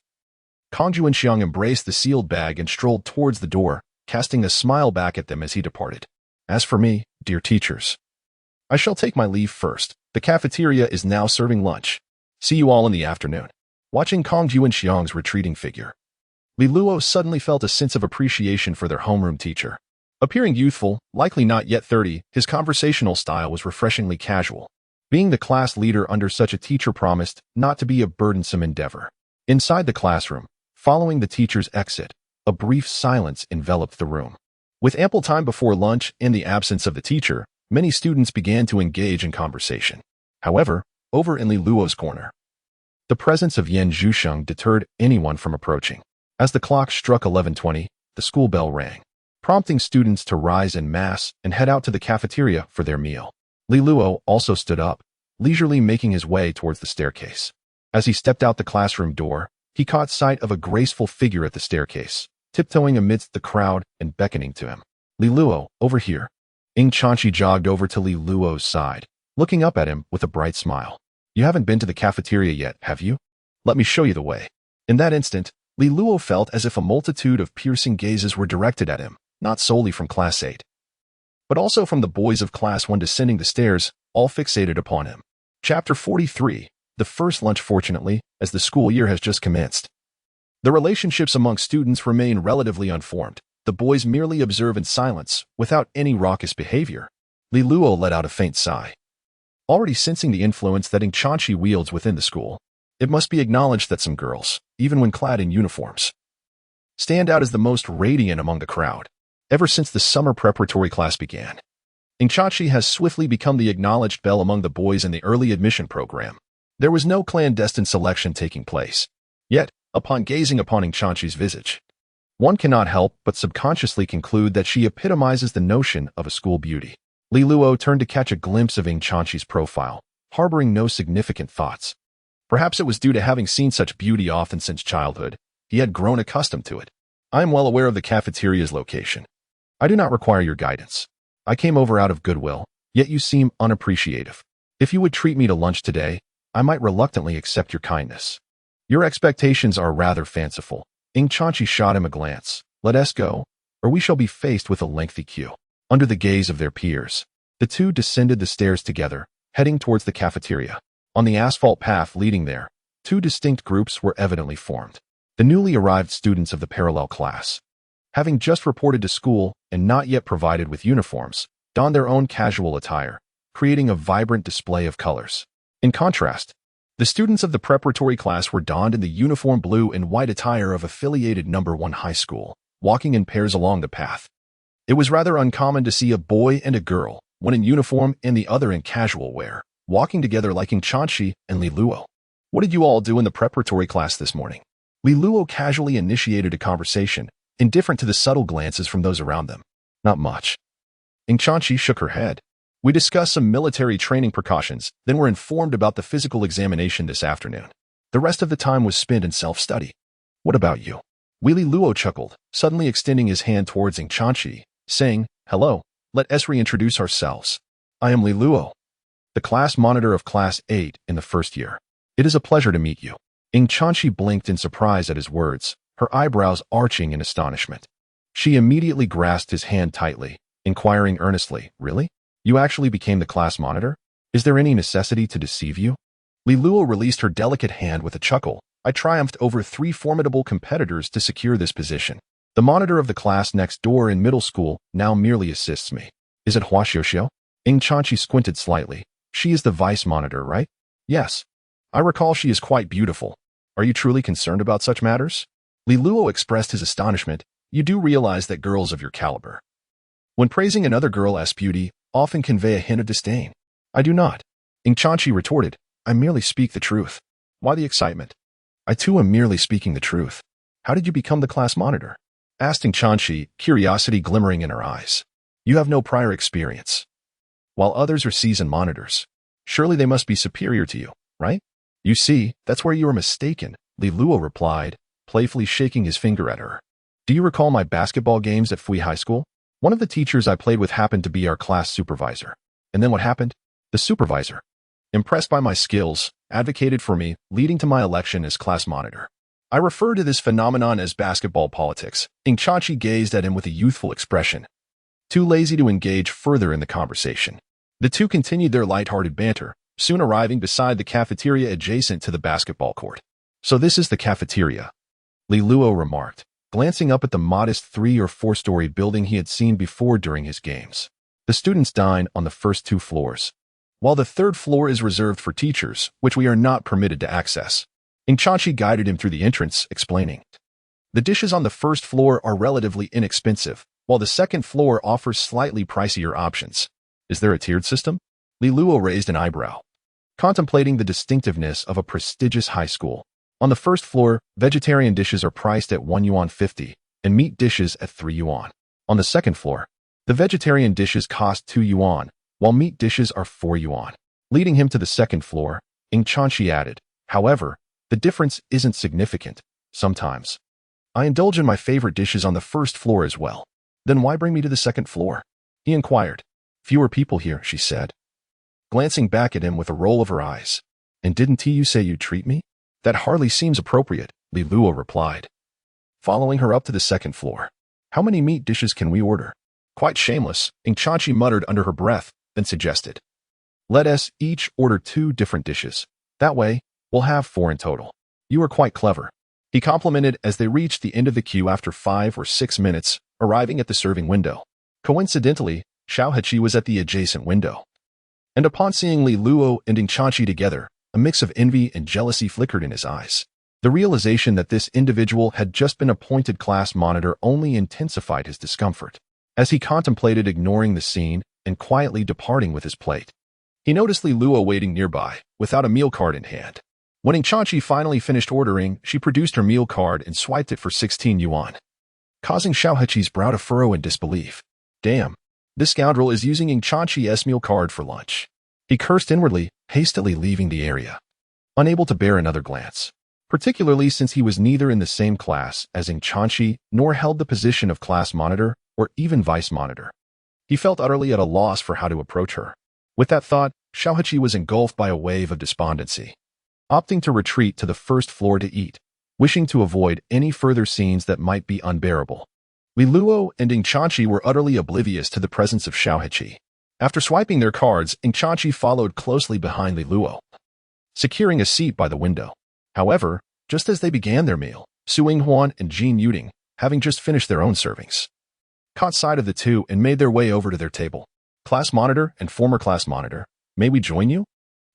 Kang Juanxiang embraced the sealed bag and strolled towards the door, casting a smile back at them as he departed. As for me, dear teachers, I shall take my leave first. The cafeteria is now serving lunch. See you all in the afternoon. Watching Kang Juanxiang's retreating figure, Li Luo suddenly felt a sense of appreciation for their homeroom teacher. Appearing youthful, likely not yet 30, his conversational style was refreshingly casual. Being the class leader under such a teacher promised not to be a burdensome endeavor. Inside the classroom, following the teacher's exit, a brief silence enveloped the room. With ample time before lunch and the absence of the teacher, many students began to engage in conversation. However, over in Li Luo's corner, the presence of Yan Zhuxing deterred anyone from approaching. As the clock struck 11:20, the school bell rang, prompting students to rise en masse and head out to the cafeteria for their meal. Li Luo also stood up, leisurely making his way towards the staircase. As he stepped out the classroom door, he caught sight of a graceful figure at the staircase, tiptoeing amidst the crowd and beckoning to him. Li Luo, over here. Ying Chanqi jogged over to Li Luo's side, looking up at him with a bright smile. You haven't been to the cafeteria yet, have you? Let me show you the way. In that instant, Li Luo felt as if a multitude of piercing gazes were directed at him, not solely from Class 8, but also from the boys of Class 1 descending the stairs, all fixated upon him. Chapter 43. The first lunch. Fortunately, as the school year has just commenced, the relationships among students remain relatively unformed. The boys merely observe in silence, without any raucous behavior. Li Luo let out a faint sigh. Already sensing the influence that Ying Chanqi wields within the school, it must be acknowledged that some girls, even when clad in uniforms, stand out as the most radiant among the crowd. Ever since the summer preparatory class began, Ying Chanqi has swiftly become the acknowledged belle among the boys in the early admission program. There was no clandestine selection taking place. Yet, upon gazing upon Ying Chanqi's visage, one cannot help but subconsciously conclude that she epitomizes the notion of a school beauty. Li Luo turned to catch a glimpse of Ying Chanqi's profile, harboring no significant thoughts. Perhaps it was due to having seen such beauty often since childhood. He had grown accustomed to it. I am well aware of the cafeteria's location. I do not require your guidance. I came over out of goodwill, yet you seem unappreciative. If you would treat me to lunch today, I might reluctantly accept your kindness. Your expectations are rather fanciful. Ying Chanqi shot him a glance. Let us go, or we shall be faced with a lengthy queue. Under the gaze of their peers, the two descended the stairs together, heading towards the cafeteria. On the asphalt path leading there, two distinct groups were evidently formed. The newly arrived students of the parallel class, having just reported to school and not yet provided with uniforms, donned their own casual attire, creating a vibrant display of colors. In contrast, the students of the preparatory class were donned in the uniform blue and white attire of affiliated No. 1 high school, walking in pairs along the path. It was rather uncommon to see a boy and a girl, one in uniform and the other in casual wear, walking together like Ying Chanqi and Li Luo. What did you all do in the preparatory class this morning? Li Luo casually initiated a conversation, indifferent to the subtle glances from those around them. Not much. Ying Chanqi shook her head. We discussed some military training precautions, then were informed about the physical examination this afternoon. The rest of the time was spent in self-study. What about you? Li Luo chuckled, suddenly extending his hand towards Ying Chanqi, saying, Hello, let us reintroduce ourselves. I am Li Luo, the class monitor of Class 8 in the first year. It is a pleasure to meet you. Ying Chanqi blinked in surprise at his words, her eyebrows arching in astonishment. She immediately grasped his hand tightly, inquiring earnestly, Really? You actually became the class monitor? Is there any necessity to deceive you? Li Luo released her delicate hand with a chuckle. I triumphed over 3 formidable competitors to secure this position. The monitor of the class next door in middle school now merely assists me. Is it Hua Xiuxiu? Ying Chanqi squinted slightly. She is the vice monitor, right? Yes. I recall she is quite beautiful. Are you truly concerned about such matters? Li Luo expressed his astonishment. You do realize that girls of your caliber, when praising another girl as beauty, often convey a hint of disdain. I do not. Ing Chanchi retorted. I merely speak the truth. Why the excitement? I too am merely speaking the truth. How did you become the class monitor? Asked Ing Chanchi, curiosity glimmering in her eyes. You have no prior experience. While others are seasoned monitors, surely they must be superior to you, right? You see, that's where you are mistaken, Li Luo replied, playfully shaking his finger at her. Do you recall my basketball games at Fui High School? One of the teachers I played with happened to be our class supervisor. And then what happened? The supervisor, impressed by my skills, advocated for me, leading to my election as class monitor. I refer to this phenomenon as basketball politics. Ing Chanchi gazed at him with a youthful expression, too lazy to engage further in the conversation. The two continued their light-hearted banter, soon arriving beside the cafeteria adjacent to the basketball court. So this is the cafeteria, Li Luo remarked, glancing up at the modest 3- or 4-story building he had seen before during his games. The students dine on the first 2 floors, while the 3rd floor is reserved for teachers, which we are not permitted to access. Ing Chanchi guided him through the entrance, explaining. The dishes on the 1st floor are relatively inexpensive, while the 2nd floor offers slightly pricier options. Is there a tiered system? Li Luo raised an eyebrow, contemplating the distinctiveness of a prestigious high school. On the 1st floor, vegetarian dishes are priced at 1 yuan 50, and meat dishes at 3 yuan. On the 2nd floor, the vegetarian dishes cost 2 yuan, while meat dishes are 4 yuan. Leading him to the 2nd floor, Ing Chanchi added, however, the difference isn't significant. Sometimes I indulge in my favorite dishes on the 1st floor as well. Then why bring me to the 2nd floor? He inquired. Fewer people here, she said, glancing back at him with a roll of her eyes. And didn't you say you'd treat me? That hardly seems appropriate, Li Luo replied, following her up to the 2nd floor. How many meat dishes can we order? Quite shameless, Ing Chanchi muttered under her breath, then suggested. Let us each order 2 different dishes. That way, we'll have 4 in total. You are quite clever, he complimented as they reached the end of the queue after 5 or 6 minutes, arriving at the serving window. Coincidentally, Xiao Heqi was at the adjacent window. And upon seeing Li Luo and Ing Chanchi together, a mix of envy and jealousy flickered in his eyes. The realization that this individual had just been appointed class monitor only intensified his discomfort. As he contemplated ignoring the scene and quietly departing with his plate, he noticed Li Luo waiting nearby, without a meal card in hand. When Ing Chanchi finally finished ordering, she produced her meal card and swiped it for 16 yuan, causing Xiao Heqi's brow to furrow in disbelief. Damn, this scoundrel is using Ing Chanchi's meal card for lunch. He cursed inwardly, hastily leaving the area, unable to bear another glance, particularly since he was neither in the same class as Ing Chanchi nor held the position of class monitor or even vice monitor. He felt utterly at a loss for how to approach her. With that thought, Xiao Heqi was engulfed by a wave of despondency, opting to retreat to the 1st floor to eat, wishing to avoid any further scenes that might be unbearable. Li Luo and Ing Chanchi were utterly oblivious to the presence of Xiao Heqi. After swiping their cards, Ing Chanchi followed closely behind Li Luo, securing a seat by the window. However, just as they began their meal, Su Yinghuan and Jin Yuding, having just finished their own servings, caught sight of the two and made their way over to their table. Class monitor and former class monitor, may we join you?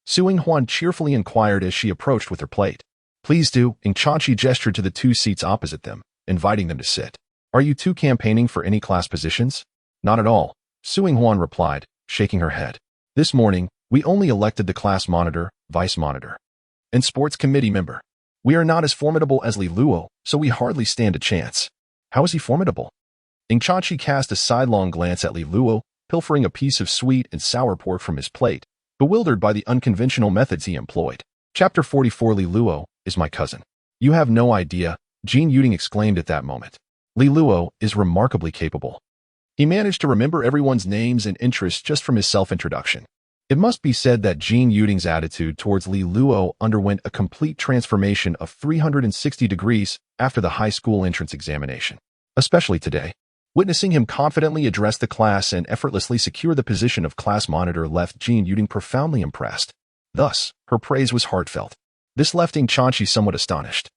Su Yinghuan cheerfully inquired as she approached with her plate. Please do, Ing Chanchi gestured to the 2 seats opposite them, inviting them to sit. Are you 2 campaigning for any class positions? Not at all, Su Yinghuan replied, shaking her head. This morning, we only elected the class monitor, vice monitor, and sports committee member. We are not as formidable as Li Luo, so we hardly stand a chance. How is he formidable? Ing Chanchi cast a sidelong glance at Li Luo, pilfering a piece of sweet and sour pork from his plate, bewildered by the unconventional methods he employed. Chapter 44 Li Luo is my cousin. You have no idea, Jin Yuding exclaimed at that moment. Li Luo is remarkably capable. He managed to remember everyone's names and interests just from his self-introduction. It must be said that Jin Yuding's attitude towards Li Luo underwent a complete transformation of 360 degrees after the high school entrance examination. Especially today, witnessing him confidently address the class and effortlessly secure the position of class monitor left Jin Yuding profoundly impressed. Thus, her praise was heartfelt. This left Ing Chanchi somewhat astonished.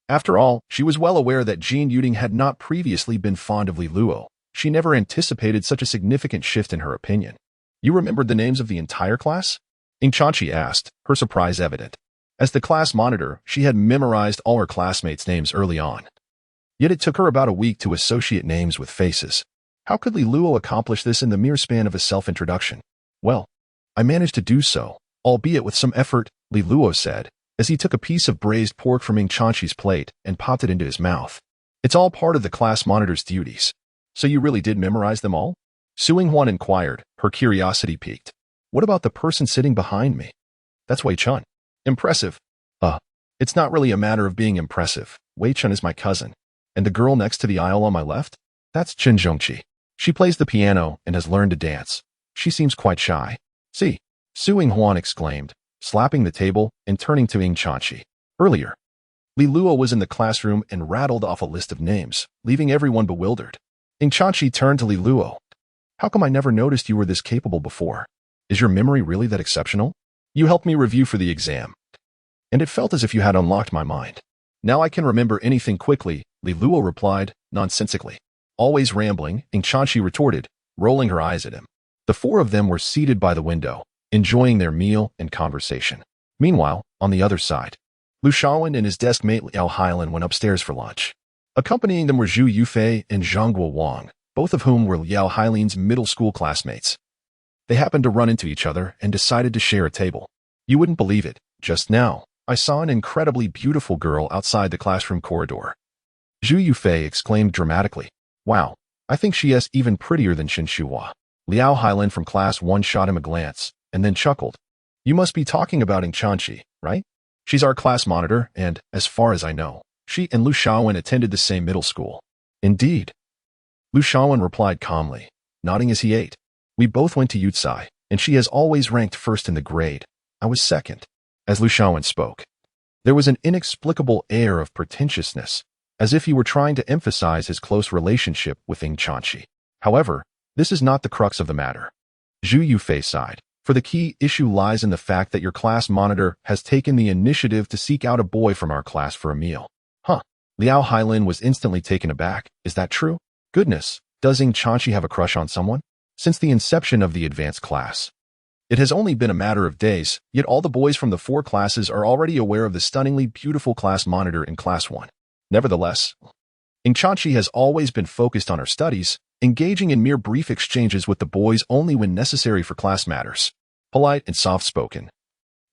After all, she was well aware that Jin Yuding had not previously been fond of Li Luo. She never anticipated such a significant shift in her opinion. You remembered the names of the entire class? Ing Chanchi asked, her surprise evident. As the class monitor, she had memorized all her classmates' names early on. Yet it took her about a week to associate names with faces. How could Li Luo accomplish this in the mere span of a self-introduction? Well, I managed to do so, albeit with some effort, Li Luo said, as he took a piece of braised pork from Ing Chanchi's plate and popped it into his mouth. It's all part of the class monitor's duties. So you really did memorize them all? Su Yinghuan inquired, her curiosity piqued. What about the person sitting behind me? That's Wei Chun. Impressive. It's not really a matter of being impressive. Wei Chun is my cousin. And the girl next to the aisle on my left? That's Chen Zhongqi. She plays the piano and has learned to dance. She seems quite shy. See, Su Yinghuan exclaimed, slapping the table and turning to Ing Chanchi. Earlier, Li Luo was in the classroom and rattled off a list of names, leaving everyone bewildered. Ing Chanchi turned to Li Luo. How come I never noticed you were this capable before? Is your memory really that exceptional? You helped me review for the exam, and it felt as if you had unlocked my mind. Now I can remember anything quickly, Li Luo replied, nonsensically. Always rambling, Ing Chanchi retorted, rolling her eyes at him. The four of them were seated by the window, enjoying their meal and conversation. Meanwhile, on the other side, Lu Shaowen and his desk mate Liao Hailan went upstairs for lunch. Accompanying them were Zhu Yufei and Zhangguo Wang, both of whom were Liao Hailin's middle school classmates. They happened to run into each other and decided to share a table. You wouldn't believe it. Just now, I saw an incredibly beautiful girl outside the classroom corridor. Zhu Yufei exclaimed dramatically. Wow, I think she is even prettier than Shen Shuhua. Liao Hailan from class 1 shot him a glance, and then chuckled. You must be talking about Ing Chanchi, right? She's our class monitor, and, as far as I know, she and Lu Shaowen attended the same middle school. Indeed. Lu Shaowen replied calmly, nodding as he ate. We both went to Yutsai, and she has always ranked first in the grade. I was second. As Lu Shaowen spoke, there was an inexplicable air of pretentiousness, as if he were trying to emphasize his close relationship with Ing Chanchi. However, this is not the crux of the matter. Zhu Yufei sighed, for the key issue lies in the fact that your class monitor has taken the initiative to seek out a boy from our class for a meal. Huh. Liao Hailin was instantly taken aback. Is that true? Goodness, does Ing Chanchi have a crush on someone? Since the inception of the advanced class, it has only been a matter of days, yet all the boys from the 4 classes are already aware of the stunningly beautiful class monitor in Class 1. Nevertheless, Ing Chanchi has always been focused on her studies, engaging in mere brief exchanges with the boys only when necessary for class matters. Polite and soft-spoken,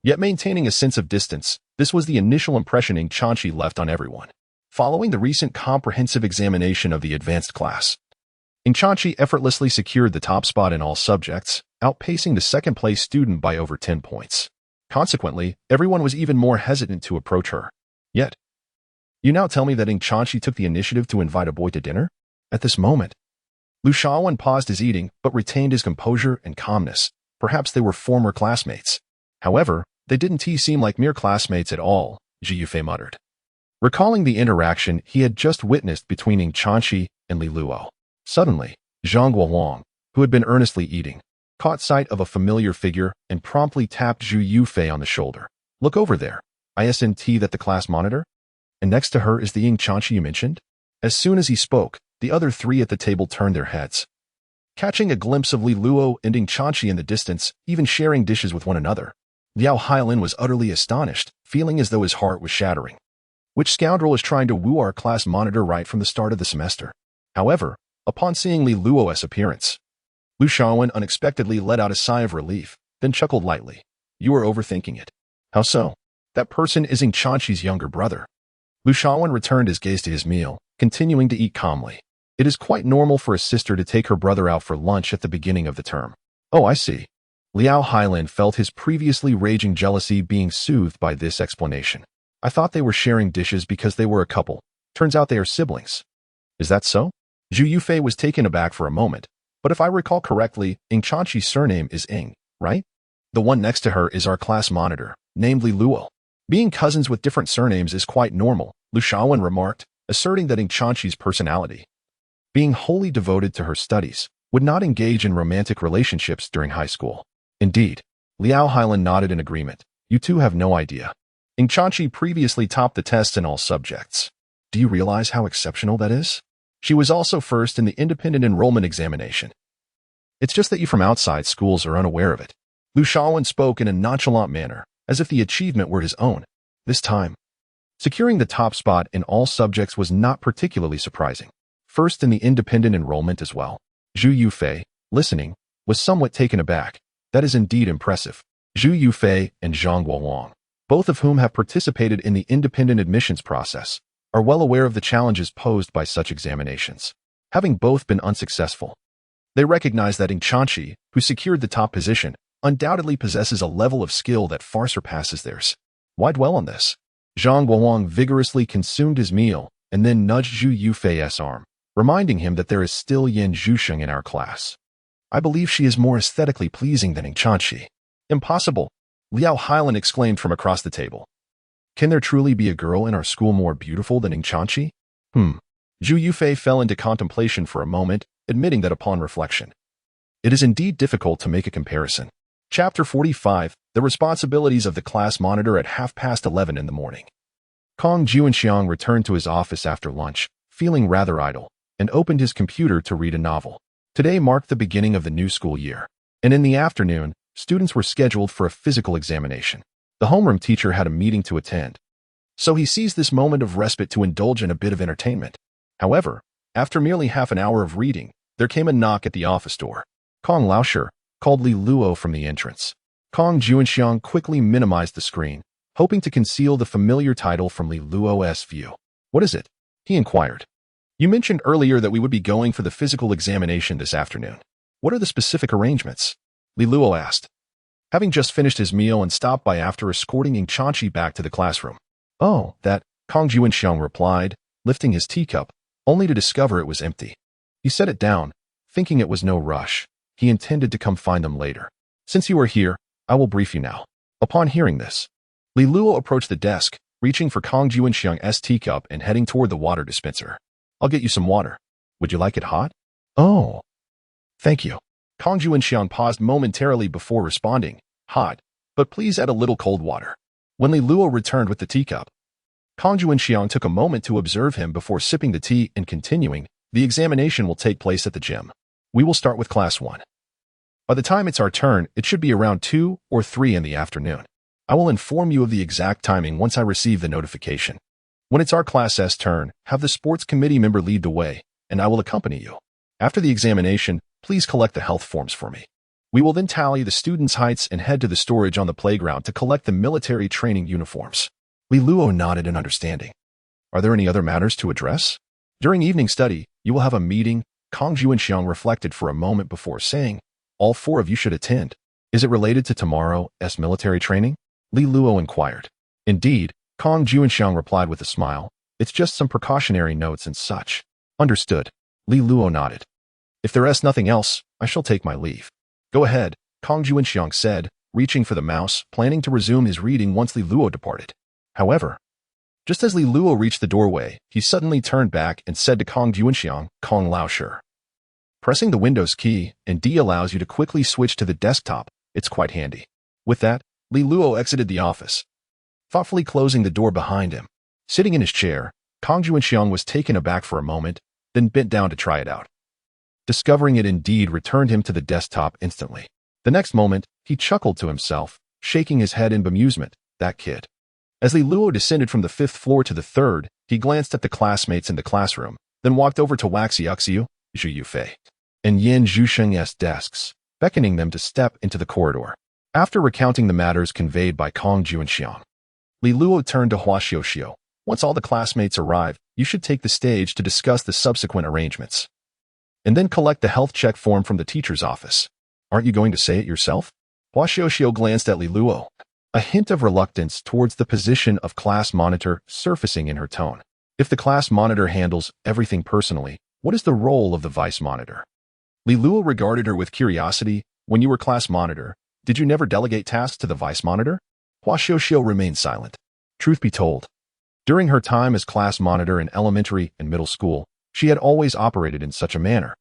yet maintaining a sense of distance, this was the initial impression Ing Chanchi left on everyone. Following the recent comprehensive examination of the advanced class, Ing Chanchi effortlessly secured the top spot in all subjects, outpacing the second-place student by over 10 points. Consequently, everyone was even more hesitant to approach her. Yet, you now tell me that Ing Chanchi took the initiative to invite a boy to dinner? At this moment, Lu Shaowen paused his eating but retained his composure and calmness. Perhaps they were former classmates. However, they didn't seem like mere classmates at all, Zhu Yufei muttered, recalling the interaction he had just witnessed between Ing Chanchi and Li Luo. Suddenly, Zhang Guohuang, who had been earnestly eating, caught sight of a familiar figure and promptly tapped Zhu Yufei on the shoulder. Look over there. Isn't that the class monitor? And next to her is the Ing Chanchi you mentioned? As soon as he spoke, the other 3 at the table turned their heads. Catching a glimpse of Li Luo and Ing Chanchi in the distance, even sharing dishes with one another, Liao Hailin was utterly astonished, feeling as though his heart was shattering. Which scoundrel is trying to woo our class monitor right from the start of the semester? However, upon seeing Li Luo's appearance, Lu Shaowen unexpectedly let out a sigh of relief, then chuckled lightly. You are overthinking it. How so? That person is Ing Chanchi's younger brother. Lu Shaowen returned his gaze to his meal, continuing to eat calmly. It is quite normal for a sister to take her brother out for lunch at the beginning of the term. Oh, I see. Liao Hailin felt his previously raging jealousy being soothed by this explanation. I thought they were sharing dishes because they were a couple. Turns out they are siblings. Is that so? Zhu Yufei was taken aback for a moment, but if I recall correctly, Ing Chanchi's surname is Ing, right? The one next to her is our class monitor, named Li Luo. Being cousins with different surnames is quite normal, Lu Shaowen remarked, asserting that Ing Chanchi's personality, being wholly devoted to her studies, would not engage in romantic relationships during high school. Indeed, Liao Hailin nodded in agreement. You two have no idea. Ing Chanchi previously topped the tests in all subjects. Do you realize how exceptional that is? She was also first in the independent enrollment examination. It's just that you from outside schools are unaware of it. Lu Shaowen spoke in a nonchalant manner, as if the achievement were his own. This time, securing the top spot in all subjects was not particularly surprising. First in the independent enrollment as well. Zhu Yufei, listening, was somewhat taken aback. That is indeed impressive. Zhu Yufei and Zhang Guowang, both of whom have participated in the independent admissions process, are well aware of the challenges posed by such examinations. Having both been unsuccessful, they recognize that Ing Chanchi, who secured the top position, undoubtedly possesses a level of skill that far surpasses theirs. Why dwell on this? Zhang Guowang vigorously consumed his meal and then nudged Zhu Yufei's arm, reminding him that there is still Yin Zhusheng in our class. I believe she is more aesthetically pleasing than Ing Chanchi. Impossible, Liao Hailan exclaimed from across the table. Can there truly be a girl in our school more beautiful than Ing Chanchi? Zhu Yufei fell into contemplation for a moment, admitting that upon reflection, it is indeed difficult to make a comparison. Chapter 45, The Responsibilities of the Class Monitor at 11:30 in the morning. Kong Juanxiang returned to his office after lunch, feeling rather idle, and opened his computer to read a novel. Today marked the beginning of the new school year, and in the afternoon, students were scheduled for a physical examination. The homeroom teacher had a meeting to attend, so he seized this moment of respite to indulge in a bit of entertainment. However, after merely half an hour of reading, there came a knock at the office door. Kong Laoshi called Li Luo from the entrance. Kong Juanxiang quickly minimized the screen, hoping to conceal the familiar title from Li Luo's view. What is it? He inquired. You mentioned earlier that we would be going for the physical examination this afternoon. What are the specific arrangements? Li Luo asked, having just finished his meal and stopped by after escorting Ing Chanchi back to the classroom. Oh, that, Kong Juanxiang replied, lifting his teacup, only to discover it was empty. He set it down, thinking it was no rush. He intended to come find them later. Since you are here, I will brief you now. Upon hearing this, Li Luo approached the desk, reaching for Kong Juanxiang's teacup and heading toward the water dispenser. I'll get you some water. Would you like it hot? Oh, thank you. Kong Juanxiang paused momentarily before responding. Hot, but please add a little cold water. When Li Luo returned with the teacup, Kong Juanxiang took a moment to observe him before sipping the tea and continuing, the examination will take place at the gym. We will start with class 1. By the time it's our turn, it should be around 2 or 3 in the afternoon. I will inform you of the exact timing once I receive the notification. When it's our class's turn, have the sports committee member lead the way, and I will accompany you. After the examination, please collect the health forms for me. We will then tally the students' heights and head to the storage on the playground to collect the military training uniforms. Li Luo nodded in understanding. Are there any other matters to address? During evening study, you will have a meeting. Kong Juanxiang reflected for a moment before saying, all 4 of you should attend. Is it related to tomorrow's military training? Li Luo inquired. Indeed, Kong Juanxiang replied with a smile. It's just some precautionary notes and such. Understood. Li Luo nodded. If there is nothing else, I shall take my leave. Go ahead, Kong Juanxiang said, reaching for the mouse, planning to resume his reading once Li Luo departed. However, just as Li Luo reached the doorway, he suddenly turned back and said to Kong Juanxiang, Kong Laoshi. Pressing the Windows key and D allows you to quickly switch to the desktop. It's quite handy. With that, Li Luo exited the office, thoughtfully closing the door behind him. Sitting in his chair, Kong Juanxiang was taken aback for a moment, then bent down to try it out. Discovering it indeed returned him to the desktop instantly. The next moment, he chuckled to himself, shaking his head in bemusement. That kid. As Li Luo descended from the 5th floor to the 3rd, he glanced at the classmates in the classroom, then walked over to Waxi Uxiu, Zhu Yufei, and Yin Zhusheng's desks, beckoning them to step into the corridor. After recounting the matters conveyed by Kong Juanxiang, Li Luo turned to Hua Xiuxiu. Once all the classmates arrive, you should take the stage to discuss the subsequent arrangements, and then collect the health check form from the teacher's office. Aren't you going to say it yourself? Hua Xiuxiu glanced at Li Luo, a hint of reluctance towards the position of class monitor surfacing in her tone. If the class monitor handles everything personally, what is the role of the vice monitor? Li Luo regarded her with curiosity. When you were class monitor, did you never delegate tasks to the vice monitor? Hua Xiuxiu remained silent. Truth be told, during her time as class monitor in elementary and middle school, she had always operated in such a manner,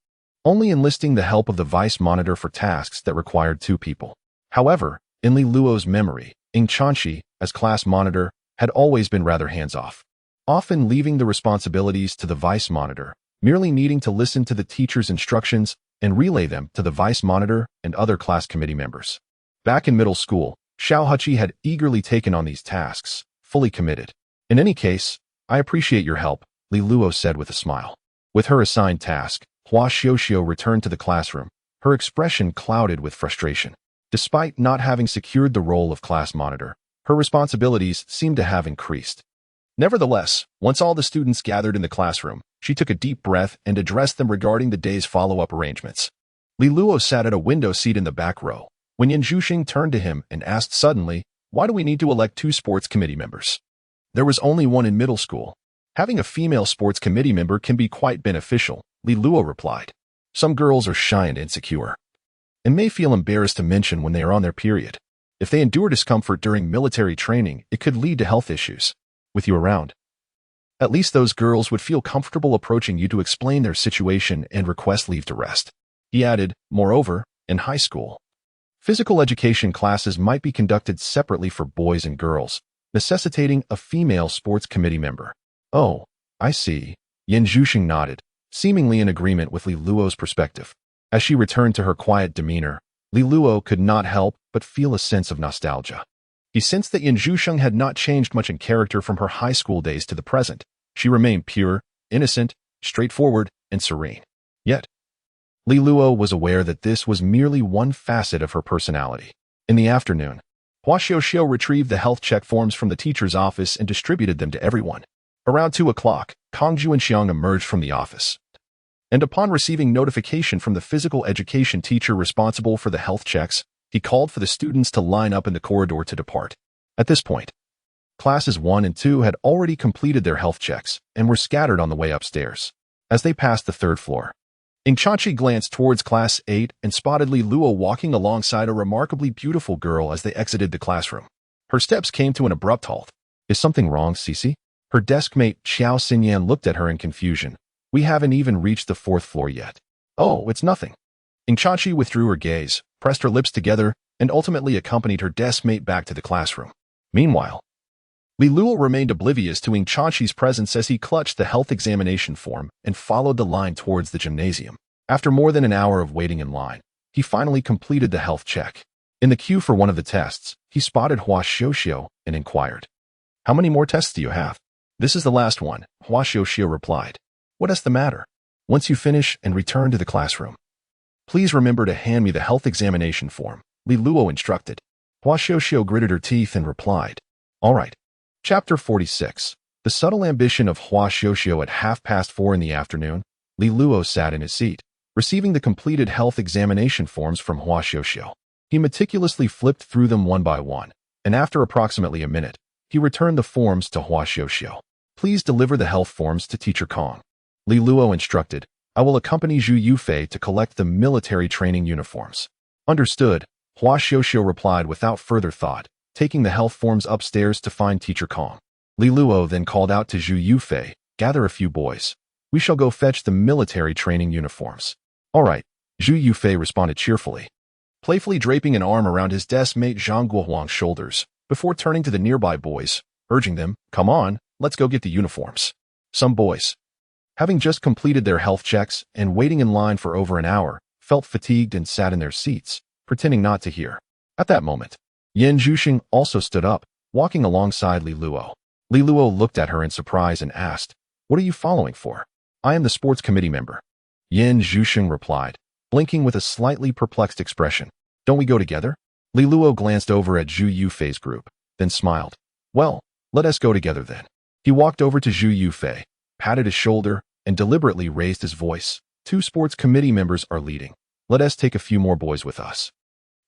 only enlisting the help of the vice monitor for tasks that required 2 people. However, in Li Luo's memory, Ing Chanchi, as class monitor, had always been rather hands-off, often leaving the responsibilities to the vice monitor, merely needing to listen to the teacher's instructions and relay them to the vice monitor and other class committee members. Back in middle school, Xiao Huqi had eagerly taken on these tasks, fully committed. In any case, I appreciate your help, Li Luo said with a smile. With her assigned task, Hua Xiuxiu returned to the classroom, her expression clouded with frustration. Despite not having secured the role of class monitor, her responsibilities seemed to have increased. Nevertheless, once all the students gathered in the classroom, she took a deep breath and addressed them regarding the day's follow-up arrangements. Li Luo sat at a window seat in the back row, when Yan Zhuxing turned to him and asked suddenly, "Why do we need to elect 2 sports committee members? There was only one in middle school. Having a female sports committee member can be quite beneficial," Li Luo replied. "Some girls are shy and insecure, and may feel embarrassed to mention when they are on their period. If they endure discomfort during military training, it could lead to health issues. With you around, at least those girls would feel comfortable approaching you to explain their situation and request leave to rest." He added, "Moreover, in high school, physical education classes might be conducted separately for boys and girls, necessitating a female sports committee member." "Oh, I see." Yan Zhuxing nodded, seemingly in agreement with Li Luo's perspective. As she returned to her quiet demeanor, Li Luo could not help but feel a sense of nostalgia. He sensed that Yan Zhuxing had not changed much in character from her high school days to the present. She remained pure, innocent, straightforward, and serene. Yet, Li Luo was aware that this was merely one facet of her personality. In the afternoon, Hua Xiuxiu retrieved the health check forms from the teacher's office and distributed them to everyone. Around 2 o'clock, Kang Juanxiang emerged from the office, and upon receiving notification from the physical education teacher responsible for the health checks, he called for the students to line up in the corridor to depart. At this point, classes 1 and 2 had already completed their health checks and were scattered on the way upstairs. As they passed the 3rd floor, Ingchachi glanced towards class 8 and spotted Li Luo walking alongside a remarkably beautiful girl as they exited the classroom. Her steps came to an abrupt halt. "Is something wrong, Cici?" Her deskmate Xiao Xinyan looked at her in confusion. "We haven't even reached the 4th floor yet." "Oh, it's nothing." Ingchachi withdrew her gaze, pressed her lips together, and ultimately accompanied her deskmate back to the classroom. Meanwhile, Li Luo remained oblivious to Ingchachi's presence as he clutched the health examination form and followed the line towards the gymnasium. After more than an hour of waiting in line, he finally completed the health check. In the queue for one of the tests, he spotted Hua Xiuxiu and inquired, "How many more tests do you have?" "This is the last one," Hua Xiuxiu replied. "What is the matter?" "Once you finish and return to the classroom, please remember to hand me the health examination form," Li Luo instructed. Hua Xiuxiu gritted her teeth and replied, "All right." Chapter 46. The subtle ambition of Hua Xiuxiu. At 4:30 in the afternoon, Li Luo sat in his seat, receiving the completed health examination forms from Hua Xiuxiu. He meticulously flipped through them one by one, and after approximately a minute, he returned the forms to Hua Xiuxiu. "Please deliver the health forms to Teacher Kong," Li Luo instructed. "I will accompany Zhu Yufei to collect the military training uniforms." "Understood," Hua Xiuxiu replied without further thought, taking the health forms upstairs to find Teacher Kong. Li Luo then called out to Zhu Yufei, "Gather a few boys. We shall go fetch the military training uniforms." "All right," Zhu Yufei responded cheerfully, playfully draping an arm around his deskmate Zhang Guohuang's shoulders, before turning to the nearby boys, urging them, "Come on, let's go get the uniforms." Some boys, having just completed their health checks and waiting in line for over an hour, felt fatigued and sat in their seats, pretending not to hear. At that moment, Yan Zhuxing also stood up, walking alongside Li Luo. Li Luo looked at her in surprise and asked, "What are you following for?" "I am the sports committee member," Yan Zhuxing replied, blinking with a slightly perplexed expression. "Don't we go together?" Li Luo glanced over at Zhu Yufei's group, then smiled. "Well, let us go together then." He walked over to Zhu Yufei, patted his shoulder, and deliberately raised his voice. "2 sports committee members are leading. Let us take a few more boys with us."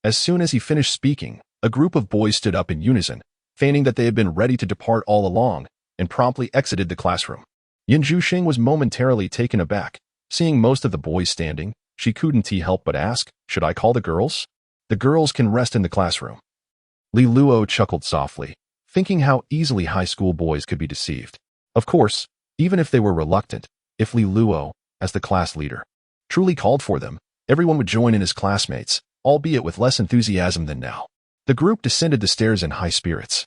As soon as he finished speaking, a group of boys stood up in unison, feigning that they had been ready to depart all along, and promptly exited the classroom. Yan Zhuxing was momentarily taken aback. Seeing most of the boys standing, she couldn't help but ask, "Should I call the girls?" "The girls can rest in the classroom." Li Luo chuckled softly, thinking how easily high school boys could be deceived. Of course, even if they were reluctant, if Li Luo, as the class leader, truly called for them, everyone would join in as classmates, albeit with less enthusiasm than now. The group descended the stairs in high spirits,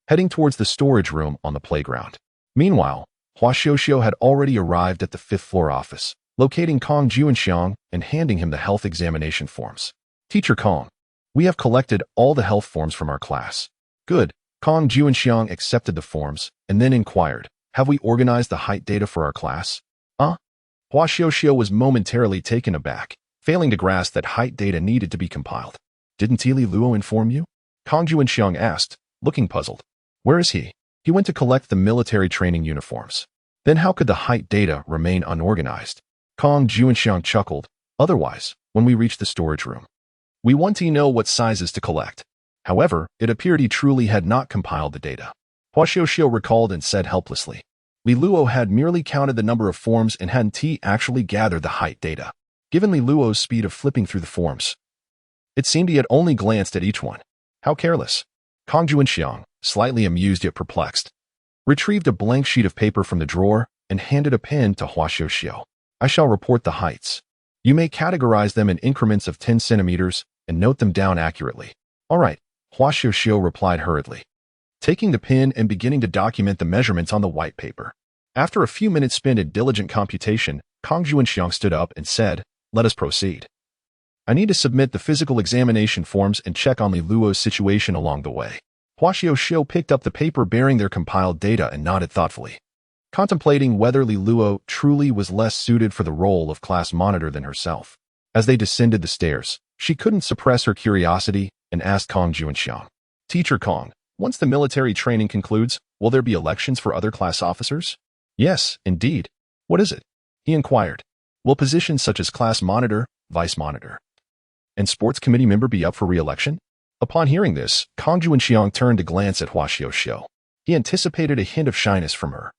heading towards the storage room on the playground. Meanwhile, Hua Xiuxiu had already arrived at the 5th floor office, locating Kong Juanxiang and handing him the health examination forms. "Teacher Kong, we have collected all the health forms from our class." "Good," Kong Juanxiang accepted the forms and then inquired, "Have we organized the height data for our class?" Hua Xiuxiu was momentarily taken aback, failing to grasp that height data needed to be compiled. "Didn't Li Luo inform you?" Kong Juanxiang asked, looking puzzled. "Where is he?" "He went to collect the military training uniforms." "Then how could the height data remain unorganized?" Kong Juanxiang chuckled. "Otherwise, when we reach the storage room, we want to know what sizes to collect." However, it appeared he truly had not compiled the data. Hua Xiuxiu recalled and said helplessly. Li Luo had merely counted the number of forms and hadn't he actually gathered the height data. Given Li Luo's speed of flipping through the forms, it seemed he had only glanced at each one. How careless. Kong Juanxiang, slightly amused yet perplexed, retrieved a blank sheet of paper from the drawer and handed a pen to Hua Xiuxiu. "I shall report the heights. You may categorize them in increments of 10 centimeters and note them down accurately." "All right," Hua Xiuxiu replied hurriedly, taking the pen and beginning to document the measurements on the white paper. After a few minutes spent in diligent computation, Kong Juanxiang stood up and said, "Let us proceed. I need to submit the physical examination forms and check on Li Luo's situation along the way." Hua Xiuxiu picked up the paper bearing their compiled data and nodded thoughtfully, contemplating whether Li Luo truly was less suited for the role of class monitor than herself. As they descended the stairs, she couldn't suppress her curiosity and asked Kong Juanxiang, "Teacher Kong, once the military training concludes, will there be elections for other class officers?" "Yes, indeed." "What is it?" he inquired. "Will positions such as class monitor, vice monitor, and sports committee member be up for re-election?" Upon hearing this, Kong Juanxiang turned to glance at Hua Xiuxiu. He anticipated a hint of shyness from her,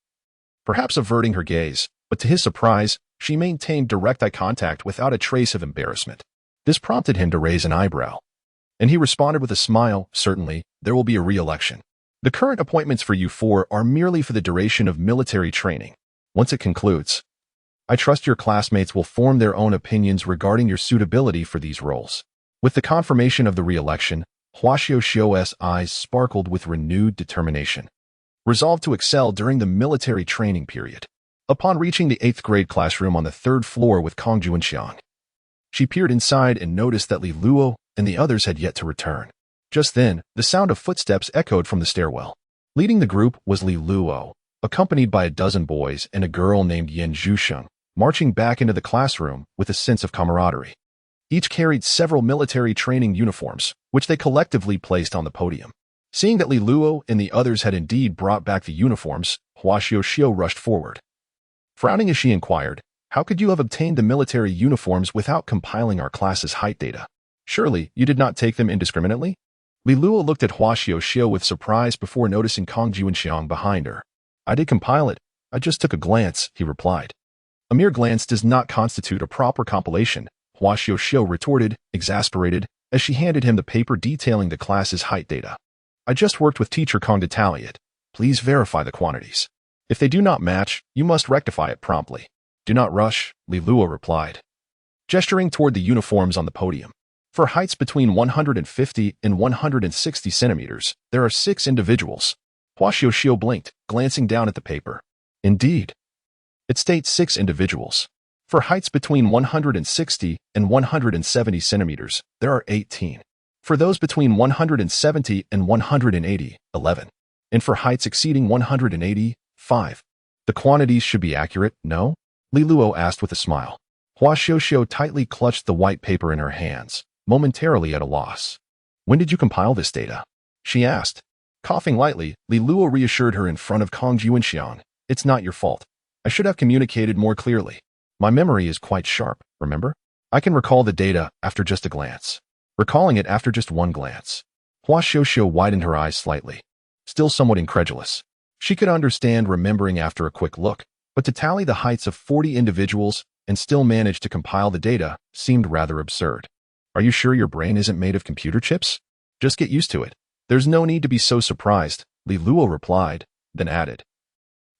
perhaps averting her gaze, but to his surprise, she maintained direct eye contact without a trace of embarrassment. This prompted him to raise an eyebrow, and he responded with a smile, "Certainly, there will be a re-election. The current appointments for you four are merely for the duration of military training. Once it concludes, I trust your classmates will form their own opinions regarding your suitability for these roles." With the confirmation of the re-election, Hua Xiuxiu's eyes sparkled with renewed determination, resolved to excel during the military training period. Upon reaching the 8th grade classroom on the 3rd floor with Kong Juanxiang, she peered inside and noticed that Li Luo and the others had yet to return. Just then, the sound of footsteps echoed from the stairwell. Leading the group was Li Luo, accompanied by a dozen boys and a girl named Yan Zhusheng, marching back into the classroom with a sense of camaraderie. Each carried several military training uniforms, which they collectively placed on the podium. Seeing that Li Luo and the others had indeed brought back the uniforms, Hua Xiuxiu rushed forward. Frowning as she inquired, "How could you have obtained the military uniforms without compiling our class's height data? Surely you did not take them indiscriminately?" Li Luo looked at Hua Xiuxiu with surprise before noticing Kong Juanxiang behind her. "I did compile it. I just took a glance," he replied. "A mere glance does not constitute a proper compilation," Hua Xiuxiu retorted, exasperated, as she handed him the paper detailing the class's height data. "I just worked with Teacher Kong to tally it. Please verify the quantities. If they do not match, you must rectify it promptly." "Do not rush," Li Luo replied, gesturing toward the uniforms on the podium. For heights between 150 and 160 centimeters, there are 6 individuals. Hua Xiuxiu blinked, glancing down at the paper. Indeed, it states 6 individuals. For heights between 160 and 170 centimeters, there are 18. For those between 170 and 180, 11. And for heights exceeding 180, 5. The quantities should be accurate, no? Li Luo asked with a smile. Hua Xiuxiu tightly clutched the white paper in her hands, momentarily at a loss. "When did you compile this data?" she asked. Coughing lightly, Li Luo reassured her in front of Kong Juanxiang. "It's not your fault. I should have communicated more clearly. My memory is quite sharp, remember? I can recall the data after just a glance." Recalling it after just one glance, Hua Xiuxiu widened her eyes slightly, still somewhat incredulous. She could understand remembering after a quick look, but to tally the heights of 40 individuals and still manage to compile the data seemed rather absurd. "Are you sure your brain isn't made of computer chips? Just get used to it. There's no need to be so surprised," Li Luo replied, then added.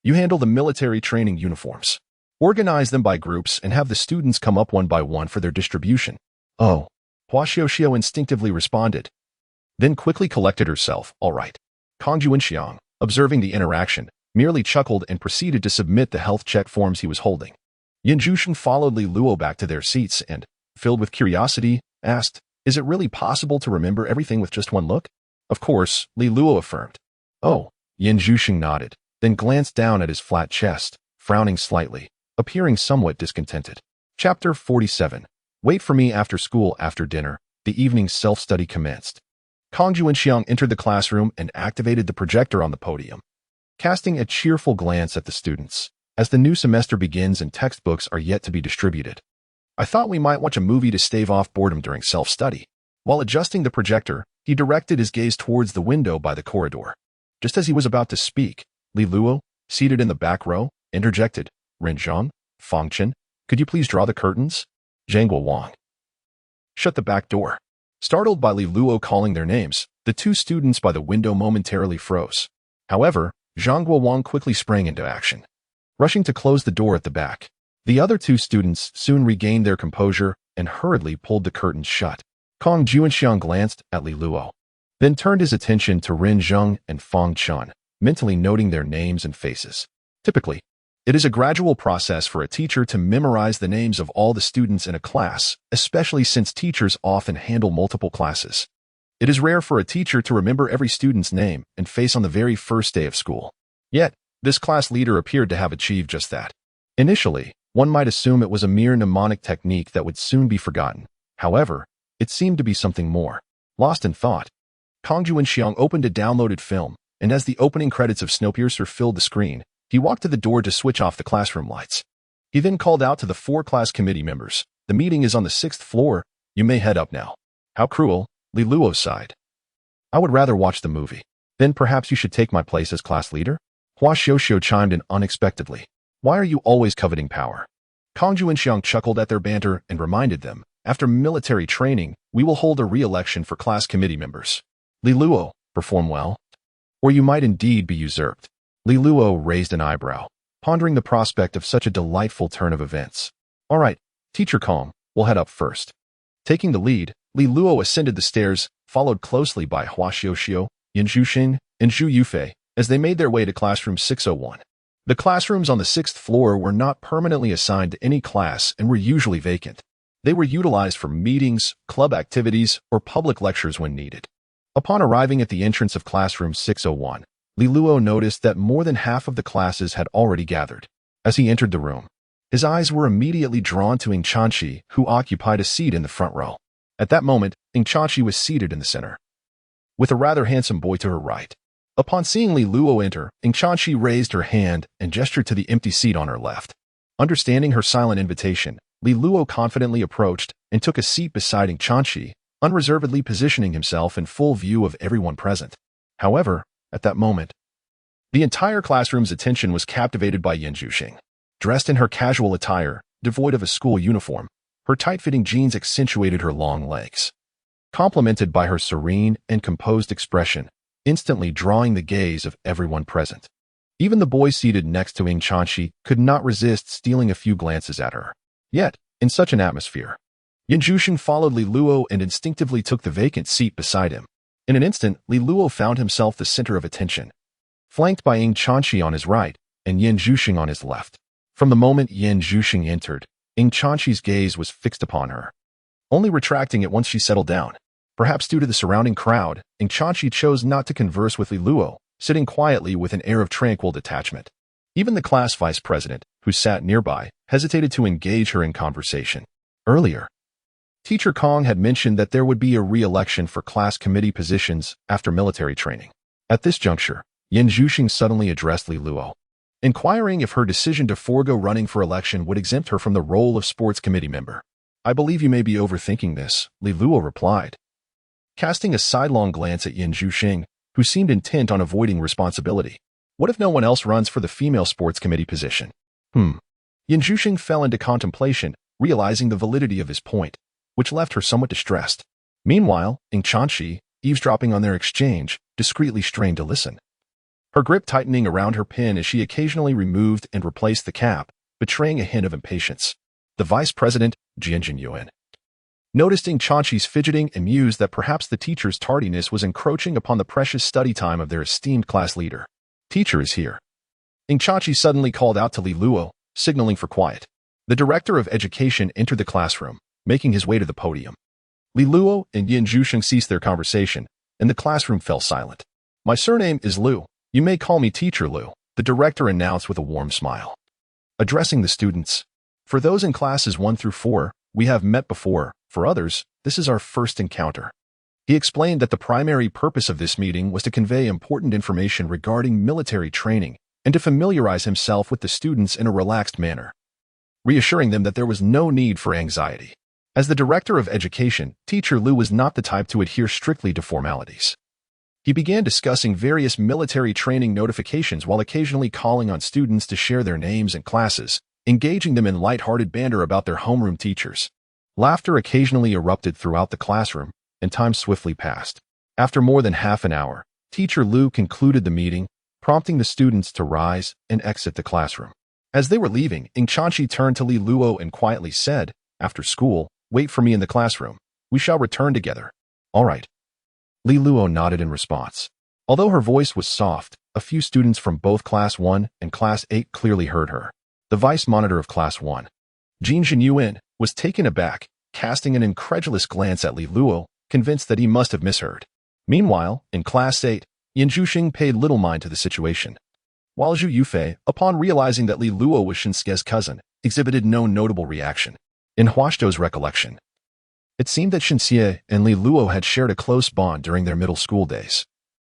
"You handle the military training uniforms. Organize them by groups and have the students come up one by one for their distribution." "Oh," Hua Xiuxiu instinctively responded, then quickly collected herself. "All right." Kong Juanxiang, observing the interaction, merely chuckled and proceeded to submit the health check forms he was holding. Yan Zhusheng followed Li Luo back to their seats and, filled with curiosity, asked, "Is it really possible to remember everything with just one look?" "Of course," Li Luo affirmed. Oh, Yin Zhuxing nodded, then glanced down at his flat chest, frowning slightly, appearing somewhat discontented. Chapter 47. Wait for me after school. After dinner, the evening self-study commenced. Kong Juanxiang entered the classroom and activated the projector on the podium, casting a cheerful glance at the students, as the new semester begins and textbooks are yet to be distributed. I thought we might watch a movie to stave off boredom during self-study. While adjusting the projector, he directed his gaze towards the window by the corridor. Just as he was about to speak, Li Luo, seated in the back row, interjected, Ren Zhang, Fang Chen, could you please draw the curtains? Zhang Guowang. Shut the back door. Startled by Li Luo calling their names, the two students by the window momentarily froze. However, Zhang Guowang quickly sprang into action, rushing to close the door at the back. The other two students soon regained their composure and hurriedly pulled the curtains shut. Kong Juanxiang glanced at Li Luo, then turned his attention to Ren Zheng and Fang Chen, mentally noting their names and faces. Typically, it is a gradual process for a teacher to memorize the names of all the students in a class, especially since teachers often handle multiple classes. It is rare for a teacher to remember every student's name and face on the very first day of school. Yet, this class leader appeared to have achieved just that. Initially, one might assume it was a mere mnemonic technique that would soon be forgotten. However, it seemed to be something more. Lost in thought, Kong Juanxiang opened a downloaded film, and as the opening credits of Snowpiercer filled the screen, he walked to the door to switch off the classroom lights. He then called out to the 4 class committee members, "The meeting is on the 6th floor, you may head up now." How cruel, Li Luo sighed. I would rather watch the movie. Then perhaps you should take my place as class leader? Hua Xiuxiu chimed in unexpectedly. Why are you always coveting power? Kong Juanxiang chuckled at their banter and reminded them, after military training, we will hold a re-election for class committee members. Li Luo, perform well, or you might indeed be usurped. Li Luo raised an eyebrow, pondering the prospect of such a delightful turn of events. All right, Teacher Kong, we'll head up first. Taking the lead, Li Luo ascended the stairs, followed closely by Hua Xiuxiu, Yin Zhuxing, and Zhu Yufei, as they made their way to classroom 601. The classrooms on the 6th floor were not permanently assigned to any class and were usually vacant. They were utilized for meetings, club activities, or public lectures when needed. Upon arriving at the entrance of classroom 601, Li Luo noticed that more than half of the classes had already gathered. As he entered the room, his eyes were immediately drawn to Ing Chanqi, who occupied a seat in the front row. At that moment, Ing Chanqi was seated in the center, with a rather handsome boy to her right. Upon seeing Li Luo enter, Ing Chanqi raised her hand and gestured to the empty seat on her left. Understanding her silent invitation, Li Luo confidently approached and took a seat beside Ing Chanqi, unreservedly positioning himself in full view of everyone present. However, at that moment, the entire classroom's attention was captivated by Yin Zhuxing. Dressed in her casual attire, devoid of a school uniform, her tight-fitting jeans accentuated her long legs, complemented by her serene and composed expression, instantly drawing the gaze of everyone present. Even the boy seated next to Ing Chanqi could not resist stealing a few glances at her. Yet, in such an atmosphere, Yin Zhuxing followed Li Luo and instinctively took the vacant seat beside him. In an instant, Li Luo found himself the center of attention, flanked by Ing Chanqi on his right and Yin Zhuxing on his left. From the moment Yin Zhuxing entered, Ing Chanqi's gaze was fixed upon her, only retracting it once she settled down. Perhaps due to the surrounding crowd, Ing Chanqi chose not to converse with Li Luo, sitting quietly with an air of tranquil detachment. Even the class vice president, who sat nearby, hesitated to engage her in conversation. Earlier, Teacher Kong had mentioned that there would be a re-election for class committee positions after military training. At this juncture, Yin Zhuxing suddenly addressed Li Luo, inquiring if her decision to forego running for election would exempt her from the role of sports committee member. I believe you may be overthinking this, Li Luo replied, casting a sidelong glance at Yin Zhuxing, who seemed intent on avoiding responsibility. What if no one else runs for the female sports committee position? Yin Zhuxing fell into contemplation, realizing the validity of his point, which left her somewhat distressed. Meanwhile, Ing Chanqi, eavesdropping on their exchange, discreetly strained to listen, her grip tightening around her pen as she occasionally removed and replaced the cap, betraying a hint of impatience. The vice president, Jian Jinyuan, noticed Ing Chanqi's fidgeting and mused that perhaps the teacher's tardiness was encroaching upon the precious study time of their esteemed class leader. Teacher is here. Ing Chanqi suddenly called out to Li Luo, signaling for quiet. The director of education entered the classroom, making his way to the podium. Li Luo and Yin Zhuxing ceased their conversation, and the classroom fell silent. My surname is Liu, You may call me Teacher Lu, the director announced with a warm smile. Addressing the students, for those in classes 1 through 4, we have met before. For others, this is our first encounter. He explained that the primary purpose of this meeting was to convey important information regarding military training and to familiarize himself with the students in a relaxed manner, reassuring them that there was no need for anxiety. As the director of education, Teacher Lu was not the type to adhere strictly to formalities. He began discussing various military training notifications while occasionally calling on students to share their names and classes, engaging them in light-hearted banter about their homeroom teachers. Laughter occasionally erupted throughout the classroom, and time swiftly passed. After more than half an hour, Teacher Lu concluded the meeting, prompting the students to rise and exit the classroom. As they were leaving, Ingchanchi turned to Li Luo and quietly said, "After school, wait for me in the classroom. We shall return together." "All right." Li Luo nodded in response. Although her voice was soft, a few students from both Class 1 and Class 8 clearly heard her. The vice monitor of Class 1, Jin Yuan, was taken aback, casting an incredulous glance at Li Luo, convinced that he must have misheard. Meanwhile, in Class 8, Yan Zhuxing paid little mind to the situation, while Zhu Yufei, upon realizing that Li Luo was Shinsuke's cousin, exhibited no notable reaction. In Huashou's recollection, it seemed that Shinsuke and Li Luo had shared a close bond during their middle school days,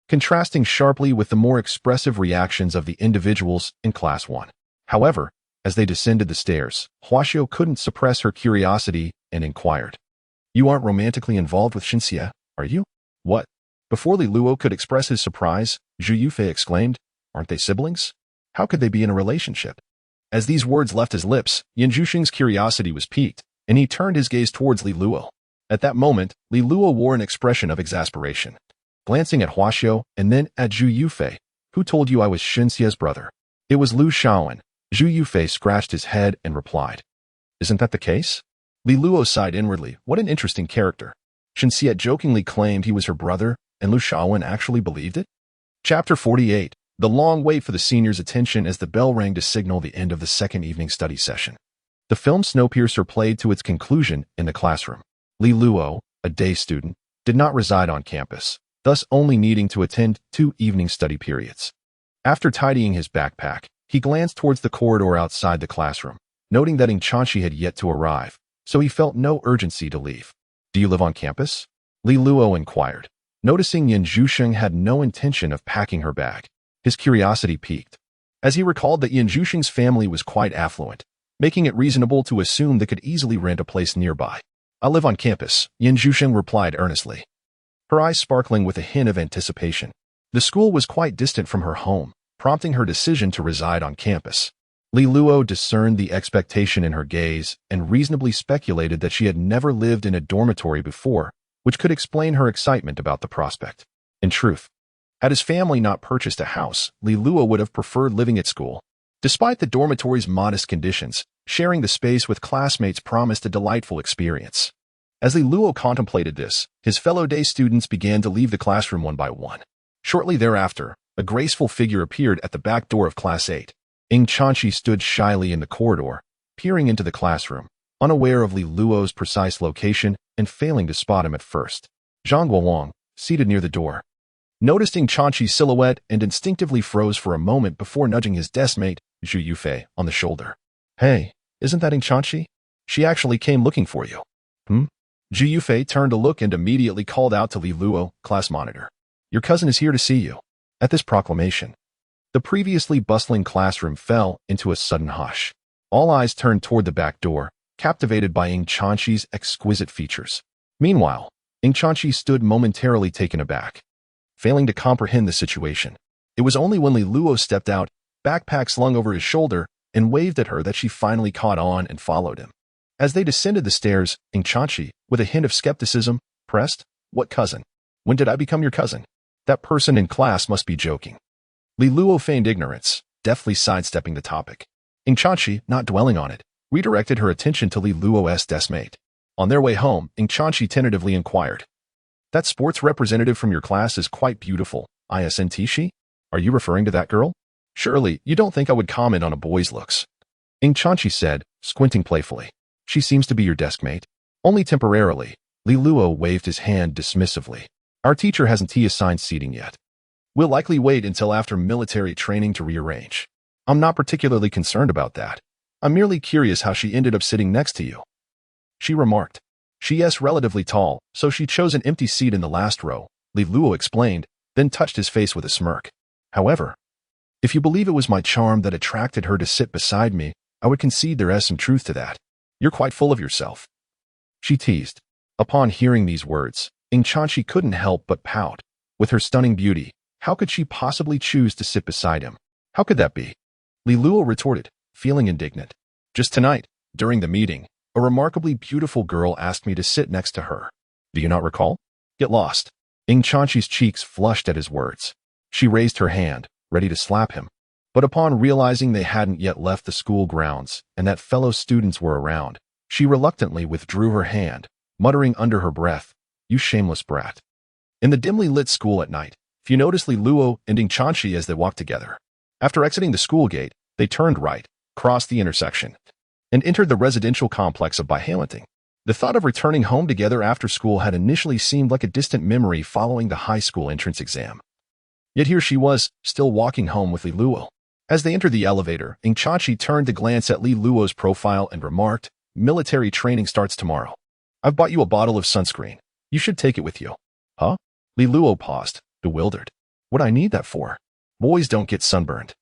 contrasting sharply with the more expressive reactions of the individuals in Class 1. However, as they descended the stairs, Huashou couldn't suppress her curiosity and inquired, "You aren't romantically involved with Shinsuke, are you?" "What?" Before Li Luo could express his surprise, Zhu Yufei exclaimed, "Aren't they siblings? How could they be in a relationship?" As these words left his lips, Yan Zhuxing's curiosity was piqued, and he turned his gaze towards Li Luo. At that moment, Li Luo wore an expression of exasperation, glancing at Huashou and then at Zhu Yufei. "Who told you I was Shinsuke's brother?" "It was Lu Shaoan." Zhu Yufei scratched his head and replied, "Isn't that the case?" Li Luo sighed inwardly. What an interesting character. Shinsuke jokingly claimed he was her brother, and Lu Shaoan actually believed it? Chapter 48. The long wait for the seniors' attention as the bell rang to signal the end of the second evening study session. The film Snowpiercer played to its conclusion in the classroom. Li Luo, a day student, did not reside on campus, thus only needing to attend 2 evening study periods. After tidying his backpack, he glanced towards the corridor outside the classroom, noting that Ingchanchi had yet to arrive, so he felt no urgency to leave. "Do you live on campus?" Li Luo inquired, noticing Yan Zhuxing had no intention of packing her bag. His curiosity piqued, as he recalled that Yan Zhuxing's family was quite affluent, making it reasonable to assume they could easily rent a place nearby. "I live on campus," Yan Zhuxing replied earnestly, her eyes sparkling with a hint of anticipation. The school was quite distant from her home, prompting her decision to reside on campus. Li Luo discerned the expectation in her gaze and reasonably speculated that she had never lived in a dormitory before, which could explain her excitement about the prospect. In truth, had his family not purchased a house, Li Luo would have preferred living at school. Despite the dormitory's modest conditions, sharing the space with classmates promised a delightful experience. As Li Luo contemplated this, his fellow day students began to leave the classroom one by one. Shortly thereafter, a graceful figure appeared at the back door of Class 8. Ingchanchi stood shyly in the corridor, peering into the classroom, unaware of Li Luo's precise location and failing to spot him at first. Zhang Guowang, seated near the door, noticed Ingchanchi's silhouette and instinctively froze for a moment before nudging his deskmate, Zhu Yufei, on the shoulder. "Hey, isn't that Ingchanchi? She actually came looking for you." "Hmm?" Zhu Yufei turned to look and immediately called out to Li Luo, class monitor, "Your cousin is here to see you." At this proclamation, the previously bustling classroom fell into a sudden hush. All eyes turned toward the back door, captivated by Ingchanchi's exquisite features. Meanwhile, Ingchanchi stood momentarily taken aback, failing to comprehend the situation. It was only when Li Luo stepped out, backpack slung over his shoulder, and waved at her that she finally caught on and followed him. As they descended the stairs, Ingchanchi, with a hint of skepticism, pressed, "What cousin? When did I become your cousin? That person in class must be joking." Li Luo feigned ignorance, deftly sidestepping the topic. Ingchanchi, not dwelling on it, redirected her attention to Li Luo's deskmate. On their way home, Ingchanchi tentatively inquired, "That sports representative from your class is quite beautiful, isn't she? Are you referring to that girl? Surely, you don't think I would comment on a boy's looks." Ingchanchi said, squinting playfully. "She seems to be your deskmate." "Only temporarily." Li Luo waved his hand dismissively. "Our teacher hasn't assigned seating yet." We'll likely wait until after military training to rearrange. I'm not particularly concerned about that. I'm merely curious how she ended up sitting next to you. She remarked. She is relatively tall, so she chose an empty seat in the last row, Li Luo explained, then touched his face with a smirk. However, if you believe it was my charm that attracted her to sit beside me, I would concede there is some truth to that. You're quite full of yourself. She teased. Upon hearing these words, Ingchanshi couldn't help but pout. With her stunning beauty, how could she possibly choose to sit beside him? How could that be? Li Luo retorted, feeling indignant. Just tonight, during the meeting, a remarkably beautiful girl asked me to sit next to her. Do you not recall? Get lost. Ingchanshi's cheeks flushed at his words. She raised her hand, ready to slap him. But upon realizing they hadn't yet left the school grounds and that fellow students were around, she reluctantly withdrew her hand, muttering under her breath, "You shameless brat." In the dimly lit school at night, few noticed Li Luo and Ingchanshi as they walked together. After exiting the school gate, they turned right, crossed the intersection, and entered the residential complex of Baihalanting. The thought of returning home together after school had initially seemed like a distant memory following the high school entrance exam. Yet here she was, still walking home with Li Luo. As they entered the elevator, Ingchanshi turned to glance at Li Luo's profile and remarked, "Military training starts tomorrow. I've bought you a bottle of sunscreen. You should take it with you." Huh? Li Luo paused, bewildered. What I need that for? Boys don't get sunburned.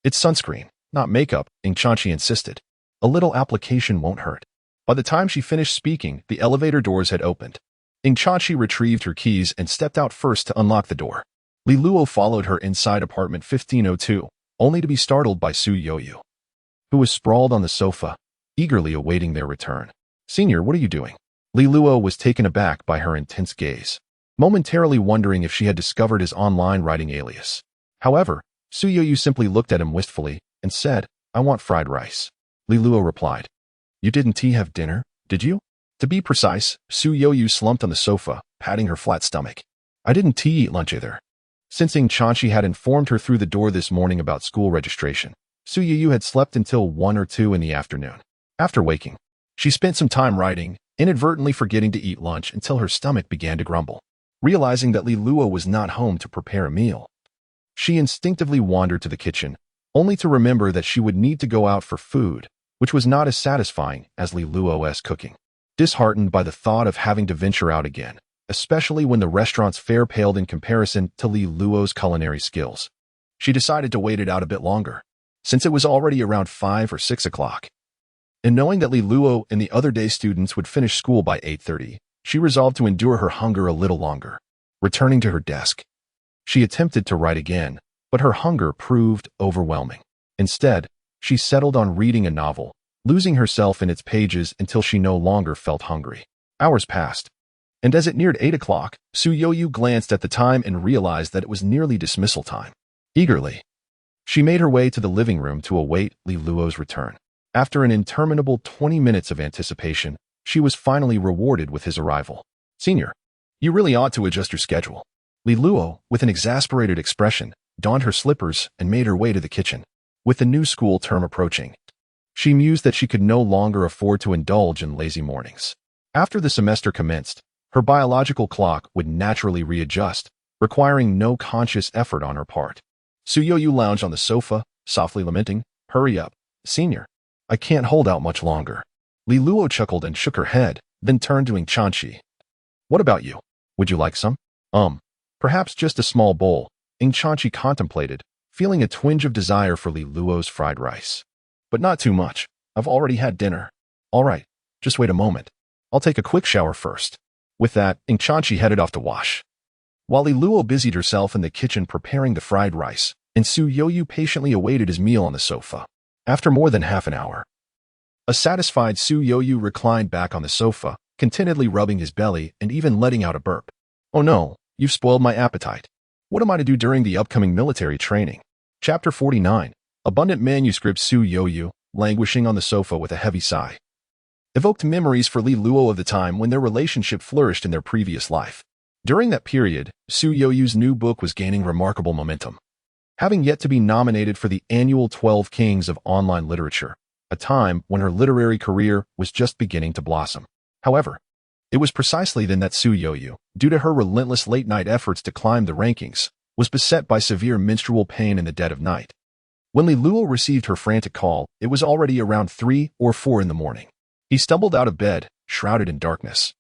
It's sunscreen, not makeup, Ingchanshi insisted. A little application won't hurt. By the time she finished speaking, the elevator doors had opened. Ingchanshi retrieved her keys and stepped out first to unlock the door. Li Luo followed her inside apartment 1502, only to be startled by Su Yoyu, who was sprawled on the sofa, eagerly awaiting their return. "Senior, what are you doing?" Li Luo was taken aback by her intense gaze, momentarily wondering if she had discovered his online writing alias. However, Su Yoyu simply looked at him wistfully and said, "I want fried rice." Li Luo replied, "You didn't have dinner, did you?" To be precise, Su Yoyu slumped on the sofa, patting her flat stomach. "I didn't eat lunch either." Since Ingchanshi had informed her through the door this morning about school registration, Su Yoyu had slept until 1 or 2 in the afternoon. After waking, she spent some time writing, inadvertently forgetting to eat lunch until her stomach began to grumble. Realizing that Li Luo was not home to prepare a meal, she instinctively wandered to the kitchen, only to remember that she would need to go out for food, which was not as satisfying as Li Luo's cooking. Disheartened by the thought of having to venture out again, especially when the restaurant's fare paled in comparison to Li Luo's culinary skills, she decided to wait it out a bit longer, since it was already around 5 or 6 o'clock. And knowing that Li Luo and the other day students would finish school by 8:30, she resolved to endure her hunger a little longer. Returning to her desk, she attempted to write again, but her hunger proved overwhelming. Instead, she settled on reading a novel, losing herself in its pages until she no longer felt hungry. Hours passed, and as it neared 8 o'clock, Su Yoyu glanced at the time and realized that it was nearly dismissal time. Eagerly, she made her way to the living room to await Li Luo's return. After an interminable 20 minutes of anticipation, she was finally rewarded with his arrival. "Senior, you really ought to adjust your schedule." Li Luo, with an exasperated expression, donned her slippers and made her way to the kitchen. With the new school term approaching, she mused that she could no longer afford to indulge in lazy mornings. After the semester commenced, her biological clock would naturally readjust, requiring no conscious effort on her part. Su Yoyu lounged on the sofa, softly lamenting, "Hurry up, senior. I can't hold out much longer." Li Luo chuckled and shook her head, then turned to Ingchanshi. "What about you? Would you like some?" Perhaps just a small bowl," Ingchanshi contemplated, feeling a twinge of desire for Li Luo's fried rice. "But not too much. I've already had dinner." "All right, just wait a moment. I'll take a quick shower first." With that, Ingchanshi headed off to wash, while Li Luo busied herself in the kitchen preparing the fried rice, and Su Yoyu patiently awaited his meal on the sofa. After more than half an hour, a satisfied Su Yoyu reclined back on the sofa, contentedly rubbing his belly and even letting out a burp. "Oh no, you've spoiled my appetite. What am I to do during the upcoming military training?" Chapter 49. Abundant manuscript. Su Yoyu, languishing on the sofa with a heavy sigh, evoked memories for Li Luo of the time when their relationship flourished in their previous life. During that period, Su Yoyu's new book was gaining remarkable momentum, having yet to be nominated for the annual 12 Kings of Online Literature, a time when her literary career was just beginning to blossom. However, it was precisely then that Su Yoyu, due to her relentless late-night efforts to climb the rankings, was beset by severe menstrual pain in the dead of night. When Li Luo received her frantic call, it was already around 3 or 4 in the morning. He stumbled out of bed, shrouded in darkness,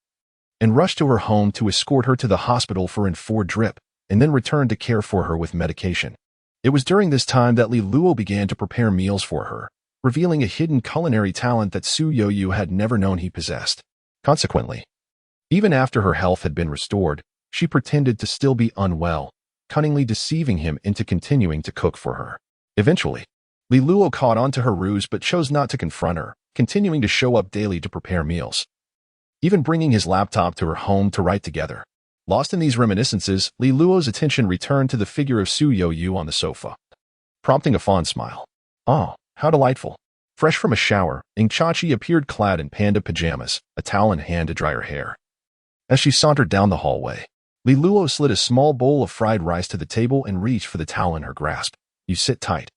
and rushed to her home to escort her to the hospital for an IV drip, and then returned to care for her with medication. It was during this time that Li Luo began to prepare meals for her, revealing a hidden culinary talent that Su Youyu had never known he possessed. Consequently, even after her health had been restored, she pretended to still be unwell, cunningly deceiving him into continuing to cook for her. Eventually, Li Luo caught on to her ruse but chose not to confront her, continuing to show up daily to prepare meals, even bringing his laptop to her home to write together. Lost in these reminiscences, Li Luo's attention returned to the figure of Su Youyu on the sofa, prompting a fond smile. Oh, how delightful. Fresh from a shower, Chachi appeared clad in panda pajamas, a towel in hand to dry her hair. As she sauntered down the hallway, Li Luo slid a small bowl of fried rice to the table and reached for the towel in her grasp. You sit tight.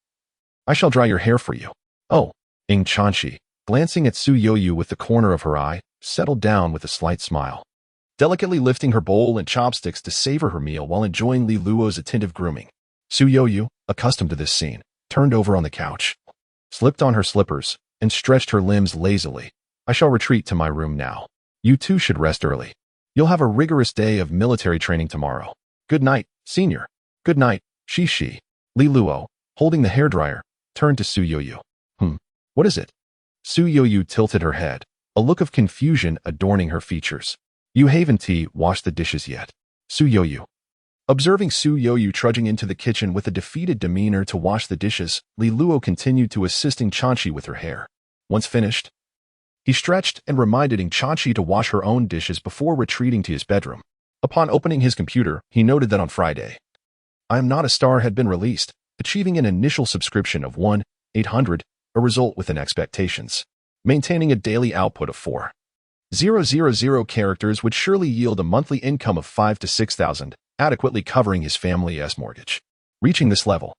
I shall dry your hair for you. Oh, Chachi, glancing at Su Youyu with the corner of her eye, settled down with a slight smile, delicately lifting her bowl and chopsticks to savor her meal while enjoying Li Luo's attentive grooming. Su Youyu, accustomed to this scene, turned over on the couch, slipped on her slippers, and stretched her limbs lazily. I shall retreat to my room now. You too should rest early. You'll have a rigorous day of military training tomorrow. Good night, senior. Good night, Shishi. Li Luo, holding the hairdryer, turned to Su Youyu. What is it? Su Youyu tilted her head, a look of confusion adorning her features. You haven't washed the dishes yet. Su Youyu. Observing Su Youyu trudging into the kitchen with a defeated demeanor to wash the dishes, Li Luo continued to assisting Chachi with her hair. Once finished, he stretched and reminded Chachi to wash her own dishes before retreating to his bedroom. Upon opening his computer, he noted that on Friday, I Am Not a Star had been released, achieving an initial subscription of 1,800, a result within expectations. Maintaining a daily output of 4,000 characters would surely yield a monthly income of 5,000 to 6,000, adequately covering his family's mortgage. Reaching this level,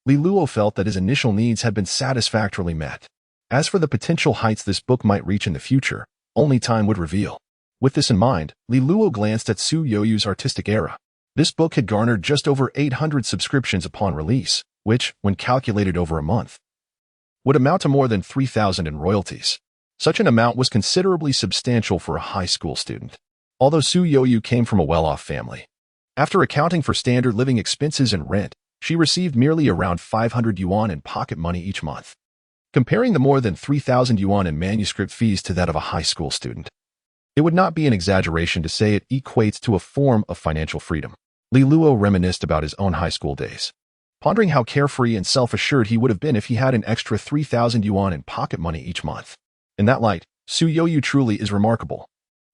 Li Luo felt that his initial needs had been satisfactorily met. As for the potential heights this book might reach in the future, only time would reveal. With this in mind, Li Luo glanced at Su Youyu's artistic era. This book had garnered just over 800 subscriptions upon release, which, when calculated over a month, would amount to more than 3,000 in royalties. Such an amount was considerably substantial for a high school student. Although Su Youyu came from a well-off family, after accounting for standard living expenses and rent, she received merely around 500 yuan in pocket money each month. Comparing the more than 3,000 yuan in manuscript fees to that of a high school student, it would not be an exaggeration to say it equates to a form of financial freedom. Li Luo reminisced about his own high school days, pondering how carefree and self-assured he would have been if he had an extra 3,000 yuan in pocket money each month. In that light, Su Youyu truly is remarkable.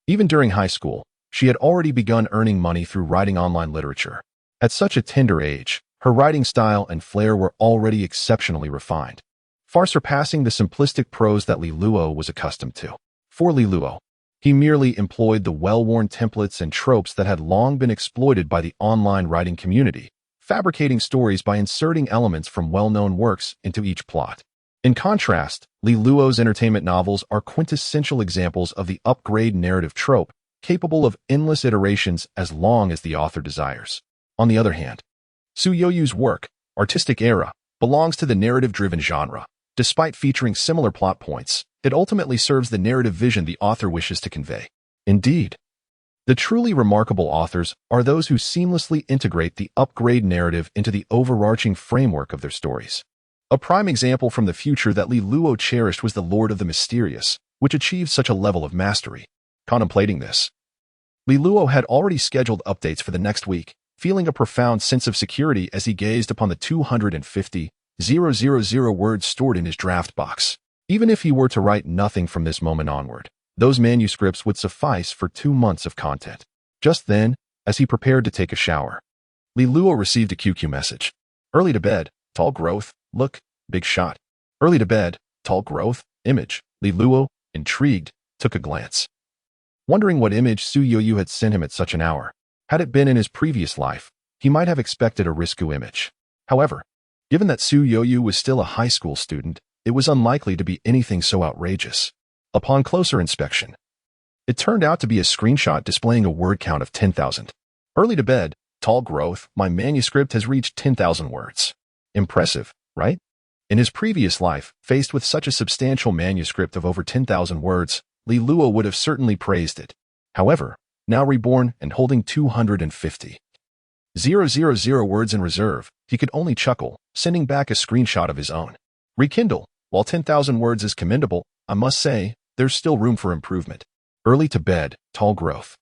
Even during high school, she had already begun earning money through writing online literature. At such a tender age, her writing style and flair were already exceptionally refined, far surpassing the simplistic prose that Li Luo was accustomed to. For Li Luo, he merely employed the well-worn templates and tropes that had long been exploited by the online writing community, fabricating stories by inserting elements from well-known works into each plot. In contrast, Li Luo's entertainment novels are quintessential examples of the upgrade narrative trope, capable of endless iterations as long as the author desires. On the other hand, Su Youyu's work, artistic era, belongs to the narrative-driven genre. Despite featuring similar plot points, it ultimately serves the narrative vision the author wishes to convey. Indeed, the truly remarkable authors are those who seamlessly integrate the upgrade narrative into the overarching framework of their stories. A prime example from the future that Li Luo cherished was The Lord of the Mysterious, which achieved such a level of mastery. Contemplating this, Li Luo had already scheduled updates for the next week, feeling a profound sense of security as he gazed upon the 250,000 words stored in his draft box. Even if he were to write nothing from this moment onward, those manuscripts would suffice for 2 months of content. Just then, as he prepared to take a shower, Li Luo received a QQ message. Early to bed, tall growth, look, big shot. Early to bed, tall growth, image. Li Luo, intrigued, took a glance, wondering what image Su Youyu had sent him at such an hour. Had it been in his previous life, he might have expected a Risku image. However, given that Su Youyu was still a high school student, it was unlikely to be anything so outrageous. Upon closer inspection, it turned out to be a screenshot displaying a word count of 10,000. Early to bed, tall growth, my manuscript has reached 10,000 words. Impressive, right? In his previous life, faced with such a substantial manuscript of over 10,000 words, Li Luo would have certainly praised it. However, now reborn and holding 250,000 words in reserve, he could only chuckle, sending back a screenshot of his own. Rekindle, while 10,000 words is commendable, I must say, there's still room for improvement. Early to bed, tall growth.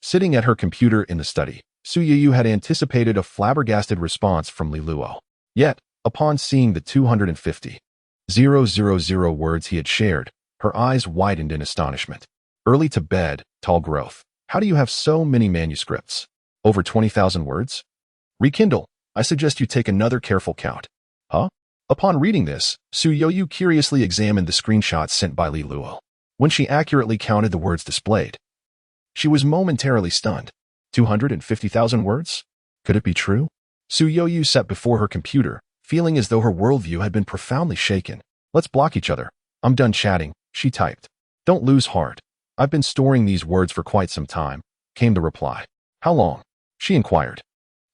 Sitting at her computer in the study, Su Yuyu had anticipated a flabbergasted response from Li Luo. Yet, upon seeing the 250,000 words he had shared, her eyes widened in astonishment. Early to bed, tall growth. How do you have so many manuscripts? Over 20,000 words? Rekindle, I suggest you take another careful count. Huh? Upon reading this, Su Yuyu curiously examined the screenshots sent by Li Luo. When she accurately counted the words displayed, she was momentarily stunned. 250,000 words? Could it be true? Su Yuyu sat before her computer, feeling as though her worldview had been profoundly shaken. Let's block each other. I'm done chatting, she typed. Don't lose heart. I've been storing these words for quite some time, came the reply. How long? She inquired.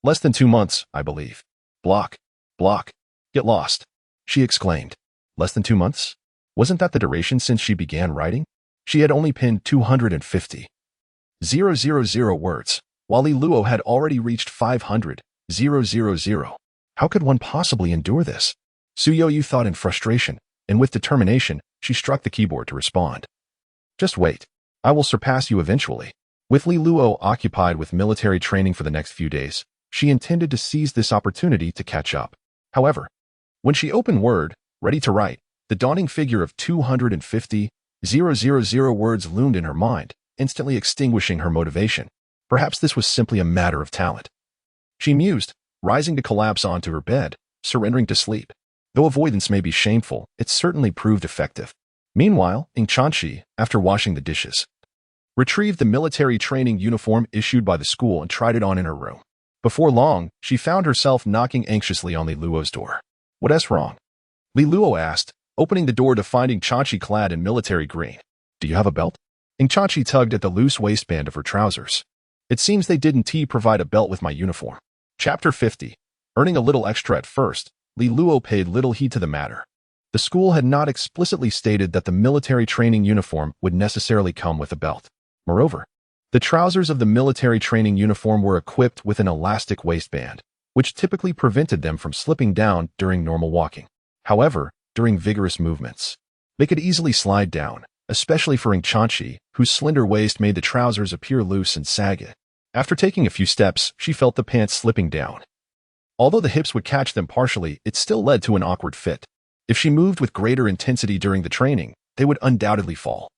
Less than 2 months, I believe. Block. Block. Get lost. She exclaimed. Less than 2 months? Wasn't that the duration since she began writing? She had only penned 250,000 words, while Li Luo had already reached 500,000. How could one possibly endure this? Su Yuyu thought in frustration, and with determination, she struck the keyboard to respond. Just wait. I will surpass you eventually. With Li Luo occupied with military training for the next few days, she intended to seize this opportunity to catch up. However, when she opened Word, ready to write, the daunting figure of 250,000 words loomed in her mind, instantly extinguishing her motivation. Perhaps this was simply a matter of talent. She mused, rising to collapse onto her bed, surrendering to sleep. Though avoidance may be shameful, it certainly proved effective. Meanwhile, Ing Chanchi, after washing the dishes, retrieved the military training uniform issued by the school and tried it on in her room. Before long, she found herself knocking anxiously on Li Luo's door. What's wrong? Li Luo asked, opening the door to find Ing Chanchi clad in military green. Do you have a belt? Ing Chanchi tugged at the loose waistband of her trousers. It seems they didn't provide a belt with my uniform. Chapter 50. Earning a little extra at first, Li Luo paid little heed to the matter. The school had not explicitly stated that the military training uniform would necessarily come with a belt. Moreover, the trousers of the military training uniform were equipped with an elastic waistband, which typically prevented them from slipping down during normal walking. However, during vigorous movements, they could easily slide down, especially for Ing Chanchi, whose slender waist made the trousers appear loose and sagging. After taking a few steps, she felt the pants slipping down. Although the hips would catch them partially, it still led to an awkward fit. If she moved with greater intensity during the training, they would undoubtedly fall.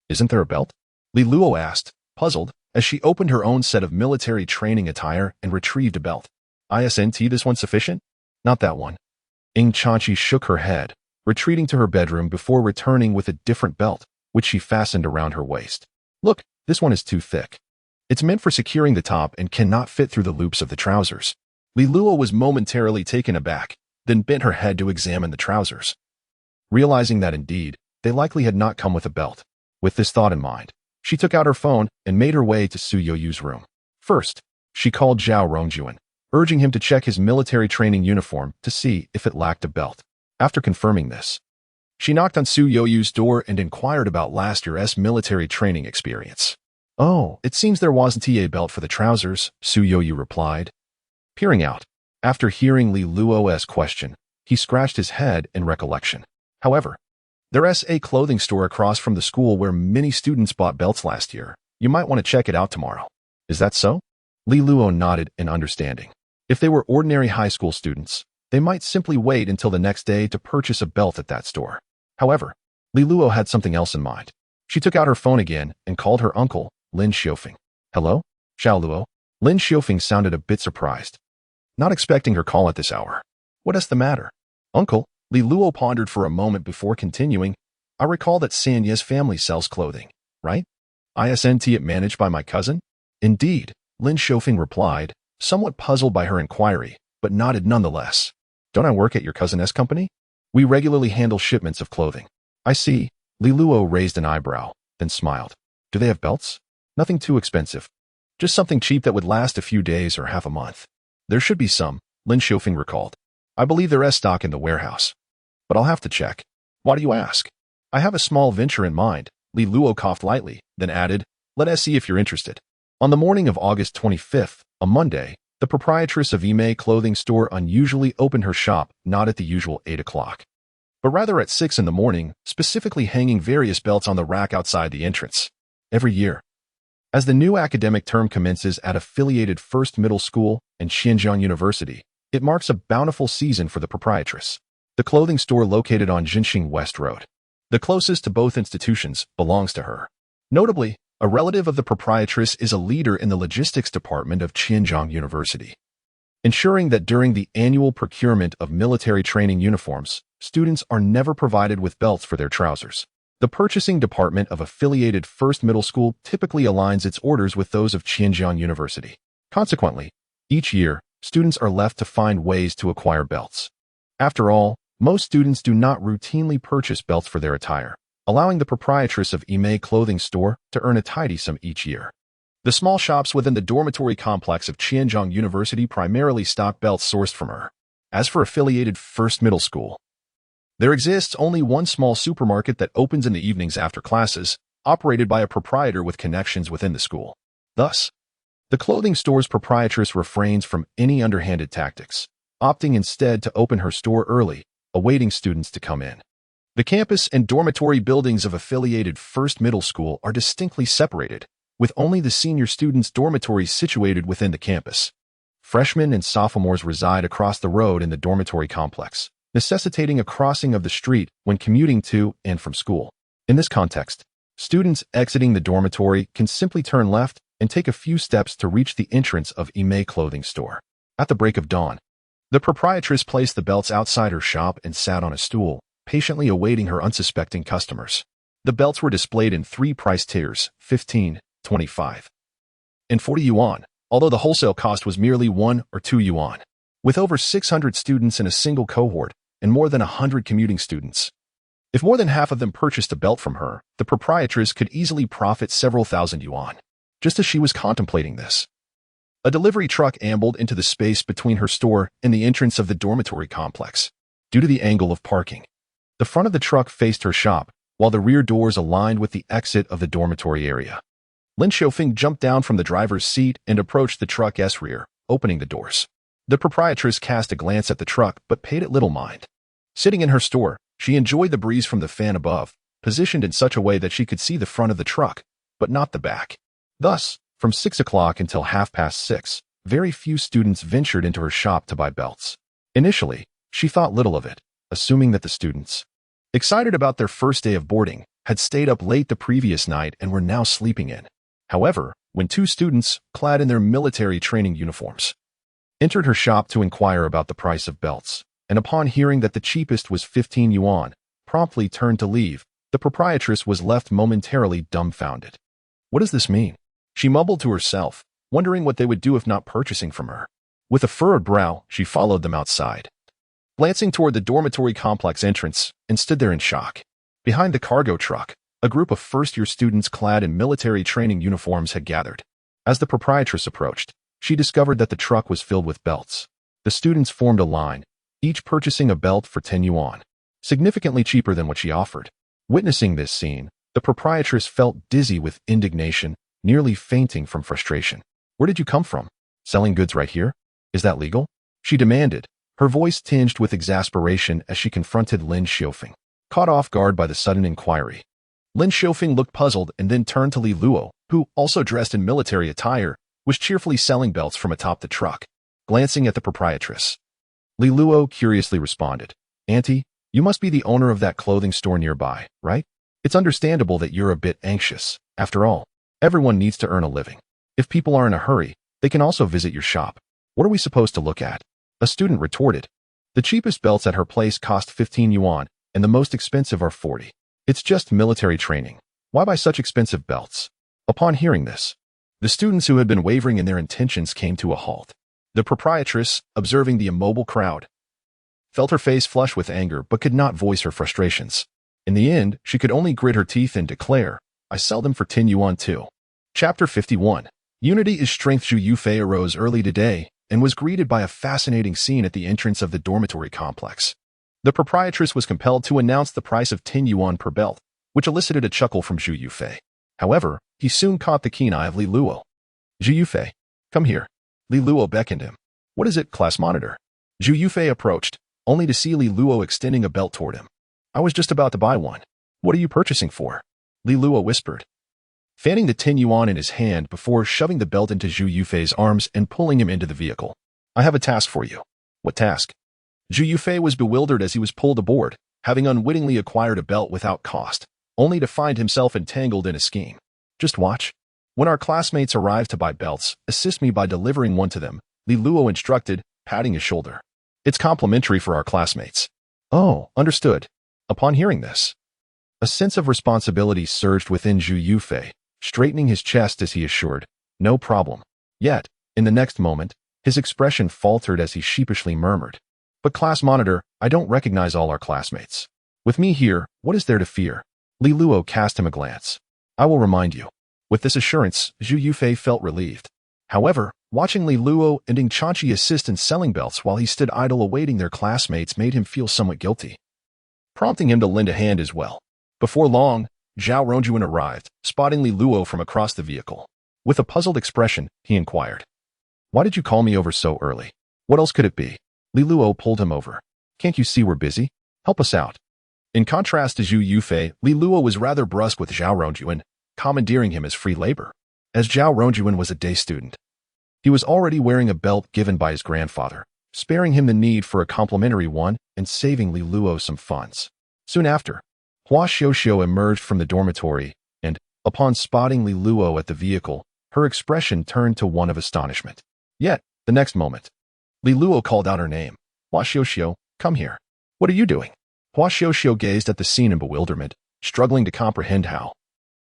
Isn't there a belt? Li Luo asked, puzzled, as she opened her own set of military training attire and retrieved a belt. Isn't this one sufficient? Not that one. Ing Chanchi shook her head, retreating to her bedroom before returning with a different belt, which she fastened around her waist. Look, this one is too thick. It's meant for securing the top and cannot fit through the loops of the trousers. Li Luo was momentarily taken aback, then bent her head to examine the trousers. Realizing that indeed, they likely had not come with a belt. With this thought in mind, she took out her phone and made her way to Su Yoyu's room. First, she called Zhao Rongjuan, urging him to check his military training uniform to see if it lacked a belt. After confirming this, she knocked on Su Yoyu's door and inquired about last year's military training experience. Oh, it seems there wasn't a belt for the trousers, Su Yoyu replied. Peering out, after hearing Li Luo's question, he scratched his head in recollection. However, there's a clothing store across from the school where many students bought belts last year. You might want to check it out tomorrow. Is that so? Li Luo nodded in understanding. If they were ordinary high school students, they might simply wait until the next day to purchase a belt at that store. However, Li Luo had something else in mind. She took out her phone again and called her uncle, Lin Xiufeng. Hello? Xiao Luo? Lin Xiufeng sounded a bit surprised, not expecting her call at this hour. What is the matter? Uncle, Li Luo pondered for a moment before continuing. I recall that Sanya's family sells clothing, right? Isn't it managed by my cousin? Indeed, Lin Xiufeng replied, somewhat puzzled by her inquiry, but nodded nonetheless. Don't I work at your cousin's company? We regularly handle shipments of clothing. I see. Li Luo raised an eyebrow, then smiled. Do they have belts? Nothing too expensive. Just something cheap that would last a few days or half a month. There should be some, Lin Xiufeng recalled. I believe there is stock in the warehouse. But I'll have to check. Why do you ask? I have a small venture in mind, Li Luo coughed lightly, then added, let us see if you're interested. On the morning of August 25th, a Monday, the proprietress of Ime clothing store unusually opened her shop not at the usual 8 o'clock, but rather at 6 in the morning, specifically hanging various belts on the rack outside the entrance. Every year, as the new academic term commences at affiliated First Middle School and Xinjiang University, it marks a bountiful season for the proprietress. The clothing store located on Jinxing West Road, the closest to both institutions, belongs to her. Notably, a relative of the proprietress is a leader in the logistics department of Xinjiang University, ensuring that during the annual procurement of military training uniforms, students are never provided with belts for their trousers. The purchasing department of affiliated First Middle School typically aligns its orders with those of Xinjiang University. Consequently, each year, students are left to find ways to acquire belts. After all, most students do not routinely purchase belts for their attire, allowing the proprietress of Ime clothing store to earn a tidy sum each year. The small shops within the dormitory complex of Xinjiang University primarily stock belts sourced from her. As for affiliated First Middle School, there exists only one small supermarket that opens in the evenings after classes, operated by a proprietor with connections within the school. Thus, the clothing store's proprietress refrains from any underhanded tactics, opting instead to open her store early, awaiting students to come in. The campus and dormitory buildings of affiliated First Middle School are distinctly separated, with only the senior students' dormitories situated within the campus. Freshmen and sophomores reside across the road in the dormitory complex, necessitating a crossing of the street when commuting to and from school. In this context, students exiting the dormitory can simply turn left and take a few steps to reach the entrance of Ime clothing store. At the break of dawn, the proprietress placed the belts outside her shop and sat on a stool, patiently awaiting her unsuspecting customers. The belts were displayed in 3 price tiers, 15, 25, and 40 yuan, although the wholesale cost was merely 1 or 2 yuan. With over 600 students in a single cohort and more than 100 commuting students, if more than half of them purchased a belt from her, the proprietress could easily profit several thousand yuan. Just as she was contemplating this, a delivery truck ambled into the space between her store and the entrance of the dormitory complex. Due to the angle of parking, the front of the truck faced her shop, while the rear doors aligned with the exit of the dormitory area. Lin Xiufeng jumped down from the driver's seat and approached the truck's rear, opening the doors. The proprietress cast a glance at the truck but paid it little mind. Sitting in her store, she enjoyed the breeze from the fan above, positioned in such a way that she could see the front of the truck, but not the back. Thus, from 6 o'clock until 6:30, very few students ventured into her shop to buy belts. Initially, she thought little of it, assuming that the students, excited about their first day of boarding, had stayed up late the previous night and were now sleeping in. However, when 2 students, clad in their military training uniforms, entered her shop to inquire about the price of belts, and upon hearing that the cheapest was 15 yuan, promptly turned to leave, the proprietress was left momentarily dumbfounded. What does this mean? She mumbled to herself, wondering what they would do if not purchasing from her. With a furrowed brow, she followed them outside, glancing toward the dormitory complex entrance, and stood there in shock. Behind the cargo truck, a group of first-year students clad in military training uniforms had gathered. As the proprietress approached, she discovered that the truck was filled with belts. The students formed a line, each purchasing a belt for 10 yuan, significantly cheaper than what she offered. Witnessing this scene, the proprietress felt dizzy with indignation, nearly fainting from frustration. Where did you come from? Selling goods right here? Is that legal? She demanded, her voice tinged with exasperation as she confronted Lin Xiufeng. Caught off guard by the sudden inquiry, Lin Xiufeng looked puzzled and then turned to Li Luo, who, also dressed in military attire, was cheerfully selling belts from atop the truck. Glancing at the proprietress, Li Luo curiously responded, Auntie, you must be the owner of that clothing store nearby, right? It's understandable that you're a bit anxious. After all, everyone needs to earn a living. If people are in a hurry, they can also visit your shop. What are we supposed to look at? A student retorted. The cheapest belts at her place cost 15 yuan, and the most expensive are 40. It's just military training. Why buy such expensive belts? Upon hearing this, the students who had been wavering in their intentions came to a halt. The proprietress, observing the immobile crowd, felt her face flush with anger but could not voice her frustrations. In the end, she could only grit her teeth and declare, I sell them for 10 yuan too. Chapter 51. Unity is strength. Zhu Yufei arose early today and was greeted by a fascinating scene at the entrance of the dormitory complex. The proprietress was compelled to announce the price of 10 yuan per belt, which elicited a chuckle from Zhu Yufei. However, he soon caught the keen eye of Li Luo. Zhu Yufei, come here. Li Luo beckoned him. What is it, class monitor? Zhu Yufei approached, only to see Li Luo extending a belt toward him. I was just about to buy one. What are you purchasing for? Li Luo whispered, fanning the 10 yuan in his hand before shoving the belt into Zhu Yufei's arms and pulling him into the vehicle. I have a task for you. What task? Zhu Yufei was bewildered as he was pulled aboard, having unwittingly acquired a belt without cost, only to find himself entangled in a scheme. Just watch. When our classmates arrive to buy belts, assist me by delivering one to them, Li Luo instructed, patting his shoulder. It's complimentary for our classmates. Oh, understood. Upon hearing this, a sense of responsibility surged within Zhu Yufei, straightening his chest as he assured, no problem. Yet, in the next moment, his expression faltered as he sheepishly murmured, but class monitor, I don't recognize all our classmates. With me here, what is there to fear? Li Luo cast him a glance. I will remind you. With this assurance, Zhu Yufei felt relieved. However, watching Li Luo and Ding Chanqi assist in selling belts while he stood idle awaiting their classmates made him feel somewhat guilty, prompting him to lend a hand as well. Before long, Zhao Rongyuan arrived, spotting Li Luo from across the vehicle. With a puzzled expression, he inquired, why did you call me over so early? What else could it be? Li Luo pulled him over. Can't you see we're busy? Help us out. In contrast to Zhu Yufei, Li Luo was rather brusque with Zhao Rongyuan, commandeering him as free labor. As Zhao Rongyuan was a day student, he was already wearing a belt given by his grandfather, sparing him the need for a complimentary one and saving Li Luo some funds. Soon after, Hua Xiuxiu emerged from the dormitory and, upon spotting Li Luo at the vehicle, her expression turned to one of astonishment. Yet, the next moment, Li Luo called out her name. Hua Xiuxiu, come here. What are you doing? Hua Xiuxiu gazed at the scene in bewilderment, struggling to comprehend how,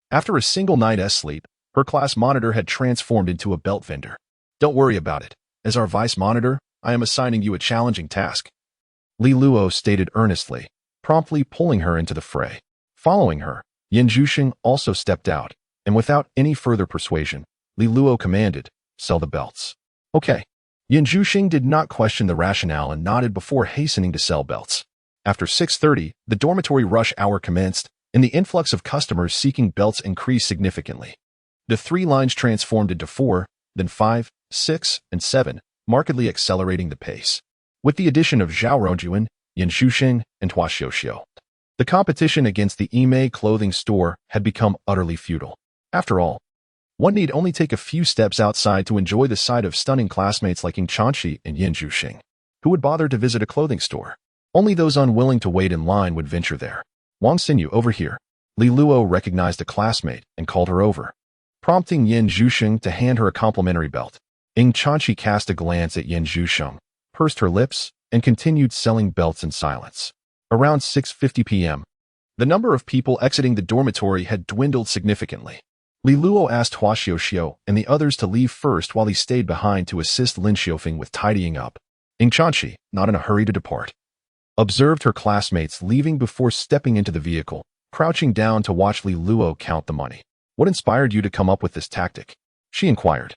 after a single night's sleep, her class monitor had transformed into a belt vendor. Don't worry about it. As our vice monitor, I am assigning you a challenging task. Li Luo stated earnestly, promptly pulling her into the fray. Following her, Yin Zhuxing also stepped out, and without any further persuasion, Li Luo commanded, sell the belts. Okay. Yin Zhuxing did not question the rationale and nodded before hastening to sell belts. After 6:30, the dormitory rush hour commenced, and the influx of customers seeking belts increased significantly. The 3 lines transformed into 4, then 5, 6, and 7, markedly accelerating the pace. With the addition of Zhao Rongyuan, Yin Zhuxing, and Hua Xiuxiu, the competition against the Ime clothing store had become utterly futile. After all, one need only take a few steps outside to enjoy the sight of stunning classmates like Ding Chanqi and Yin Zhuxing. Who would bother to visit a clothing store? Only those unwilling to wait in line would venture there. Wang Xinyu, over here. Li Luo recognized a classmate and called her over, prompting Yin Zhuxing to hand her a complimentary belt. Ding Chanqi cast a glance at Yin Zhuxing, pursed her lips, and continued selling belts in silence. Around 6:50 p.m., the number of people exiting the dormitory had dwindled significantly. Li Luo asked Hua Xiuxiu and the others to leave first while he stayed behind to assist Lin Xiufeng with tidying up. Ding Chanqi, not in a hurry to depart, observed her classmates leaving before stepping into the vehicle, crouching down to watch Li Luo count the money. What inspired you to come up with this tactic? She inquired.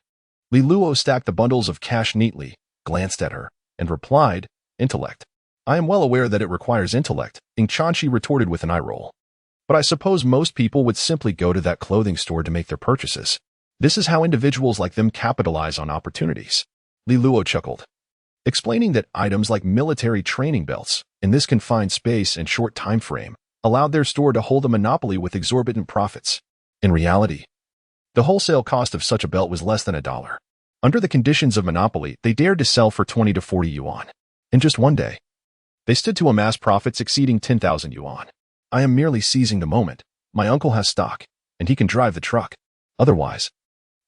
Li Luo stacked the bundles of cash neatly, glanced at her, and replied, intellect. I am well aware that it requires intellect, Ding Chanqi retorted with an eye roll. But I suppose most people would simply go to that clothing store to make their purchases. This is how individuals like them capitalize on opportunities. Li Luo chuckled, explaining that items like military training belts, in this confined space and short time frame, allowed their store to hold a monopoly with exorbitant profits. In reality, the wholesale cost of such a belt was less than $1. Under the conditions of monopoly, they dared to sell for 20 to 40 yuan. In just one day, they stood to amass profits exceeding 10,000 yuan. I am merely seizing the moment. My uncle has stock, and he can drive the truck. Otherwise,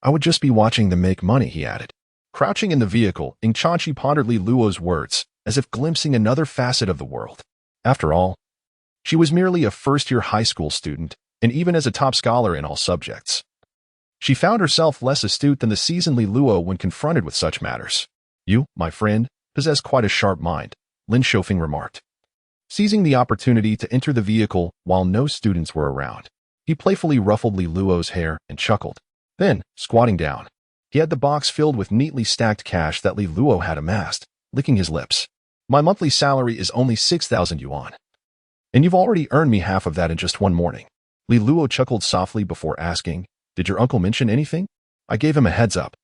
I would just be watching them make money, he added. Crouching in the vehicle, Ding Chanqi pondered Li Luo's words, as if glimpsing another facet of the world. After all, she was merely a first-year high school student, and even as a top scholar in all subjects, she found herself less astute than the seasoned Li Luo when confronted with such matters. You, my friend, possess quite a sharp mind, Lin Xiufeng remarked. Seizing the opportunity to enter the vehicle while no students were around, he playfully ruffled Li Luo's hair and chuckled. Then, squatting down, He had the box filled with neatly stacked cash that Li Luo had amassed, licking his lips. My monthly salary is only 6,000 yuan. And you've already earned me half of that in just one morning. Li Luo chuckled softly before asking, did your uncle mention anything? I gave him a heads up.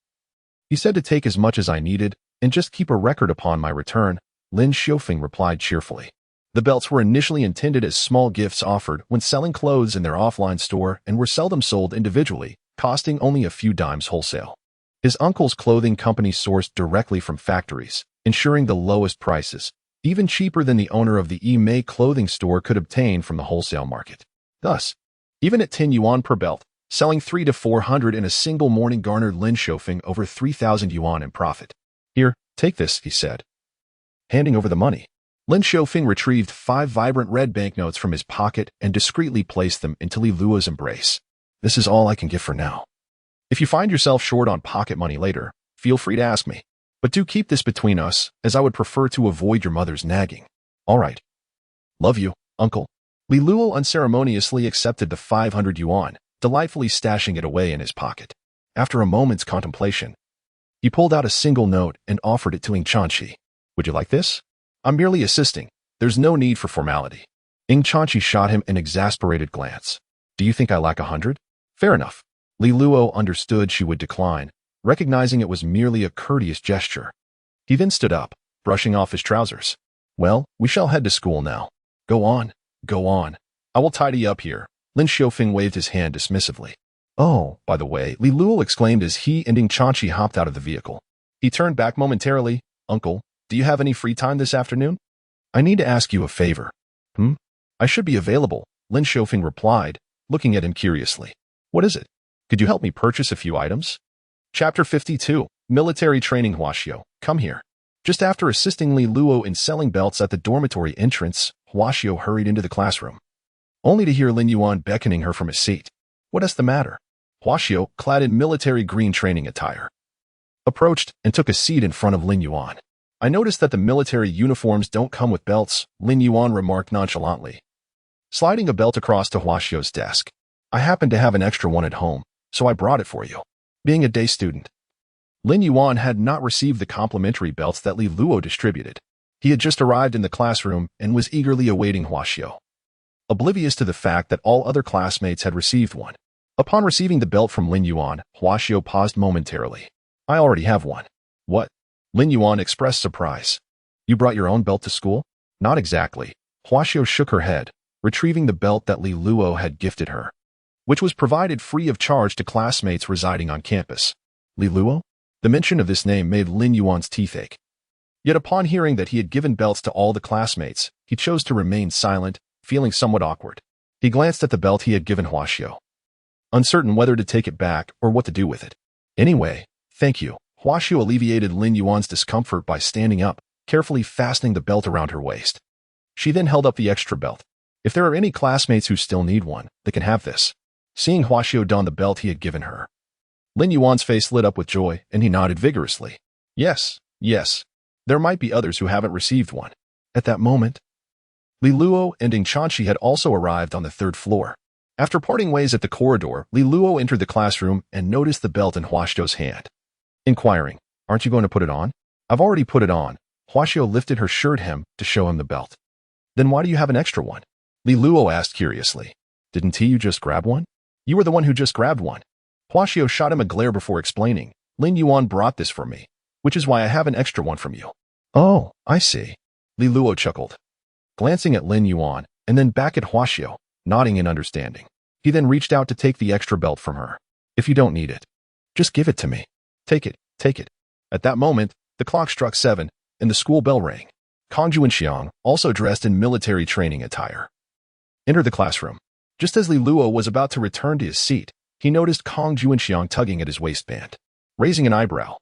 He said to take as much as I needed and just keep a record upon my return, Lin Xiufeng replied cheerfully. The belts were initially intended as small gifts offered when selling clothes in their offline store and were seldom sold individually, costing only a few dimes wholesale. His uncle's clothing company sourced directly from factories, ensuring the lowest prices, even cheaper than the owner of the Yimei clothing store could obtain from the wholesale market. Thus, even at 10 yuan per belt, selling 300 to 400 in a single morning garnered Lin Xiufeng over 3,000 yuan in profit. Here, take this, he said. Handing over the money, Lin Xiufeng retrieved 5 vibrant red banknotes from his pocket and discreetly placed them into Li Luo's embrace. This is all I can give for now. If you find yourself short on pocket money later, feel free to ask me. But do keep this between us, as I would prefer to avoid your mother's nagging. All right. Love you, uncle. Li Luo unceremoniously accepted the 500 yuan, delightfully stashing it away in his pocket. After a moment's contemplation, he pulled out a single note and offered it to Ing Chanqi. Would you like this? I'm merely assisting. There's no need for formality. Ing Chanqi shot him an exasperated glance. Do you think I lack 100? Fair enough. Li Luo understood she would decline, recognizing it was merely a courteous gesture. He then stood up, brushing off his trousers. Well, we shall head to school now. Go on, go on. I will tidy up here. Lin Xiufeng waved his hand dismissively. Oh, by the way, Li Luo exclaimed as he and Ing Chanqi hopped out of the vehicle. He turned back momentarily. Uncle, do you have any free time this afternoon? I need to ask you a favor. I should be available, Lin Xiufeng replied, looking at him curiously. What is it? Could you help me purchase a few items? Chapter 52, Military Training. Huaxiao, come here. Just after assisting Li Luo in selling belts at the dormitory entrance, Huaxiao hurried into the classroom, only to hear Lin Yuan beckoning her from his seat. What is the matter? Huaxiao, clad in military green training attire, approached and took a seat in front of Lin Yuan. I noticed that the military uniforms don't come with belts, Lin Yuan remarked nonchalantly, sliding a belt across to Huaxiao's desk. I happen to have an extra one at home, so I brought it for you. Being a day student, Lin Yuan had not received the complimentary belts that Li Luo distributed. He had just arrived in the classroom and was eagerly awaiting Huaxiao, oblivious to the fact that all other classmates had received one. Upon receiving the belt from Lin Yuan, Huaxiao paused momentarily. I already have one. What? Lin Yuan expressed surprise. You brought your own belt to school? Not exactly. Huaxiao shook her head, retrieving the belt that Li Luo had gifted her, which was provided free of charge to classmates residing on campus. Li Luo? The mention of this name made Lin Yuan's teeth ache. Yet upon hearing that he had given belts to all the classmates, he chose to remain silent, feeling somewhat awkward. He glanced at the belt he had given Huaxiao, uncertain whether to take it back or what to do with it. Anyway, thank you. Huaxiao alleviated Lin Yuan's discomfort by standing up, carefully fastening the belt around her waist. She then held up the extra belt. If there are any classmates who still need one, they can have this. Seeing Huaxiao don the belt he had given her, Lin Yuan's face lit up with joy, and he nodded vigorously. Yes, yes. There might be others who haven't received one. At that moment, Li Luo and Ing Chanqi had also arrived on the 3rd floor. After parting ways at the corridor, Li Luo entered the classroom and noticed the belt in Huaxiao's hand, inquiring, aren't you going to put it on? I've already put it on. Huaxiao lifted her shirt hem to show him the belt. Then why do you have an extra one? Li Luo asked curiously. Didn't you just grab one? You were the one who just grabbed one. Huaxiao shot him a glare before explaining, Lin Yuan brought this for me, which is why I have an extra one from you. Oh, I see. Li Luo chuckled, glancing at Lin Yuan and then back at Huaxiao, nodding in understanding. He then reached out to take the extra belt from her. If you don't need it, just give it to me. Take it, take it. At that moment, the clock struck 7 and the school bell rang. Kong Juanxiang, also dressed in military training attire, entered the classroom. Just as Li Luo was about to return to his seat, he noticed Kong Juanxiang tugging at his waistband. Raising an eyebrow,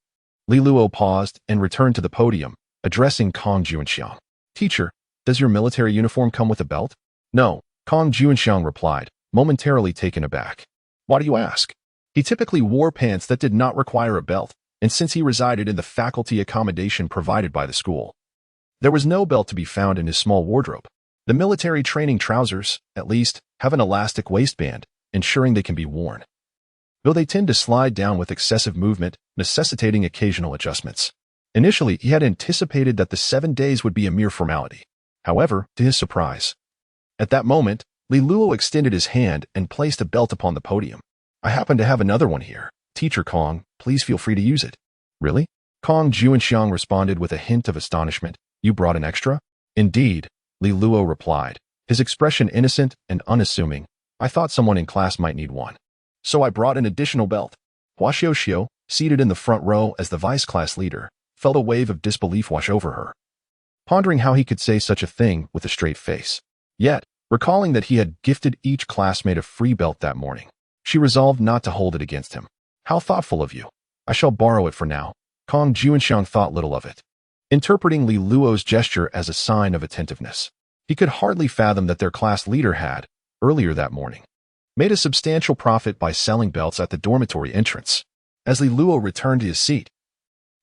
Li Luo paused and returned to the podium, addressing Kong Juanxiang. Teacher, does your military uniform come with a belt? No, Kong Juanxiang replied, momentarily taken aback. Why do you ask? He typically wore pants that did not require a belt, and since he resided in the faculty accommodation provided by the school, there was no belt to be found in his small wardrobe. The military training trousers, at least, have an elastic waistband, ensuring they can be worn. Though they tend to slide down with excessive movement, necessitating occasional adjustments. Initially, he had anticipated that the 7 days would be a mere formality. However, to his surprise, at that moment, Li Luo extended his hand and placed a belt upon the podium. I happen to have another one here. Teacher Kong, please feel free to use it. Really? Kong Juanxiang responded with a hint of astonishment. You brought an extra? Indeed, Li Luo replied, his expression innocent and unassuming. I thought someone in class might need one. So I brought an additional belt. Hua Xiuxiu, seated in the front row as the vice class leader, felt a wave of disbelief wash over her, pondering how he could say such a thing with a straight face. Yet, recalling that he had gifted each classmate a free belt that morning, she resolved not to hold it against him. How thoughtful of you. I shall borrow it for now. Kong Juanxiang thought little of it, interpreting Li Luo's gesture as a sign of attentiveness. He could hardly fathom that their class leader had, earlier that morning, made a substantial profit by selling belts at the dormitory entrance. As Li Luo returned to his seat,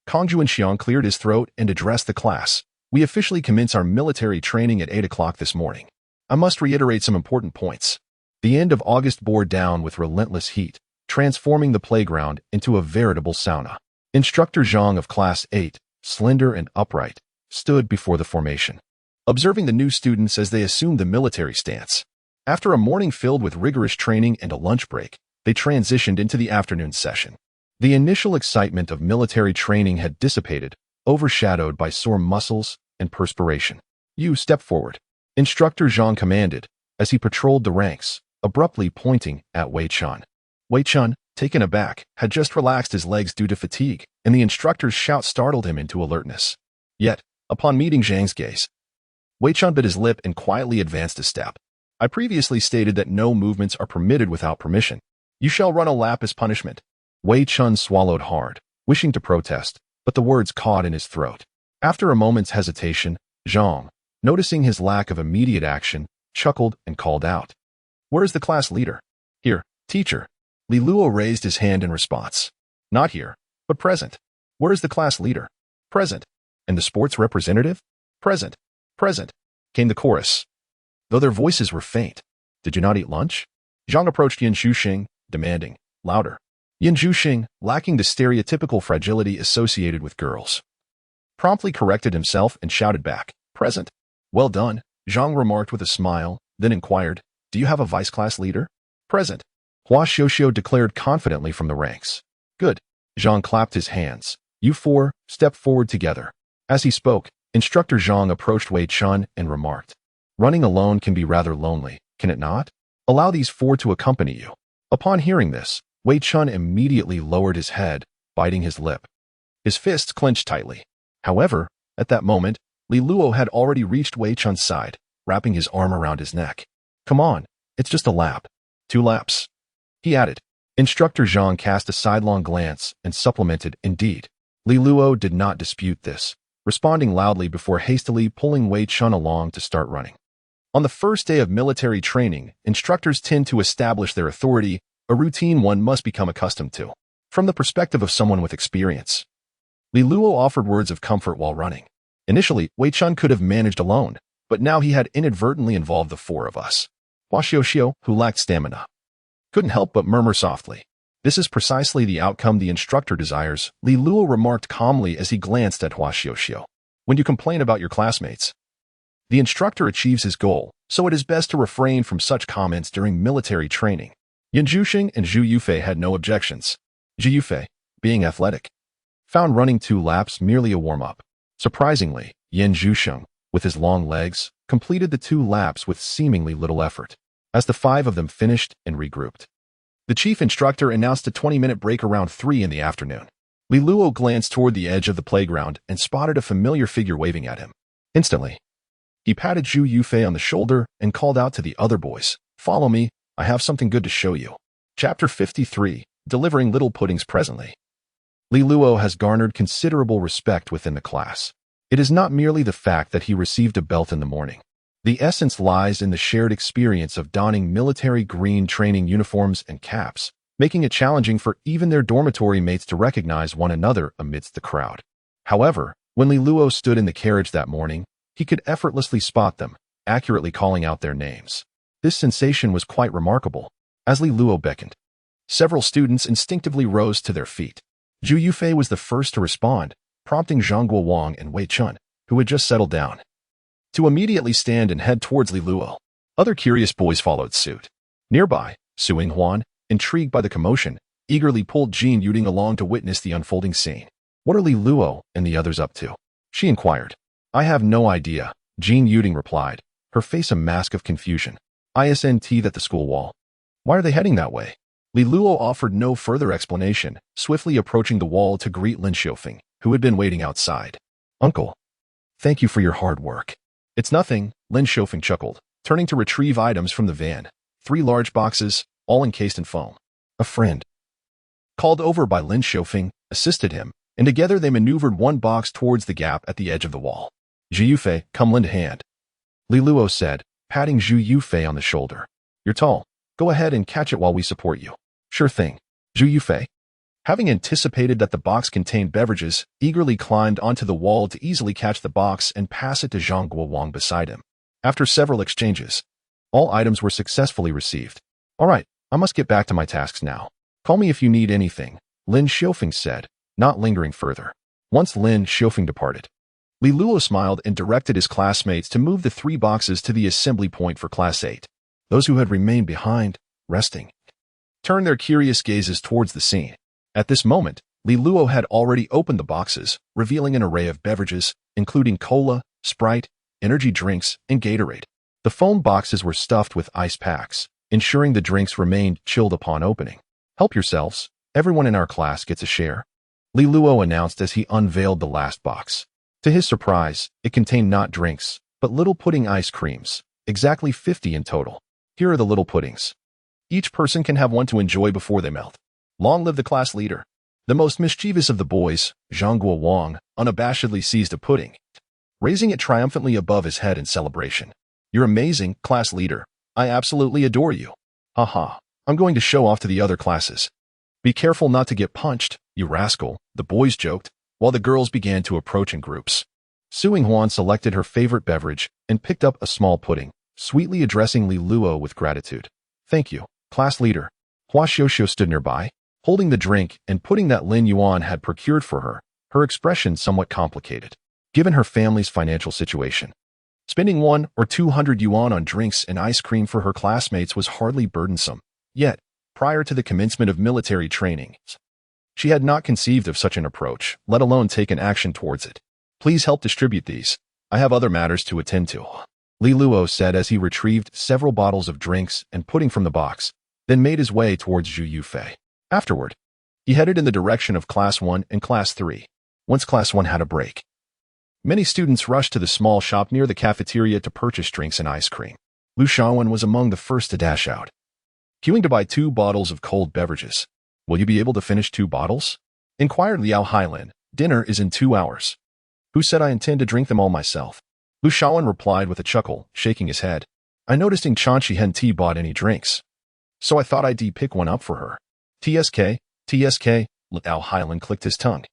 Kong Juanxiang cleared his throat and addressed the class. We officially commence our military training at 8 o'clock this morning. I must reiterate some important points. The end of August bore down with relentless heat, transforming the playground into a veritable sauna. Instructor Zhang of Class 8, slender and upright, stood before the formation, observing the new students as they assumed the military stance. After a morning filled with rigorous training and a lunch break, they transitioned into the afternoon session. The initial excitement of military training had dissipated, overshadowed by sore muscles and perspiration. You step forward, Instructor Zhang commanded, as he patrolled the ranks, abruptly pointing at Wei Chun. Wei Chun, taken aback, had just relaxed his legs due to fatigue, and the instructor's shout startled him into alertness. Yet, upon meeting Zhang's gaze, Wei Chun bit his lip and quietly advanced a step. I previously stated that no movements are permitted without permission. You shall run a lap as punishment. Wei Chun swallowed hard, wishing to protest, but the words caught in his throat. After a moment's hesitation, Zhang, noticing his lack of immediate action, chuckled and called out. Where is the class leader? Here, teacher. Li Luo raised his hand in response. Not here, but present. Where is the class leader? Present. And the sports representative? Present. Present. Came the chorus, though their voices were faint. Did you not eat lunch? Zhang approached Yin Zhuxing, demanding, louder. Yin Zhuxing, lacking the stereotypical fragility associated with girls, promptly corrected himself and shouted back, present. Well done, Zhang remarked with a smile, then inquired, do you have a vice class leader? Present. Hua Xiuxiu declared confidently from the ranks. Good. Zhang clapped his hands. You four, step forward together. As he spoke, Instructor Zhang approached Wei Chun and remarked, running alone can be rather lonely, can it not? Allow these four to accompany you. Upon hearing this, Wei Chun immediately lowered his head, biting his lip. His fists clenched tightly. However, at that moment, Li Luo had already reached Wei Chun's side, wrapping his arm around his neck. Come on, it's just a lap. 2 laps. He added. Instructor Zhang cast a sidelong glance and supplemented, indeed. Li Luo did not dispute this, responding loudly before hastily pulling Wei Chun along to start running. On the first day of military training, instructors tend to establish their authority, a routine one must become accustomed to. From the perspective of someone with experience, Li Luo offered words of comfort while running. Initially, Wei Chun could have managed alone, but now he had inadvertently involved the 4 of us. Hua Xiuxiu, who lacked stamina, couldn't help but murmur softly. This is precisely the outcome the instructor desires, Li Luo remarked calmly as he glanced at Hua Xiuxiu. When you complain about your classmates, the instructor achieves his goal, so it is best to refrain from such comments during military training. Yin Zhuxing and Zhu Yufei had no objections. Zhu Yufei, being athletic, found running 2 laps merely a warm-up. Surprisingly, Yin Zhuxing, with his long legs, completed the 2 laps with seemingly little effort. As the 5 of them finished and regrouped, the chief instructor announced a 20-minute break around 3 in the afternoon. Li Luo glanced toward the edge of the playground and spotted a familiar figure waving at him. Instantly, he patted Zhu Yufei on the shoulder and called out to the other boys, follow me, I have something good to show you. Chapter 53, Delivering Little Puddings Presently. Li Luo has garnered considerable respect within the class. It is not merely the fact that he received a belt in the morning. The essence lies in the shared experience of donning military green training uniforms and caps, making it challenging for even their dormitory mates to recognize one another amidst the crowd. However, when Li Luo stood in the carriage that morning, he could effortlessly spot them, accurately calling out their names. This sensation was quite remarkable. As Li Luo beckoned, several students instinctively rose to their feet. Zhu Yufei was the first to respond, prompting Zhang Guowang and Wei Chun, who had just settled down, to immediately stand and head towards Li Luo. Other curious boys followed suit. Nearby, Su Yinghuan, intrigued by the commotion, eagerly pulled Jin Yuding along to witness the unfolding scene. What are Li Luo and the others up to? She inquired. I have no idea, Jin Yuding replied, her face a mask of confusion. ISNT at the school wall. Why are they heading that way? Li Luo offered no further explanation, swiftly approaching the wall to greet Lin Xiufeng, who had been waiting outside. Uncle, thank you for your hard work. It's nothing, Lin Xiufeng chuckled, turning to retrieve items from the van. 3 large boxes, all encased in foam. A friend, called over by Lin Xiufeng, assisted him, and together they maneuvered one box towards the gap at the edge of the wall. Zhu Yufei, come lend a hand, Li Luo said, patting Zhu Yufei on the shoulder. You're tall. Go ahead and catch it while we support you. Sure thing. Zhu Yufei, having anticipated that the box contained beverages, eagerly climbed onto the wall to easily catch the box and pass it to Zhang Guowang beside him. After several exchanges, all items were successfully received. All right, I must get back to my tasks now. Call me if you need anything, Lin Xiufeng said, not lingering further. Once Lin Xiufeng departed, Li Luo smiled and directed his classmates to move the 3 boxes to the assembly point for Class 8. Those who had remained behind, resting, turned their curious gazes towards the scene. At this moment, Li Luo had already opened the boxes, revealing an array of beverages, including cola, Sprite, energy drinks, and Gatorade. The foam boxes were stuffed with ice packs, ensuring the drinks remained chilled upon opening. Help yourselves. Everyone in our class gets a share, Li Luo announced as he unveiled the last box. To his surprise, it contained not drinks, but little pudding ice creams, exactly 50 in total. Here are the little puddings. Each person can have one to enjoy before they melt. Long live the class leader. The most mischievous of the boys, Zhang Guowang, unabashedly seized a pudding, raising it triumphantly above his head in celebration. You're amazing, class leader. I absolutely adore you. Haha, I'm going to show off to the other classes. Be careful not to get punched, you rascal, the boys joked, while the girls began to approach in groups. Su Yinghuan selected her favorite beverage and picked up a small pudding, sweetly addressing Li Luo with gratitude. Thank you, class leader. Hua Xiuxiu stood nearby, holding the drink and pudding that Lin Yuan had procured for her, her expression somewhat complicated, given her family's financial situation. Spending 100 or 200 yuan on drinks and ice cream for her classmates was hardly burdensome. Yet, prior to the commencement of military training, she had not conceived of such an approach, let alone taken action towards it. Please help distribute these. I have other matters to attend to, Li Luo said as he retrieved several bottles of drinks and pudding from the box, then made his way towards Zhu Yufei. Afterward, he headed in the direction of Class 1 and Class 3. Once Class 1 had a break, many students rushed to the small shop near the cafeteria to purchase drinks and ice cream. Lu Shaowen was among the first to dash out, queuing to buy 2 bottles of cold beverages. Will you be able to finish 2 bottles? Inquired Liao Hailin. Dinner is in 2 hours. Who said I intend to drink them all myself? Lu Shaowen replied with a chuckle, shaking his head. I noticed Ing Chanchi hadn't bought any drinks, so I thought I'd pick one up for her. TSK, Liao Hailin clicked his tongue.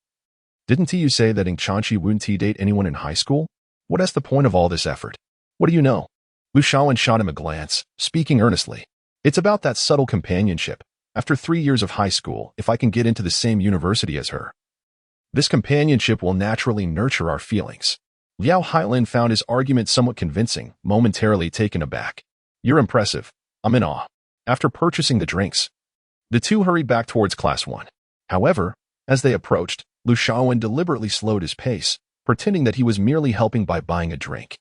Didn't you say that Ing Chanchi wouldn't date anyone in high school? What is the point of all this effort? What do you know? Lu Shaowen shot him a glance, speaking earnestly. It's about that subtle companionship. After 3 years of high school, if I can get into the same university as her, this companionship will naturally nurture our feelings. Liao Hailin found his argument somewhat convincing, momentarily taken aback. You're impressive. I'm in awe. After purchasing the drinks, the two hurried back towards Class 1. However, as they approached, Lu Shaowen deliberately slowed his pace, pretending that he was merely helping by buying a drink.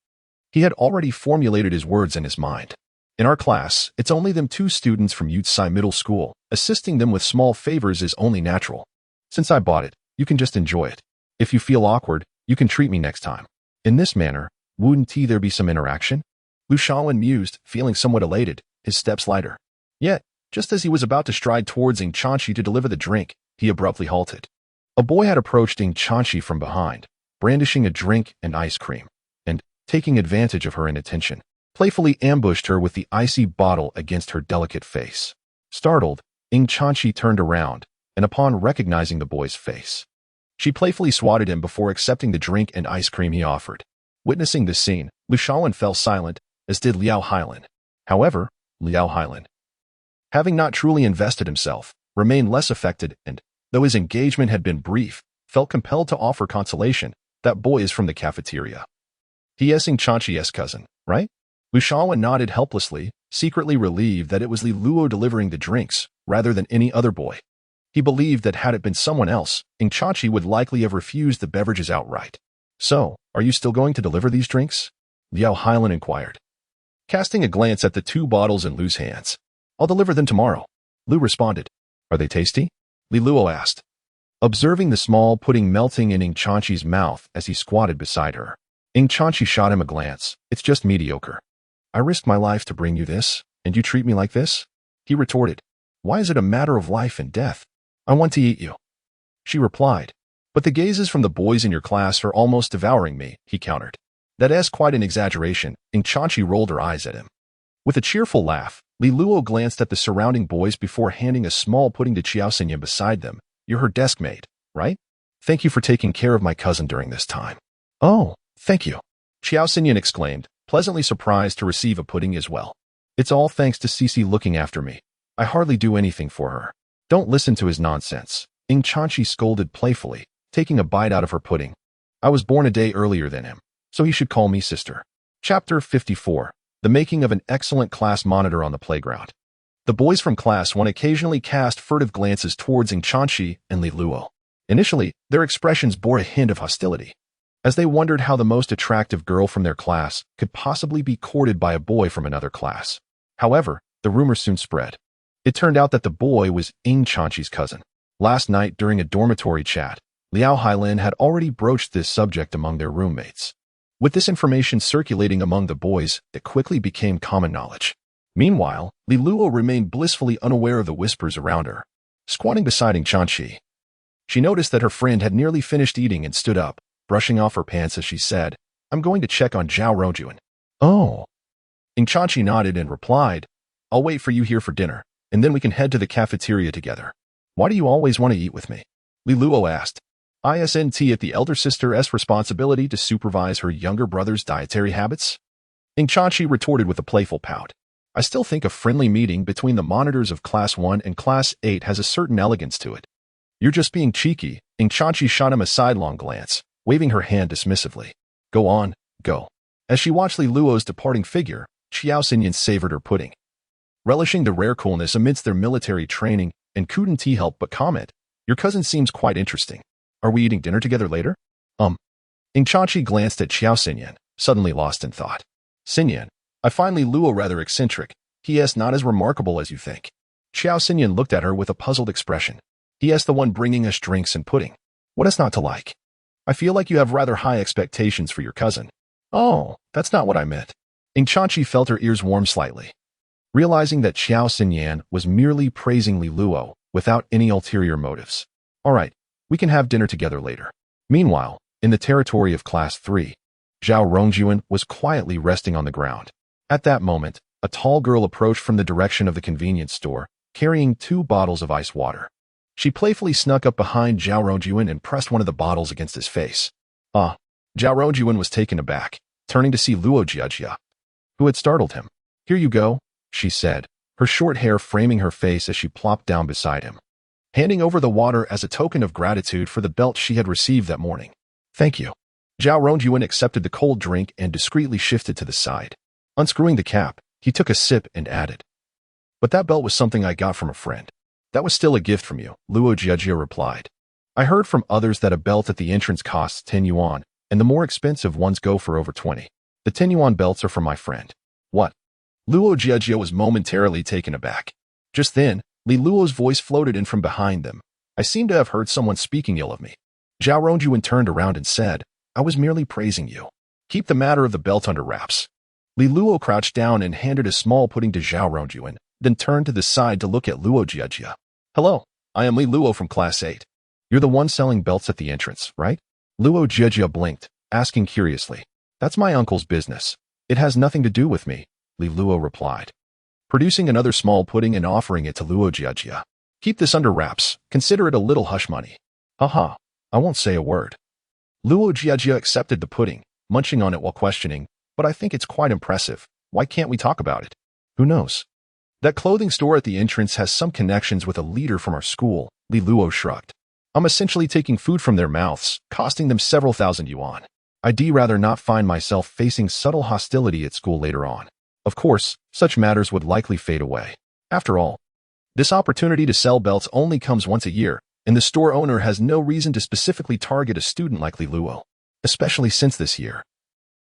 He had already formulated his words in his mind. In our class, it's only them 2 students from Yutsai Middle School. Assisting them with small favors is only natural. Since I bought it, you can just enjoy it. If you feel awkward, you can treat me next time. In this manner, wouldn't there be some interaction? Lu Shaowen mused, feeling somewhat elated, his steps lighter. Yet, just as he was about to stride towards Ing Chanchi to deliver the drink, he abruptly halted. A boy had approached Ing Chanchi from behind, brandishing a drink and ice cream, and, taking advantage of her inattention, playfully ambushed her with the icy bottle against her delicate face. Startled, Ing Chanchi turned around, and upon recognizing the boy's face, she playfully swatted him before accepting the drink and ice cream he offered. Witnessing this scene, Lu Shaowen fell silent, as did Liao Hailin. However, Liao Hailin, having not truly invested himself, remained less affected and, Though his engagement had been brief, felt compelled to offer consolation. That boy is from the cafeteria. He is Chachi's cousin, right? Lu Shaowen nodded helplessly, secretly relieved that it was Li Luo delivering the drinks, rather than any other boy. He believed that had it been someone else, Chachi would likely have refused the beverages outright. So, are you still going to deliver these drinks? Liao Hailan inquired, casting a glance at the 2 bottles in Lu's hands. I'll deliver them tomorrow. Lu responded. Are they tasty? Li Luo asked, observing the small pudding melting in Chachi's mouth as he squatted beside her. Chachi shot him a glance. It's just mediocre. I risked my life to bring you this, and you treat me like this? He retorted. Why is it a matter of life and death? I want to eat you. She replied. But the gazes from the boys in your class are almost devouring me, he countered. That is quite an exaggeration. Chachi rolled her eyes at him. With a cheerful laugh, Li Luo glanced at the surrounding boys before handing a small pudding to Qiao Xinyan beside them. You're her desk mate, right? Thank you for taking care of my cousin during this time. Oh, thank you. Qiao Xinyan exclaimed, pleasantly surprised to receive a pudding as well. It's all thanks to Cici looking after me. I hardly do anything for her. Don't listen to his nonsense. Chachi scolded playfully, taking a bite out of her pudding. I was born a day earlier than him, so he should call me sister. Chapter 54. The making of an excellent class monitor on the playground. The boys from class 1 occasionally cast furtive glances towards Chachi and Li Luo. Initially, their expressions bore a hint of hostility, as they wondered how the most attractive girl from their class could possibly be courted by a boy from another class. However, the rumor soon spread. It turned out that the boy was Chachi's cousin. Last night, during a dormitory chat, Liao Hailan had already broached this subject among their roommates. With this information circulating among the boys, it quickly became common knowledge. Meanwhile, Li Luo remained blissfully unaware of the whispers around her. Squatting beside Chachi, she noticed that her friend had nearly finished eating and stood up, brushing off her pants as she said, I'm going to check on Zhao Rongjuan. Oh. Chachi nodded and replied, I'll wait for you here for dinner, and then we can head to the cafeteria together. Why do you always want to eat with me? Li Luo asked. Isn't it the elder sister's responsibility to supervise her younger brother's dietary habits? Chachi retorted with a playful pout. I still think a friendly meeting between the monitors of Class 1 and Class 8 has a certain elegance to it. You're just being cheeky. Chachi shot him a sidelong glance, waving her hand dismissively. Go on, go. As she watched Li Luo's departing figure, Qiao Xinyan savored her pudding. Relishing the rare coolness amidst their military training, and couldn't help but comment, your cousin seems quite interesting. Are we eating dinner together later? Chachi glanced at Qiao Xinyan, suddenly lost in thought. Xinyan, I find Li Luo rather eccentric. He is not as remarkable as you think. Qiao Xinyan looked at her with a puzzled expression. He is the one bringing us drinks and pudding. What is not to like? I feel like you have rather high expectations for your cousin. Oh, that's not what I meant. Chachi felt her ears warm slightly, realizing that Qiao Xinyan was merely praising Li Luo without any ulterior motives. All right, we can have dinner together later. Meanwhile, in the territory of Class 3, Zhao Rongjuan was quietly resting on the ground. At that moment, a tall girl approached from the direction of the convenience store, carrying 2 bottles of ice water. She playfully snuck up behind Zhao Rongjuan and pressed one of the bottles against his face. Zhao Rongjuan was taken aback, turning to see Luo Jiajia, who had startled him. Here you go, she said, her short hair framing her face as she plopped down beside him, handing over the water as a token of gratitude for the belt she had received that morning. Thank you. Zhao Rongjuan accepted the cold drink and discreetly shifted to the side. Unscrewing the cap, he took a sip and added, But that belt was something I got from a friend. That was still a gift from you, Luo Jiajia replied. I heard from others that a belt at the entrance costs 10 yuan, and the more expensive ones go for over 20. The 10 yuan belts are from my friend. What? Luo Jiajia was momentarily taken aback. Just then, Li Luo's voice floated in from behind them. I seem to have heard someone speaking ill of me. Zhao Rongjuan turned around and said, I was merely praising you. Keep the matter of the belt under wraps. Li Luo crouched down and handed a small pudding to Zhao Rongjuan, then turned to the side to look at Luo Jiajia. Hello, I am Li Luo from Class 8. You're the one selling belts at the entrance, right? Luo Jiajia blinked, asking curiously. That's my uncle's business. It has nothing to do with me, Li Luo replied, producing another small pudding and offering it to Luo Jiajia. Keep this under wraps. Consider it a little hush money. Haha, I won't say a word. Luo Jiajia accepted the pudding, munching on it while questioning, but I think it's quite impressive. Why can't we talk about it? Who knows? That clothing store at the entrance has some connections with a leader from our school, Li Luo shrugged. I'm essentially taking food from their mouths, costing them several thousand yuan. I'd rather not find myself facing subtle hostility at school later on. Of course, such matters would likely fade away. After all, this opportunity to sell belts only comes once a year, and the store owner has no reason to specifically target a student like Li Luo, especially since this year.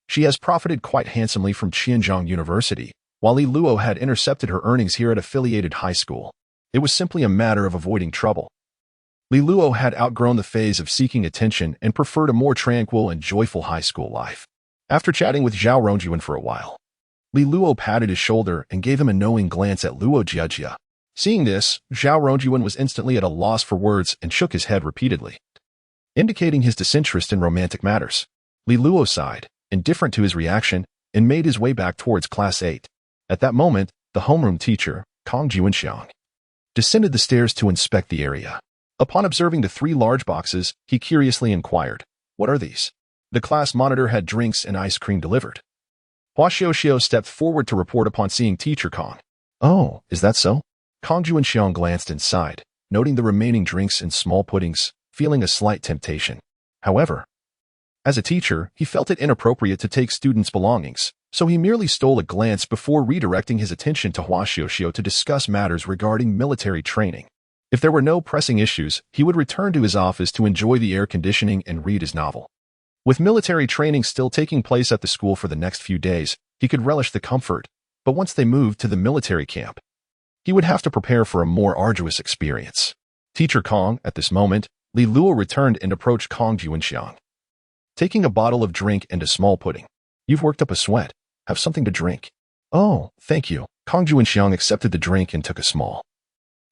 She has profited quite handsomely from Qianzhong University, while Li Luo had intercepted her earnings here at affiliated high school. It was simply a matter of avoiding trouble. Li Luo had outgrown the phase of seeking attention and preferred a more tranquil and joyful high school life. After chatting with Zhao Rongyuan for a while, Li Luo patted his shoulder and gave him a knowing glance at Luo Jiejia. Seeing this, Zhao Rongyuan was instantly at a loss for words and shook his head repeatedly, indicating his disinterest in romantic matters. Li Luo sighed, indifferent to his reaction, and made his way back towards Class 8. At that moment, the homeroom teacher, Kong Juanxiang, descended the stairs to inspect the area. Upon observing the 3 large boxes, he curiously inquired, "What are these?" The class monitor had drinks and ice cream delivered. Hua Xiuxiu stepped forward to report upon seeing Teacher Kong. "Oh, is that so?" Kong Juanxiang glanced inside, noting the remaining drinks and small puddings, feeling a slight temptation. However, as a teacher, he felt it inappropriate to take students' belongings, so he merely stole a glance before redirecting his attention to Hua Xiuxiu to discuss matters regarding military training. If there were no pressing issues, he would return to his office to enjoy the air conditioning and read his novel. With military training still taking place at the school for the next few days, he could relish the comfort, but once they moved to the military camp, he would have to prepare for a more arduous experience. Teacher Kong, at this moment, Li Luo returned and approached Kong Juanxiang, taking a bottle of drink and a small pudding. "You've worked up a sweat. Have something to drink." "Oh, thank you." Kong Juanxiang accepted the drink and took a small,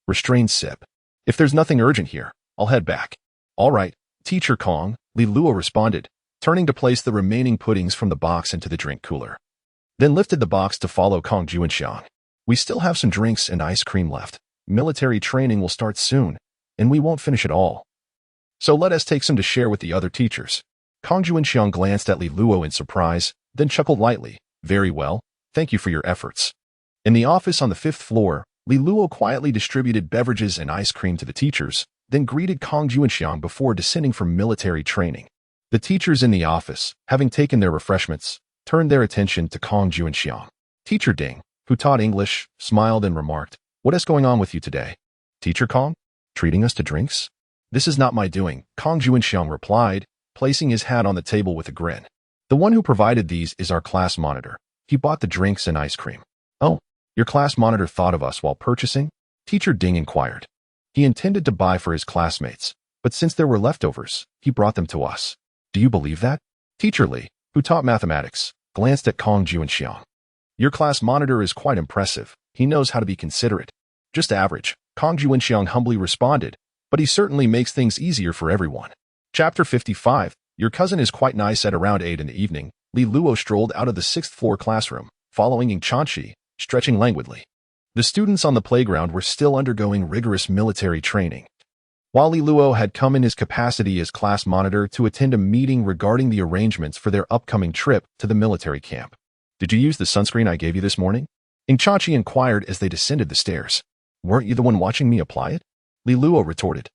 restrained sip. "If there's nothing urgent here, I'll head back." "All right, Teacher Kong," Li Luo responded, turning to place the remaining puddings from the box into the drink cooler. Then lifted the box to follow Kong Juanxiang. "We still have some drinks and ice cream left. Military training will start soon, and we won't finish it all. So let us take some to share with the other teachers." Kong Juanxiang glanced at Li Luo in surprise, then chuckled lightly. "Very well, thank you for your efforts." In the office on the 5th floor, Li Luo quietly distributed beverages and ice cream to the teachers, then greeted Kong Juanxiang before descending from military training. The teachers in the office, having taken their refreshments, turned their attention to Kong Juanxiang. Teacher Ding, who taught English, smiled and remarked, "What is going on with you today?" "Teacher Kong? Treating us to drinks?" "This is not my doing," Kong Juanxiang replied, placing his hat on the table with a grin. "The one who provided these is our class monitor. He bought the drinks and ice cream." "Oh, your class monitor thought of us while purchasing?" Teacher Ding inquired. "He intended to buy for his classmates, but since there were leftovers, he brought them to us." "Do you believe that?" Teacher Li, who taught mathematics, glanced at Kong Juanxiang. "Your class monitor is quite impressive. He knows how to be considerate." "Just average," Kong Juanxiang humbly responded, "but he certainly makes things easier for everyone." Chapter 55. Your cousin is quite nice. At around 8 in the evening, Li Luo strolled out of the 6th floor classroom, following Ying Chanqi, stretching languidly. The students on the playground were still undergoing rigorous military training. While Li Luo had come in his capacity as class monitor to attend a meeting regarding the arrangements for their upcoming trip to the military camp. "Did you use the sunscreen I gave you this morning?" Ying Chanqi inquired as they descended the stairs. "Weren't you the one watching me apply it?" Li Luo retorted.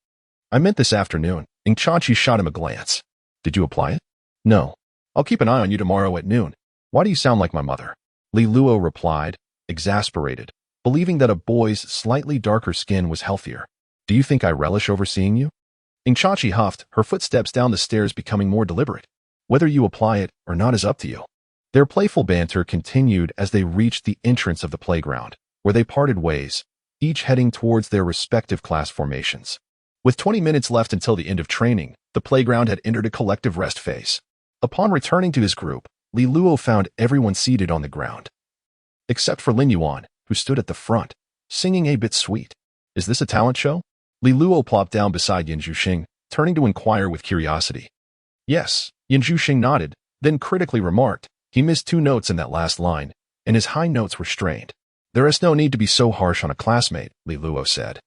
"I meant this afternoon." Ying Chanqi shot him a glance. "Did you apply it?" "No. I'll keep an eye on you tomorrow at noon." "Why do you sound like my mother?" Li Luo replied, exasperated, believing that a boy's slightly darker skin was healthier. "Do you think I relish overseeing you?" Ying Chanqi huffed, her footsteps down the stairs becoming more deliberate. "Whether you apply it or not is up to you." Their playful banter continued as they reached the entrance of the playground, where they parted ways, each heading towards their respective class formations. With 20 minutes left until the end of training, the playground had entered a collective rest phase. Upon returning to his group, Li Luo found everyone seated on the ground, except for Lin Yuan, who stood at the front, singing a bit sweet. "Is this a talent show?" Li Luo plopped down beside Yin Zhuxing, turning to inquire with curiosity. "Yes," Yin Zhuxing nodded, then critically remarked, "He missed 2 notes in that last line, and his high notes were strained." "There is no need to be so harsh on a classmate," Li Luo said,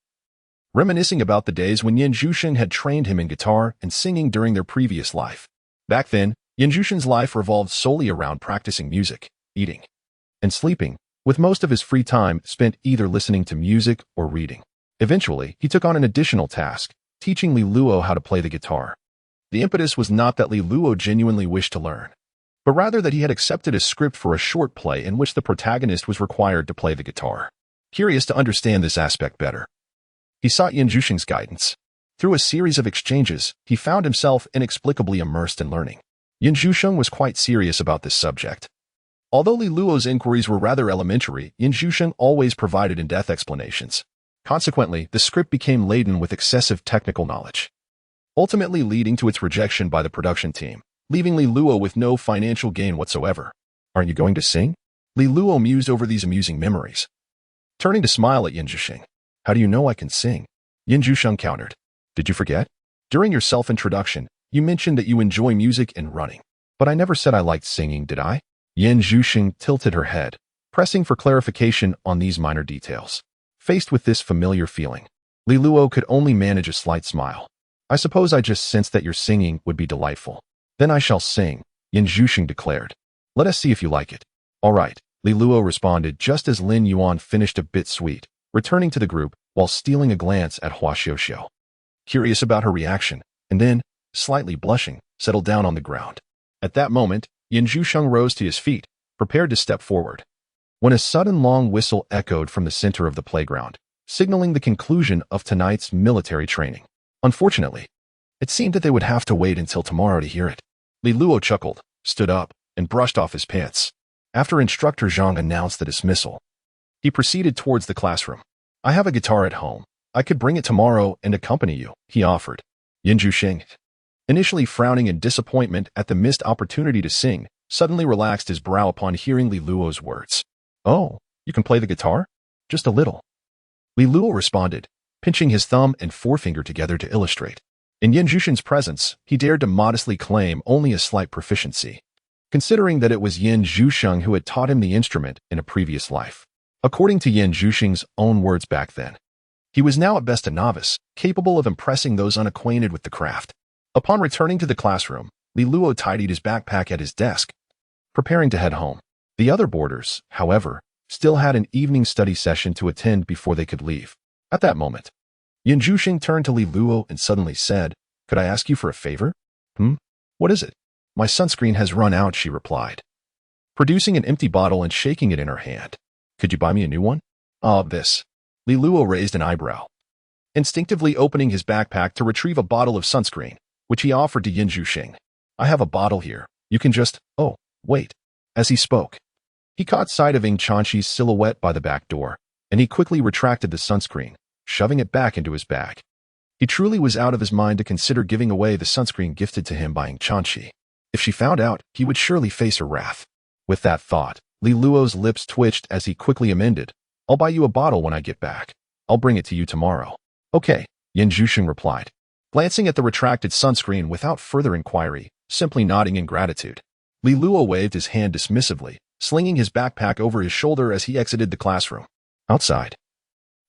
reminiscing about the days when Yin Zhuxing had trained him in guitar and singing during their previous life. Back then, Yin Zhuxing's life revolved solely around practicing music, eating, and sleeping, with most of his free time spent either listening to music or reading. Eventually, he took on an additional task, teaching Li Luo how to play the guitar. The impetus was not that Li Luo genuinely wished to learn, but rather that he had accepted a script for a short play in which the protagonist was required to play the guitar. Curious to understand this aspect better, he sought Yan Zhuxing's guidance. Through a series of exchanges, he found himself inexplicably immersed in learning. Yan Zhuxing was quite serious about this subject. Although Li Luo's inquiries were rather elementary, Yan Zhuxing always provided in-depth explanations. Consequently, the script became laden with excessive technical knowledge, ultimately leading to its rejection by the production team, leaving Li Luo with no financial gain whatsoever. Aren't you going to sing? Li Luo mused over these amusing memories, turning to smile at Yan Zhuxing. How do you know I can sing? Yan Zhuxing countered. Did you forget? During your self-introduction, you mentioned that you enjoy music and running. But I never said I liked singing, did I? Yan Zhuxing tilted her head, pressing for clarification on these minor details. Faced with this familiar feeling, Li Luo could only manage a slight smile. I suppose I just sensed that your singing would be delightful. Then I shall sing, Yan Zhuxing declared. Let us see if you like it. All right, Li Luo responded just as Lin Yuan finished a bit sweet, returning to the group while stealing a glance at Hua Xiuxiu. Curious about her reaction, and then, slightly blushing, settled down on the ground. At that moment, Yan Zhuxing rose to his feet, prepared to step forward, when a sudden long whistle echoed from the center of the playground, signaling the conclusion of tonight's military training. Unfortunately, it seemed that they would have to wait until tomorrow to hear it. Li Luo chuckled, stood up, and brushed off his pants. After instructor Zhang announced the dismissal, he proceeded towards the classroom. I have a guitar at home. I could bring it tomorrow and accompany you, he offered. Yan Zhuxing, initially frowning in disappointment at the missed opportunity to sing, suddenly relaxed his brow upon hearing Li Luo's words. Oh, you can play the guitar? Just a little. Li Luo responded, pinching his thumb and forefinger together to illustrate. In Yan Zhuxing's presence, he dared to modestly claim only a slight proficiency, considering that it was Yan Zhuxing who had taught him the instrument in a previous life. According to Yan Zhuxing's own words back then, he was now at best a novice, capable of impressing those unacquainted with the craft. Upon returning to the classroom, Li Luo tidied his backpack at his desk, preparing to head home. The other boarders, however, still had an evening study session to attend before they could leave. At that moment, Yan Zhuxing turned to Li Luo and suddenly said, Could I ask you for a favor? What is it? My sunscreen has run out, she replied, producing an empty bottle and shaking it in her hand. Could you buy me a new one? This. Li Luo raised an eyebrow, instinctively opening his backpack to retrieve a bottle of sunscreen, which he offered to Yan Zhuxing. I have a bottle here. You can just, wait. As he spoke, he caught sight of Ing Chanxi's silhouette by the back door, and he quickly retracted the sunscreen, shoving it back into his bag. He truly was out of his mind to consider giving away the sunscreen gifted to him by Ing Chanxi. If she found out, he would surely face her wrath. With that thought, Li Luo's lips twitched as he quickly amended, I'll buy you a bottle when I get back. I'll bring it to you tomorrow. Okay, Yan Zhuxing replied, glancing at the retracted sunscreen without further inquiry, simply nodding in gratitude. Li Luo waved his hand dismissively, slinging his backpack over his shoulder as he exited the classroom. Outside,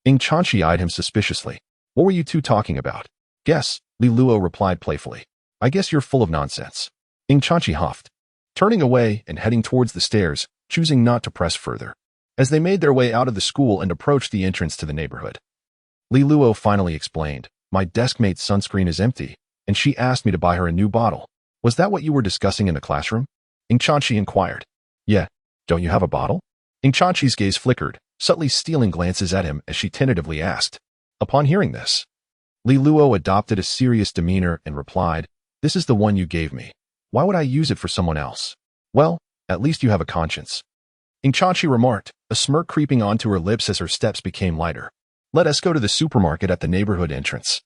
Ing Chanxi eyed him suspiciously. What were you two talking about? Guess, Li Luo replied playfully. I guess you're full of nonsense. Ing Chanxi huffed, turning away and heading towards the stairs, choosing not to press further. As they made their way out of the school and approached the entrance to the neighborhood, Li Luo finally explained, My deskmate's sunscreen is empty, and she asked me to buy her a new bottle. Was that what you were discussing in the classroom? Ing Chanxi inquired. Yeah, don't you have a bottle? Ing Chanxi's gaze flickered, subtly stealing glances at him as she tentatively asked. Upon hearing this, Li Luo adopted a serious demeanor and replied, This is the one you gave me. Why would I use it for someone else? Well, at least you have a conscience. Ing Chanxi remarked, a smirk creeping onto her lips as her steps became lighter. Let us go to the supermarket at the neighborhood entrance.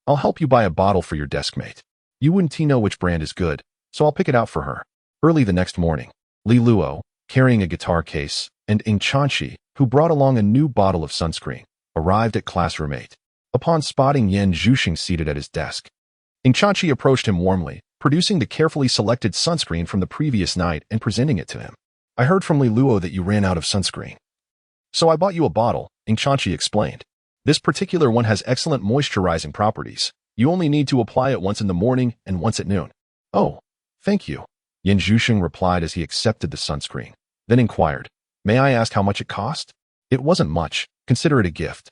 I'll help you buy a bottle for your deskmate. You wouldn't know which brand is good, so I'll pick it out for her. Early the next morning, Li Luo, carrying a guitar case, and Ing Chanxi, who brought along a new bottle of sunscreen, arrived at classroom 8. Upon spotting Yan Zhuxing seated at his desk, Ing Chanxi approached him warmly, producing the carefully selected sunscreen from the previous night and presenting it to him. I heard from Li Luo that you ran out of sunscreen, so I bought you a bottle, Ing Chanxi explained. This particular one has excellent moisturizing properties. You only need to apply it once in the morning and once at noon. Oh, thank you, Yan Zhuxing replied as he accepted the sunscreen, then inquired, May I ask how much it cost? It wasn't much. Consider it a gift.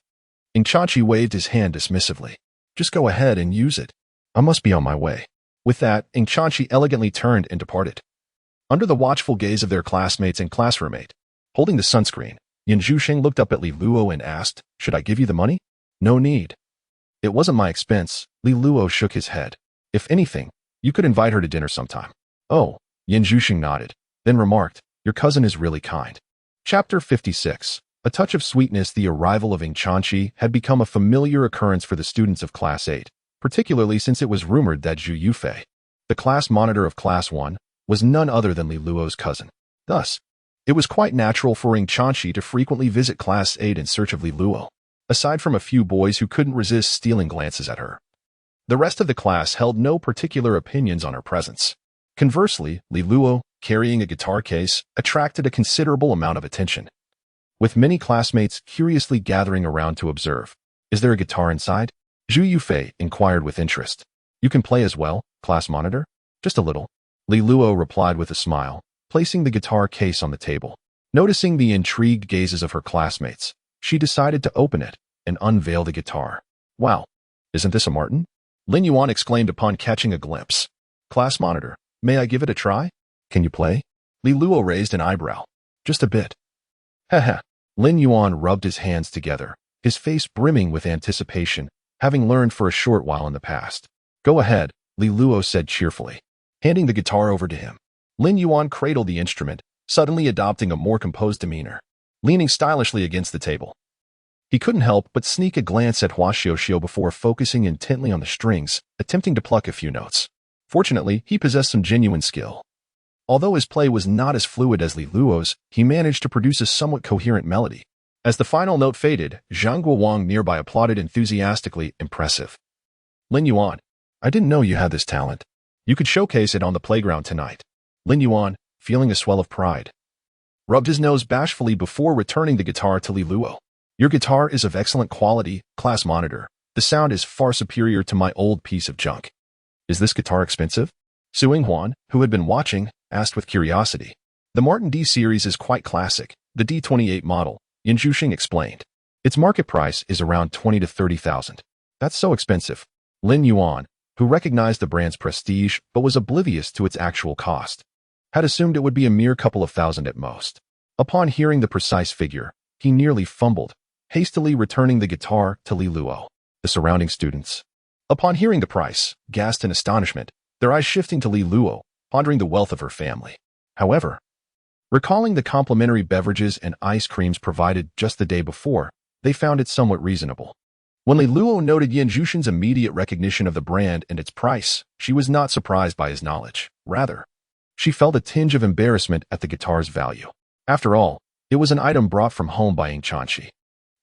Ing Chanxi waved his hand dismissively. Just go ahead and use it. I must be on my way. With that, Ing Chanchi elegantly turned and departed. Under the watchful gaze of their classmates and class roommate, holding the sunscreen, Yin Zhuxing looked up at Li Luo and asked, "Should I give you the money?" "No need. It wasn't my expense." Li Luo shook his head. "If anything, you could invite her to dinner sometime." "Oh," Yin Zhuxing nodded, then remarked, "Your cousin is really kind." Chapter 56. A touch of sweetness. The arrival of Ing Chanchi had become a familiar occurrence for the students of Class 8, particularly since it was rumored that Zhu Yufei, the class monitor of Class 1, was none other than Li Luo's cousin. Thus, it was quite natural for Ing Chanchi to frequently visit Class 8 in search of Li Luo. Aside from a few boys who couldn't resist stealing glances at her, the rest of the class held no particular opinions on her presence. Conversely, Li Luo, carrying a guitar case, attracted a considerable amount of attention, with many classmates curiously gathering around to observe. "Is there a guitar inside?" Zhu Yufei inquired with interest. "You can play as well, class monitor?" "Just a little," Li Luo replied with a smile, placing the guitar case on the table. Noticing the intrigued gazes of her classmates, she decided to open it and unveil the guitar. "Wow, isn't this a Martin?" Lin Yuan exclaimed upon catching a glimpse. "Class monitor, may I give it a try?" "Can you play?" Li Luo raised an eyebrow. "Just a bit." Heh. Lin Yuan rubbed his hands together, his face brimming with anticipation, having learned for a short while in the past. "Go ahead," Li Luo said cheerfully, handing the guitar over to him. Lin Yuan cradled the instrument, suddenly adopting a more composed demeanor, leaning stylishly against the table. He couldn't help but sneak a glance at Hua Xiuxiu before focusing intently on the strings, attempting to pluck a few notes. Fortunately, he possessed some genuine skill. Although his play was not as fluid as Li Luo's, he managed to produce a somewhat coherent melody. As the final note faded, Zhang Guowang nearby applauded enthusiastically. "Impressive. Lin Yuan, I didn't know you had this talent. You could showcase it on the playground tonight." Lin Yuan, feeling a swell of pride, rubbed his nose bashfully before returning the guitar to Li Luo. "Your guitar is of excellent quality, class monitor. The sound is far superior to my old piece of junk." "Is this guitar expensive?" Su Yinghuan, who had been watching, asked with curiosity. "The Martin D series is quite classic, the D28 model," Yin Zhuxing explained. "Its market price is around 20 to 30,000. "That's so expensive." Lin Yuan, who recognized the brand's prestige but was oblivious to its actual cost, had assumed it would be a mere couple of thousand at most. Upon hearing the precise figure, he nearly fumbled, hastily returning the guitar to Li Luo. The surrounding students, upon hearing the price, gasped in astonishment, their eyes shifting to Li Luo, pondering the wealth of her family. However, recalling the complimentary beverages and ice creams provided just the day before, they found it somewhat reasonable. When Li Luo noted Yin Zhuxing's immediate recognition of the brand and its price, she was not surprised by his knowledge. Rather, she felt a tinge of embarrassment at the guitar's value. After all, it was an item brought from home by Ing Chanchi.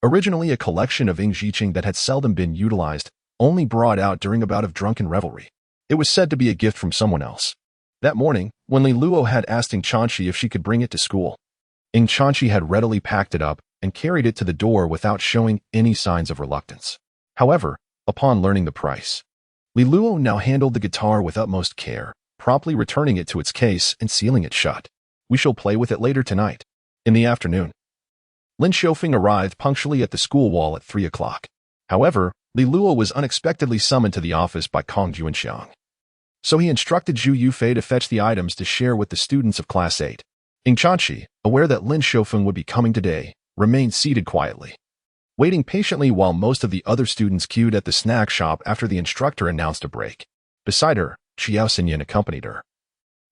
Originally a collection of Ing Zhiqing that had seldom been utilized, only brought out during a bout of drunken revelry. It was said to be a gift from someone else. That morning, when Li Luo had asked Ing Chanchi if she could bring it to school, Ing Chanchi had readily packed it up and carried it to the door without showing any signs of reluctance. However, upon learning the price, Li Luo now handled the guitar with utmost care, promptly returning it to its case and sealing it shut. "We shall play with it later tonight." In the afternoon, Lin Xiufeng arrived punctually at the school wall at 3 o'clock. However, Li Luo was unexpectedly summoned to the office by Kong Juanxiang. So he instructed Zhu Yufei to fetch the items to share with the students of Class 8. Ing Chanchi, aware that Lin Xiufeng would be coming today, remained seated quietly, waiting patiently while most of the other students queued at the snack shop after the instructor announced a break. Beside her, Xiao Xinyan accompanied her,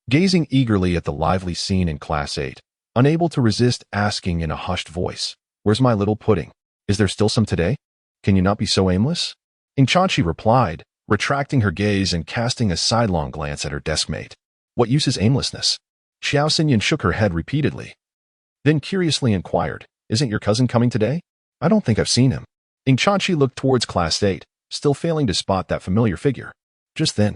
gazing eagerly at the lively scene in Class 8, unable to resist asking in a hushed voice, "Where's my little pudding? Is there still some today? Can you not be so aimless?" Ing Chanchi replied, retracting her gaze and casting a sidelong glance at her deskmate. "What use is aimlessness?" Xiao Xinyan shook her head repeatedly, then curiously inquired, "Isn't your cousin coming today? I don't think I've seen him." Ing Chanchi looked towards Class 8, still failing to spot that familiar figure. Just then,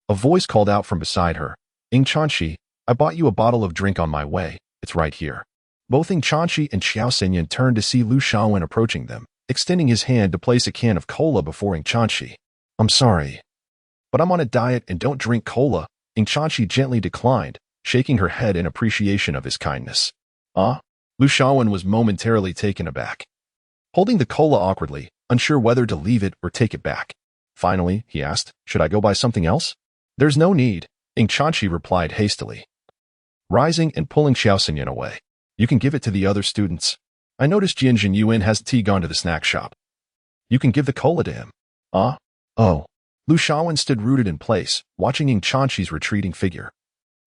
a voice called out from beside her, "Ing Chanchi, I bought you a bottle of drink on my way. It's right here." Both Ing Chanchi and Xiao Xinyan turned to see Lu Shaowen approaching them, extending his hand to place a can of cola before Ing Chanchi. "I'm sorry, but I'm on a diet and don't drink cola," Ing Chanchi gently declined, shaking her head in appreciation of his kindness. "Ah?" Lu Shaowen was momentarily taken aback, holding the cola awkwardly, unsure whether to leave it or take it back. Finally, he asked, should I go buy something else? There's no need, Ing Chanchi replied hastily, rising and pulling Xiao Xinyan away. You can give it to the other students. I noticed Jian Yuan has tea gone to the snack shop. You can give the cola to him. Ah? Oh. Lu Shaowen stood rooted in place, watching Ing Chanchi's retreating figure.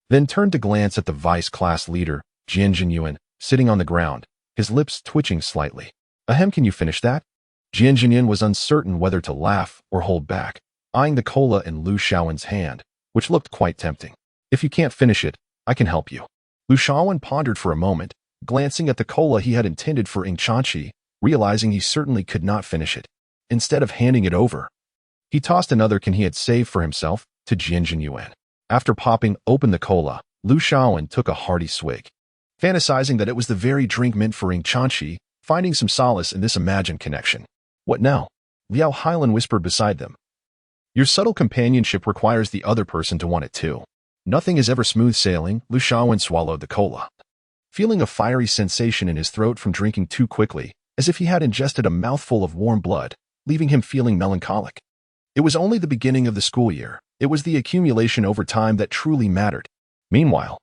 Then turned to glance at the vice class leader, Jian Yuan, sitting on the ground, his lips twitching slightly. Ahem, can you finish that? Jian Yuan was uncertain whether to laugh or hold back, eyeing the cola in Lu Shaowen's hand, which looked quite tempting. If you can't finish it, I can help you. Lu Shaowen pondered for a moment, glancing at the cola he had intended for Ing Chanchi, realizing he certainly could not finish it. Instead of handing it over, he tossed another can he had saved for himself to Jian Yuan. After popping open the cola, Lu Shaowen took a hearty swig, fantasizing that it was the very drink meant for Ing Chanchi, finding some solace in this imagined connection. What now? Liao Hailan whispered beside them. Your subtle companionship requires the other person to want it too. Nothing is ever smooth sailing. Lu Shaowen swallowed the cola, feeling a fiery sensation in his throat from drinking too quickly, as if he had ingested a mouthful of warm blood, leaving him feeling melancholic. It was only the beginning of the school year. It was the accumulation over time that truly mattered. Meanwhile,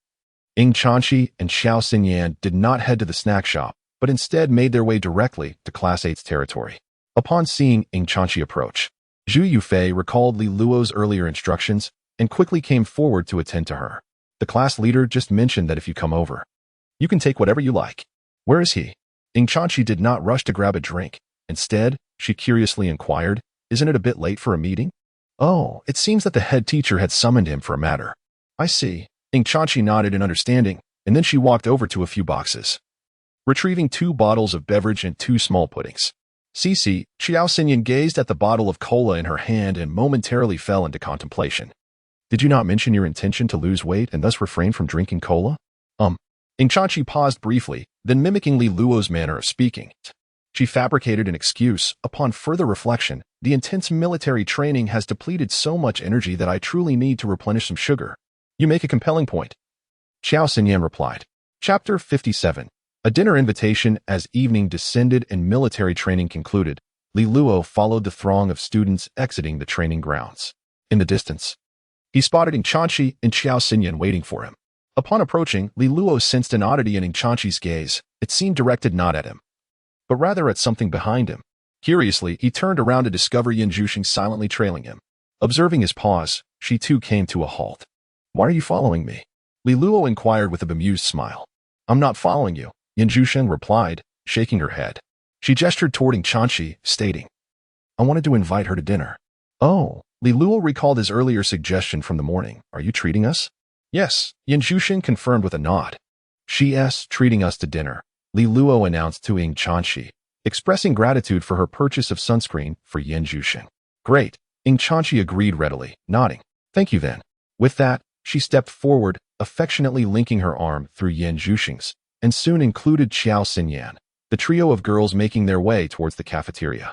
Ing Chanchi and Xiao Xinyan did not head to the snack shop, but instead made their way directly to Class 8's territory. Upon seeing Ing Chanchi approach, Zhu Yufei recalled Li Luo's earlier instructions and quickly came forward to attend to her. The class leader just mentioned that if you come over, you can take whatever you like. Where is he? Ing Chanchi did not rush to grab a drink. Instead, she curiously inquired, isn't it a bit late for a meeting? Oh, it seems that the head teacher had summoned him for a matter. I see. Ing Chanchi nodded in understanding, and then she walked over to a few boxes, retrieving 2 bottles of beverage and 2 small puddings. Xiao Xinyan gazed at the bottle of cola in her hand and momentarily fell into contemplation. Did you not mention your intention to lose weight and thus refrain from drinking cola? Ing Chanchi paused briefly, then mimicking Li Luo's manner of speaking, she fabricated an excuse. Upon further reflection, the intense military training has depleted so much energy that I truly need to replenish some sugar. You make a compelling point. Xiao Xinyan replied. Chapter 57. A dinner invitation. As evening descended and military training concluded, Li Luo followed the throng of students exiting the training grounds. In the distance, he spotted Ing Chanchi and Xiao Xinyan waiting for him. Upon approaching, Li Luo sensed an oddity in Ing Chanchi's gaze. It seemed directed not at him, but rather at something behind him. Curiously, he turned around to discover Yin Zhuxing silently trailing him. Observing his pause, she too came to a halt. Why are you following me? Li Luo inquired with a bemused smile. I'm not following you, Yin Zhuxing replied, shaking her head. She gestured toward Ing Chanchi, stating, I wanted to invite her to dinner. Oh, Li Luo recalled his earlier suggestion from the morning. Are you treating us? Yes, Yin Zhuxing confirmed with a nod. She's treating us to dinner, Li Luo announced to Ing Chanchi, expressing gratitude for her purchase of sunscreen for Yin Zhuxing. Great, Ing Chanchi agreed readily, nodding. Thank you then. With that, she stepped forward, affectionately linking her arm through Yin Zhuxing's, and soon included Xiao Xinyan, the trio of girls making their way towards the cafeteria.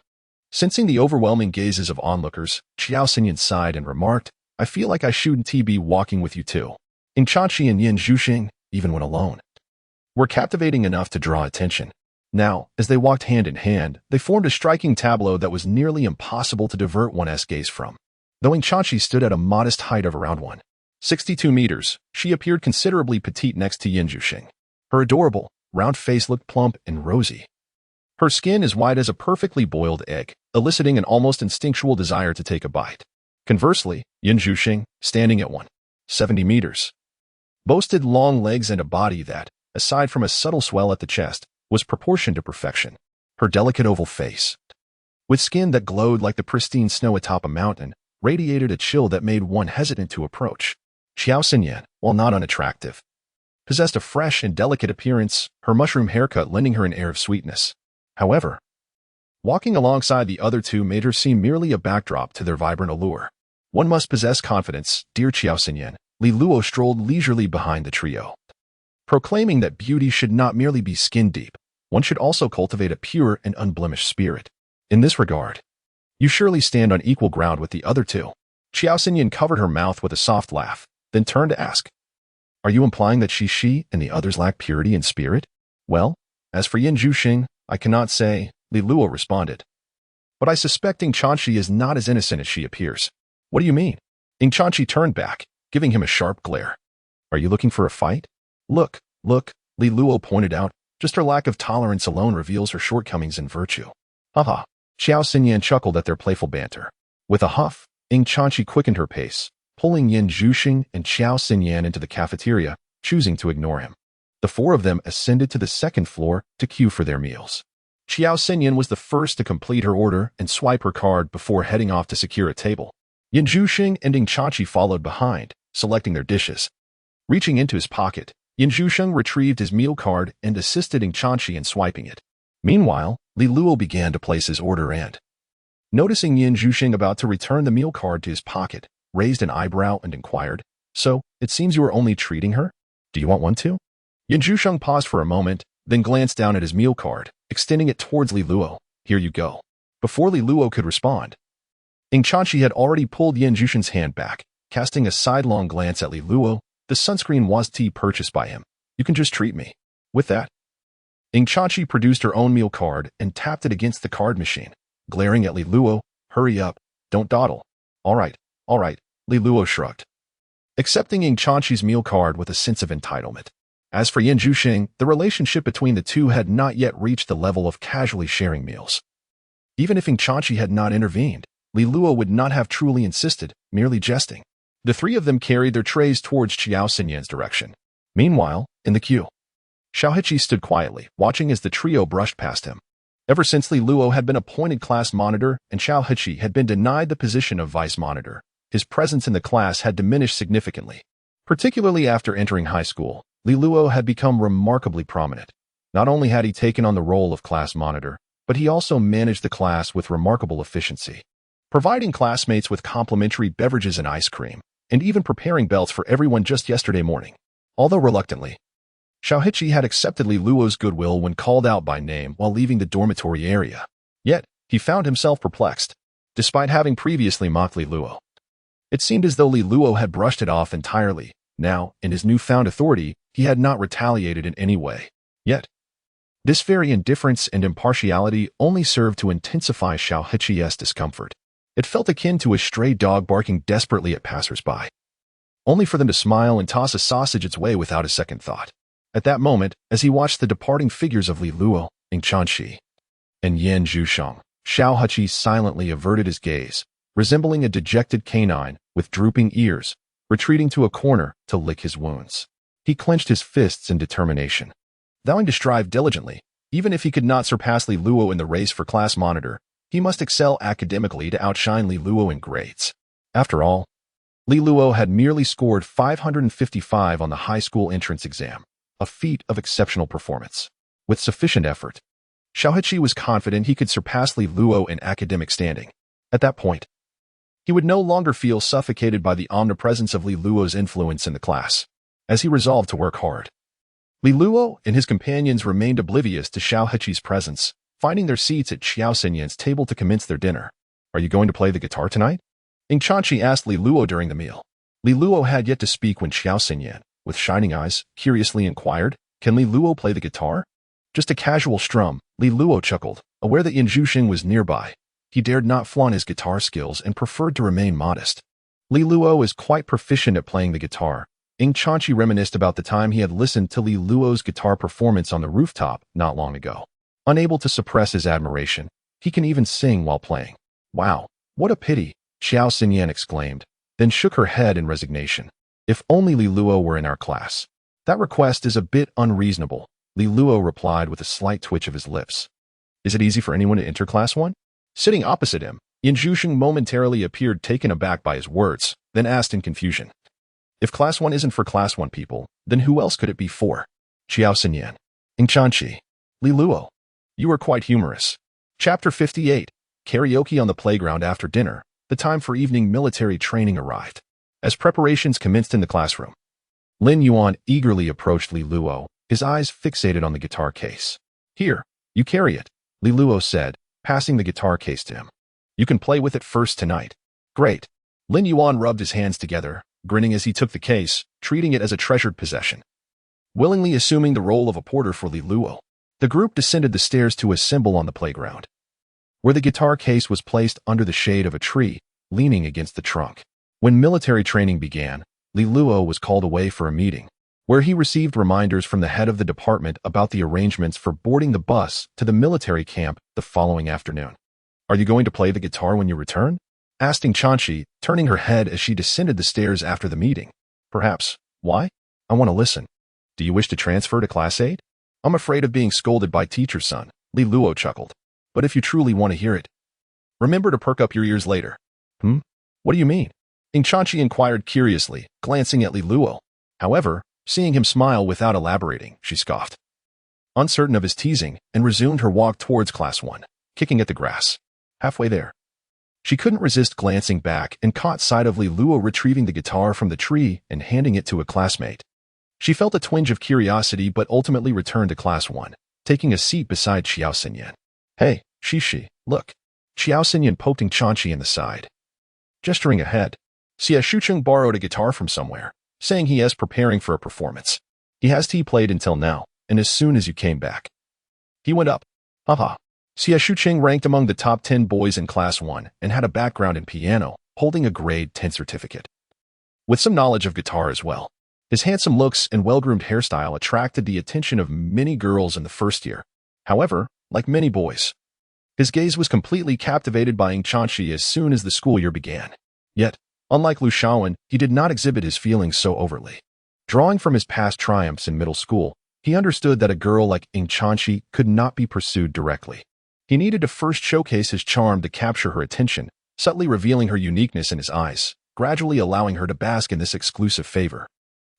Sensing the overwhelming gazes of onlookers, Xiao Xinyan sighed and remarked, I feel like I shouldn't be walking with you too. Ing Chanchi and Yin Zhuxing, even when alone, were captivating enough to draw attention. Now, as they walked hand in hand, they formed a striking tableau that was nearly impossible to divert one's gaze from. Though Ing Chanchi stood at a modest height of around 162 meters, she appeared considerably petite next to Yin Zhuxing. Her adorable, round face looked plump and rosy. Her skin as white as a perfectly boiled egg, eliciting an almost instinctual desire to take a bite. Conversely, Yin Zhuxing, standing at 170 meters, boasted long legs and a body that, aside from a subtle swell at the chest, was proportioned to perfection. Her delicate oval face, with skin that glowed like the pristine snow atop a mountain, radiated a chill that made one hesitant to approach. Xiao Xinyan, while not unattractive, possessed a fresh and delicate appearance, her mushroom haircut lending her an air of sweetness. However, walking alongside the other two made her seem merely a backdrop to their vibrant allure. One must possess confidence, dear Xiao Xinyan. Li Luo strolled leisurely behind the trio, proclaiming that beauty should not merely be skin-deep, one should also cultivate a pure and unblemished spirit. In this regard, you surely stand on equal ground with the other two. Xiao Xinyan covered her mouth with a soft laugh, then turned to ask, are you implying that she and the others lack purity and spirit? Well, as for Yin Zhuxing, I cannot say, Li Luo responded. But I suspect Ing Chanchi is not as innocent as she appears. What do you mean? Ing Chanchi turned back, giving him a sharp glare. Are you looking for a fight? Look, Li Luo pointed out. Just her lack of tolerance alone reveals her shortcomings in virtue. Haha. Xiao Xinyan chuckled at their playful banter. With a huff, Ing Chanchi quickened her pace, pulling Yin Zhuxing and Xiao Xinyan into the cafeteria, choosing to ignore him. The four of them ascended to the second floor to queue for their meals. Xiao Xinyan was the first to complete her order and swipe her card before heading off to secure a table. Yin Zhuxing and Ing Chanchi followed behind, selecting their dishes. Reaching into his pocket, Yin Zhuxing retrieved his meal card and assisted Ing Chanchi in swiping it. Meanwhile, Li Luo began to place his order and, noticing Yin Zhuxing about to return the meal card to his pocket, raised an eyebrow and inquired, "So, it seems you are only treating her? Do you want one too?" Yin Zhuxing paused for a moment, then glanced down at his meal card, extending it towards Li Luo. "Here you go." Before Li Luo could respond, Ing Chanchi had already pulled Yin Zhuxing's hand back, casting a sidelong glance at Li Luo. "The sunscreen was tea purchased by him. You can just treat me." With that, Ing Chanchi produced her own meal card and tapped it against the card machine, glaring at Li Luo. "Hurry up, don't dawdle." All right, Li Luo shrugged, accepting Ing Chanchi's meal card with a sense of entitlement. As for Yin Zhuxing, the relationship between the two had not yet reached the level of casually sharing meals. Even if Ing Chanchi had not intervened, Li Luo would not have truly insisted, merely jesting. The three of them carried their trays towards Xiao Xinyan's direction. Meanwhile, in the queue, Xiao Heqi stood quietly, watching as the trio brushed past him. Ever since Li Luo had been appointed class monitor and Xiao Heqi had been denied the position of vice monitor, his presence in the class had diminished significantly. Particularly after entering high school, Li Luo had become remarkably prominent. Not only had he taken on the role of class monitor, but he also managed the class with remarkable efficiency, providing classmates with complimentary beverages and ice cream, and even preparing belts for everyone just yesterday morning. Although reluctantly, Xiao Heqi had accepted Li Luo's goodwill when called out by name while leaving the dormitory area. Yet, he found himself perplexed, despite having previously mocked Li Luo. It seemed as though Li Luo had brushed it off entirely. Now, in his newfound authority, he had not retaliated in any way. Yet, this very indifference and impartiality only served to intensify Xiao Heqi's discomfort. It felt akin to a stray dog barking desperately at passers-by, only for them to smile and toss a sausage its way without a second thought. At that moment, as he watched the departing figures of Li Luo, Ing Chanchi, and Yin Zhuxing, Xiao Heqi silently averted his gaze, resembling a dejected canine with drooping ears, retreating to a corner to lick his wounds. He clenched his fists in determination, vowing to strive diligently. Even if he could not surpass Li Luo in the race for class monitor, he must excel academically to outshine Li Luo in grades. After all, Li Luo had merely scored 555 on the high school entrance exam, a feat of exceptional performance. With sufficient effort, Xiao Heqi was confident he could surpass Li Luo in academic standing. At that point, he would no longer feel suffocated by the omnipresence of Li Luo's influence in the class, as he resolved to work hard. Li Luo and his companions remained oblivious to Xiao Heqi's presence, finding their seats at Xiao Xinyan's table to commence their dinner. "Are you going to play the guitar tonight?" Ing Chanchi asked Li Luo during the meal. Li Luo had yet to speak when Xiao Xinyan, with shining eyes, curiously inquired, "Can Li Luo play the guitar?" Just a casual strum, Li Luo chuckled, aware that Yin Zhuxing was nearby. He dared not flaunt his guitar skills and preferred to remain modest. Li Luo is quite proficient at playing the guitar. Ing Chanchi reminisced about the time he had listened to Li Luo's guitar performance on the rooftop not long ago. Unable to suppress his admiration, he can even sing while playing. "Wow, what a pity," Xiao Xinyan exclaimed, then shook her head in resignation. "If only Li Luo were in our class." "That request is a bit unreasonable," Li Luo replied with a slight twitch of his lips. "Is it easy for anyone to enter Class 1? Sitting opposite him, Yin Zhuxing momentarily appeared taken aback by his words, then asked in confusion, "If Class 1 isn't for Class 1 people, then who else could it be for?" Xiao Xinyan, Ing Chanchi, Li Luo. You are quite humorous. Chapter 58. Karaoke on the playground after dinner. The time for evening military training arrived. As preparations commenced in the classroom, Lin Yuan eagerly approached Li Luo, his eyes fixated on the guitar case. "Here, you carry it," Li Luo said, passing the guitar case to him. "You can play with it first tonight." "Great." Lin Yuan rubbed his hands together, grinning as he took the case, treating it as a treasured possession. Willingly assuming the role of a porter for Li Luo, the group descended the stairs to assemble on the playground. where the guitar case was placed under the shade of a tree, leaning against the trunk. When military training began, Li Luo was called away for a meeting, where he received reminders from the head of the department about the arrangements for boarding the bus to the military camp the following afternoon. "Are you going to play the guitar when you return?" asked Chanshu, turning her head as she descended the stairs after the meeting. "Perhaps. Why? I want to listen." "Do you wish to transfer to Class 8? I'm afraid of being scolded by teacher, son," Li Luo chuckled. "But if you truly want to hear it, remember to perk up your ears later." What do you mean?" Chanshu inquired curiously, glancing at Li Luo. However, seeing him smile without elaborating, she scoffed, uncertain of his teasing, and resumed her walk towards Class 1, kicking at the grass. Halfway there, she couldn't resist glancing back and caught sight of Li Luo retrieving the guitar from the tree and handing it to a classmate. She felt a twinge of curiosity but ultimately returned to Class 1, taking a seat beside Xiao Xinyan. "Hey, Shishi, look." Xiao Xinyan poked Chanshu in the side. Gesturing ahead, Xia Shucheng borrowed a guitar from somewhere, saying he is preparing for a performance. He has played until now, and as soon as you came back, he went up. Haha. Xia Shucheng ranked among the top 10 boys in Class 1 and had a background in piano, holding a grade 10 certificate. With some knowledge of guitar as well. His handsome looks and well-groomed hairstyle attracted the attention of many girls in the first year. However, like many boys, his gaze was completely captivated by Chanshu as soon as the school year began. Yet, unlike Lu Shaowen, he did not exhibit his feelings so overtly. Drawing from his past triumphs in middle school, he understood that a girl like Chanshu could not be pursued directly. He needed to first showcase his charm to capture her attention, subtly revealing her uniqueness in his eyes, gradually allowing her to bask in this exclusive favor.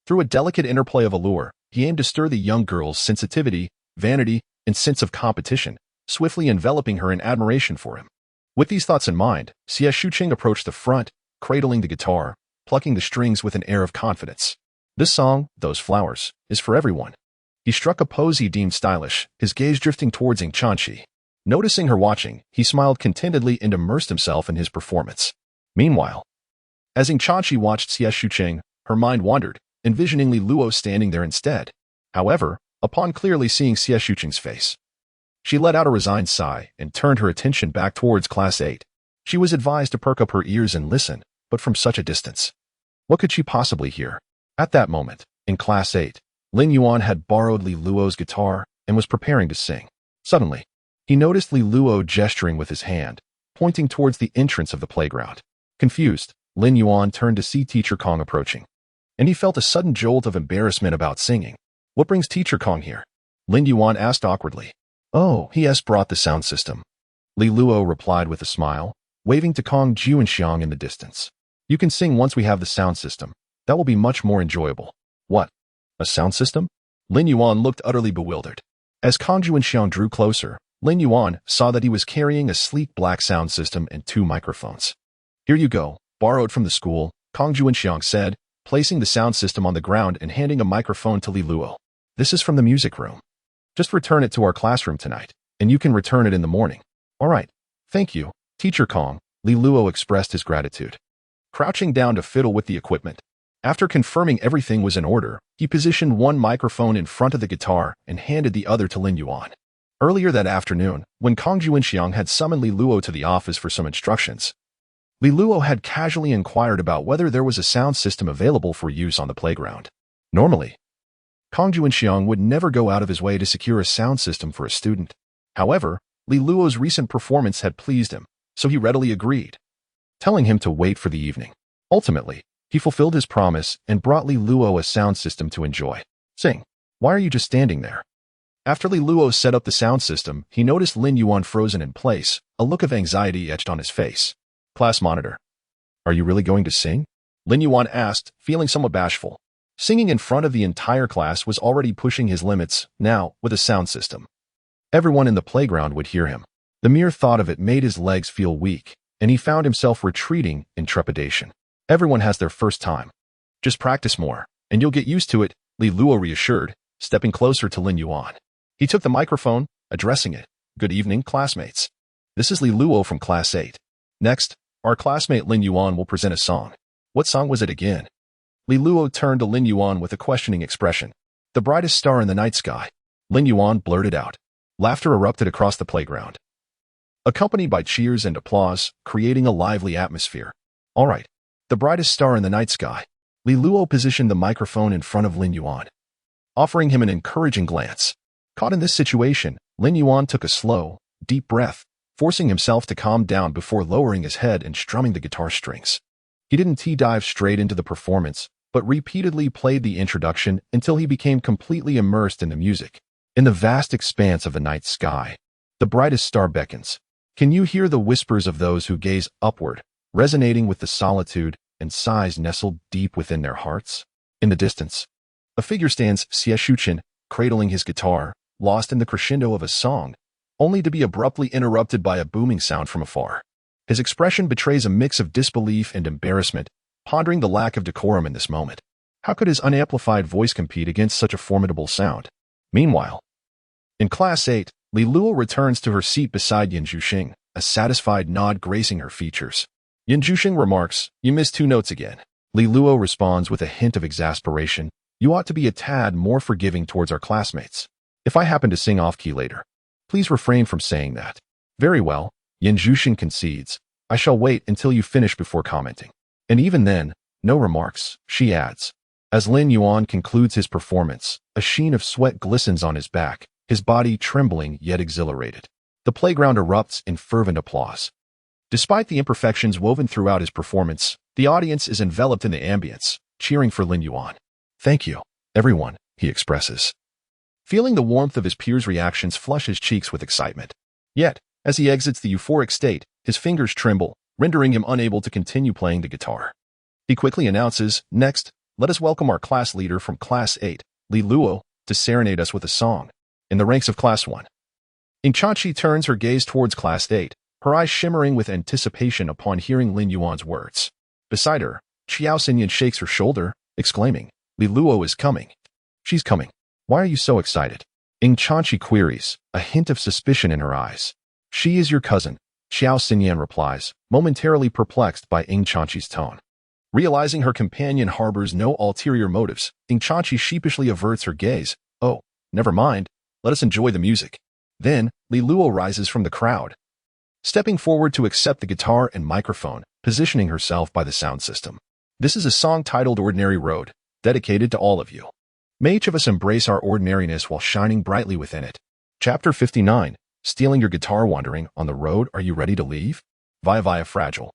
Through a delicate interplay of allure, he aimed to stir the young girl's sensitivity, vanity, and sense of competition, swiftly enveloping her in admiration for him. With these thoughts in mind, Xia Shucheng approached the front, cradling the guitar, plucking the strings with an air of confidence. This song, Those Flowers, is for everyone. He struck a pose he deemed stylish, his gaze drifting towards Chanshu. Noticing her watching, he smiled contentedly and immersed himself in his performance. Meanwhile, as Chanshu watched Xia Shucheng, her mind wandered, envisioning Li Luo standing there instead. However, upon clearly seeing Xia Shucheng's face, she let out a resigned sigh and turned her attention back towards Class 8. She was advised to perk up her ears and listen, but from such a distance, what could she possibly hear? At that moment, in Class 8, Lin Yuan had borrowed Li Luo's guitar and was preparing to sing. Suddenly, he noticed Li Luo gesturing with his hand, pointing towards the entrance of the playground. Confused, Lin Yuan turned to see Teacher Kong approaching, and he felt a sudden jolt of embarrassment about singing. "What brings Teacher Kong here?" Lin Yuan asked awkwardly. "Oh, he has brought the sound system," Li Luo replied with a smile, waving to Kong Ju and Xiang in the distance. "You can sing once we have the sound system. That will be much more enjoyable." "What? A sound system?" Lin Yuan looked utterly bewildered. As Kong Ju and Xiang drew closer, Lin Yuan saw that he was carrying a sleek black sound system and 2 microphones. "Here you go, borrowed from the school," Kong Ju and Xiang said, placing the sound system on the ground and handing a microphone to Li Luo. "This is from the music room. Just return it to our classroom tonight, and you can return it in the morning." "All right. Thank you, Teacher Kong," Li Luo expressed his gratitude. Crouching down to fiddle with the equipment, after confirming everything was in order, he positioned one microphone in front of the guitar and handed the other to Lin Yuan. Earlier that afternoon, when Kong Ju and Xiang had summoned Li Luo to the office for some instructions, Li Luo had casually inquired about whether there was a sound system available for use on the playground. Normally, Kong Ju and Xiang would never go out of his way to secure a sound system for a student. However, Li Luo's recent performance had pleased him, so he readily agreed, telling him to wait for the evening. Ultimately, he fulfilled his promise and brought Li Luo a sound system to enjoy. "Sing. Why are you just standing there?" After Li Luo set up the sound system, he noticed Lin Yuan frozen in place, a look of anxiety etched on his face. "Class monitor. Are you really going to sing?" Lin Yuan asked, feeling somewhat bashful. Singing in front of the entire class was already pushing his limits, now, with a sound system. Everyone in the playground would hear him. The mere thought of it made his legs feel weak, and he found himself retreating in trepidation. "Everyone has their first time. Just practice more, and you'll get used to it," Li Luo reassured, stepping closer to Lin Yuan. He took the microphone, addressing it. "Good evening, classmates. This is Li Luo from Class 8. Next, our classmate Lin Yuan will present a song." "What song was it again?" Li Luo turned to Lin Yuan with a questioning expression. "The brightest star in the night sky," Lin Yuan blurted out. Laughter erupted across the playground. accompanied by cheers and applause, creating a lively atmosphere. All right, the brightest star in the night sky. Li Luo positioned the microphone in front of Lin Yuan, offering him an encouraging glance. Caught in this situation, Lin Yuan took a slow, deep breath, forcing himself to calm down before lowering his head and strumming the guitar strings. He didn't dive straight into the performance, but repeatedly played the introduction until he became completely immersed in the music. In the vast expanse of the night sky, the brightest star beckons. Can you hear the whispers of those who gaze upward, resonating with the solitude and sighs nestled deep within their hearts? In the distance, a figure stands, Xie Shuqin, cradling his guitar, lost in the crescendo of a song, only to be abruptly interrupted by a booming sound from afar. His expression betrays a mix of disbelief and embarrassment, pondering the lack of decorum in this moment. How could his unamplified voice compete against such a formidable sound? Meanwhile, in Class 8, Li Luo returns to her seat beside Yin Zhuxing, a satisfied nod gracing her features. Yin Zhuxing remarks, "You missed 2 notes again." Li Luo responds with a hint of exasperation, "You ought to be a tad more forgiving towards our classmates. If I happen to sing off-key later, please refrain from saying that." "Very well," Yin Zhuxing concedes. "I shall wait until you finish before commenting." And even then, no remarks, she adds. As Lin Yuan concludes his performance, a sheen of sweat glistens on his back, his body trembling yet exhilarated. The playground erupts in fervent applause. Despite the imperfections woven throughout his performance, the audience is enveloped in the ambience, cheering for Lin Yuan. "Thank you, everyone," he expresses. Feeling the warmth of his peers' reactions flush his cheeks with excitement. Yet, as he exits the euphoric state, his fingers tremble, rendering him unable to continue playing the guitar. He quickly announces, "Next, let us welcome our class leader from Class 8, Li Luo, to serenade us with a song." In the ranks of Class 1, Ing Chanchi turns her gaze towards Class 8, her eyes shimmering with anticipation upon hearing Lin Yuan's words. Beside her, Qiao Xinyan shakes her shoulder, exclaiming, "Li Luo is coming." "She's coming. Why are you so excited?" Ing Chanchi queries, a hint of suspicion in her eyes. "She is your cousin," Qiao Xinyan replies, momentarily perplexed by Ing Chanchi's tone. Realizing her companion harbors no ulterior motives, Ing Chanchi sheepishly averts her gaze. "Oh, never mind. Let us enjoy the music." Then, Li Luo rises from the crowd, stepping forward to accept the guitar and microphone, positioning herself by the sound system. "This is a song titled Ordinary Road, dedicated to all of you. May each of us embrace our ordinariness while shining brightly within it." Chapter 59, Stealing Your Guitar Wandering on the Road, Are You Ready to Leave? Via fragile.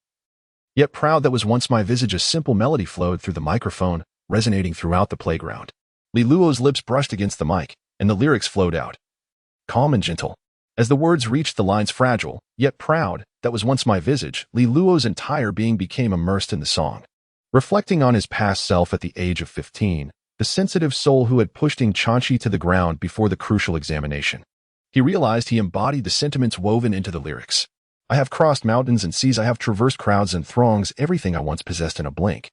Yet proud that was once my visage, a simple melody flowed through the microphone, resonating throughout the playground. Li Luo's lips brushed against the mic, and the lyrics flowed out, calm and gentle. As the words reached the lines fragile, yet proud, that was once my visage, Li Luo's entire being became immersed in the song. Reflecting on his past self at the age of 15, the sensitive soul who had pushed Ing Chanchi to the ground before the crucial examination, he realized he embodied the sentiments woven into the lyrics. "I have crossed mountains and seas, I have traversed crowds and throngs, everything I once possessed in a blink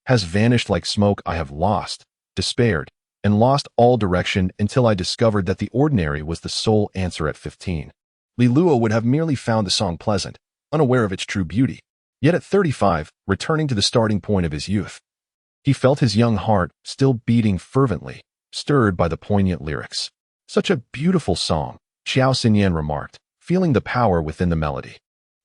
has vanished like smoke, I have lost, despaired, and lost all direction until I discovered that the ordinary was the sole answer." At 15, Li Luo would have merely found the song pleasant, unaware of its true beauty. Yet at 35, returning to the starting point of his youth, he felt his young heart still beating fervently, stirred by the poignant lyrics. "Such a beautiful song," Qiao Xinyan remarked, feeling the power within the melody.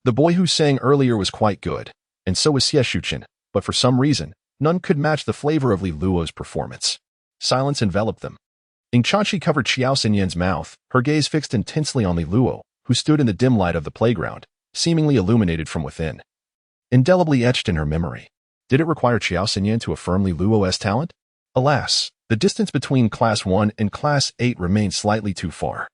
The boy who sang earlier was quite good, and so was Xie Shuqin, but for some reason, none could match the flavor of Li Luo's performance. Silence enveloped them. Ing Chanchi covered Qiao Xinyan's mouth, her gaze fixed intensely on Li Luo, who stood in the dim light of the playground, seemingly illuminated from within. Indelibly etched in her memory. Did it require Qiao Xinyan to affirm Li Luo's talent? Alas, the distance between Class 1 and Class 8 remained slightly too far.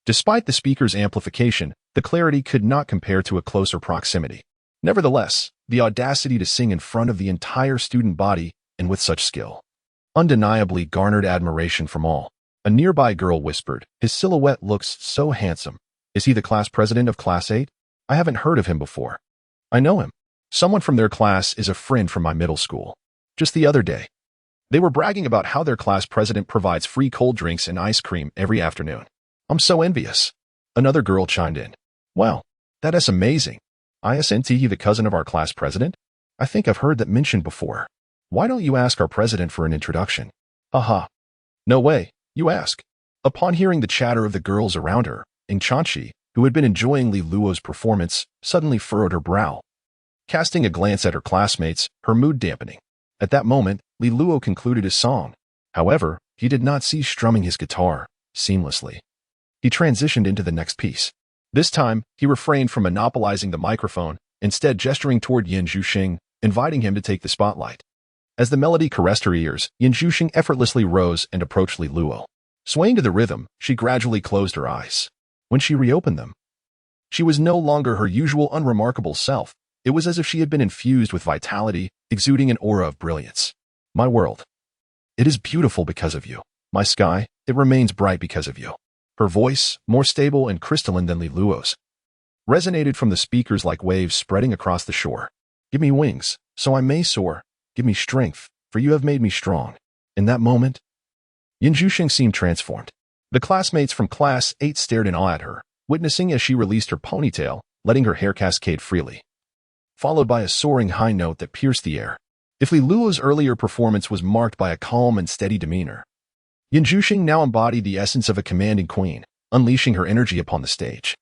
Despite the speaker's amplification, the clarity could not compare to a closer proximity. Nevertheless, the audacity to sing in front of the entire student body, and with such skill, undeniably garnered admiration from all. A nearby girl whispered, "His silhouette looks so handsome. Is he the class president of Class 8? I haven't heard of him before." "I know him. Someone from their class is a friend from my middle school. Just the other day, they were bragging about how their class president provides free cold drinks and ice cream every afternoon. I'm so envious." Another girl chimed in. "Wow, that is amazing. Isn't he the cousin of our class president? I think I've heard that mentioned before. Why don't you ask our president for an introduction?" "Haha. No way, you ask." Upon hearing the chatter of the girls around her, Ing Chanchi, who had been enjoying Li Luo's performance, suddenly furrowed her brow. Casting a glance at her classmates, her mood dampening. At that moment, Li Luo concluded his song. However, he did not cease strumming his guitar, seamlessly. He transitioned into the next piece. This time, he refrained from monopolizing the microphone, instead gesturing toward Yin Zhuxing, inviting him to take the spotlight. As the melody caressed her ears, Yin Zhuxing effortlessly rose and approached Li Luo. Swaying to the rhythm, she gradually closed her eyes. When she reopened them, she was no longer her usual unremarkable self. It was as if she had been infused with vitality, exuding an aura of brilliance. My world. It is beautiful because of you. My sky, it remains bright because of you. Her voice, more stable and crystalline than Li Luo's, resonated from the speakers like waves spreading across the shore. Give me wings, so I may soar. Give me strength, for you have made me strong. In that moment, Yin Zhuxing seemed transformed. The classmates from Class 8 stared in awe at her, witnessing as she released her ponytail, letting her hair cascade freely, followed by a soaring high note that pierced the air. If Li Luo's earlier performance was marked by a calm and steady demeanor, Yin Zhuxing now embodied the essence of a commanding queen, unleashing her energy upon the stage.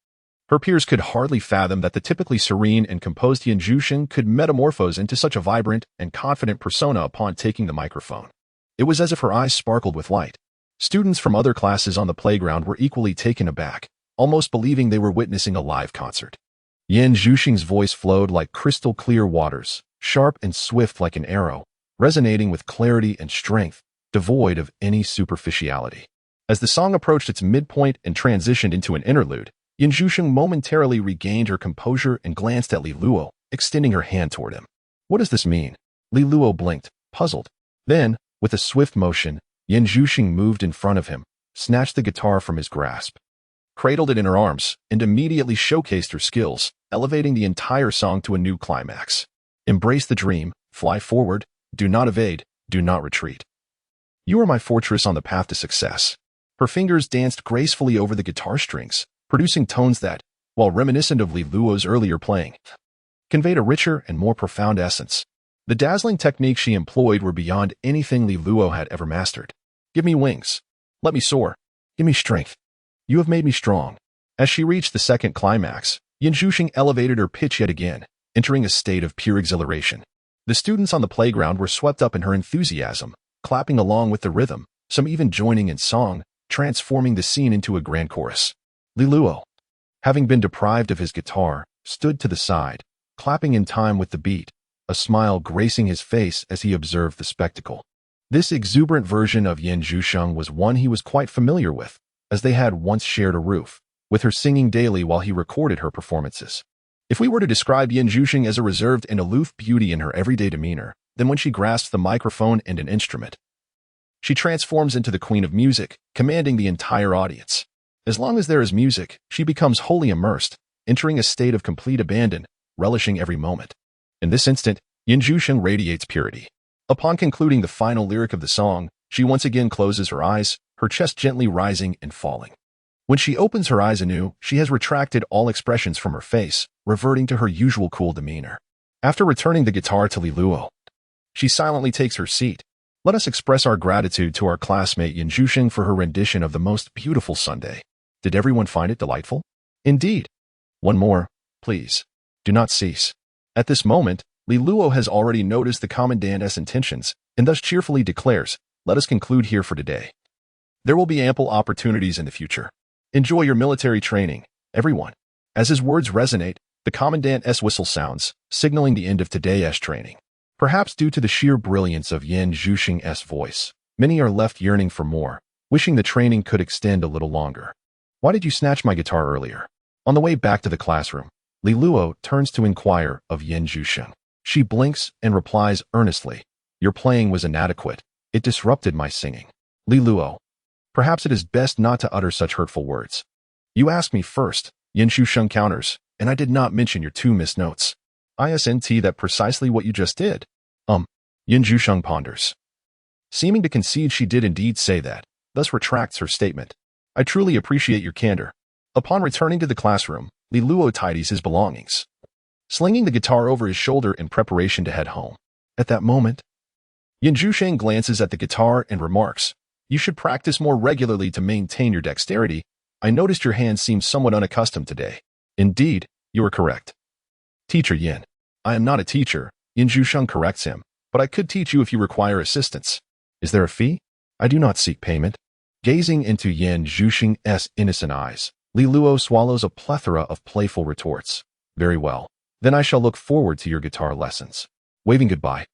Her peers could hardly fathom that the typically serene and composed Yin Zhuxing could metamorphose into such a vibrant and confident persona upon taking the microphone. It was as if her eyes sparkled with light. Students from other classes on the playground were equally taken aback, almost believing they were witnessing a live concert. Yin Zhuxing's voice flowed like crystal-clear waters, sharp and swift like an arrow, resonating with clarity and strength, devoid of any superficiality. As the song approached its midpoint and transitioned into an interlude, Yin Zhuxing momentarily regained her composure and glanced at Li Luo, extending her hand toward him. What does this mean? Li Luo blinked, puzzled. Then, with a swift motion, Yin Zhuxing moved in front of him, snatched the guitar from his grasp, cradled it in her arms, and immediately showcased her skills, elevating the entire song to a new climax. Embrace the dream, fly forward, do not evade, do not retreat. You are my fortress on the path to success. Her fingers danced gracefully over the guitar strings, producing tones that, while reminiscent of Li Luo's earlier playing, conveyed a richer and more profound essence. The dazzling techniques she employed were beyond anything Li Luo had ever mastered. Give me wings. Let me soar. Give me strength. You have made me strong. As she reached the second climax, Yin Zhuxing elevated her pitch yet again, entering a state of pure exhilaration. The students on the playground were swept up in her enthusiasm, clapping along with the rhythm, some even joining in song, transforming the scene into a grand chorus. Li Luo, having been deprived of his guitar, stood to the side, clapping in time with the beat, a smile gracing his face as he observed the spectacle. This exuberant version of Yin Zhuxing was one he was quite familiar with, as they had once shared a roof, with her singing daily while he recorded her performances. If we were to describe Yin Zhuxing as a reserved and aloof beauty in her everyday demeanor, then when she grasps the microphone and an instrument, she transforms into the queen of music, commanding the entire audience. As long as there is music, she becomes wholly immersed, entering a state of complete abandon, relishing every moment. In this instant, Yin Zhuxing radiates purity. Upon concluding the final lyric of the song, she once again closes her eyes, her chest gently rising and falling. When she opens her eyes anew, she has retracted all expressions from her face, reverting to her usual cool demeanor. After returning the guitar to Li Luo, she silently takes her seat. Let us express our gratitude to our classmate Yin Zhuxing for her rendition of the most beautiful Sunday. Did everyone find it delightful? Indeed. One more, please. Do not cease. At this moment, Li Luo has already noticed the commandant's intentions, and thus cheerfully declares, let us conclude here for today. There will be ample opportunities in the future. Enjoy your military training, everyone. As his words resonate, the commandant's whistle sounds, signaling the end of today's training. Perhaps due to the sheer brilliance of Yin Zhuxing's voice, many are left yearning for more, wishing the training could extend a little longer. Why did you snatch my guitar earlier? On the way back to the classroom, Li Luo turns to inquire of Yin Zhuxing. She blinks and replies earnestly, your playing was inadequate. It disrupted my singing. Li Luo, perhaps it is best not to utter such hurtful words. You asked me first, Yin Zhuxing counters, and I did not mention your two missed notes. Isn't that precisely what you just did? Yin Zhuxing ponders, seeming to concede she did indeed say that, thus retracts her statement. I truly appreciate your candor. Upon returning to the classroom, Li Luo tidies his belongings, slinging the guitar over his shoulder in preparation to head home. At that moment, Yin Zhuxing glances at the guitar and remarks, you should practice more regularly to maintain your dexterity, I noticed your hands seem somewhat unaccustomed today. Indeed, you are correct. Teacher Yin. I am not a teacher, Yin Zhusheng corrects him, but I could teach you if you require assistance. Is there a fee? I do not seek payment. Gazing into Yin Zhusheng's innocent eyes, Li Luo swallows a plethora of playful retorts. Very well. Then I shall look forward to your guitar lessons. Waving goodbye,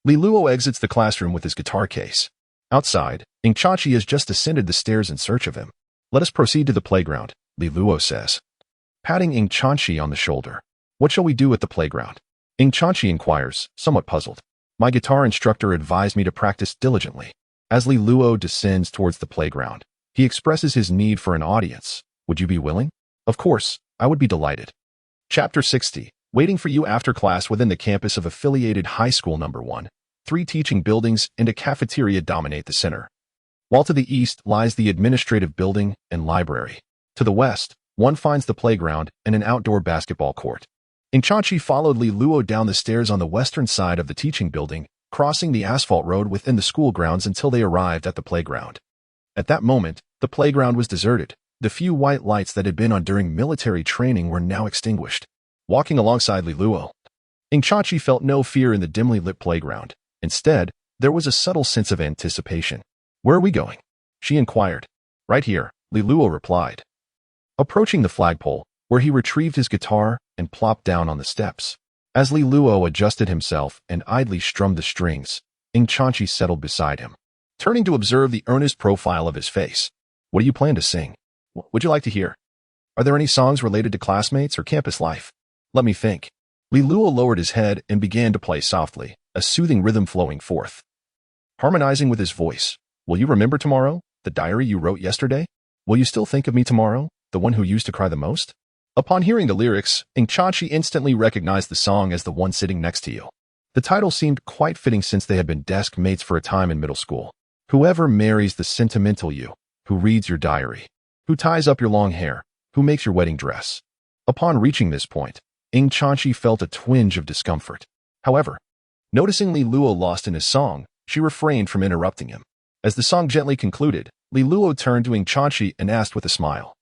Li Luo exits the classroom with his guitar case. Outside, Ing Chachi has just ascended the stairs in search of him. Let us proceed to the playground, Li Luo says, patting Ing Chachi on the shoulder. What shall we do at the playground? Ing Chachi inquires, somewhat puzzled. My guitar instructor advised me to practice diligently. As Li Luo descends towards the playground, he expresses his need for an audience. Would you be willing? Of course, I would be delighted. Chapter 60. Waiting for you after class within the campus of affiliated high school number 1. 3 teaching buildings and a cafeteria dominate the center, while to the east lies the administrative building and library. To the west, one finds the playground and an outdoor basketball court. Ing Chachi followed Li Luo down the stairs on the western side of the teaching building, crossing the asphalt road within the school grounds until they arrived at the playground. At that moment, the playground was deserted. The few white lights that had been on during military training were now extinguished. Walking alongside Li Luo, Ing Chachi felt no fear in the dimly lit playground. Instead, there was a subtle sense of anticipation. Where are we going? She inquired. Right here, Li Luo replied. Approaching the flagpole, where he retrieved his guitar and plopped down on the steps. As Li Luo adjusted himself and idly strummed the strings, Ing Chachi settled beside him, turning to observe the earnest profile of his face. What do you plan to sing? What would you like to hear? Are there any songs related to classmates or campus life? Let me think. Li Luo lowered his head and began to play softly, a soothing rhythm flowing forth. Harmonizing with his voice. Will you remember tomorrow, the diary you wrote yesterday? Will you still think of me tomorrow, the one who used to cry the most? Upon hearing the lyrics, Ing Chachi instantly recognized the song as the one sitting next to you. The title seemed quite fitting since they had been desk mates for a time in middle school. Whoever marries the sentimental you, who reads your diary, who ties up your long hair, who makes your wedding dress. Upon reaching this point, Ing Chachi felt a twinge of discomfort. However, noticing Li Luo lost in his song, she refrained from interrupting him. As the song gently concluded, Li Luo turned to Ing Chachi and asked with a smile,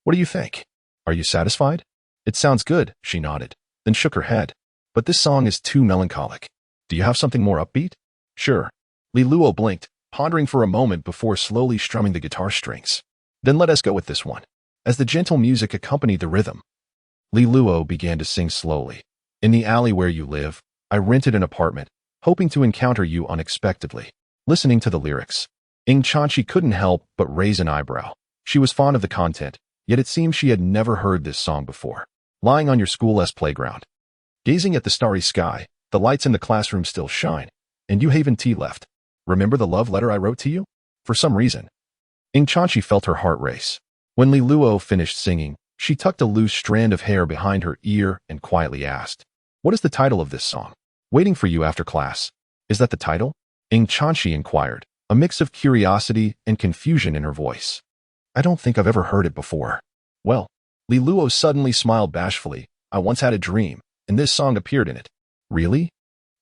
"What do you think? Are you satisfied?" "It sounds good," she nodded, then shook her head. "But this song is too melancholic. Do you have something more upbeat?" "Sure." Li Luo blinked, pondering for a moment before slowly strumming the guitar strings. "Then let us go with this one." As the gentle music accompanied the rhythm, Li Luo began to sing slowly. "In the alley where you live, I rented an apartment, hoping to encounter you unexpectedly." Listening to the lyrics, Ing Chachi couldn't help but raise an eyebrow. She was fond of the content, yet it seemed she had never heard this song before. Lying on your school's playground, gazing at the starry sky, the lights in the classroom still shine, and you haven't tea left. Remember the love letter I wrote to you? For some reason, Ing Chachi felt her heart race. When Li Luo finished singing, she tucked a loose strand of hair behind her ear and quietly asked, "What is the title of this song?" "Waiting for you after class." "Is that the title?" Ing Chachi inquired, a mix of curiosity and confusion in her voice. "I don't think I've ever heard it before." "Well," Li Luo suddenly smiled bashfully, "I once had a dream, and this song appeared in it." "Really?"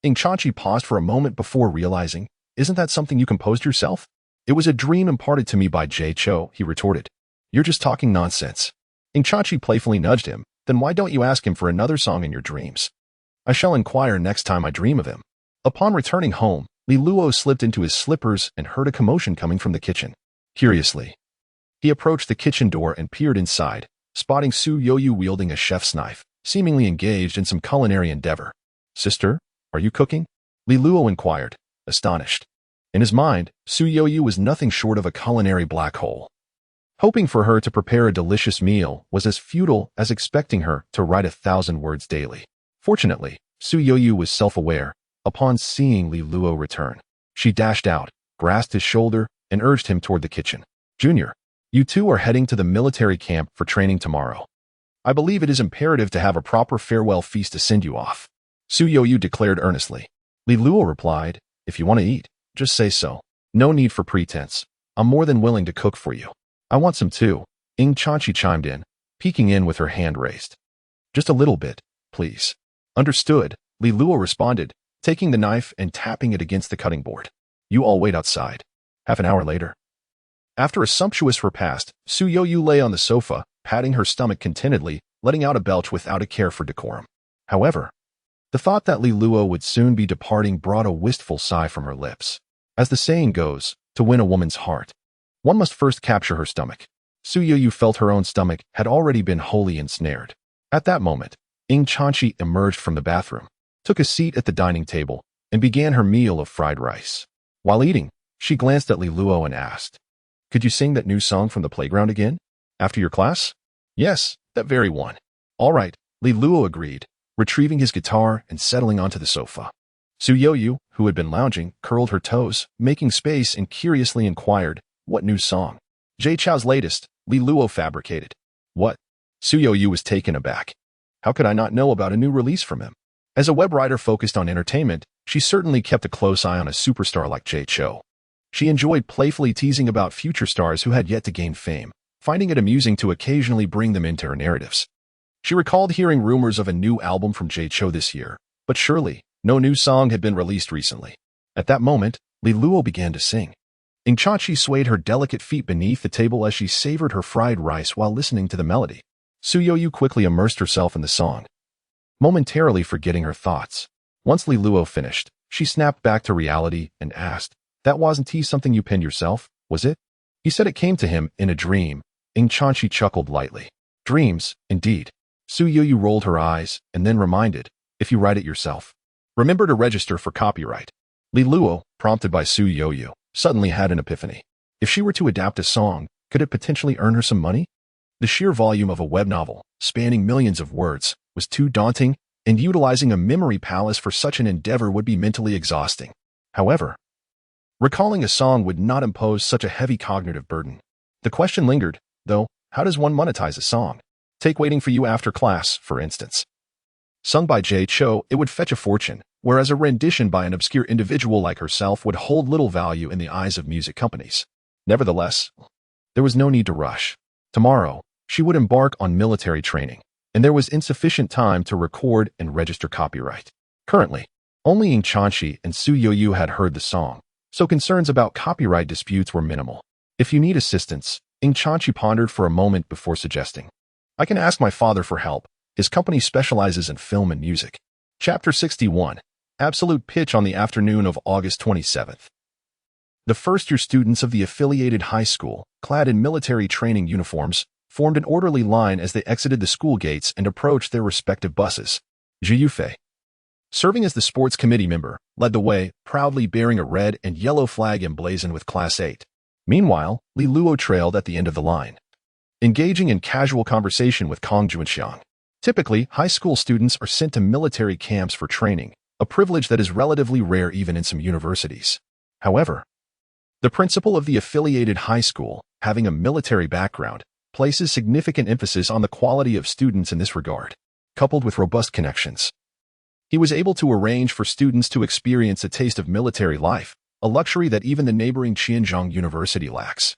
Ing Chachi paused for a moment before realizing, "Isn't that something you composed yourself?" "It was a dream imparted to me by Jay Cho," he retorted. "You're just talking nonsense." Ing Chachi playfully nudged him. "Then why don't you ask him for another song in your dreams?" "I shall inquire next time I dream of him." Upon returning home, Li Luo slipped into his slippers and heard a commotion coming from the kitchen. Curiously, he approached the kitchen door and peered inside, spotting Su Youyu wielding a chef's knife, seemingly engaged in some culinary endeavor. "Sister, are you cooking?" Li Luo inquired, astonished. In his mind, Su Youyu was nothing short of a culinary black hole. Hoping for her to prepare a delicious meal was as futile as expecting her to write 1,000 words daily. Fortunately, Su Youyu was self-aware. Upon seeing Li Luo return, she dashed out, grasped his shoulder, and urged him toward the kitchen. "Junior, you two are heading to the military camp for training tomorrow. I believe it is imperative to have a proper farewell feast to send you off," Su Youyu declared earnestly. Li Luo replied, "If you want to eat, just say so. No need for pretense. I'm more than willing to cook for you." "I want some too," Ing Chachi chimed in, peeking in with her hand raised. "Just a little bit, please." "Understood," Li Luo responded, taking the knife and tapping it against the cutting board. "You all wait outside." Half an hour later, After a sumptuous repast, Su Yoyu lay on the sofa, patting her stomach contentedly, letting out a belch without a care for decorum. However, the thought that Li Luo would soon be departing brought a wistful sigh from her lips. As the saying goes, to win a woman's heart, one must first capture her stomach. Su Yoyu felt her own stomach had already been wholly ensnared. At that moment, Ing Chanchi emerged from the bathroom, took a seat at the dining table, and began her meal of fried rice. While eating, she glanced at Li Luo and asked, "Could you sing that new song from the playground again? After your class?" "Yes, that very one." "All right," Li Luo agreed, retrieving his guitar and settling onto the sofa. Su Yoyu, who had been lounging, curled her toes, making space, and curiously inquired, "What new song?" "Jay Chou's latest," Li Luo fabricated. "What?" Su Yoyu was taken aback. How could I not know about a new release from him? As a web writer focused on entertainment, she certainly kept a close eye on a superstar like Jay Chou. She enjoyed playfully teasing about future stars who had yet to gain fame, finding it amusing to occasionally bring them into her narratives. She recalled hearing rumors of a new album from Jay Chou this year, but surely, no new song had been released recently. At that moment, Li Luo began to sing. Ing Chanchi swayed her delicate feet beneath the table as she savored her fried rice while listening to the melody. Su Yoyu quickly immersed herself in the song, momentarily forgetting her thoughts. Once Li Luo finished, she snapped back to reality and asked, "That wasn't something you penned yourself, was it?" He said it came to him in a dream. Ing Chanchi chuckled lightly. "Dreams, indeed." Su Yoyu rolled her eyes and then reminded, "If you write it yourself, remember to register for copyright." Li Luo, prompted by Su Yoyu, suddenly had an epiphany. If she were to adapt a song, could it potentially earn her some money? The sheer volume of a web novel, spanning millions of words, was too daunting, and utilizing a memory palace for such an endeavor would be mentally exhausting. However, recalling a song would not impose such a heavy cognitive burden. The question lingered, though, how does one monetize a song? Take Waiting for You After Class, for instance. Sung by Jay Chou, it would fetch a fortune, whereas a rendition by an obscure individual like herself would hold little value in the eyes of music companies. Nevertheless, there was no need to rush. Tomorrow, she would embark on military training, and there was insufficient time to record and register copyright. Currently, only Ing Chanchi and Su Yoyu had heard the song, so concerns about copyright disputes were minimal. "If you need assistance," Ing Chanchi pondered for a moment before suggesting, "I can ask my father for help. His company specializes in film and music." Chapter 61. Absolute Pitch. On the afternoon of August 27th. The first-year students of the affiliated high school, clad in military training uniforms, formed an orderly line as they exited the school gates and approached their respective buses. Zhu Yufei, serving as the sports committee member, led the way, proudly bearing a red and yellow flag emblazoned with Class 8. Meanwhile, Li Luo trailed at the end of the line, engaging in casual conversation with Kong Juanxiang. Typically, high school students are sent to military camps for training, a privilege that is relatively rare even in some universities. However, the principal of the affiliated high school, having a military background, places significant emphasis on the quality of students in this regard. Coupled with robust connections, he was able to arrange for students to experience a taste of military life, a luxury that even the neighboring Qianzhong University lacks.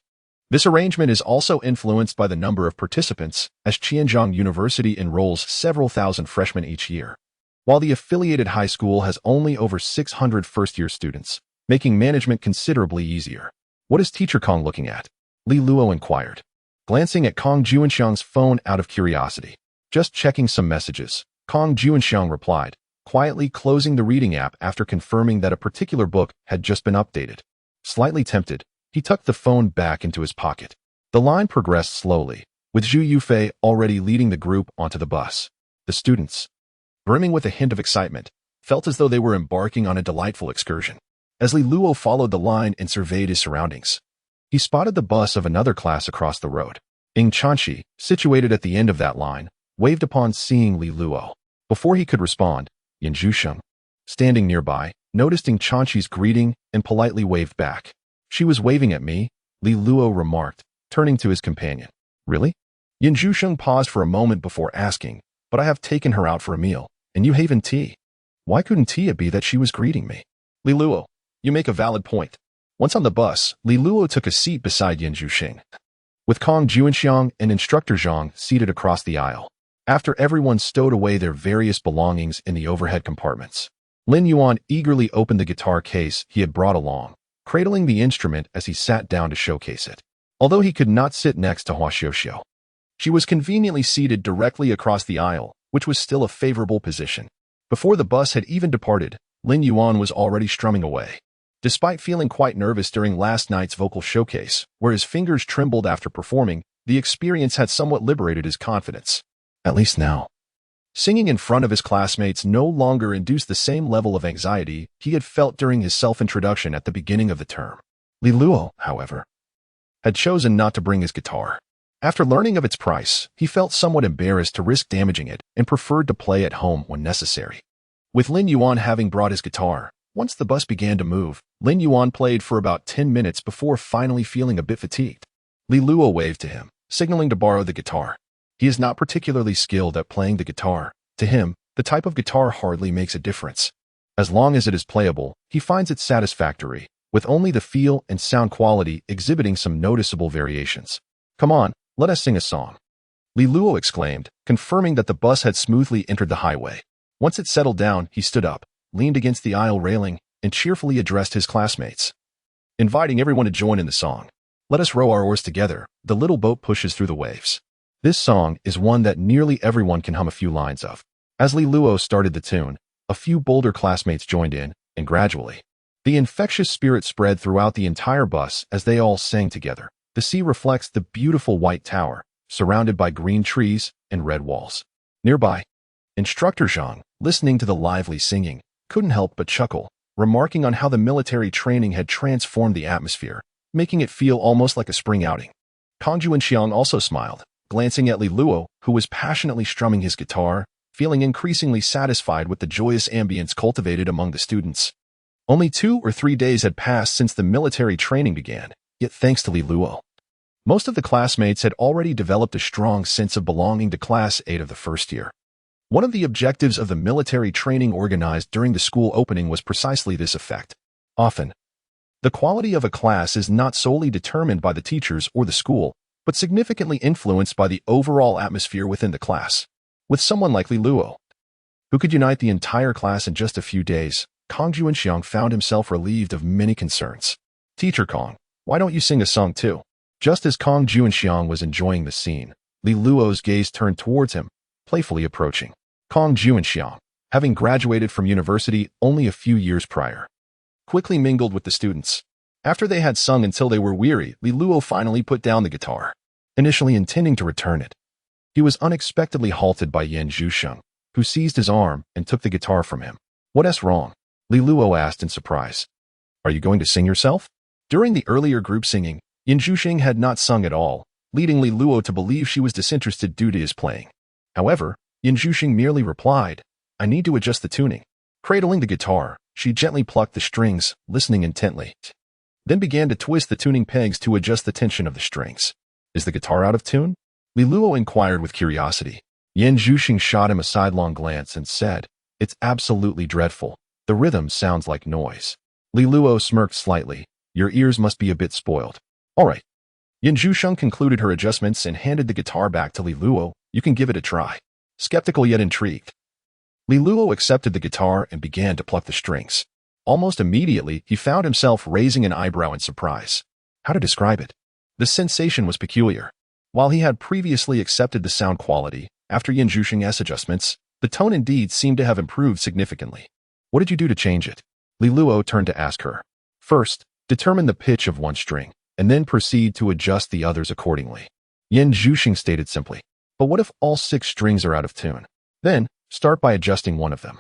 This arrangement is also influenced by the number of participants, as Qianzhong University enrolls several thousand freshmen each year, while the affiliated high school has only over 600 first-year students, making management considerably easier. "What is Teacher Kong looking at?" Li Luo inquired, glancing at Kong Juanxiang's phone out of curiosity. "Just checking some messages," Kong Juanxiang replied, quietly closing the reading app after confirming that a particular book had just been updated. Slightly tempted, he tucked the phone back into his pocket. The line progressed slowly, with Zhu Yufei already leading the group onto the bus. The students, brimming with a hint of excitement, felt as though they were embarking on a delightful excursion. As Li Luo followed the line and surveyed his surroundings, he spotted the bus of another class across the road. Ing Chanchi, situated at the end of that line, waved upon seeing Li Luo. Before he could respond, Yin Zhusheng, standing nearby, noticed Ing Chanchi's greeting and politely waved back. "She was waving at me," Li Luo remarked, turning to his companion. "Really?" Yin Zhusheng paused for a moment before asking, "But I have taken her out for a meal, and you haven tea. Why couldn't Tia be that she was greeting me?" "Li Luo, you make a valid point." Once on the bus, Li Luo took a seat beside Yin Zhusheng, with Kong Juanxiang and Instructor Zhang seated across the aisle. After everyone stowed away their various belongings in the overhead compartments, Lin Yuan eagerly opened the guitar case he had brought along, cradling the instrument as he sat down to showcase it. although he could not sit next to Hua Xiuxiu. She was conveniently seated directly across the aisle, which was still a favorable position. Before the bus had even departed, Lin Yuan was already strumming away. Despite feeling quite nervous during last night's vocal showcase, where his fingers trembled after performing, the experience had somewhat liberated his confidence. At least now. Singing in front of his classmates no longer induced the same level of anxiety he had felt during his self-introduction at the beginning of the term. Li Luo, however, had chosen not to bring his guitar. After learning of its price, he felt somewhat embarrassed to risk damaging it and preferred to play at home when necessary. With Lin Yuan having brought his guitar, once the bus began to move, Lin Yuan played for about 10 minutes before finally feeling a bit fatigued. Li Luo waved to him, signaling to borrow the guitar. He is not particularly skilled at playing the guitar. To him, the type of guitar hardly makes a difference. As long as it is playable, he finds it satisfactory, with only the feel and sound quality exhibiting some noticeable variations. Come on, let us sing a song. Li Luo exclaimed, confirming that the bus had smoothly entered the highway. Once it settled down, he stood up, leaned against the aisle railing, and cheerfully addressed his classmates, inviting everyone to join in the song. Let us row our oars together, the little boat pushes through the waves. This song is one that nearly everyone can hum a few lines of. As Li Luo started the tune, a few bolder classmates joined in, and gradually, the infectious spirit spread throughout the entire bus as they all sang together. The sea reflects the beautiful white tower, surrounded by green trees and red walls. Nearby, Instructor Zhang, listening to the lively singing, couldn't help but chuckle, remarking on how the military training had transformed the atmosphere, making it feel almost like a spring outing. Kang Juanxiang also smiled, glancing at Li Luo, who was passionately strumming his guitar, feeling increasingly satisfied with the joyous ambience cultivated among the students. Only 2 or 3 days had passed since the military training began, yet thanks to Li Luo, most of the classmates had already developed a strong sense of belonging to Class 8 of the first year. One of the objectives of the military training organized during the school opening was precisely this effect. Often, the quality of a class is not solely determined by the teachers or the school, but significantly influenced by the overall atmosphere within the class. With someone like Li Luo, who could unite the entire class in just a few days, Kang Juanxiang found himself relieved of many concerns. Teacher Kang, why don't you sing a song too? Just as Kang Juanxiang was enjoying the scene, Li Luo's gaze turned towards him, playfully approaching. Kang Juanxiang, having graduated from university only a few years prior, quickly mingled with the students. After they had sung until they were weary, Li Luo finally put down the guitar, initially intending to return it. He was unexpectedly halted by Yan Zhusheng, who seized his arm and took the guitar from him. What's wrong? Li Luo asked in surprise. Are you going to sing yourself? During the earlier group singing, Yan Zhusheng had not sung at all, leading Li Luo to believe she was disinterested due to his playing. However, Yan Zhusheng merely replied, I need to adjust the tuning. Cradling the guitar, she gently plucked the strings, listening intently, then began to twist the tuning pegs to adjust the tension of the strings. Is the guitar out of tune? Li Luo inquired with curiosity. Yan Zhusheng shot him a sidelong glance and said, It's absolutely dreadful. The rhythm sounds like noise. Li Luo smirked slightly. Your ears must be a bit spoiled. All right. Yan Zhusheng concluded her adjustments and handed the guitar back to Li Luo. You can give it a try. Skeptical yet intrigued, Li Luo accepted the guitar and began to pluck the strings. Almost immediately, he found himself raising an eyebrow in surprise. How to describe it? The sensation was peculiar. While he had previously accepted the sound quality, after Yan Zhusheng's adjustments, the tone indeed seemed to have improved significantly. What did you do to change it? Li Luo turned to ask her. First, determine the pitch of one string, and then proceed to adjust the others accordingly. Yan Zhusheng stated simply. But what if all 6 strings are out of tune? Then, start by adjusting one of them.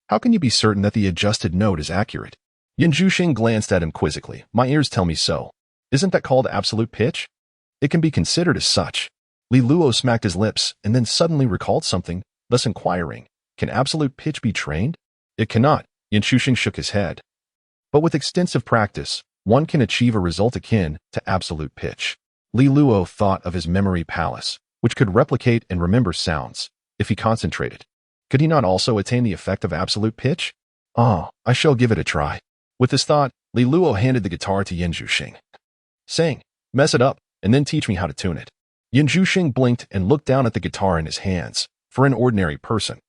How can you be certain that the adjusted note is accurate? Yan Zhusheng glanced at him quizzically. My ears tell me so. Isn't that called absolute pitch? It can be considered as such. Li Luo smacked his lips and then suddenly recalled something, thus inquiring, Can absolute pitch be trained? It cannot, Yan Zhusheng shook his head. But with extensive practice, one can achieve a result akin to absolute pitch. Li Luo thought of his memory palace, which could replicate and remember sounds, if he concentrated. Could he not also attain the effect of absolute pitch? Oh, I shall give it a try. With this thought, Li Luo handed the guitar to Yan Zhusheng, saying, Mess it up, and then teach me how to tune it. Yan Zhusheng blinked and looked down at the guitar in his hands. For an ordinary person,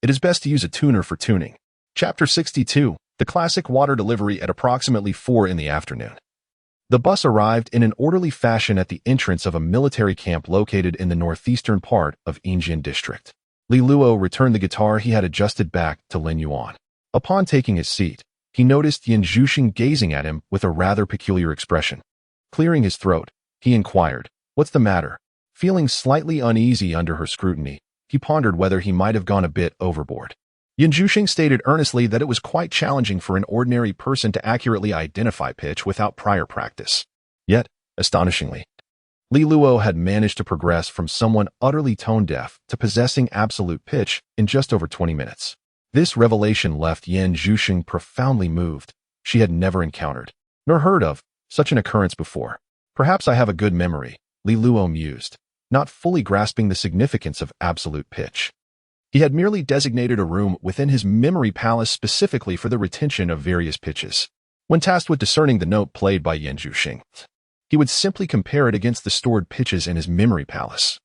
it is best to use a tuner for tuning. Chapter 62, The Classic Water Delivery at approximately 4 in the afternoon. The bus arrived in an orderly fashion at the entrance of a military camp located in the northeastern part of Yinjian district. Li Luo returned the guitar he had adjusted back to Lin Yuan. Upon taking his seat, he noticed Yin Zhuxing gazing at him with a rather peculiar expression. Clearing his throat, he inquired, "What's the matter?" Feeling slightly uneasy under her scrutiny, he pondered whether he might have gone a bit overboard. Yin Zhuxing stated earnestly that it was quite challenging for an ordinary person to accurately identify pitch without prior practice. Yet, astonishingly, Li Luo had managed to progress from someone utterly tone-deaf to possessing absolute pitch in just over 20 minutes. This revelation left Yin Zhuxing profoundly moved. She had never encountered, nor heard of, such an occurrence before. Perhaps I have a good memory, Li Luo mused, not fully grasping the significance of absolute pitch. He had merely designated a room within his memory palace specifically for the retention of various pitches. When tasked with discerning the note played by Yin Zhuxing, he would simply compare it against the stored pitches in his memory palace,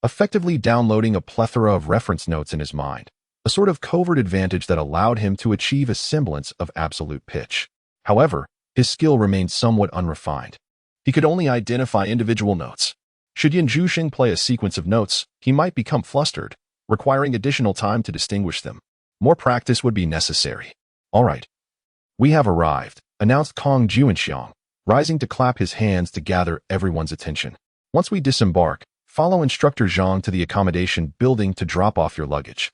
effectively downloading a plethora of reference notes in his mind, a sort of covert advantage that allowed him to achieve a semblance of absolute pitch. However, his skill remained somewhat unrefined. He could only identify individual notes. Should Yin Zhuxing play a sequence of notes, he might become flustered, requiring additional time to distinguish them. More practice would be necessary. All right. We have arrived, announced Kong Juanxiang, rising to clap his hands to gather everyone's attention. Once we disembark, follow Instructor Zhang to the accommodation building to drop off your luggage.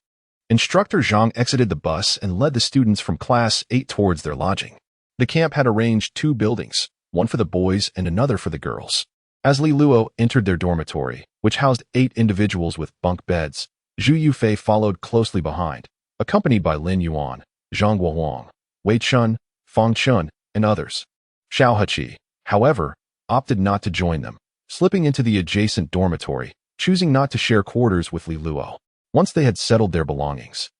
Instructor Zhang exited the bus and led the students from Class 8 towards their lodging. The camp had arranged 2 buildings, one for the boys and another for the girls. As Li Luo entered their dormitory, which housed 8 individuals with bunk beds, Zhu Yufei followed closely behind, accompanied by Lin Yuan, Zhang Guohuang, Wei Chun, Fang Chun, and others. Xiao Heqi, however, opted not to join them, slipping into the adjacent dormitory, choosing not to share quarters with Li Luo. Once they had settled their belongings,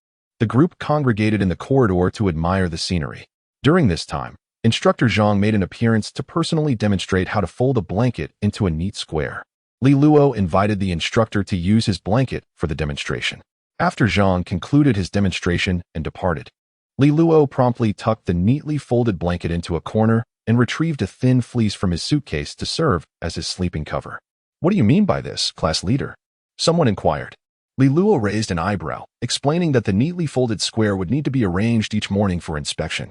the group congregated in the corridor to admire the scenery. During this time, Instructor Zhang made an appearance to personally demonstrate how to fold a blanket into a neat square. Li Luo invited the instructor to use his blanket for the demonstration. After Zhang concluded his demonstration and departed, Li Luo promptly tucked the neatly folded blanket into a corner and retrieved a thin fleece from his suitcase to serve as his sleeping cover. "What do you mean by this, class leader?" someone inquired. Li Luo raised an eyebrow, explaining that the neatly folded square would need to be arranged each morning for inspection.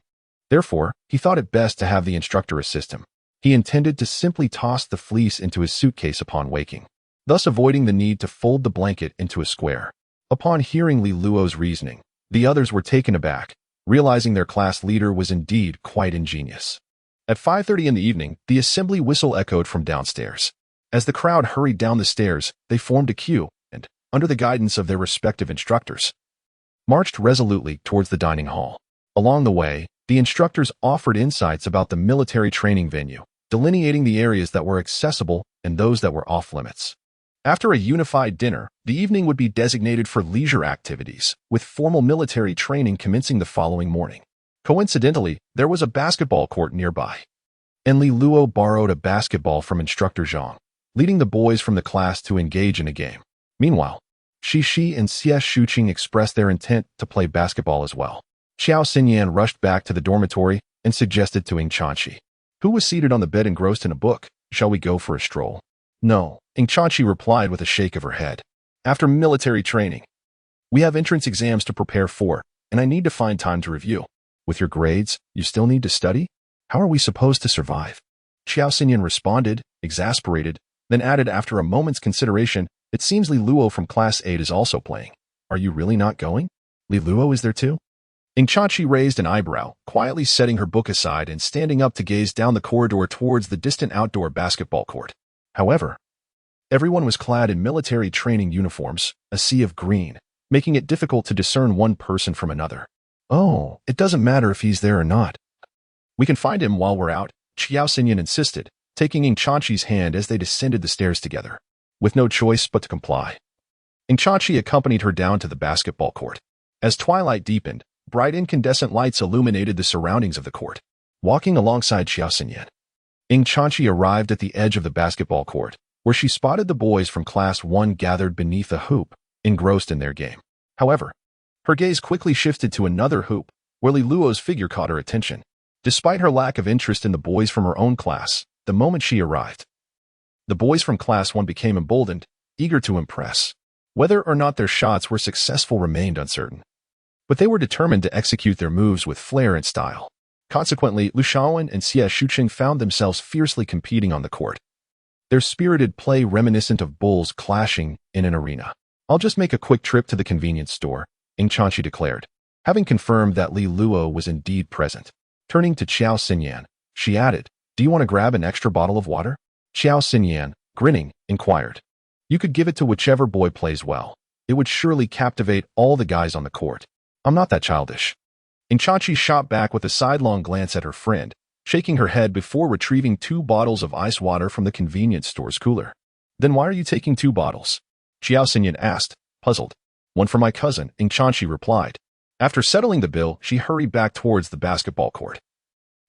Therefore, he thought it best to have the instructor assist him. He intended to simply toss the fleece into his suitcase upon waking, thus avoiding the need to fold the blanket into a square. Upon hearing Li Luo's reasoning, the others were taken aback, realizing their class leader was indeed quite ingenious. At 5:30 in the evening, the assembly whistle echoed from downstairs. As the crowd hurried down the stairs, they formed a queue and, under the guidance of their respective instructors, marched resolutely towards the dining hall. Along the way, the instructors offered insights about the military training venue, delineating the areas that were accessible and those that were off-limits. After a unified dinner, the evening would be designated for leisure activities, with formal military training commencing the following morning. Coincidentally, there was a basketball court nearby, and Li Luo borrowed a basketball from Instructor Zhang, leading the boys from the class to engage in a game. Meanwhile, Shi and Xie Shuqing expressed their intent to play basketball as well. Xiao Xinyan rushed back to the dormitory and suggested to Ying Chanqi, who was seated on the bed engrossed in a book, "Shall we go for a stroll?" "No," Ying Chanqi replied with a shake of her head. "After military training, we have entrance exams to prepare for, and I need to find time to review. With your grades, you still need to study? How are we supposed to survive?" Xiao Xinyan responded, exasperated, then added after a moment's consideration, "It seems Li Luo from Class 8 is also playing. Are you really not going? Li Luo is there too?" Ying Chanqi raised an eyebrow, quietly setting her book aside and standing up to gaze down the corridor towards the distant outdoor basketball court. However, everyone was clad in military training uniforms, a sea of green, making it difficult to discern one person from another. "Oh, it doesn't matter if he's there or not. We can find him while we're out," Xiao Xinyan insisted, taking Ying Chanqi's hand as they descended the stairs together. With no choice but to comply, Ying Chanqi accompanied her down to the basketball court. As twilight deepened, bright incandescent lights illuminated the surroundings of the court. Walking alongside Xiao Xinyan, Ying Chanqi arrived at the edge of the basketball court, where she spotted the boys from Class 1 gathered beneath a hoop, engrossed in their game. However, her gaze quickly shifted to another hoop, where Li Luo's figure caught her attention. Despite her lack of interest in the boys from her own class, the moment she arrived. The boys from Class 1 became emboldened, eager to impress. Whether or not their shots were successful remained uncertain. But they were determined to execute their moves with flair and style. Consequently, Lu Shaowen and Xie Shuqing found themselves fiercely competing on the court. Their spirited play reminiscent of bulls clashing in an arena. "I'll just make a quick trip to the convenience store," Ing Chanqi declared, having confirmed that Li Luo was indeed present. Turning to Qiao Xinyan, she added, "Do you want to grab an extra bottle of water?" Qiao Xinyan, grinning, inquired. "You could give it to whichever boy plays well. It would surely captivate all the guys on the court. I'm not that childish." Ing Chanqi shot back with a sidelong glance at her friend, shaking her head before retrieving 2 bottles of ice water from the convenience store's cooler. "Then why are you taking 2 bottles?" Qiao Xinyan asked, puzzled. "One for my cousin," Ing Chanqi replied. After settling the bill, she hurried back towards the basketball court,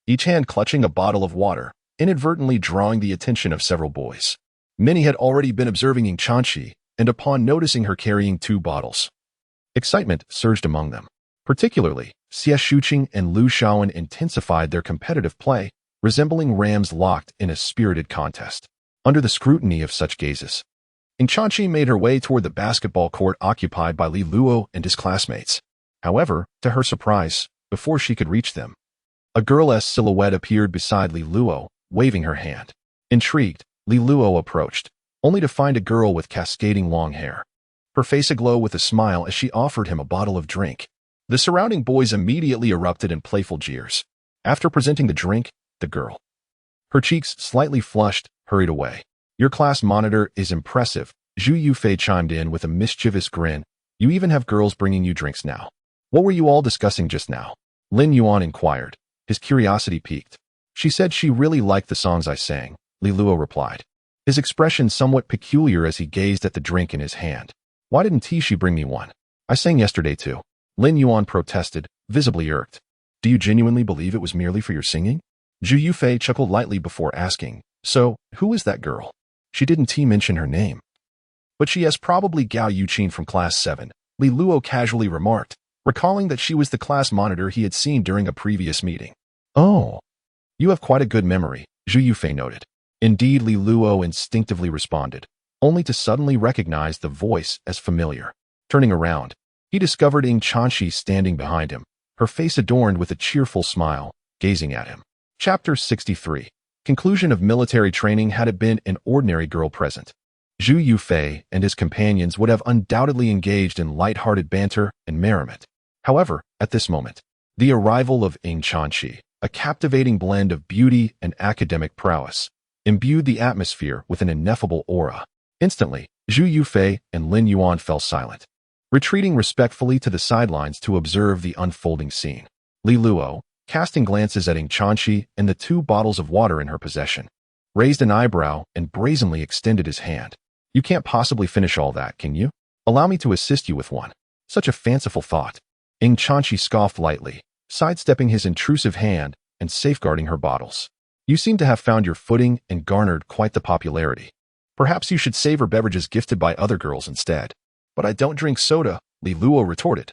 each hand clutching a bottle of water, inadvertently drawing the attention of several boys. Many had already been observing Ing Chanqi, and upon noticing her carrying 2 bottles, excitement surged among them. Particularly, Xie Shuqing and Lu Shaowen intensified their competitive play, resembling rams locked in a spirited contest. Under the scrutiny of such gazes, Ing Chanqi made her way toward the basketball court occupied by Li Luo and his classmates. However, to her surprise, before she could reach them, a girl's silhouette appeared beside Li Luo, waving her hand. Intrigued, Li Luo approached, only to find a girl with cascading long hair, her face aglow with a smile as she offered him a bottle of drink. The surrounding boys immediately erupted in playful jeers. After presenting the drink, the girl, her cheeks slightly flushed, hurried away. "Your class monitor is impressive," Zhu Yufei chimed in with a mischievous grin. "You even have girls bringing you drinks now. What were you all discussing just now?" Lin Yuan inquired, his curiosity piqued. "She said she really liked the songs I sang," Li Luo replied, his expression somewhat peculiar as he gazed at the drink in his hand. "Why didn't she bring me one? I sang yesterday too." Lin Yuan protested, visibly irked. "Do you genuinely believe it was merely for your singing?" Zhu Yufei chuckled lightly before asking, "So, who is that girl? She didn't mention her name." "But she is probably Gao Yuqin from Class 7, Li Luo casually remarked, recalling that she was the class monitor he had seen during a previous meeting. "Oh, you have quite a good memory," Zhu Yufei noted. Indeed, Li Luo instinctively responded, only to suddenly recognize the voice as familiar. Turning around, he discovered Ing Chanqi standing behind him, her face adorned with a cheerful smile, gazing at him. Chapter 63. Conclusion of military training. Had it been an ordinary girl present, Zhu Yufei and his companions would have undoubtedly engaged in light-hearted banter and merriment. However, at this moment, the arrival of Ing Chanqi, a captivating blend of beauty and academic prowess, imbued the atmosphere with an ineffable aura. Instantly, Zhu Yufei and Lin Yuan fell silent, retreating respectfully to the sidelines to observe the unfolding scene. Li Luo, casting glances at Ing Chanqi and the 2 bottles of water in her possession, raised an eyebrow and brazenly extended his hand. "You can't possibly finish all that, can you? Allow me to assist you with one." "Such a fanciful thought." Ing Chanqi scoffed lightly, sidestepping his intrusive hand and safeguarding her bottles. "You seem to have found your footing and garnered quite the popularity. Perhaps you should savor beverages gifted by other girls instead." "But I don't drink soda," Li Luo retorted,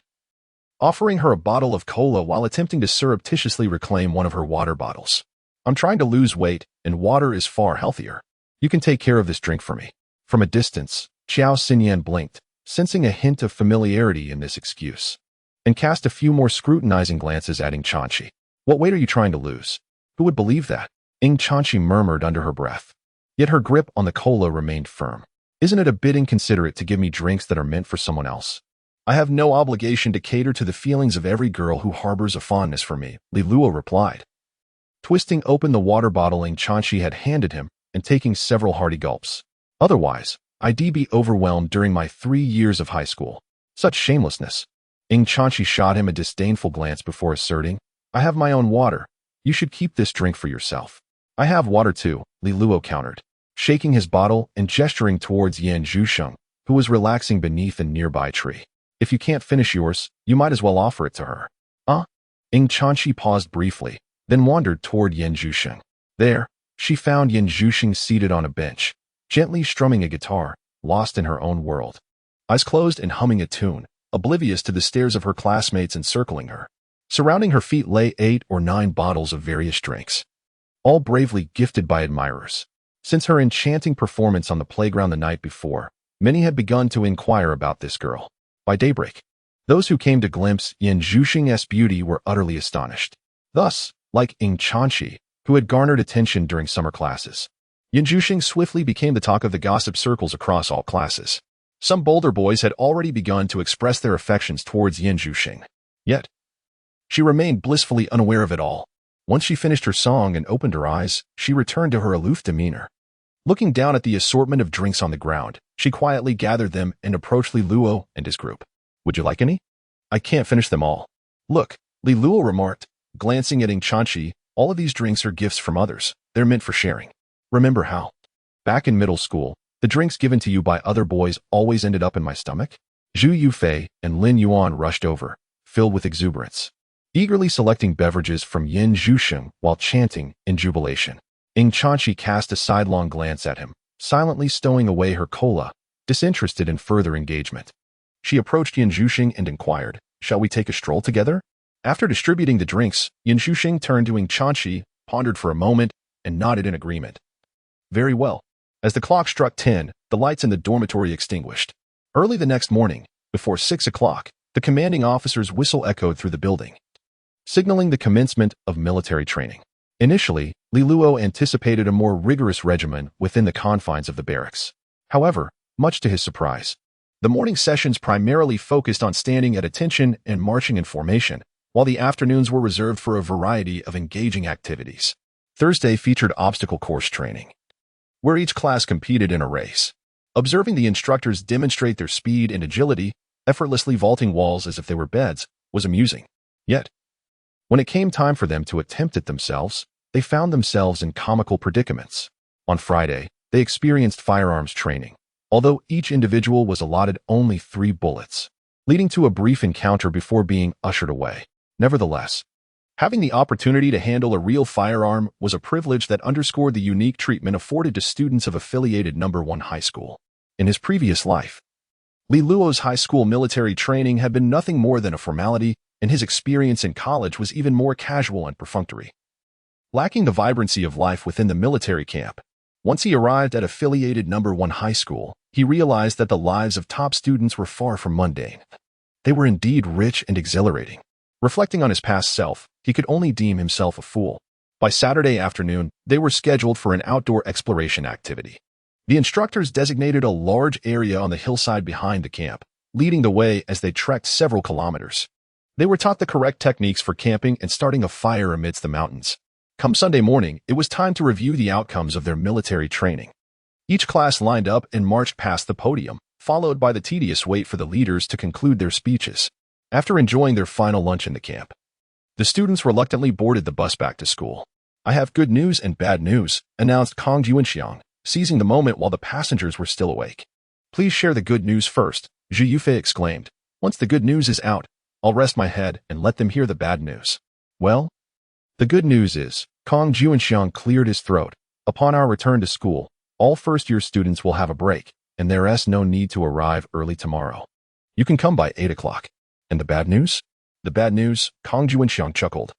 offering her a bottle of cola while attempting to surreptitiously reclaim one of her water bottles. "I'm trying to lose weight, and water is far healthier. You can take care of this drink for me." From a distance, Qiao Xinyan blinked, sensing a hint of familiarity in this excuse, and cast a few more scrutinizing glances at Ing Chanqi. "What weight are you trying to lose? Who would believe that?" Ing Chanqi murmured under her breath. Yet her grip on the cola remained firm. "Isn't it a bit inconsiderate to give me drinks that are meant for someone else? I have no obligation to cater to the feelings of every girl who harbors a fondness for me," Li Luo replied, twisting open the water bottle Ing Chanqi had handed him and taking several hearty gulps. "Otherwise, I'd be overwhelmed during my 3 years of high school. Such shamelessness." Ing Chanqi shot him a disdainful glance before asserting, "I have my own water. You should keep this drink for yourself." "I have water too," Li Luo countered, shaking his bottle and gesturing towards Yan Zhusheng, who was relaxing beneath a nearby tree. "If you can't finish yours, you might as well offer it to her." Ing Chanqi paused briefly, then wandered toward Yan Zhusheng. There, she found Yan Zhusheng seated on a bench, gently strumming a guitar, lost in her own world. Eyes closed and humming a tune, oblivious to the stares of her classmates encircling her. Surrounding her feet lay 8 or 9 bottles of various drinks. all bravely gifted by admirers. Since her enchanting performance on the playground the night before, many had begun to inquire about this girl. By daybreak, those who came to glimpse Yin Zhuxing's beauty were utterly astonished. Thus, like Ying Chanxi, who had garnered attention during summer classes, Yin Zhuxing swiftly became the talk of the gossip circles across all classes. Some bolder boys had already begun to express their affections towards Yin Zhuxing. Yet, she remained blissfully unaware of it all. Once she finished her song and opened her eyes, she returned to her aloof demeanor. Looking down at the assortment of drinks on the ground, she quietly gathered them and approached Li Luo and his group. Would you like any? I can't finish them all. Look, Li Luo remarked, glancing at Ying Chanxi, all of these drinks are gifts from others. They're meant for sharing. Remember how? Back in middle school, the drinks given to you by other boys always ended up in my stomach? Zhu Yufei and Lin Yuan rushed over, filled with exuberance, eagerly selecting beverages from Yin Zhuxing while chanting in jubilation. Ying Chanxi cast a sidelong glance at him, silently stowing away her cola, disinterested in further engagement. She approached Yin Zhuxing and inquired, shall we take a stroll together? After distributing the drinks, Yin Zhuxing turned to Ying Chanxi, pondered for a moment, and nodded in agreement. Very well. As the clock struck 10, the lights in the dormitory extinguished. Early the next morning, before 6 o'clock, the commanding officer's whistle echoed through the building, signaling the commencement of military training. Initially, Li Luo anticipated a more rigorous regimen within the confines of the barracks. However, much to his surprise, the morning sessions primarily focused on standing at attention and marching in formation, while the afternoons were reserved for a variety of engaging activities. Thursday featured obstacle course training, where each class competed in a race. Observing the instructors demonstrate their speed and agility, effortlessly vaulting walls as if they were beds, was amusing. Yet, when it came time for them to attempt it themselves, they found themselves in comical predicaments. On Friday, they experienced firearms training, although each individual was allotted only 3 bullets, leading to a brief encounter before being ushered away. Nevertheless, having the opportunity to handle a real firearm was a privilege that underscored the unique treatment afforded to students of affiliated No. 1 high school. In his previous life, Li Luo's high school military training had been nothing more than a formality, and his experience in college was even more casual and perfunctory. Lacking the vibrancy of life within the military camp, once he arrived at affiliated No. 1 high school, he realized that the lives of top students were far from mundane. They were indeed rich and exhilarating. Reflecting on his past self, he could only deem himself a fool. By Saturday afternoon, they were scheduled for an outdoor exploration activity. The instructors designated a large area on the hillside behind the camp, leading the way as they trekked several kilometers. They were taught the correct techniques for camping and starting a fire amidst the mountains. Come Sunday morning, it was time to review the outcomes of their military training. Each class lined up and marched past the podium, followed by the tedious wait for the leaders to conclude their speeches. After enjoying their final lunch in the camp, the students reluctantly boarded the bus back to school. I have good news and bad news, announced Kong Juanxiang, seizing the moment while the passengers were still awake. Please share the good news first, Zhu Yufei exclaimed. Once the good news is out, I'll rest my head and let them hear the bad news. Well, the good news is, Kong Juanxiang cleared his throat. Upon our return to school, all first-year students will have a break, and there's no need to arrive early tomorrow. You can come by 8 o'clock. And the bad news? The bad news, Kong Juanxiang chuckled,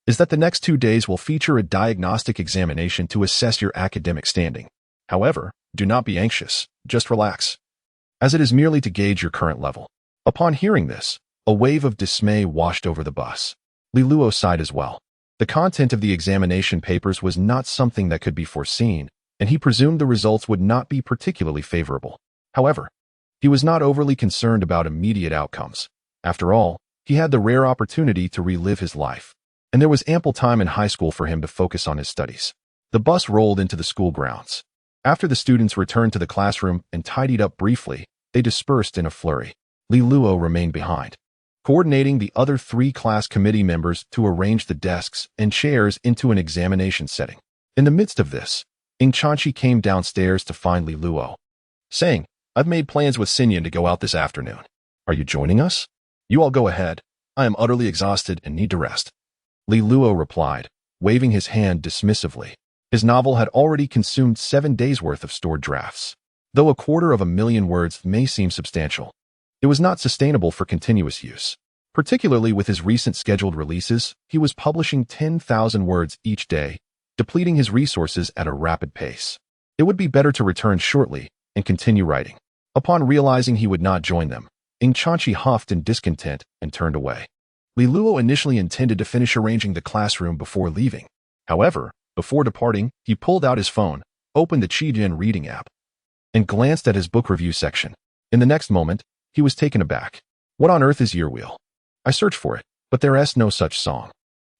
is that the next 2 days will feature a diagnostic examination to assess your academic standing. However, do not be anxious, just relax, as it is merely to gauge your current level. Upon hearing this, a wave of dismay washed over the bus. Li Luo sighed as well. The content of the examination papers was not something that could be foreseen, and he presumed the results would not be particularly favorable. However, he was not overly concerned about immediate outcomes. After all, he had the rare opportunity to relive his life, and there was ample time in high school for him to focus on his studies. The bus rolled into the school grounds. After the students returned to the classroom and tidied up briefly, they dispersed in a flurry. Li Luo remained behind, coordinating the other 3 class committee members to arrange the desks and chairs into an examination setting. In the midst of this, Ying Chanxi came downstairs to find Li Luo, saying, I've made plans with Xinyan to go out this afternoon. Are you joining us? You all go ahead. I am utterly exhausted and need to rest. Li Luo replied, waving his hand dismissively. His novel had already consumed 7 days' worth of stored drafts. Though 250,000 words may seem substantial, it was not sustainable for continuous use. Particularly with his recent scheduled releases, he was publishing 10,000 words each day, depleting his resources at a rapid pace. It would be better to return shortly and continue writing. Upon realizing he would not join them, Ing Chanchi huffed in discontent and turned away. Li Luo initially intended to finish arranging the classroom before leaving. However, before departing, he pulled out his phone, opened the Qijin reading app, and glanced at his book review section. In the next moment, he was taken aback. What on earth is Yearwheel? I searched for it, but there's no such song.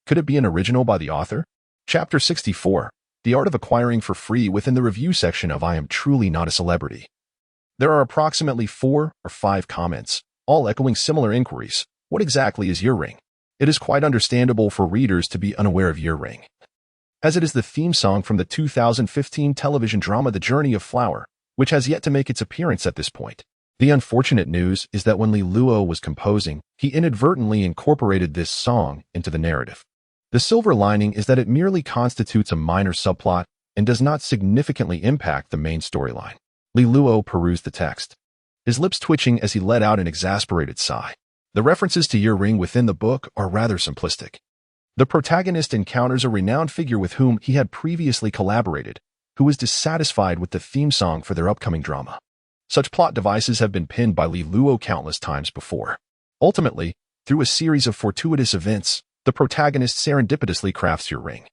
Could it be an original by the author? Chapter 64. The Art of Acquiring for Free within the review section of I Am Truly Not a Celebrity. There are approximately 4 or 5 comments, all echoing similar inquiries. What exactly is Yearring? It is quite understandable for readers to be unaware of Yearring, as it is the theme song from the 2015 television drama The Journey of Flower, which has yet to make its appearance at this point. The unfortunate news is that when Li Luo was composing, he inadvertently incorporated this song into the narrative. The silver lining is that it merely constitutes a minor subplot and does not significantly impact the main storyline. Li Luo perused the text, his lips twitching as he let out an exasperated sigh. The references to Yearring within the book are rather simplistic. The protagonist encounters a renowned figure with whom he had previously collaborated, who is dissatisfied with the theme song for their upcoming drama. Such plot devices have been pinned by Li Luo countless times before. Ultimately, through a series of fortuitous events, the protagonist serendipitously crafts Yearring,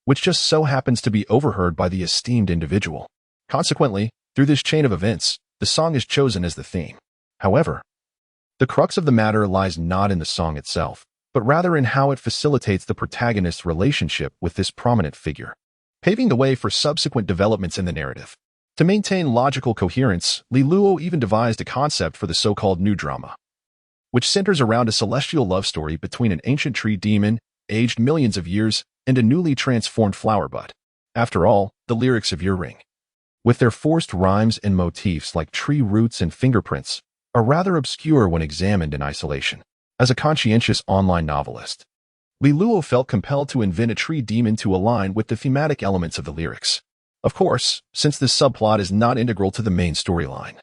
which just so happens to be overheard by the esteemed individual. Consequently, through this chain of events, the song is chosen as the theme. However, the crux of the matter lies not in the song itself, but rather in how it facilitates the protagonist's relationship with this prominent figure, paving the way for subsequent developments in the narrative. To maintain logical coherence, Li Luo even devised a concept for the so-called new drama, which centers around a celestial love story between an ancient tree demon, aged millions of years, and a newly transformed flower bud. After all, the lyrics of Yearring, with their forced rhymes and motifs like tree roots and fingerprints, are rather obscure when examined in isolation. As a conscientious online novelist, Li Luo felt compelled to invent a tree demon to align with the thematic elements of the lyrics. Of course, since this subplot is not integral to the main storyline,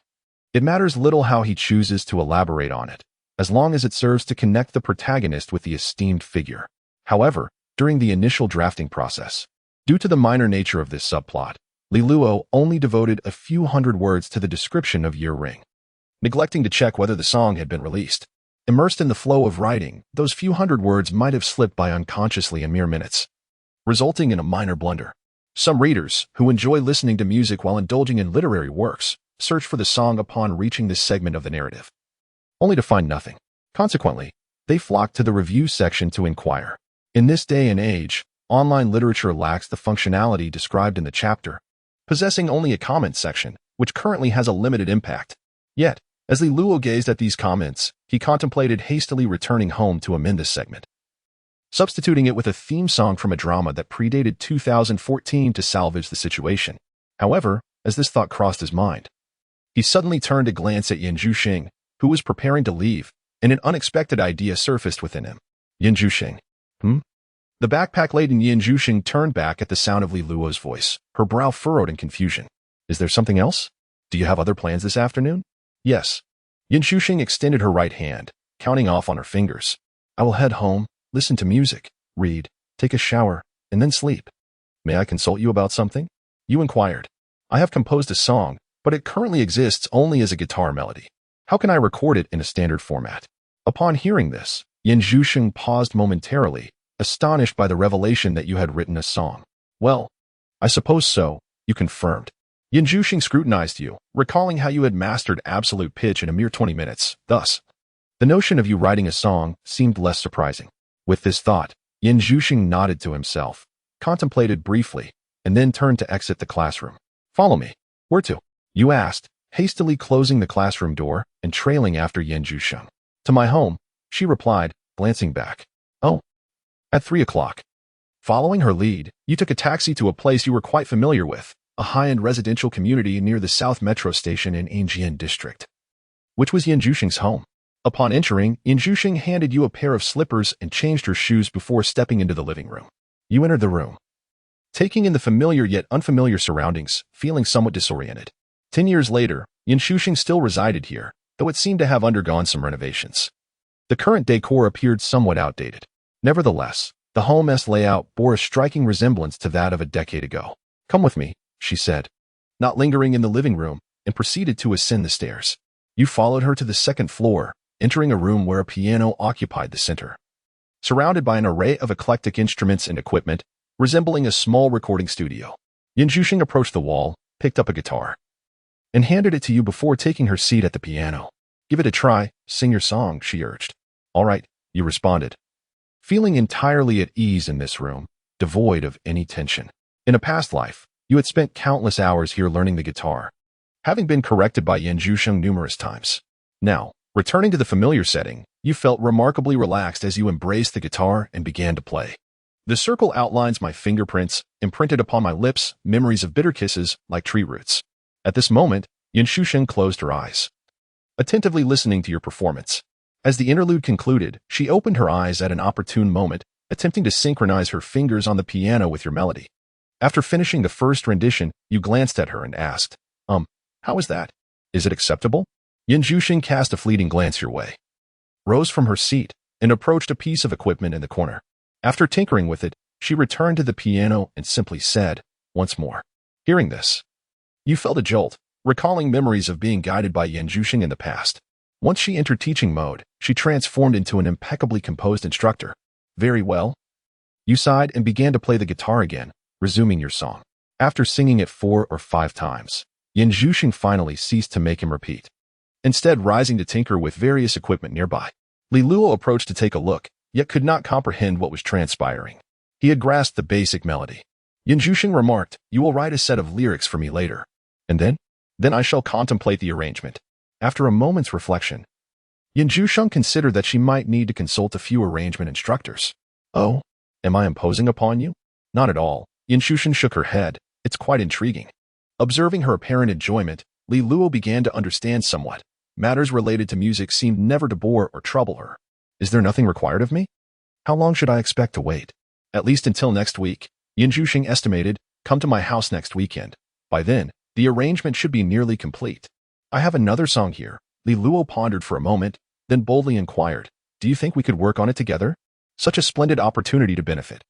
it matters little how he chooses to elaborate on it, as long as it serves to connect the protagonist with the esteemed figure. However, during the initial drafting process, due to the minor nature of this subplot, Li Luo only devoted a few hundred words to the description of Yearring, neglecting to check whether the song had been released. Immersed in the flow of writing, those few hundred words might have slipped by unconsciously in mere minutes, resulting in a minor blunder. Some readers, who enjoy listening to music while indulging in literary works, search for the song upon reaching this segment of the narrative, only to find nothing. Consequently, they flock to the review section to inquire. In this day and age, online literature lacks the functionality described in the chapter, possessing only a comment section, which currently has a limited impact. Yet, as Li Luo gazed at these comments, he contemplated hastily returning home to amend this segment, substituting it with a theme song from a drama that predated 2014 to salvage the situation. However, as this thought crossed his mind, he suddenly turned to glance at Yin Zhuxing, who was preparing to leave, and an unexpected idea surfaced within him. Yin Zhuxing. The backpack-laden Yin Zhuxing turned back at the sound of Li Luo's voice, her brow furrowed in confusion. Is there something else? Do you have other plans this afternoon? Yes. Yin Zhuxing extended her right hand, counting off on her fingers. I will head home, listen to music, read, take a shower, and then sleep. May I consult you about something? You inquired. I have composed a song, but it currently exists only as a guitar melody. How can I record it in a standard format? Upon hearing this, Yin Zhuxing paused momentarily, astonished by the revelation that you had written a song. Well, I suppose so, you confirmed. Yin Zhuxing scrutinized you, recalling how you had mastered absolute pitch in a mere 20 minutes. Thus, the notion of you writing a song seemed less surprising. With this thought, Yin Zhuxing nodded to himself, contemplated briefly, and then turned to exit the classroom. Follow me. Where to? You asked, hastily closing the classroom door and trailing after Yin Zhuxing. To my home, she replied, glancing back. Oh. At 3 o'clock. Following her lead, you took a taxi to a place you were quite familiar with, a high-end residential community near the South Metro Station in Anjian District, which was Yin Zhuxing's home. Upon entering, Yin Zhuxing handed you a pair of slippers and changed her shoes before stepping into the living room. You entered the room, taking in the familiar yet unfamiliar surroundings, feeling somewhat disoriented. 10 years later, Yin Zhuxing still resided here, though it seemed to have undergone some renovations. The current decor appeared somewhat outdated. Nevertheless, The home's layout bore a striking resemblance to that of a decade ago. "Come with me," she said, not lingering in the living room, and proceeded to ascend the stairs. You followed her to the second floor, entering a room where a piano occupied the center. Surrounded by an array of eclectic instruments and equipment, resembling a small recording studio, Yin Zhuxing approached the wall, picked up a guitar, and handed it to you before taking her seat at the piano. "Give it a try, sing your song," she urged. "All right," you responded, feeling entirely at ease in this room, devoid of any tension. In a past life, you had spent countless hours here learning the guitar, having been corrected by Yin Zhuxing numerous times. Now, returning to the familiar setting, you felt remarkably relaxed as you embraced the guitar and began to play. "The circle outlines my fingerprints, imprinted upon my lips, memories of bitter kisses like tree roots." At this moment, Yin Zhuxing closed her eyes, attentively listening to your performance. As the interlude concluded, she opened her eyes at an opportune moment, attempting to synchronize her fingers on the piano with your melody. After finishing the first rendition, you glanced at her and asked, how is that? Is it acceptable?" Yin Zhuxing cast a fleeting glance your way, rose from her seat, and approached a piece of equipment in the corner. After tinkering with it, she returned to the piano and simply said, once more. Hearing this, you felt a jolt, recalling memories of being guided by Yin Zhuxing in the past. Once she entered teaching mode, she transformed into an impeccably composed instructor. "Very well." You sighed and began to play the guitar again, resuming your song. After singing it 4 or 5 times, Yin Zhuxing finally ceased to make him repeat, instead rising to tinker with various equipment nearby. Li Luo approached to take a look, yet could not comprehend what was transpiring. He had grasped the basic melody. Yin Zhuxing remarked, "You will write a set of lyrics for me later. And then? Then I shall contemplate the arrangement." After a moment's reflection, Yin Zhuxing considered that she might need to consult a few arrangement instructors. "Oh, am I imposing upon you?" "Not at all." Yin Zhuxing shook her head. "It's quite intriguing." Observing her apparent enjoyment, Li Luo began to understand somewhat. Matters related to music seemed never to bore or trouble her. "Is there nothing required of me? How long should I expect to wait?" "At least until next week," Yin Zhuxing estimated. "Come to my house next weekend. By then, the arrangement should be nearly complete." "I have another song here." Li Luo pondered for a moment, then boldly inquired, "Do you think we could work on it together? Such a splendid opportunity to benefit.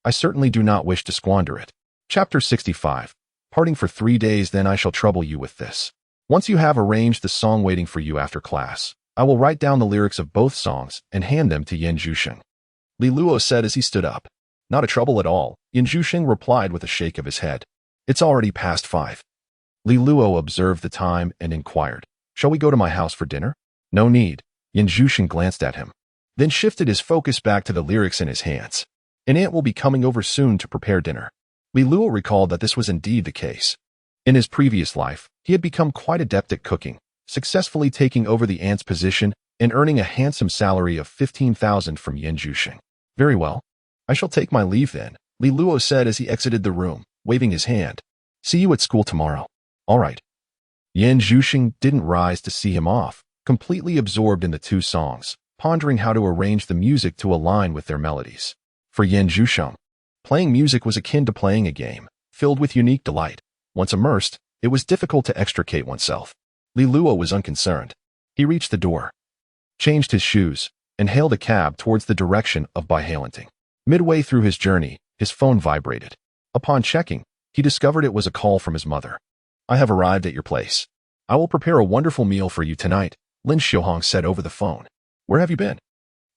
I certainly do not wish to squander it." Chapter 65. Parting for 3 days, then I shall trouble you with this. Once you have arranged the song waiting for you after class, I will write down the lyrics of both songs and hand them to Yin Zhuxing. Li Luo said as he stood up. "Not a trouble at all," Yin Zhuxing replied with a shake of his head. "It's already past 5. Li Luo observed the time and inquired, "Shall we go to my house for dinner?" "No need." Yin Zhuxing glanced at him, then shifted his focus back to the lyrics in his hands. "An aunt will be coming over soon to prepare dinner." Li Luo recalled that this was indeed the case. In his previous life, he had become quite adept at cooking, successfully taking over the aunt's position and earning a handsome salary of 15,000 from Yin Zhuxing. "Very well. I shall take my leave then," Li Luo said as he exited the room, waving his hand. "See you at school tomorrow." "All right." Yin Zhuxing didn't rise to see him off, completely absorbed in the 2 songs, pondering how to arrange the music to align with their melodies. For Yin Zhuxing, playing music was akin to playing a game, filled with unique delight. Once immersed, it was difficult to extricate oneself. Li Luo was unconcerned. He reached the door, changed his shoes, and hailed a cab towards the direction of Baihalenting. Midway through his journey, his phone vibrated. Upon checking, he discovered it was a call from his mother. "I have arrived at your place. I will prepare a wonderful meal for you tonight," Lin Xiaohong said over the phone. "Where have you been?"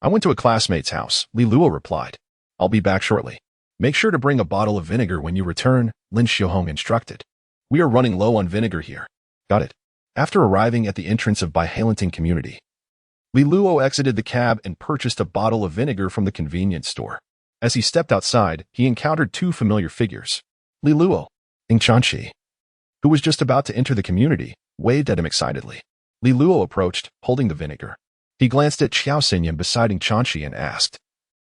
"I went to a classmate's house," Li Luo replied. "I'll be back shortly. Make sure to bring a bottle of vinegar when you return," Lin Xiaohong instructed. "We are running low on vinegar here." "Got it." After arriving at the entrance of Baihalenting community, Li Luo exited the cab and purchased a bottle of vinegar from the convenience store. As he stepped outside, he encountered 2 familiar figures. Li Luo, Ing Chanqi, who was just about to enter the community, waved at him excitedly. Li Luo approached, holding the vinegar. He glanced at Xiao Xinyan beside Ing Chanqi and asked,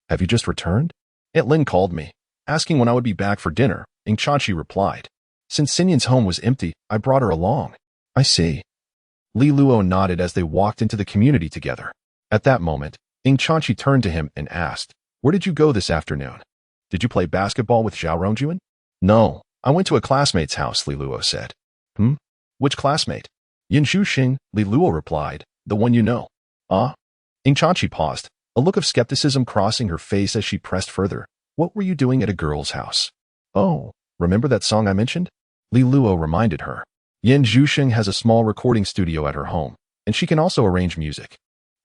"Have you just returned?" "Aunt Lin called me, asking when I would be back for dinner," Ing Chanqi replied. "Since Xinyan's home was empty, I brought her along." "I see." Li Luo nodded as they walked into the community together. At that moment, Ing Chanqi turned to him and asked, "Where did you go this afternoon? Did you play basketball with Zhao Rongjuan?" "No, I went to a classmate's house," Li Luo said. Which classmate?" "Yin Zhuxing," Li Luo replied. "The one you know." "Ah?" Ing Chanqi paused, a look of skepticism crossing her face as she pressed further. What were you doing at a girl's house? Oh, remember that song I mentioned? Li Luo reminded her. Yan Zhuxing has a small recording studio at her home, and she can also arrange music.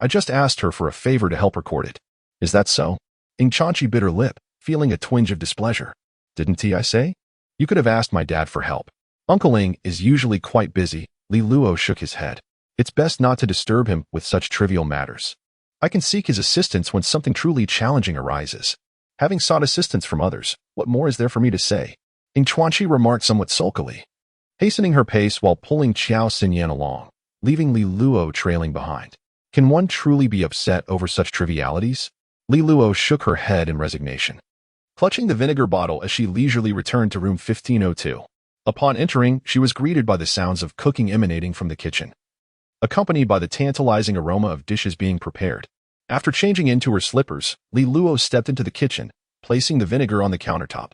I just asked her for a favor to help record it. Is that so? Ying Chanchi bit her lip, feeling a twinge of displeasure. Didn't I say? You could have asked my dad for help. Uncle Ying is usually quite busy. Li Luo shook his head. It's best not to disturb him with such trivial matters. I can seek his assistance when something truly challenging arises. Having sought assistance from others, what more is there for me to say? Ying Chuanqi remarked somewhat sulkily, hastening her pace while pulling Qiao Xinyan along, leaving Li Luo trailing behind. Can one truly be upset over such trivialities? Li Luo shook her head in resignation, clutching the vinegar bottle as she leisurely returned to room 1502. Upon entering, she was greeted by the sounds of cooking emanating from the kitchen, accompanied by the tantalizing aroma of dishes being prepared. After changing into her slippers, Li Luo stepped into the kitchen, placing the vinegar on the countertop,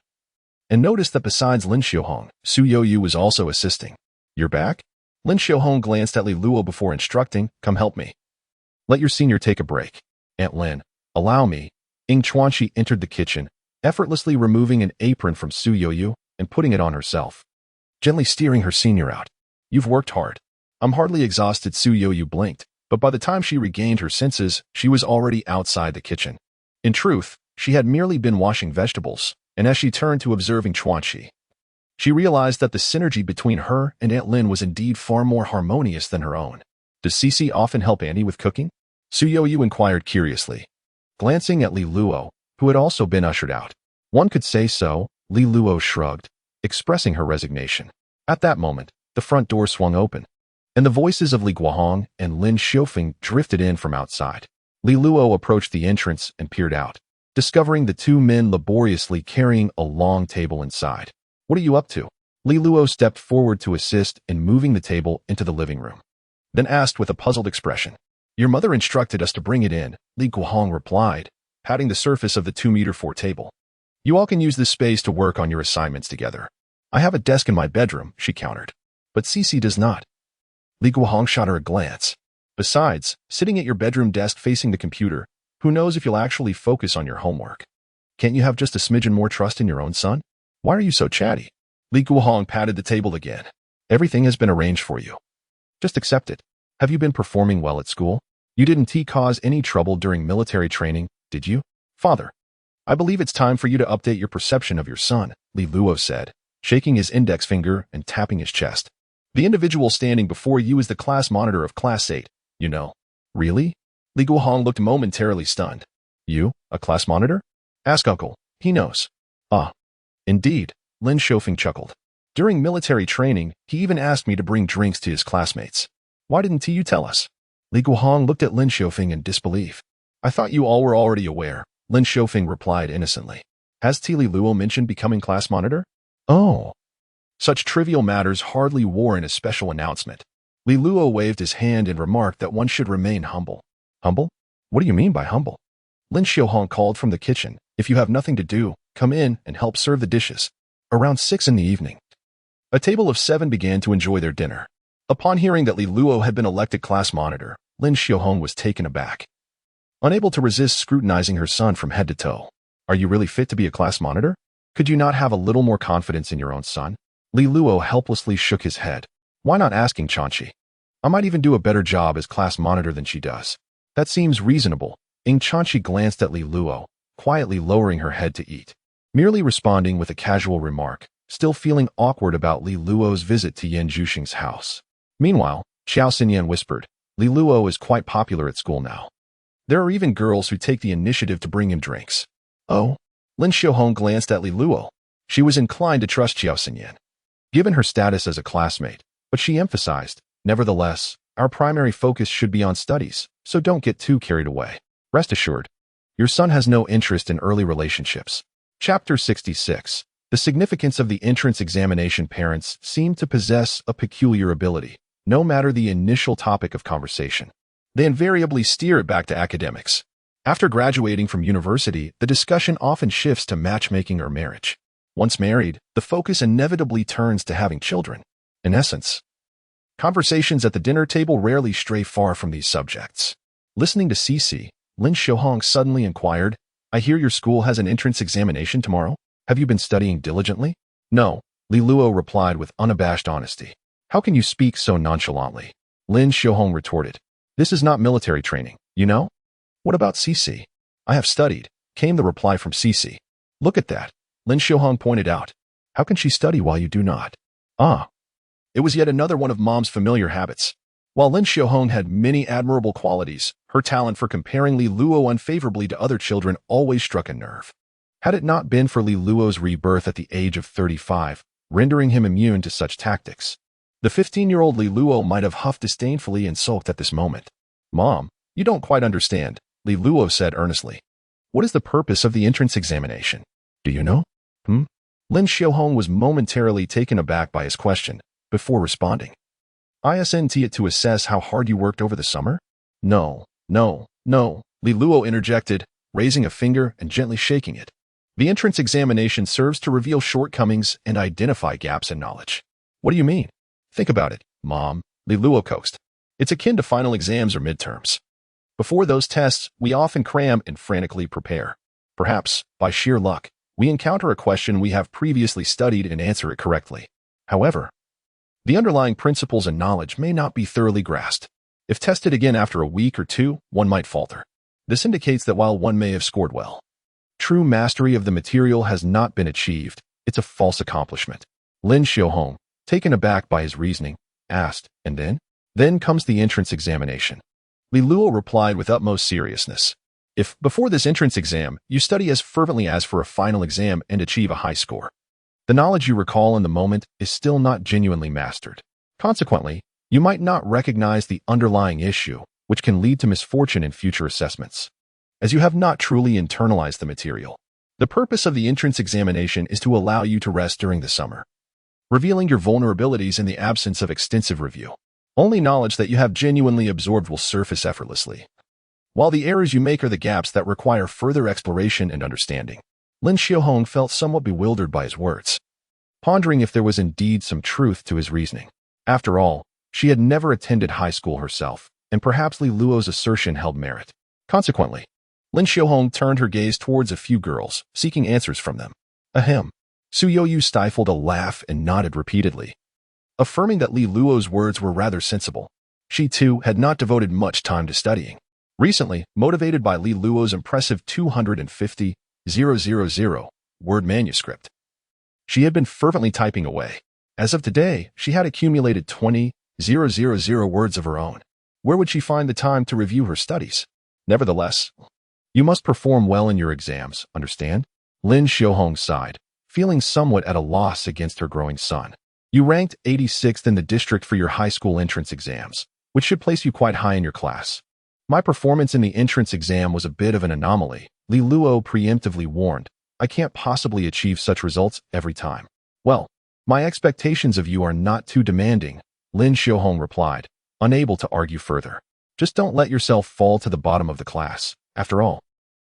and noticed that besides Lin Xiaohong, Su Youyu was also assisting. You're back? Lin Xiaohong glanced at Li Luo before instructing, come help me. Let your senior take a break. Aunt Lin, allow me. Ying Chuanqi entered the kitchen, effortlessly removing an apron from Su Youyu and putting it on herself, gently steering her senior out. You've worked hard. I'm hardly exhausted. Su Youyu blinked, but by the time she regained her senses, she was already outside the kitchen. In truth, she had merely been washing vegetables, and as she turned to observing Chuanqi, she realized that the synergy between her and Aunt Lin was indeed far more harmonious than her own. Does Cici often help Annie with cooking? Su Youyu inquired curiously, glancing at Li Luo, who had also been ushered out. One could say so. Li Luo shrugged, expressing her resignation. At that moment, the front door swung open, and the voices of Li Guohong and Lin Xiufeng drifted in from outside. Li Luo approached the entrance and peered out, discovering the two men laboriously carrying a long table inside. What are you up to? Li Luo stepped forward to assist in moving the table into the living room, then asked with a puzzled expression. Your mother instructed us to bring it in, Li Guohong replied, patting the surface of the 2-meter-4 table. You all can use this space to work on your assignments together. I have a desk in my bedroom, she countered. But Cici does not. Li Guohong shot her a glance. Besides, sitting at your bedroom desk facing the computer, who knows if you'll actually focus on your homework? Can't you have just a smidgen more trust in your own son? Why are you so chatty? Li Guohong patted the table again. Everything has been arranged for you. Just accept it. Have you been performing well at school? You didn't cause any trouble during military training, did you? Father, I believe it's time for you to update your perception of your son, Li Luo said, shaking his index finger and tapping his chest. The individual standing before you is the class monitor of Class 8, you know. Really? Li Guohong looked momentarily stunned. You, a class monitor? Ask Uncle, he knows. Ah, indeed, Lin Xiufeng chuckled. During military training, he even asked me to bring drinks to his classmates. Why didn't you tell us? Li Guohong looked at Lin Xiufeng in disbelief. I thought you all were already aware, Lin Xiufeng replied innocently. Has Li Luo mentioned becoming class monitor? Oh. Such trivial matters hardly warrant a special announcement. Li Luo waved his hand and remarked that one should remain humble. Humble? What do you mean by humble? Lin Xiaohong called from the kitchen. If you have nothing to do, come in and help serve the dishes. Around 6 in the evening, a table of 7 began to enjoy their dinner. Upon hearing that Li Luo had been elected class monitor, Lin Xiaohong was taken aback, unable to resist scrutinizing her son from head to toe. Are you really fit to be a class monitor? Could you not have a little more confidence in your own son? Li Luo helplessly shook his head. Why not asking Chanchi? I might even do a better job as class monitor than she does. That seems reasonable. Ying Chanchi glanced at Li Luo, quietly lowering her head to eat, merely responding with a casual remark, still feeling awkward about Li Luo's visit to Yan Zhuxing's house. Meanwhile, Qiao Xinyan whispered, Li Luo is quite popular at school now. There are even girls who take the initiative to bring him drinks. Oh? Lin Xiaohong glanced at Li Luo. She was inclined to trust Qiao Xinyan, given her status as a classmate, but she emphasized, nevertheless, our primary focus should be on studies, so don't get too carried away. Rest assured, your son has no interest in early relationships. Chapter 66. The significance of the entrance examination. Parents seem to possess a peculiar ability. No matter the initial topic of conversation, they invariably steer it back to academics. After graduating from university, the discussion often shifts to matchmaking or marriage. Once married, the focus inevitably turns to having children. In essence, conversations at the dinner table rarely stray far from these subjects. Listening to Cici, Lin Xiaohong suddenly inquired. I hear your school has an entrance examination tomorrow. Have you been studying diligently? No, Li Luo replied with unabashed honesty. How can you speak so nonchalantly? Lin Xiaohong retorted. This is not military training, you know? What about Cici? I have studied, came the reply from Cici. Look at that, Lin Xiaohong pointed out. How can she study while you do not? Ah. It was yet another one of Mom's familiar habits. While Lin Xiaohong had many admirable qualities, her talent for comparing Li Luo unfavorably to other children always struck a nerve. Had it not been for Li Luo's rebirth at the age of 35, rendering him immune to such tactics, the 15-year-old Li Luo might have huffed disdainfully and sulked at this moment. Mom, you don't quite understand, Li Luo said earnestly. What is the purpose of the entrance examination? Do you know? Lin Xiaohong was momentarily taken aback by his question, before responding. Isn't it to assess how hard you worked over the summer? No, Li Luo interjected, raising a finger and gently shaking it. The entrance examination serves to reveal shortcomings and identify gaps in knowledge. What do you mean? Think about it, Mom, Li Luo coaxed. It's akin to final exams or midterms. Before those tests, we often cram and frantically prepare. Perhaps, by sheer luck, we encounter a question we have previously studied and answer it correctly. However, the underlying principles and knowledge may not be thoroughly grasped. If tested again after a week or two, one might falter. This indicates that while one may have scored well, true mastery of the material has not been achieved. It's a false accomplishment. Lin Xiaohong, taken aback by his reasoning, asked, and then? Then comes the entrance examination. Li Luo replied with utmost seriousness. If, before this entrance exam, you study as fervently as for a final exam and achieve a high score, the knowledge you recall in the moment is still not genuinely mastered. Consequently, you might not recognize the underlying issue, which can lead to misfortune in future assessments, as you have not truly internalized the material. The purpose of the entrance examination is to allow you to rest during the summer, revealing your vulnerabilities in the absence of extensive review. Only knowledge that you have genuinely absorbed will surface effortlessly, while the errors you make are the gaps that require further exploration and understanding. Lin Xiaohong felt somewhat bewildered by his words, pondering if there was indeed some truth to his reasoning. After all, she had never attended high school herself, and perhaps Li Luo's assertion held merit. Consequently, Lin Xiaohong turned her gaze towards a few girls, seeking answers from them. Ahem. Su Youyu stifled a laugh and nodded repeatedly, affirming that Li Luo's words were rather sensible. She, too, had not devoted much time to studying. Recently, motivated by Li Luo's impressive 250,000 word manuscript, she had been fervently typing away. As of today, she had accumulated 20,000 words of her own. Where would she find the time to review her studies? Nevertheless, you must perform well in your exams, understand? Lin Xiaohong sighed, feeling somewhat at a loss against her growing son. You ranked 86th in the district for your high school entrance exams, which should place you quite high in your class. My performance in the entrance exam was a bit of an anomaly, Li Luo preemptively warned. I can't possibly achieve such results every time. Well, my expectations of you are not too demanding, Lin Xiaohong replied, unable to argue further. Just don't let yourself fall to the bottom of the class. After all,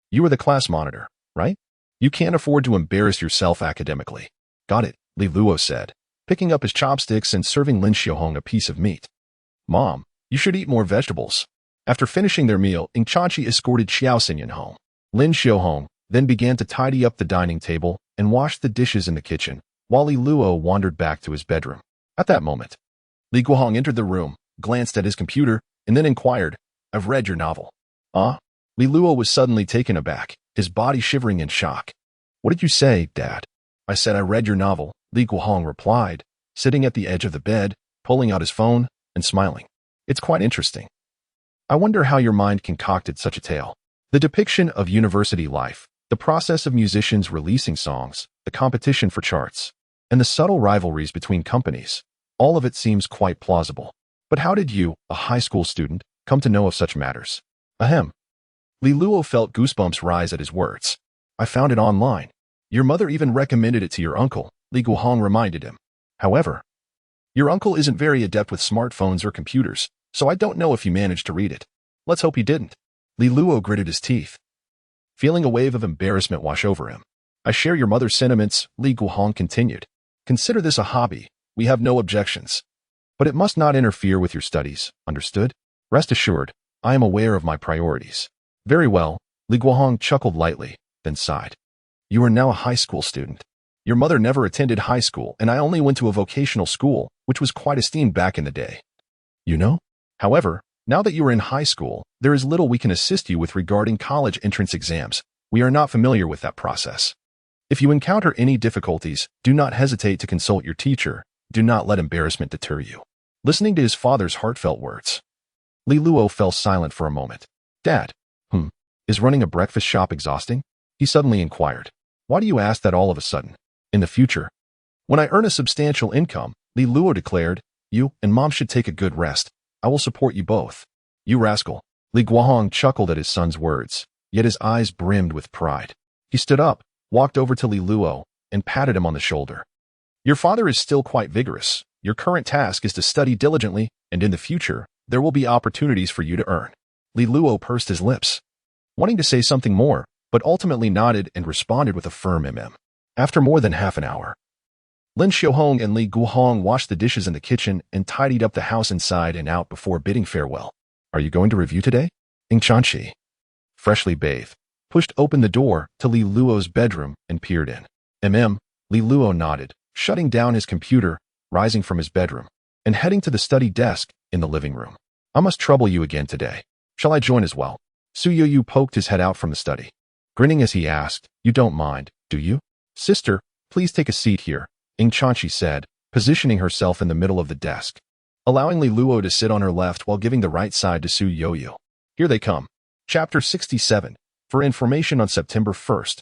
you are the class monitor, right? You can't afford to embarrass yourself academically. Got it, Li Luo said, picking up his chopsticks and serving Lin Xiaohong a piece of meat. Mom, you should eat more vegetables. After finishing their meal, Ingchachi escorted Xiao Xinyan home. Lin Xiaohong then began to tidy up the dining table and wash the dishes in the kitchen, while Li Luo wandered back to his bedroom. At that moment, Li Guohong entered the room, glanced at his computer, and then inquired, I've read your novel. Li Luo was suddenly taken aback, his body shivering in shock. What did you say, Dad? I said I read your novel, Li Guohong replied, sitting at the edge of the bed, pulling out his phone, and smiling. It's quite interesting. I wonder how your mind concocted such a tale. The depiction of university life, the process of musicians releasing songs, the competition for charts, and the subtle rivalries between companies, all of it seems quite plausible. But how did you, a high school student, come to know of such matters? Ahem. Li Luo felt goosebumps rise at his words. I found it online. Your mother even recommended it to your uncle, Li Guohong reminded him. However, your uncle isn't very adept with smartphones or computers, so I don't know if he managed to read it. Let's hope he didn't. Li Luo gritted his teeth, feeling a wave of embarrassment wash over him. I share your mother's sentiments, Li Guohong continued. Consider this a hobby. We have no objections. But it must not interfere with your studies, understood? Rest assured, I am aware of my priorities. Very well, Li Guohong chuckled lightly, then sighed. You are now a high school student. Your mother never attended high school, and I only went to a vocational school, which was quite esteemed back in the day. You know? However, now that you are in high school, there is little we can assist you with regarding college entrance exams. We are not familiar with that process. If you encounter any difficulties, do not hesitate to consult your teacher. Do not let embarrassment deter you. Listening to his father's heartfelt words, Li Luo fell silent for a moment. Dad, is running a breakfast shop exhausting? He suddenly inquired. Why do you ask that all of a sudden? In the future, when I earn a substantial income, Li Luo declared, you and Mom should take a good rest. I will support you both. You rascal. Li Guohong chuckled at his son's words, yet his eyes brimmed with pride. He stood up, walked over to Li Luo, and patted him on the shoulder. Your father is still quite vigorous. Your current task is to study diligently, and in the future, there will be opportunities for you to earn. Li Luo pursed his lips, wanting to say something more, but ultimately nodded and responded with a firm After more than half an hour, Lin Xiaohong and Li Guohong washed the dishes in the kitchen and tidied up the house inside and out before bidding farewell. Are you going to review today? Ying Chanqi, freshly bathed, pushed open the door to Li Luo's bedroom and peered in. Li Luo nodded, shutting down his computer, rising from his bedroom, and heading to the study desk in the living room. I must trouble you again today. Shall I join as well? Su Yoyu poked his head out from the study, grinning as he asked, You don't mind, do you? Sister, please take a seat here, Ying Chanqi said, positioning herself in the middle of the desk, allowing Li Luo to sit on her left while giving the right side to Su Yoyu. Here they come. Chapter 67. For information on September 1st.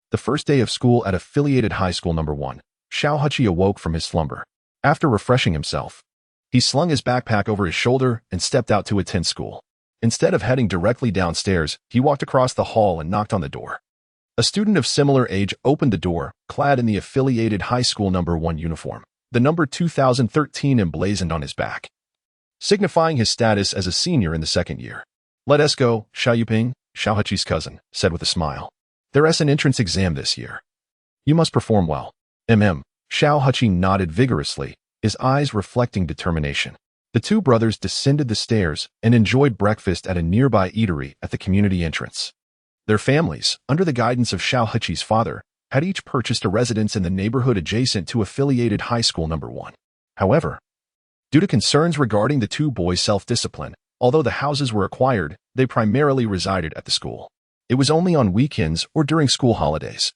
The first day of school at affiliated high school number 1, Xiao Heqi awoke from his slumber. After refreshing himself, he slung his backpack over his shoulder and stepped out to attend school. Instead of heading directly downstairs, he walked across the hall and knocked on the door. A student of similar age opened the door, clad in the affiliated high school number 1 uniform, the number 2013 emblazoned on his back, signifying his status as a senior in the second year. Let us go, Xiao Yuping, Xiao Heqi's cousin, said with a smile. There's an entrance exam this year. You must perform well. Xiao Heqi nodded vigorously, his eyes reflecting determination. The two brothers descended the stairs and enjoyed breakfast at a nearby eatery at the community entrance. Their families, under the guidance of Xiao Heqi's father, had each purchased a residence in the neighborhood adjacent to affiliated high school number 1. However, due to concerns regarding the two boys' self-discipline, although the houses were acquired, they primarily resided at the school. It was only on weekends or during school holidays,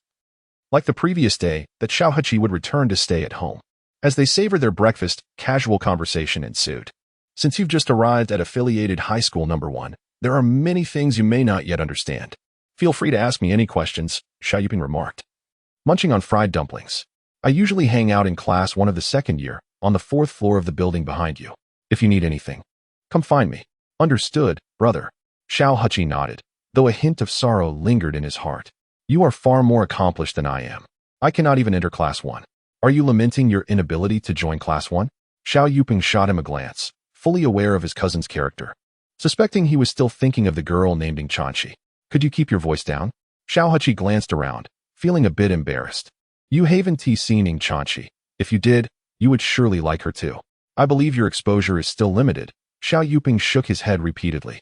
like the previous day, that Xiao Heqi would return to stay at home. As they savored their breakfast, casual conversation ensued. Since you've just arrived at affiliated high school number 1, there are many things you may not yet understand. Feel free to ask me any questions, Xiao Yuping remarked, munching on fried dumplings. I usually hang out in class 1 of the second year, on the 4th floor of the building behind you. If you need anything, come find me. Understood, brother. Xiao Heqi nodded, though a hint of sorrow lingered in his heart. You are far more accomplished than I am. I cannot even enter class 1. Are you lamenting your inability to join class 1? Xiao Yuping shot him a glance, fully aware of his cousin's character, suspecting he was still thinking of the girl named Ying Chanqi. Could you keep your voice down? Xiao Heqi glanced around, feeling a bit embarrassed. You haven't seen Ying Chanqi. If you did, you would surely like her too. I believe your exposure is still limited. Xiao Yuping shook his head repeatedly.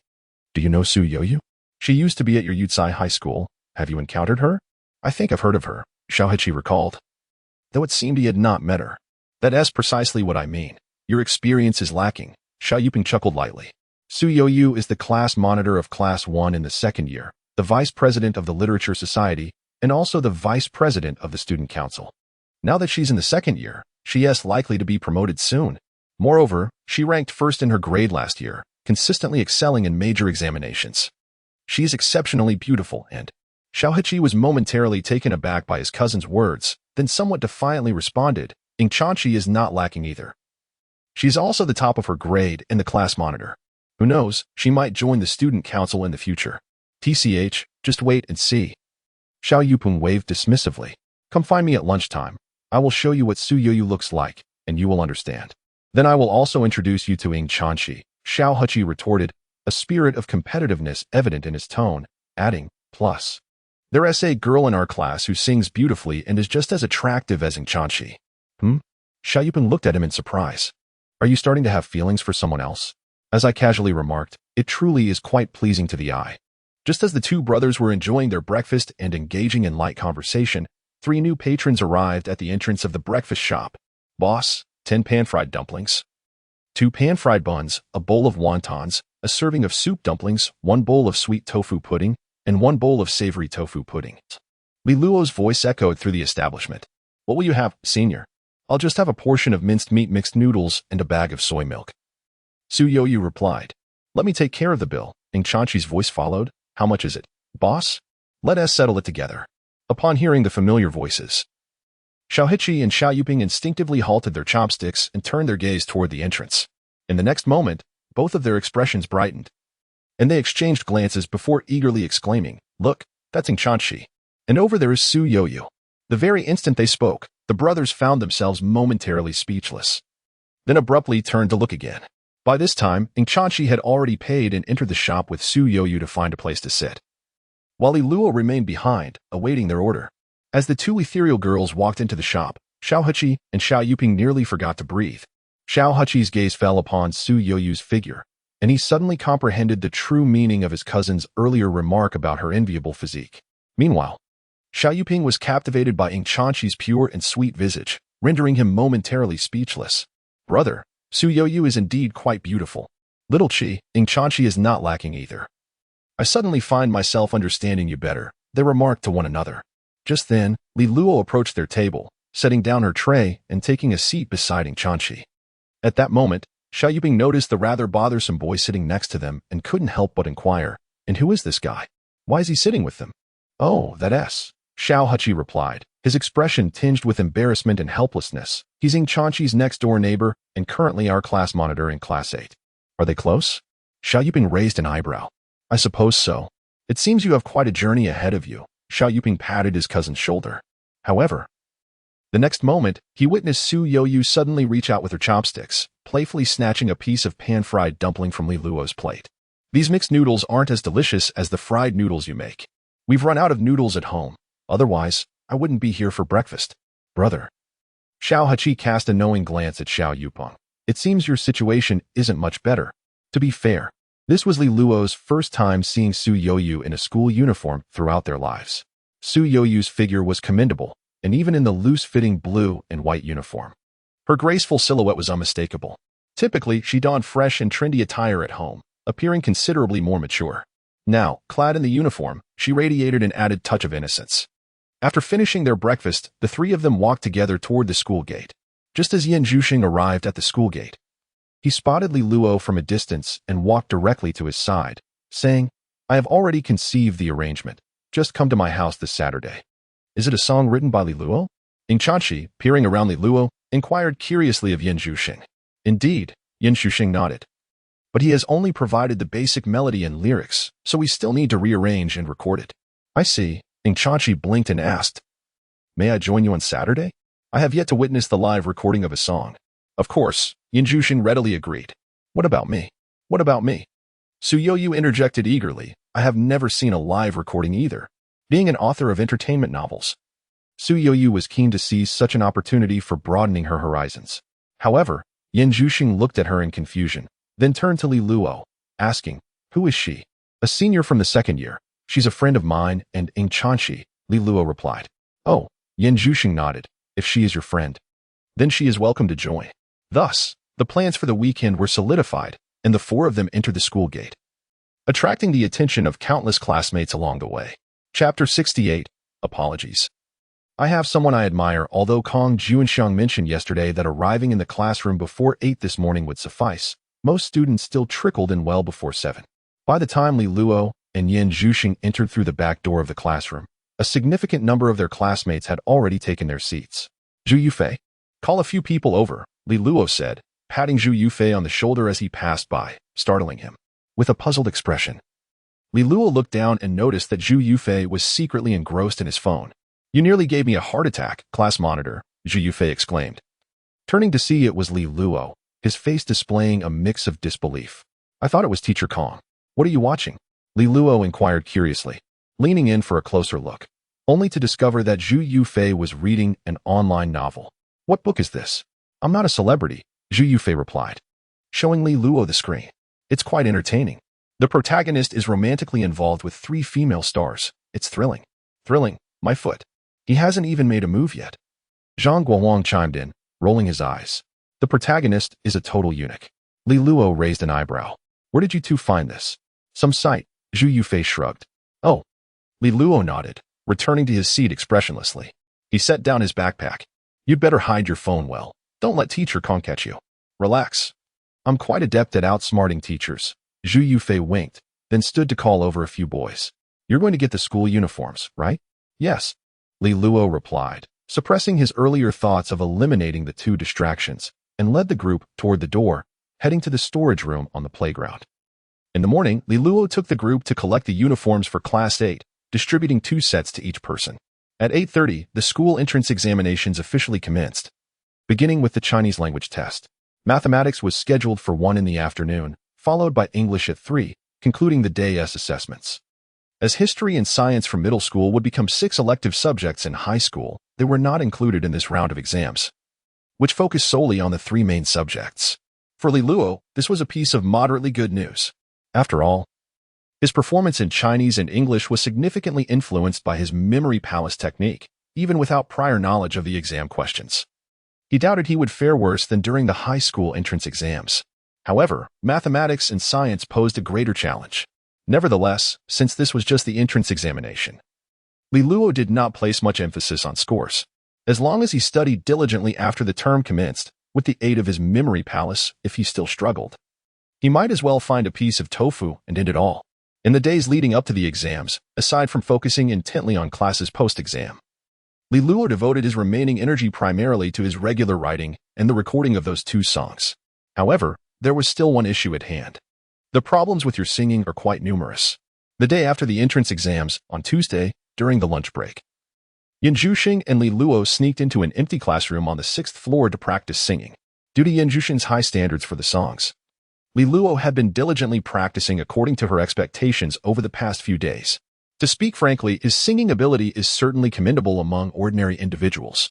Do you know Su Yoyu? She used to be at your Yucai High School. Have you encountered her? I think I've heard of her, Xiao Heqi recalled, though it seemed he had not met her. That's precisely what I mean. Your experience is lacking. Xiao Yuping chuckled lightly. Su Yoyu is the class monitor of class 1 in the second year, the vice president of the Literature Society, and also the vice president of the Student Council. Now that she's in the second year, she is likely to be promoted soon. Moreover, she ranked first in her grade last year, consistently excelling in major examinations. She is exceptionally beautiful and Xiao Heqi was momentarily taken aback by his cousin's words, then somewhat defiantly responded, Ying Chanqi is not lacking either. She is also the top of her grade and the class monitor. Who knows, she might join the student council in the future. TCH, just wait and see. Xiao Yuping waved dismissively. Come find me at lunchtime. I will show you what Su Yoyu looks like, and you will understand. Then I will also introduce you to Ying Chanqi, Xiao Heqi retorted, a spirit of competitiveness evident in his tone, adding, plus, there's a girl in our class who sings beautifully and is just as attractive as Ying Chanqi. Xiao Yuping looked at him in surprise. Are you starting to have feelings for someone else? As I casually remarked, it truly is quite pleasing to the eye. Just as the two brothers were enjoying their breakfast and engaging in light conversation, 3 new patrons arrived at the entrance of the breakfast shop. Boss, 10 pan-fried dumplings, 2 pan-fried buns, a bowl of wontons, a serving of soup dumplings, 1 bowl of sweet tofu pudding, and 1 bowl of savory tofu pudding. Li Luo's voice echoed through the establishment. What will you have, senior? I'll just have a portion of minced meat mixed noodles and a bag of soy milk. Su Youyu replied. Let me take care of the bill. Ing Chanchi's voice followed. How much is it, boss? Let us settle it together. Upon hearing the familiar voices, Xiao Hichi and Xiao Yuping instinctively halted their chopsticks and turned their gaze toward the entrance. In the next moment, both of their expressions brightened, and they exchanged glances before eagerly exclaiming, Look, that's Ing Chanchi. And over there is Su Youyu. The very instant they spoke, the brothers found themselves momentarily speechless, then abruptly turned to look again. By this time, Ing Chanchi had already paid and entered the shop with Su Youyu to find a place to sit, while Li Luo remained behind, awaiting their order. As the 2 ethereal girls walked into the shop, Xiao Hichi and Xiao Yuping nearly forgot to breathe. Xiao Hichi's gaze fell upon Su Youyu's figure, and he suddenly comprehended the true meaning of his cousin's earlier remark about her enviable physique. Meanwhile, Xiao Yuping was captivated by Ing Chanchi's pure and sweet visage, rendering him momentarily speechless. Brother, Su Youyu is indeed quite beautiful. Little Chi, Ing Chanchi is not lacking either. I suddenly find myself understanding you better, they remarked to one another. Just then, Li Luo approached their table, setting down her tray and taking a seat beside Ing Chanchi. At that moment, Xiao Yuping noticed the rather bothersome boy sitting next to them and couldn't help but inquire, and who is this guy? Why is he sitting with them? Oh, that's Xiao Hichi replied, his expression tinged with embarrassment and helplessness. He's Ing Chanchi's next-door neighbor and currently our class monitor in Class 8. Are they close? Xiao Yuping raised an eyebrow. I suppose so. It seems you have quite a journey ahead of you. Xiao Yuping patted his cousin's shoulder. However, the next moment, he witnessed Su Youyu suddenly reach out with her chopsticks, playfully snatching a piece of pan-fried dumpling from Li Luo's plate. These mixed noodles aren't as delicious as the fried noodles you make. We've run out of noodles at home. Otherwise, I wouldn't be here for breakfast. Brother. Xiao Hichi cast a knowing glance at Xiao Yuping. It seems your situation isn't much better. To be fair, this was Li Luo's first time seeing Su Youyu in a school uniform throughout their lives. Su Youyu's figure was commendable, and even in the loose-fitting blue and white uniform, her graceful silhouette was unmistakable. Typically, she donned fresh and trendy attire at home, appearing considerably more mature. Now, clad in the uniform, she radiated an added touch of innocence. After finishing their breakfast, the 3 of them walked together toward the school gate. Just as Yan Zhuxing arrived at the school gate, he spotted Li Luo from a distance and walked directly to his side, saying, I have already conceived the arrangement. Just come to my house this Saturday. Is it a song written by Li Luo? Ing Chanchi, peering around Li Luo, inquired curiously of Yan Zhuxing. Indeed, Yan Zhuxing nodded. But he has only provided the basic melody and lyrics, so we still need to rearrange and record it. I see. Ing Chanchi blinked and asked, May I join you on Saturday? I have yet to witness the live recording of a song. Of course, Yan Zhuxing readily agreed. What about me? What about me? Su Youyu interjected eagerly. I have never seen a live recording either. Being an author of entertainment novels, Su Youyu was keen to seize such an opportunity for broadening her horizons. However, Yan Zhuxing looked at her in confusion, then turned to Li Luo, asking, Who is she? A senior from the 2nd year. She's a friend of mine and Ing Chanchi, Li Luo replied. Oh, Yan Zhuxing nodded. If she is your friend, then she is welcome to join. Thus, the plans for the weekend were solidified, and the 4 of them entered the school gate, attracting the attention of countless classmates along the way. Chapter 68, Apologies. I have someone I admire, although Kong Juanxiang mentioned yesterday that arriving in the classroom before 8 this morning would suffice. Most students still trickled in well before 7. By the time Li Luo and Yan Zhuxing entered through the back door of the classroom, a significant number of their classmates had already taken their seats. Zhu Yufei, call a few people over, Li Luo said, patting Zhu Yufei on the shoulder as he passed by, startling him with a puzzled expression. Li Luo looked down and noticed that Zhu Yufei was secretly engrossed in his phone. You nearly gave me a heart attack, class monitor, Zhu Yufei exclaimed. Turning to see it was Li Luo, his face displaying a mix of disbelief. I thought it was Teacher Kong. What are you watching? Li Luo inquired curiously, leaning in for a closer look, only to discover that Zhu Yufei was reading an online novel. What book is this? I'm not a celebrity, Zhu Yufei replied, showing Li Luo the screen. It's quite entertaining. The protagonist is romantically involved with 3 female stars. It's thrilling. Thrilling, my foot. He hasn't even made a move yet. Zhang Guowang chimed in, rolling his eyes. The protagonist is a total eunuch. Li Luo raised an eyebrow. Where did you two find this? Some site. Zhu Yufei shrugged. Oh. Li Luo nodded, returning to his seat expressionlessly. He set down his backpack. You'd better hide your phone well. Don't let teacher Kong catch you. Relax. I'm quite adept at outsmarting teachers. Zhu Yufei winked, then stood to call over a few boys. You're going to get the school uniforms, right? Yes. Li Luo replied, suppressing his earlier thoughts of eliminating the 2 distractions, and led the group toward the door, heading to the storage room on the playground. In the morning, Li Luo took the group to collect the uniforms for Class 8, distributing 2 sets to each person. At 8:30, the school entrance examinations officially commenced, beginning with the Chinese language test. Mathematics was scheduled for 1 in the afternoon, followed by English at 3, concluding the day's assessments. As history and science from middle school would become 6 elective subjects in high school, they were not included in this round of exams, which focused solely on the 3 main subjects. For Li Luo, this was a piece of moderately good news. After all, his performance in Chinese and English was significantly influenced by his memory palace technique, even without prior knowledge of the exam questions. He doubted he would fare worse than during the high school entrance exams. However, mathematics and science posed a greater challenge. Nevertheless, since this was just the entrance examination, Li Luo did not place much emphasis on scores. As long as he studied diligently after the term commenced, with the aid of his memory palace, if he still struggled, he might as well find a piece of tofu and end it all. In the days leading up to the exams, aside from focusing intently on classes post-exam, Li Luo devoted his remaining energy primarily to his regular writing and the recording of those 2 songs. However, there was still one issue at hand. The problems with your singing are quite numerous. The day after the entrance exams, on Tuesday, during the lunch break, Yan Zhuxing and Li Luo sneaked into an empty classroom on the 6th floor to practice singing. Due to Yan Zhuxing's high standards for the songs, Li Luo had been diligently practicing according to her expectations over the past few days. To speak frankly, his singing ability is certainly commendable among ordinary individuals.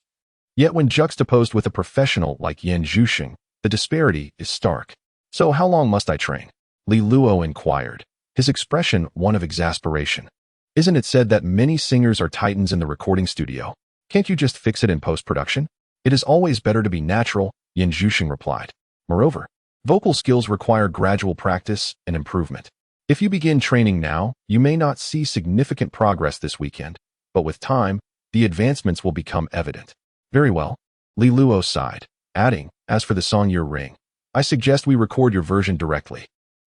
Yet when juxtaposed with a professional like Yan Zhuxing, the disparity is stark. So how long must I train? Li Luo inquired, his expression one of exasperation. Isn't it said that many singers are titans in the recording studio? Can't you just fix it in post-production? It is always better to be natural, Yan Zhuxing replied. Moreover, vocal skills require gradual practice and improvement. If you begin training now, you may not see significant progress this weekend, but with time, the advancements will become evident. Very well. Li Luo sighed, adding, as for the song Your Ring, I suggest we record your version directly.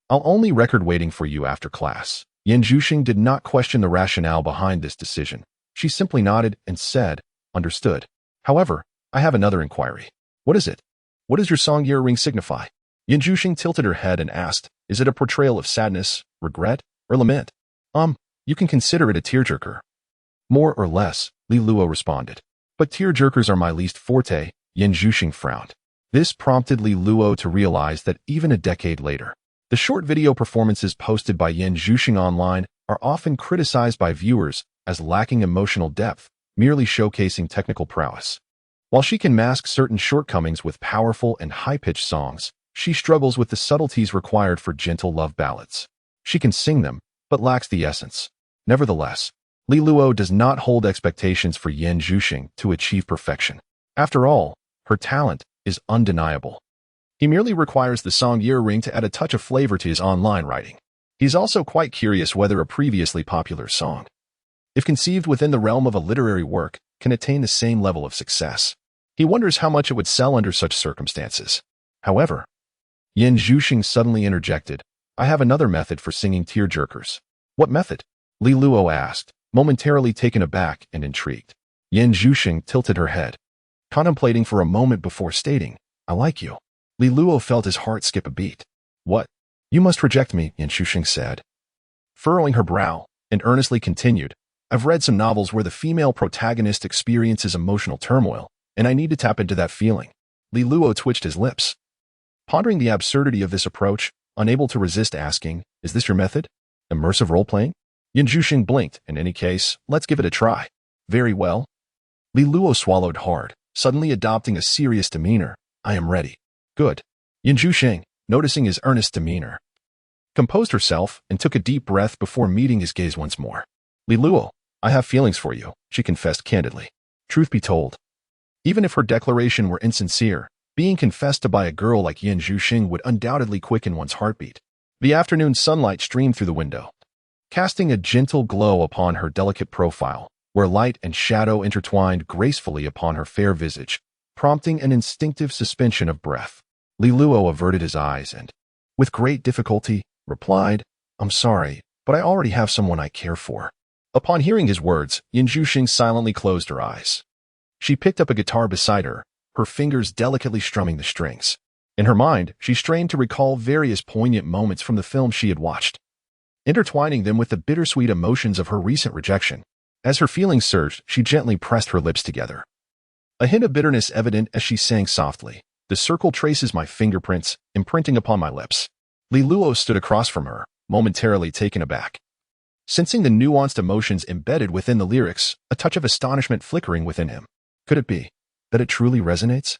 I'll only record waiting for you after class. Yan Zhuxing did not question the rationale behind this decision. She simply nodded and said, understood. However, I have another inquiry. What is it? What does your song Your Ring signify? Yan Zhuxing tilted her head and asked, is it a portrayal of sadness, regret, or lament? You can consider it a tearjerker. More or less, Li Luo responded. But tearjerkers are my least forte, Yan Zhuxing frowned. This prompted Li Luo to realize that even a decade later, the short video performances posted by Yan Zhuxing online are often criticized by viewers as lacking emotional depth, merely showcasing technical prowess. While she can mask certain shortcomings with powerful and high-pitched songs, she struggles with the subtleties required for gentle love ballads. She can sing them, but lacks the essence. Nevertheless, Li Luo does not hold expectations for Yan Zhuxing to achieve perfection. After all, her talent is undeniable. He merely requires the song Your Ring to add a touch of flavor to his online writing. He's also quite curious whether a previously popular song, if conceived within the realm of a literary work, can attain the same level of success. He wonders how much it would sell under such circumstances. However, Yan Zhuxing suddenly interjected, I have another method for singing tearjerkers. What method? Li Luo asked, momentarily taken aback and intrigued. Yan Zhuxing tilted her head, contemplating for a moment before stating, I like you. Li Luo felt his heart skip a beat. What? You must reject me, Yan Zhuxing said, furrowing her brow, and earnestly continued, I've read some novels where the female protagonist experiences emotional turmoil, and I need to tap into that feeling. Li Luo twitched his lips, pondering the absurdity of this approach, unable to resist asking, is this your method? Immersive role-playing? Yan Zhuxing blinked. In any case, let's give it a try. Very well. Li Luo swallowed hard, suddenly adopting a serious demeanor. I am ready. Good. Yan Zhuxing, noticing his earnest demeanor, composed herself and took a deep breath before meeting his gaze once more. Li Luo, I have feelings for you, she confessed candidly. Truth be told, even if her declaration were insincere, being confessed to by a girl like Yin Zhuxing would undoubtedly quicken one's heartbeat. The afternoon sunlight streamed through the window, casting a gentle glow upon her delicate profile, where light and shadow intertwined gracefully upon her fair visage, prompting an instinctive suspension of breath. Li Luo averted his eyes and, with great difficulty, replied, I'm sorry, but I already have someone I care for. Upon hearing his words, Yin Zhuxing silently closed her eyes. She picked up a guitar beside her, her fingers delicately strumming the strings. In her mind, she strained to recall various poignant moments from the film she had watched, intertwining them with the bittersweet emotions of her recent rejection. As her feelings surged, she gently pressed her lips together, a hint of bitterness evident as she sang softly, The circle traces my fingerprints, imprinting upon my lips. Li Luo stood across from her, momentarily taken aback. Sensing the nuanced emotions embedded within the lyrics, a touch of astonishment flickering within him. Could it be that it truly resonates?